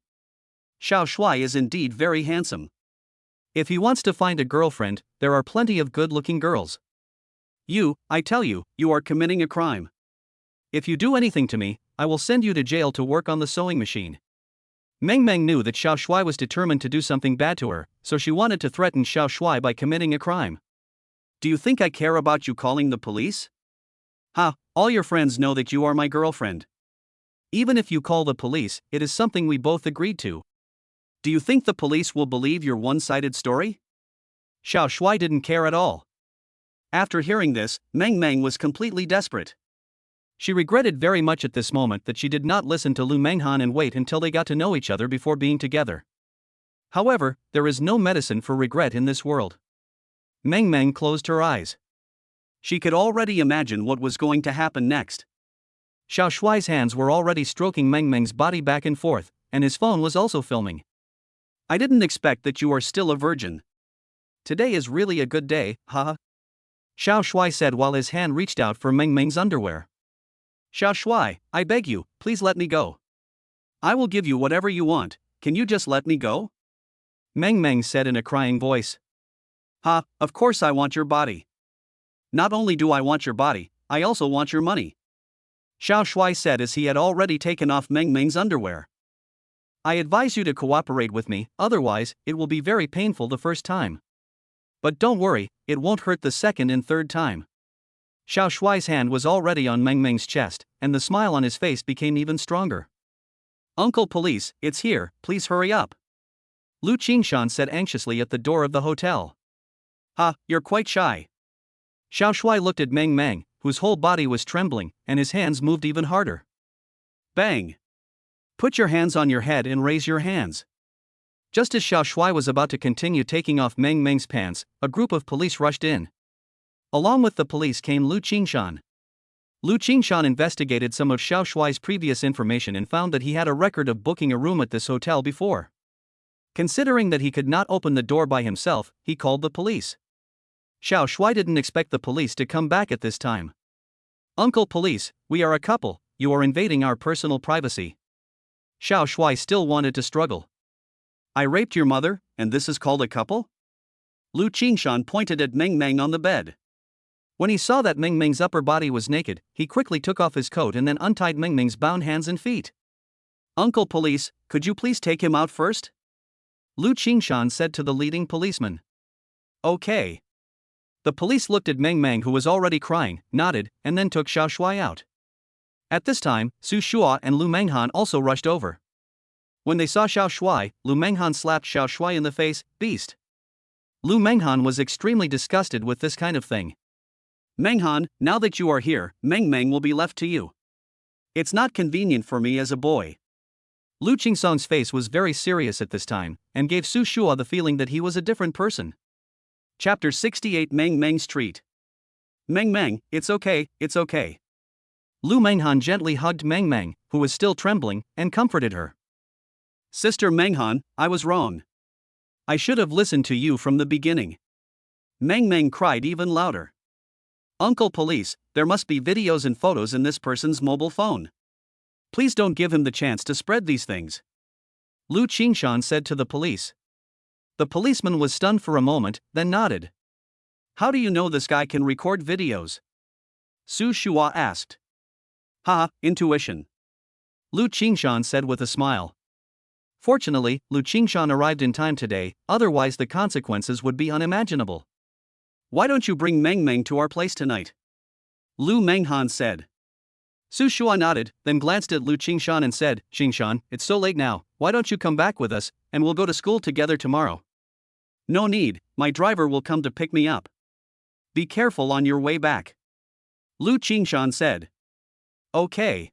Xiao Shuai is indeed very handsome. If he wants to find a girlfriend, there are plenty of good-looking girls. I tell you, you are committing a crime. If you do anything to me, I will send you to jail to work on the sewing machine. Meng Meng knew that Xiao Shuai was determined to do something bad to her, so she wanted to threaten Xiao Shuai by committing a crime. Do you think I care about you calling the police? Ha, all your friends know that you are my girlfriend. Even if you call the police, it is something we both agreed to. Do you think the police will believe your one-sided story? Xiao Shuai didn't care at all. After hearing this, Meng Meng was completely desperate. She regretted very much at this moment that she did not listen to Lu Manghan and wait until they got to know each other before being together. However, there is no medicine for regret in this world. Meng Meng closed her eyes. She could already imagine what was going to happen next. Xiao Shuai's hands were already stroking Meng Meng's body back and forth, and his phone was also filming. I didn't expect that you are still a virgin. Today is really a good day, haha. Xiao Shuai said while his hand reached out for Meng Meng's underwear. Xiao Shuai, I beg you, please let me go. I will give you whatever you want, can you just let me go? Meng Meng said in a crying voice. Ha, of course I want your body. Not only do I want your body, I also want your money. Xiao Shuai said as he had already taken off Meng Meng's underwear. I advise you to cooperate with me, otherwise, it will be very painful the first time. But don't worry, it won't hurt the second and third time. Xiao Shuai's hand was already on Meng Meng's chest, and the smile on his face became even stronger. Uncle Police, it's here, please hurry up. Lu Qingshan said anxiously at the door of the hotel. Ha, you're quite shy. Xiao Shuai looked at Meng Meng, whose whole body was trembling, and his hands moved even harder. Bang! Put your hands on your head and raise your hands. Just as Xiao Shuai was about to continue taking off Meng Meng's pants, a group of police rushed in. Along with the police came Lu Qingshan. Lu Qingshan investigated some of Xiao Shuai's previous information and found that he had a record of booking a room at this hotel before. Considering that he could not open the door by himself, he called the police. Xiao Shuai didn't expect the police to come back at this time. Uncle Police, we are a couple, you are invading our personal privacy. Xiao Shuai still wanted to struggle. I raped your mother, and this is called a couple? Lu Qingshan pointed at Meng Meng on the bed. When he saw that Meng Meng's upper body was naked, he quickly took off his coat and then untied Meng Meng's bound hands and feet. "Uncle Police, could you please take him out first?" Lu Qingshan said to the leading policeman. "Okay." The police looked at Meng Meng, who was already crying, nodded, and then took Xiao Shuai out. At this time, Su Shua and Lu Manghan also rushed over. When they saw Xiao Shuai, Lu Manghan slapped Xiao Shuai in the face. "Beast." Lu Manghan was extremely disgusted with this kind of thing. "Manghan, now that you are here, Meng Meng will be left to you. It's not convenient for me as a boy." Lu Qingsong's face was very serious at this time, and gave Su Shua the feeling that he was a different person. Chapter 68, Meng Meng's Treat. "Meng Meng, it's okay, it's okay." Lu Manghan gently hugged Meng Meng, who was still trembling, and comforted her. "Sister Manghan, I was wrong. I should have listened to you from the beginning." Meng Meng cried even louder. "Uncle Police, there must be videos and photos in this person's mobile phone. Please don't give him the chance to spread these things," Lu Qingshan said to the police. The policeman was stunned for a moment, then nodded. "How do you know this guy can record videos?" Su Shua asked. "Haha, intuition," Lu Qingshan said with a smile. Fortunately, Lu Qingshan arrived in time today, otherwise the consequences would be unimaginable. "Why don't you bring Meng Meng to our place tonight?" Lu Manghan said. Su Shua nodded, then glanced at Lu Qingshan and said, "Qingshan, it's so late now, why don't you come back with us, and we'll go to school together tomorrow?" "No need, my driver will come to pick me up. Be careful on your way back," Lu Qingshan said. "Okay."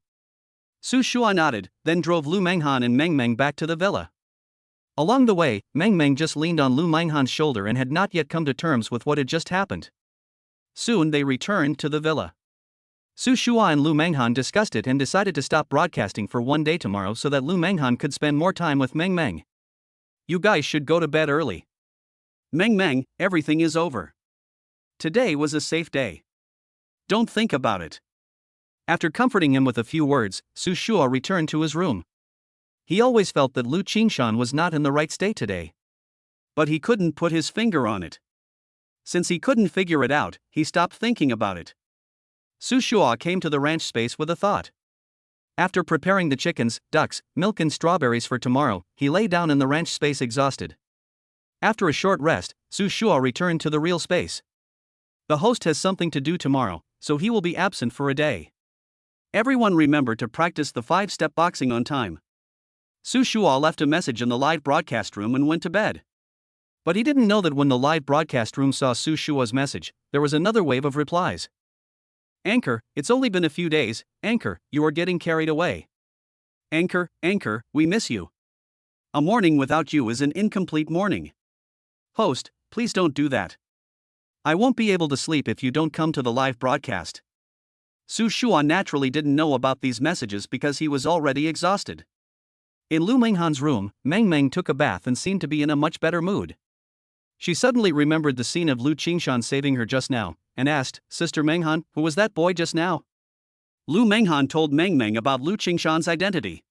Su Shua nodded, then drove Lu Manghan and Meng Meng back to the villa. Along the way, Meng Meng just leaned on Lu Manghan's shoulder and had not yet come to terms with what had just happened. Soon they returned to the villa. Su Shua and Lu Manghan discussed it and decided to stop broadcasting for one day tomorrow so that Lu Manghan could spend more time with Meng Meng. "You guys should go to bed early. Meng Meng, everything is over. Today was a safe day. Don't think about it." After comforting him with a few words, Su Shua returned to his room. He always felt that Lu Qingshan was not in the right state today. But he couldn't put his finger on it. Since he couldn't figure it out, he stopped thinking about it. Su Shua came to the ranch space with a thought. After preparing the chickens, ducks, milk and strawberries for tomorrow, he lay down in the ranch space exhausted. After a short rest, Su Shua returned to the real space. The host has something to do tomorrow, so he will be absent for a day. Everyone remember to practice the 5-step boxing on time. Su Shua left a message in the live broadcast room and went to bed. But he didn't know that when the live broadcast room saw Su Shua's message, there was another wave of replies. "Anchor, it's only been a few days. Anchor, you are getting carried away. Anchor, Anchor, we miss you. A morning without you is an incomplete morning. Host, please don't do that. I won't be able to sleep if you don't come to the live broadcast." Su Shua naturally didn't know about these messages because he was already exhausted. In Lu Manghan's room, Meng Meng took a bath and seemed to be in a much better mood. She suddenly remembered the scene of Lu Qingshan saving her just now, and asked, "Sister Manghan, who was that boy just now?" Lu Manghan told Meng Meng about Lu Qingshan's identity.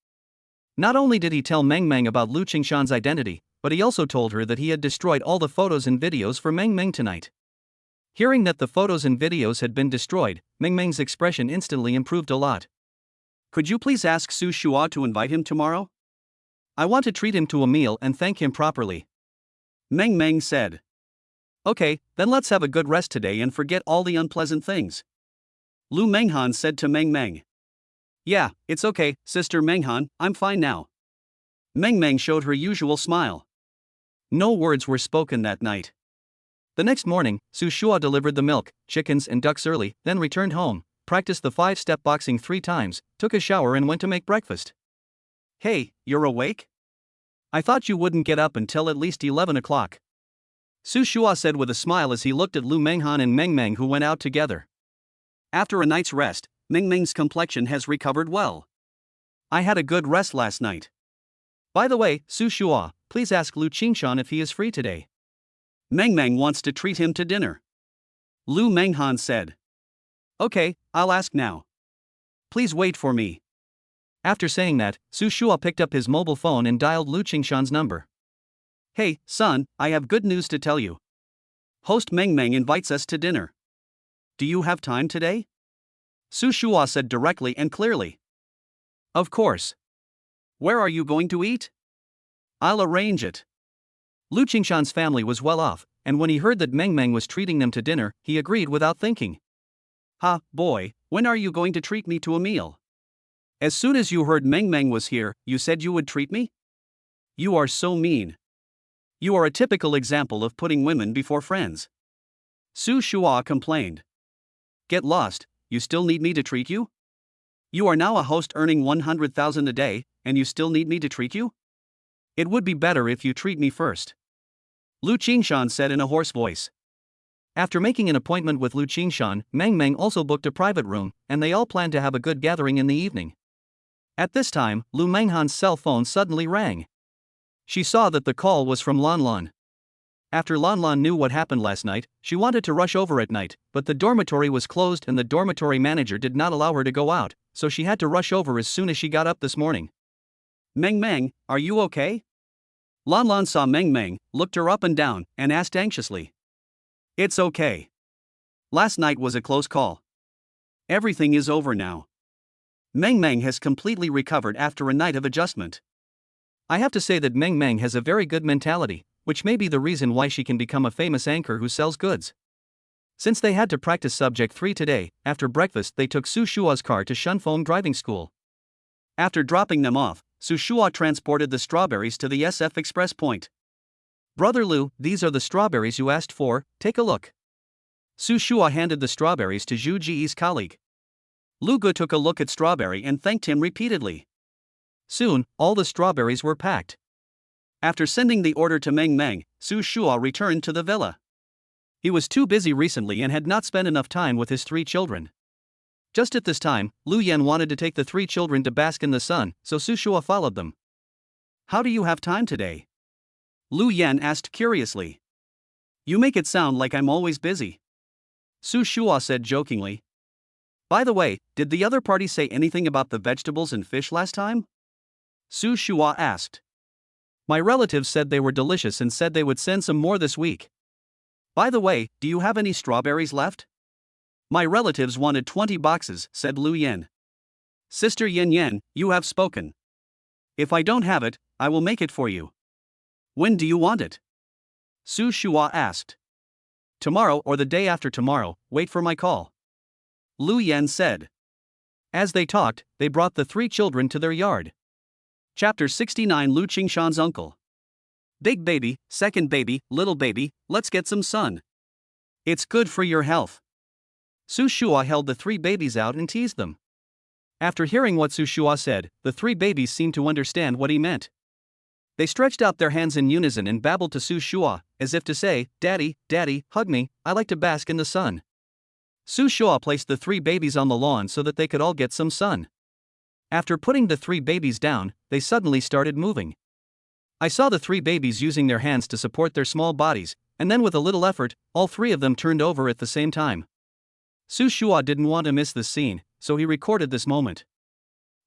Not only did he tell Meng Meng about Lu Qingshan's identity, but he also told her that he had destroyed all the photos and videos for Meng Meng tonight. Hearing that the photos and videos had been destroyed, Meng Meng's expression instantly improved a lot. "Could you please ask Su Shua to invite him tomorrow? I want to treat him to a meal and thank him properly," Meng Meng said. "Okay, then let's have a good rest today and forget all the unpleasant things," Lu Manghan said to Meng Meng. "Yeah, it's okay, Sister Manghan, I'm fine now." Meng Meng showed her usual smile. No words were spoken that night. The next morning, Su Shua delivered the milk, chickens and ducks early, then returned home, practiced the 5-step boxing 3 times, took a shower and went to make breakfast. "Hey, you're awake? I thought you wouldn't get up until at least 11 o'clock. Su Shua said with a smile as he looked at Lu Manghan and Meng Meng, who went out together. After a night's rest, Meng Meng's complexion has recovered well. "I had a good rest last night. By the way, Su Shua, please ask Lu Qingshan if he is free today. Meng Meng wants to treat him to dinner," Lu Manghan said. "Okay, I'll ask now. Please wait for me." After saying that, Su Shua picked up his mobile phone and dialed Lu Qingshan's number. "Hey, son, I have good news to tell you. Host Meng Meng invites us to dinner. Do you have time today? Su Shua said directly and clearly. Of course. Where are you going to eat? I'll arrange it. Lu Qingshan's family was well off, and when he heard that Meng Meng was treating them to dinner, he agreed without thinking. Ha, boy, when are you going to treat me to a meal? As soon as you heard Meng Meng was here, you said you would treat me? You are so mean. You are a typical example of putting women before friends. Su Shua complained. Get lost, you still need me to treat you? You are now a host earning 100,000 a day, and you still need me to treat you? It would be better if you treat me first. Lu Qingshan said in a hoarse voice. After making an appointment with Lu Qingshan, Meng Meng also booked a private room, and they all planned to have a good gathering in the evening. At this time, Lu Manghan's cell phone suddenly rang. She saw that the call was from Lan Lan. After Lan Lan knew what happened last night, she wanted to rush over at night, but the dormitory was closed and the dormitory manager did not allow her to go out, so she had to rush over as soon as she got up this morning. Meng Meng, are you okay? Lan Lan saw Meng Meng, looked her up and down, and asked anxiously. It's okay. Last night was a close call. Everything is over now. Meng Meng has completely recovered after a night of adjustment. I have to say that Meng Meng has a very good mentality, which may be the reason why she can become a famous anchor who sells goods. Since they had to practice subject 3 today, after breakfast they took Su Shua's car to Shunfeng driving school. After dropping them off, Su Shua transported the strawberries to the SF Express point. Brother Lu, these are the strawberries you asked for, take a look. Su Shua handed the strawberries to Zhu Ji's colleague. Lu Gu took a look at strawberry and thanked him repeatedly. Soon, all the strawberries were packed. After sending the order to Meng Meng, Su Shua returned to the villa. He was too busy recently and had not spent enough time with his 3 children. Just at this time, Lu Yan wanted to take the 3 children to bask in the sun, so Su Shua followed them. How do you have time today? Lu Yan asked curiously. You make it sound like I'm always busy. Su Shua said jokingly. By the way, did the other party say anything about the vegetables and fish last time? Su Shua asked. My relatives said they were delicious and said they would send some more this week. By the way, do you have any strawberries left? My relatives wanted 20 boxes, said Lu Yan. Sister Yen Yen, you have spoken. If I don't have it, I will make it for you. When do you want it? Su Shua asked. Tomorrow or the day after tomorrow, wait for my call. Lu Yan said. As they talked, they brought the 3 children to their yard. Chapter 69 Lu Qingshan's uncle. Big baby, second baby, little baby, let's get some sun. It's good for your health. Su Shua held the 3 babies out and teased them. After hearing what Su Shua said, the 3 babies seemed to understand what he meant. They stretched out their hands in unison and babbled to Su Shua, as if to say, Daddy, Daddy, hug me, I like to bask in the sun. Su Shua placed the 3 babies on the lawn so that they could all get some sun. After putting the 3 babies down, they suddenly started moving. I saw the 3 babies using their hands to support their small bodies, and then with a little effort, all 3 of them turned over at the same time. Su Shua didn't want to miss this scene, so he recorded this moment.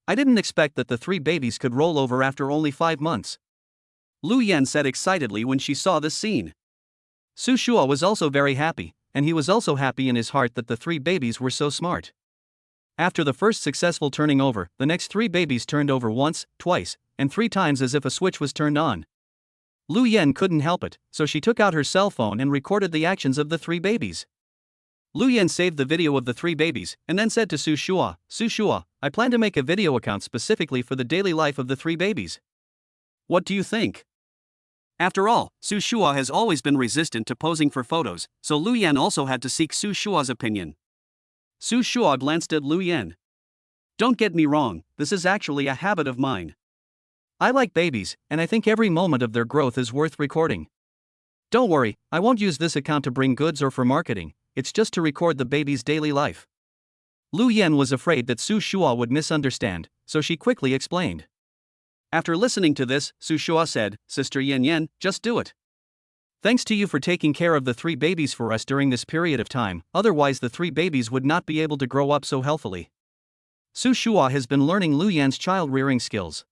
I didn't expect that the 3 babies could roll over after only 5 months. Lu Yan said excitedly when she saw this scene. Su Shua was also very happy, and he was also happy in his heart that the 3 babies were so smart. After the first successful turning over, the next 3 babies turned over once, twice, and 3 times as if a switch was turned on. Lu Yan couldn't help it, so she took out her cell phone and recorded the actions of the 3 babies. Lu Yan saved the video of the 3 babies, and then said to Su Shua, I plan to make a video account specifically for the daily life of the 3 babies. What do you think? After all, Su Shua has always been resistant to posing for photos, so Lu Yan also had to seek Su Shua's opinion. Su Shua glanced at Lu Yan. Don't get me wrong, this is actually a habit of mine. I like babies, and I think every moment of their growth is worth recording. Don't worry, I won't use this account to bring goods or for marketing, it's just to record the baby's daily life. Lu Yan was afraid that Su Shua would misunderstand, so she quickly explained. After listening to this, Su Shua said, Sister Yen Yen, just do it. Thanks to you for taking care of the 3 babies for us during this period of time, otherwise the 3 babies would not be able to grow up so healthily. Su Shua has been learning Lu Yan's child-rearing skills.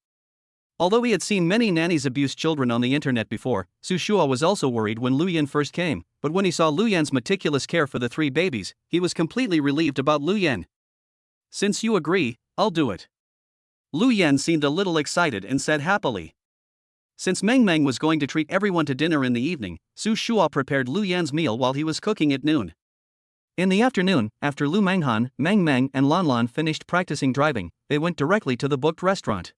Although he had seen many nannies abuse children on the internet before, Su Shua was also worried when Lu Yan first came, but when he saw Lu Yan's meticulous care for the 3 babies, he was completely relieved about Lu Yan. Since you agree, I'll do it. Lu Yan seemed a little excited and said happily. Since Meng Meng was going to treat everyone to dinner in the evening, Su Shua prepared Lu Yan's meal while he was cooking at noon. In the afternoon, after Lu Manghan, Meng Meng and Lan Lan finished practicing driving, they went directly to the booked restaurant.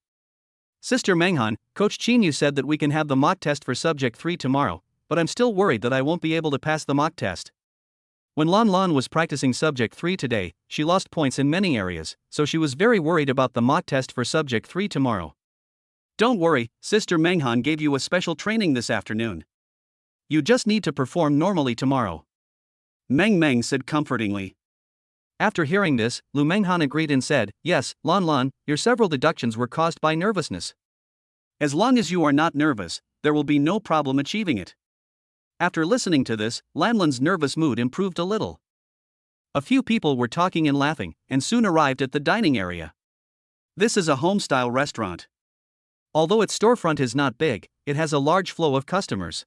Sister Manghan, Coach Chinyu said that we can have the mock test for Subject 3 tomorrow, but I'm still worried that I won't be able to pass the mock test. When Lan Lan was practicing Subject 3 today, she lost points in many areas, so she was very worried about the mock test for Subject 3 tomorrow. Don't worry, Sister Manghan gave you a special training this afternoon. You just need to perform normally tomorrow. Meng Meng said comfortingly. After hearing this, Lu Manghan agreed and said, yes, Lan Lan, your several deductions were caused by nervousness. As long as you are not nervous, there will be no problem achieving it. After listening to this, Lan Lan's nervous mood improved a little. A few people were talking and laughing, and soon arrived at the dining area. This is a home-style restaurant. Although its storefront is not big, it has a large flow of customers.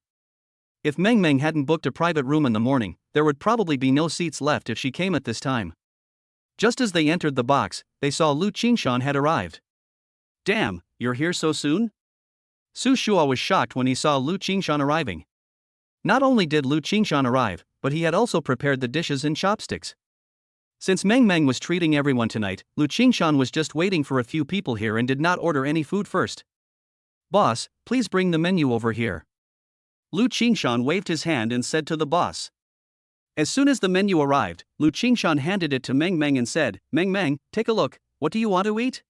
If Meng Meng hadn't booked a private room in the morning, there would probably be no seats left if she came at this time. Just as they entered the box, they saw Lu Qingshan had arrived. Damn, you're here so soon? Su Shua was shocked when he saw Lu Qingshan arriving. Not only did Lu Qingshan arrive, but he had also prepared the dishes and chopsticks. Since Meng Meng was treating everyone tonight, Lu Qingshan was just waiting for a few people here and did not order any food first. Boss, please bring the menu over here. Lu Qingshan waved his hand and said to the boss. As soon as the menu arrived, Lu Qingshan handed it to Meng Meng and said, Meng Meng, take a look, what do you want to eat?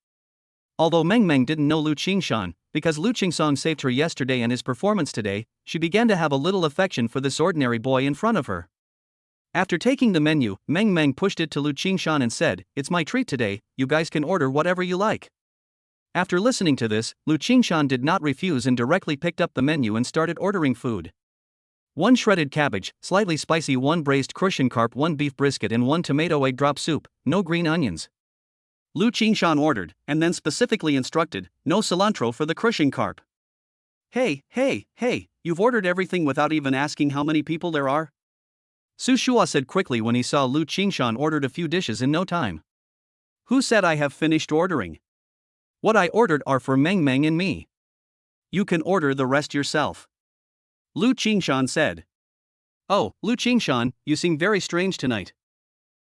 Although Meng Meng didn't know Lu Qingshan, because Lu Qingshan saved her yesterday and his performance today, she began to have a little affection for this ordinary boy in front of her. After taking the menu, Meng Meng pushed it to Lu Qingshan and said, it's my treat today, you guys can order whatever you like. After listening to this, Lu Qingshan did not refuse and directly picked up the menu and started ordering food. 1 shredded cabbage, slightly spicy, 1 braised crucian carp, 1 beef brisket and 1 tomato egg drop soup, no green onions. Lu Qingshan ordered, and then specifically instructed, no cilantro for the crucian carp. Hey, you've ordered everything without even asking how many people there are? Su Shua said quickly when he saw Lu Qingshan ordered a few dishes in no time. Who said I have finished ordering? What I ordered are for Meng Meng and me. You can order the rest yourself. Lu Qingshan said. Oh, Lu Qingshan, you seem very strange tonight.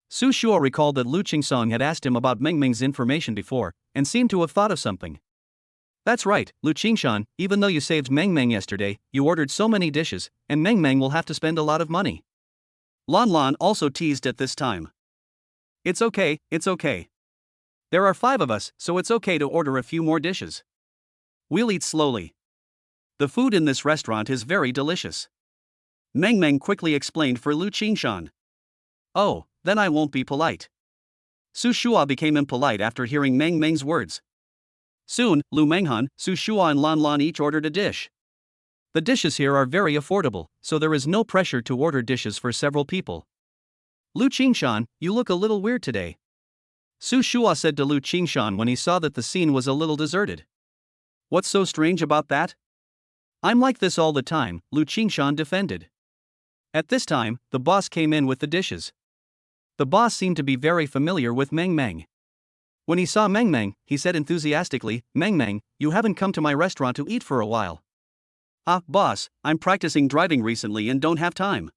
Su Shua recalled that Lu Qingshan had asked him about Meng Meng's information before, and seemed to have thought of something. That's right, Lu Qingshan, even though you saved Meng Meng yesterday, you ordered so many dishes, and Meng Meng will have to spend a lot of money. Lan Lan also teased at this time. It's okay. There are 5 of us, so it's okay to order a few more dishes. We'll eat slowly. The food in this restaurant is very delicious. Meng Meng quickly explained for Lu Qingshan. Oh, then I won't be polite. Su Shua became impolite after hearing Meng Meng's words. Soon, Lu Manghan, Su Shua and Lan Lan each ordered a dish. The dishes here are very affordable, so there is no pressure to order dishes for several people. Lu Qingshan, you look a little weird today. Su Shua said to Lu Qingshan when he saw that the scene was a little deserted. What's so strange about that? I'm like this all the time, Lu Qingshan defended. At this time, the boss came in with the dishes. The boss seemed to be very familiar with Meng Meng. When he saw Meng Meng, he said enthusiastically, Meng Meng, you haven't come to my restaurant to eat for a while. Ah, boss, I'm practicing driving recently and don't have time.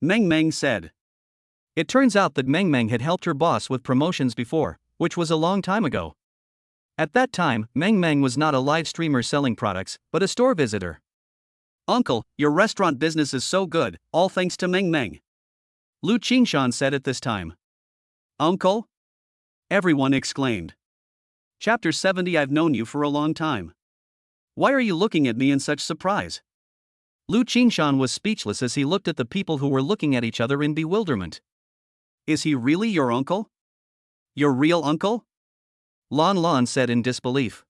Meng Meng said. It turns out that Meng Meng had helped her boss with promotions before, which was a long time ago. At that time, Meng Meng was not a live streamer selling products, but a store visitor. Uncle, your restaurant business is so good, all thanks to Meng Meng. Lu Qingshan said at this time. Uncle? Everyone exclaimed. Chapter 70. I've known you for a long time. Why are you looking at me in such surprise? Lu Qingshan was speechless as he looked at the people who were looking at each other in bewilderment. Is he really your uncle? Your real uncle? Lan Lan said in disbelief.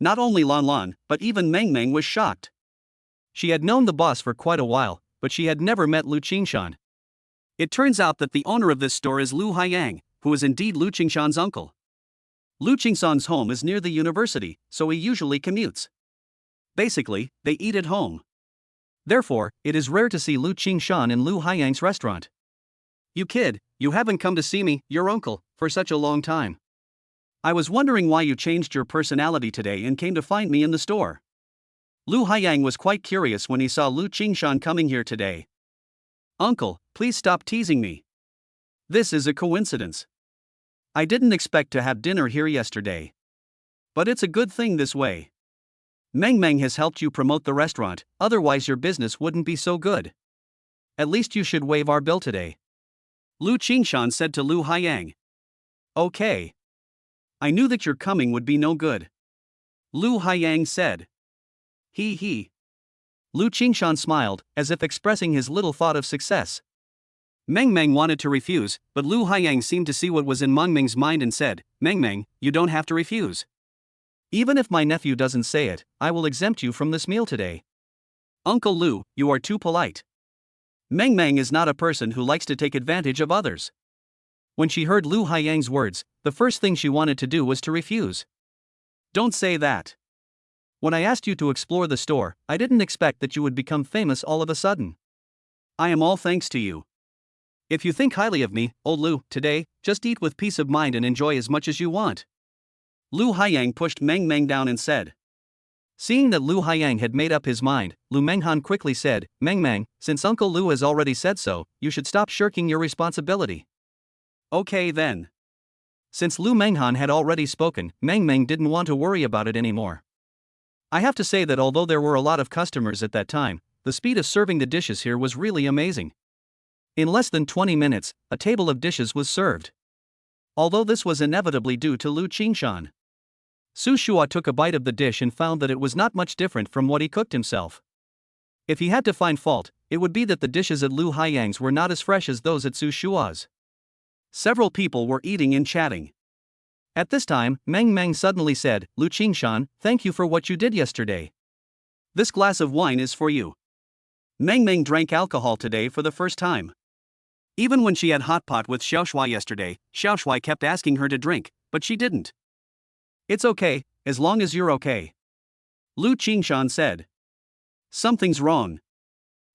Not only Lan Lan, but even Meng Meng was shocked. She had known the boss for quite a while, but she had never met Lu Qingshan. It turns out that the owner of this store is Lu Haiyang, who is indeed Lu Qingshan's uncle. Lu Qingshan's home is near the university, so he usually commutes. Basically, they eat at home. Therefore, it is rare to see Lu Qingshan in Lu Haiyang's restaurant. You kid, you haven't come to see me, your uncle, for such a long time. I was wondering why you changed your personality today and came to find me in the store. Lu Haiyang was quite curious when he saw Lu Qingshan coming here today. Uncle, please stop teasing me. This is a coincidence. I didn't expect to have dinner here yesterday. But it's a good thing this way. Meng has helped you promote the restaurant, otherwise your business wouldn't be so good. At least you should waive our bill today. Lu Qingshan said to Lu Haiyang. Okay. I knew that your coming would be no good. Lu Haiyang said. He. Lu Qingshan smiled, as if expressing his little thought of success. Meng wanted to refuse, but Lu Haiyang seemed to see what was in Meng's mind and said, Meng, you don't have to refuse. Even if my nephew doesn't say it, I will exempt you from this meal today. Uncle Lu, you are too polite. Meng is not a person who likes to take advantage of others. When she heard Lu Haiyang's words, the first thing she wanted to do was to refuse. Don't say that. When I asked you to explore the store, I didn't expect that you would become famous all of a sudden. I am all thanks to you. If you think highly of me, old Lu, today, just eat with peace of mind and enjoy as much as you want. Lu Haiyang pushed Meng down and said. Seeing that Lu Haiyang had made up his mind, Lu Manghan quickly said, Meng, since Uncle Lu has already said so, you should stop shirking your responsibility. Okay then. Since Lu Manghan had already spoken, Meng didn't want to worry about it anymore. I have to say that although there were a lot of customers at that time, the speed of serving the dishes here was really amazing. In less than 20 minutes, a table of dishes was served. Although this was inevitably due to Lu Qingshan. Su Shua took a bite of the dish and found that it was not much different from what he cooked himself. If he had to find fault, it would be that the dishes at Lu Haiyang's were not as fresh as those at Su Shua's. Several people were eating and chatting. At this time, Meng suddenly said, Lu Qingshan, thank you for what you did yesterday. This glass of wine is for you. Meng drank alcohol today for the first time. Even when she had hot pot with Xiaoshui yesterday, Xiaoshui kept asking her to drink, but she didn't. It's okay, as long as you're okay. Lu Qingshan said. Something's wrong.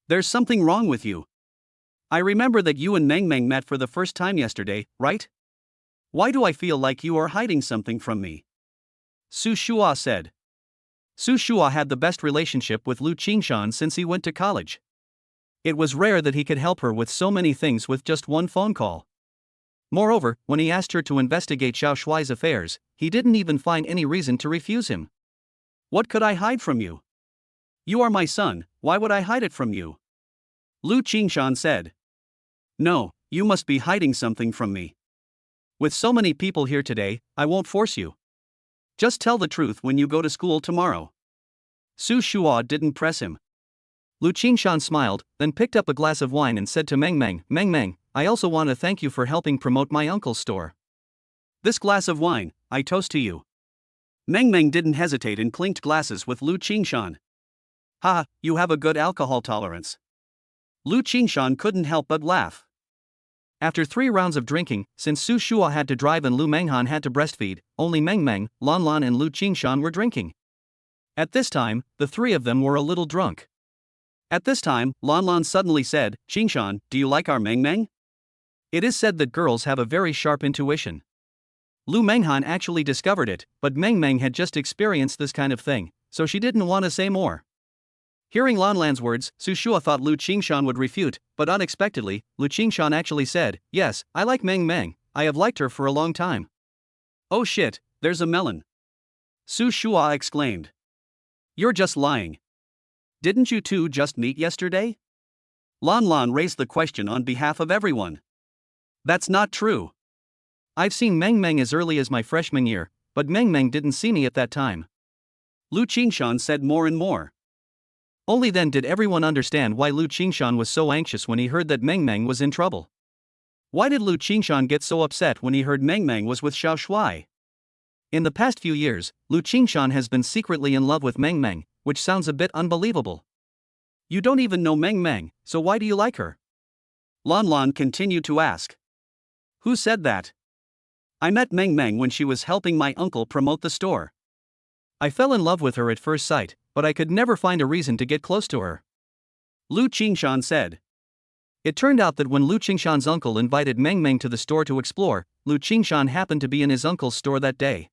There's something wrong with you. I remember that you and Meng met for the first time yesterday, right? Why do I feel like you are hiding something from me? Su Shua said. Su Shua had the best relationship with Lu Qingshan since he went to college. It was rare that he could help her with so many things with just one phone call. Moreover, when he asked her to investigate Xiao Shuai's affairs, he didn't even find any reason to refuse him. What could I hide from you? You are my son, why would I hide it from you? Lu Qingshan said. No, you must be hiding something from me. With so many people here today, I won't force you. Just tell the truth when you go to school tomorrow. Su Shua didn't press him. Lu Qingshan smiled, then picked up a glass of wine and said to Meng, I also want to thank you for helping promote my uncle's store. This glass of wine, I toast to you. Meng didn't hesitate and clinked glasses with Lu Qingshan. Ha, you have a good alcohol tolerance. Lu Qingshan couldn't help but laugh. After 3 rounds of drinking, since Su Shua had to drive and Lu Manghan had to breastfeed, only Meng, Lan and Lu Qingshan were drinking. At this time, the 3 of them were a little drunk. At this time, Lan suddenly said, Qingshan, do you like our Meng? It is said that girls have a very sharp intuition. Lu Manghan actually discovered it, but Meng had just experienced this kind of thing, so she didn't want to say more. Hearing Lan's words, Su Shua thought Lu Qingshan would refute, but unexpectedly, Lu Qingshan actually said, yes, I like Meng, I have liked her for a long time. Oh shit, there's a melon. Su Shua exclaimed. You're just lying. Didn't you two just meet yesterday? Lan raised the question on behalf of everyone. That's not true. I've seen Meng as early as my freshman year, but Meng didn't see me at that time. Lu Qingshan said more and more. Only then did everyone understand why Lu Qingshan was so anxious when he heard that Meng was in trouble. Why did Lu Qingshan get so upset when he heard Meng was with Xiao Shui? In the past few years, Lu Qingshan has been secretly in love with Meng, which sounds a bit unbelievable. You don't even know Meng, so why do you like her? Lan continued to ask. Who said that? I met Meng Meng when she was helping my uncle promote the store. I fell in love with her at first sight, but I could never find a reason to get close to her. Lu Qingshan said. It turned out that when Lu Qingshan's uncle invited Meng Meng to the store to explore, Lu Qingshan happened to be in his uncle's store that day.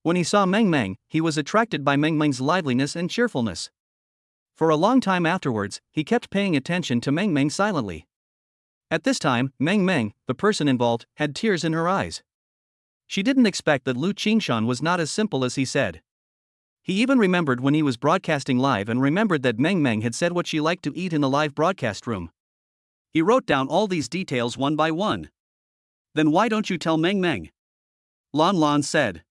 When he saw Meng Meng, he was attracted by Meng Meng's liveliness and cheerfulness. For a long time afterwards, he kept paying attention to Meng Meng silently. At this time, Meng Meng, the person involved, had tears in her eyes. She didn't expect that Lu Qingshan was not as simple as he said. He even remembered when he was broadcasting live and remembered that Meng Meng had said what she liked to eat in the live broadcast room. He wrote down all these details one by one. Then why don't you tell Meng Meng? Lan Lan said.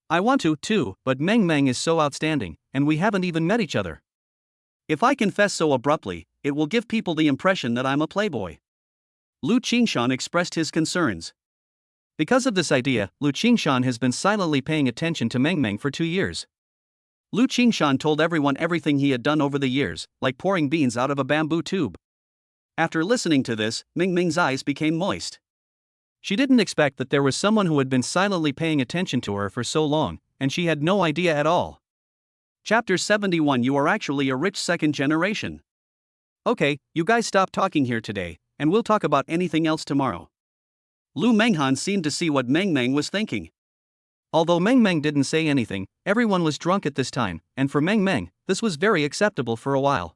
I want to, too, but Meng Meng is so outstanding, and we haven't even met each other. If I confess so abruptly, it will give people the impression that I'm a playboy. Lu Qingshan expressed his concerns. Because of this idea, Lu Qingshan has been silently paying attention to Meng Meng for 2 years. Lu Qingshan told everyone everything he had done over the years, like pouring beans out of a bamboo tube. After listening to this, Meng Meng's eyes became moist. She didn't expect that there was someone who had been silently paying attention to her for so long, and she had no idea at all. Chapter 71. You are actually a rich second generation. Okay, you guys stop talking here today, and we'll talk about anything else tomorrow. Lu Manghan seemed to see what Meng Meng was thinking. Although Meng Meng didn't say anything, everyone was drunk at this time, and for Meng Meng, this was very acceptable for a while.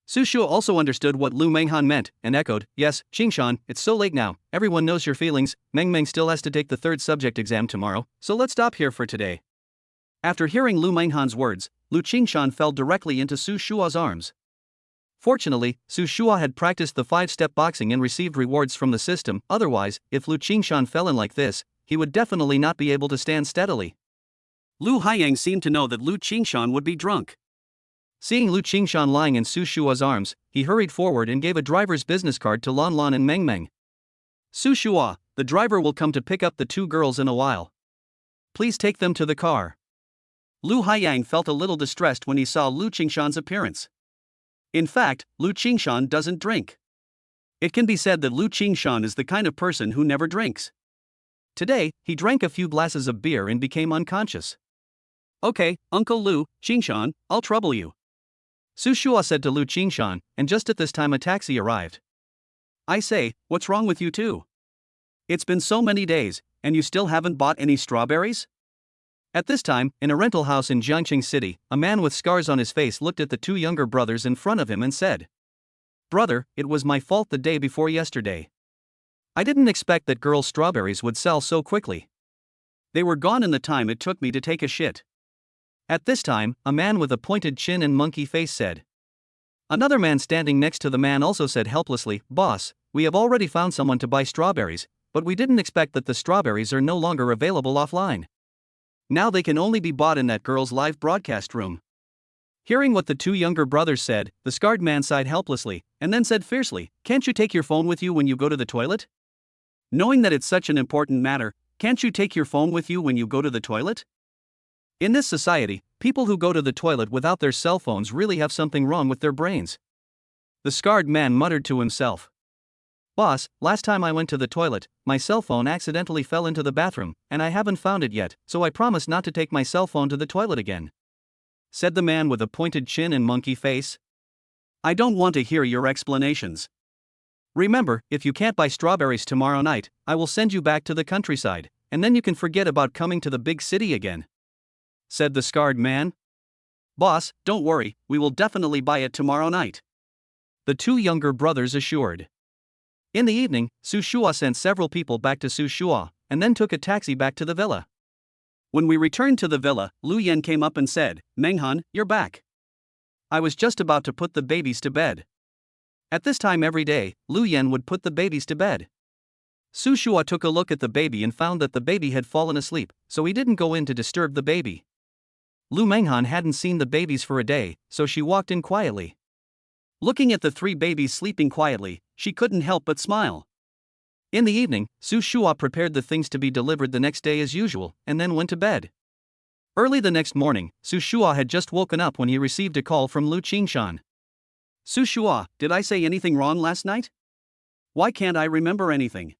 Su Shua also understood what Lu Manghan meant, and echoed, yes, Qingshan, it's so late now, everyone knows your feelings, Meng Meng still has to take the third subject exam tomorrow, so let's stop here for today. After hearing Lu Manghan's words, Lu Qingshan fell directly into Su Shua's arms. Fortunately, Su Shua had practiced the 5-step boxing and received rewards from the system, otherwise, if Lu Qingshan fell in like this, he would definitely not be able to stand steadily. Lu Haiyang seemed to know that Lu Qingshan would be drunk. Seeing Lu Qingshan lying in Su Shua's arms, he hurried forward and gave a driver's business card to Lan Lan and Meng Meng. Su Shua, the driver will come to pick up the 2 girls in a while. Please take them to the car. Lu Haiyang felt a little distressed when he saw Lu Qingshan's appearance. In fact, Lu Qingshan doesn't drink. It can be said that Lu Qingshan is the kind of person who never drinks. Today, he drank a few glasses of beer and became unconscious. Okay, Uncle Lu, Qingshan, I'll trouble you. Su Shua said to Lu Qingshan, and just at this time a taxi arrived. I say, what's wrong with you two? It's been so many days, and you still haven't bought any strawberries? At this time, in a rental house in Jiangqing City, a man with scars on his face looked at the 2 younger brothers in front of him and said, Brother, it was my fault the day before yesterday. I didn't expect that girls' strawberries would sell so quickly. They were gone in the time it took me to take a shit. At this time, a man with a pointed chin and monkey face said. Another man standing next to the man also said helplessly, Boss, we have already found someone to buy strawberries, but we didn't expect that the strawberries are no longer available offline. Now they can only be bought in that girl's live broadcast room. Hearing what the 2 younger brothers said, the scarred man sighed helplessly, and then said fiercely, Can't you take your phone with you when you go to the toilet? Knowing that it's such an important matter, can't you take your phone with you when you go to the toilet? In this society, people who go to the toilet without their cell phones really have something wrong with their brains. The scarred man muttered to himself. Boss, last time I went to the toilet, my cell phone accidentally fell into the bathroom, and I haven't found it yet, so I promise not to take my cell phone to the toilet again. Said the man with a pointed chin and monkey face. I don't want to hear your explanations. Remember, if you can't buy strawberries tomorrow night, I will send you back to the countryside, and then you can forget about coming to the big city again. Said the scarred man. Boss, don't worry, we will definitely buy it tomorrow night. The 2 younger brothers assured. In the evening, Su Shua sent several people back to Su Shua, and then took a taxi back to the villa. When we returned to the villa, Lu Yan came up and said, Menghan, you're back. I was just about to put the babies to bed. At this time every day, Lu Yan would put the babies to bed. Su Shua took a look at the baby and found that the baby had fallen asleep, so he didn't go in to disturb the baby. Lu Manghan hadn't seen the babies for a day, so she walked in quietly. Looking at the 3 babies sleeping quietly, she couldn't help but smile. In the evening, Su Shua prepared the things to be delivered the next day as usual, and then went to bed. Early the next morning, Su Shua had just woken up when he received a call from Lu Qingshan. Su Shua, did I say anything wrong last night? Why can't I remember anything?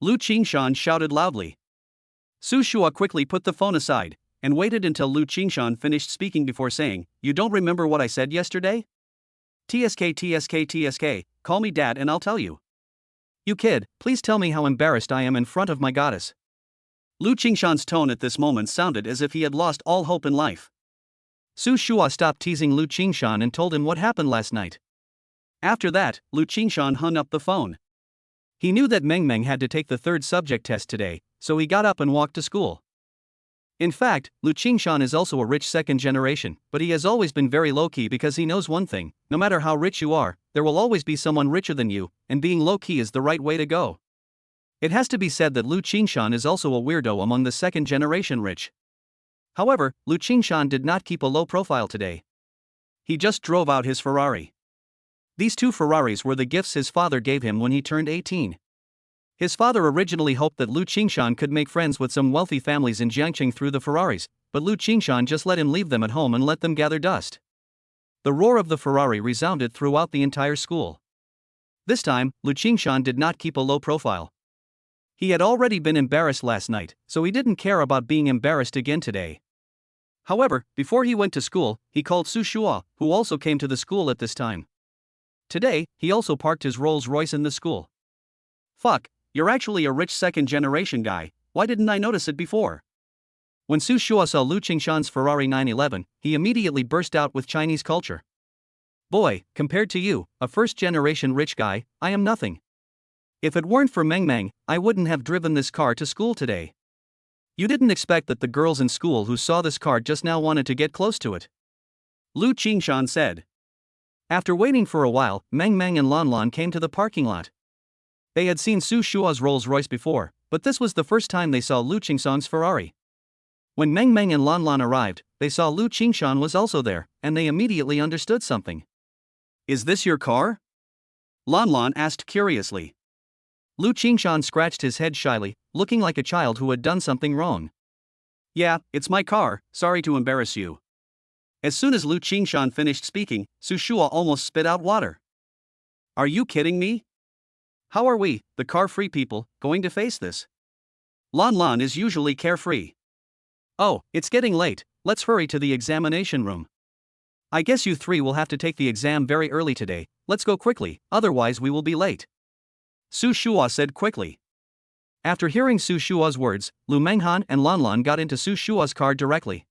Lu Qingshan shouted loudly. Su Shua quickly put the phone aside and waited until Lu Qingshan finished speaking before saying, "You don't remember what I said yesterday? TSK, call me dad and I'll tell you. You kid, please tell me how embarrassed I am in front of my goddess." Lu Qingshan's tone at this moment sounded as if he had lost all hope in life. Su Shua stopped teasing Lu Qingshan and told him what happened last night. After that, Lu Qingshan hung up the phone. He knew that Meng Meng had to take the third subject test today, so he got up and walked to school. In fact, Lu Qingshan is also a rich second generation, but he has always been very low-key because he knows one thing: no matter how rich you are, there will always be someone richer than you, and being low-key is the right way to go. It has to be said that Lu Qingshan is also a weirdo among the second generation rich. However, Lu Qingshan did not keep a low profile today. He just drove out his Ferrari. These two Ferraris were the gifts his father gave him when he turned 18. His father originally hoped that Lu Qingshan could make friends with some wealthy families in Jiangqing through the Ferraris, but Lu Qingshan just let him leave them at home and let them gather dust. The roar of the Ferrari resounded throughout the entire school. This time, Lu Qingshan did not keep a low profile. He had already been embarrassed last night, so he didn't care about being embarrassed again today. However, before he went to school, he called Su Shua, who also came to the school at this time. Today, he also parked his Rolls-Royce in the school. "Fuck, you're actually a rich second-generation guy, why didn't I notice it before?" When Su Shua saw Lu Qingshan's Ferrari 911, he immediately burst out with Chinese culture. "Boy, compared to you, a first-generation rich guy, I am nothing. If it weren't for Meng Meng, I wouldn't have driven this car to school today. You didn't expect that the girls in school who saw this car just now wanted to get close to it," Lu Qingshan said. After waiting for a while, Meng Meng and Lan Lan came to the parking lot. They had seen Su Shua's Rolls-Royce before, but this was the first time they saw Lu Qingshan's Ferrari. When Meng Meng and Lan Lan arrived, they saw Lu Qingshan was also there, and they immediately understood something. "Is this your car?" Lan Lan asked curiously. Lu Qingshan scratched his head shyly, looking like a child who had done something wrong. "Yeah, it's my car, sorry to embarrass you." As soon as Lu Qingshan finished speaking, Su Shua almost spit out water. "Are you kidding me? How are we, the car-free people, going to face this? Lan Lan is usually carefree. Oh, it's getting late, let's hurry to the examination room. I guess you three will have to take the exam very early today, let's go quickly, otherwise we will be late," Su Shua said quickly. After hearing Su Shua's words, Lu Manghan and Lan Lan got into Su Shua's car directly.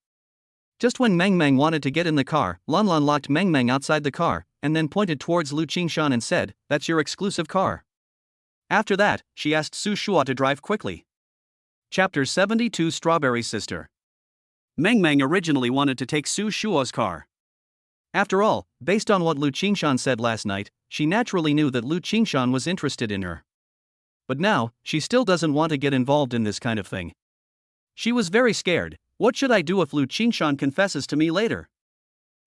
Just when Meng Meng wanted to get in the car, Lan Lan locked Meng Meng outside the car, and then pointed towards Lu Qingshan and said, "That's your exclusive car." After that, she asked Su Shua to drive quickly. Chapter 72 Strawberry Sister. Meng Meng originally wanted to take Su Shua's car. After all, based on what Lu Qingshan said last night, she naturally knew that Lu Qingshan was interested in her. But now, she still doesn't want to get involved in this kind of thing. She was very scared. What should I do if Lu Qingshan confesses to me later?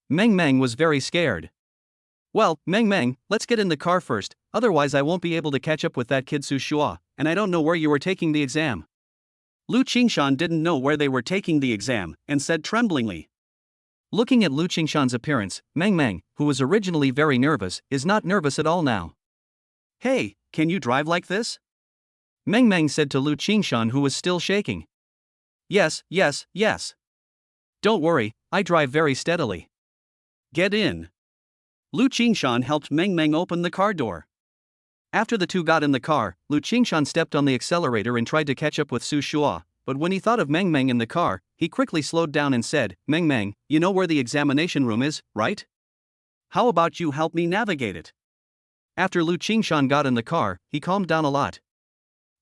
Meng Meng was very scared. "Well, Meng Meng, let's get in the car first, otherwise I won't be able to catch up with that kid Su Shua, and I don't know where you were taking the exam." Lu Qingshan didn't know where they were taking the exam, and said tremblingly. Looking at Lu Qingshan's appearance, Meng Meng, who was originally very nervous, is not nervous at all now. "Hey, can you drive like this?" Meng Meng said to Lu Qingshan, who was still shaking. Yes. Don't worry, I drive very steadily." "Get in." Lu Qingshan helped Meng Meng open the car door. After the two got in the car, Lu Qingshan stepped on the accelerator and tried to catch up with Su Shua, but when he thought of Meng Meng in the car, he quickly slowed down and said, "Meng Meng, you know where the examination room is, right? How about you help me navigate it?" After Lu Qingshan got in the car, he calmed down a lot.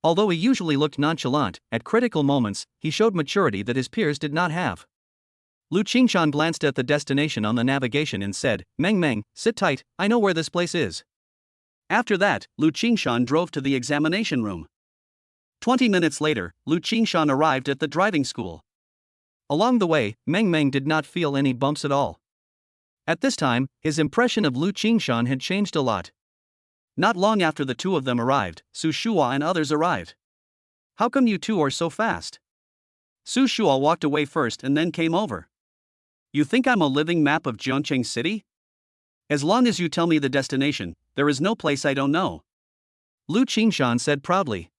Although he usually looked nonchalant, at critical moments, he showed maturity that his peers did not have. Lu Qingshan glanced at the destination on the navigation and said, "Meng Meng, sit tight, I know where this place is." After that, Lu Qingshan drove to the examination room. 20 minutes later, Lu Qingshan arrived at the driving school. Along the way, Meng Meng did not feel any bumps at all. At this time, his impression of Lu Qingshan had changed a lot. Not long after the two of them arrived, Su Shua and others arrived. "How come you two are so fast?" Su Shua walked away first and then came over. "You think I'm a living map of Jiangqing City? As long as you tell me the destination, there is no place I don't know," Lu Qingshan said proudly.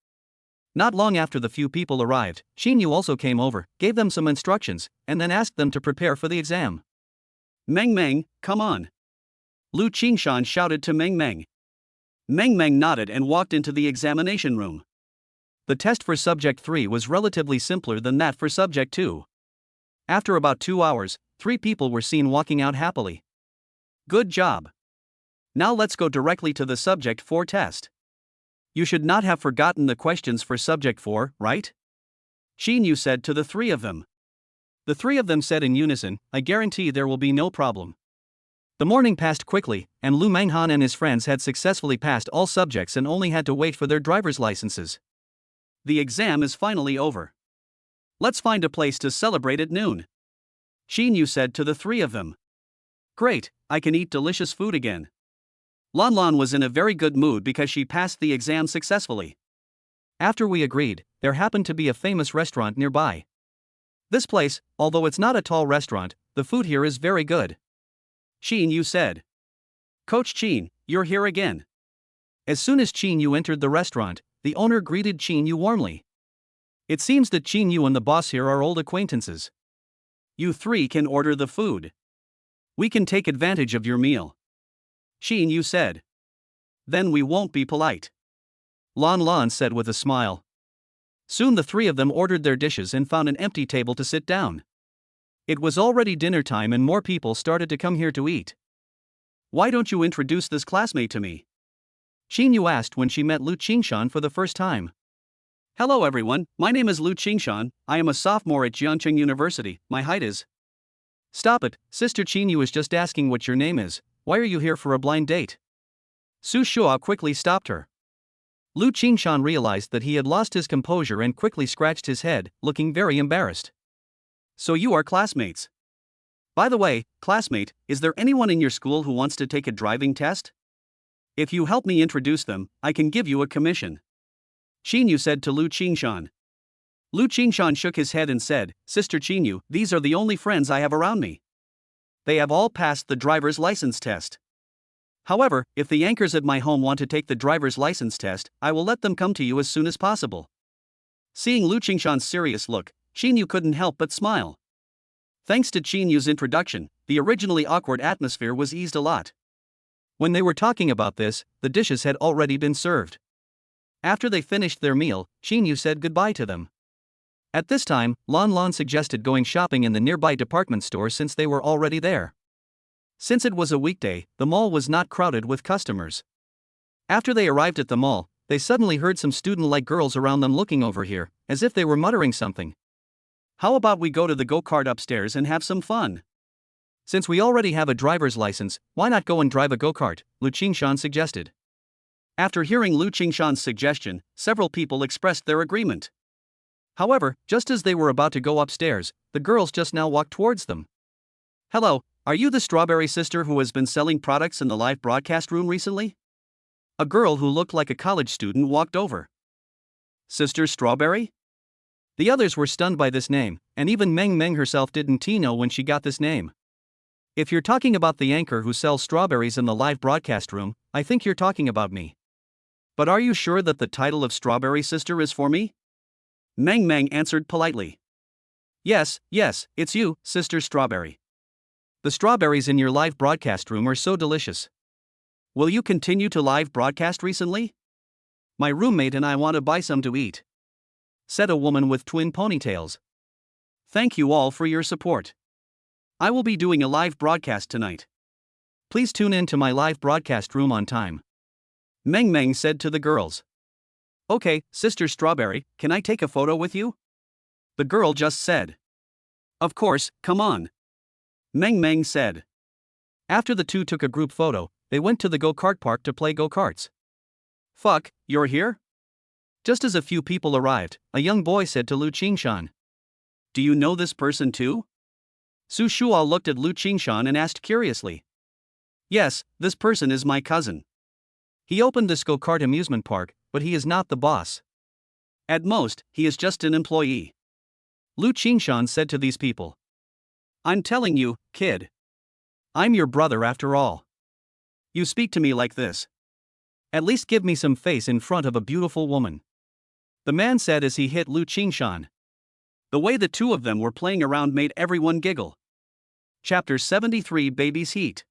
Not long after the few people arrived, Xin Yu also came over, gave them some instructions, and then asked them to prepare for the exam. Meng Meng, come on. Lu Qingshan shouted to Meng Meng. Meng Meng nodded and walked into the examination room. The test for Subject 3 was relatively simpler than that for Subject 2. After about 2 hours, 3 people were seen walking out happily. Good job. Now let's go directly to the Subject 4 test. You should not have forgotten the questions for Subject 4, right? Xin Yu said to the 3 of them. The 3 of them said in unison, I guarantee there will be no problem. The morning passed quickly, and Lu Manghan and his friends had successfully passed all subjects and only had to wait for their driver's licenses. The exam is finally over. Let's find a place to celebrate at noon. Xin Yu said to the 3 of them. Great, I can eat delicious food again. Lan Lan was in a very good mood because she passed the exam successfully. After we agreed, there happened to be a famous restaurant nearby. This place, although it's not a tall restaurant, the food here is very good. Xin Yu said. Coach Qin, you're here again. As soon as Qin Yu entered the restaurant, the owner greeted Qin Yu warmly. It seems that Qin Yu and the boss here are old acquaintances. You 3 can order the food. We can take advantage of your meal. Xin Yu said. Then we won't be polite. Lan Lan said with a smile. Soon the 3 of them ordered their dishes and found an empty table to sit down. It was already dinner time and more people started to come here to eat. Why don't you introduce this classmate to me? Xin Yu asked when she met Lu Qingshan for the first time. Hello everyone, my name is Lu Qingshan, I am a sophomore at Jiangcheng University, my height is... Stop it, Sister Qin Yu is just asking what your name is, why are you here for a blind date? Su Shua quickly stopped her. Lu Qingshan realized that he had lost his composure and quickly scratched his head, looking very embarrassed. So you are classmates. By the way, classmate, is there anyone in your school who wants to take a driving test? If you help me introduce them, I can give you a commission. Xin Yu said to Lu Qingshan. Lu Qingshan shook his head and said, Sister Qin Yu, these are the only friends I have around me. They have all passed the driver's license test. However, if the anchors at my home want to take the driver's license test, I will let them come to you as soon as possible. Seeing Lu Qingshan's serious look, Qin Yu couldn't help but smile. Thanks to Qin Yu's introduction, the originally awkward atmosphere was eased a lot. When they were talking about this, the dishes had already been served. After they finished their meal, Qin Yu said goodbye to them. At this time, Lan Lan suggested going shopping in the nearby department store since they were already there. Since it was a weekday, the mall was not crowded with customers. After they arrived at the mall, they suddenly heard some student-like girls around them looking over here, as if they were muttering something. How about we go to the go-kart upstairs and have some fun? Since we already have a driver's license, why not go and drive a go-kart? Lu Qingshan suggested. After hearing Lu Qingshan's suggestion, several people expressed their agreement. However, just as they were about to go upstairs, the girls just now walked towards them. Hello, are you the strawberry sister who has been selling products in the live broadcast room recently? A girl who looked like a college student walked over. Sister Strawberry? The others were stunned by this name, and even Meng Meng herself didn't know when she got this name. If you're talking about the anchor who sells strawberries in the live broadcast room, I think you're talking about me. But are you sure that the title of Strawberry Sister is for me? Meng Meng answered politely. Yes, it's you, Sister Strawberry. The strawberries in your live broadcast room are so delicious. Will you continue to live broadcast recently? My roommate and I want to buy some to eat, said a woman with twin ponytails. Thank you all for your support. I will be doing a live broadcast tonight. Please tune in to my live broadcast room on time. Meng Meng said to the girls. Okay, Sister Strawberry, can I take a photo with you? The girl just said. Of course, come on. Meng Meng said. After the two took a group photo, they went to the go-kart park to play go-karts. Fuck, you're here? Just as a few people arrived, a young boy said to Lu Qingshan. Do you know this person too? Su Shua looked at Lu Qingshan and asked curiously. Yes, this person is my cousin. He opened this go-kart amusement park, but he is not the boss. At most, he is just an employee. Lu Qingshan said to these people. I'm telling you, kid. I'm your brother after all. You speak to me like this. At least give me some face in front of a beautiful woman. the man said as he hit Lu Qingshan. The way the two of them were playing around made everyone giggle. Chapter 73 Baby's Heat.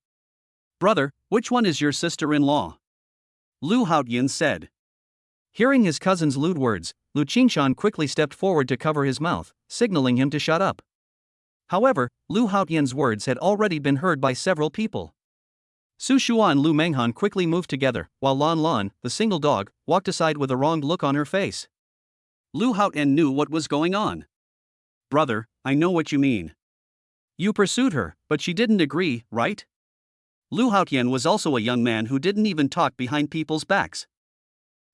Brother, which one is your sister-in-law? Lu Haotian said. Hearing his cousin's lewd words, Lu Qingshan quickly stepped forward to cover his mouth, signaling him to shut up. However, Lu Haotian's words had already been heard by several people. Su Shua and Lu Manghan quickly moved together, while Lan Lan, the single dog, walked aside with a wronged look on her face. Lu Haotian knew what was going on. Brother, I know what you mean. You pursued her, but she didn't agree, right? Lu Haotian was also a young man who didn't even talk behind people's backs.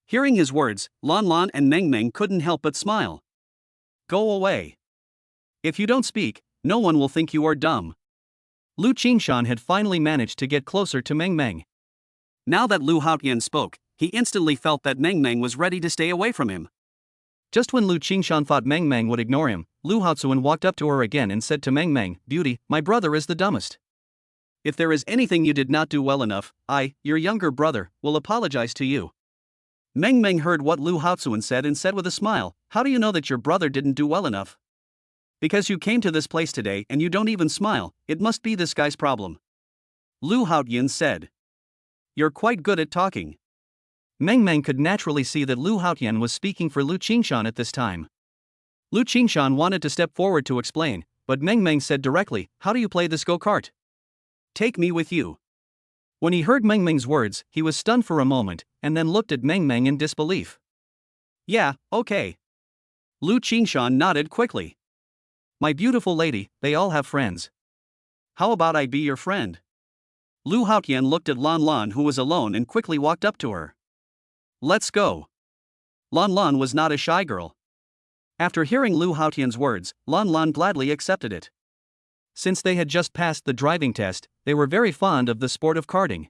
Hearing his words, Lan Lan and Meng Meng couldn't help but smile. Go away. If you don't speak, no one will think you are dumb. Lu Qingshan had finally managed to get closer to Meng Meng. Now that Lu Haotian spoke, he instantly felt that Meng Meng was ready to stay away from him. Just when Lu Qingshan thought Meng Meng would ignore him, Lu Haotian walked up to her again and said to Meng Meng, Beauty, my brother is the dumbest. If there is anything you did not do well enough, I, your younger brother, will apologize to you. Meng Meng heard what Lu Haotian said and said with a smile, How do you know that your brother didn't do well enough? Because you came to this place today and you don't even smile, it must be this guy's problem. Lu Haotian said. You're quite good at talking. Meng Meng could naturally see that Lu Haotian was speaking for Lu Qingshan at this time. Lu Qingshan wanted to step forward to explain, but Meng Meng said directly, How do you play this go-kart? Take me with you. When he heard Meng Meng's words, he was stunned for a moment, and then looked at Meng Meng in disbelief. Yeah, okay. Lu Qingshan nodded quickly. My beautiful lady, they all have friends. How about I be your friend? Lu Haotian looked at Lan Lan, who was alone, and quickly walked up to her. Let's go. Lan Lan was not a shy girl. After hearing Lu Haotian's words, Lan Lan gladly accepted it. Since they had just passed the driving test, they were very fond of the sport of karting.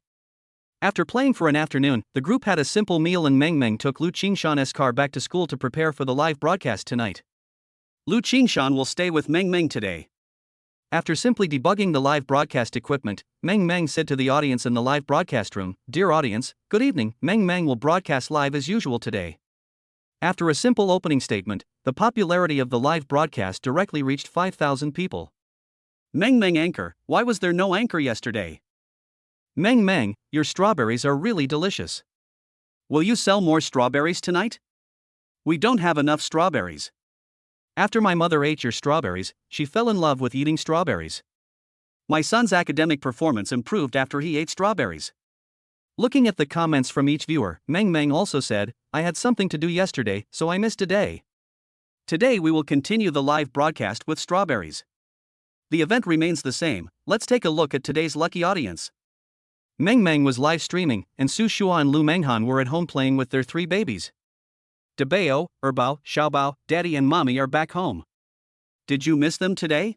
After playing for an afternoon, the group had a simple meal and Meng Meng took Lu Qingshan's car back to school to prepare for the live broadcast tonight. Lu Qingshan will stay with Meng Meng today. After simply debugging the live broadcast equipment, Meng Meng said to the audience in the live broadcast room, Dear audience, good evening, Meng Meng will broadcast live as usual today. After a simple opening statement, the popularity of the live broadcast directly reached 5,000 people. Meng Meng anchor, why was there no anchor yesterday? Meng Meng, your strawberries are really delicious. Will you sell more strawberries tonight? We don't have enough strawberries. After my mother ate your strawberries, she fell in love with eating strawberries. My son's academic performance improved after he ate strawberries. Looking at the comments from each viewer, Meng Meng also said, I had something to do yesterday, so I missed a day. Today we will continue the live broadcast with strawberries. The event remains the same. Let's take a look at today's lucky audience. Meng Meng was live streaming, and Su Shua and Lu Manghan were at home playing with their 3 babies. Debao, Erbao, Xiaobao, Daddy and Mommy are back home. Did you miss them today?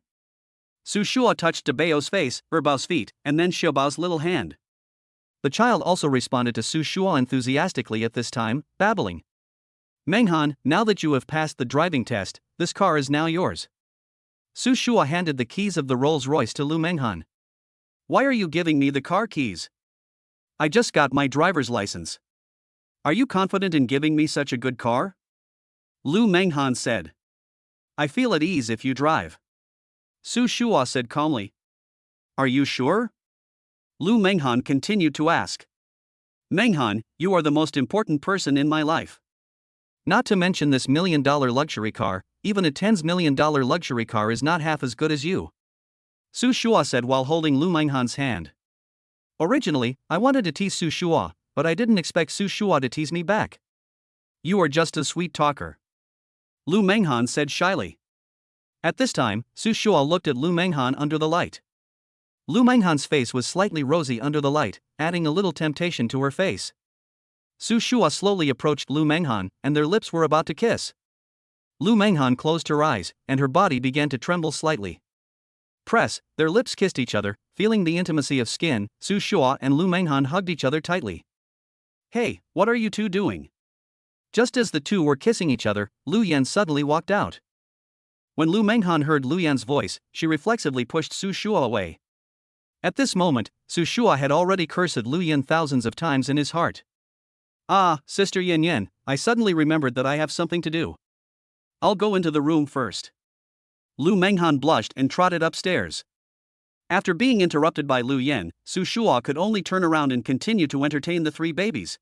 Su Shua touched Debao's face, Erbao's feet, and then Xiaobao's little hand. The child also responded to Su Shua enthusiastically at this time, babbling. Manghan, now that you have passed the driving test, this car is now yours. Su Shua handed the keys of the Rolls-Royce to Lu Manghan. Why are you giving me the car keys? I just got my driver's license. Are you confident in giving me such a good car? Lu Manghan said. I feel at ease if you drive. Su Shua said calmly. Are you sure? Lu Manghan continued to ask. Manghan, you are the most important person in my life. Not to mention this $1 million luxury car, even a $10 million luxury car is not half as good as you. Su Shua said while holding Lu Manghan's hand. Originally, I wanted to tease Su Shua, but I didn't expect Su Shua to tease me back. You are just a sweet talker. Lu Manghan said shyly. At this time, Su Shua looked at Lu Manghan under the light. Lu Manghan's face was slightly rosy under the light, adding a little temptation to her face. Su Shua slowly approached Lu Manghan, and their lips were about to kiss. Lu Manghan closed her eyes, and her body began to tremble slightly. Their lips kissed each other, feeling the intimacy of skin. Su Shua and Lu Manghan hugged each other tightly. Hey, what are you two doing? Just as the two were kissing each other, Lu Yan suddenly walked out. When Lu Manghan heard Lu Yan's voice, she reflexively pushed Su Shua away. At this moment, Su Shua had already cursed Lu Yan thousands of times in his heart. Ah, Sister Yen Yen, I suddenly remembered that I have something to do. I'll go into the room first. Lu Manghan blushed and trotted upstairs. After being interrupted by Lu Yen, Su Shua could only turn around and continue to entertain the three babies.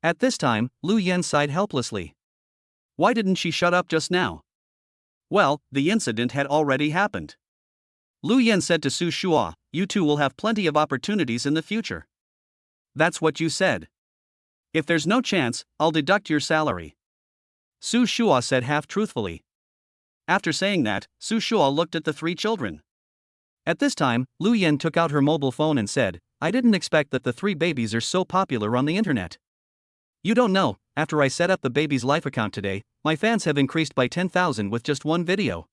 At this time, Lu Yen sighed helplessly. Why didn't she shut up just now? Well, the incident had already happened. Lu Yen said to Su Shua, "You two will have plenty of opportunities in the future." That's what you said. If there's no chance, I'll deduct your salary. Su Shua said half-truthfully. After saying that, Su Shua looked at the three children. At this time, Lu Yen took out her mobile phone and said, "I didn't expect that the three babies are so popular on the internet. You don't know, after I set up the baby's life account today, my fans have increased by 10,000 with just one video."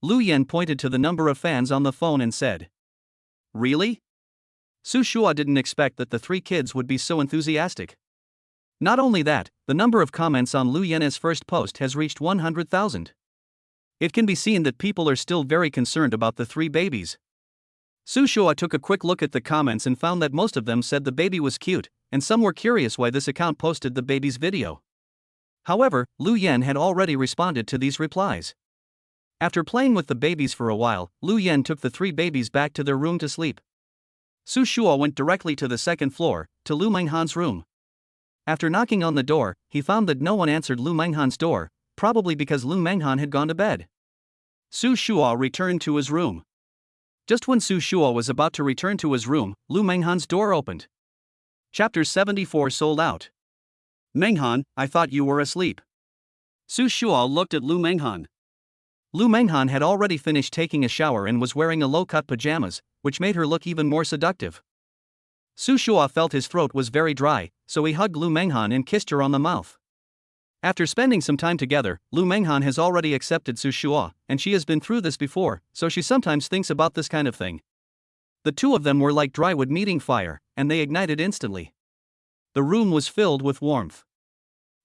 Lu Yen pointed to the number of fans on the phone and said, "Really?" Su Shua didn't expect that the three kids would be so enthusiastic. Not only that, the number of comments on Lu Yen's first post has reached 100,000. It can be seen that people are still very concerned about the three babies. Su Shua took a quick look at the comments and found that most of them said the baby was cute, and some were curious why this account posted the baby's video. However, Lu Yen had already responded to these replies. After playing with the babies for a while, Lu Yen took the three babies back to their room to sleep. Su Shua went directly to the second floor, to Lu Manghan's room. After knocking on the door, he found that no one answered Lu Manghan's door, probably because Lu Manghan had gone to bed. Su Shua returned to his room. Just when Su Shua was about to return to his room, Lu Manghan's door opened. Chapter 74 sold out. Manghan, I thought you were asleep. Su Shua looked at Lu Manghan. Lu Manghan had already finished taking a shower and was wearing a low-cut pajamas, which made her look even more seductive. Su Shua felt his throat was very dry, so he hugged Lu Manghan and kissed her on the mouth. After spending some time together, Lu Manghan has already accepted Su Shua, and she has been through this before, so she sometimes thinks about this kind of thing. The two of them were like dry wood meeting fire, and they ignited instantly. The room was filled with warmth.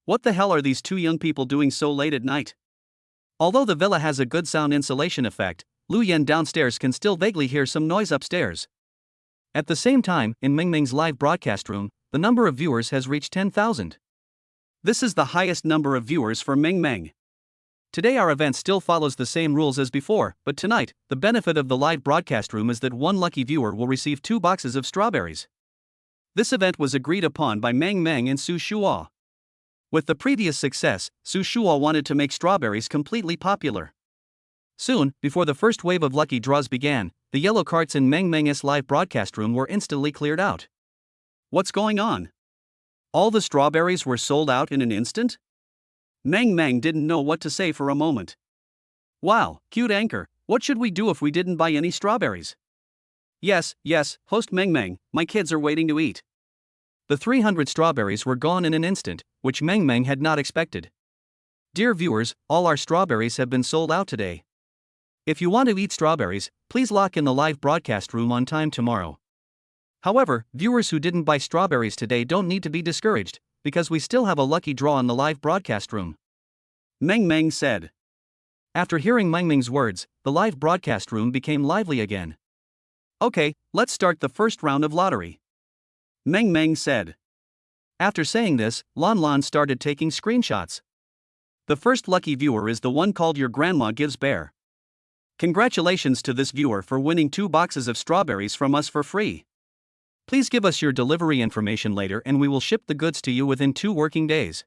What the hell are these two young people doing so late at night? Although the villa has a good sound insulation effect, Lu Yen downstairs can still vaguely hear some noise upstairs. At the same time, in Meng Meng's live broadcast room, the number of viewers has reached 10,000. This is the highest number of viewers for Meng Meng. Today our event still follows the same rules as before, but tonight, the benefit of the live broadcast room is that one lucky viewer will receive 2 boxes of strawberries. This event was agreed upon by Meng Meng and Su Shua. With the previous success, Su Shua wanted to make strawberries completely popular. Soon, before the first wave of lucky draws began, the yellow carts in Meng Meng's live broadcast room were instantly cleared out. What's going on? All the strawberries were sold out in an instant? Meng Meng didn't know what to say for a moment. Wow, cute anchor, what should we do if we didn't buy any strawberries? Yes, host Meng Meng, my kids are waiting to eat. The 300 strawberries were gone in an instant, which Meng Meng had not expected. Dear viewers, all our strawberries have been sold out today. If you want to eat strawberries, please lock in the live broadcast room on time tomorrow. However, viewers who didn't buy strawberries today don't need to be discouraged, because we still have a lucky draw in the live broadcast room. Meng Meng said. After hearing Meng Meng's words, the live broadcast room became lively again. Okay, let's start the first round of lottery. Meng Meng said. After saying this, Lan Lan started taking screenshots. The first lucky viewer is the one called Your Grandma Gives Bear. Congratulations to this viewer for winning 2 boxes of strawberries from us for free. Please give us your delivery information later and we will ship the goods to you within 2 working days.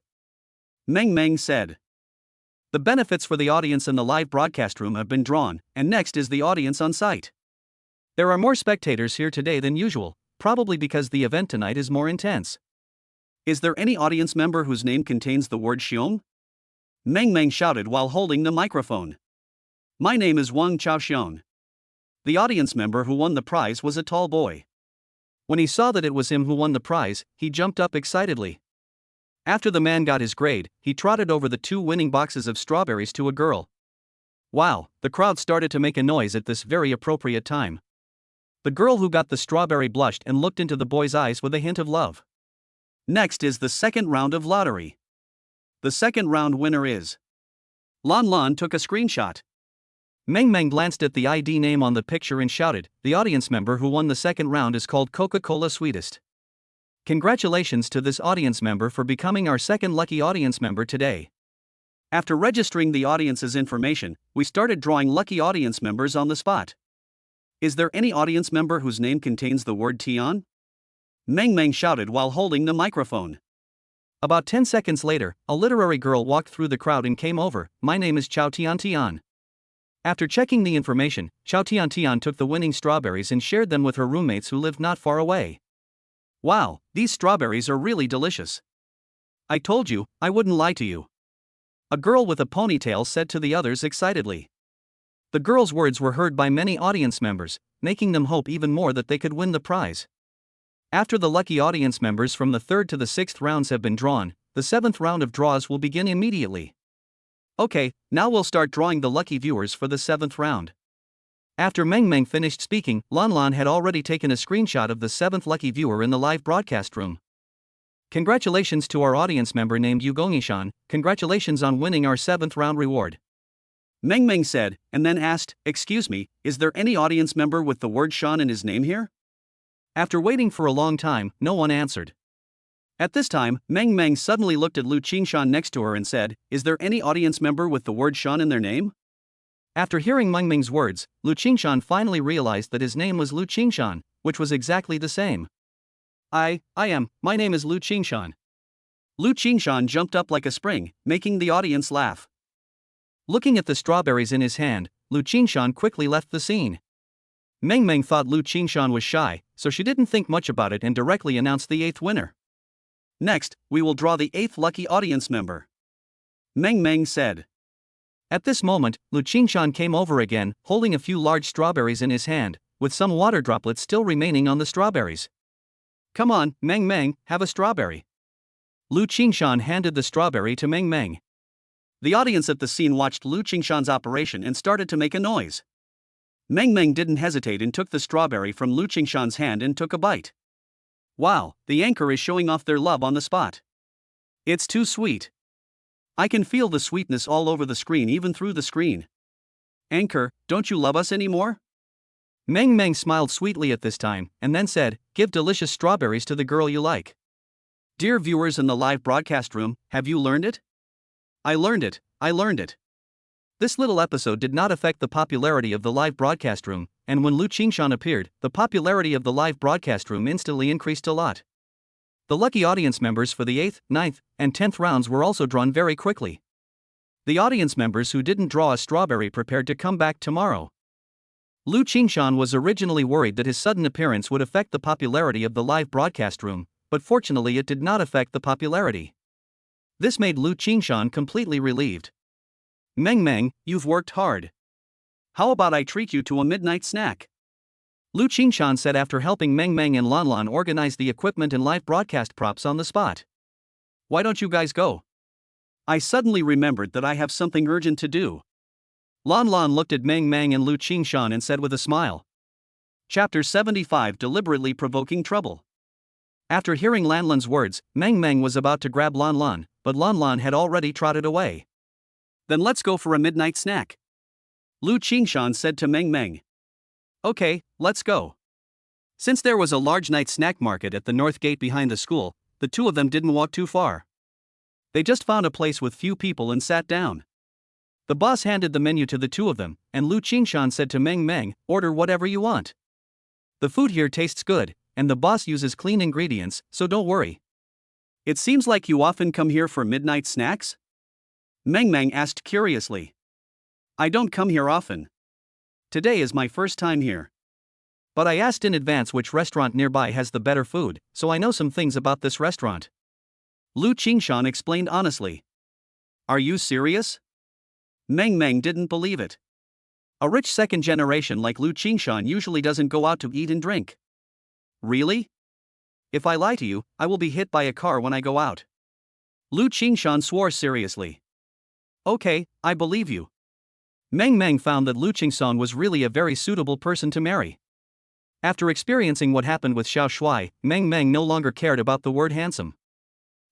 Meng Meng said. The benefits for the audience in the live broadcast room have been drawn, and next is the audience on site. There are more spectators here today than usual, probably because the event tonight is more intense. Is there any audience member whose name contains the word Xiong? Meng Meng shouted while holding the microphone. My name is Wang Chaoxiong. The audience member who won the prize was a tall boy. When he saw that it was him who won the prize, he jumped up excitedly. After the man got his grade, he trotted over the 2 winning boxes of strawberries to a girl. Wow, the crowd started to make a noise at this very appropriate time. The girl who got the strawberry blushed and looked into the boy's eyes with a hint of love. Next is the second round of lottery. The second round winner is. Lan Lan took a screenshot. Meng Meng glanced at the ID name on the picture and shouted, the audience member who won the second round is called Coca-Cola Sweetest. Congratulations to this audience member for becoming our second lucky audience member today. After registering the audience's information, we started drawing lucky audience members on the spot. Is there any audience member whose name contains the word Tian? Meng Meng shouted while holding the microphone. About 10 seconds later, a literary girl walked through the crowd and came over. My name is Chao Tian Tian. After checking the information, Chao Tian Tian took the winning strawberries and shared them with her roommates who lived not far away. Wow, these strawberries are really delicious. I told you, I wouldn't lie to you. A girl with a ponytail said to the others excitedly. The girl's words were heard by many audience members, making them hope even more that they could win the prize. After the lucky audience members from the 3rd to the 6th rounds have been drawn, the 7th round of draws will begin immediately. Okay, now we'll start drawing the lucky viewers for the 7th round. After Meng Meng finished speaking, Lan Lan had already taken a screenshot of the 7th lucky viewer in the live broadcast room. Congratulations to our audience member named Yu Gongishan, congratulations on winning our 7th round reward. Meng Meng said, and then asked, excuse me, is there any audience member with the word Shan in his name here? After waiting for a long time, no one answered. At this time, Meng Meng suddenly looked at Lu Qingshan next to her and said, is there any audience member with the word Shan in their name? After hearing Meng Meng's words, Lu Qingshan finally realized that his name was Lu Qingshan, which was exactly the same. I am, my name is Lu Qingshan. Lu Qingshan jumped up like a spring, making the audience laugh. Looking at the strawberries in his hand, Lu Qingshan quickly left the scene. Meng Meng thought Lu Qingshan was shy, so she didn't think much about it and directly announced the 8th winner. Next, we will draw the 8th lucky audience member. Meng Meng said. At this moment, Lu Qingshan came over again, holding a few large strawberries in his hand, with some water droplets still remaining on the strawberries. Come on, Meng Meng, have a strawberry. Lu Qingshan handed the strawberry to Meng Meng. The audience at the scene watched Lu Qingshan's operation and started to make a noise. Meng Meng didn't hesitate and took the strawberry from Lu Qingshan's hand and took a bite. Wow, the anchor is showing off their love on the spot. It's too sweet. I can feel the sweetness all over the screen, even through the screen. Anchor, don't you love us anymore? Meng Meng smiled sweetly at this time, and then said, give delicious strawberries to the girl you like. Dear viewers in the live broadcast room, have you learned it? I learned it, I learned it. This little episode did not affect the popularity of the live broadcast room, and when Lu Qingshan appeared, the popularity of the live broadcast room instantly increased a lot. The lucky audience members for the 8th, 9th, and 10th rounds were also drawn very quickly. The audience members who didn't draw a strawberry prepared to come back tomorrow. Lu Qingshan was originally worried that his sudden appearance would affect the popularity of the live broadcast room, but fortunately it did not affect the popularity. This made Lu Qingshan completely relieved. Meng Meng, you've worked hard. How about I treat you to a midnight snack? Lu Qingshan said after helping Meng Meng and Lan Lan organize the equipment and live broadcast props on the spot. Why don't you guys go? I suddenly remembered that I have something urgent to do. Lan Lan looked at Meng Meng and Lu Qingshan and said with a smile. Chapter 75, Deliberately Provoking Trouble. After hearing Lan Lan's words, Meng Meng was about to grab Lan Lan, but Lan Lan had already trotted away. Then let's go for a midnight snack. Lu Qingshan said to Meng Meng. Okay, let's go. Since there was a large night snack market at the north gate behind the school, the two of them didn't walk too far. They just found a place with few people and sat down. The boss handed the menu to the two of them, and Lu Qingshan said to Meng Meng, order whatever you want. The food here tastes good, and the boss uses clean ingredients, so don't worry. It seems like you often come here for midnight snacks? Meng Meng asked curiously. I don't come here often. Today is my first time here. But I asked in advance which restaurant nearby has the better food, so I know some things about this restaurant. Lu Qingshan explained honestly. Are you serious? Meng Meng didn't believe it. A rich second generation like Lu Qingshan usually doesn't go out to eat and drink. Really? If I lie to you, I will be hit by a car when I go out. Lu Qingshan swore seriously. Okay, I believe you. Meng Meng found that Lu Qingshan was really a very suitable person to marry. After experiencing what happened with Xiao Shuai, Meng Meng no longer cared about the word handsome.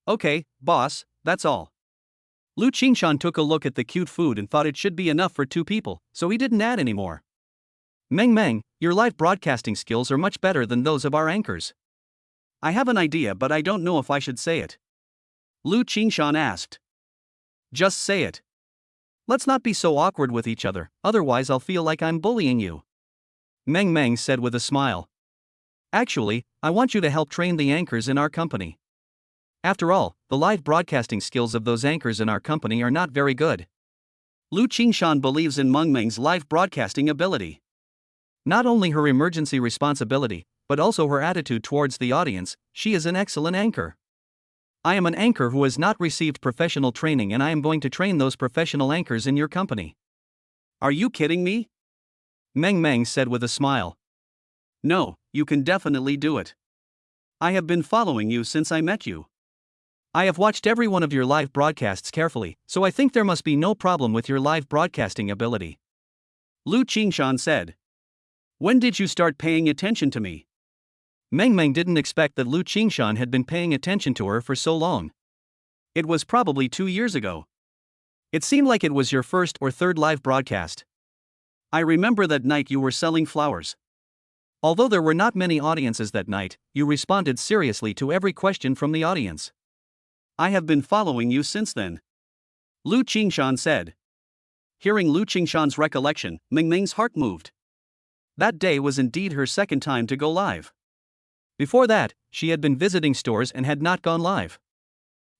Okay, boss, that's all. Lu Qingshan took a look at the cute food and thought it should be enough for two people, so he didn't add anymore. Meng Meng, your live broadcasting skills are much better than those of our anchors. I have an idea, but I don't know if I should say it. Lu Qingshan asked. Just say it. Let's not be so awkward with each other, otherwise I'll feel like I'm bullying you. Meng Meng said with a smile. Actually, I want you to help train the anchors in our company. After all, the live broadcasting skills of those anchors in our company are not very good. Lu Qingshan believes in Meng Meng's live broadcasting ability. Not only her emergency responsibility, but also her attitude towards the audience. She is an excellent anchor. I am an anchor who has not received professional training, and I am going to train those professional anchors in your company. Are you kidding me? Meng Meng said with a smile. No, you can definitely do it. I have been following you since I met you. I have watched every one of your live broadcasts carefully, so I think there must be no problem with your live broadcasting ability. Lu Qingshan said. When did you start paying attention to me? Meng Meng didn't expect that Lu Qingshan had been paying attention to her for so long. It was probably 2 years ago. It seemed like it was your first or third live broadcast. I remember that night you were selling flowers. Although there were not many audiences that night, you responded seriously to every question from the audience. I have been following you since then. Lu Qingshan said. Hearing Lu Qingshan's recollection, Meng Meng's heart moved. That day was indeed her second time to go live. Before that, she had been visiting stores and had not gone live.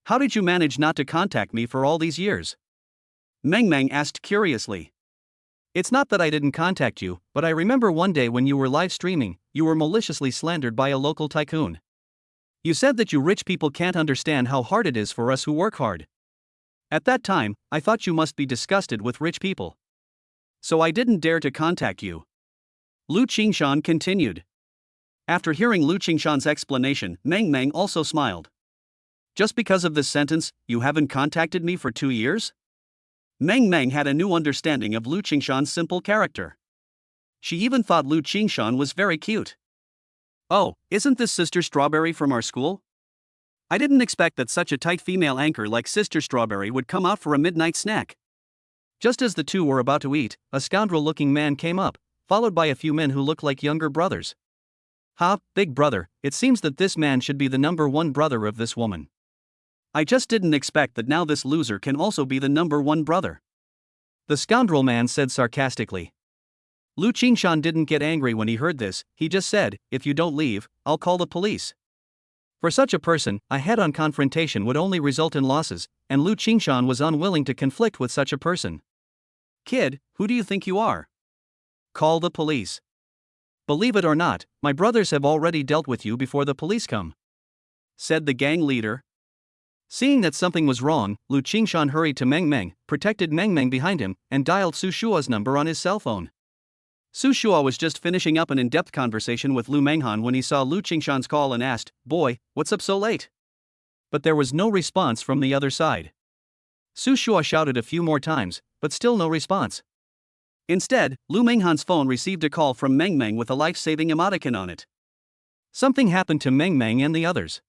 How did you manage not to contact me for all these years? Meng Meng asked curiously. It's not that I didn't contact you, but I remember one day when you were live streaming, you were maliciously slandered by a local tycoon. You said that you rich people can't understand how hard it is for us who work hard. At that time, I thought you must be disgusted with rich people. So I didn't dare to contact you. Lu Qingshan continued. After hearing Lu Qingshan's explanation, Meng Meng also smiled. Just because of this sentence, you haven't contacted me for 2 years? Meng Meng had a new understanding of Lu Qingshan's simple character. She even thought Lu Qingshan was very cute. Oh, isn't this Sister Strawberry from our school? I didn't expect that such a tight female anchor like Sister Strawberry would come out for a midnight snack. Just as the two were about to eat, a scoundrel-looking man came up, followed by a few men who looked like younger brothers. Ha, big brother, it seems that this man should be the number one brother of this woman. I just didn't expect that now this loser can also be the number one brother. The scoundrel man said sarcastically. Lu Qingshan didn't get angry when he heard this, he just said, if you don't leave, I'll call the police. For such a person, a head-on confrontation would only result in losses, and Lu Qingshan was unwilling to conflict with such a person. Kid, who do you think you are? Call the police. Believe it or not, my brothers have already dealt with you before the police come, said the gang leader. Seeing that something was wrong, Lu Qingshan hurried to Meng Meng, protected Meng Meng behind him, and dialed Su Shua's number on his cell phone. Su Shua was just finishing up an in-depth conversation with Lu Manghan when he saw Lu Qingshan's call and asked, Boy, what's up so late? But there was no response from the other side. Su Shua shouted a few more times, but still no response. Instead, Lu Manghan's phone received a call from Meng Meng with a life-saving emoticon on it. Something happened to Meng Meng and the others.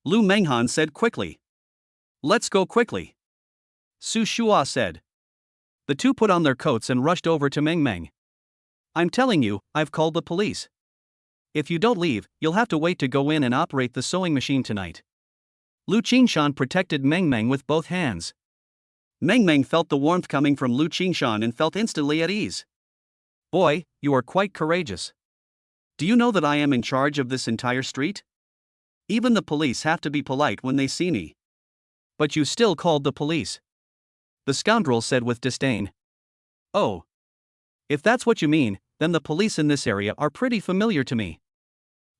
Lu Manghan said quickly. Let's go quickly. Su Shua said. The two put on their coats and rushed over to Meng Meng. I'm telling you, I've called the police. If you don't leave, you'll have to wait to go in and operate the sewing machine tonight. Lu Qingshan protected Meng Meng with both hands. Meng Meng felt the warmth coming from Lu Qingshan and felt instantly at ease. Boy, you are quite courageous. Do you know that I am in charge of this entire street? Even the police have to be polite when they see me. But you still called the police. The scoundrel said with disdain. Oh. If that's what you mean, then the police in this area are pretty familiar to me.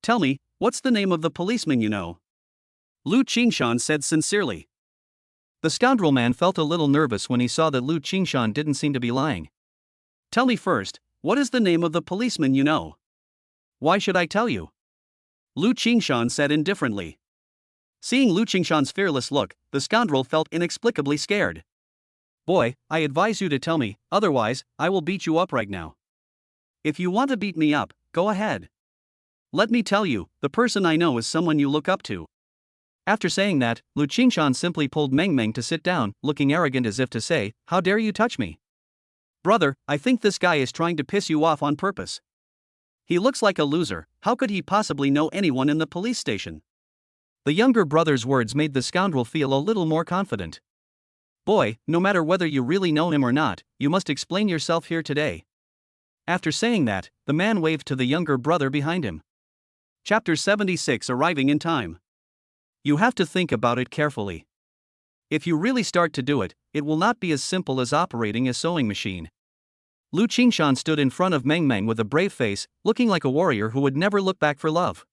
Tell me, what's the name of the policeman you know? Lu Qingshan said sincerely. The scoundrel man felt a little nervous when he saw that Lu Qingshan didn't seem to be lying. Tell me first, what is the name of the policeman you know? Why should I tell you? Lu Qingshan said indifferently. Seeing Lu Qingshan's fearless look, the scoundrel felt inexplicably scared. Boy, I advise you to tell me, otherwise, I will beat you up right now. If you want to beat me up, go ahead. Let me tell you, the person I know is someone you look up to. After saying that, Lu Qingshan simply pulled Meng Meng to sit down, looking arrogant as if to say, how dare you touch me? Brother, I think this guy is trying to piss you off on purpose. He looks like a loser, how could he possibly know anyone in the police station? The younger brother's words made the scoundrel feel a little more confident. Boy, no matter whether you really know him or not, you must explain yourself here today. After saying that, the man waved to the younger brother behind him. Chapter 76 Arriving in Time. You have to think about it carefully. If you really start to do it, it will not be as simple as operating a sewing machine. Lu Qingshan stood in front of Meng Meng with a brave face, looking like a warrior who would never look back for love.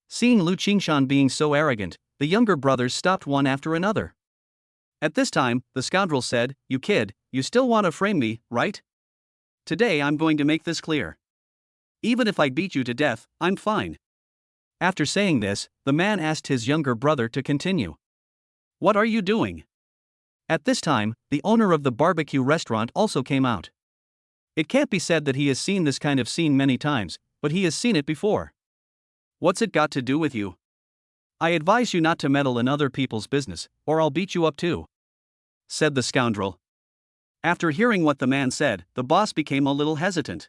Seeing Lu Qingshan being so arrogant, the younger brothers stopped one after another. At this time, the scoundrel said, "You kid, you still want to frame me, right? Today I'm going to make this clear. Even if I beat you to death, I'm fine." After saying this, the man asked his younger brother to continue. "What are you doing?" At this time, the owner of the barbecue restaurant also came out. It can't be said that he has seen this kind of scene many times, but he has seen it before. "What's it got to do with you? I advise you not to meddle in other people's business, or I'll beat you up too," said the scoundrel. After hearing what the man said, the boss became a little hesitant.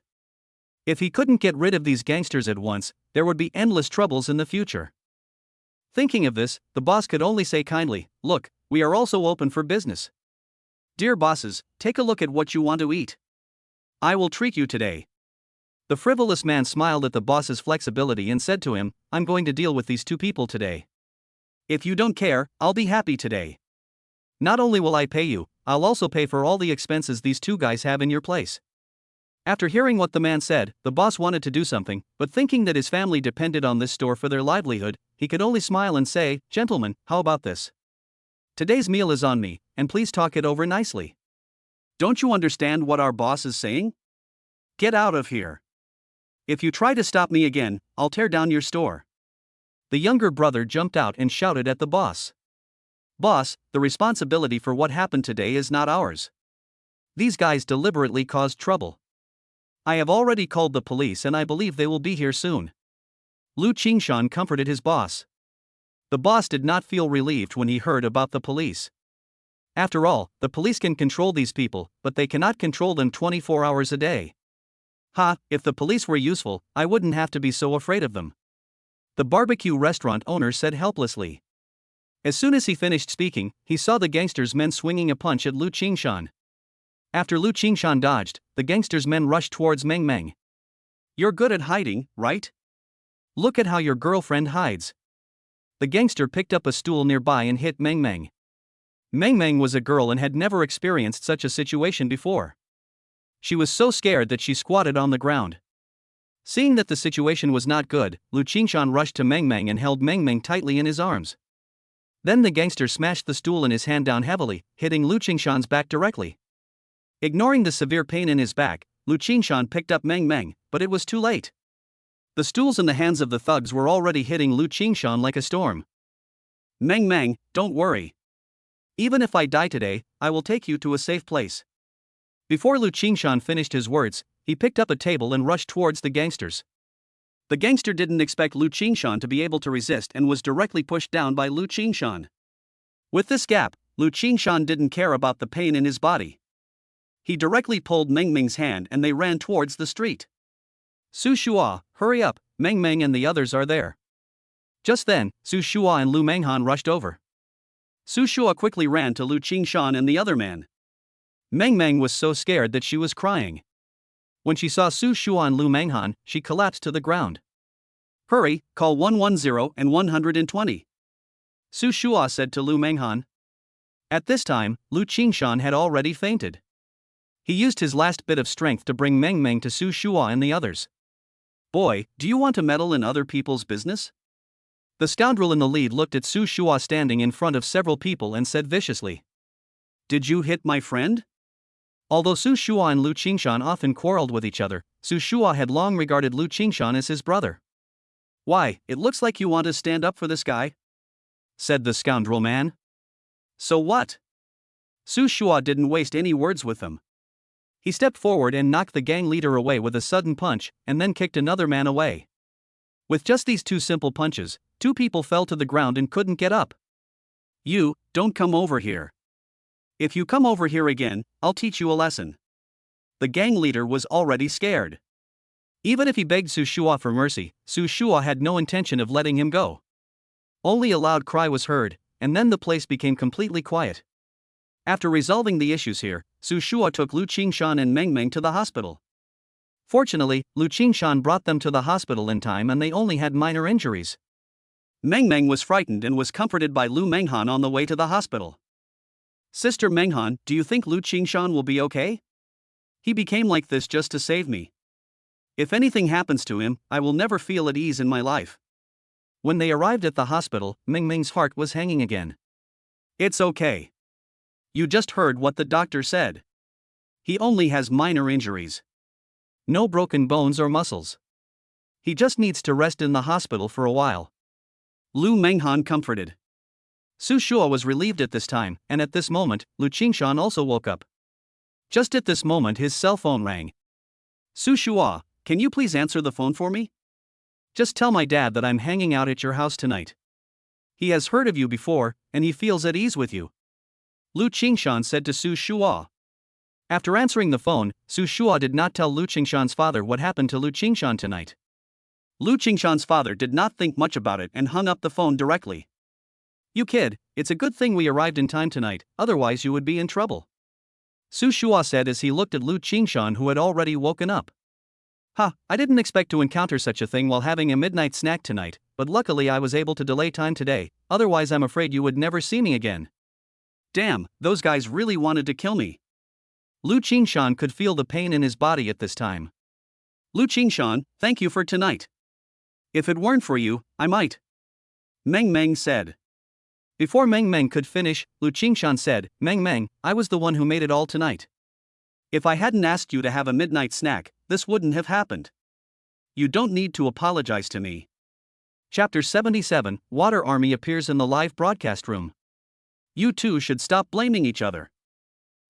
If he couldn't get rid of these gangsters at once, there would be endless troubles in the future. Thinking of this, the boss could only say kindly, "Look, we are also open for business. Dear bosses, take a look at what you want to eat. I will treat you today." The frivolous man smiled at the boss's flexibility and said to him, "I'm going to deal with these two people today. If you don't care, I'll be happy today. Not only will I pay you, I'll also pay for all the expenses these two guys have in your place." After hearing what the man said, the boss wanted to do something, but thinking that his family depended on this store for their livelihood, he could only smile and say, "Gentlemen, how about this? Today's meal is on me, and please talk it over nicely. Don't you understand what our boss is saying? Get out of here. If you try to stop me again, I'll tear down your store." The younger brother jumped out and shouted at the boss. "Boss, the responsibility for what happened today is not ours. These guys deliberately caused trouble. I have already called the police and I believe they will be here soon." Lu Qingshan comforted his boss. The boss did not feel relieved when he heard about the police. After all, the police can control these people, but they cannot control them 24 hours a day. If the police were useful, I wouldn't have to be so afraid of them," the barbecue restaurant owner said helplessly. As soon as he finished speaking, he saw the gangsters' men swinging a punch at Lu Qingshan. After Lu Qingshan dodged, the gangsters' men rushed towards Meng Meng. "You're good at hiding, right? Look at how your girlfriend hides." The gangster picked up a stool nearby and hit Meng Meng. Meng Meng was a girl and had never experienced such a situation before. She was so scared that she squatted on the ground. Seeing that the situation was not good, Lu Qingshan rushed to Meng Meng and held Meng Meng tightly in his arms. Then the gangster smashed the stool in his hand down heavily, hitting Lu Qingshan's back directly. Ignoring the severe pain in his back, Lu Qingshan picked up Meng Meng, but it was too late. The stools in the hands of the thugs were already hitting Lu Qingshan like a storm. "Meng Meng, don't worry. Even if I die today, I will take you to a safe place." Before Lu Qingshan finished his words, he picked up a table and rushed towards the gangsters. The gangster didn't expect Lu Qingshan to be able to resist and was directly pushed down by Lu Qingshan. With this gap, Lu Qingshan didn't care about the pain in his body. He directly pulled Meng Meng's hand and they ran towards the street. "Su Shua, hurry up, Meng Meng and the others are there." Just then, Su Shua and Lu Manghan rushed over. Su Shua quickly ran to Lu Qingshan and the other man. Meng Meng was so scared that she was crying. When she saw Su Shua and Lu Manghan, she collapsed to the ground. "Hurry, call 110 and 120. Su Shua said to Lu Manghan. At this time, Lu Qingshan had already fainted. He used his last bit of strength to bring Meng Meng to Su Shua and the others. "Boy, do you want to meddle in other people's business?" The scoundrel in the lead looked at Su Shua standing in front of several people and said viciously. "Did you hit my friend?" Although Su Shua and Lu Qingshan often quarreled with each other, Su Shua had long regarded Lu Qingshan as his brother. "Why, it looks like you want to stand up for this guy," said the scoundrel man. "So what?" Su Shua didn't waste any words with them. He stepped forward and knocked the gang leader away with a sudden punch, and then kicked another man away. With just these two simple punches, two people fell to the ground and couldn't get up. "You, don't come over here. If you come over here again, I'll teach you a lesson." The gang leader was already scared. Even if he begged Su Shua for mercy, Su Shua had no intention of letting him go. Only a loud cry was heard, and then the place became completely quiet. After resolving the issues here, Su Shua took Lu Qingshan and Meng Meng to the hospital. Fortunately, Lu Qingshan brought them to the hospital in time and they only had minor injuries. Meng Meng was frightened and was comforted by Lu Manghan on the way to the hospital. Sister Menghan, do you think Lu Qingshan will be okay? He became like this just to save me. If anything happens to him, I will never feel at ease in my life. When they arrived at the hospital, Meng Meng's heart was hanging again. It's okay. You just heard what the doctor said. He only has minor injuries. No broken bones or muscles. He just needs to rest in the hospital for a while. Lu Manghan comforted. Su Shua was relieved at this time, and at this moment, Lu Qingshan also woke up. Just at this moment his cell phone rang. Su Shua, can you please answer the phone for me? Just tell my dad that I'm hanging out at your house tonight. He has heard of you before, and he feels at ease with you. Lu Qingshan said to Su Shua. After answering the phone, Su Shua did not tell Lu Qingshan's father what happened to Lu Qingshan tonight. Lu Qingshan's father did not think much about it and hung up the phone directly. You kid, it's a good thing we arrived in time tonight, otherwise you would be in trouble. Su Shua said as he looked at Lu Qingshan who had already woken up. I didn't expect to encounter such a thing while having a midnight snack tonight, but luckily I was able to delay time today, otherwise I'm afraid you would never see me again. Damn, those guys really wanted to kill me. Lu Qingshan could feel the pain in his body at this time. Lu Qingshan, thank you for tonight. If it weren't for you, I might. Meng Meng said. Before Meng Meng could finish, Lu Qingshan said, Meng Meng, I was the one who made it all tonight. If I hadn't asked you to have a midnight snack, this wouldn't have happened. You don't need to apologize to me. Chapter 77, Water Army appears in the live broadcast room. You two should stop blaming each other.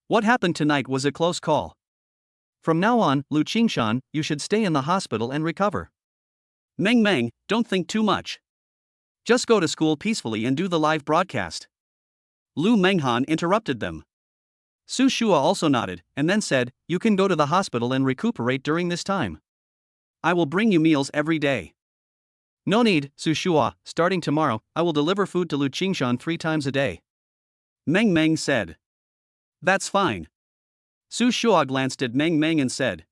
What happened tonight was a close call. From now on, Lu Qingshan, you should stay in the hospital and recover. Meng Meng, don't think too much. Just go to school peacefully and do the live broadcast. Lu Manghan interrupted them. Su Shua also nodded, and then said, you can go to the hospital and recuperate during this time. I will bring you meals every day. No need, Su Shua, starting tomorrow, I will deliver food to Lu Qingshan 3 times a day. Meng Meng said. That's fine. Su Shua glanced at Meng Meng and said.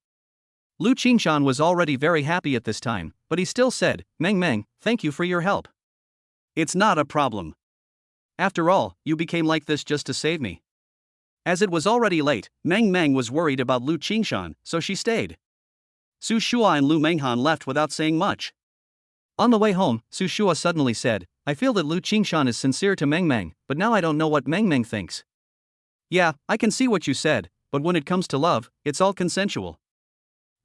Lu Qingshan was already very happy at this time, but he still said, Meng Meng, thank you for your help. It's not a problem. After all, you became like this just to save me. As it was already late, Meng Meng was worried about Lu Qingshan, so she stayed. Su Shua and Lu Manghan left without saying much. On the way home, Su Shua suddenly said, I feel that Lu Qingshan is sincere to Meng Meng, but now I don't know what Meng Meng thinks. Yeah, I can see what you said, but when it comes to love, it's all consensual.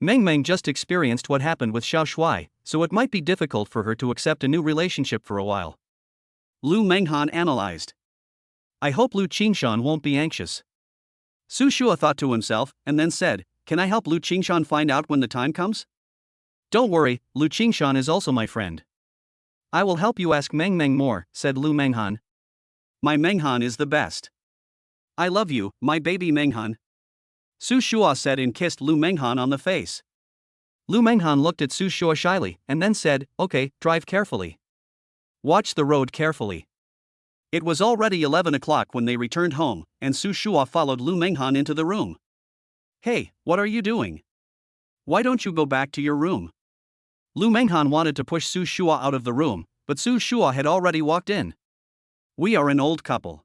Meng Meng just experienced what happened with Xiao Shuai, so it might be difficult for her to accept a new relationship for a while. Lu Manghan analyzed. I hope Lu Qingshan won't be anxious. Su Shua thought to himself, and then said, can I help Lu Qingshan find out when the time comes? Don't worry, Lu Qingshan is also my friend. I will help you ask Meng Meng more, said Lu Manghan. My Menghan is the best. I love you, my baby Menghan. Su Shua said and kissed Lu Manghan on the face. Lu Manghan looked at Su Shua shyly, and then said, okay, drive carefully. Watch the road carefully. It was already 11 o'clock when they returned home, and Su Shua followed Lu Manghan into the room. Hey, what are you doing? Why don't you go back to your room? Lu Manghan wanted to push Su Shua out of the room, but Su Shua had already walked in. We are an old couple.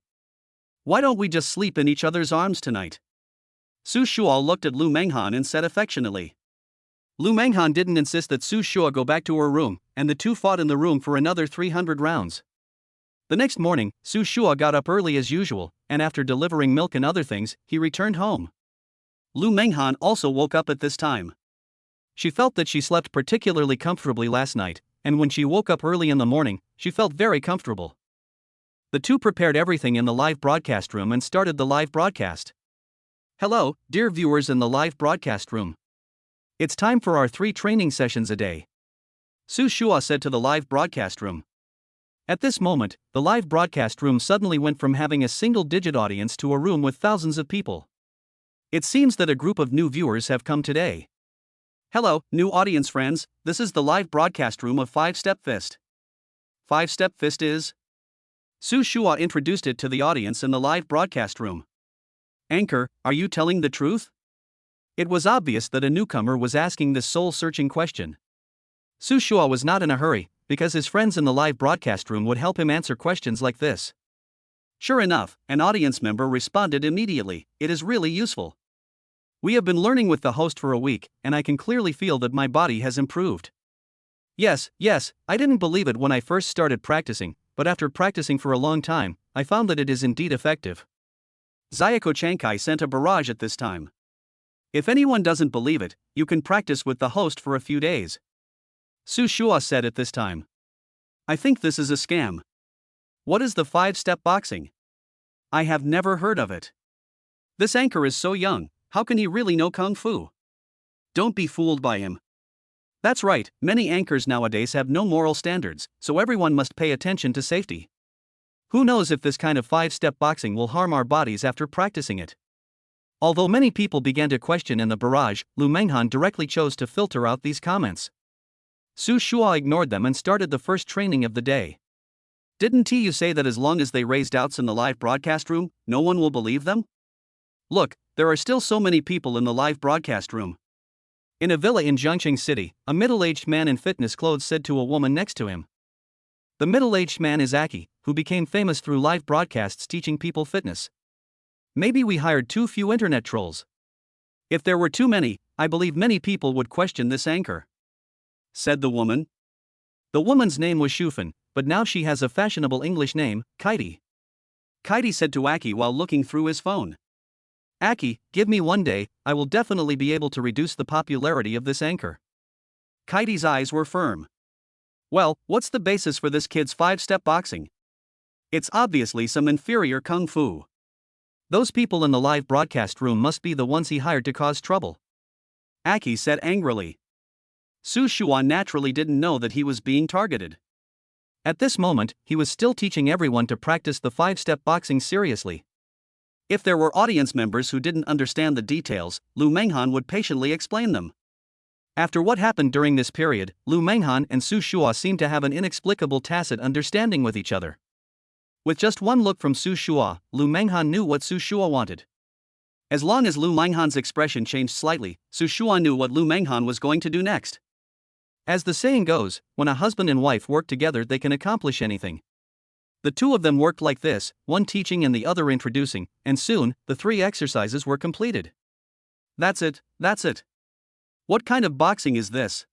Why don't we just sleep in each other's arms tonight? Su Shua looked at Lu Manghan and said affectionately. Lu Manghan didn't insist that Su Shua go back to her room, and the two fought in the room for another 300 rounds. The next morning, Su Shua got up early as usual, and after delivering milk and other things, he returned home. Lu Manghan also woke up at this time. She felt that she slept particularly comfortably last night, and when she woke up early in the morning, she felt very comfortable. The two prepared everything in the live broadcast room and started the live broadcast. Hello, dear viewers in the live broadcast room. It's time for our 3 training sessions a day. Su Shua said to the live broadcast room. At this moment, the live broadcast room suddenly went from having a single-digit audience to a room with thousands of people. It seems that a group of new viewers have come today. Hello, new audience friends, this is the live broadcast room of 5-Step Fist. 5-Step Fist is? Su Shua introduced it to the audience in the live broadcast room. Anchor, are you telling the truth? It was obvious that a newcomer was asking this soul-searching question. Su Shua was not in a hurry, because his friends in the live broadcast room would help him answer questions like this. Sure enough, an audience member responded immediately, "It is really useful. We have been learning with the host for a week, and I can clearly feel that my body has improved. Yes, I didn't believe it when I first started practicing, but after practicing for a long time, I found that it is indeed effective." Zayako Chankai sent a barrage at this time. If anyone doesn't believe it, you can practice with the host for a few days. Su Shua said at this time. I think this is a scam. What is the 5-step boxing? I have never heard of it. This anchor is so young, how can he really know Kung Fu? Don't be fooled by him. That's right, many anchors nowadays have no moral standards, so everyone must pay attention to safety. Who knows if this kind of 5-step boxing will harm our bodies after practicing it? Although many people began to question in the barrage, Lu Manghan directly chose to filter out these comments. Su Shua ignored them and started the first training of the day. Didn't you say that as long as they raise doubts in the live broadcast room, no one will believe them? Look, there are still so many people in the live broadcast room. In a villa in Zhangcheng City, a middle-aged man in fitness clothes said to a woman next to him. The middle-aged man is Aki, who became famous through live broadcasts teaching people fitness. Maybe we hired too few internet trolls. If there were too many, I believe many people would question this anchor, said the woman. The woman's name was Shufan, but now she has a fashionable English name, Kaiti. Kaiti said to Aki while looking through his phone. Aki, give me one day, I will definitely be able to reduce the popularity of this anchor. Kaiti's eyes were firm. Well, what's the basis for this kid's 5-step boxing? It's obviously some inferior kung fu. Those people in the live broadcast room must be the ones he hired to cause trouble. Aki said angrily. Su Shua naturally didn't know that he was being targeted. At this moment, he was still teaching everyone to practice the 5-step boxing seriously. If there were audience members who didn't understand the details, Lu Manghan would patiently explain them. After what happened during this period, Lu Manghan and Su Shua seemed to have an inexplicable tacit understanding with each other. With just one look from Su Shua, Lu Manghan knew what Su Shua wanted. As long as Lu Manghan's expression changed slightly, Su Shua knew what Lu Manghan was going to do next. As the saying goes, when a husband and wife work together they can accomplish anything. The two of them worked like this, one teaching and the other introducing, and soon, the 3 exercises were completed. That's it. What kind of boxing is this?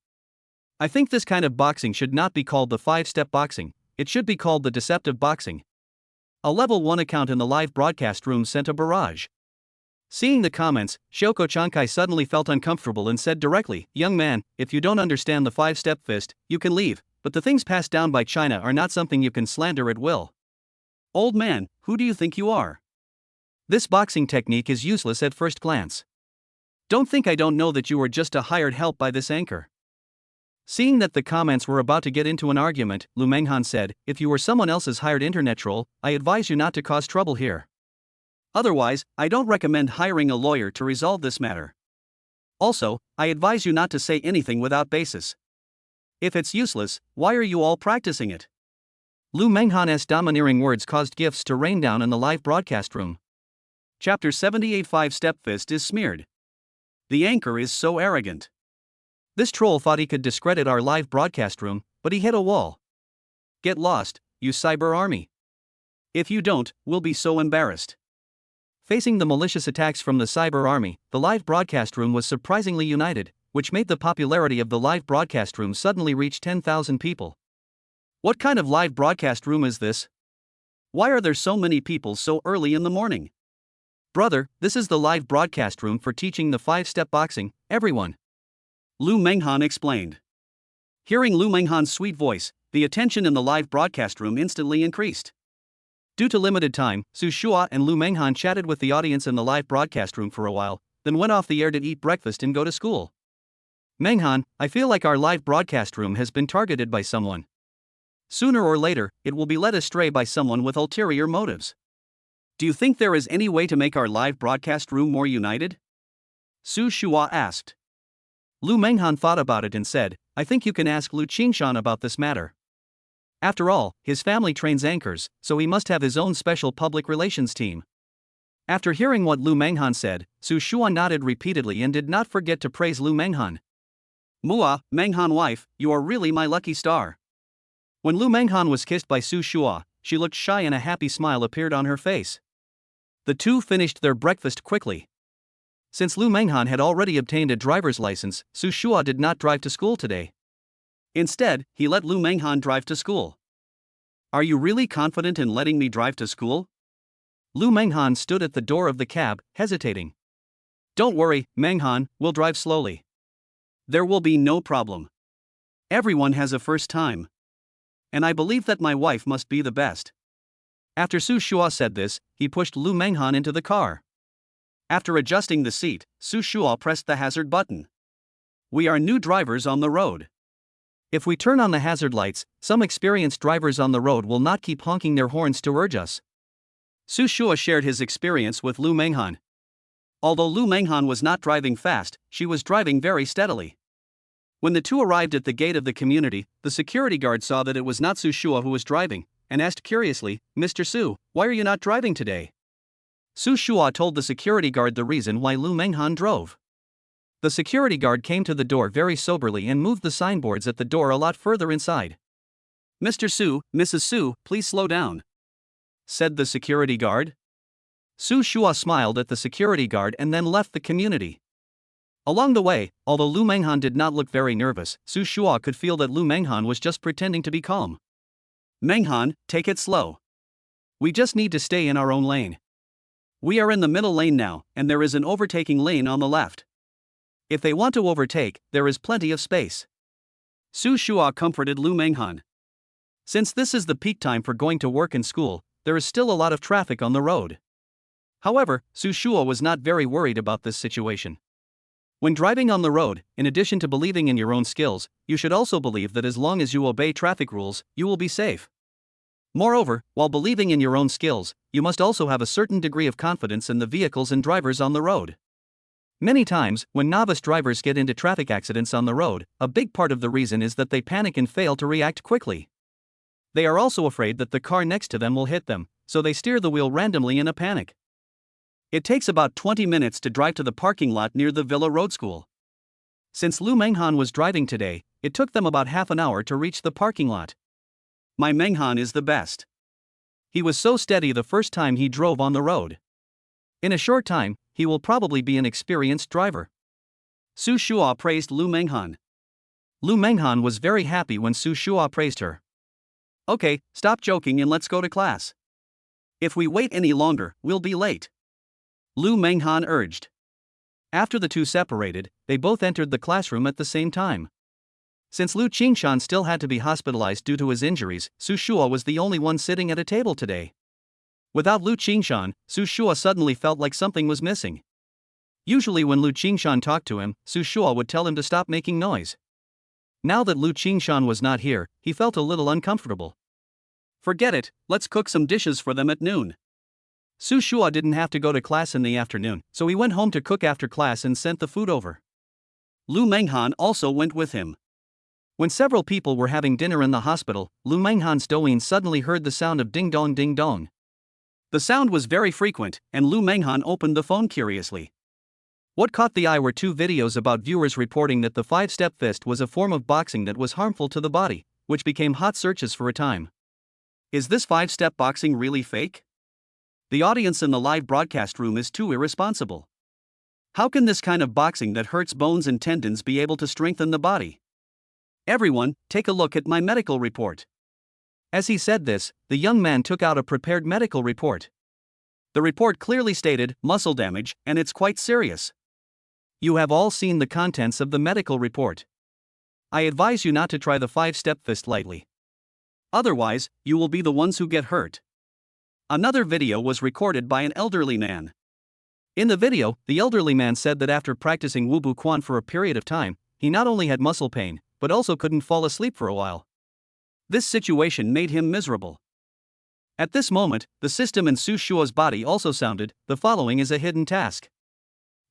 I think this kind of boxing should not be called the 5-step boxing, it should be called the deceptive boxing. A level 1 account in the live broadcast room sent a barrage. Seeing the comments, Shoko Chankai suddenly felt uncomfortable and said directly, "Young man, if you don't understand the 5-step fist, you can leave, but the things passed down by China are not something you can slander at will." Old man, who do you think you are? This boxing technique is useless at first glance. Don't think I don't know that you were just a hired help by this anchor. Seeing that the comments were about to get into an argument, Lu Manghan said, "If you were someone else's hired internet troll, I advise you not to cause trouble here. Otherwise, I don't recommend hiring a lawyer to resolve this matter. Also, I advise you not to say anything without basis. If it's useless, why are you all practicing it?" Lu Manghan's domineering words caused gifts to rain down in the live broadcast room. Chapter 78 5-Step Fist is smeared. The anchor is so arrogant. This troll thought he could discredit our live broadcast room, but he hit a wall. Get lost, you cyber army. If you don't, we'll be so embarrassed. Facing the malicious attacks from the cyber army, the live broadcast room was surprisingly united, which made the popularity of the live broadcast room suddenly reach 10,000 people. What kind of live broadcast room is this? Why are there so many people so early in the morning? Brother, this is the live broadcast room for teaching the 5-step boxing, everyone. Lu Manghan explained. Hearing Lu Manghan's sweet voice, the attention in the live broadcast room instantly increased. Due to limited time, Su Shua and Lu Manghan chatted with the audience in the live broadcast room for a while, then went off the air to eat breakfast and go to school. Manghan, I feel like our live broadcast room has been targeted by someone. Sooner or later, it will be led astray by someone with ulterior motives. Do you think there is any way to make our live broadcast room more united? Su Shua asked. Lu Manghan thought about it and said, I think you can ask Lu Qingshan about this matter. After all, his family trains anchors, so he must have his own special public relations team. After hearing what Lu Manghan said, Su Shua nodded repeatedly and did not forget to praise Lu Manghan. Mua, Manghan wife, you are really my lucky star. When Lu Manghan was kissed by Su Shua, she looked shy and a happy smile appeared on her face. The two finished their breakfast quickly. Since Lu Manghan had already obtained a driver's license, Su Shua did not drive to school today. Instead, he let Lu Manghan drive to school. Are you really confident in letting me drive to school? Lu Manghan stood at the door of the cab, hesitating. Don't worry, Manghan, we'll drive slowly. There will be no problem. Everyone has a first time. And I believe that my wife must be the best. After Su Shua said this, he pushed Lu Manghan into the car. After adjusting the seat, Su Shua pressed the hazard button. We are new drivers on the road. If we turn on the hazard lights, some experienced drivers on the road will not keep honking their horns to urge us. Su Shua shared his experience with Lu Manghan. Although Lu Manghan was not driving fast, she was driving very steadily. When the two arrived at the gate of the community, the security guard saw that it was not Su Shua who was driving, and asked curiously, Mr. Su, why are you not driving today? Su Shua told the security guard the reason why Lu Manghan drove. The security guard came to the door very soberly and moved the signboards at the door a lot further inside. Mr. Su, Mrs. Su, please slow down, said the security guard. Su Shua smiled at the security guard and then left the community. Along the way, although Lu Manghan did not look very nervous, Su Shua could feel that Lu Manghan was just pretending to be calm. Manghan, take it slow. We just need to stay in our own lane. We are in the middle lane now, and there is an overtaking lane on the left. If they want to overtake, there is plenty of space. Su Shua comforted Lu Manghan. Since this is the peak time for going to work and school, there is still a lot of traffic on the road. However, Su Shua was not very worried about this situation. When driving on the road, in addition to believing in your own skills, you should also believe that as long as you obey traffic rules, you will be safe. Moreover, while believing in your own skills, you must also have a certain degree of confidence in the vehicles and drivers on the road. Many times, when novice drivers get into traffic accidents on the road, a big part of the reason is that they panic and fail to react quickly. They are also afraid that the car next to them will hit them, so they steer the wheel randomly in a panic. It takes about 20 minutes to drive to the parking lot near the Villa Road School. Since Lu Manghan was driving today, it took them about half an hour to reach the parking lot. My Manghan is the best. He was so steady the first time he drove on the road. In a short time, he will probably be an experienced driver. Su Shua praised Lu Manghan. Lu Manghan was very happy when Su Shua praised her. Okay, stop joking and let's go to class. If we wait any longer, we'll be late, Lu Manghan urged. After the two separated, they both entered the classroom at the same time. Since Lu Qingshan still had to be hospitalized due to his injuries, Su Shua was the only one sitting at a table today. Without Lu Qingshan, Su Shua suddenly felt like something was missing. Usually when Lu Qingshan talked to him, Su Shua would tell him to stop making noise. Now that Lu Qingshan was not here, he felt a little uncomfortable. Forget it, let's cook some dishes for them at noon. Su Shua didn't have to go to class in the afternoon, so he went home to cook after class and sent the food over. Lu Manghan also went with him. When several people were having dinner in the hospital, Lu Manghan's Douyin suddenly heard the sound of ding dong ding dong. The sound was very frequent, and Lu Manghan opened the phone curiously. What caught the eye were two videos about viewers reporting that the 5-step fist was a form of boxing that was harmful to the body, which became hot searches for a time. Is this 5-step boxing really fake? The audience in the live broadcast room is too irresponsible. How can this kind of boxing that hurts bones and tendons be able to strengthen the body? Everyone, take a look at my medical report. As he said this, the young man took out a prepared medical report. The report clearly stated muscle damage, and it's quite serious. You have all seen the contents of the medical report. I advise you not to try the 5-step fist lightly. Otherwise, you will be the ones who get hurt. Another video was recorded by an elderly man. In the video, the elderly man said that after practicing Wubu Quan for a period of time, he not only had muscle pain, but also couldn't fall asleep for a while. This situation made him miserable. At this moment, the system in Su Shua's body also sounded, the following is a hidden task.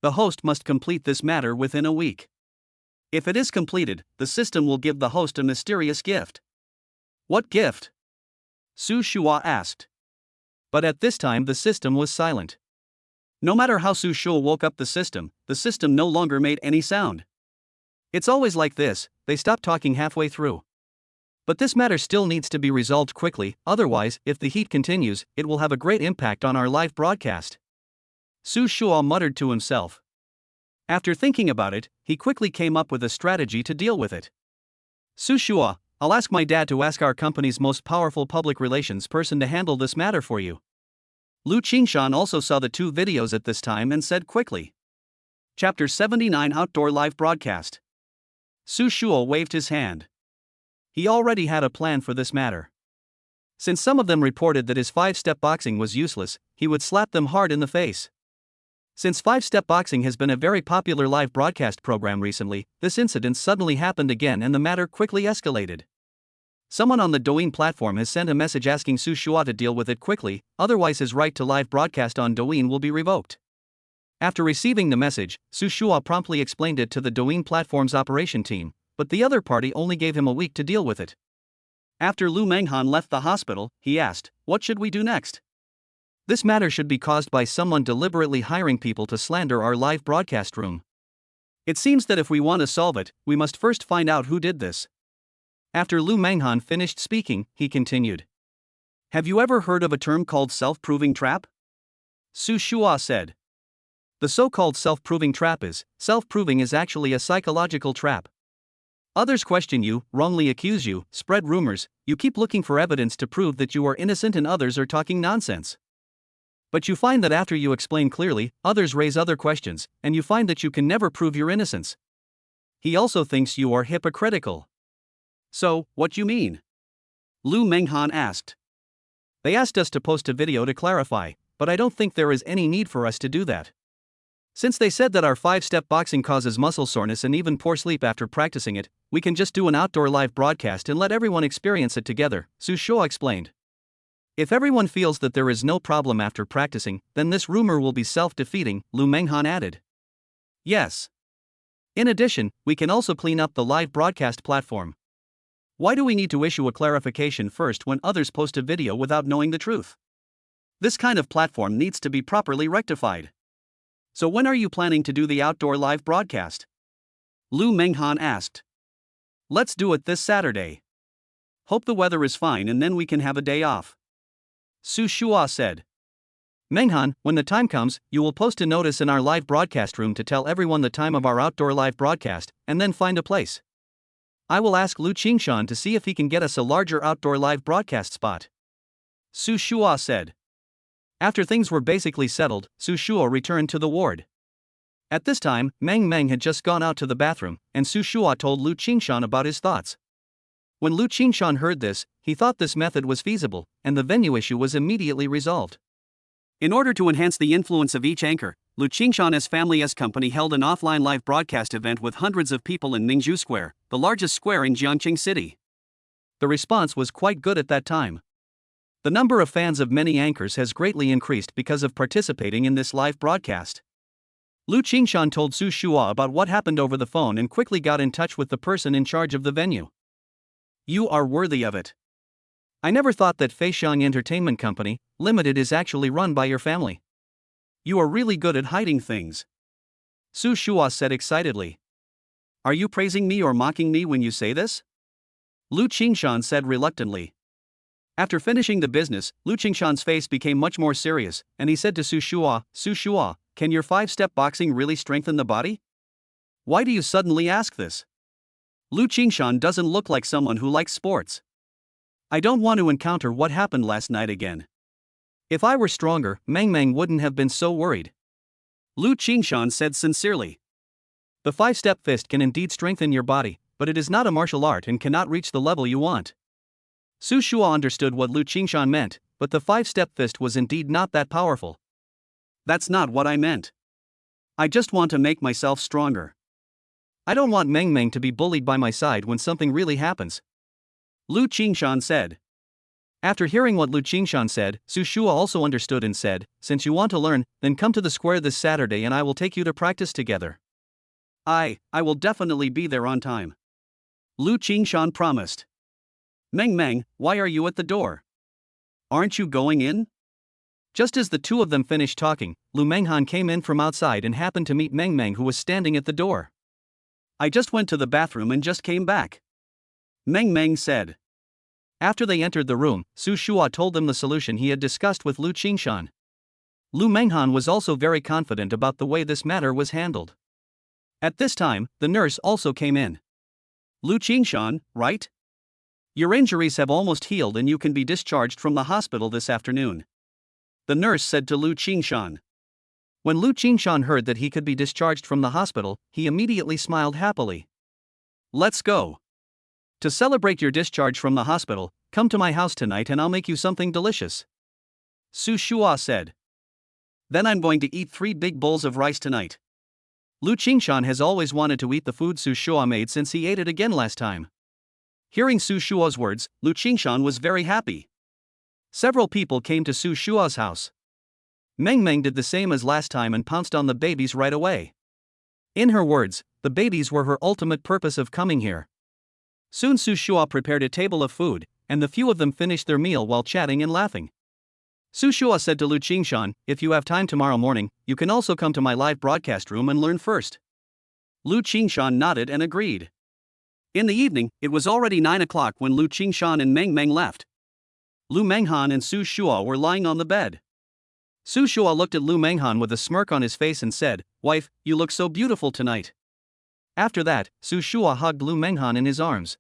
The host must complete this matter within a week. If it is completed, the system will give the host a mysterious gift. What gift? Su Shua asked. But at this time the system was silent. No matter how Su Shua woke up the system no longer made any sound. It's always like this, they stop talking halfway through. But this matter still needs to be resolved quickly, otherwise, if the heat continues, it will have a great impact on our live broadcast. Su Shua muttered to himself. After thinking about it, he quickly came up with a strategy to deal with it. Su Shua, I'll ask my dad to ask our company's most powerful public relations person to handle this matter for you. Lu Manghan also saw the two videos at this time and said quickly. Chapter 79 Outdoor Live Broadcast. Su Shua waved his hand. He already had a plan for this matter. Since some of them reported that his 5-step boxing was useless, he would slap them hard in the face. Since 5-step boxing has been a very popular live broadcast program recently, this incident suddenly happened again and the matter quickly escalated. Someone on the Douyin platform has sent a message asking Su Shua to deal with it quickly, otherwise his right to live broadcast on Douyin will be revoked. After receiving the message, Su Shua promptly explained it to the Douyin platform's operation team, but the other party only gave him a week to deal with it. After Lu Manghan left the hospital, he asked, "What should we do next?" This matter should be caused by someone deliberately hiring people to slander our live broadcast room. It seems that if we want to solve it, we must first find out who did this. After Lu Manghan finished speaking, he continued. Have you ever heard of a term called self-proving trap? Su Shua said. The so-called self-proving trap is, self-proving is actually a psychological trap. Others question you, wrongly accuse you, spread rumors, you keep looking for evidence to prove that you are innocent and others are talking nonsense. But you find that after you explain clearly, others raise other questions, and you find that you can never prove your innocence. He also thinks you are hypocritical. So, what you mean? Lu Manghan asked. They asked us to post a video to clarify, but I don't think there is any need for us to do that. Since they said that our 5-step boxing causes muscle soreness and even poor sleep after practicing it, we can just do an outdoor live broadcast and let everyone experience it together, Su Shua explained. If everyone feels that there is no problem after practicing, then this rumor will be self-defeating, Lu Manghan added. Yes. In addition, we can also clean up the live broadcast platform. Why do we need to issue a clarification first when others post a video without knowing the truth? This kind of platform needs to be properly rectified. So when are you planning to do the outdoor live broadcast? Lu Manghan asked. Let's do it this Saturday. Hope the weather is fine and then we can have a day off. Su Shua said. Manghan, when the time comes, you will post a notice in our live broadcast room to tell everyone the time of our outdoor live broadcast, and then find a place. I will ask Lu Manghan to see if he can get us a larger outdoor live broadcast spot. Su Shua said. After things were basically settled, Su Shua returned to the ward. At this time, Meng had just gone out to the bathroom, and Su Shua told Lu Manghan about his thoughts. When Lu Manghan heard this, he thought this method was feasible, and the venue issue was immediately resolved. In order to enhance the influence of each anchor, Lu Manghan's family's company held an offline live broadcast event with hundreds of people in Ningzhu Square, the largest square in Jiangqing City. The response was quite good at that time. The number of fans of many anchors has greatly increased because of participating in this live broadcast. Lu Manghan told Su Shua about what happened over the phone and quickly got in touch with the person in charge of the venue. You are worthy of it. I never thought that Feixiang Entertainment Company, Limited is actually run by your family. You are really good at hiding things. Su Shua said excitedly. Are you praising me or mocking me when you say this? Lu Manghan said reluctantly. After finishing the business, Lu Manghan's face became much more serious, and he said to Su Shua, can your 5-step boxing really strengthen the body? Why do you suddenly ask this? Lu Manghan doesn't look like someone who likes sports. I don't want to encounter what happened last night again. If I were stronger, Meng wouldn't have been so worried. Lu Manghan said sincerely. The 5-step fist can indeed strengthen your body, but it is not a martial art and cannot reach the level you want. Su Shua understood what Lu Manghan meant, but the 5-step fist was indeed not that powerful. That's not what I meant. I just want to make myself stronger. I don't want Meng to be bullied by my side when something really happens. Lu Manghan said. After hearing what Lu Manghan said, Su Shua also understood and said, since you want to learn, then come to the square this Saturday and I will take you to practice together. I will definitely be there on time. Lu Qingshan promised. Meng, why are you at the door? Aren't you going in? Just as the two of them finished talking, Lu Manghan came in from outside and happened to meet Meng, who was standing at the door. I just went to the bathroom and just came back. Meng said. After they entered the room, Su Shua told them the solution he had discussed with Lu Qingshan. Lu Manghan was also very confident about the way this matter was handled. At this time, the nurse also came in. Lu Qingshan, right? Your injuries have almost healed and you can be discharged from the hospital this afternoon. The nurse said to Lu Qingshan. When Lu Qingshan heard that he could be discharged from the hospital, he immediately smiled happily. Let's go. To celebrate your discharge from the hospital, come to my house tonight and I'll make you something delicious. Su Shua said. Then I'm going to eat 3 big bowls of rice tonight. Lu Qingshan has always wanted to eat the food Su Shua made since he ate it again last time. Hearing Su Shua's words, Lu Qingshan was very happy. Several people came to Su Shua's house. Meng did the same as last time and pounced on the babies right away. In her words, the babies were her ultimate purpose of coming here. Soon Su Shua prepared a table of food, and the few of them finished their meal while chatting and laughing. Su Shua said to Lu Qingshan, if you have time tomorrow morning, you can also come to my live broadcast room and learn first. Lu Qingshan nodded and agreed. In the evening, it was already 9 o'clock when Lu Qingshan and Meng left. Lu Manghan and Su Shua were lying on the bed. Su Shua looked at Lu Manghan with a smirk on his face and said, Wife, you look so beautiful tonight. After that, Su Shua hugged Lu Manghan in his arms.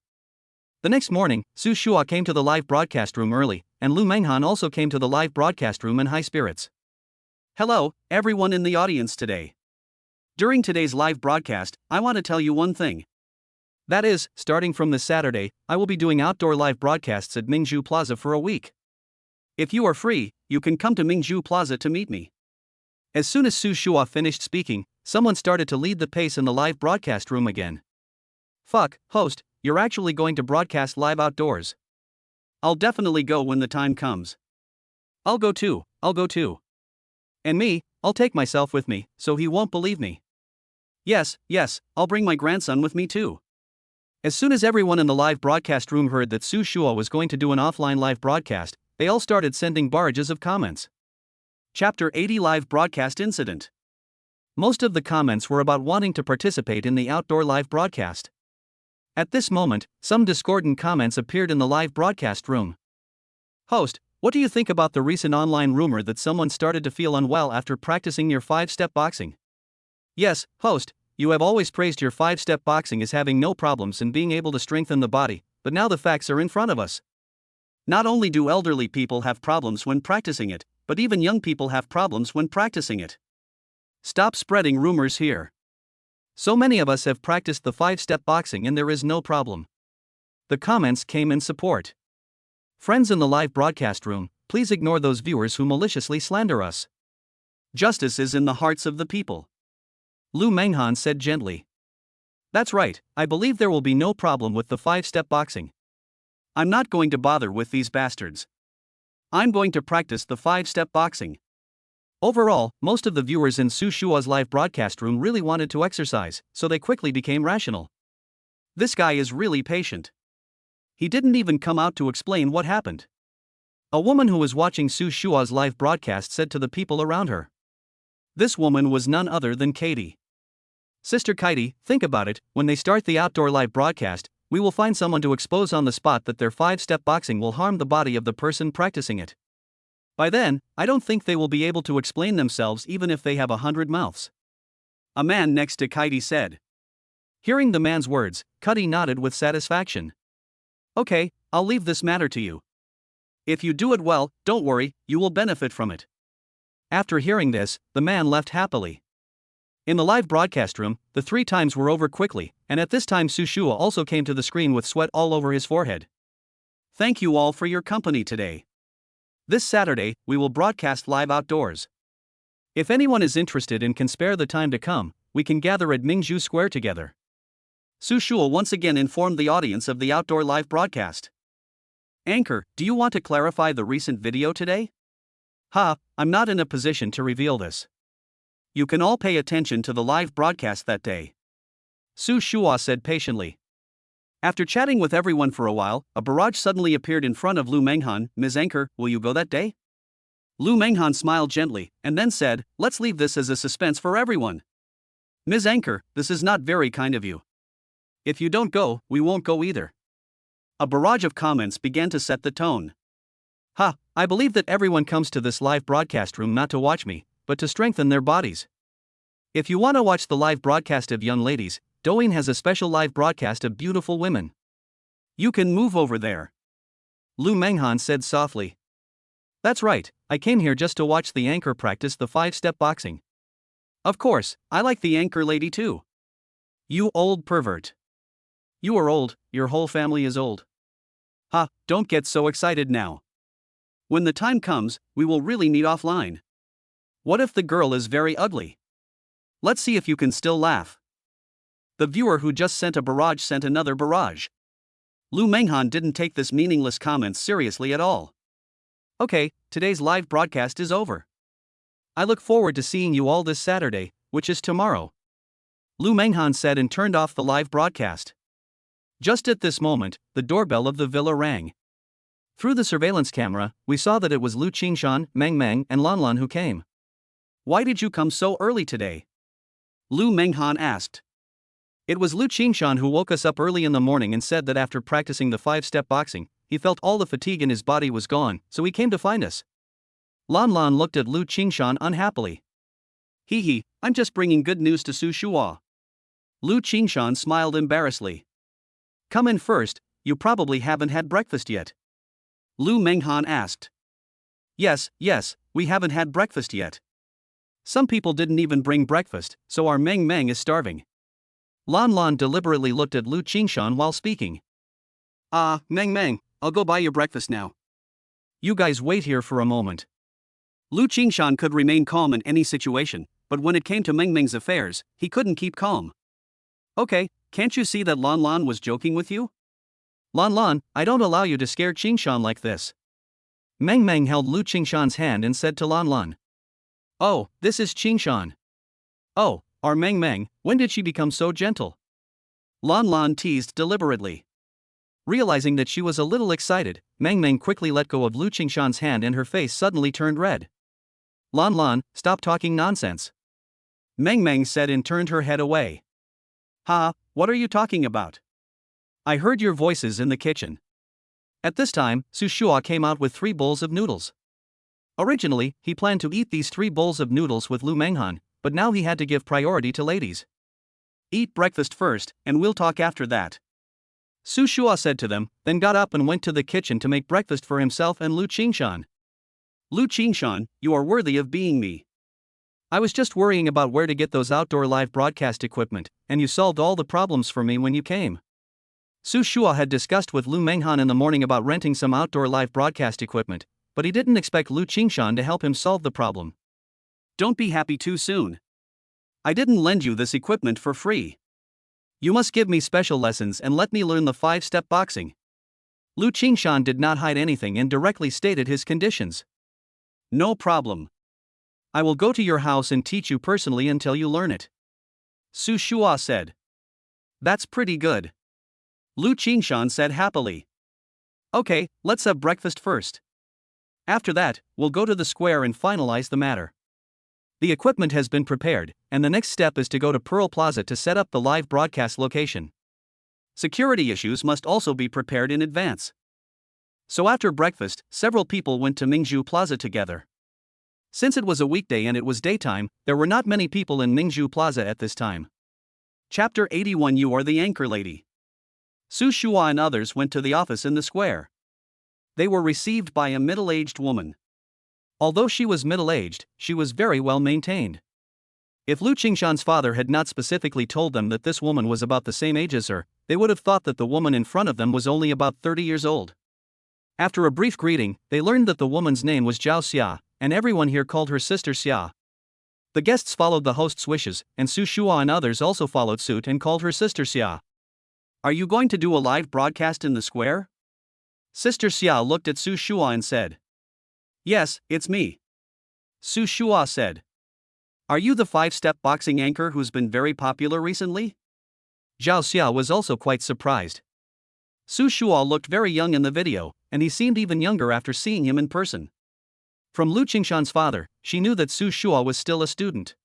The next morning, Su Shua came to the live broadcast room early, and Lu Manghan also came to the live broadcast room in high spirits. Hello, everyone in the audience today. During today's live broadcast, I want to tell you one thing. That is, starting from this Saturday, I will be doing outdoor live broadcasts at Mingzhu Plaza for a week. If you are free, you can come to Mingzhu Plaza to meet me. As soon as Su Shua finished speaking, someone started to lead the pace in the live broadcast room again. Fuck, host, you're actually going to broadcast live outdoors. I'll definitely go when the time comes. I'll go too. And me, I'll take myself with me, so he won't believe me. Yes, I'll bring my grandson with me too. As soon as everyone in the live broadcast room heard that Su Shua was going to do an offline live broadcast, they all started sending barrages of comments. Chapter 80 Live Broadcast Incident. Most of the comments were about wanting to participate in the outdoor live broadcast. At this moment, some discordant comments appeared in the live broadcast room. Host, what do you think about the recent online rumor that someone started to feel unwell after practicing your 5-step boxing? Yes, host, you have always praised your 5-step boxing as having no problems in being able to strengthen the body, but now the facts are in front of us. Not only do elderly people have problems when practicing it, but even young people have problems when practicing it. Stop spreading rumors here. So many of us have practiced the 5-step boxing and there is no problem. The comments came in support. Friends in the live broadcast room, please ignore those viewers who maliciously slander us. Justice is in the hearts of the people. Lu Manghan said gently. That's right, I believe there will be no problem with the 5-step boxing. I'm not going to bother with these bastards. I'm going to practice the 5-step boxing. Overall, most of the viewers in Su Shua's live broadcast room really wanted to exercise, so they quickly became rational. This guy is really patient. He didn't even come out to explain what happened. A woman who was watching Su Shua's live broadcast said to the people around her. This woman was none other than Katie. Sister Katie, think about it, when they start the outdoor live broadcast, we will find someone to expose on the spot that their 5-step boxing will harm the body of the person practicing it. By then, I don't think they will be able to explain themselves even if they have 100 mouths. A man next to Katie said. Hearing the man's words, Cuddy nodded with satisfaction. Okay, I'll leave this matter to you. If you do it well, don't worry, you will benefit from it. After hearing this, the man left happily. In the live broadcast room, the 3 times were over quickly, and at this time Su Shua also came to the screen with sweat all over his forehead. Thank you all for your company today. This Saturday, we will broadcast live outdoors. If anyone is interested and can spare the time to come, we can gather at Mingzhu Square together. Su Shua once again informed the audience of the outdoor live broadcast. Anchor, do you want to clarify the recent video today? I'm not in a position to reveal this. You can all pay attention to the live broadcast that day. Su Shua said patiently. After chatting with everyone for a while, a barrage suddenly appeared in front of Lu Manghan. Ms. Anchor, will you go that day? Lu Manghan smiled gently, and then said, let's leave this as a suspense for everyone. Ms. Anchor, this is not very kind of you. If you don't go, we won't go either. A barrage of comments began to set the tone. Ha, I believe that everyone comes to this live broadcast room not to watch me, but to strengthen their bodies. If you want to watch the live broadcast of young ladies, Douyin has a special live broadcast of beautiful women. You can move over there. Lu Manghan said softly. That's right, I came here just to watch the anchor practice the 5-step boxing. Of course, I like the anchor lady too. You old pervert. You are old, your whole family is old. Ha, don't get so excited now. When the time comes, we will really meet offline. What if the girl is very ugly? Let's see if you can still laugh. The viewer who just sent a barrage sent another barrage. Lu Manghan didn't take this meaningless comment seriously at all. Okay, today's live broadcast is over. I look forward to seeing you all this Saturday, which is tomorrow. Lu Manghan said and turned off the live broadcast. Just at this moment, the doorbell of the villa rang. Through the surveillance camera, we saw that it was Lu Qingshan, Meng Meng, and Lan Lan who came. Why did you come so early today? Lu Manghan asked. It was Lu Qingshan who woke us up early in the morning and said that after practicing the 5-step boxing, he felt all the fatigue in his body was gone, so he came to find us. Lan Lan looked at Lu Qingshan unhappily. Hee, I'm just bringing good news to Su Shua. Lu Qingshan smiled embarrassedly. Come in first, you probably haven't had breakfast yet. Lu Manghan asked. Yes, we haven't had breakfast yet. Some people didn't even bring breakfast, so our Meng Meng is starving. Lan Lan deliberately looked at Lu Qingshan while speaking. Meng Meng, I'll go buy your breakfast now. You guys wait here for a moment. Lu Qingshan could remain calm in any situation, but when it came to Meng Meng's affairs, he couldn't keep calm. Okay, can't you see that Lan Lan was joking with you? Lan Lan, I don't allow you to scare Qingshan like this. Meng Meng held Lu Qingshan's hand and said to Lan Lan. Oh, this is Qingshan. Oh, our Meng Meng, when did she become so gentle? Lan Lan teased deliberately. Realizing that she was a little excited, Meng Meng quickly let go of Lu Qingshan's hand and her face suddenly turned red. Lan Lan, stop talking nonsense. Meng Meng said and turned her head away. Ha, what are you talking about? I heard your voices in the kitchen. At this time, Su Shua came out with 3 bowls of noodles. Originally, he planned to eat these 3 bowls of noodles with Lu Manghan, but now he had to give priority to ladies. Eat breakfast first, and we'll talk after that. Su Shua said to them, then got up and went to the kitchen to make breakfast for himself and Lu Qingshan. Lu Qingshan, you are worthy of being me. I was just worrying about where to get those outdoor live broadcast equipment, and you solved all the problems for me when you came. Su Shua had discussed with Lu Manghan in the morning about renting some outdoor live broadcast equipment, but he didn't expect Lu Qingshan to help him solve the problem. Don't be happy too soon. I didn't lend you this equipment for free. You must give me special lessons and let me learn the 5-step boxing. Lu Qingshan did not hide anything and directly stated his conditions. No problem. I will go to your house and teach you personally until you learn it. Su Shua said. That's pretty good. Lu Qingshan said happily. Okay, let's have breakfast first. After that, we'll go to the square and finalize the matter. The equipment has been prepared, and the next step is to go to Pearl Plaza to set up the live broadcast location. Security issues must also be prepared in advance. So after breakfast, several people went to Mingzhu Plaza together. Since it was a weekday and it was daytime, there were not many people in Mingzhu Plaza at this time. Chapter 81. You are the anchor lady. Su Shua and others went to the office in the square. They were received by a middle-aged woman. Although she was middle-aged, she was very well maintained. If Lu Qingshan's father had not specifically told them that this woman was about the same age as her, they would have thought that the woman in front of them was only about 30 years old. After a brief greeting, they learned that the woman's name was Zhao Xia, and everyone here called her Sister Xia. The guests followed the host's wishes, and Su Shua and others also followed suit and called her Sister Xia. Are you going to do a live broadcast in the square? Sister Xia looked at Su Shua and said. Yes, it's me. Su Shua said. Are you the 5-step boxing anchor who's been very popular recently? Zhao Xia was also quite surprised. Su Shua looked very young in the video, and he seemed even younger after seeing him in person. From Lu Qingshan's father, she knew that Su Shua was still a student.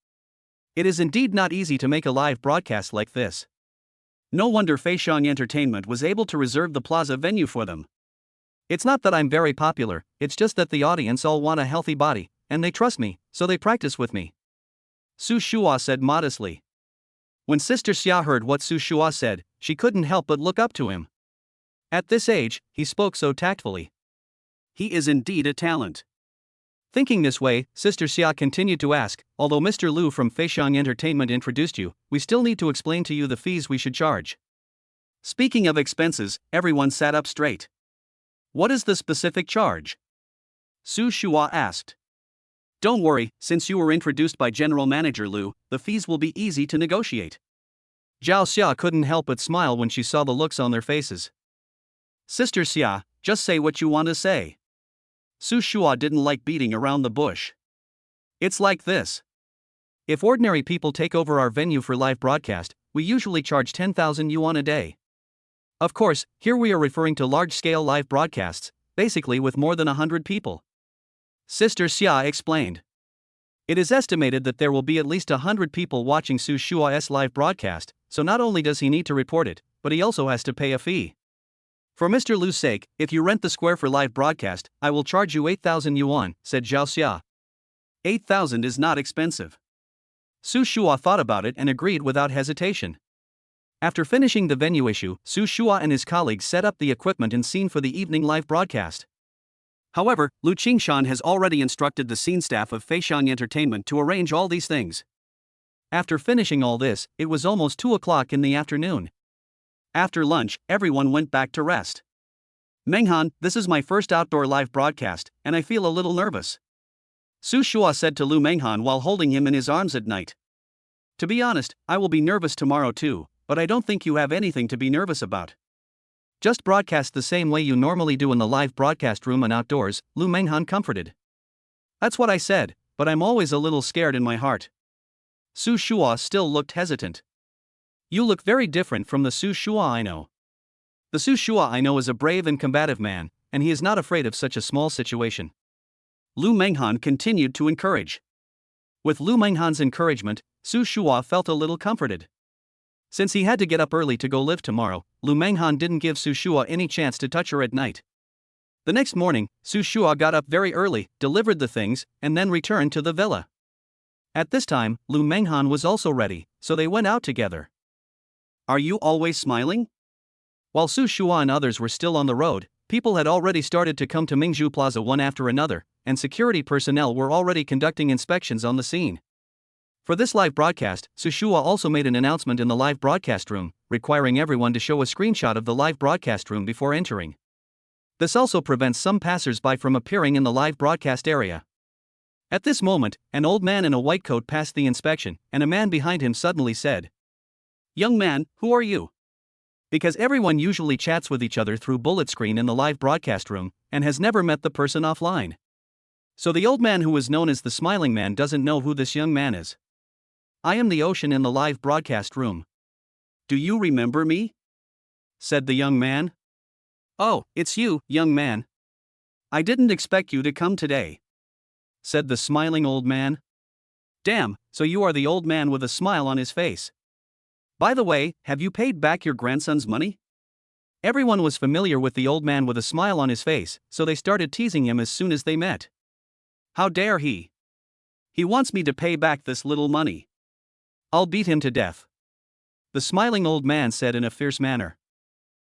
It is indeed not easy to make a live broadcast like this. No wonder Feixiang Entertainment was able to reserve the plaza venue for them. It's not that I'm very popular, it's just that the audience all want a healthy body, and they trust me, so they practice with me. Su Shua said modestly. When Sister Xia heard what Su Shua said, she couldn't help but look up to him. At this age, he spoke so tactfully. He is indeed a talent. Thinking this way, Sister Xia continued to ask, although Mr. Lu from Feixiang Entertainment introduced you, we still need to explain to you the fees we should charge. Speaking of expenses, everyone sat up straight. What is the specific charge? Su Shua asked. Don't worry, since you were introduced by General Manager Lu, the fees will be easy to negotiate. Zhao Xia couldn't help but smile when she saw the looks on their faces. Sister Xia, just say what you want to say. Su Shua didn't like beating around the bush. It's like this. If ordinary people take over our venue for live broadcast, we usually charge 10,000 yuan a day. Of course, here we are referring to large-scale live broadcasts, basically with more than 100 people. Sister Xia explained. It is estimated that there will be at least 100 people watching Su Shua's live broadcast, so not only does he need to report it, but he also has to pay a fee. For Mr. Lu's sake, if you rent the square for live broadcast, I will charge you 8,000 yuan, said Zhao Xia. 8,000 is not expensive. Su Shua thought about it and agreed without hesitation. After finishing the venue issue, Su Shua and his colleagues set up the equipment and scene for the evening live broadcast. However, Lu Qingshan has already instructed the scene staff of Feixiang Entertainment to arrange all these things. After finishing all this, it was almost 2 o'clock in the afternoon. After lunch, everyone went back to rest. Manghan, this is my first outdoor live broadcast, and I feel a little nervous. Su Shua said to Lu Manghan while holding him in his arms at night. To be honest, I will be nervous tomorrow too, but I don't think you have anything to be nervous about. Just broadcast the same way you normally do in the live broadcast room and outdoors, Lu Manghan comforted. That's what I said, but I'm always a little scared in my heart. Su Shua still looked hesitant. You look very different from the Su Shua I know. The Su Shua I know is a brave and combative man, and he is not afraid of such a small situation. Lu Manghan continued to encourage. With Lu Manghan's encouragement, Su Shua felt a little comforted. Since he had to get up early to go live tomorrow, Lu Manghan didn't give Su Shua any chance to touch her at night. The next morning, Su Shua got up very early, delivered the things, and then returned to the villa. At this time, Lu Manghan was also ready, so they went out together. Are you always smiling? While Su Shua and others were still on the road, people had already started to come to Mingzhu Plaza one after another, and security personnel were already conducting inspections on the scene. For this live broadcast, Su Shua also made an announcement in the live broadcast room, requiring everyone to show a screenshot of the live broadcast room before entering. This also prevents some passers-by from appearing in the live broadcast area. At this moment, an old man in a white coat passed the inspection, and a man behind him suddenly said, "Young man, who are you?" Because everyone usually chats with each other through bullet screen in the live broadcast room, and has never met the person offline. So the old man who is known as the Smiling Man doesn't know who this young man is. I am the ocean in the live broadcast room. Do you remember me? Said the young man. Oh, it's you, young man. I didn't expect you to come today. Said the smiling old man. Damn, so you are the old man with a smile on his face. By the way, have you paid back your grandson's money? Everyone was familiar with the old man with a smile on his face, so they started teasing him as soon as they met. How dare he? He wants me to pay back this little money. I'll beat him to death. The smiling old man said in a fierce manner.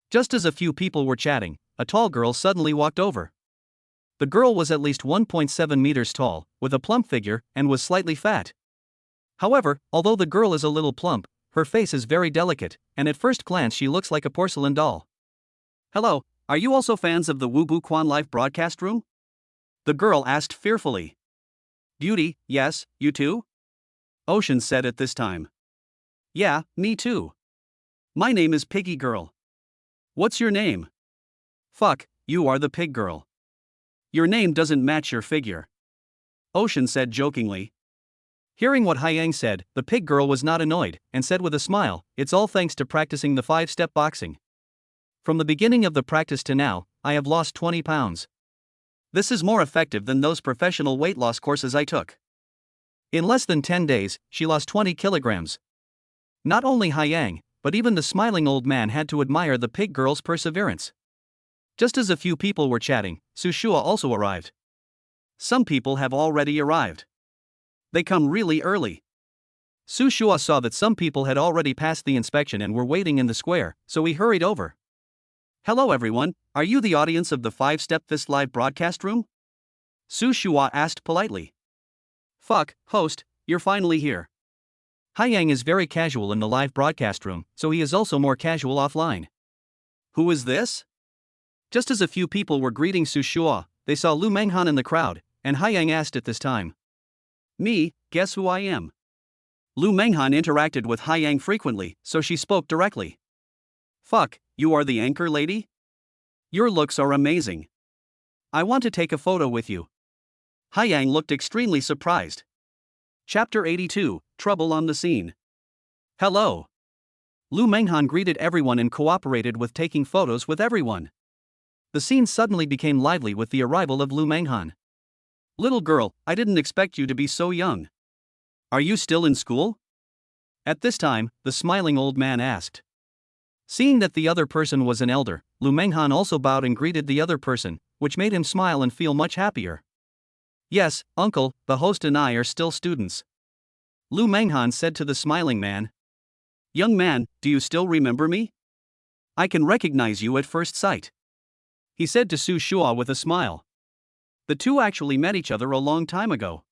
Just as a few people were chatting, a tall girl suddenly walked over. The girl was at least 1.7 meters tall, with a plump figure, and was slightly fat. However, although the girl is a little plump, her face is very delicate, and at first glance she looks like a porcelain doll. Hello, are you also fans of the Wubu Quan live broadcast room? The girl asked fearfully. Beauty, yes, you too? Ocean said at this time. Yeah, me too. My name is Piggy Girl. What's your name? Fuck, you are the pig girl. Your name doesn't match your figure. Ocean said jokingly. Hearing what Haiyang said, the pig girl was not annoyed, and said with a smile, "It's all thanks to practicing the 5-step boxing. From the beginning of the practice to now, I have lost 20 pounds. This is more effective than those professional weight loss courses I took." In less than 10 days, she lost 20 kilograms. Not only Haiyang, but even the smiling old man had to admire the pig girl's perseverance. Just as a few people were chatting, Su Shua also arrived. Some people have already arrived. They come really early. Su Shua saw that some people had already passed the inspection and were waiting in the square, so he hurried over. "Hello everyone, are you the audience of the 5-Step Fist live broadcast room?" Su Shua asked politely. "Fuck, host, you're finally here." Haiyang is very casual in the live broadcast room, so he is also more casual offline. "Who is this?" Just as a few people were greeting Su Shua, they saw Lu Manghan in the crowd, and Haiyang asked at this time. "Me, guess who I am?" Lu Manghan interacted with Haiyang frequently, so she spoke directly. "Fuck, you are the anchor lady? Your looks are amazing. I want to take a photo with you." Haiyang looked extremely surprised. Chapter 82, Trouble on the Scene. "Hello." Lu Manghan greeted everyone and cooperated with taking photos with everyone. The scene suddenly became lively with the arrival of Lu Manghan. "Little girl, I didn't expect you to be so young. Are you still in school?" At this time, the smiling old man asked. Seeing that the other person was an elder, Lu Manghan also bowed and greeted the other person, which made him smile and feel much happier. "Yes, uncle, the host and I are still students." Lu Manghan said to the smiling man. "Young man, do you still remember me? I can recognize you at first sight," he said to Su Shua with a smile. The two actually met each other a long time ago.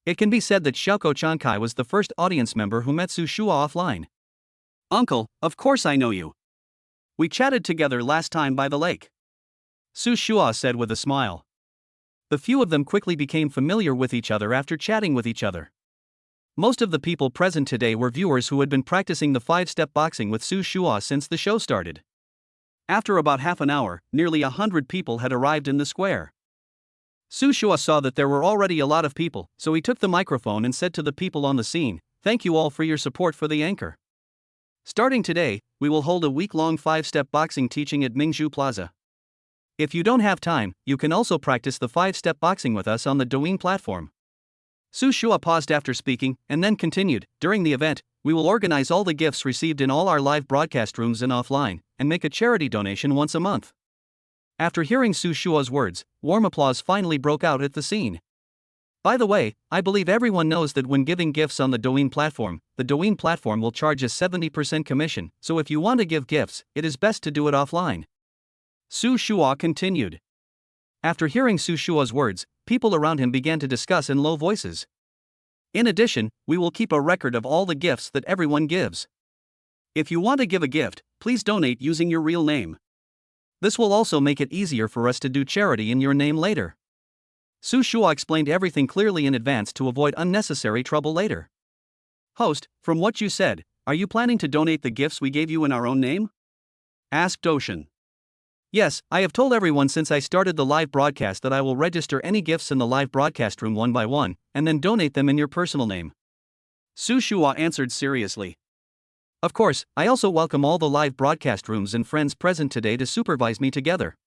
It can be said that Xiaoko Chankai was the first audience member who met Su Shua offline. "Uncle, of course I know you. We chatted together last time by the lake," Su Shua said with a smile. The few of them quickly became familiar with each other after chatting with each other. Most of the people present today were viewers who had been practicing the 5-step boxing with Su Shua since the show started. After about half an hour, nearly 100 people had arrived in the square. Su Shua saw that there were already a lot of people, so he took the microphone and said to the people on the scene, "Thank you all for your support for the anchor. Starting today, we will hold a week-long 5-step boxing teaching at Mingzhu Plaza. If you don't have time, you can also practice the 5-step boxing with us on the Douyin platform." Su Shua paused after speaking, and then continued, "During the event, we will organize all the gifts received in all our live broadcast rooms and offline, and make a charity donation once a month." After hearing Su Shua's words, warm applause finally broke out at the scene. By the way, I believe everyone knows that when giving gifts on the Douyin platform will charge a 70% commission, so if you want to give gifts, it is best to do it offline. Su Shua continued. After hearing Su Shua's words, people around him began to discuss in low voices. "In addition, we will keep a record of all the gifts that everyone gives. If you want to give a gift, please donate using your real name. This will also make it easier for us to do charity in your name later." Su Shua explained everything clearly in advance to avoid unnecessary trouble later. "Host, from what you said, are you planning to donate the gifts we gave you in our own name?" asked Ocean. "Yes, I have told everyone since I started the live broadcast that I will register any gifts in the live broadcast room one by one, and then donate them in your personal name," Su Shua answered seriously. "Of course, I also welcome all the live broadcast rooms and friends present today to supervise me together."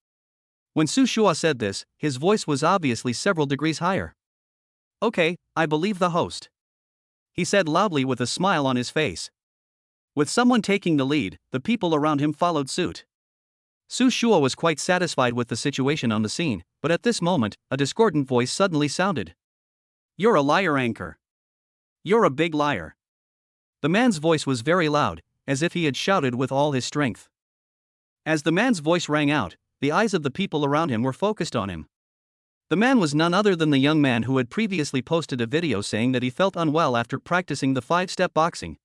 When Su Shua said this, his voice was obviously several degrees higher. "Okay, I believe the host," he said loudly with a smile on his face. With someone taking the lead, the people around him followed suit. Su Shua was quite satisfied with the situation on the scene, but at this moment, a discordant voice suddenly sounded. "You're a liar, anchor. You're a big liar." The man's voice was very loud, as if he had shouted with all his strength. As the man's voice rang out, the eyes of the people around him were focused on him. The man was none other than the young man who had previously posted a video saying that he felt unwell after practicing the 5-step boxing.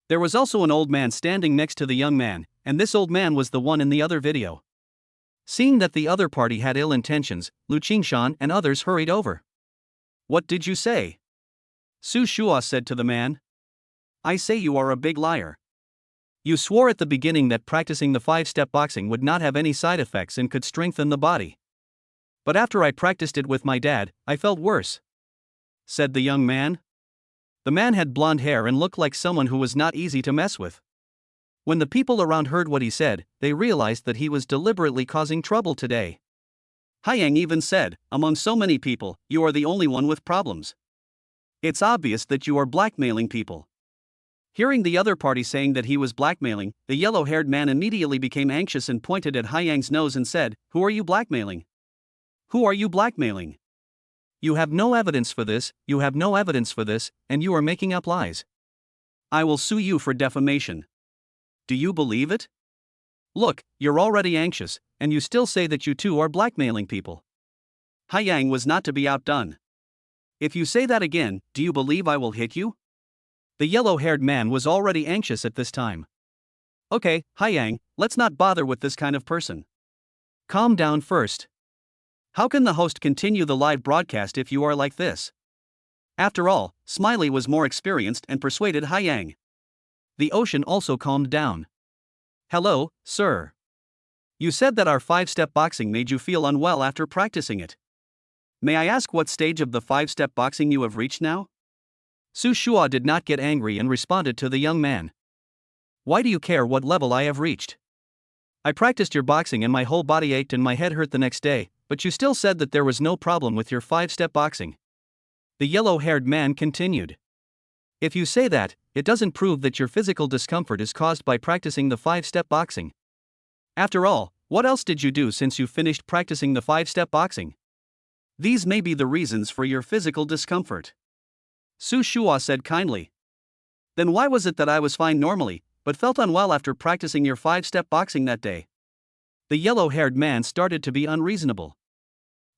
There was also an old man standing next to the young man, and this old man was the one in the other video. Seeing that the other party had ill intentions, Lu Qingshan and others hurried over. "What did you say?" Su Shua said to the man. "I say you are a big liar. You swore at the beginning that practicing the 5-step boxing would not have any side effects and could strengthen the body. But after I practiced it with my dad, I felt worse," said the young man. The man had blonde hair and looked like someone who was not easy to mess with. When the people around heard what he said, they realized that he was deliberately causing trouble today. Haiyang even said, "Among so many people, you are the only one with problems. It's obvious that you are blackmailing people." Hearing the other party saying that he was blackmailing, the yellow-haired man immediately became anxious and pointed at Haiyang's nose and said, "Who are you blackmailing? Who are you blackmailing? You have no evidence for this, you have no evidence for this, and you are making up lies. I will sue you for defamation. Do you believe it? Look, you're already anxious, and you still say that you too are blackmailing people." Haiyang was not to be outdone. "If you say that again, do you believe I will hit you?" The yellow-haired man was already anxious at this time. "Okay, Haiyang, let's not bother with this kind of person. Calm down first. How can the host continue the live broadcast if you are like this?" After all, Smiley was more experienced and persuaded Haiyang. The ocean also calmed down. "Hello, sir. You said that our 5-step boxing made you feel unwell after practicing it. May I ask what stage of the 5-step boxing you have reached now?" Su Shua did not get angry and responded to the young man. "Why do you care what level I have reached? I practiced your boxing and my whole body ached and my head hurt the next day, but you still said that there was no problem with your 5-step boxing." The yellow-haired man continued. "If you say that, it doesn't prove that your physical discomfort is caused by practicing the 5-step boxing. After all, what else did you do since you finished practicing the 5-step boxing? These may be the reasons for your physical discomfort." Su Shua said kindly. "Then why was it that I was fine normally, but felt unwell after practicing your 5-step boxing that day?" The yellow-haired man started to be unreasonable.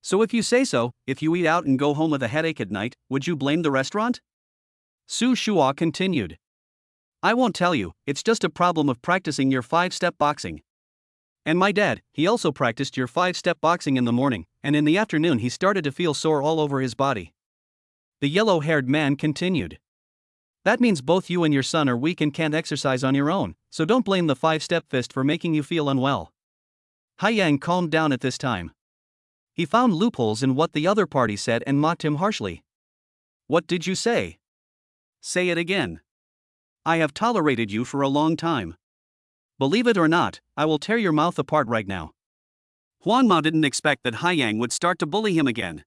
"So if you say so, if you eat out and go home with a headache at night, would you blame the restaurant?" Su Shua continued. "I won't tell you, it's just a problem of practicing your 5-step boxing. And my dad, he also practiced your 5-step boxing in the morning, and in the afternoon he started to feel sore all over his body." The yellow-haired man continued. "That means both you and your son are weak and can't exercise on your own, so don't blame the 5-step fist for making you feel unwell." Haiyang calmed down at this time. He found loopholes in what the other party said and mocked him harshly. "What did you say? Say it again. I have tolerated you for a long time. Believe it or not, I will tear your mouth apart right now." Huan Mao didn't expect that Haiyang would start to bully him again.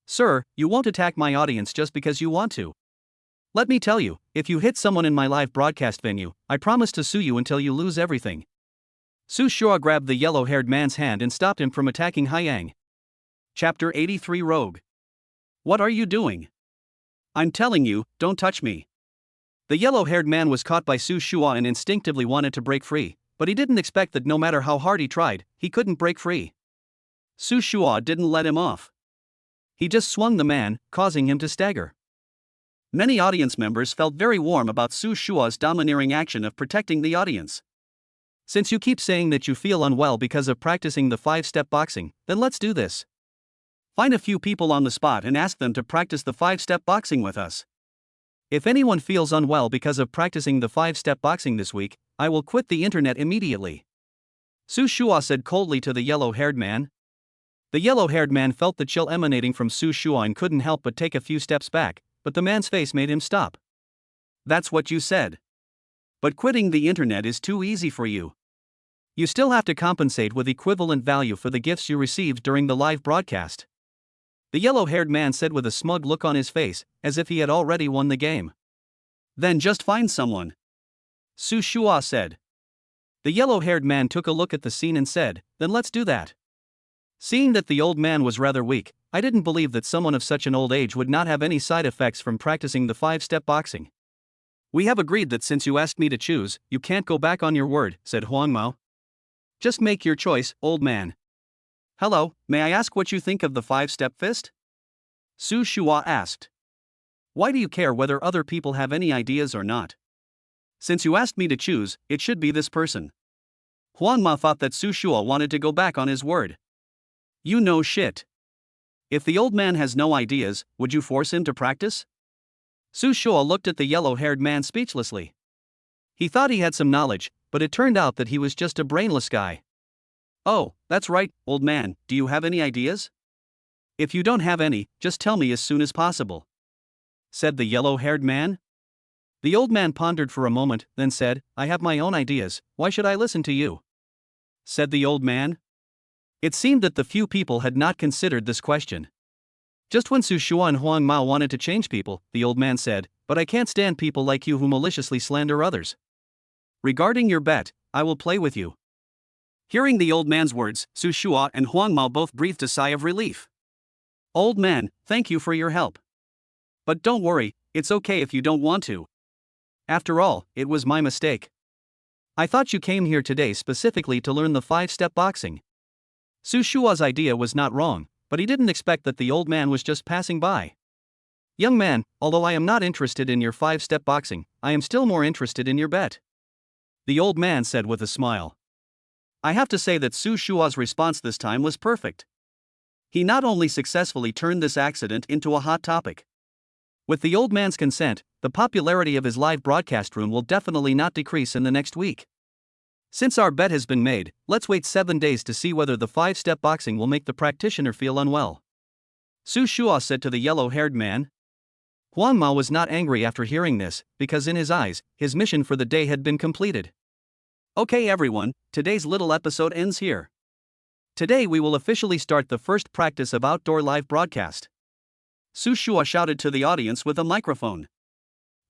"Sir, you won't attack my audience just because you want to. Let me tell you, if you hit someone in my live broadcast venue, I promise to sue you until you lose everything." Su Shua grabbed the yellow-haired man's hand and stopped him from attacking Haiyang. Chapter 83 Rogue. "What are you doing? I'm telling you, don't touch me." The yellow-haired man was caught by Su Shua and instinctively wanted to break free, but he didn't expect that no matter how hard he tried, he couldn't break free. Su Shua didn't let him off. He just swung the man, causing him to stagger. Many audience members felt very warm about Su Shua's domineering action of protecting the audience. "Since you keep saying that you feel unwell because of practicing the 5-step boxing, then let's do this. Find a few people on the spot and ask them to practice the 5-step boxing with us. If anyone feels unwell because of practicing the 5-step boxing this week, I will quit the internet immediately." Su Shua said coldly to the yellow-haired man. The yellow-haired man felt the chill emanating from Su Shua and couldn't help but take a few steps back, but the man's face made him stop. "That's what you said. But quitting the internet is too easy for you. You still have to compensate with equivalent value for the gifts you received during the live broadcast." The yellow-haired man said with a smug look on his face, as if he had already won the game. "Then just find someone," Su Shua said. The yellow-haired man took a look at the scene and said, "Then let's do that." Seeing that the old man was rather weak, I didn't believe that someone of such an old age would not have any side effects from practicing the 5-step boxing. "We have agreed that since you asked me to choose, you can't go back on your word," said Huang Mao. "Just make your choice, old man." "Hello, may I ask what you think of the 5-step fist?" Su Shua asked. "Why do you care whether other people have any ideas or not? Since you asked me to choose, it should be this person." Huang Mao thought that Su Shua wanted to go back on his word. "You know shit. If the old man has no ideas, would you force him to practice?" Su Shua looked at the yellow-haired man speechlessly. He thought he had some knowledge, but it turned out that he was just a brainless guy. "Oh, that's right, old man, do you have any ideas? If you don't have any, just tell me as soon as possible." said the yellow-haired man. The old man pondered for a moment, then said, I have my own ideas, why should I listen to you? Said the old man. It seemed that the few people had not considered this question. Just when Su Shua and Huang Mao wanted to change people, the old man said, but I can't stand people like you who maliciously slander others. Regarding your bet, I will play with you. Hearing the old man's words, Su Shua and Huang Mao both breathed a sigh of relief. Old man, thank you for your help. But don't worry, it's okay if you don't want to. After all, it was my mistake. I thought you came here today specifically to learn the 5-step boxing. Su Shua's idea was not wrong, but he didn't expect that the old man was just passing by. Young man, although I am not interested in your 5-step boxing, I am still more interested in your bet. The old man said with a smile. I have to say that Su Shua's response this time was perfect. He not only successfully turned this accident into a hot topic. With the old man's consent, the popularity of his live broadcast room will definitely not decrease in the next week. Since our bet has been made, let's wait 7 days to see whether the 5-step boxing will make the practitioner feel unwell. Su Shua said to the yellow-haired man. Huang Mao was not angry after hearing this, because in his eyes, his mission for the day had been completed. Okay everyone, today's little episode ends here. Today we will officially start the first practice of outdoor live broadcast. Su Shua shouted to the audience with a microphone.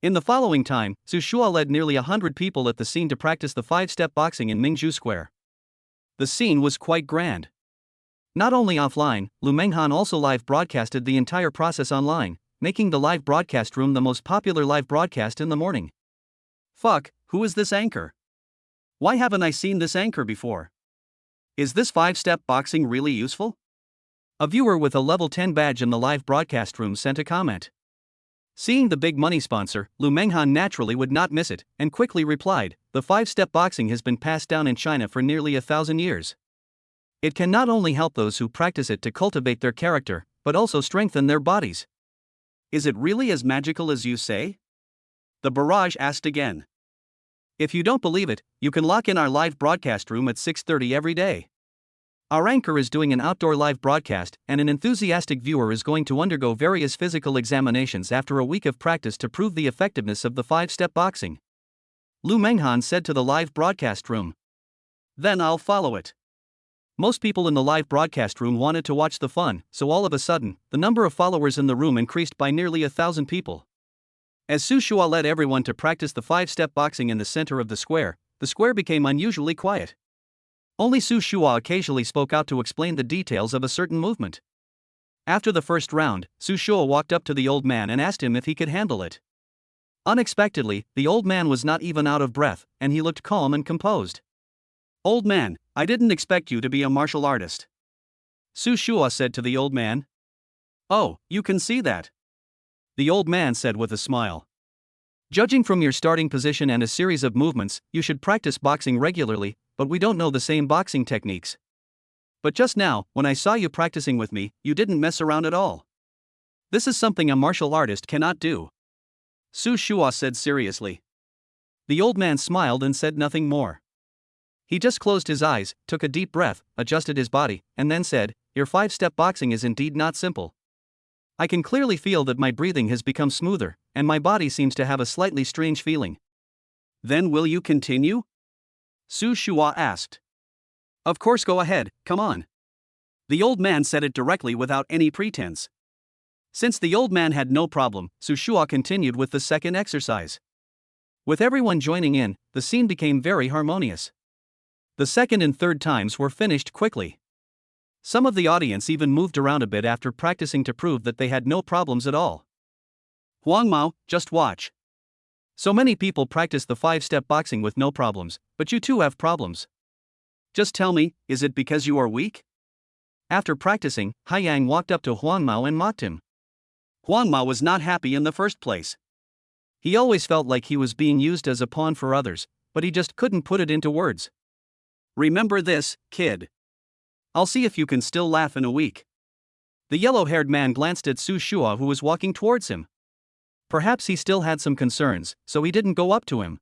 In the following time, Su Shua led nearly 100 people at the scene to practice the 5-step boxing in Mingzhu Square. The scene was quite grand. Not only offline, Lu Manghan also live broadcasted the entire process online, making the live broadcast room the most popular live broadcast in the morning. Fuck, who is this anchor? Why haven't I seen this anchor before? Is this 5-step boxing really useful? A viewer with a level 10 badge in the live broadcast room sent a comment. Seeing the big money sponsor, Lu Manghan naturally would not miss it, and quickly replied, the 5-step boxing has been passed down in China for nearly 1,000 years. It can not only help those who practice it to cultivate their character, but also strengthen their bodies. Is it really as magical as you say? The barrage asked again. If you don't believe it, you can lock in our live broadcast room at 6:30 every day. Our anchor is doing an outdoor live broadcast, and an enthusiastic viewer is going to undergo various physical examinations after a week of practice to prove the effectiveness of the 5-step boxing. Lu Manghan said to the live broadcast room. Then I'll follow it. Most people in the live broadcast room wanted to watch the fun, so all of a sudden, the number of followers in the room increased by nearly 1,000 people. As Su Shua led everyone to practice the 5-step boxing in the center of the square became unusually quiet. Only Su Shua occasionally spoke out to explain the details of a certain movement. After the first round, Su Shua walked up to the old man and asked him if he could handle it. Unexpectedly, the old man was not even out of breath, and he looked calm and composed. Old man, I didn't expect you to be a martial artist. Su Shua said to the old man. Oh, you can see that. The old man said with a smile. Judging from your starting position and a series of movements, you should practice boxing regularly, but we don't know the same boxing techniques. But just now, when I saw you practicing with me, you didn't mess around at all. This is something a martial artist cannot do. Su Shua said seriously. The old man smiled and said nothing more. He just closed his eyes, took a deep breath, adjusted his body, and then said, your 5-step boxing is indeed not simple. I can clearly feel that my breathing has become smoother, and my body seems to have a slightly strange feeling. Then will you continue? Su Shua asked. Of course, go ahead, come on. The old man said it directly without any pretense. Since the old man had no problem, Su Shua continued with the second exercise. With everyone joining in, the scene became very harmonious. The second and third times were finished quickly. Some of the audience even moved around a bit after practicing to prove that they had no problems at all. Huang Mao, just watch. So many people practice the 5-step boxing with no problems, but you too have problems. Just tell me, is it because you are weak? After practicing, Haiyang walked up to Huang Mao and mocked him. Huang Mao was not happy in the first place. He always felt like he was being used as a pawn for others, but he just couldn't put it into words. Remember this, kid. I'll see if you can still laugh in a week. The yellow-haired man glanced at Su Shua, who was walking towards him. Perhaps he still had some concerns, so he didn't go up to him.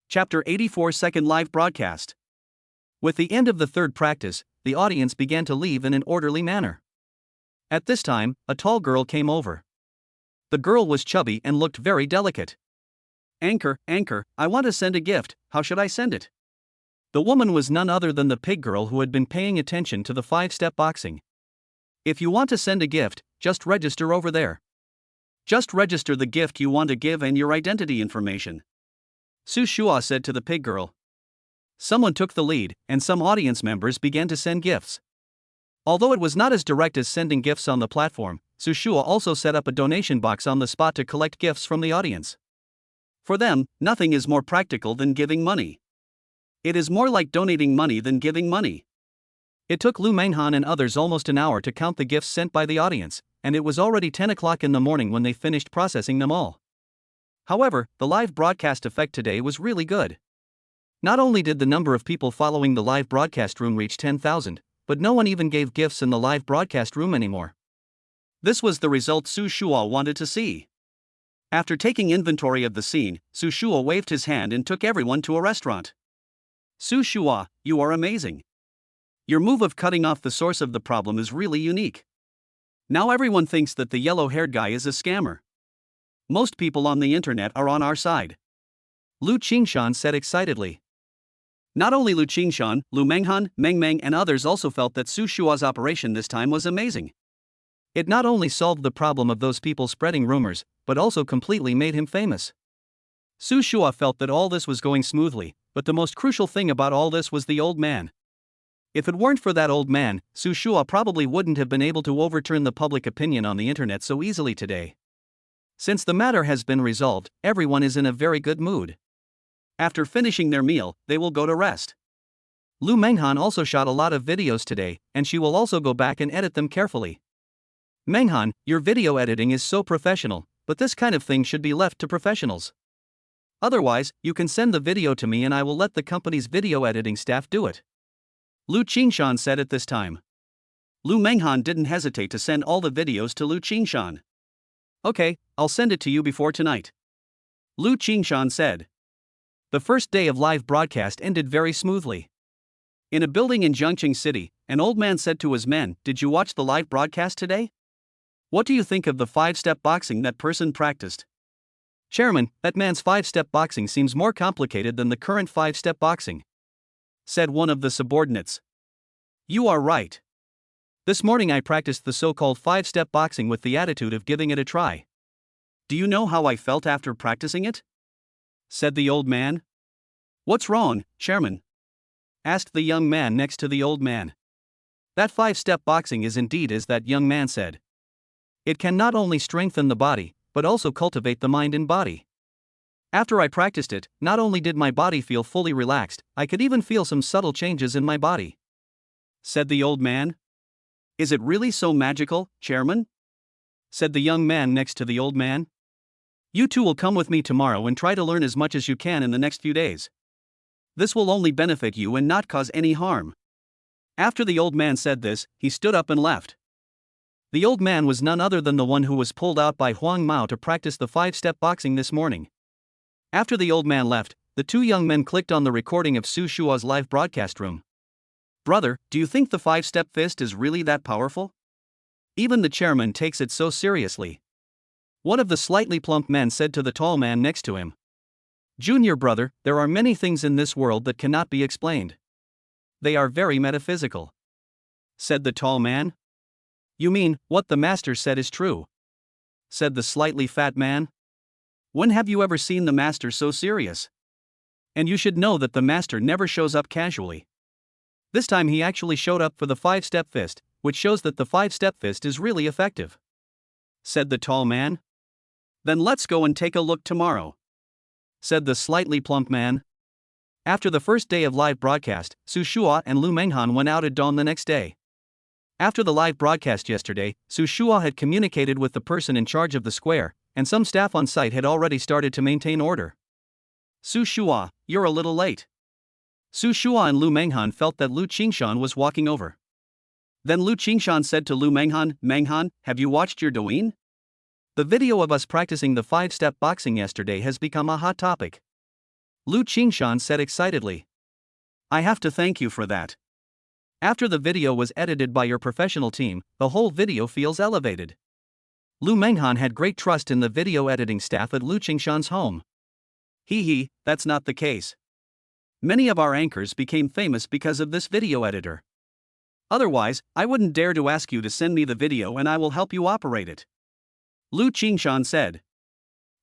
Chapter 84 Second Live Broadcast. With the end of the third practice, the audience began to leave in an orderly manner. At this time, a tall girl came over. The girl was chubby and looked very delicate. Anchor, I want to send a gift, how should I send it? The woman was none other than the pig girl who had been paying attention to the 5-step boxing. If you want to send a gift, just register over there. Just register the gift you want to give and your identity information, Su Shua said to the pig girl. Someone took the lead, and some audience members began to send gifts. Although it was not as direct as sending gifts on the platform, Su Shua also set up a donation box on the spot to collect gifts from the audience. For them, nothing is more practical than giving money. It is more like donating money than giving money. It took Lu Manghan and others almost an hour to count the gifts sent by the audience, and it was already 10 o'clock in the morning when they finished processing them all. However, the live broadcast effect today was really good. Not only did the number of people following the live broadcast room reach 10,000, but no one even gave gifts in the live broadcast room anymore. This was the result Su Shua wanted to see. After taking inventory of the scene, Su Shua waved his hand and took everyone to a restaurant. Su Shua, you are amazing. Your move of cutting off the source of the problem is really unique. Now everyone thinks that the yellow-haired guy is a scammer. Most people on the internet are on our side, Lu Qingshan said excitedly. Not only Lu Qingshan, Lu Manghan, Meng and others also felt that Su Shua's operation this time was amazing. It not only solved the problem of those people spreading rumors, but also completely made him famous. Su Shua felt that all this was going smoothly, but the most crucial thing about all this was the old man. If it weren't for that old man, Su Shua probably wouldn't have been able to overturn the public opinion on the internet so easily today. Since the matter has been resolved, everyone is in a very good mood. After finishing their meal, they will go to rest. Lu Manghan also shot a lot of videos today, and she will also go back and edit them carefully. Manghan, your video editing is so professional, but this kind of thing should be left to professionals. Otherwise, you can send the video to me and I will let the company's video editing staff do it, Lu Qingshan said at this time. Lu Manghan didn't hesitate to send all the videos to Lu Qingshan. Okay, I'll send it to you before tonight, Lu Qingshan said. The first day of live broadcast ended very smoothly. In a building in Zhengqing City, an old man said to his men, "Did you watch the live broadcast today? What do you think of the 5-step boxing that person practiced?" "Chairman, that man's 5-step boxing seems more complicated than the current 5-step boxing," said one of the subordinates. "You are right. This morning I practiced the so-called 5-step boxing with the attitude of giving it a try. Do you know how I felt after practicing it?" said the old man. "What's wrong, Chairman?" asked the young man next to the old man. "That 5-step boxing is indeed as that young man said. It can not only strengthen the body, but also cultivate the mind and body. After I practiced it, not only did my body feel fully relaxed, I could even feel some subtle changes in my body," said the old man. "Is it really so magical, Chairman?" said the young man next to the old man. "You two will come with me tomorrow and try to learn as much as you can in the next few days. This will only benefit you and not cause any harm." After the old man said this, he stood up and left. The old man was none other than the one who was pulled out by Huang Mao to practice the 5-step boxing this morning. After the old man left, the two young men clicked on the recording of Su Shua's live broadcast room. "Brother, do you think the 5-step fist is really that powerful? Even the chairman takes it so seriously," one of the slightly plump men said to the tall man next to him. "Junior brother, there are many things in this world that cannot be explained. They are very metaphysical," said the tall man. "You mean, what the master said is true?" said the slightly fat man. "When have you ever seen the master so serious? And you should know that the master never shows up casually. This time he actually showed up for the 5-step fist, which shows that the 5-step fist is really effective," said the tall man. "Then let's go and take a look tomorrow," said the slightly plump man. After the first day of live broadcast, Su Shua and Lu Manghan went out at dawn the next day. After the live broadcast yesterday, Su Shua had communicated with the person in charge of the square, and some staff on site had already started to maintain order. "Su Shua, you're a little late." Su Shua and Lu Manghan felt that Lu Qingshan was walking over. Then Lu Qingshan said to Lu Manghan, "Manghan, have you watched your Douyin? The video of us practicing the 5-step boxing yesterday has become a hot topic," Lu Qingshan said excitedly. "I have to thank you for that. After the video was edited by your professional team, the whole video feels elevated. Lu Manghan had great trust in the video editing staff at Lu Qingshan's home. That's not the case. Many of our anchors became famous because of this video editor. Otherwise, I wouldn't dare to ask you to send me the video and I will help you operate it. Lu Qingshan said.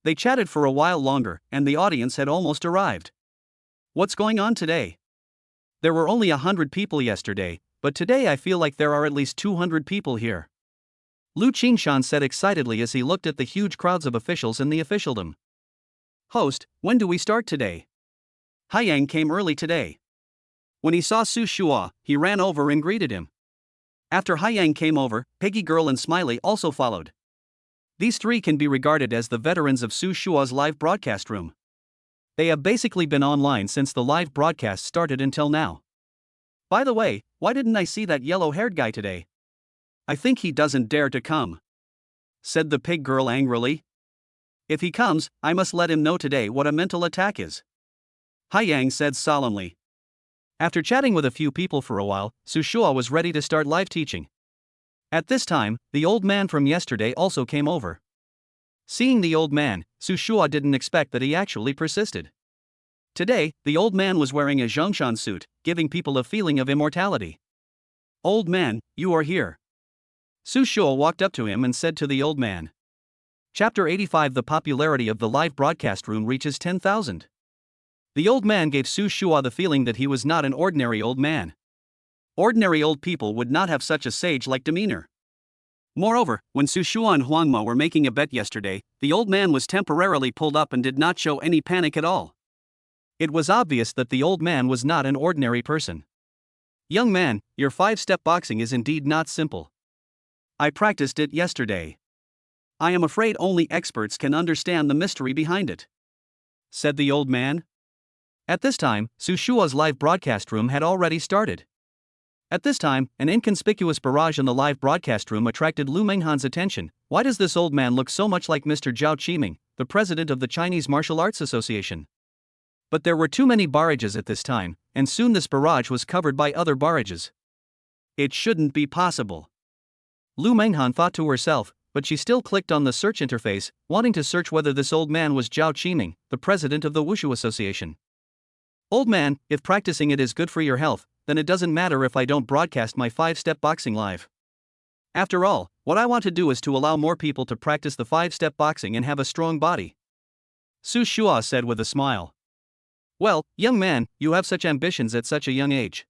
They chatted for a while longer, and the audience had almost arrived. What's going on today? There were only 100 people yesterday, but today I feel like there are at least 200 people here. Lu Qingshan said excitedly as he looked at the huge crowds of officials in the officialdom. Host, when do we start today? Haiyang came early today. When he saw Su Shua, he ran over and greeted him. After Haiyang came over, Peggy Girl and Smiley also followed. These three can be regarded as the veterans of Su Shua's live broadcast room. They have basically been online since the live broadcast started until now. By the way, why didn't I see that yellow-haired guy today? I think he doesn't dare to come, said the pig girl angrily. If he comes, I must let him know today what a mental attack is, Haiyang said solemnly. After chatting with a few people for a while, Su Shua was ready to start live teaching. At this time, the old man from yesterday also came over. Seeing the old man, Su Shua didn't expect that he actually persisted. Today, the old man was wearing a Zhongshan suit, giving people a feeling of immortality. Old man, you are here. Su Shua walked up to him and said to the old man. Chapter 85. The popularity of the live broadcast room reaches 10,000. The old man gave Su Shua the feeling that he was not an ordinary old man. Ordinary old people would not have such a sage-like demeanor. Moreover, when Su Shua and Huang Ma were making a bet yesterday, the old man was temporarily pulled up and did not show any panic at all. It was obvious that the old man was not an ordinary person. Young man, your 5-step boxing is indeed not simple. I practiced it yesterday. I am afraid only experts can understand the mystery behind it, said the old man. At this time, Su Shua's live broadcast room had already started. At this time, an inconspicuous barrage in the live broadcast room attracted Lu Manghan's attention. Why does this old man look so much like Mr. Zhao Qiming, the president of the Chinese Martial Arts Association? But there were too many barrages at this time, and soon this barrage was covered by other barrages. It shouldn't be possible, Lu Manghan thought to herself, but she still clicked on the search interface, wanting to search whether this old man was Zhao Qiming, the president of the Wushu Association. Old man, if practicing it is good for your health, then it doesn't matter if I don't broadcast my 5-step boxing live. After all, what I want to do is to allow more people to practice the 5-step boxing and have a strong body, Su Shua said with a smile. Well, young man, you have such ambitions at such a young age.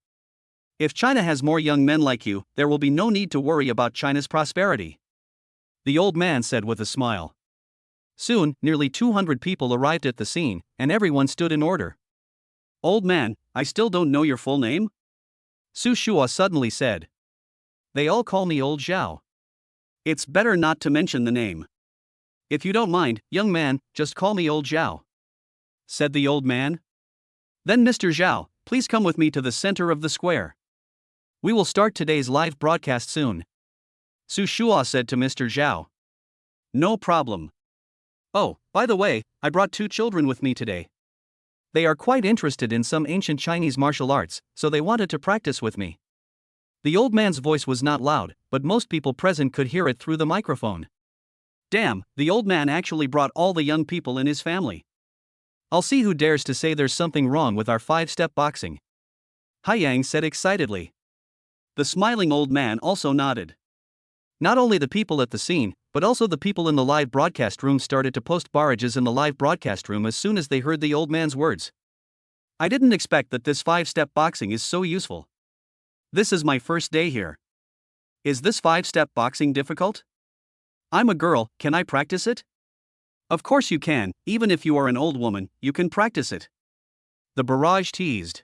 If China has more young men like you, there will be no need to worry about China's prosperity, the old man said with a smile. Soon, nearly 200 people arrived at the scene, and everyone stood in order. Old man, I still don't know your full name? Su Shua suddenly said. They all call me Old Zhao. It's better not to mention the name. If you don't mind, young man, just call me Old Zhao, said the old man. Then Mr. Zhao, please come with me to the center of the square. We will start today's live broadcast soon, Su Shua said to Mr. Zhao. No problem. Oh, by the way, I brought 2 children with me today. They are quite interested in some ancient Chinese martial arts, so they wanted to practice with me. The old man's voice was not loud, but most people present could hear it through the microphone. Damn, the old man actually brought all the young people in his family. I'll see who dares to say there's something wrong with our 5-step boxing, Haiyang said excitedly. The smiling old man also nodded. Not only the people at the scene, but also the people in the live broadcast room started to post barrages in the live broadcast room as soon as they heard the old man's words. I didn't expect that this 5-step boxing is so useful. This is my first day here. Is this 5-step boxing difficult? I'm a girl, can I practice it? Of course you can, even if you are an old woman, you can practice it, the barrage teased.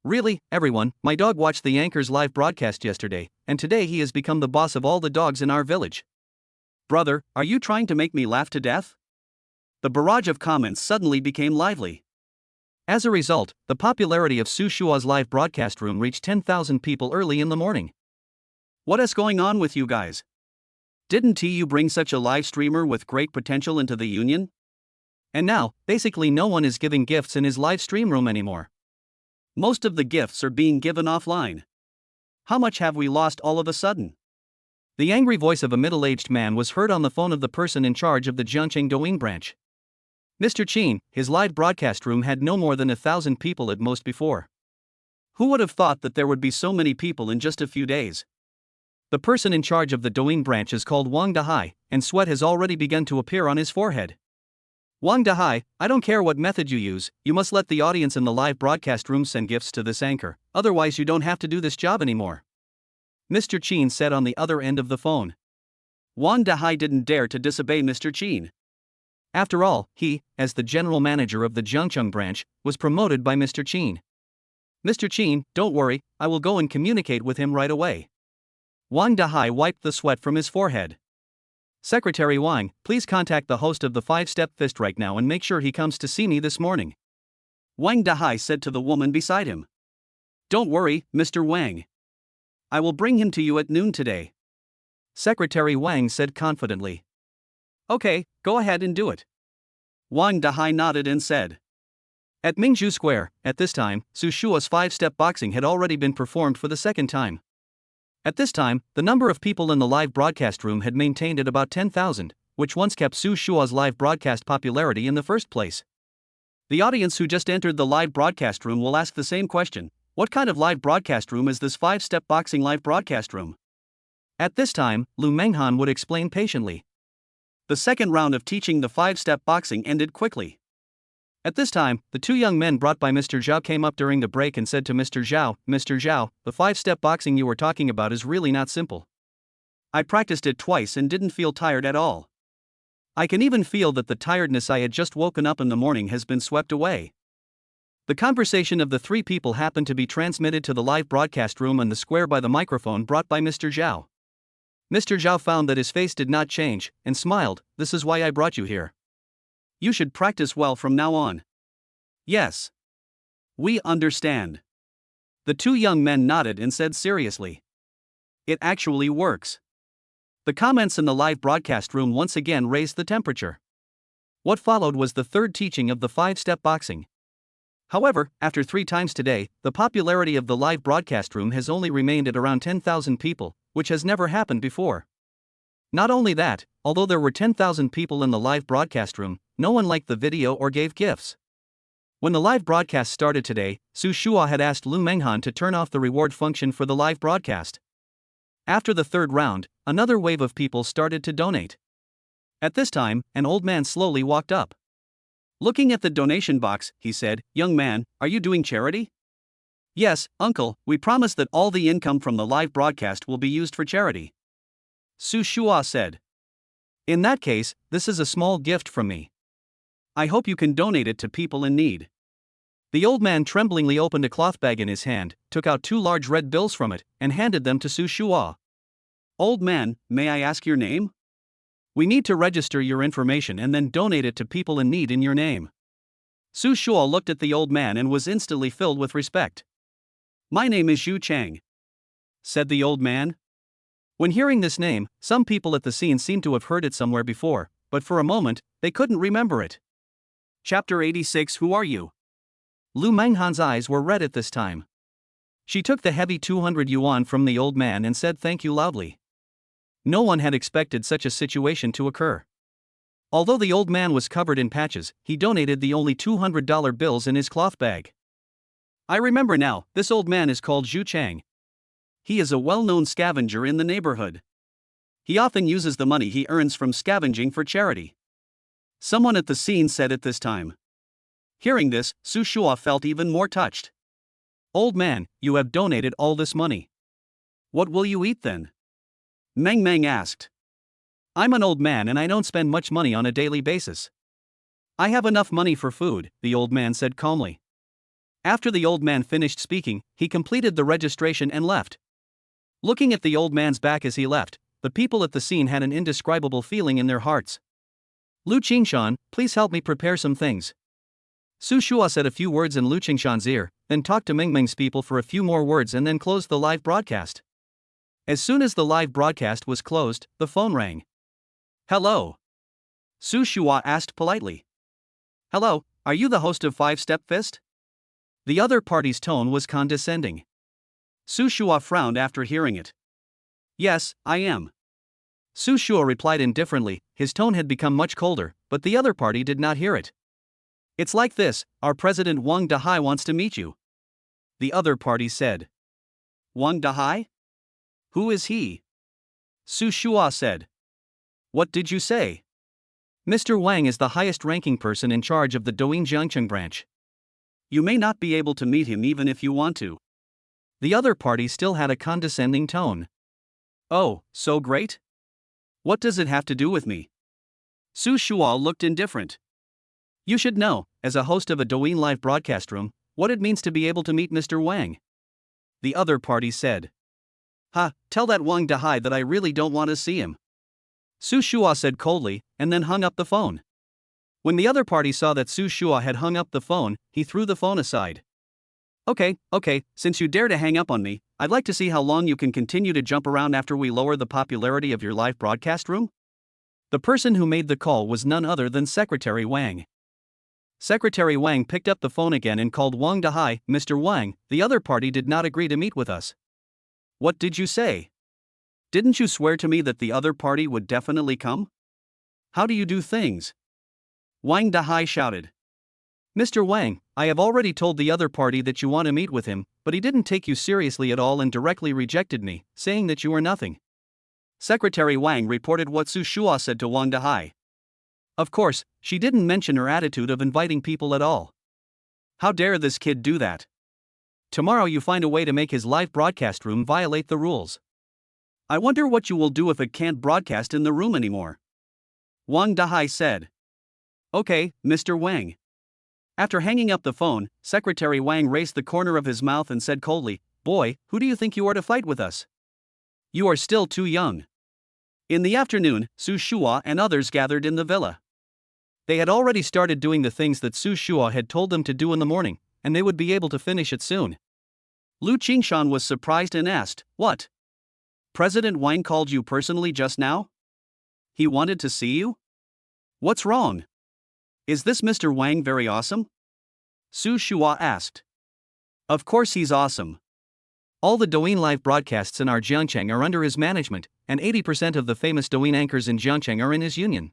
Really, everyone, my dog watched the anchor's live broadcast yesterday, and today he has become the boss of all the dogs in our village. Brother, are you trying to make me laugh to death? The barrage of comments suddenly became lively. As a result, the popularity of Su Shua's live broadcast room reached 10,000 people early in the morning. What is going on with you guys? Didn't you bring such a live streamer with great potential into the union? And now, basically no one is giving gifts in his live stream room anymore. Most of the gifts are being given offline. How much have we lost all of a sudden? The angry voice of a middle-aged man was heard on the phone of the person in charge of the Jiangcheng Douyin branch. Mr. Qin, his live broadcast room had no more than 1,000 people at most before. Who would have thought that there would be so many people in just a few days? The person in charge of the Douyin branch is called Wang Dahai, and sweat has already begun to appear on his forehead. Wang Dahai, I don't care what method you use, you must let the audience in the live broadcast room send gifts to this anchor, otherwise you don't have to do this job anymore. Mr. Qin said on the other end of the phone. Wang Dahai didn't dare to disobey Mr. Qin. After all, he, as the general manager of the Jiangcheng branch, was promoted by Mr. Qin. Mr. Qin, don't worry, I will go and communicate with him right away. Wang Dahai wiped the sweat from his forehead. Secretary Wang, please contact the host of the 5-Step Fist right now and make sure he comes to see me this morning. Wang Dahai said to the woman beside him. Don't worry, Mr. Wang. I will bring him to you at noon today. Secretary Wang said confidently. Okay, go ahead and do it. Wang Dahai nodded and said. At Mingzhu Square, at this time, Su Shua's 5-step boxing had already been performed for the second time. At this time, the number of people in the live broadcast room had maintained at about 10,000, which once kept Su Shua's live broadcast popularity in the first place. The audience who just entered the live broadcast room will ask the same question: what kind of live broadcast room is this 5-step boxing live broadcast room? At this time, Lu Manghan would explain patiently. The second round of teaching the 5-step boxing ended quickly. At this time, the two young men brought by Mr. Zhao came up during the break and said to Mr. Zhao, the 5-step boxing you were talking about is really not simple. I practiced it twice and didn't feel tired at all. I can even feel that the tiredness I had just woken up in the morning has been swept away. The conversation of the three people happened to be transmitted to the live broadcast room on the square by the microphone brought by Mr. Zhao. Mr. Zhao found that his face did not change, and smiled. This is why I brought you here. You should practice well from now on. Yes. We understand. The two young men nodded and said seriously. It actually works. The comments in the live broadcast room once again raised the temperature. What followed was the third teaching of the 5-step boxing. However, after 3 times today, the popularity of the live broadcast room has only remained at around 10,000 people, which has never happened before. Not only that, although there were 10,000 people in the live broadcast room, no one liked the video or gave gifts. When the live broadcast started today, Su Shua had asked Lu Manghan to turn off the reward function for the live broadcast. After the third round, another wave of people started to donate. At this time, an old man slowly walked up. Looking at the donation box, he said, "Young man, are you doing charity?" "Yes, uncle, we promise that all the income from the live broadcast will be used for charity," Su Shua said. "In that case, this is a small gift from me. I hope you can donate it to people in need." The old man tremblingly opened a cloth bag in his hand, took out 2 large red bills from it, and handed them to Su Shua. "Old man, may I ask your name? We need to register your information and then donate it to people in need in your name." Su Shua looked at the old man and was instantly filled with respect. "My name is Zhu Chang," said the old man. When hearing this name, some people at the scene seemed to have heard it somewhere before, but for a moment, they couldn't remember it. Chapter 86. Who are you? Lu Manghan's eyes were red at this time. She took the heavy 200 yuan from the old man and said thank you loudly. No one had expected such a situation to occur. Although the old man was covered in patches, he donated the only $200 bills in his cloth bag. "I remember now, this old man is called Zhu Chang. He is a well-known scavenger in the neighborhood. He often uses the money he earns from scavenging for charity," someone at the scene said at this time. Hearing this, Su Shua felt even more touched. "Old man, you have donated all this money. What will you eat then?" Meng asked. "I'm an old man and I don't spend much money on a daily basis. I have enough money for food," the old man said calmly. After the old man finished speaking, he completed the registration and left. Looking at the old man's back as he left, the people at the scene had an indescribable feeling in their hearts. "Lu Qingshan, please help me prepare some things." Su Shua said a few words in Lu Qingshan's ear, then talked to Meng's people for a few more words and then closed the live broadcast. As soon as the live broadcast was closed, the phone rang. "Hello?" Su Shua asked politely. "Hello, are you the host of 5-Step Fist?" The other party's tone was condescending. Su Shua frowned after hearing it. "Yes, I am. Su Shua replied indifferently. His tone had become much colder, but the other party did not hear it. It's like this, our president Wang Dahai wants to meet you. The other party said. Wang Dahai? Who is he? Su Shua said. What did you say? Mr. Wang is the highest ranking person in charge of the Douyin Jiangcheng branch. You may not be able to meet him even if you want to. The other party still had a condescending tone. Oh, so great? What does it have to do with me? Su Shua looked indifferent. You should know, as a host of a Douyin live broadcast room, what it means to be able to meet Mr. Wang. The other party said. Tell that Wang Dahai that I really don't want to see him. Su Shua said coldly, and then hung up the phone. When the other party saw that Su Shua had hung up the phone, he threw the phone aside. Okay, since you dare to hang up on me, I'd like to see how long you can continue to jump around after we lower the popularity of your live broadcast room. The person who made the call was none other than Secretary Wang. Secretary Wang picked up the phone again and called Wang Dahai. Mr. Wang, the other party did not agree to meet with us. What did you say? Didn't you swear to me that the other party would definitely come? How do you do things? Wang Dahai shouted. Mr. Wang, I have already told the other party that you want to meet with him, but he didn't take you seriously at all and directly rejected me, saying that you were nothing. Secretary Wang reported what Su Shua said to Wang Dahai. Of course, she didn't mention her attitude of inviting people at all. How dare this kid do that? Tomorrow you find a way to make his live broadcast room violate the rules. I wonder what you will do if it can't broadcast in the room anymore. Wang Dahai said. Okay, Mr. Wang. After hanging up the phone, Secretary Wang raised the corner of his mouth and said coldly, Boy, who do you think you are to fight with us? You are still too young. In the afternoon, Su Shua and others gathered in the villa. They had already started doing the things that Su Shua had told them to do in the morning, and they would be able to finish it soon. Lu Qingshan was surprised and asked, What? President Wang called you personally just now? He wanted to see you? What's wrong? Is this Mr. Wang very awesome? Su Shua asked. Of course he's awesome. All the Douyin live broadcasts in our Jiangcheng are under his management, and 80% of the famous Douyin anchors in Jiangcheng are in his union.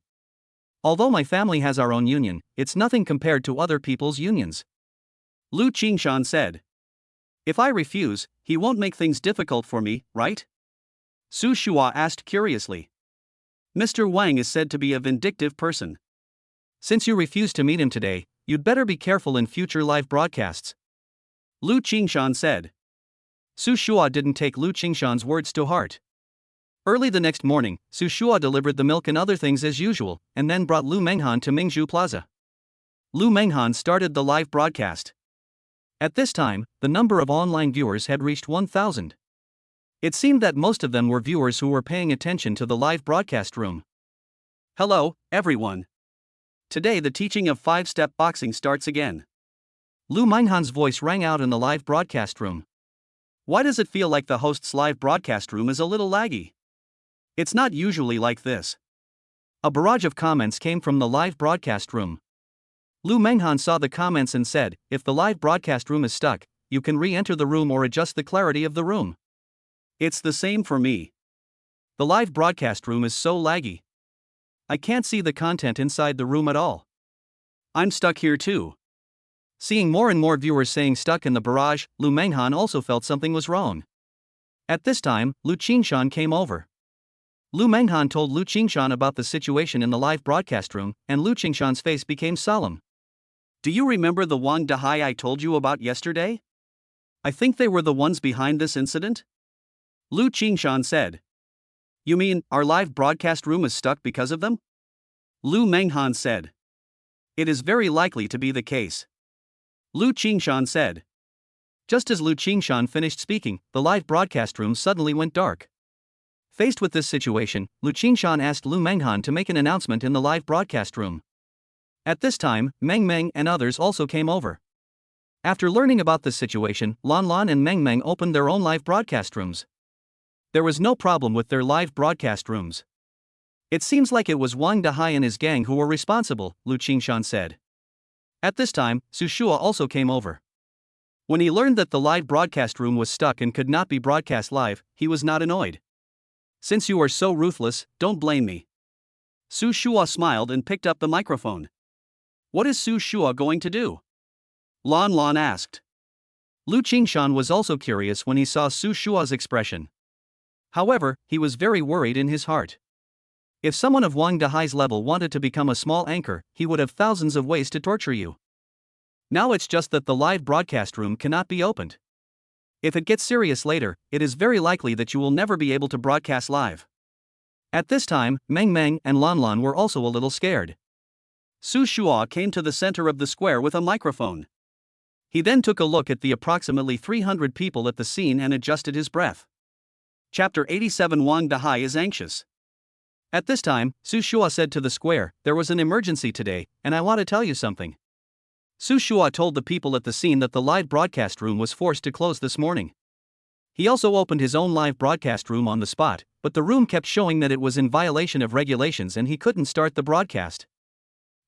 Although my family has our own union, it's nothing compared to other people's unions. Lu Qingshan said. If I refuse, he won't make things difficult for me, right? Su Shua asked curiously. Mr. Wang is said to be a vindictive person. Since you refuse to meet him today, you'd better be careful in future live broadcasts. Lu Qingshan said. Su Shua didn't take Lu Qingshan's words to heart. Early the next morning, Su Shua delivered the milk and other things as usual, and then brought Lu Manghan to Mingzhu Plaza. Lu Manghan started the live broadcast. At this time, the number of online viewers had reached 1,000. It seemed that most of them were viewers who were paying attention to the live broadcast room. Hello, everyone. Today the teaching of 5-step boxing starts again. Lu Manghan's voice rang out in the live broadcast room. Why does it feel like the host's live broadcast room is a little laggy? It's not usually like this. A barrage of comments came from the live broadcast room. Lu Manghan saw the comments and said, if the live broadcast room is stuck, you can re-enter the room or adjust the clarity of the room. It's the same for me. The live broadcast room is so laggy. I can't see the content inside the room at all. I'm stuck here too. Seeing more and more viewers saying stuck in the barrage, Lu Manghan also felt something was wrong. At this time, Lu Qingshan came over. Lu Manghan told Lu Qingshan about the situation in the live broadcast room, and Lu Qingshan's face became solemn. Do you remember the Wang Dahai I told you about yesterday? I think they were the ones behind this incident? Lu Qingshan said. You mean, our live broadcast room is stuck because of them? Lu Manghan said. It is very likely to be the case. Lu Qingshan said. Just as Lu Qingshan finished speaking, the live broadcast room suddenly went dark. Faced with this situation, Lu Qingshan asked Lu Manghan to make an announcement in the live broadcast room. At this time, Meng Meng and others also came over. After learning about the situation, Lan Lan and Meng Meng opened their own live broadcast rooms. There was no problem with their live broadcast rooms. It seems like it was Wang Dahai and his gang who were responsible, Lu Qingshan said. At this time, Su Shua also came over. When he learned that the live broadcast room was stuck and could not be broadcast live, he was not annoyed. Since you are so ruthless, don't blame me. Su Shua smiled and picked up the microphone. What is Su Shua going to do? Lan Lan asked. Lu Qingshan was also curious when he saw Su Shua's expression. However, he was very worried in his heart. If someone of Wang Dahai's level wanted to become a small anchor, he would have thousands of ways to torture you. Now it's just that the live broadcast room cannot be opened. If it gets serious later, it is very likely that you will never be able to broadcast live. At this time, Meng Meng and Lan Lan were also a little scared. Su Shua came to the center of the square with a microphone. He then took a look at the approximately 300 people at the scene and adjusted his breath. Chapter 87. Wang Dahai is anxious. At this time, Su Shua said to the square, "There was an emergency today, and I want to tell you something." Su Shua told the people at the scene that the live broadcast room was forced to close this morning. He also opened his own live broadcast room on the spot, but the room kept showing that it was in violation of regulations and he couldn't start the broadcast.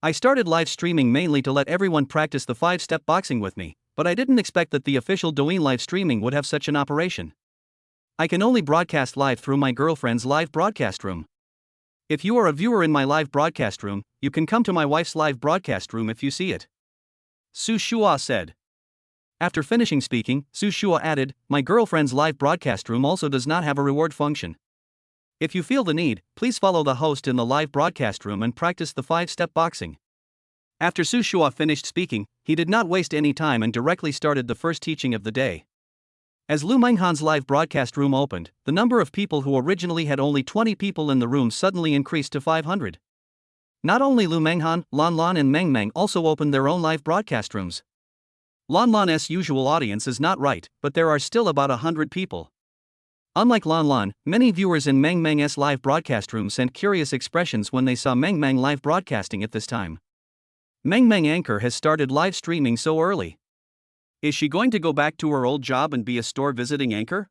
I started live streaming mainly to let everyone practice the 5-step boxing with me, but I didn't expect that the official Douyin live streaming would have such an operation. I can only broadcast live through my girlfriend's live broadcast room. If you are a viewer in my live broadcast room, you can come to my wife's live broadcast room if you see it. Su Shua said. After finishing speaking, Su Shua added, "My girlfriend's live broadcast room also does not have a reward function. If you feel the need, please follow the host in the live broadcast room and practice the 5-step boxing." After Su Shua finished speaking, he did not waste any time and directly started the first teaching of the day. As Lu Manghan's live broadcast room opened, the number of people who originally had only 20 people in the room suddenly increased to 500. Not only Lu Manghan, Lan Lan and Meng Meng also opened their own live broadcast rooms. Lan Lan's usual audience is not right, but there are still about 100 people. Unlike Lan Lan, many viewers in Meng Meng's live broadcast room sent curious expressions when they saw Meng Meng live broadcasting at this time. Meng Meng anchor has started live streaming so early. Is she going to go back to her old job and be a store visiting anchor?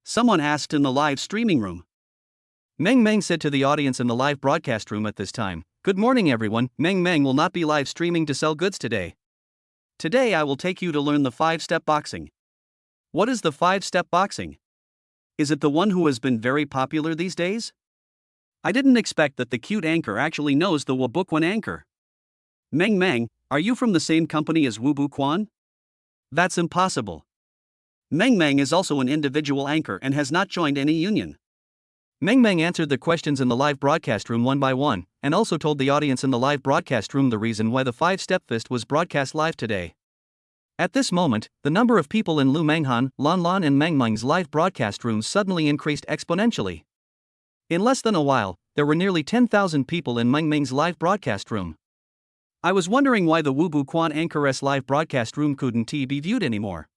Someone asked in the live streaming room. Meng Meng said to the audience in the live broadcast room at this time, "Good morning everyone, Meng Meng will not be live streaming to sell goods today. Today I will take you to learn the 5-step boxing." What is the 5-step boxing? Is it the one who has been very popular these days? I didn't expect that the cute anchor actually knows the Wabukwan anchor. Meng Meng, are you from the same company as Wu Bukwan? That's impossible. Meng Meng is also an individual anchor and has not joined any union. Meng Meng answered the questions in the live broadcast room one by one, and also told the audience in the live broadcast room the reason why the 5-step fist was broadcast live today. At this moment, the number of people in Lu Manghan, Lan Lan and Meng Meng's live broadcast rooms suddenly increased exponentially. In less than a while, there were nearly 10,000 people in Meng Meng's live broadcast room. I was wondering why the Wu Bukwan anchoress live broadcast room couldn't be viewed anymore.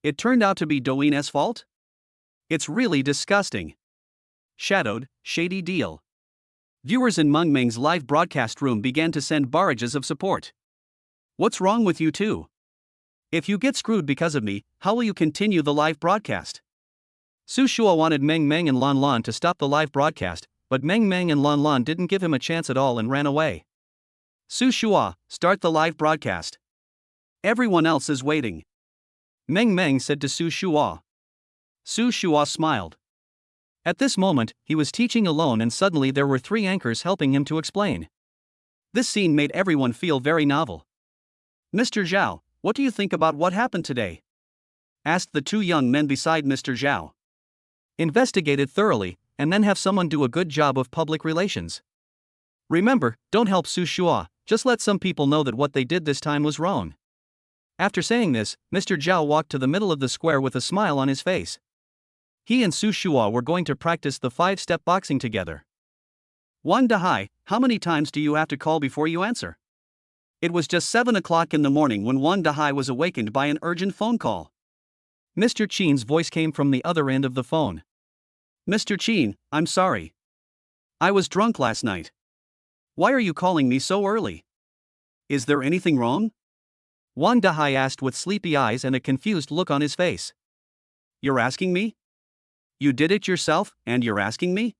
It turned out to be Douyin's fault? It's really disgusting. Shadowed, shady deal. Viewers in Meng Meng's live broadcast room began to send barrages of support. What's wrong with you two? If you get screwed because of me, how will you continue the live broadcast? Su Shua wanted Meng Meng and Lan Lan to stop the live broadcast, but Meng Meng and Lan Lan didn't give him a chance at all and ran away. Su Shua, start the live broadcast. Everyone else is waiting. Meng Meng said to Su Shua. Su Shua smiled. At this moment, he was teaching alone and suddenly there were 3 anchors helping him to explain. This scene made everyone feel very novel. "Mr. Zhao, what do you think about what happened today?" asked the 2 young men beside Mr. Zhao. Investigate it thoroughly, and then have someone do a good job of public relations. Remember, don't help Su Shua, just let some people know that what they did this time was wrong. After saying this, Mr. Zhao walked to the middle of the square with a smile on his face. He and Su Shua were going to practice the 5-step boxing together. Wang Dahai, how many times do you have to call before you answer? It was just 7 o'clock in the morning when Wang Dahai was awakened by an urgent phone call. Mr. Qin's voice came from the other end of the phone. "Mr. Qin, I'm sorry. I was drunk last night. Why are you calling me so early? Is there anything wrong?" Wang Dahai asked with sleepy eyes and a confused look on his face. "You're asking me? You did it yourself, and you're asking me?"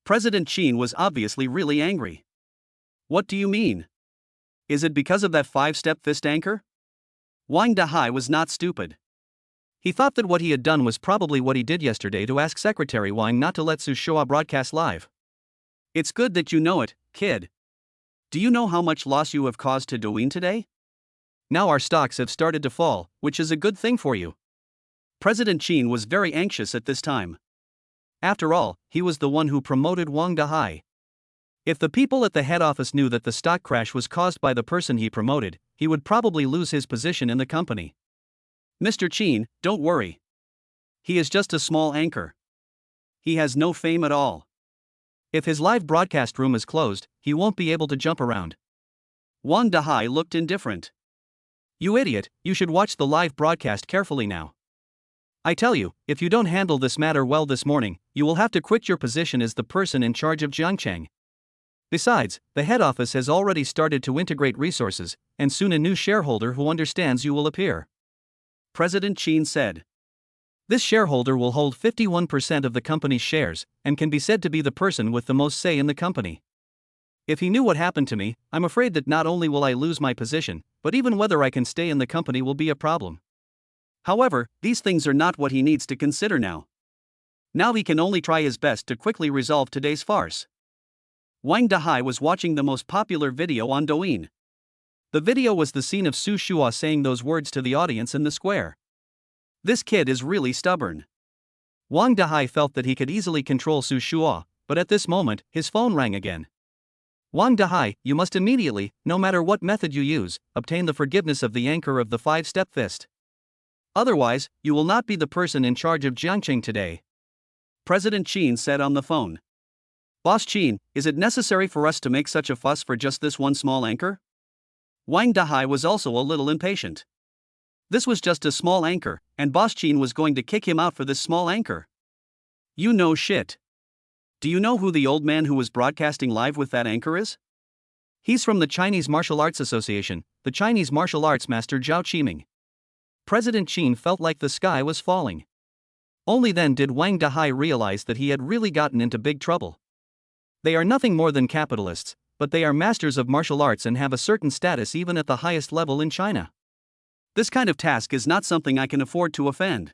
President Qin was obviously really angry. "What do you mean? Is it because of that 5-step fist anchor?" Wang Dahai was not stupid. He thought that what he had done was probably what he did yesterday to ask Secretary Wang not to let Su Shua broadcast live. It's good that you know it, kid. Do you know how much loss you have caused to Douyin today? Now our stocks have started to fall, which is a good thing for you. President Qin was very anxious at this time. After all, he was the one who promoted Wang Dahai. If the people at the head office knew that the stock crash was caused by the person he promoted, he would probably lose his position in the company. Mr. Qin, don't worry. He is just a small anchor. He has no fame at all. If his live broadcast room is closed, he won't be able to jump around. Wang Dahai looked indifferent. You idiot, you should watch the live broadcast carefully now. I tell you, if you don't handle this matter well this morning, you will have to quit your position as the person in charge of Jiangcheng. Besides, the head office has already started to integrate resources, and soon a new shareholder who understands you will appear. President Qin said. This shareholder will hold 51% of the company's shares, and can be said to be the person with the most say in the company. If he knew what happened to me, I'm afraid that not only will I lose my position, but even whether I can stay in the company will be a problem. However, these things are not what he needs to consider now. Now he can only try his best to quickly resolve today's farce. Wang Dahai was watching the most popular video on Douyin. The video was the scene of Su Shua saying those words to the audience in the square. This kid is really stubborn. Wang Dahai felt that he could easily control Su Shua, but at this moment, his phone rang again. Wang Dahai, you must immediately, no matter what method you use, obtain the forgiveness of the anchor of the five-step fist. Otherwise, you will not be the person in charge of Jiangcheng today. President Qin said on the phone. Boss Qin, is it necessary for us to make such a fuss for just this one small anchor? Wang Dahai was also a little impatient. This was just a small anchor, and Boss Qin was going to kick him out for this small anchor. You know shit. Do you know who the old man who was broadcasting live with that anchor is? He's from the Chinese Martial Arts Association, the Chinese martial arts master Zhao Qiming. President Qin felt like the sky was falling. Only then did Wang Dahai realize that he had really gotten into big trouble. They are nothing more than capitalists, but they are masters of martial arts and have a certain status even at the highest level in China. This kind of task is not something I can afford to offend.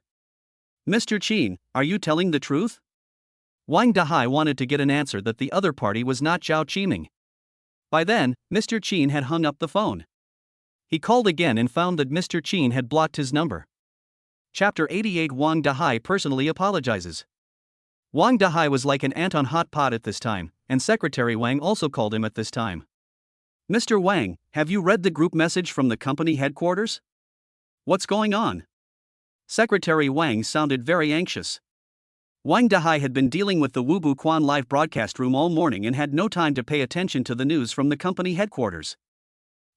Mr. Qin, are you telling the truth? Wang Dahai wanted to get an answer that the other party was not Zhao Qiming. By then, Mr. Qin had hung up the phone. He called again and found that Mr. Qin had blocked his number. Chapter 88 Wang Dahai personally apologizes. Wang Dahai was like an ant on hot pot at this time, and Secretary Wang also called him at this time. Mr. Wang, have you read the group message from the company headquarters? What's going on? Secretary Wang sounded very anxious. Wang Dahai had been dealing with the Wubu Quan live broadcast room all morning and had no time to pay attention to the news from the company headquarters.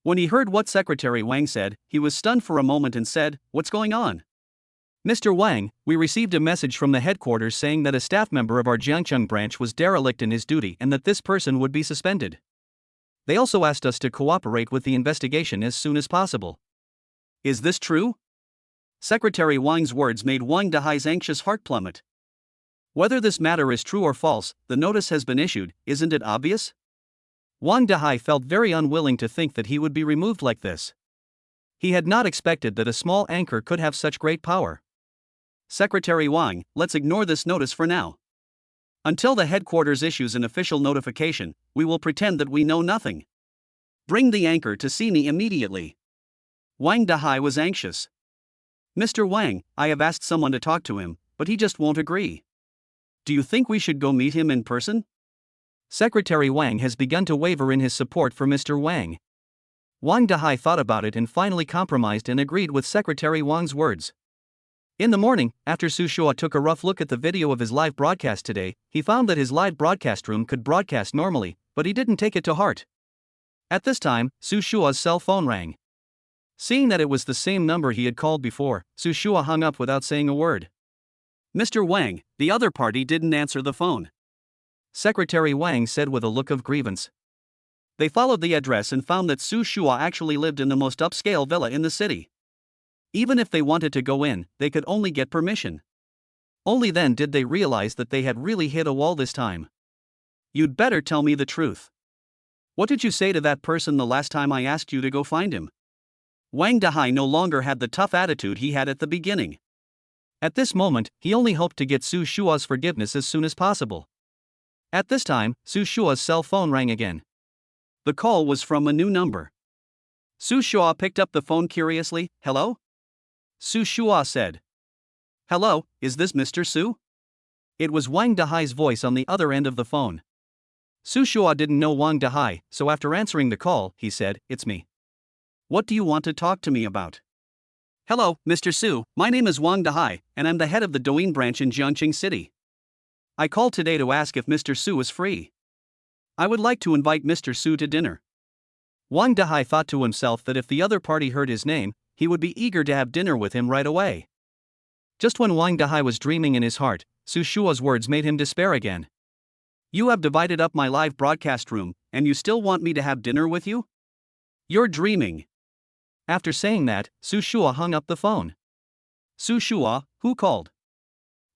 When he heard what Secretary Wang said, he was stunned for a moment and said, "What's going on?" Mr. Wang, we received a message from the headquarters saying that a staff member of our Jiangcheng branch was derelict in his duty and that this person would be suspended. They also asked us to cooperate with the investigation as soon as possible. Is this true? Secretary Wang's words made Wang Dahai's anxious heart plummet. Whether this matter is true or false, the notice has been issued, isn't it obvious? Wang Dahai felt very unwilling to think that he would be removed like this. He had not expected that a small anchor could have such great power. Secretary Wang, let's ignore this notice for now. Until the headquarters issues an official notification, we will pretend that we know nothing. Bring the anchor to see me immediately. Wang Dahai was anxious. Mr. Wang, I have asked someone to talk to him, but he just won't agree. Do you think we should go meet him in person? Secretary Wang has begun to waver in his support for Mr. Wang. Wang Dahai thought about it and finally compromised and agreed with Secretary Wang's words. In the morning, after Su Shua took a rough look at the video of his live broadcast today, he found that his live broadcast room could broadcast normally, but he didn't take it to heart. At this time, Su Shua's cell phone rang. Seeing that it was the same number he had called before, Su Shua hung up without saying a word. Mr. Wang, the other party didn't answer the phone. Secretary Wang said with a look of grievance. They followed the address and found that Su Shua actually lived in the most upscale villa in the city. Even if they wanted to go in, they could only get permission. Only then did they realize that they had really hit a wall this time. You'd better tell me the truth. What did you say to that person the last time I asked you to go find him? Wang Dahai no longer had the tough attitude he had at the beginning. At this moment, he only hoped to get Su Shua's forgiveness as soon as possible. At this time, Su Shua's cell phone rang again. The call was from a new number. Su Shua picked up the phone curiously. "Hello?" Su Shua said. "Hello, is this Mr. Su?" It was Wang Dahai's voice on the other end of the phone. Su Shua didn't know Wang Dahai, so after answering the call, he said, "It's me. What do you want to talk to me about?" "Hello, Mr. Su, my name is Wang Dahai, and I'm the head of the Douyin branch in Jiangqing City. I called today to ask if Mr. Su is free. I would like to invite Mr. Su to dinner." Wang Dahai thought to himself that if the other party heard his name, he would be eager to have dinner with him right away. Just when Wang Dahai was dreaming in his heart, Su Shua's words made him despair again. "You have divided up my live broadcast room, and you still want me to have dinner with you? You're dreaming." After saying that, Su Shua hung up the phone. "Su Shua, who called?"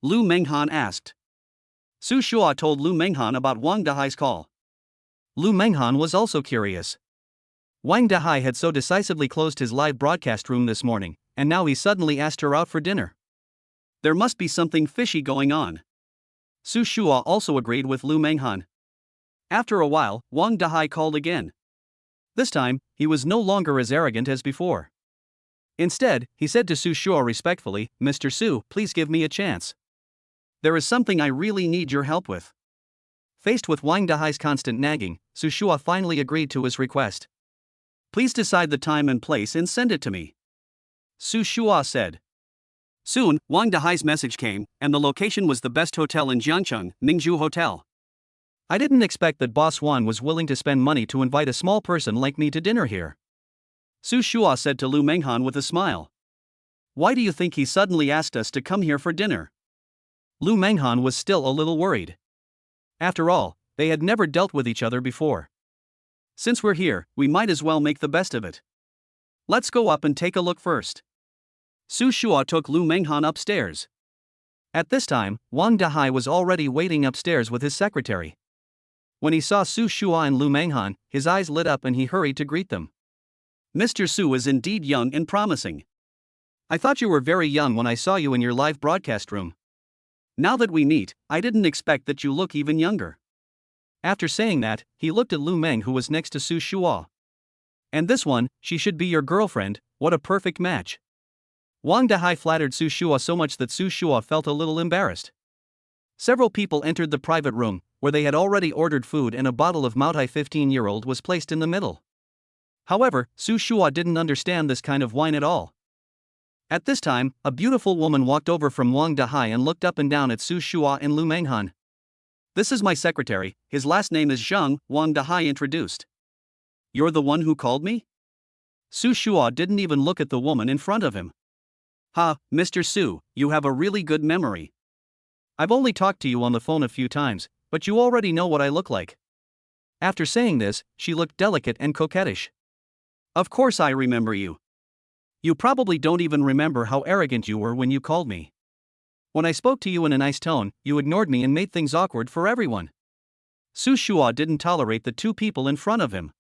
Lu Manghan asked. Su Shua told Lu Manghan about Wang Dahai's call. Lu Manghan was also curious. Wang Dahai had so decisively closed his live broadcast room this morning, and now he suddenly asked her out for dinner. There must be something fishy going on. Su Shua also agreed with Lu Manghan. After a while, Wang Dahai called again. This time, he was no longer as arrogant as before. Instead, he said to Su Shua respectfully, "Mr. Su, please give me a chance. There is something I really need your help with." Faced with Wang Dahai's constant nagging, Su Shua finally agreed to his request. "Please decide the time and place and send it to me," Su Shua said. Soon, Wang Dahai's message came, and the location was the best hotel in Jiangcheng, Ningzhu Hotel. "I didn't expect that Boss Wan was willing to spend money to invite a small person like me to dinner here," Su Shua said to Lu Manghan with a smile. "Why do you think he suddenly asked us to come here for dinner?" Lu Manghan was still a little worried. After all, they had never dealt with each other before. "Since we're here, we might as well make the best of it. Let's go up and take a look first." Su Shua took Lu Manghan upstairs. At this time, Wang Dahai was already waiting upstairs with his secretary. When he saw Su Shua and Lu Manghan, his eyes lit up and he hurried to greet them. "Mr. Su is indeed young and promising. I thought you were very young when I saw you in your live broadcast room. Now that we meet, I didn't expect that you look even younger." After saying that, he looked at Lu Meng, who was next to Su Shua. "And this one, she should be your girlfriend, what a perfect match." Wang Dahai flattered Su Shua so much that Su Shua felt a little embarrassed. Several people entered the private room, where they had already ordered food, and a bottle of Moutai 15-year-old was placed in the middle. However, Su Shua didn't understand this kind of wine at all. At this time, a beautiful woman walked over from Wang Dahai and looked up and down at Su Shua and Lu Manghan. "This is my secretary, his last name is Zhang," Wang Dahai introduced. "You're the one who called me?" Su Shua didn't even look at the woman in front of him. "Ha, Mr. Su, you have a really good memory. I've only talked to you on the phone a few times, but you already know what I look like." After saying this, she looked delicate and coquettish. "Of course I remember you. You probably don't even remember how arrogant you were when you called me. When I spoke to you in a nice tone, you ignored me and made things awkward for everyone." Su Shua didn't tolerate the two people in front of him.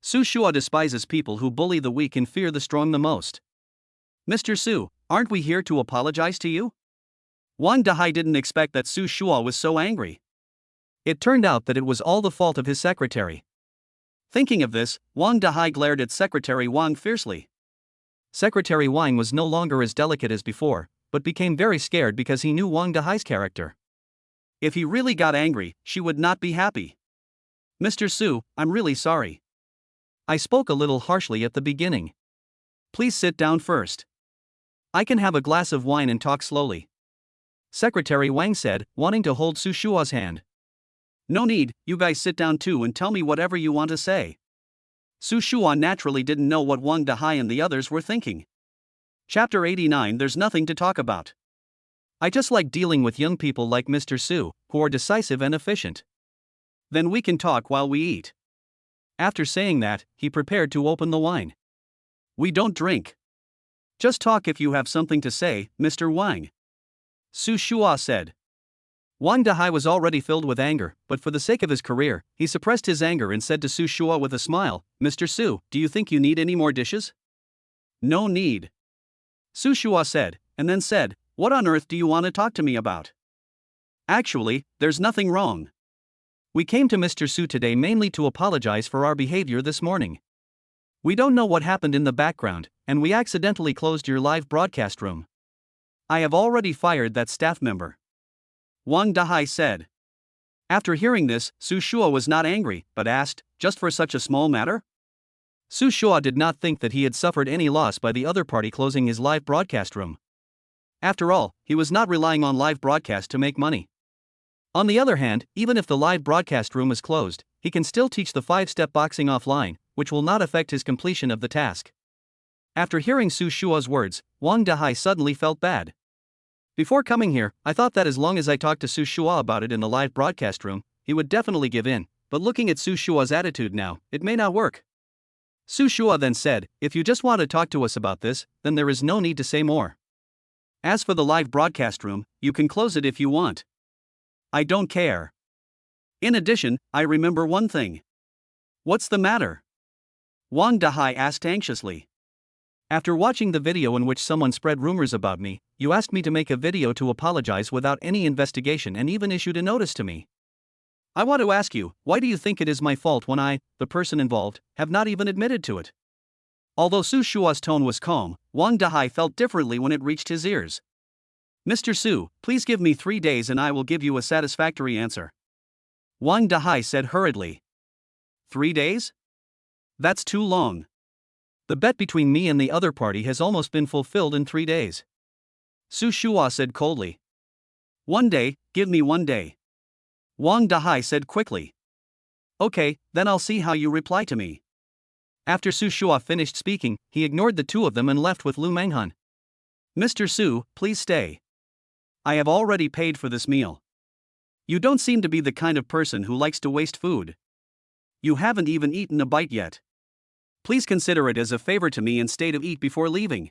Su Shua despises people who bully the weak and fear the strong the most. "Mr. Su, aren't we here to apologize to you?" Wang Dahai didn't expect that Su Shua was so angry. It turned out that it was all the fault of his secretary. Thinking of this, Wang Dahai glared at Secretary Wang fiercely. Secretary Wang was no longer as delicate as before, but became very scared because he knew Wang Dahai's character. If he really got angry, she would not be happy. "Mr. Su, I'm really sorry. I spoke a little harshly at the beginning. Please sit down first. I can have a glass of wine and talk slowly," Secretary Wang said, wanting to hold Su Shua's hand. "No need, you guys sit down too and tell me whatever you want to say." Su Shua naturally didn't know what Wang Dahai and the others were thinking. Chapter 89. There's nothing to talk about. I just like dealing with young people like Mr. Su, who are decisive and efficient. Then we can talk while we eat. After saying that, he prepared to open the wine. "We don't drink. Just talk if you have something to say, Mr. Wang," Su Shua said. Wang Dahai was already filled with anger, but for the sake of his career, he suppressed his anger and said to Su Shua with a smile, "Mr. Su, do you think you need any more dishes?" "No need," Su Shua said, and then said, What on earth do you want to talk to me about? Actually, there's nothing wrong. We came to Mr. Su today mainly to apologize for our behavior this morning. We don't know what happened in the background, and we accidentally closed your live broadcast room. I have already fired that staff member, Wang Dahai said. After hearing this, Su Shua was not angry, but asked, just for such a small matter? Su Shua did not think that he had suffered any loss by the other party closing his live broadcast room. After all, he was not relying on live broadcast to make money. On the other hand, even if the live broadcast room is closed, he can still teach the 5-step boxing offline, which will not affect his completion of the task. After hearing Su Shua's words, Wang Dahai suddenly felt bad. Before coming here, I thought that as long as I talked to Su Shua about it in the live broadcast room, he would definitely give in, but looking at Su Shua's attitude now, it may not work. Su Shua then said, if you just want to talk to us about this, then there is no need to say more. As for the live broadcast room, you can close it if you want. I don't care. In addition, I remember one thing. What's the matter? Wang Dahai asked anxiously. After watching the video in which someone spread rumors about me, you asked me to make a video to apologize without any investigation and even issued a notice to me. I want to ask you, why do you think it is my fault when I, the person involved, have not even admitted to it? Although Su Shua's tone was calm, Wang Dahai felt differently when it reached his ears. Mr. Su, please give me 3 days and I will give you a satisfactory answer. Wang Dahai said hurriedly. 3 days? That's too long. The bet between me and the other party has almost been fulfilled in 3 days. Su Shua said coldly. 1 day, give me 1 day. Wang Dahai said quickly. Okay, then I'll see how you reply to me. After Su Shua finished speaking, he ignored the two of them and left with Lu Manghan. Mr. Su, please stay. I have already paid for this meal. You don't seem to be the kind of person who likes to waste food. You haven't even eaten a bite yet. Please consider it as a favor to me and stay to eat before leaving.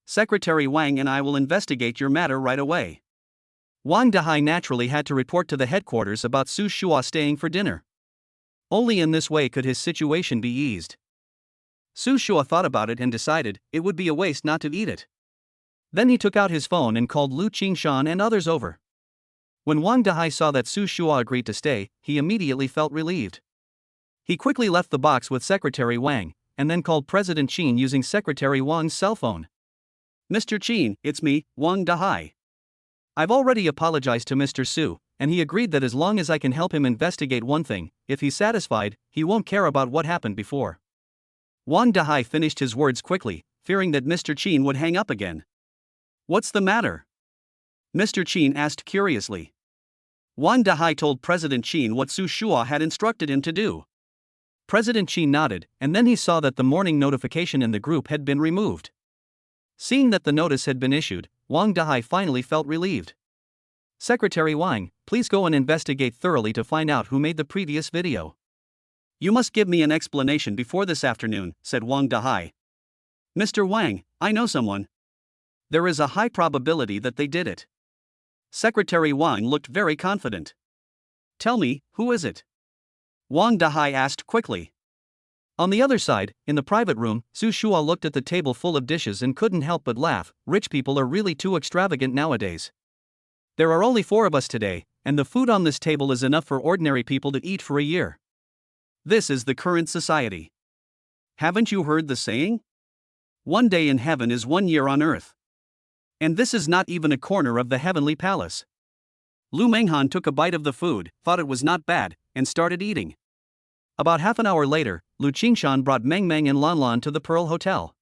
Secretary Wang and I will investigate your matter right away. Wang Dahai naturally had to report to the headquarters about Su Shua staying for dinner. Only in this way could his situation be eased. Su Shua thought about it and decided it would be a waste not to eat it. Then he took out his phone and called Lu Qingshan and others over. When Wang Dahai saw that Su Shua agreed to stay, he immediately felt relieved. He quickly left the box with Secretary Wang, and then called President Qin using Secretary Wang's cell phone. Mr. Qin, it's me, Wang Dahai. I've already apologized to Mr. Su, and he agreed that as long as I can help him investigate one thing, if he's satisfied, he won't care about what happened before. Wang Dahai finished his words quickly, fearing that Mr. Qin would hang up again. What's the matter? Mr. Qin asked curiously. Wang Dahai told President Qin what Su Shua had instructed him to do. President Qin nodded, and then he saw that the morning notification in the group had been removed. Seeing that the notice had been issued, Wang Dahai finally felt relieved. Secretary Wang, please go and investigate thoroughly to find out who made the previous video. You must give me an explanation before this afternoon, said Wang Dahai. Mr. Wang, I know someone. There is a high probability that they did it. Secretary Wang looked very confident. Tell me, who is it? Wang Dahai asked quickly. On the other side, in the private room, Su Shua looked at the table full of dishes and couldn't help but laugh. Rich people are really too extravagant nowadays. There are only 4 of us today, and the food on this table is enough for ordinary people to eat for a year. This is the current society. Haven't you heard the saying? 1 day in heaven is 1 year on earth. And this is not even a corner of the heavenly palace. Lu Manghan took a bite of the food, thought it was not bad, and started eating. About half an hour later, Lu Qingshan brought Meng Meng and Lan Lan to the Pearl Hotel.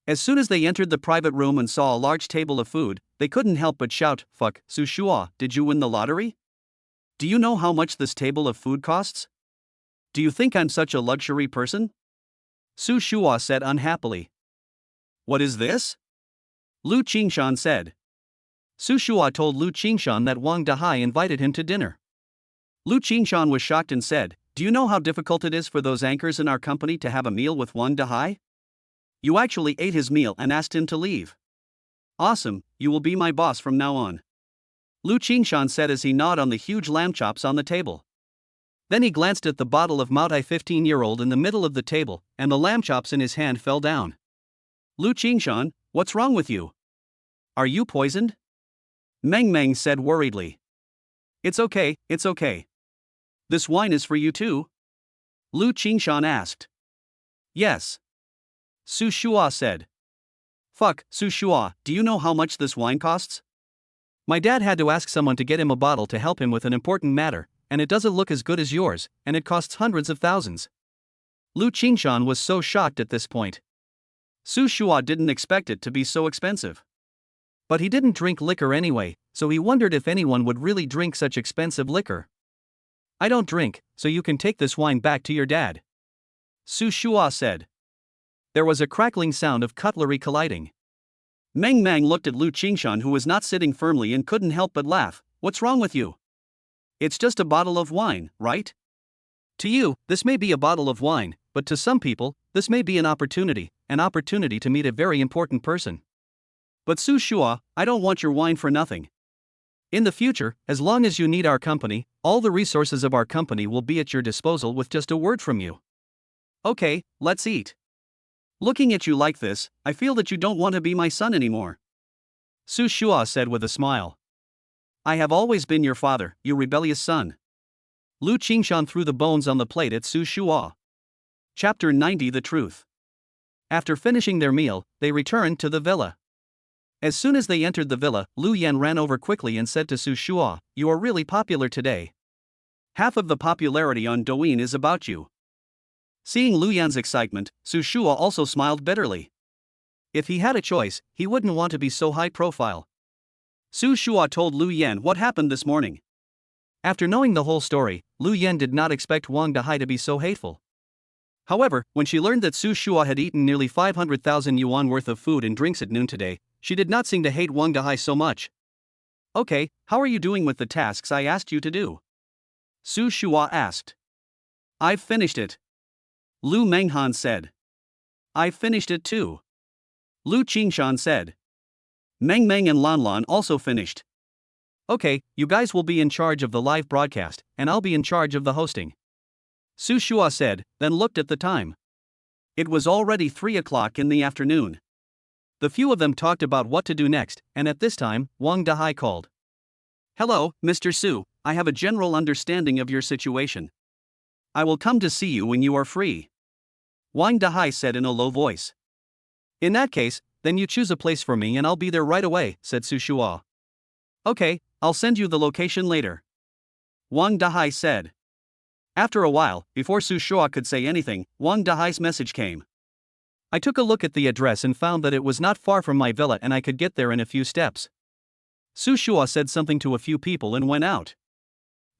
As soon as they entered the private room and saw a large table of food, they couldn't help but shout, "Fuck, Su Shua, did you win the lottery? Do you know how much this table of food costs? Do you think I'm such a luxury person?" Su Shua said unhappily. What is this? Lu Qingshan said. Su Shua told Lu Qingshan that Wang Dahai invited him to dinner. Lu Qingshan was shocked and said, "Do you know how difficult it is for those anchors in our company to have a meal with Wang Dahai? You actually ate his meal and asked him to leave. Awesome, you will be my boss from now on." Lu Qingshan said as he gnawed on the huge lamb chops on the table. Then he glanced at the bottle of Moutai 15-year-old in the middle of the table, and the lamb chops in his hand fell down. Lu Qingshan, what's wrong with you? Are you poisoned? Meng Meng said worriedly. It's okay, it's okay. This wine is for you too? Lu Qingshan asked. Yes. Su Shua said. Fuck, Su Shua, do you know how much this wine costs? My dad had to ask someone to get him a bottle to help him with an important matter, and it doesn't look as good as yours, and it costs hundreds of thousands. Lu Qingshan was so shocked at this point. Su Shua didn't expect it to be so expensive. But he didn't drink liquor anyway, so he wondered if anyone would really drink such expensive liquor. I don't drink, so you can take this wine back to your dad. Su Shua said. There was a crackling sound of cutlery colliding. Meng Meng looked at Lu Qingshan, who was not sitting firmly, and couldn't help but laugh. What's wrong with you? It's just a bottle of wine, right? To you, this may be a bottle of wine, but to some people, this may be an opportunity to meet a very important person. But Su Shua, I don't want your wine for nothing. In the future, as long as you need our company, all the resources of our company will be at your disposal with just a word from you. Okay, let's eat. Looking at you like this, I feel that you don't want to be my son anymore. Su Shua said with a smile. I have always been your father, you rebellious son. Lu Qingshan threw the bones on the plate at Su Shua. Chapter 90 The Truth. After finishing their meal, they returned to the villa. As soon as they entered the villa, Lu Yan ran over quickly and said to Su Shua, You are really popular today. Half of the popularity on Douyin is about you. Seeing Lu Yan's excitement, Su Shua also smiled bitterly. If he had a choice, he wouldn't want to be so high profile. Su Shua told Lu Yan what happened this morning. After knowing the whole story, Lu Yan did not expect Wang Dahai to be so hateful. However, when she learned that Su Shua had eaten nearly 500,000 yuan worth of food and drinks at noon today, she did not seem to hate Wang Dahai so much. Okay, how are you doing with the tasks I asked you to do? Su Shua asked. I've finished it. Lu Manghan said. I've finished it too. Lu Qingshan said. Meng Meng and Lan Lan also finished. Okay, you guys will be in charge of the live broadcast, and I'll be in charge of the hosting. Su Shua said, then looked at the time. It was already 3 o'clock in the afternoon. The few of them talked about what to do next, and at this time, Wang Dahai called. Hello, Mr. Su, I have a general understanding of your situation. I will come to see you when you are free. Wang Dahai said in a low voice. In that case, then you choose a place for me and I'll be there right away, said Su Shua. Okay, I'll send you the location later. Wang Dahai said. After a while, before Su Shua could say anything, Wang Dahai's message came. I took a look at the address and found that it was not far from my villa and I could get there in a few steps. Su Shua said something to a few people and went out.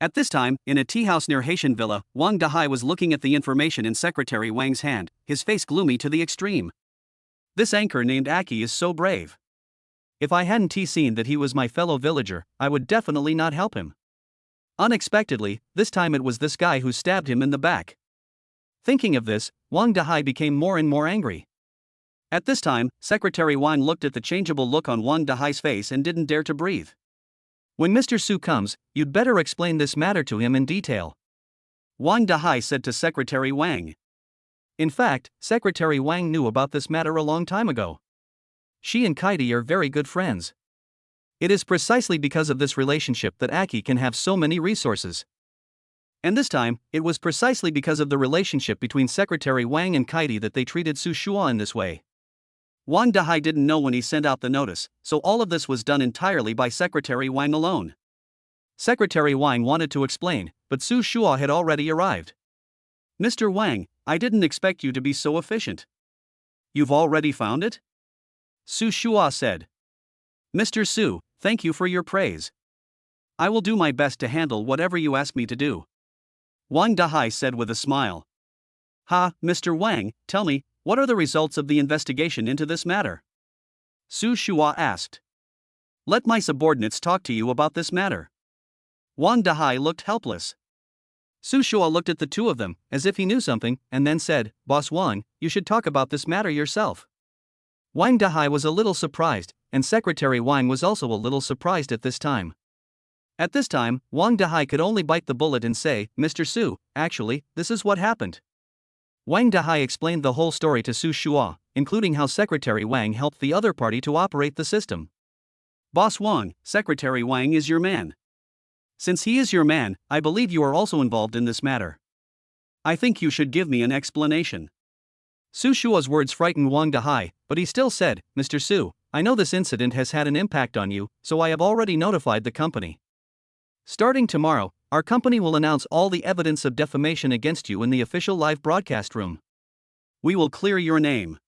At this time, in a tea house near Haitian Villa, Wang Dahai was looking at the information in Secretary Wang's hand, his face gloomy to the extreme. This anchor named Aki is so brave. If I hadn't seen that he was my fellow villager, I would definitely not help him. Unexpectedly, this time it was this guy who stabbed him in the back. Thinking of this, Wang Dahai became more and more angry. At this time, Secretary Wang looked at the changeable look on Wang Dahai's face and didn't dare to breathe. When Mr. Su comes, you'd better explain this matter to him in detail. Wang Dahai said to Secretary Wang. In fact, Secretary Wang knew about this matter a long time ago. She and Kaidi are very good friends. It is precisely because of this relationship that Aki can have so many resources. And this time, it was precisely because of the relationship between Secretary Wang and Kaidi that they treated Su Shua in this way. Wang Dahai didn't know when he sent out the notice, so all of this was done entirely by Secretary Wang alone. Secretary Wang wanted to explain, but Su Shua had already arrived. Mr. Wang, I didn't expect you to be so efficient. You've already found it? Su Shua said. Mr. Su, thank you for your praise. I will do my best to handle whatever you ask me to do. Wang Dahai said with a smile. Ha, Mr. Wang, tell me, what are the results of the investigation into this matter? Su Shua asked. Let my subordinates talk to you about this matter. Wang Dahai looked helpless. Su Shua looked at the two of them, as if he knew something, and then said, Boss Wang, you should talk about this matter yourself. Wang Dahai was a little surprised, and Secretary Wang was also a little surprised at this time. At this time, Wang Dahai could only bite the bullet and say, Mr. Su, actually, this is what happened. Wang Dahai explained the whole story to Su Shua, including how Secretary Wang helped the other party to operate the system. Boss Wang, Secretary Wang is your man. Since he is your man, I believe you are also involved in this matter. I think you should give me an explanation. Su Shua's words frightened Wang Dahai, but he still said, Mr. Su, I know this incident has had an impact on you, so I have already notified the company. Starting tomorrow, our company will announce all the evidence of defamation against you in the official live broadcast room. We will clear your name.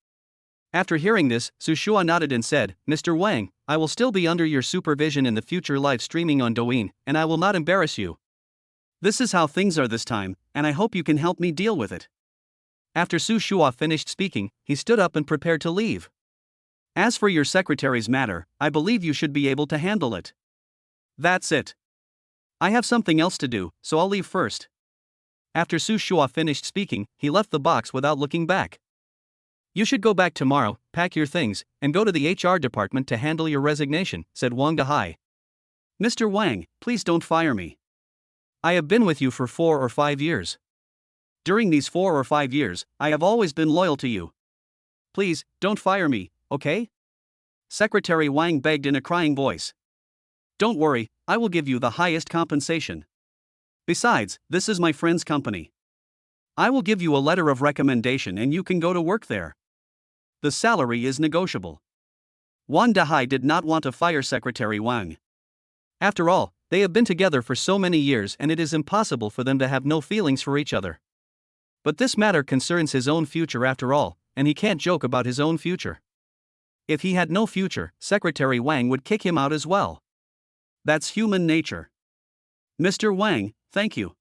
After hearing this, Su Shua nodded and said, Mr. Wang, I will still be under your supervision in the future live streaming on Douyin, and I will not embarrass you. This is how things are this time, and I hope you can help me deal with it. After Su Shua finished speaking, he stood up and prepared to leave. As for your secretary's matter, I believe you should be able to handle it. That's it. I have something else to do, so I'll leave first. After Su Shua finished speaking, he left the box without looking back. You should go back tomorrow, pack your things, and go to the HR department to handle your resignation, said Wang Dahai. Mr. Wang, please don't fire me. I have been with you for 4 or 5 years. During these 4 or 5 years, I have always been loyal to you. Please, don't fire me, okay? Secretary Wang begged in a crying voice. Don't worry, I will give you the highest compensation. Besides, this is my friend's company. I will give you a letter of recommendation and you can go to work there. The salary is negotiable. Wang Dahai did not want to fire Secretary Wang. After all, they have been together for so many years and it is impossible for them to have no feelings for each other. But this matter concerns his own future after all, and he can't joke about his own future. If he had no future, Secretary Wang would kick him out as well. That's human nature. Mr. Wang, thank you.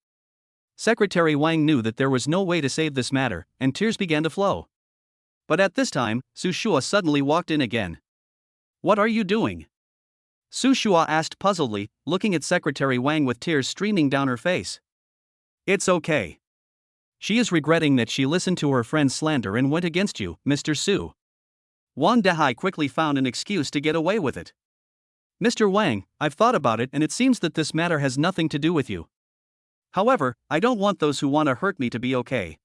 Secretary Wang knew that there was no way to save this matter, and tears began to flow. But at this time, Su Shua suddenly walked in again. What are you doing? Su Shua asked puzzledly, looking at Secretary Wang with tears streaming down her face. It's okay. She is regretting that she listened to her friend's slander and went against you, Mr. Su. Wang Dahai quickly found an excuse to get away with it. Mr. Wang, I've thought about it and it seems that this matter has nothing to do with you. However, I don't want those who want to hurt me to be okay.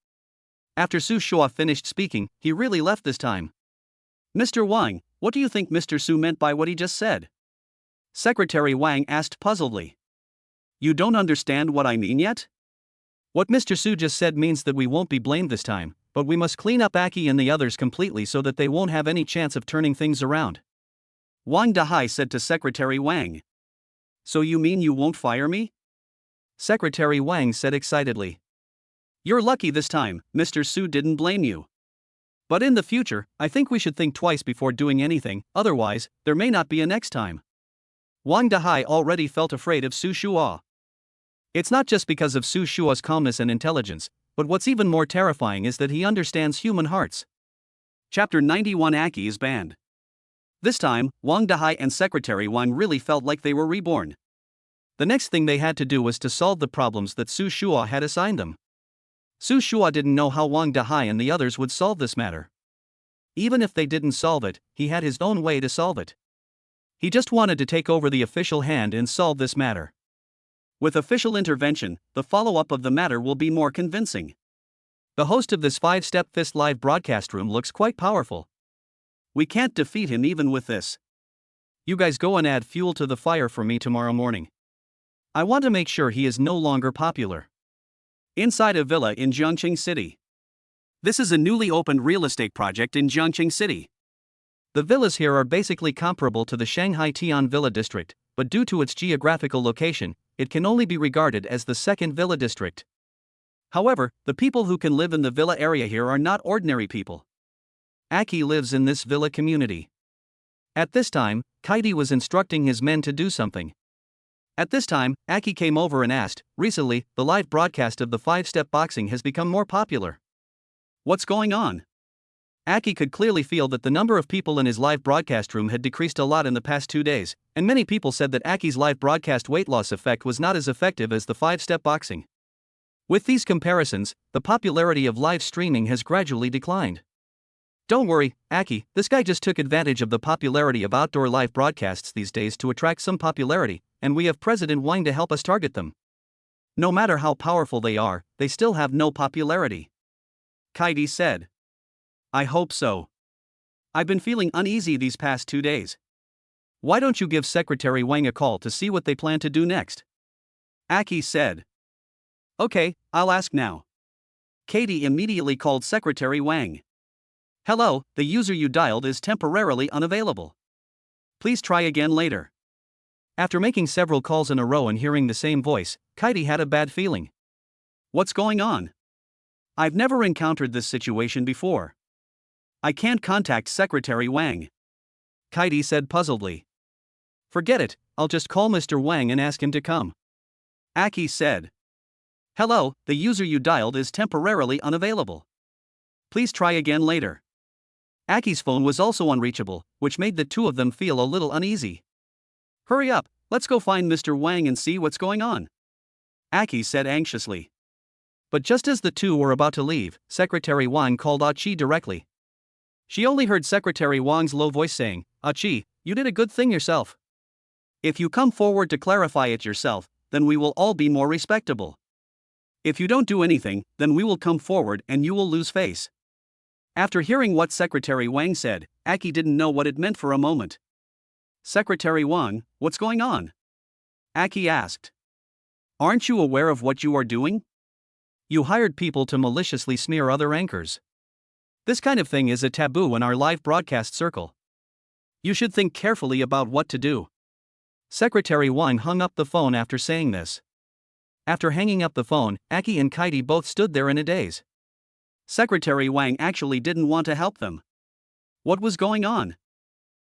After Su Shua finished speaking, he really left this time. Mr. Wang, what do you think Mr. Su meant by what he just said? Secretary Wang asked puzzledly. You don't understand what I mean yet? What Mr. Su just said means that we won't be blamed this time, but we must clean up Aki and the others completely so that they won't have any chance of turning things around. Wang Dahai said to Secretary Wang. So you mean you won't fire me? Secretary Wang said excitedly. You're lucky this time, Mr. Su didn't blame you. But in the future, I think we should think twice before doing anything, otherwise, there may not be a next time. Wang Dahai already felt afraid of Su Shua. It's not just because of Su Shua's calmness and intelligence, but what's even more terrifying is that he understands human hearts. Chapter 91 Aki is banned. This time, Wang Dahai and Secretary Wang really felt like they were reborn. The next thing they had to do was to solve the problems that Su Shua had assigned them. Su Shua didn't know how Wang Dahai and the others would solve this matter. Even if they didn't solve it, he had his own way to solve it. He just wanted to take over the official hand and solve this matter. With official intervention, the follow-up of the matter will be more convincing. The host of this 5-step fist live broadcast room looks quite powerful. We can't defeat him even with this. You guys go and add fuel to the fire for me tomorrow morning. I want to make sure he is no longer popular. Inside a villa in Jiangqing City. This is a newly opened real estate project in Jiangqing City. The villas here are basically comparable to the Shanghai Tian Villa District, but due to its geographical location, it can only be regarded as the second villa district. However, the people who can live in the villa area here are not ordinary people. Aki lives in this villa community. At this time, Kaidi was instructing his men to do something. At this time, Aki came over and asked, recently, the live broadcast of the 5-step boxing has become more popular. What's going on? Aki could clearly feel that the number of people in his live broadcast room had decreased a lot in the past 2 days, and many people said that Aki's live broadcast weight loss effect was not as effective as the 5-step boxing. With these comparisons, the popularity of live streaming has gradually declined. Don't worry, Aki, this guy just took advantage of the popularity of outdoor live broadcasts these days to attract some popularity, and we have President Wang to help us target them. No matter how powerful they are, they still have no popularity. Kaidi said. I hope so. I've been feeling uneasy these past 2 days. Why don't you give Secretary Wang a call to see what they plan to do next? Aki said. Okay, I'll ask now. Katie immediately called Secretary Wang. Hello, the user you dialed is temporarily unavailable. Please try again later. After making several calls in a row and hearing the same voice, Katie had a bad feeling. What's going on? I've never encountered this situation before. I can't contact Secretary Wang. Katie said puzzledly. Forget it, I'll just call Mr. Wang and ask him to come. Aki said. Hello, the user you dialed is temporarily unavailable. Please try again later. Aki's phone was also unreachable, which made the two of them feel a little uneasy. Hurry up, let's go find Mr. Wang and see what's going on. Aki said anxiously. But just as the two were about to leave, Secretary Wang called Achi directly. She only heard Secretary Wang's low voice saying, Achi, you did a good thing yourself. If you come forward to clarify it yourself, then we will all be more respectable. If you don't do anything, then we will come forward and you will lose face. After hearing what Secretary Wang said, Aki didn't know what it meant for a moment. Secretary Wang, what's going on? Aki asked. Aren't you aware of what you are doing? You hired people to maliciously smear other anchors. This kind of thing is a taboo in our live broadcast circle. You should think carefully about what to do. Secretary Wang hung up the phone after saying this. After hanging up the phone, Aki and Katie both stood there in a daze. Secretary Wang actually didn't want to help them. What was going on?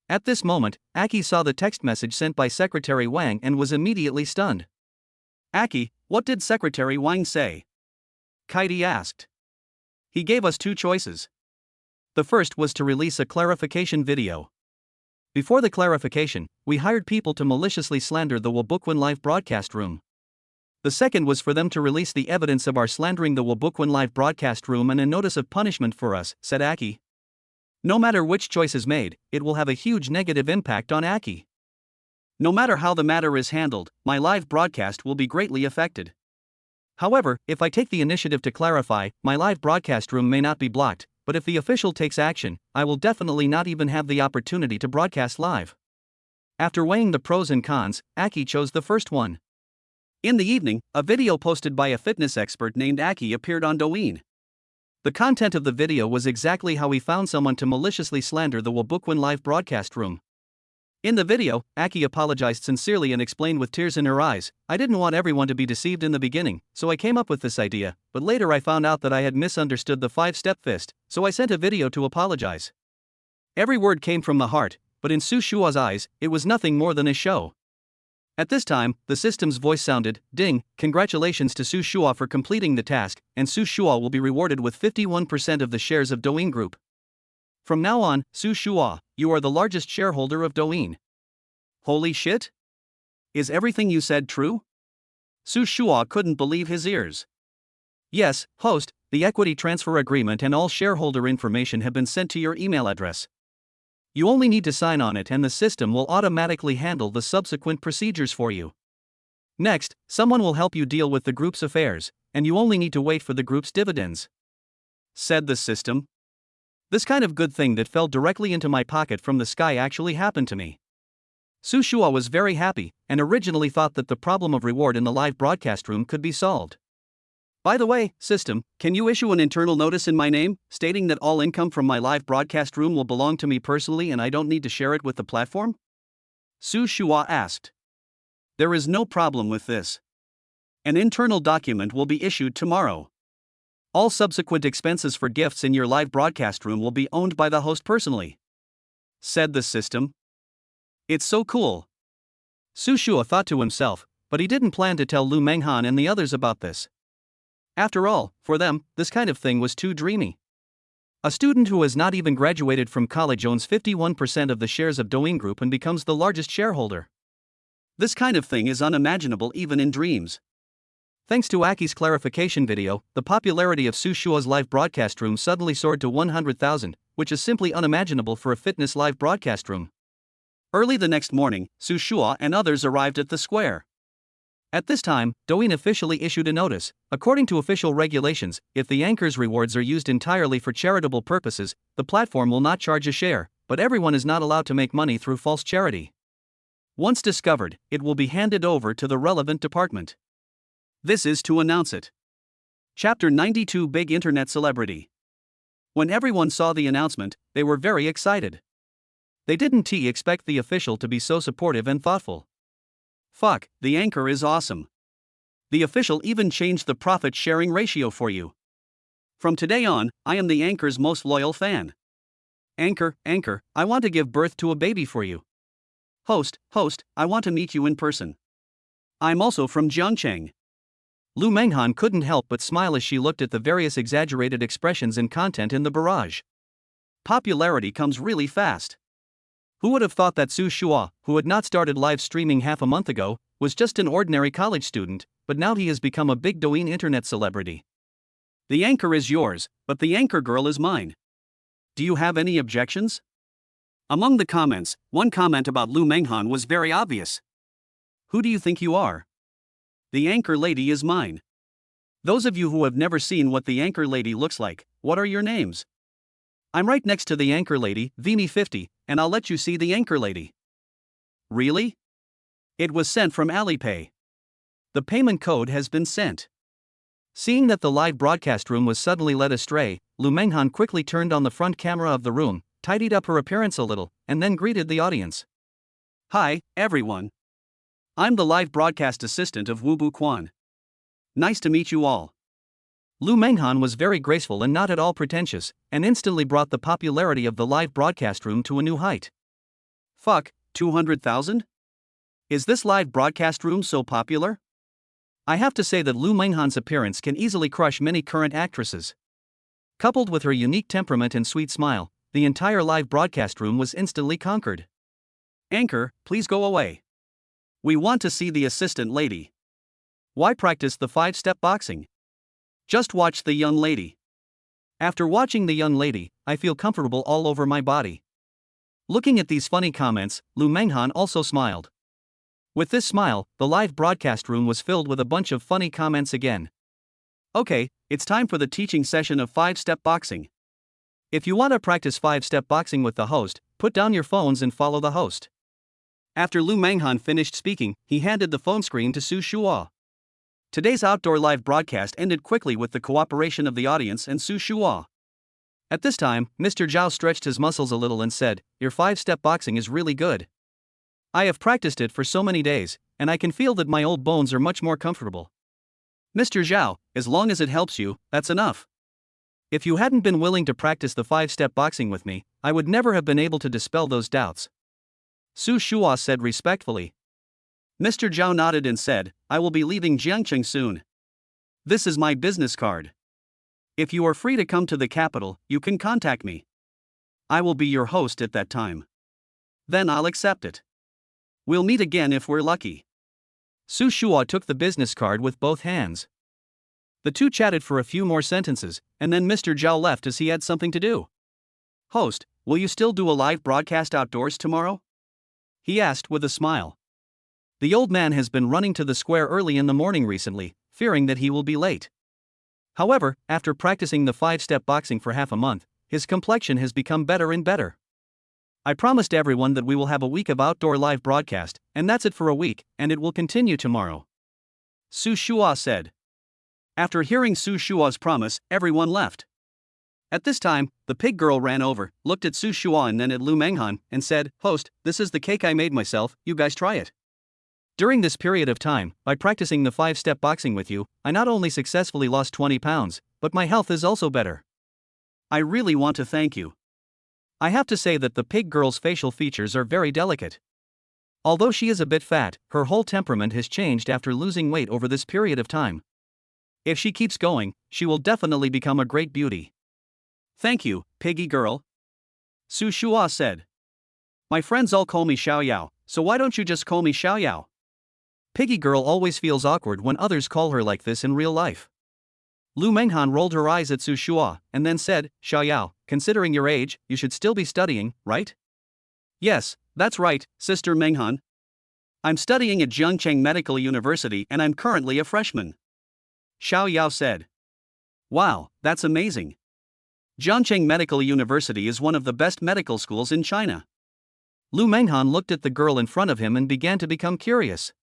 At this moment, Aki saw the text message sent by Secretary Wang and was immediately stunned. Aki, what did Secretary Wang say? Katie asked. He gave us two choices. The first was to release a clarification video. Before the clarification, we hired people to maliciously slander the Wabukwan live broadcast room. The second was for them to release the evidence of our slandering the Wabukwan live broadcast room and a notice of punishment for us, said Aki. No matter which choice is made, it will have a huge negative impact on Aki. No matter how the matter is handled, my live broadcast will be greatly affected. However, if I take the initiative to clarify, my live broadcast room may not be blocked, but if the official takes action, I will definitely not even have the opportunity to broadcast live. After weighing the pros and cons, Aki chose the first one. In the evening, a video posted by a fitness expert named Aki appeared on Douyin. The content of the video was exactly how he found someone to maliciously slander the Wabukwan live broadcast room. In the video, Aki apologized sincerely and explained with tears in her eyes, I didn't want everyone to be deceived in the beginning, so I came up with this idea, but later I found out that I had misunderstood the 5-step fist, so I sent a video to apologize. Every word came from the heart, but in Su Shua's eyes, it was nothing more than a show. At this time, the system's voice sounded, ding, congratulations to Su Shua for completing the task, and Su Shua will be rewarded with 51% of the shares of Douyin Group. From now on, Su Shua, you are the largest shareholder of Douyin. Holy shit? Is everything you said true? Su Shua couldn't believe his ears. Yes, host, the equity transfer agreement and all shareholder information have been sent to your email address. You only need to sign on it and the system will automatically handle the subsequent procedures for you. Next, someone will help you deal with the group's affairs, and you only need to wait for the group's dividends. Said the system. This kind of good thing that fell directly into my pocket from the sky actually happened to me. Su Shua was very happy, and originally thought that the problem of reward in the live broadcast room could be solved. By the way, system, can you issue an internal notice in my name, stating that all income from my live broadcast room will belong to me personally and I don't need to share it with the platform? Su Shua asked. There is no problem with this. An internal document will be issued tomorrow. All subsequent expenses for gifts in your live broadcast room will be owned by the host personally. Said the system. It's so cool. Su Shua thought to himself, but he didn't plan to tell Lu Manghan and the others about this. After all, for them, this kind of thing was too dreamy. A student who has not even graduated from college owns 51% of the shares of Douyin Group and becomes the largest shareholder. This kind of thing is unimaginable even in dreams. Thanks to Aki's clarification video, the popularity of Su Shua's live broadcast room suddenly soared to 100,000, which is simply unimaginable for a fitness live broadcast room. Early the next morning, Su Shua and others arrived at the square. At this time, Douyin officially issued a notice. According to official regulations, if the anchor's rewards are used entirely for charitable purposes, the platform will not charge a share, but everyone is not allowed to make money through false charity. Once discovered, it will be handed over to the relevant department. This is to announce it. Chapter 92 Big Internet Celebrity. When everyone saw the announcement, they were very excited. They didn't expect the official to be so supportive and thoughtful. Fuck, the anchor is awesome. The official even changed the profit-sharing ratio for you. From today on, I am the anchor's most loyal fan. Anchor, I want to give birth to a baby for you. Host, I want to meet you in person. I'm also from Jiangcheng. Lu Manghan couldn't help but smile as she looked at the various exaggerated expressions and content in the barrage. Popularity comes really fast. Who would have thought that Su Shua, who had not started live streaming half a month ago, was just an ordinary college student, but now he has become a big Douyin internet celebrity. The anchor is yours, but the anchor girl is mine. Do you have any objections? Among the comments, one comment about Lu Manghan was very obvious. Who do you think you are? The anchor lady is mine. Those of you who have never seen what the anchor lady looks like, what are your names? I'm right next to the anchor lady, Vimi50, and I'll let you see the anchor lady. Really? It was sent from Alipay. The payment code has been sent. Seeing that the live broadcast room was suddenly led astray, Lu Manghan quickly turned on the front camera of the room, tidied up her appearance a little, and then greeted the audience. Hi, everyone. I'm the live broadcast assistant of Wu Bu Quan. Nice to meet you all. Lu Manghan was very graceful and not at all pretentious, and instantly brought the popularity of the live broadcast room to a new height. Fuck, 200,000? Is this live broadcast room so popular? I have to say that Lu Manghan's appearance can easily crush many current actresses. Coupled with her unique temperament and sweet smile, the entire live broadcast room was instantly conquered. Anchor, please go away. We want to see the assistant lady. Why practice the 5-step boxing? Just watch the young lady. After watching the young lady, I feel comfortable all over my body. Looking at these funny comments, Lu Manghan also smiled. With this smile, the live broadcast room was filled with a bunch of funny comments again. Okay, it's time for the teaching session of 5-step boxing. If you want to practice 5-step boxing with the host, put down your phones and follow the host. After Lu Manghan finished speaking, he handed the phone screen to Su Shua. Today's outdoor live broadcast ended quickly with the cooperation of the audience and Su Shua. At this time, Mr. Zhao stretched his muscles a little and said, "Your 5-step boxing is really good. I have practiced it for so many days, and I can feel that my old bones are much more comfortable." Mr. Zhao, as long as it helps you, that's enough. If you hadn't been willing to practice the 5-step boxing with me, I would never have been able to dispel those doubts. Su Shua said respectfully. Mr. Zhao nodded and said, "I will be leaving Jiangcheng soon. This is my business card. If you are free to come to the capital, you can contact me. I will be your host at that time. Then I'll accept it. We'll meet again if we're lucky." Su Shua took the business card with both hands. The two chatted for a few more sentences, and then Mr. Zhao left as he had something to do. "Host, will you still do a live broadcast outdoors tomorrow?" he asked with a smile. The old man has been running to the square early in the morning recently, fearing that he will be late. However, after practicing the 5-step boxing for half a month, his complexion has become better and better. "I promised everyone that we will have a week of outdoor live broadcast, and that's it for a week, and it will continue tomorrow," Su Shua said. After hearing Su Shua's promise, everyone left. At this time, the pig girl ran over, looked at Su Shua and then at Lu Manghan, and said, "Host, this is the cake I made myself, you guys try it." During this period of time, by practicing the 5-step boxing with you, I not only successfully lost 20 pounds, but my health is also better. I really want to thank you. I have to say that the pig girl's facial features are very delicate. Although she is a bit fat, her whole temperament has changed after losing weight over this period of time. If she keeps going, she will definitely become a great beauty. "Thank you, piggy girl," Su Shua said. "My friends all call me Xiao Yao, so why don't you just call me Xiao Yao?" Piggy girl always feels awkward when others call her like this in real life. Lu Manghan rolled her eyes at Su Shua, and then said, "Xiao Yao, considering your age, you should still be studying, right?" "Yes, that's right, Sister Manghan. I'm studying at Jiangcheng Medical University and I'm currently a freshman," Xiao Yao said. "Wow, that's amazing. Jiangcheng Medical University is one of the best medical schools in China." Lu Manghan looked at the girl in front of him and began to become curious.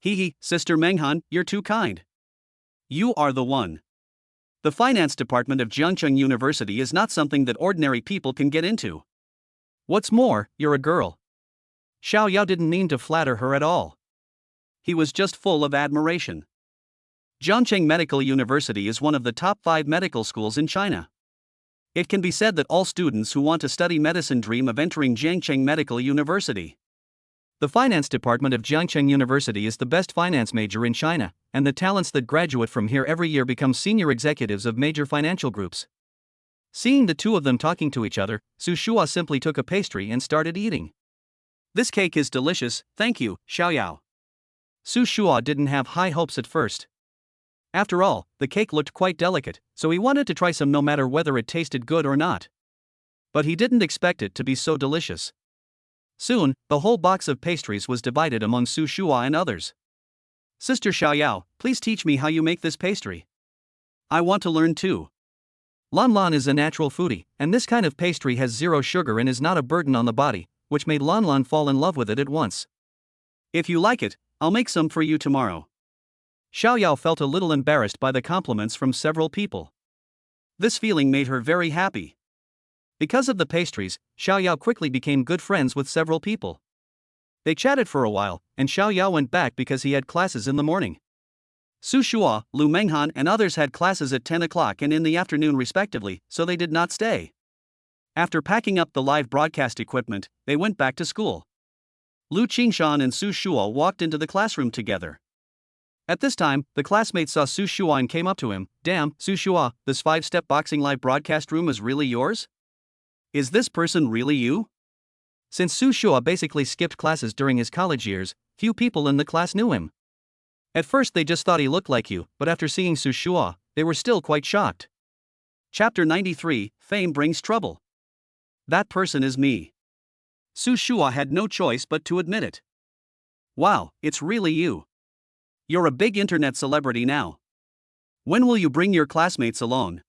Hee, Sister Manghan, you're too kind. You are the one. The finance department of Jiangcheng University is not something that ordinary people can get into. What's more, you're a girl. Xiao Yao didn't mean to flatter her at all. He was just full of admiration. Jiangcheng Medical University is one of the top 5 medical schools in China. It can be said that all students who want to study medicine dream of entering Jiangcheng Medical University. The finance department of Jiangcheng University is the best finance major in China, and the talents that graduate from here every year become senior executives of major financial groups. Seeing the two of them talking to each other, Su Shua simply took a pastry and started eating. This cake is delicious, thank you, Xiao Yao. Su Shua didn't have high hopes at first. After all, the cake looked quite delicate, so he wanted to try some no matter whether it tasted good or not. But he didn't expect it to be so delicious. Soon, the whole box of pastries was divided among Su Shua and others. Sister Xiao Yao, please teach me how you make this pastry. I want to learn too. Lan Lan is a natural foodie, and this kind of pastry has 0 sugar and is not a burden on the body, which made Lan Lan fall in love with it at once. If you like it, I'll make some for you tomorrow. Xiao Yao felt a little embarrassed by the compliments from several people. This feeling made her very happy. Because of the pastries, Xiao Yao quickly became good friends with several people. They chatted for a while, and Xiao Yao went back because he had classes in the morning. Su Shua, Lu Manghan and others had classes at 10 o'clock and in the afternoon respectively, so they did not stay. After packing up the live broadcast equipment, they went back to school. Lu Qingshan and Su Shua walked into the classroom together. At this time, the classmate saw Su Shua and came up to him. Damn, Su Shua, this 5-step boxing live broadcast room is really yours? Is this person really you? Since Su Shua basically skipped classes during his college years, few people in the class knew him. At first they just thought he looked like you, but after seeing Su Shua, they were still quite shocked. Chapter 93, Fame Brings Trouble. That person is me. Su Shua had no choice but to admit it. Wow, it's really you. You're a big internet celebrity now. When will you bring your classmates along?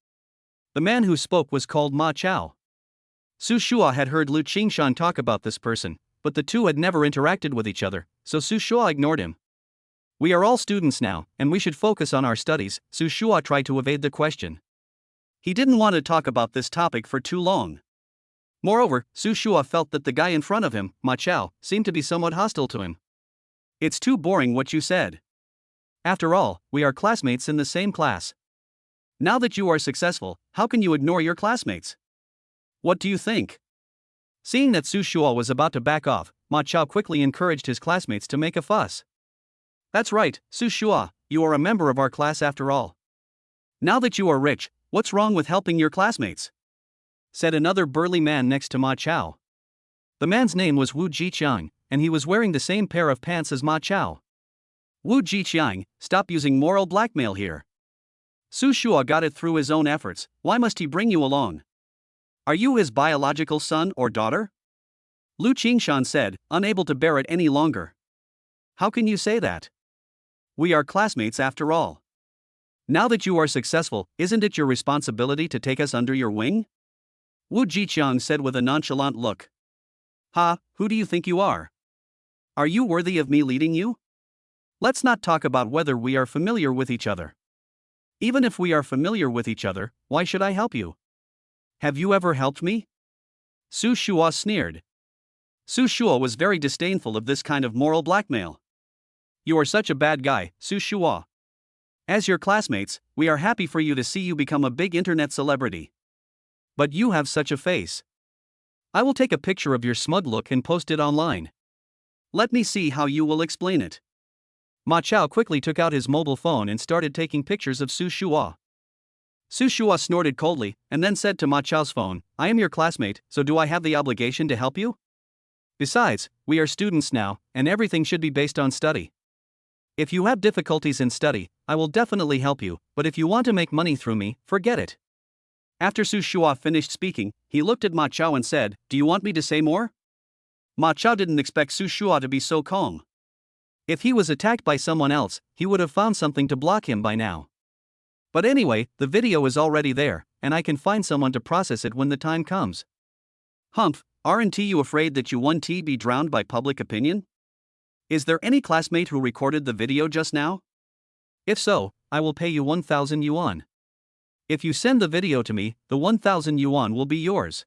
The man who spoke was called Ma Chao. Su Shua had heard Lu Qingshan talk about this person, but the two had never interacted with each other, so Su Shua ignored him. We are all students now, and we should focus on our studies, Su Shua tried to evade the question. He didn't want to talk about this topic for too long. Moreover, Su Shua felt that the guy in front of him, Ma Chao, seemed to be somewhat hostile to him. It's too boring what you said. After all, we are classmates in the same class. Now that you are successful, how can you ignore your classmates? What do you think? Seeing that Su Shua was about to back off, Ma Chao quickly encouraged his classmates to make a fuss. That's right, Su Shua, you are a member of our class after all. Now that you are rich, what's wrong with helping your classmates? Said another burly man next to Ma Chao. The man's name was Wu Jiqiang, and he was wearing the same pair of pants as Ma Chao. Wu Jiqiang, stop using moral blackmail here. Su Shua got it through his own efforts, why must he bring you along? Are you his biological son or daughter? Lu Qingshan said, unable to bear it any longer. How can you say that? We are classmates after all. Now that you are successful, isn't it your responsibility to take us under your wing? Wu Jiqiang said with a nonchalant look. Ha, who do you think you are? Are you worthy of me leading you? Let's not talk about whether we are familiar with each other. Even if we are familiar with each other, why should I help you? Have you ever helped me? Su Shua sneered. Su Shua was very disdainful of this kind of moral blackmail. You are such a bad guy, Su Shua. As your classmates, we are happy for you to see you become a big internet celebrity. But you have such a face. I will take a picture of your smug look and post it online. Let me see how you will explain it. Ma Chao quickly took out his mobile phone and started taking pictures of Su Shua. Su Shua snorted coldly, and then said to Ma Chao's phone, I am your classmate, so do I have the obligation to help you? Besides, we are students now, and everything should be based on study. If you have difficulties in study, I will definitely help you, but if you want to make money through me, forget it. After Su Shua finished speaking, he looked at Ma Chao and said, do you want me to say more? Ma Chao didn't expect Su Shua to be so calm. If he was attacked by someone else, he would have found something to block him by now. But anyway, the video is already there, and I can find someone to process it when the time comes. Humph, Aren't you afraid that you won't be drowned by public opinion? Is there any classmate who recorded the video just now? If so, I will pay you 1,000 yuan. If you send the video to me, the 1,000 yuan will be yours.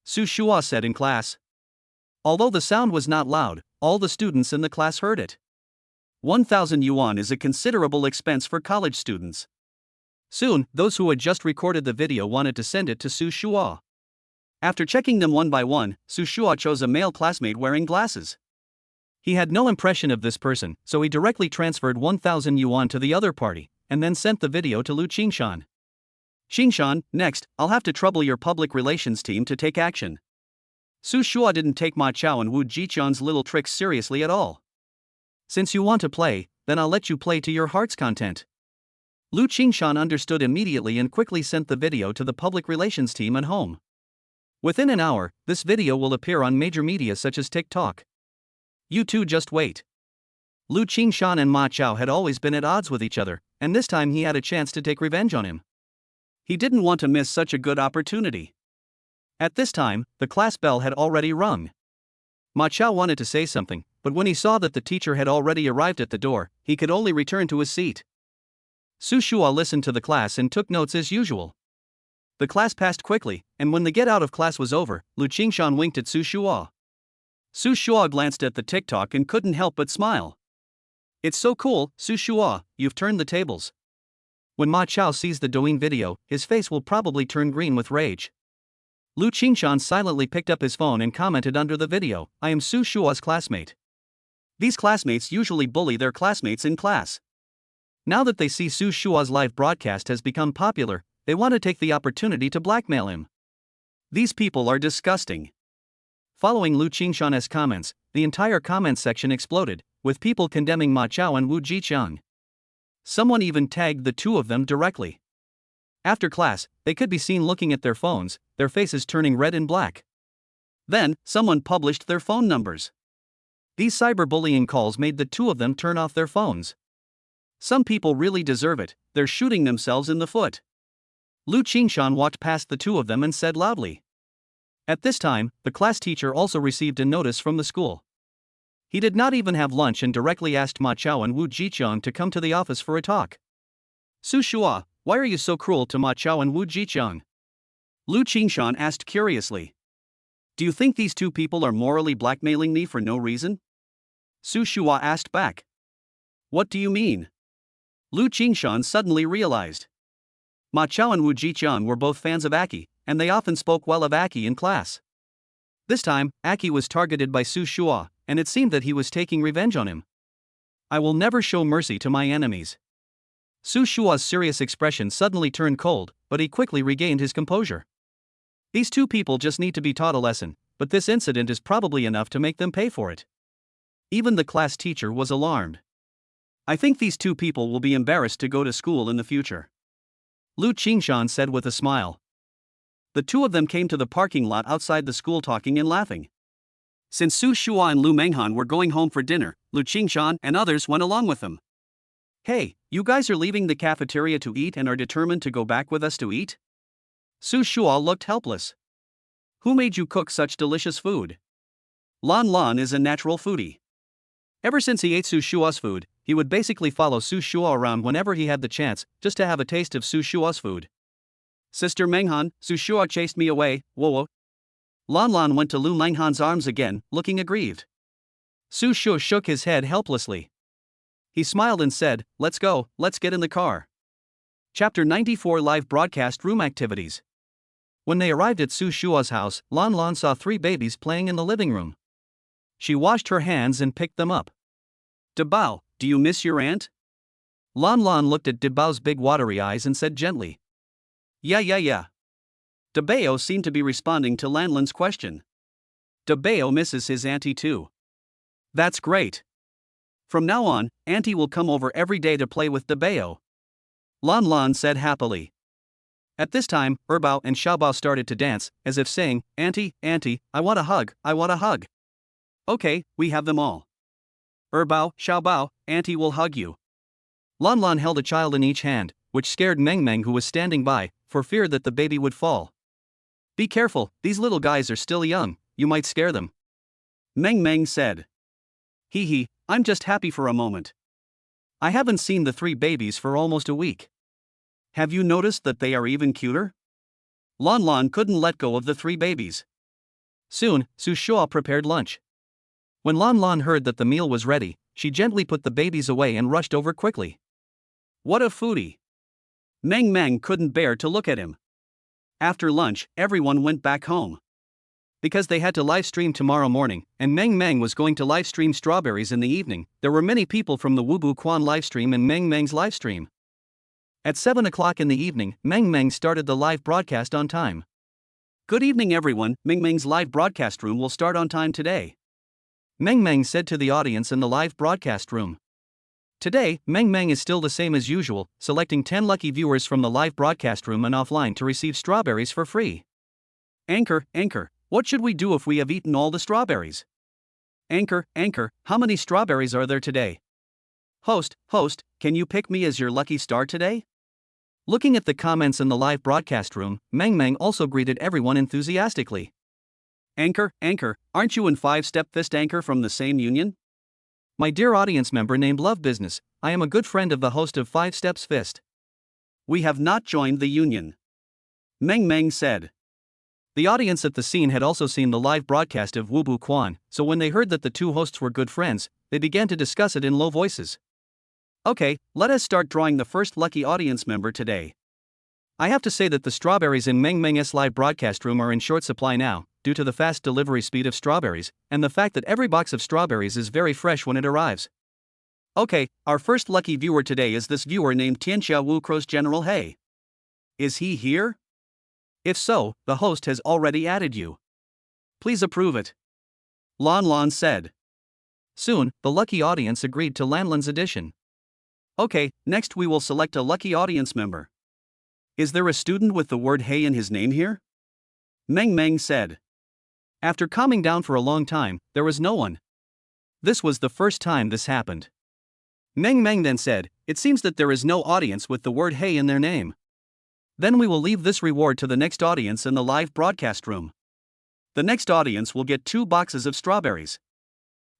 Su Shua said in class. Although the sound was not loud, all the students in the class heard it. 1,000 yuan is a considerable expense for college students. Soon, those who had just recorded the video wanted to send it to Su Shua. After checking them one by one, Su Shua chose a male classmate wearing glasses. He had no impression of this person, so he directly transferred 1,000 yuan to the other party, and then sent the video to Lu Qingshan. Qingshan, next, I'll have to trouble your public relations team to take action. Su Shua didn't take Ma Chao and Wu Jiqian's little tricks seriously at all. Since you want to play, then I'll let you play to your heart's content. Lu Qingshan understood immediately and quickly sent the video to the public relations team at home. Within an hour, this video will appear on major media such as TikTok. You two just wait. Lu Qingshan and Ma Chao had always been at odds with each other, and this time he had a chance to take revenge on him. He didn't want to miss such a good opportunity. At this time, the class bell had already rung. Ma Chao wanted to say something, but when he saw that the teacher had already arrived at the door, he could only return to his seat. Su Shua listened to the class and took notes as usual. The class passed quickly, and when the get out of class was over, Lu Qingshan winked at Su Shua. Su Shua glanced at the TikTok and couldn't help but smile. It's so cool, Su Shua, you've turned the tables. When Ma Chao sees the Douyin video, his face will probably turn green with rage. Lu Qingshan silently picked up his phone and commented under the video, I am Su Shua's classmate. These classmates usually bully their classmates in class. Now that they see Su Shua's live broadcast has become popular, they want to take the opportunity to blackmail him. These people are disgusting. Following Lu Qingshan's comments, the entire comment section exploded, with people condemning Ma Chao and Wu Jiqian. Someone even tagged the two of them directly. After class, they could be seen looking at their phones, their faces turning red and black. Then, someone published their phone numbers. These cyberbullying calls made the two of them turn off their phones. Some people really deserve it, they're shooting themselves in the foot. Lu Qingshan walked past the two of them and said loudly. At this time, the class teacher also received a notice from the school. He did not even have lunch and directly asked Ma Chao and Wu Jiqian to come to the office for a talk. Su Shua, why are you so cruel to Ma Chao and Wu Jiqian? Lu Qingshan asked curiously. Do you think these two people are morally blackmailing me for no reason? Su Shua asked back. What do you mean? Lu Qingshan suddenly realized. Ma Chao and Wu Jiqian were both fans of Aki, and they often spoke well of Aki in class. This time, Aki was targeted by Su Shua, and it seemed that he was taking revenge on him. I will never show mercy to my enemies. Su Shua's serious expression suddenly turned cold, but he quickly regained his composure. These two people just need to be taught a lesson, but this incident is probably enough to make them pay for it. Even the class teacher was alarmed. I think these two people will be embarrassed to go to school in the future. Lu Qingshan said with a smile. The two of them came to the parking lot outside the school talking and laughing. Since Su Shua and Lu Manghan were going home for dinner, Lu Qingshan and others went along with them. Hey, you guys are leaving the cafeteria to eat and are determined to go back with us to eat? Su Shua looked helpless. Who made you cook such delicious food? Lan Lan is a natural foodie. Ever since he ate Su Shua's food, he would basically follow Su Shua around whenever he had the chance, just to have a taste of Su Shua's food. Sister Manghan, Su Shua chased me away, whoa. Lan Lan went to Lu Manghan's arms again, looking aggrieved. Su Shua shook his head helplessly. He smiled and said, let's go, let's get in the car. Chapter 94 Live Broadcast Room Activities. When they arrived at Su Shua's house, Lan Lan saw 3 babies playing in the living room. She washed her hands and picked them up. Debao, do you miss your aunt? Lan Lan looked at Debao's big watery eyes and said gently. Yeah. Debao seemed to be responding to Lan Lan's question. Debao misses his auntie too. That's great. From now on, auntie will come over every day to play with Debao. Lan Lan said happily. At this time, Erbao and Xiaobao started to dance, as if saying, Auntie, I want a hug, I want a hug. Okay, we have them all. Erbao, Xiaobao, auntie will hug you. Lan Lan held a child in each hand, which scared Meng Meng who was standing by, for fear that the baby would fall. Be careful, these little guys are still young, you might scare them. Meng Meng said. Hee hee, I'm just happy for a moment. I haven't seen the 3 babies for almost a week. Have you noticed that they are even cuter? Lan Lan couldn't let go of the 3 babies. Soon, Su Shua prepared lunch. When Lan Lan heard that the meal was ready, she gently put the babies away and rushed over quickly. What a foodie! Meng Meng couldn't bear to look at him. After lunch, everyone went back home. Because they had to live stream tomorrow morning, and Meng Meng was going to live stream strawberries in the evening, there were many people from the Wubu Quan live stream and Meng Meng's live stream. At 7 o'clock in the evening, Meng Meng started the live broadcast on time. Good evening everyone, Meng Meng's live broadcast room will start on time today. Meng Meng said to the audience in the live broadcast room. Today, Meng Meng is still the same as usual, selecting 10 lucky viewers from the live broadcast room and offline to receive strawberries for free. Anchor, what should we do if we have eaten all the strawberries? Anchor, how many strawberries are there today? Host, can you pick me as your lucky star today? Looking at the comments in the live broadcast room, Meng Meng also greeted everyone enthusiastically. Anchor, aren't you and 5-Step Fist Anchor from the same union? My dear audience member named Love Business, I am a good friend of the host of 5 Steps Fist. We have not joined the union. Meng Meng said. The audience at the scene had also seen the live broadcast of Wubu Quan, so when they heard that the 2 hosts were good friends, they began to discuss it in low voices. Okay, let us start drawing the first lucky audience member today. I have to say that the strawberries in Meng Meng's live broadcast room are in short supply now, due to the fast delivery speed of strawberries, and the fact that every box of strawberries is very fresh when it arrives. Okay, our first lucky viewer today is this viewer named Tianxia Wu Cross General Hey. Is he here? If so, the host has already added you. Please approve it. Lan Lan said. Soon, the lucky audience agreed to Lan Lan's addition. Okay, next we will select a lucky audience member. Is there a student with the word hey in his name here? Meng Meng said. After calming down for a long time, there was no one. This was the first time this happened. Meng Meng then said, it seems that there is no audience with the word hey in their name. Then we will leave this reward to the next audience in the live broadcast room. The next audience will get 2 boxes of strawberries.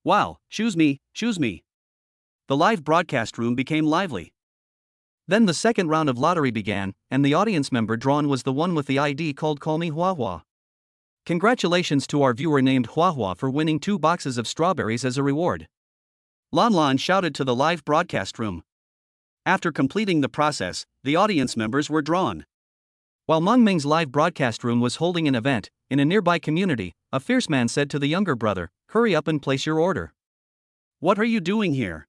Wow, choose me. The live broadcast room became lively. Then the second round of lottery began, and the audience member drawn was the one with the ID called Call Me Hua Hua. Congratulations to our viewer named Hua Hua for winning 2 boxes of strawberries as a reward. Lan Lan shouted to the live broadcast room. After completing the process, the audience members were drawn. While Meng Meng's live broadcast room was holding an event, in a nearby community, a fierce man said to the younger brother, hurry up and place your order. What are you doing here?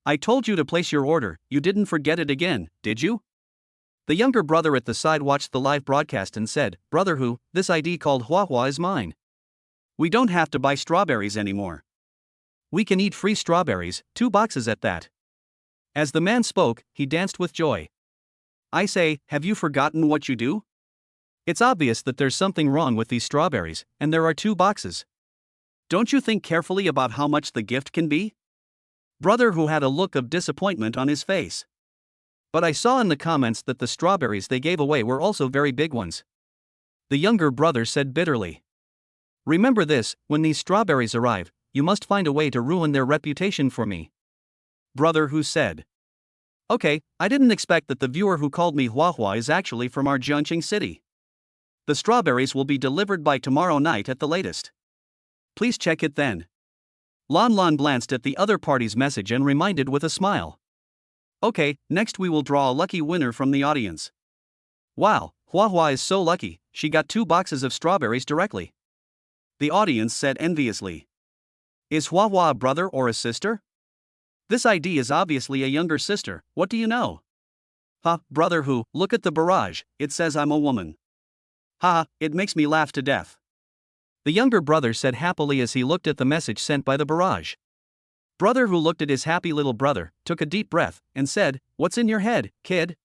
I told you to place your order, you didn't forget it again, did you? The younger brother at the side watched the live broadcast and said, Brother Hu, this ID called Hua Hua is mine. We don't have to buy strawberries anymore. We can eat free strawberries, 2 boxes at that. As the man spoke, he danced with joy. I say, have you forgotten what you do? It's obvious that there's something wrong with these strawberries, and there are 2 boxes. Don't you think carefully about how much the gift can be? Brother Hu had a look of disappointment on his face. But I saw in the comments that the strawberries they gave away were also very big ones. The younger brother said bitterly. Remember this, when these strawberries arrive, you must find a way to ruin their reputation for me. Brother Hu said. Okay, I didn't expect that the viewer who called me Hua Hua is actually from our Jiangqing city. The strawberries will be delivered by tomorrow night at the latest. Please check it then. Lan Lan glanced at the other party's message and reminded with a smile. Okay, next we will draw a lucky winner from the audience. Wow, Hua Hua is so lucky, she got 2 boxes of strawberries directly. The audience said enviously. Is Hua Hua a brother or a sister? This ID is obviously a younger sister, what do you know? Ha, Brother Hu, look at the barrage, it says I'm a woman. Ha, it makes me laugh to death. The younger brother said happily as he looked at the message sent by the barrage. Brother Hu looked at his happy little brother, took a deep breath, and said, What's in your head, kid?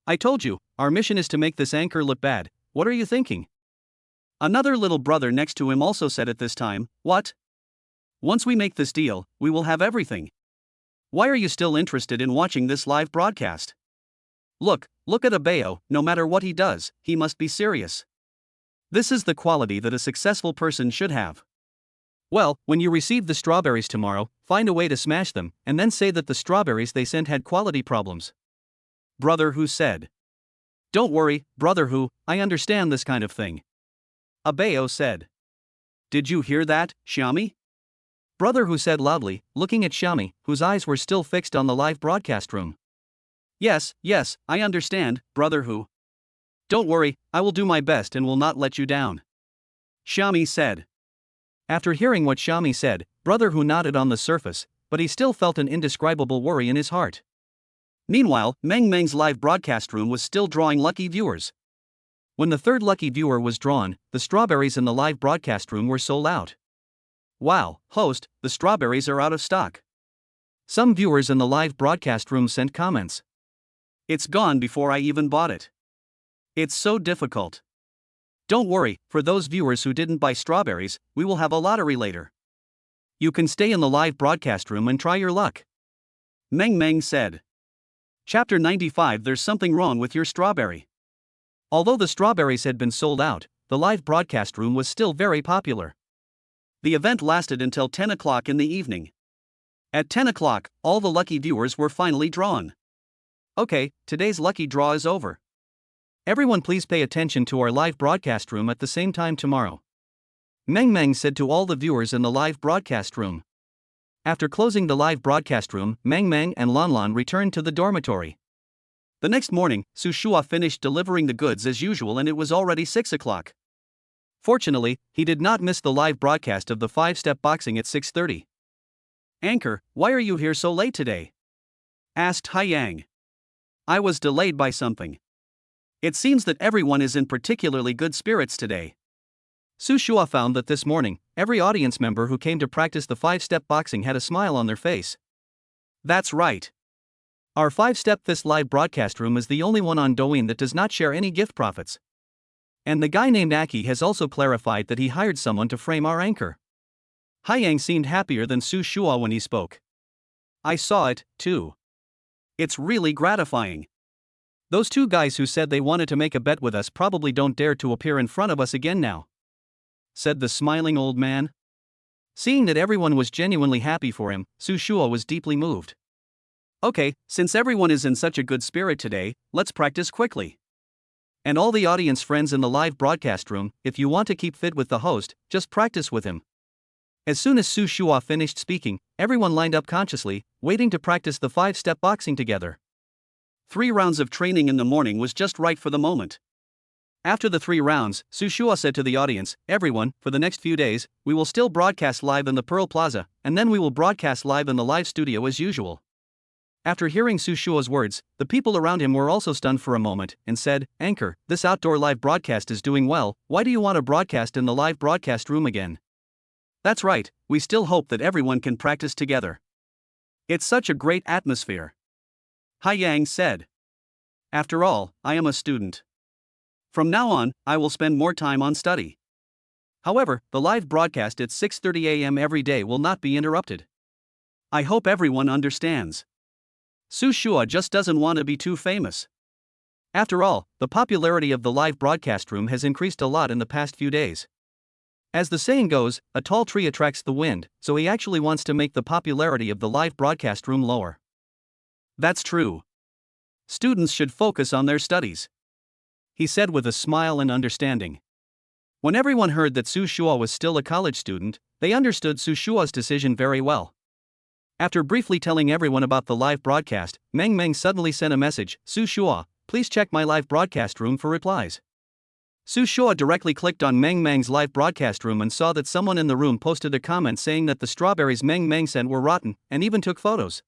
I told you, our mission is to make this anchor look bad, what are you thinking? Another little brother next to him also said at this time, What? Once we make this deal, we will have everything. Why are you still interested in watching this live broadcast? Look at Abeo, no matter what he does, he must be serious. This is the quality that a successful person should have. Well, when you receive the strawberries tomorrow, find a way to smash them, and then say that the strawberries they sent had quality problems. Brother Who said. Don't worry, Brother Who, I understand this kind of thing. Abeo said. Did you hear that, Xiaomi? Brother Who said loudly, looking at Xiaomi, whose eyes were still fixed on the live broadcast room. Yes, I understand, Brother Who. Don't worry, I will do my best and will not let you down. Xiaomi said. After hearing what Xiaomi said, Brother Who nodded on the surface, but he still felt an indescribable worry in his heart. Meanwhile, Meng Meng's live broadcast room was still drawing lucky viewers. When the third lucky viewer was drawn, the strawberries in the live broadcast room were sold out. Wow, host, the strawberries are out of stock. Some viewers in the live broadcast room sent comments. It's gone before I even bought it. It's so difficult. Don't worry, for those viewers who didn't buy strawberries, we will have a lottery later. You can stay in the live broadcast room and try your luck. Meng Meng said. Chapter 95. There's something wrong with your strawberry. Although the strawberries had been sold out, the live broadcast room was still very popular. The event lasted until 10 o'clock in the evening. At 10 o'clock, all the lucky viewers were finally drawn. Okay, today's lucky draw is over. Everyone please pay attention to our live broadcast room at the same time tomorrow. Meng Meng said to all the viewers in the live broadcast room. After closing the live broadcast room, Meng Meng and Lan Lan returned to the dormitory. The next morning, Su Shua finished delivering the goods as usual and it was already 6 o'clock. Fortunately, he did not miss the live broadcast of the 5-step boxing at 6:30. Anchor, why are you here so late today? Asked Hai Yang. I was delayed by something. It seems that everyone is in particularly good spirits today. Su Shua found that this morning, every audience member who came to practice the 5-step boxing had a smile on their face. That's right. Our 5-step this live broadcast room is the only one on Douyin that does not share any gift profits. And the guy named Aki has also clarified that he hired someone to frame our anchor. Hai Yang seemed happier than Su Shua when he spoke. I saw it, too. It's really gratifying. Those two guys who said they wanted to make a bet with us probably don't dare to appear in front of us again now, said the smiling old man. Seeing that everyone was genuinely happy for him, Su Shua was deeply moved. Okay, since everyone is in such a good spirit today, let's practice quickly. And all the audience friends in the live broadcast room, if you want to keep fit with the host, just practice with him. As soon as Su Shua finished speaking, everyone lined up consciously, waiting to practice the 5-step boxing together. 3 rounds of training in the morning was just right for the moment. After the 3 rounds, Su Shua said to the audience, everyone, for the next few days, we will still broadcast live in the Pearl Plaza, and then we will broadcast live in the live studio as usual. After hearing Su Shua's words, the people around him were also stunned for a moment, and said, Anchor, this outdoor live broadcast is doing well, why do you want to broadcast in the live broadcast room again? That's right, we still hope that everyone can practice together. It's such a great atmosphere. Hai Yang said. After all, I am a student. From now on, I will spend more time on study. However, the live broadcast at 6:30 a.m. every day will not be interrupted. I hope everyone understands. Su Shua just doesn't want to be too famous. After all, the popularity of the live broadcast room has increased a lot in the past few days. As the saying goes, a tall tree attracts the wind, so he actually wants to make the popularity of the live broadcast room lower. That's true. Students should focus on their studies, he said with a smile and understanding. When everyone heard that Su Shua was still a college student, they understood Su Shua's decision very well. After briefly telling everyone about the live broadcast, Meng Meng suddenly sent a message, Su Shua, please check my live broadcast room for replies. Su Shua directly clicked on Meng Meng's live broadcast room and saw that someone in the room posted a comment saying that the strawberries Meng Meng sent were rotten, and even took photos.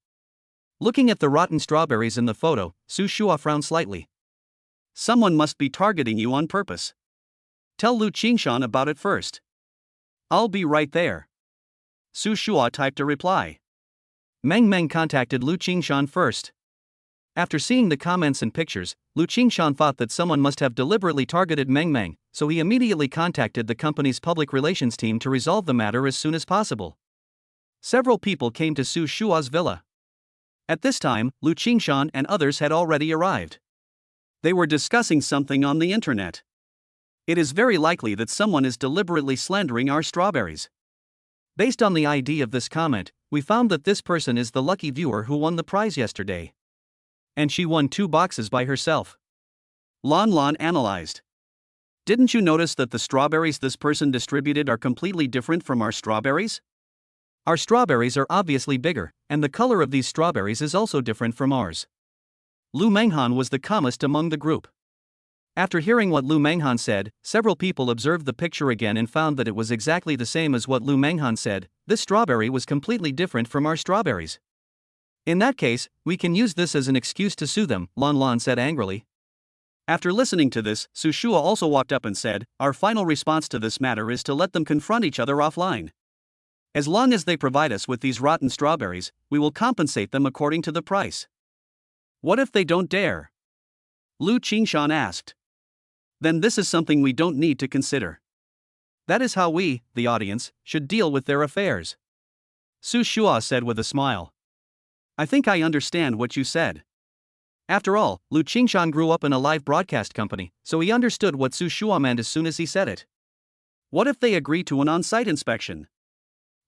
Looking at the rotten strawberries in the photo, Su Shua frowned slightly. Someone must be targeting you on purpose. Tell Lu Qingshan about it first. I'll be right there. Su Shua typed a reply. Meng Meng contacted Lu Qingshan first. After seeing the comments and pictures, Lu Qingshan thought that someone must have deliberately targeted Meng Meng, so he immediately contacted the company's public relations team to resolve the matter as soon as possible. Several people came to Su Shua's villa. At this time, Lu Qingshan and others had already arrived. They were discussing something on the internet. It is very likely that someone is deliberately slandering our strawberries. Based on the ID of this comment, we found that this person is the lucky viewer who won the prize yesterday. And she won 2 boxes by herself. Lan analyzed. Didn't you notice that the strawberries this person distributed are completely different from our strawberries? Our strawberries are obviously bigger, and the color of these strawberries is also different from ours. Lu Manghan was the calmest among the group. After hearing what Lu Manghan said, several people observed the picture again and found that it was exactly the same as what Lu Manghan said. This strawberry was completely different from our strawberries. In that case, we can use this as an excuse to sue them, Lan said angrily. After listening to this, Su Shua also walked up and said, our final response to this matter is to let them confront each other offline. As long as they provide us with these rotten strawberries, we will compensate them according to the price. What if they don't dare? Lu Qingshan asked. Then this is something we don't need to consider. That is how we, the audience, should deal with their affairs. Su Shua said with a smile. I think I understand what you said. After all, Lu Qingshan grew up in a live broadcast company, so he understood what Su Shua meant as soon as he said it. What if they agree to an on-site inspection?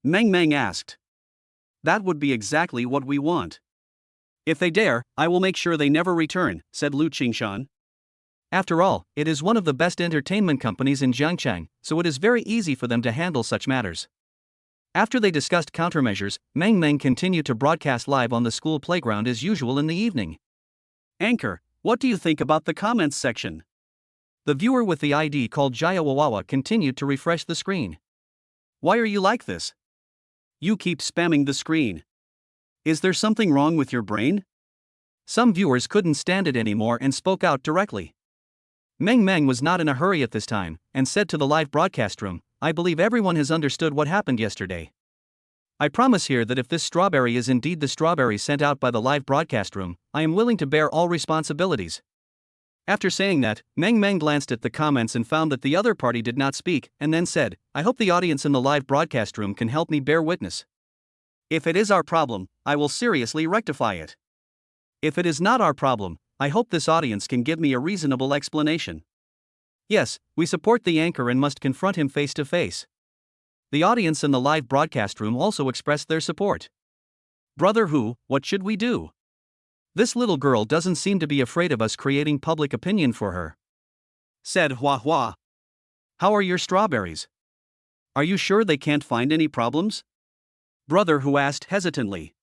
Meng asked. That would be exactly what we want. If they dare, I will make sure they never return, said Lu Qingshan. After all, it is one of the best entertainment companies in Jiangchang, so it is very easy for them to handle such matters. After they discussed countermeasures, Meng continued to broadcast live on the school playground as usual in the evening. Anchor, what do you think about the comments section? The viewer with the ID called Jaya Wawawa continued to refresh the screen. Why are you like this? You keep spamming the screen. Is there something wrong with your brain? Some viewers couldn't stand it anymore and spoke out directly. Meng was not in a hurry at this time, and said to the live broadcast room, I believe everyone has understood what happened yesterday. I promise here that if this strawberry is indeed the strawberry sent out by the live broadcast room, I am willing to bear all responsibilities. After saying that, Meng glanced at the comments and found that the other party did not speak, and then said, I hope the audience in the live broadcast room can help me bear witness. If it is our problem, I will seriously rectify it. If it is not our problem, I hope this audience can give me a reasonable explanation. Yes, we support the anchor and must confront him face to face. The audience in the live broadcast room also expressed their support. Brother Hu, what should we do? This little girl doesn't seem to be afraid of us creating public opinion for her. Said Hua. How are your strawberries? Are you sure they can't find any problems? Brother Hu asked hesitantly.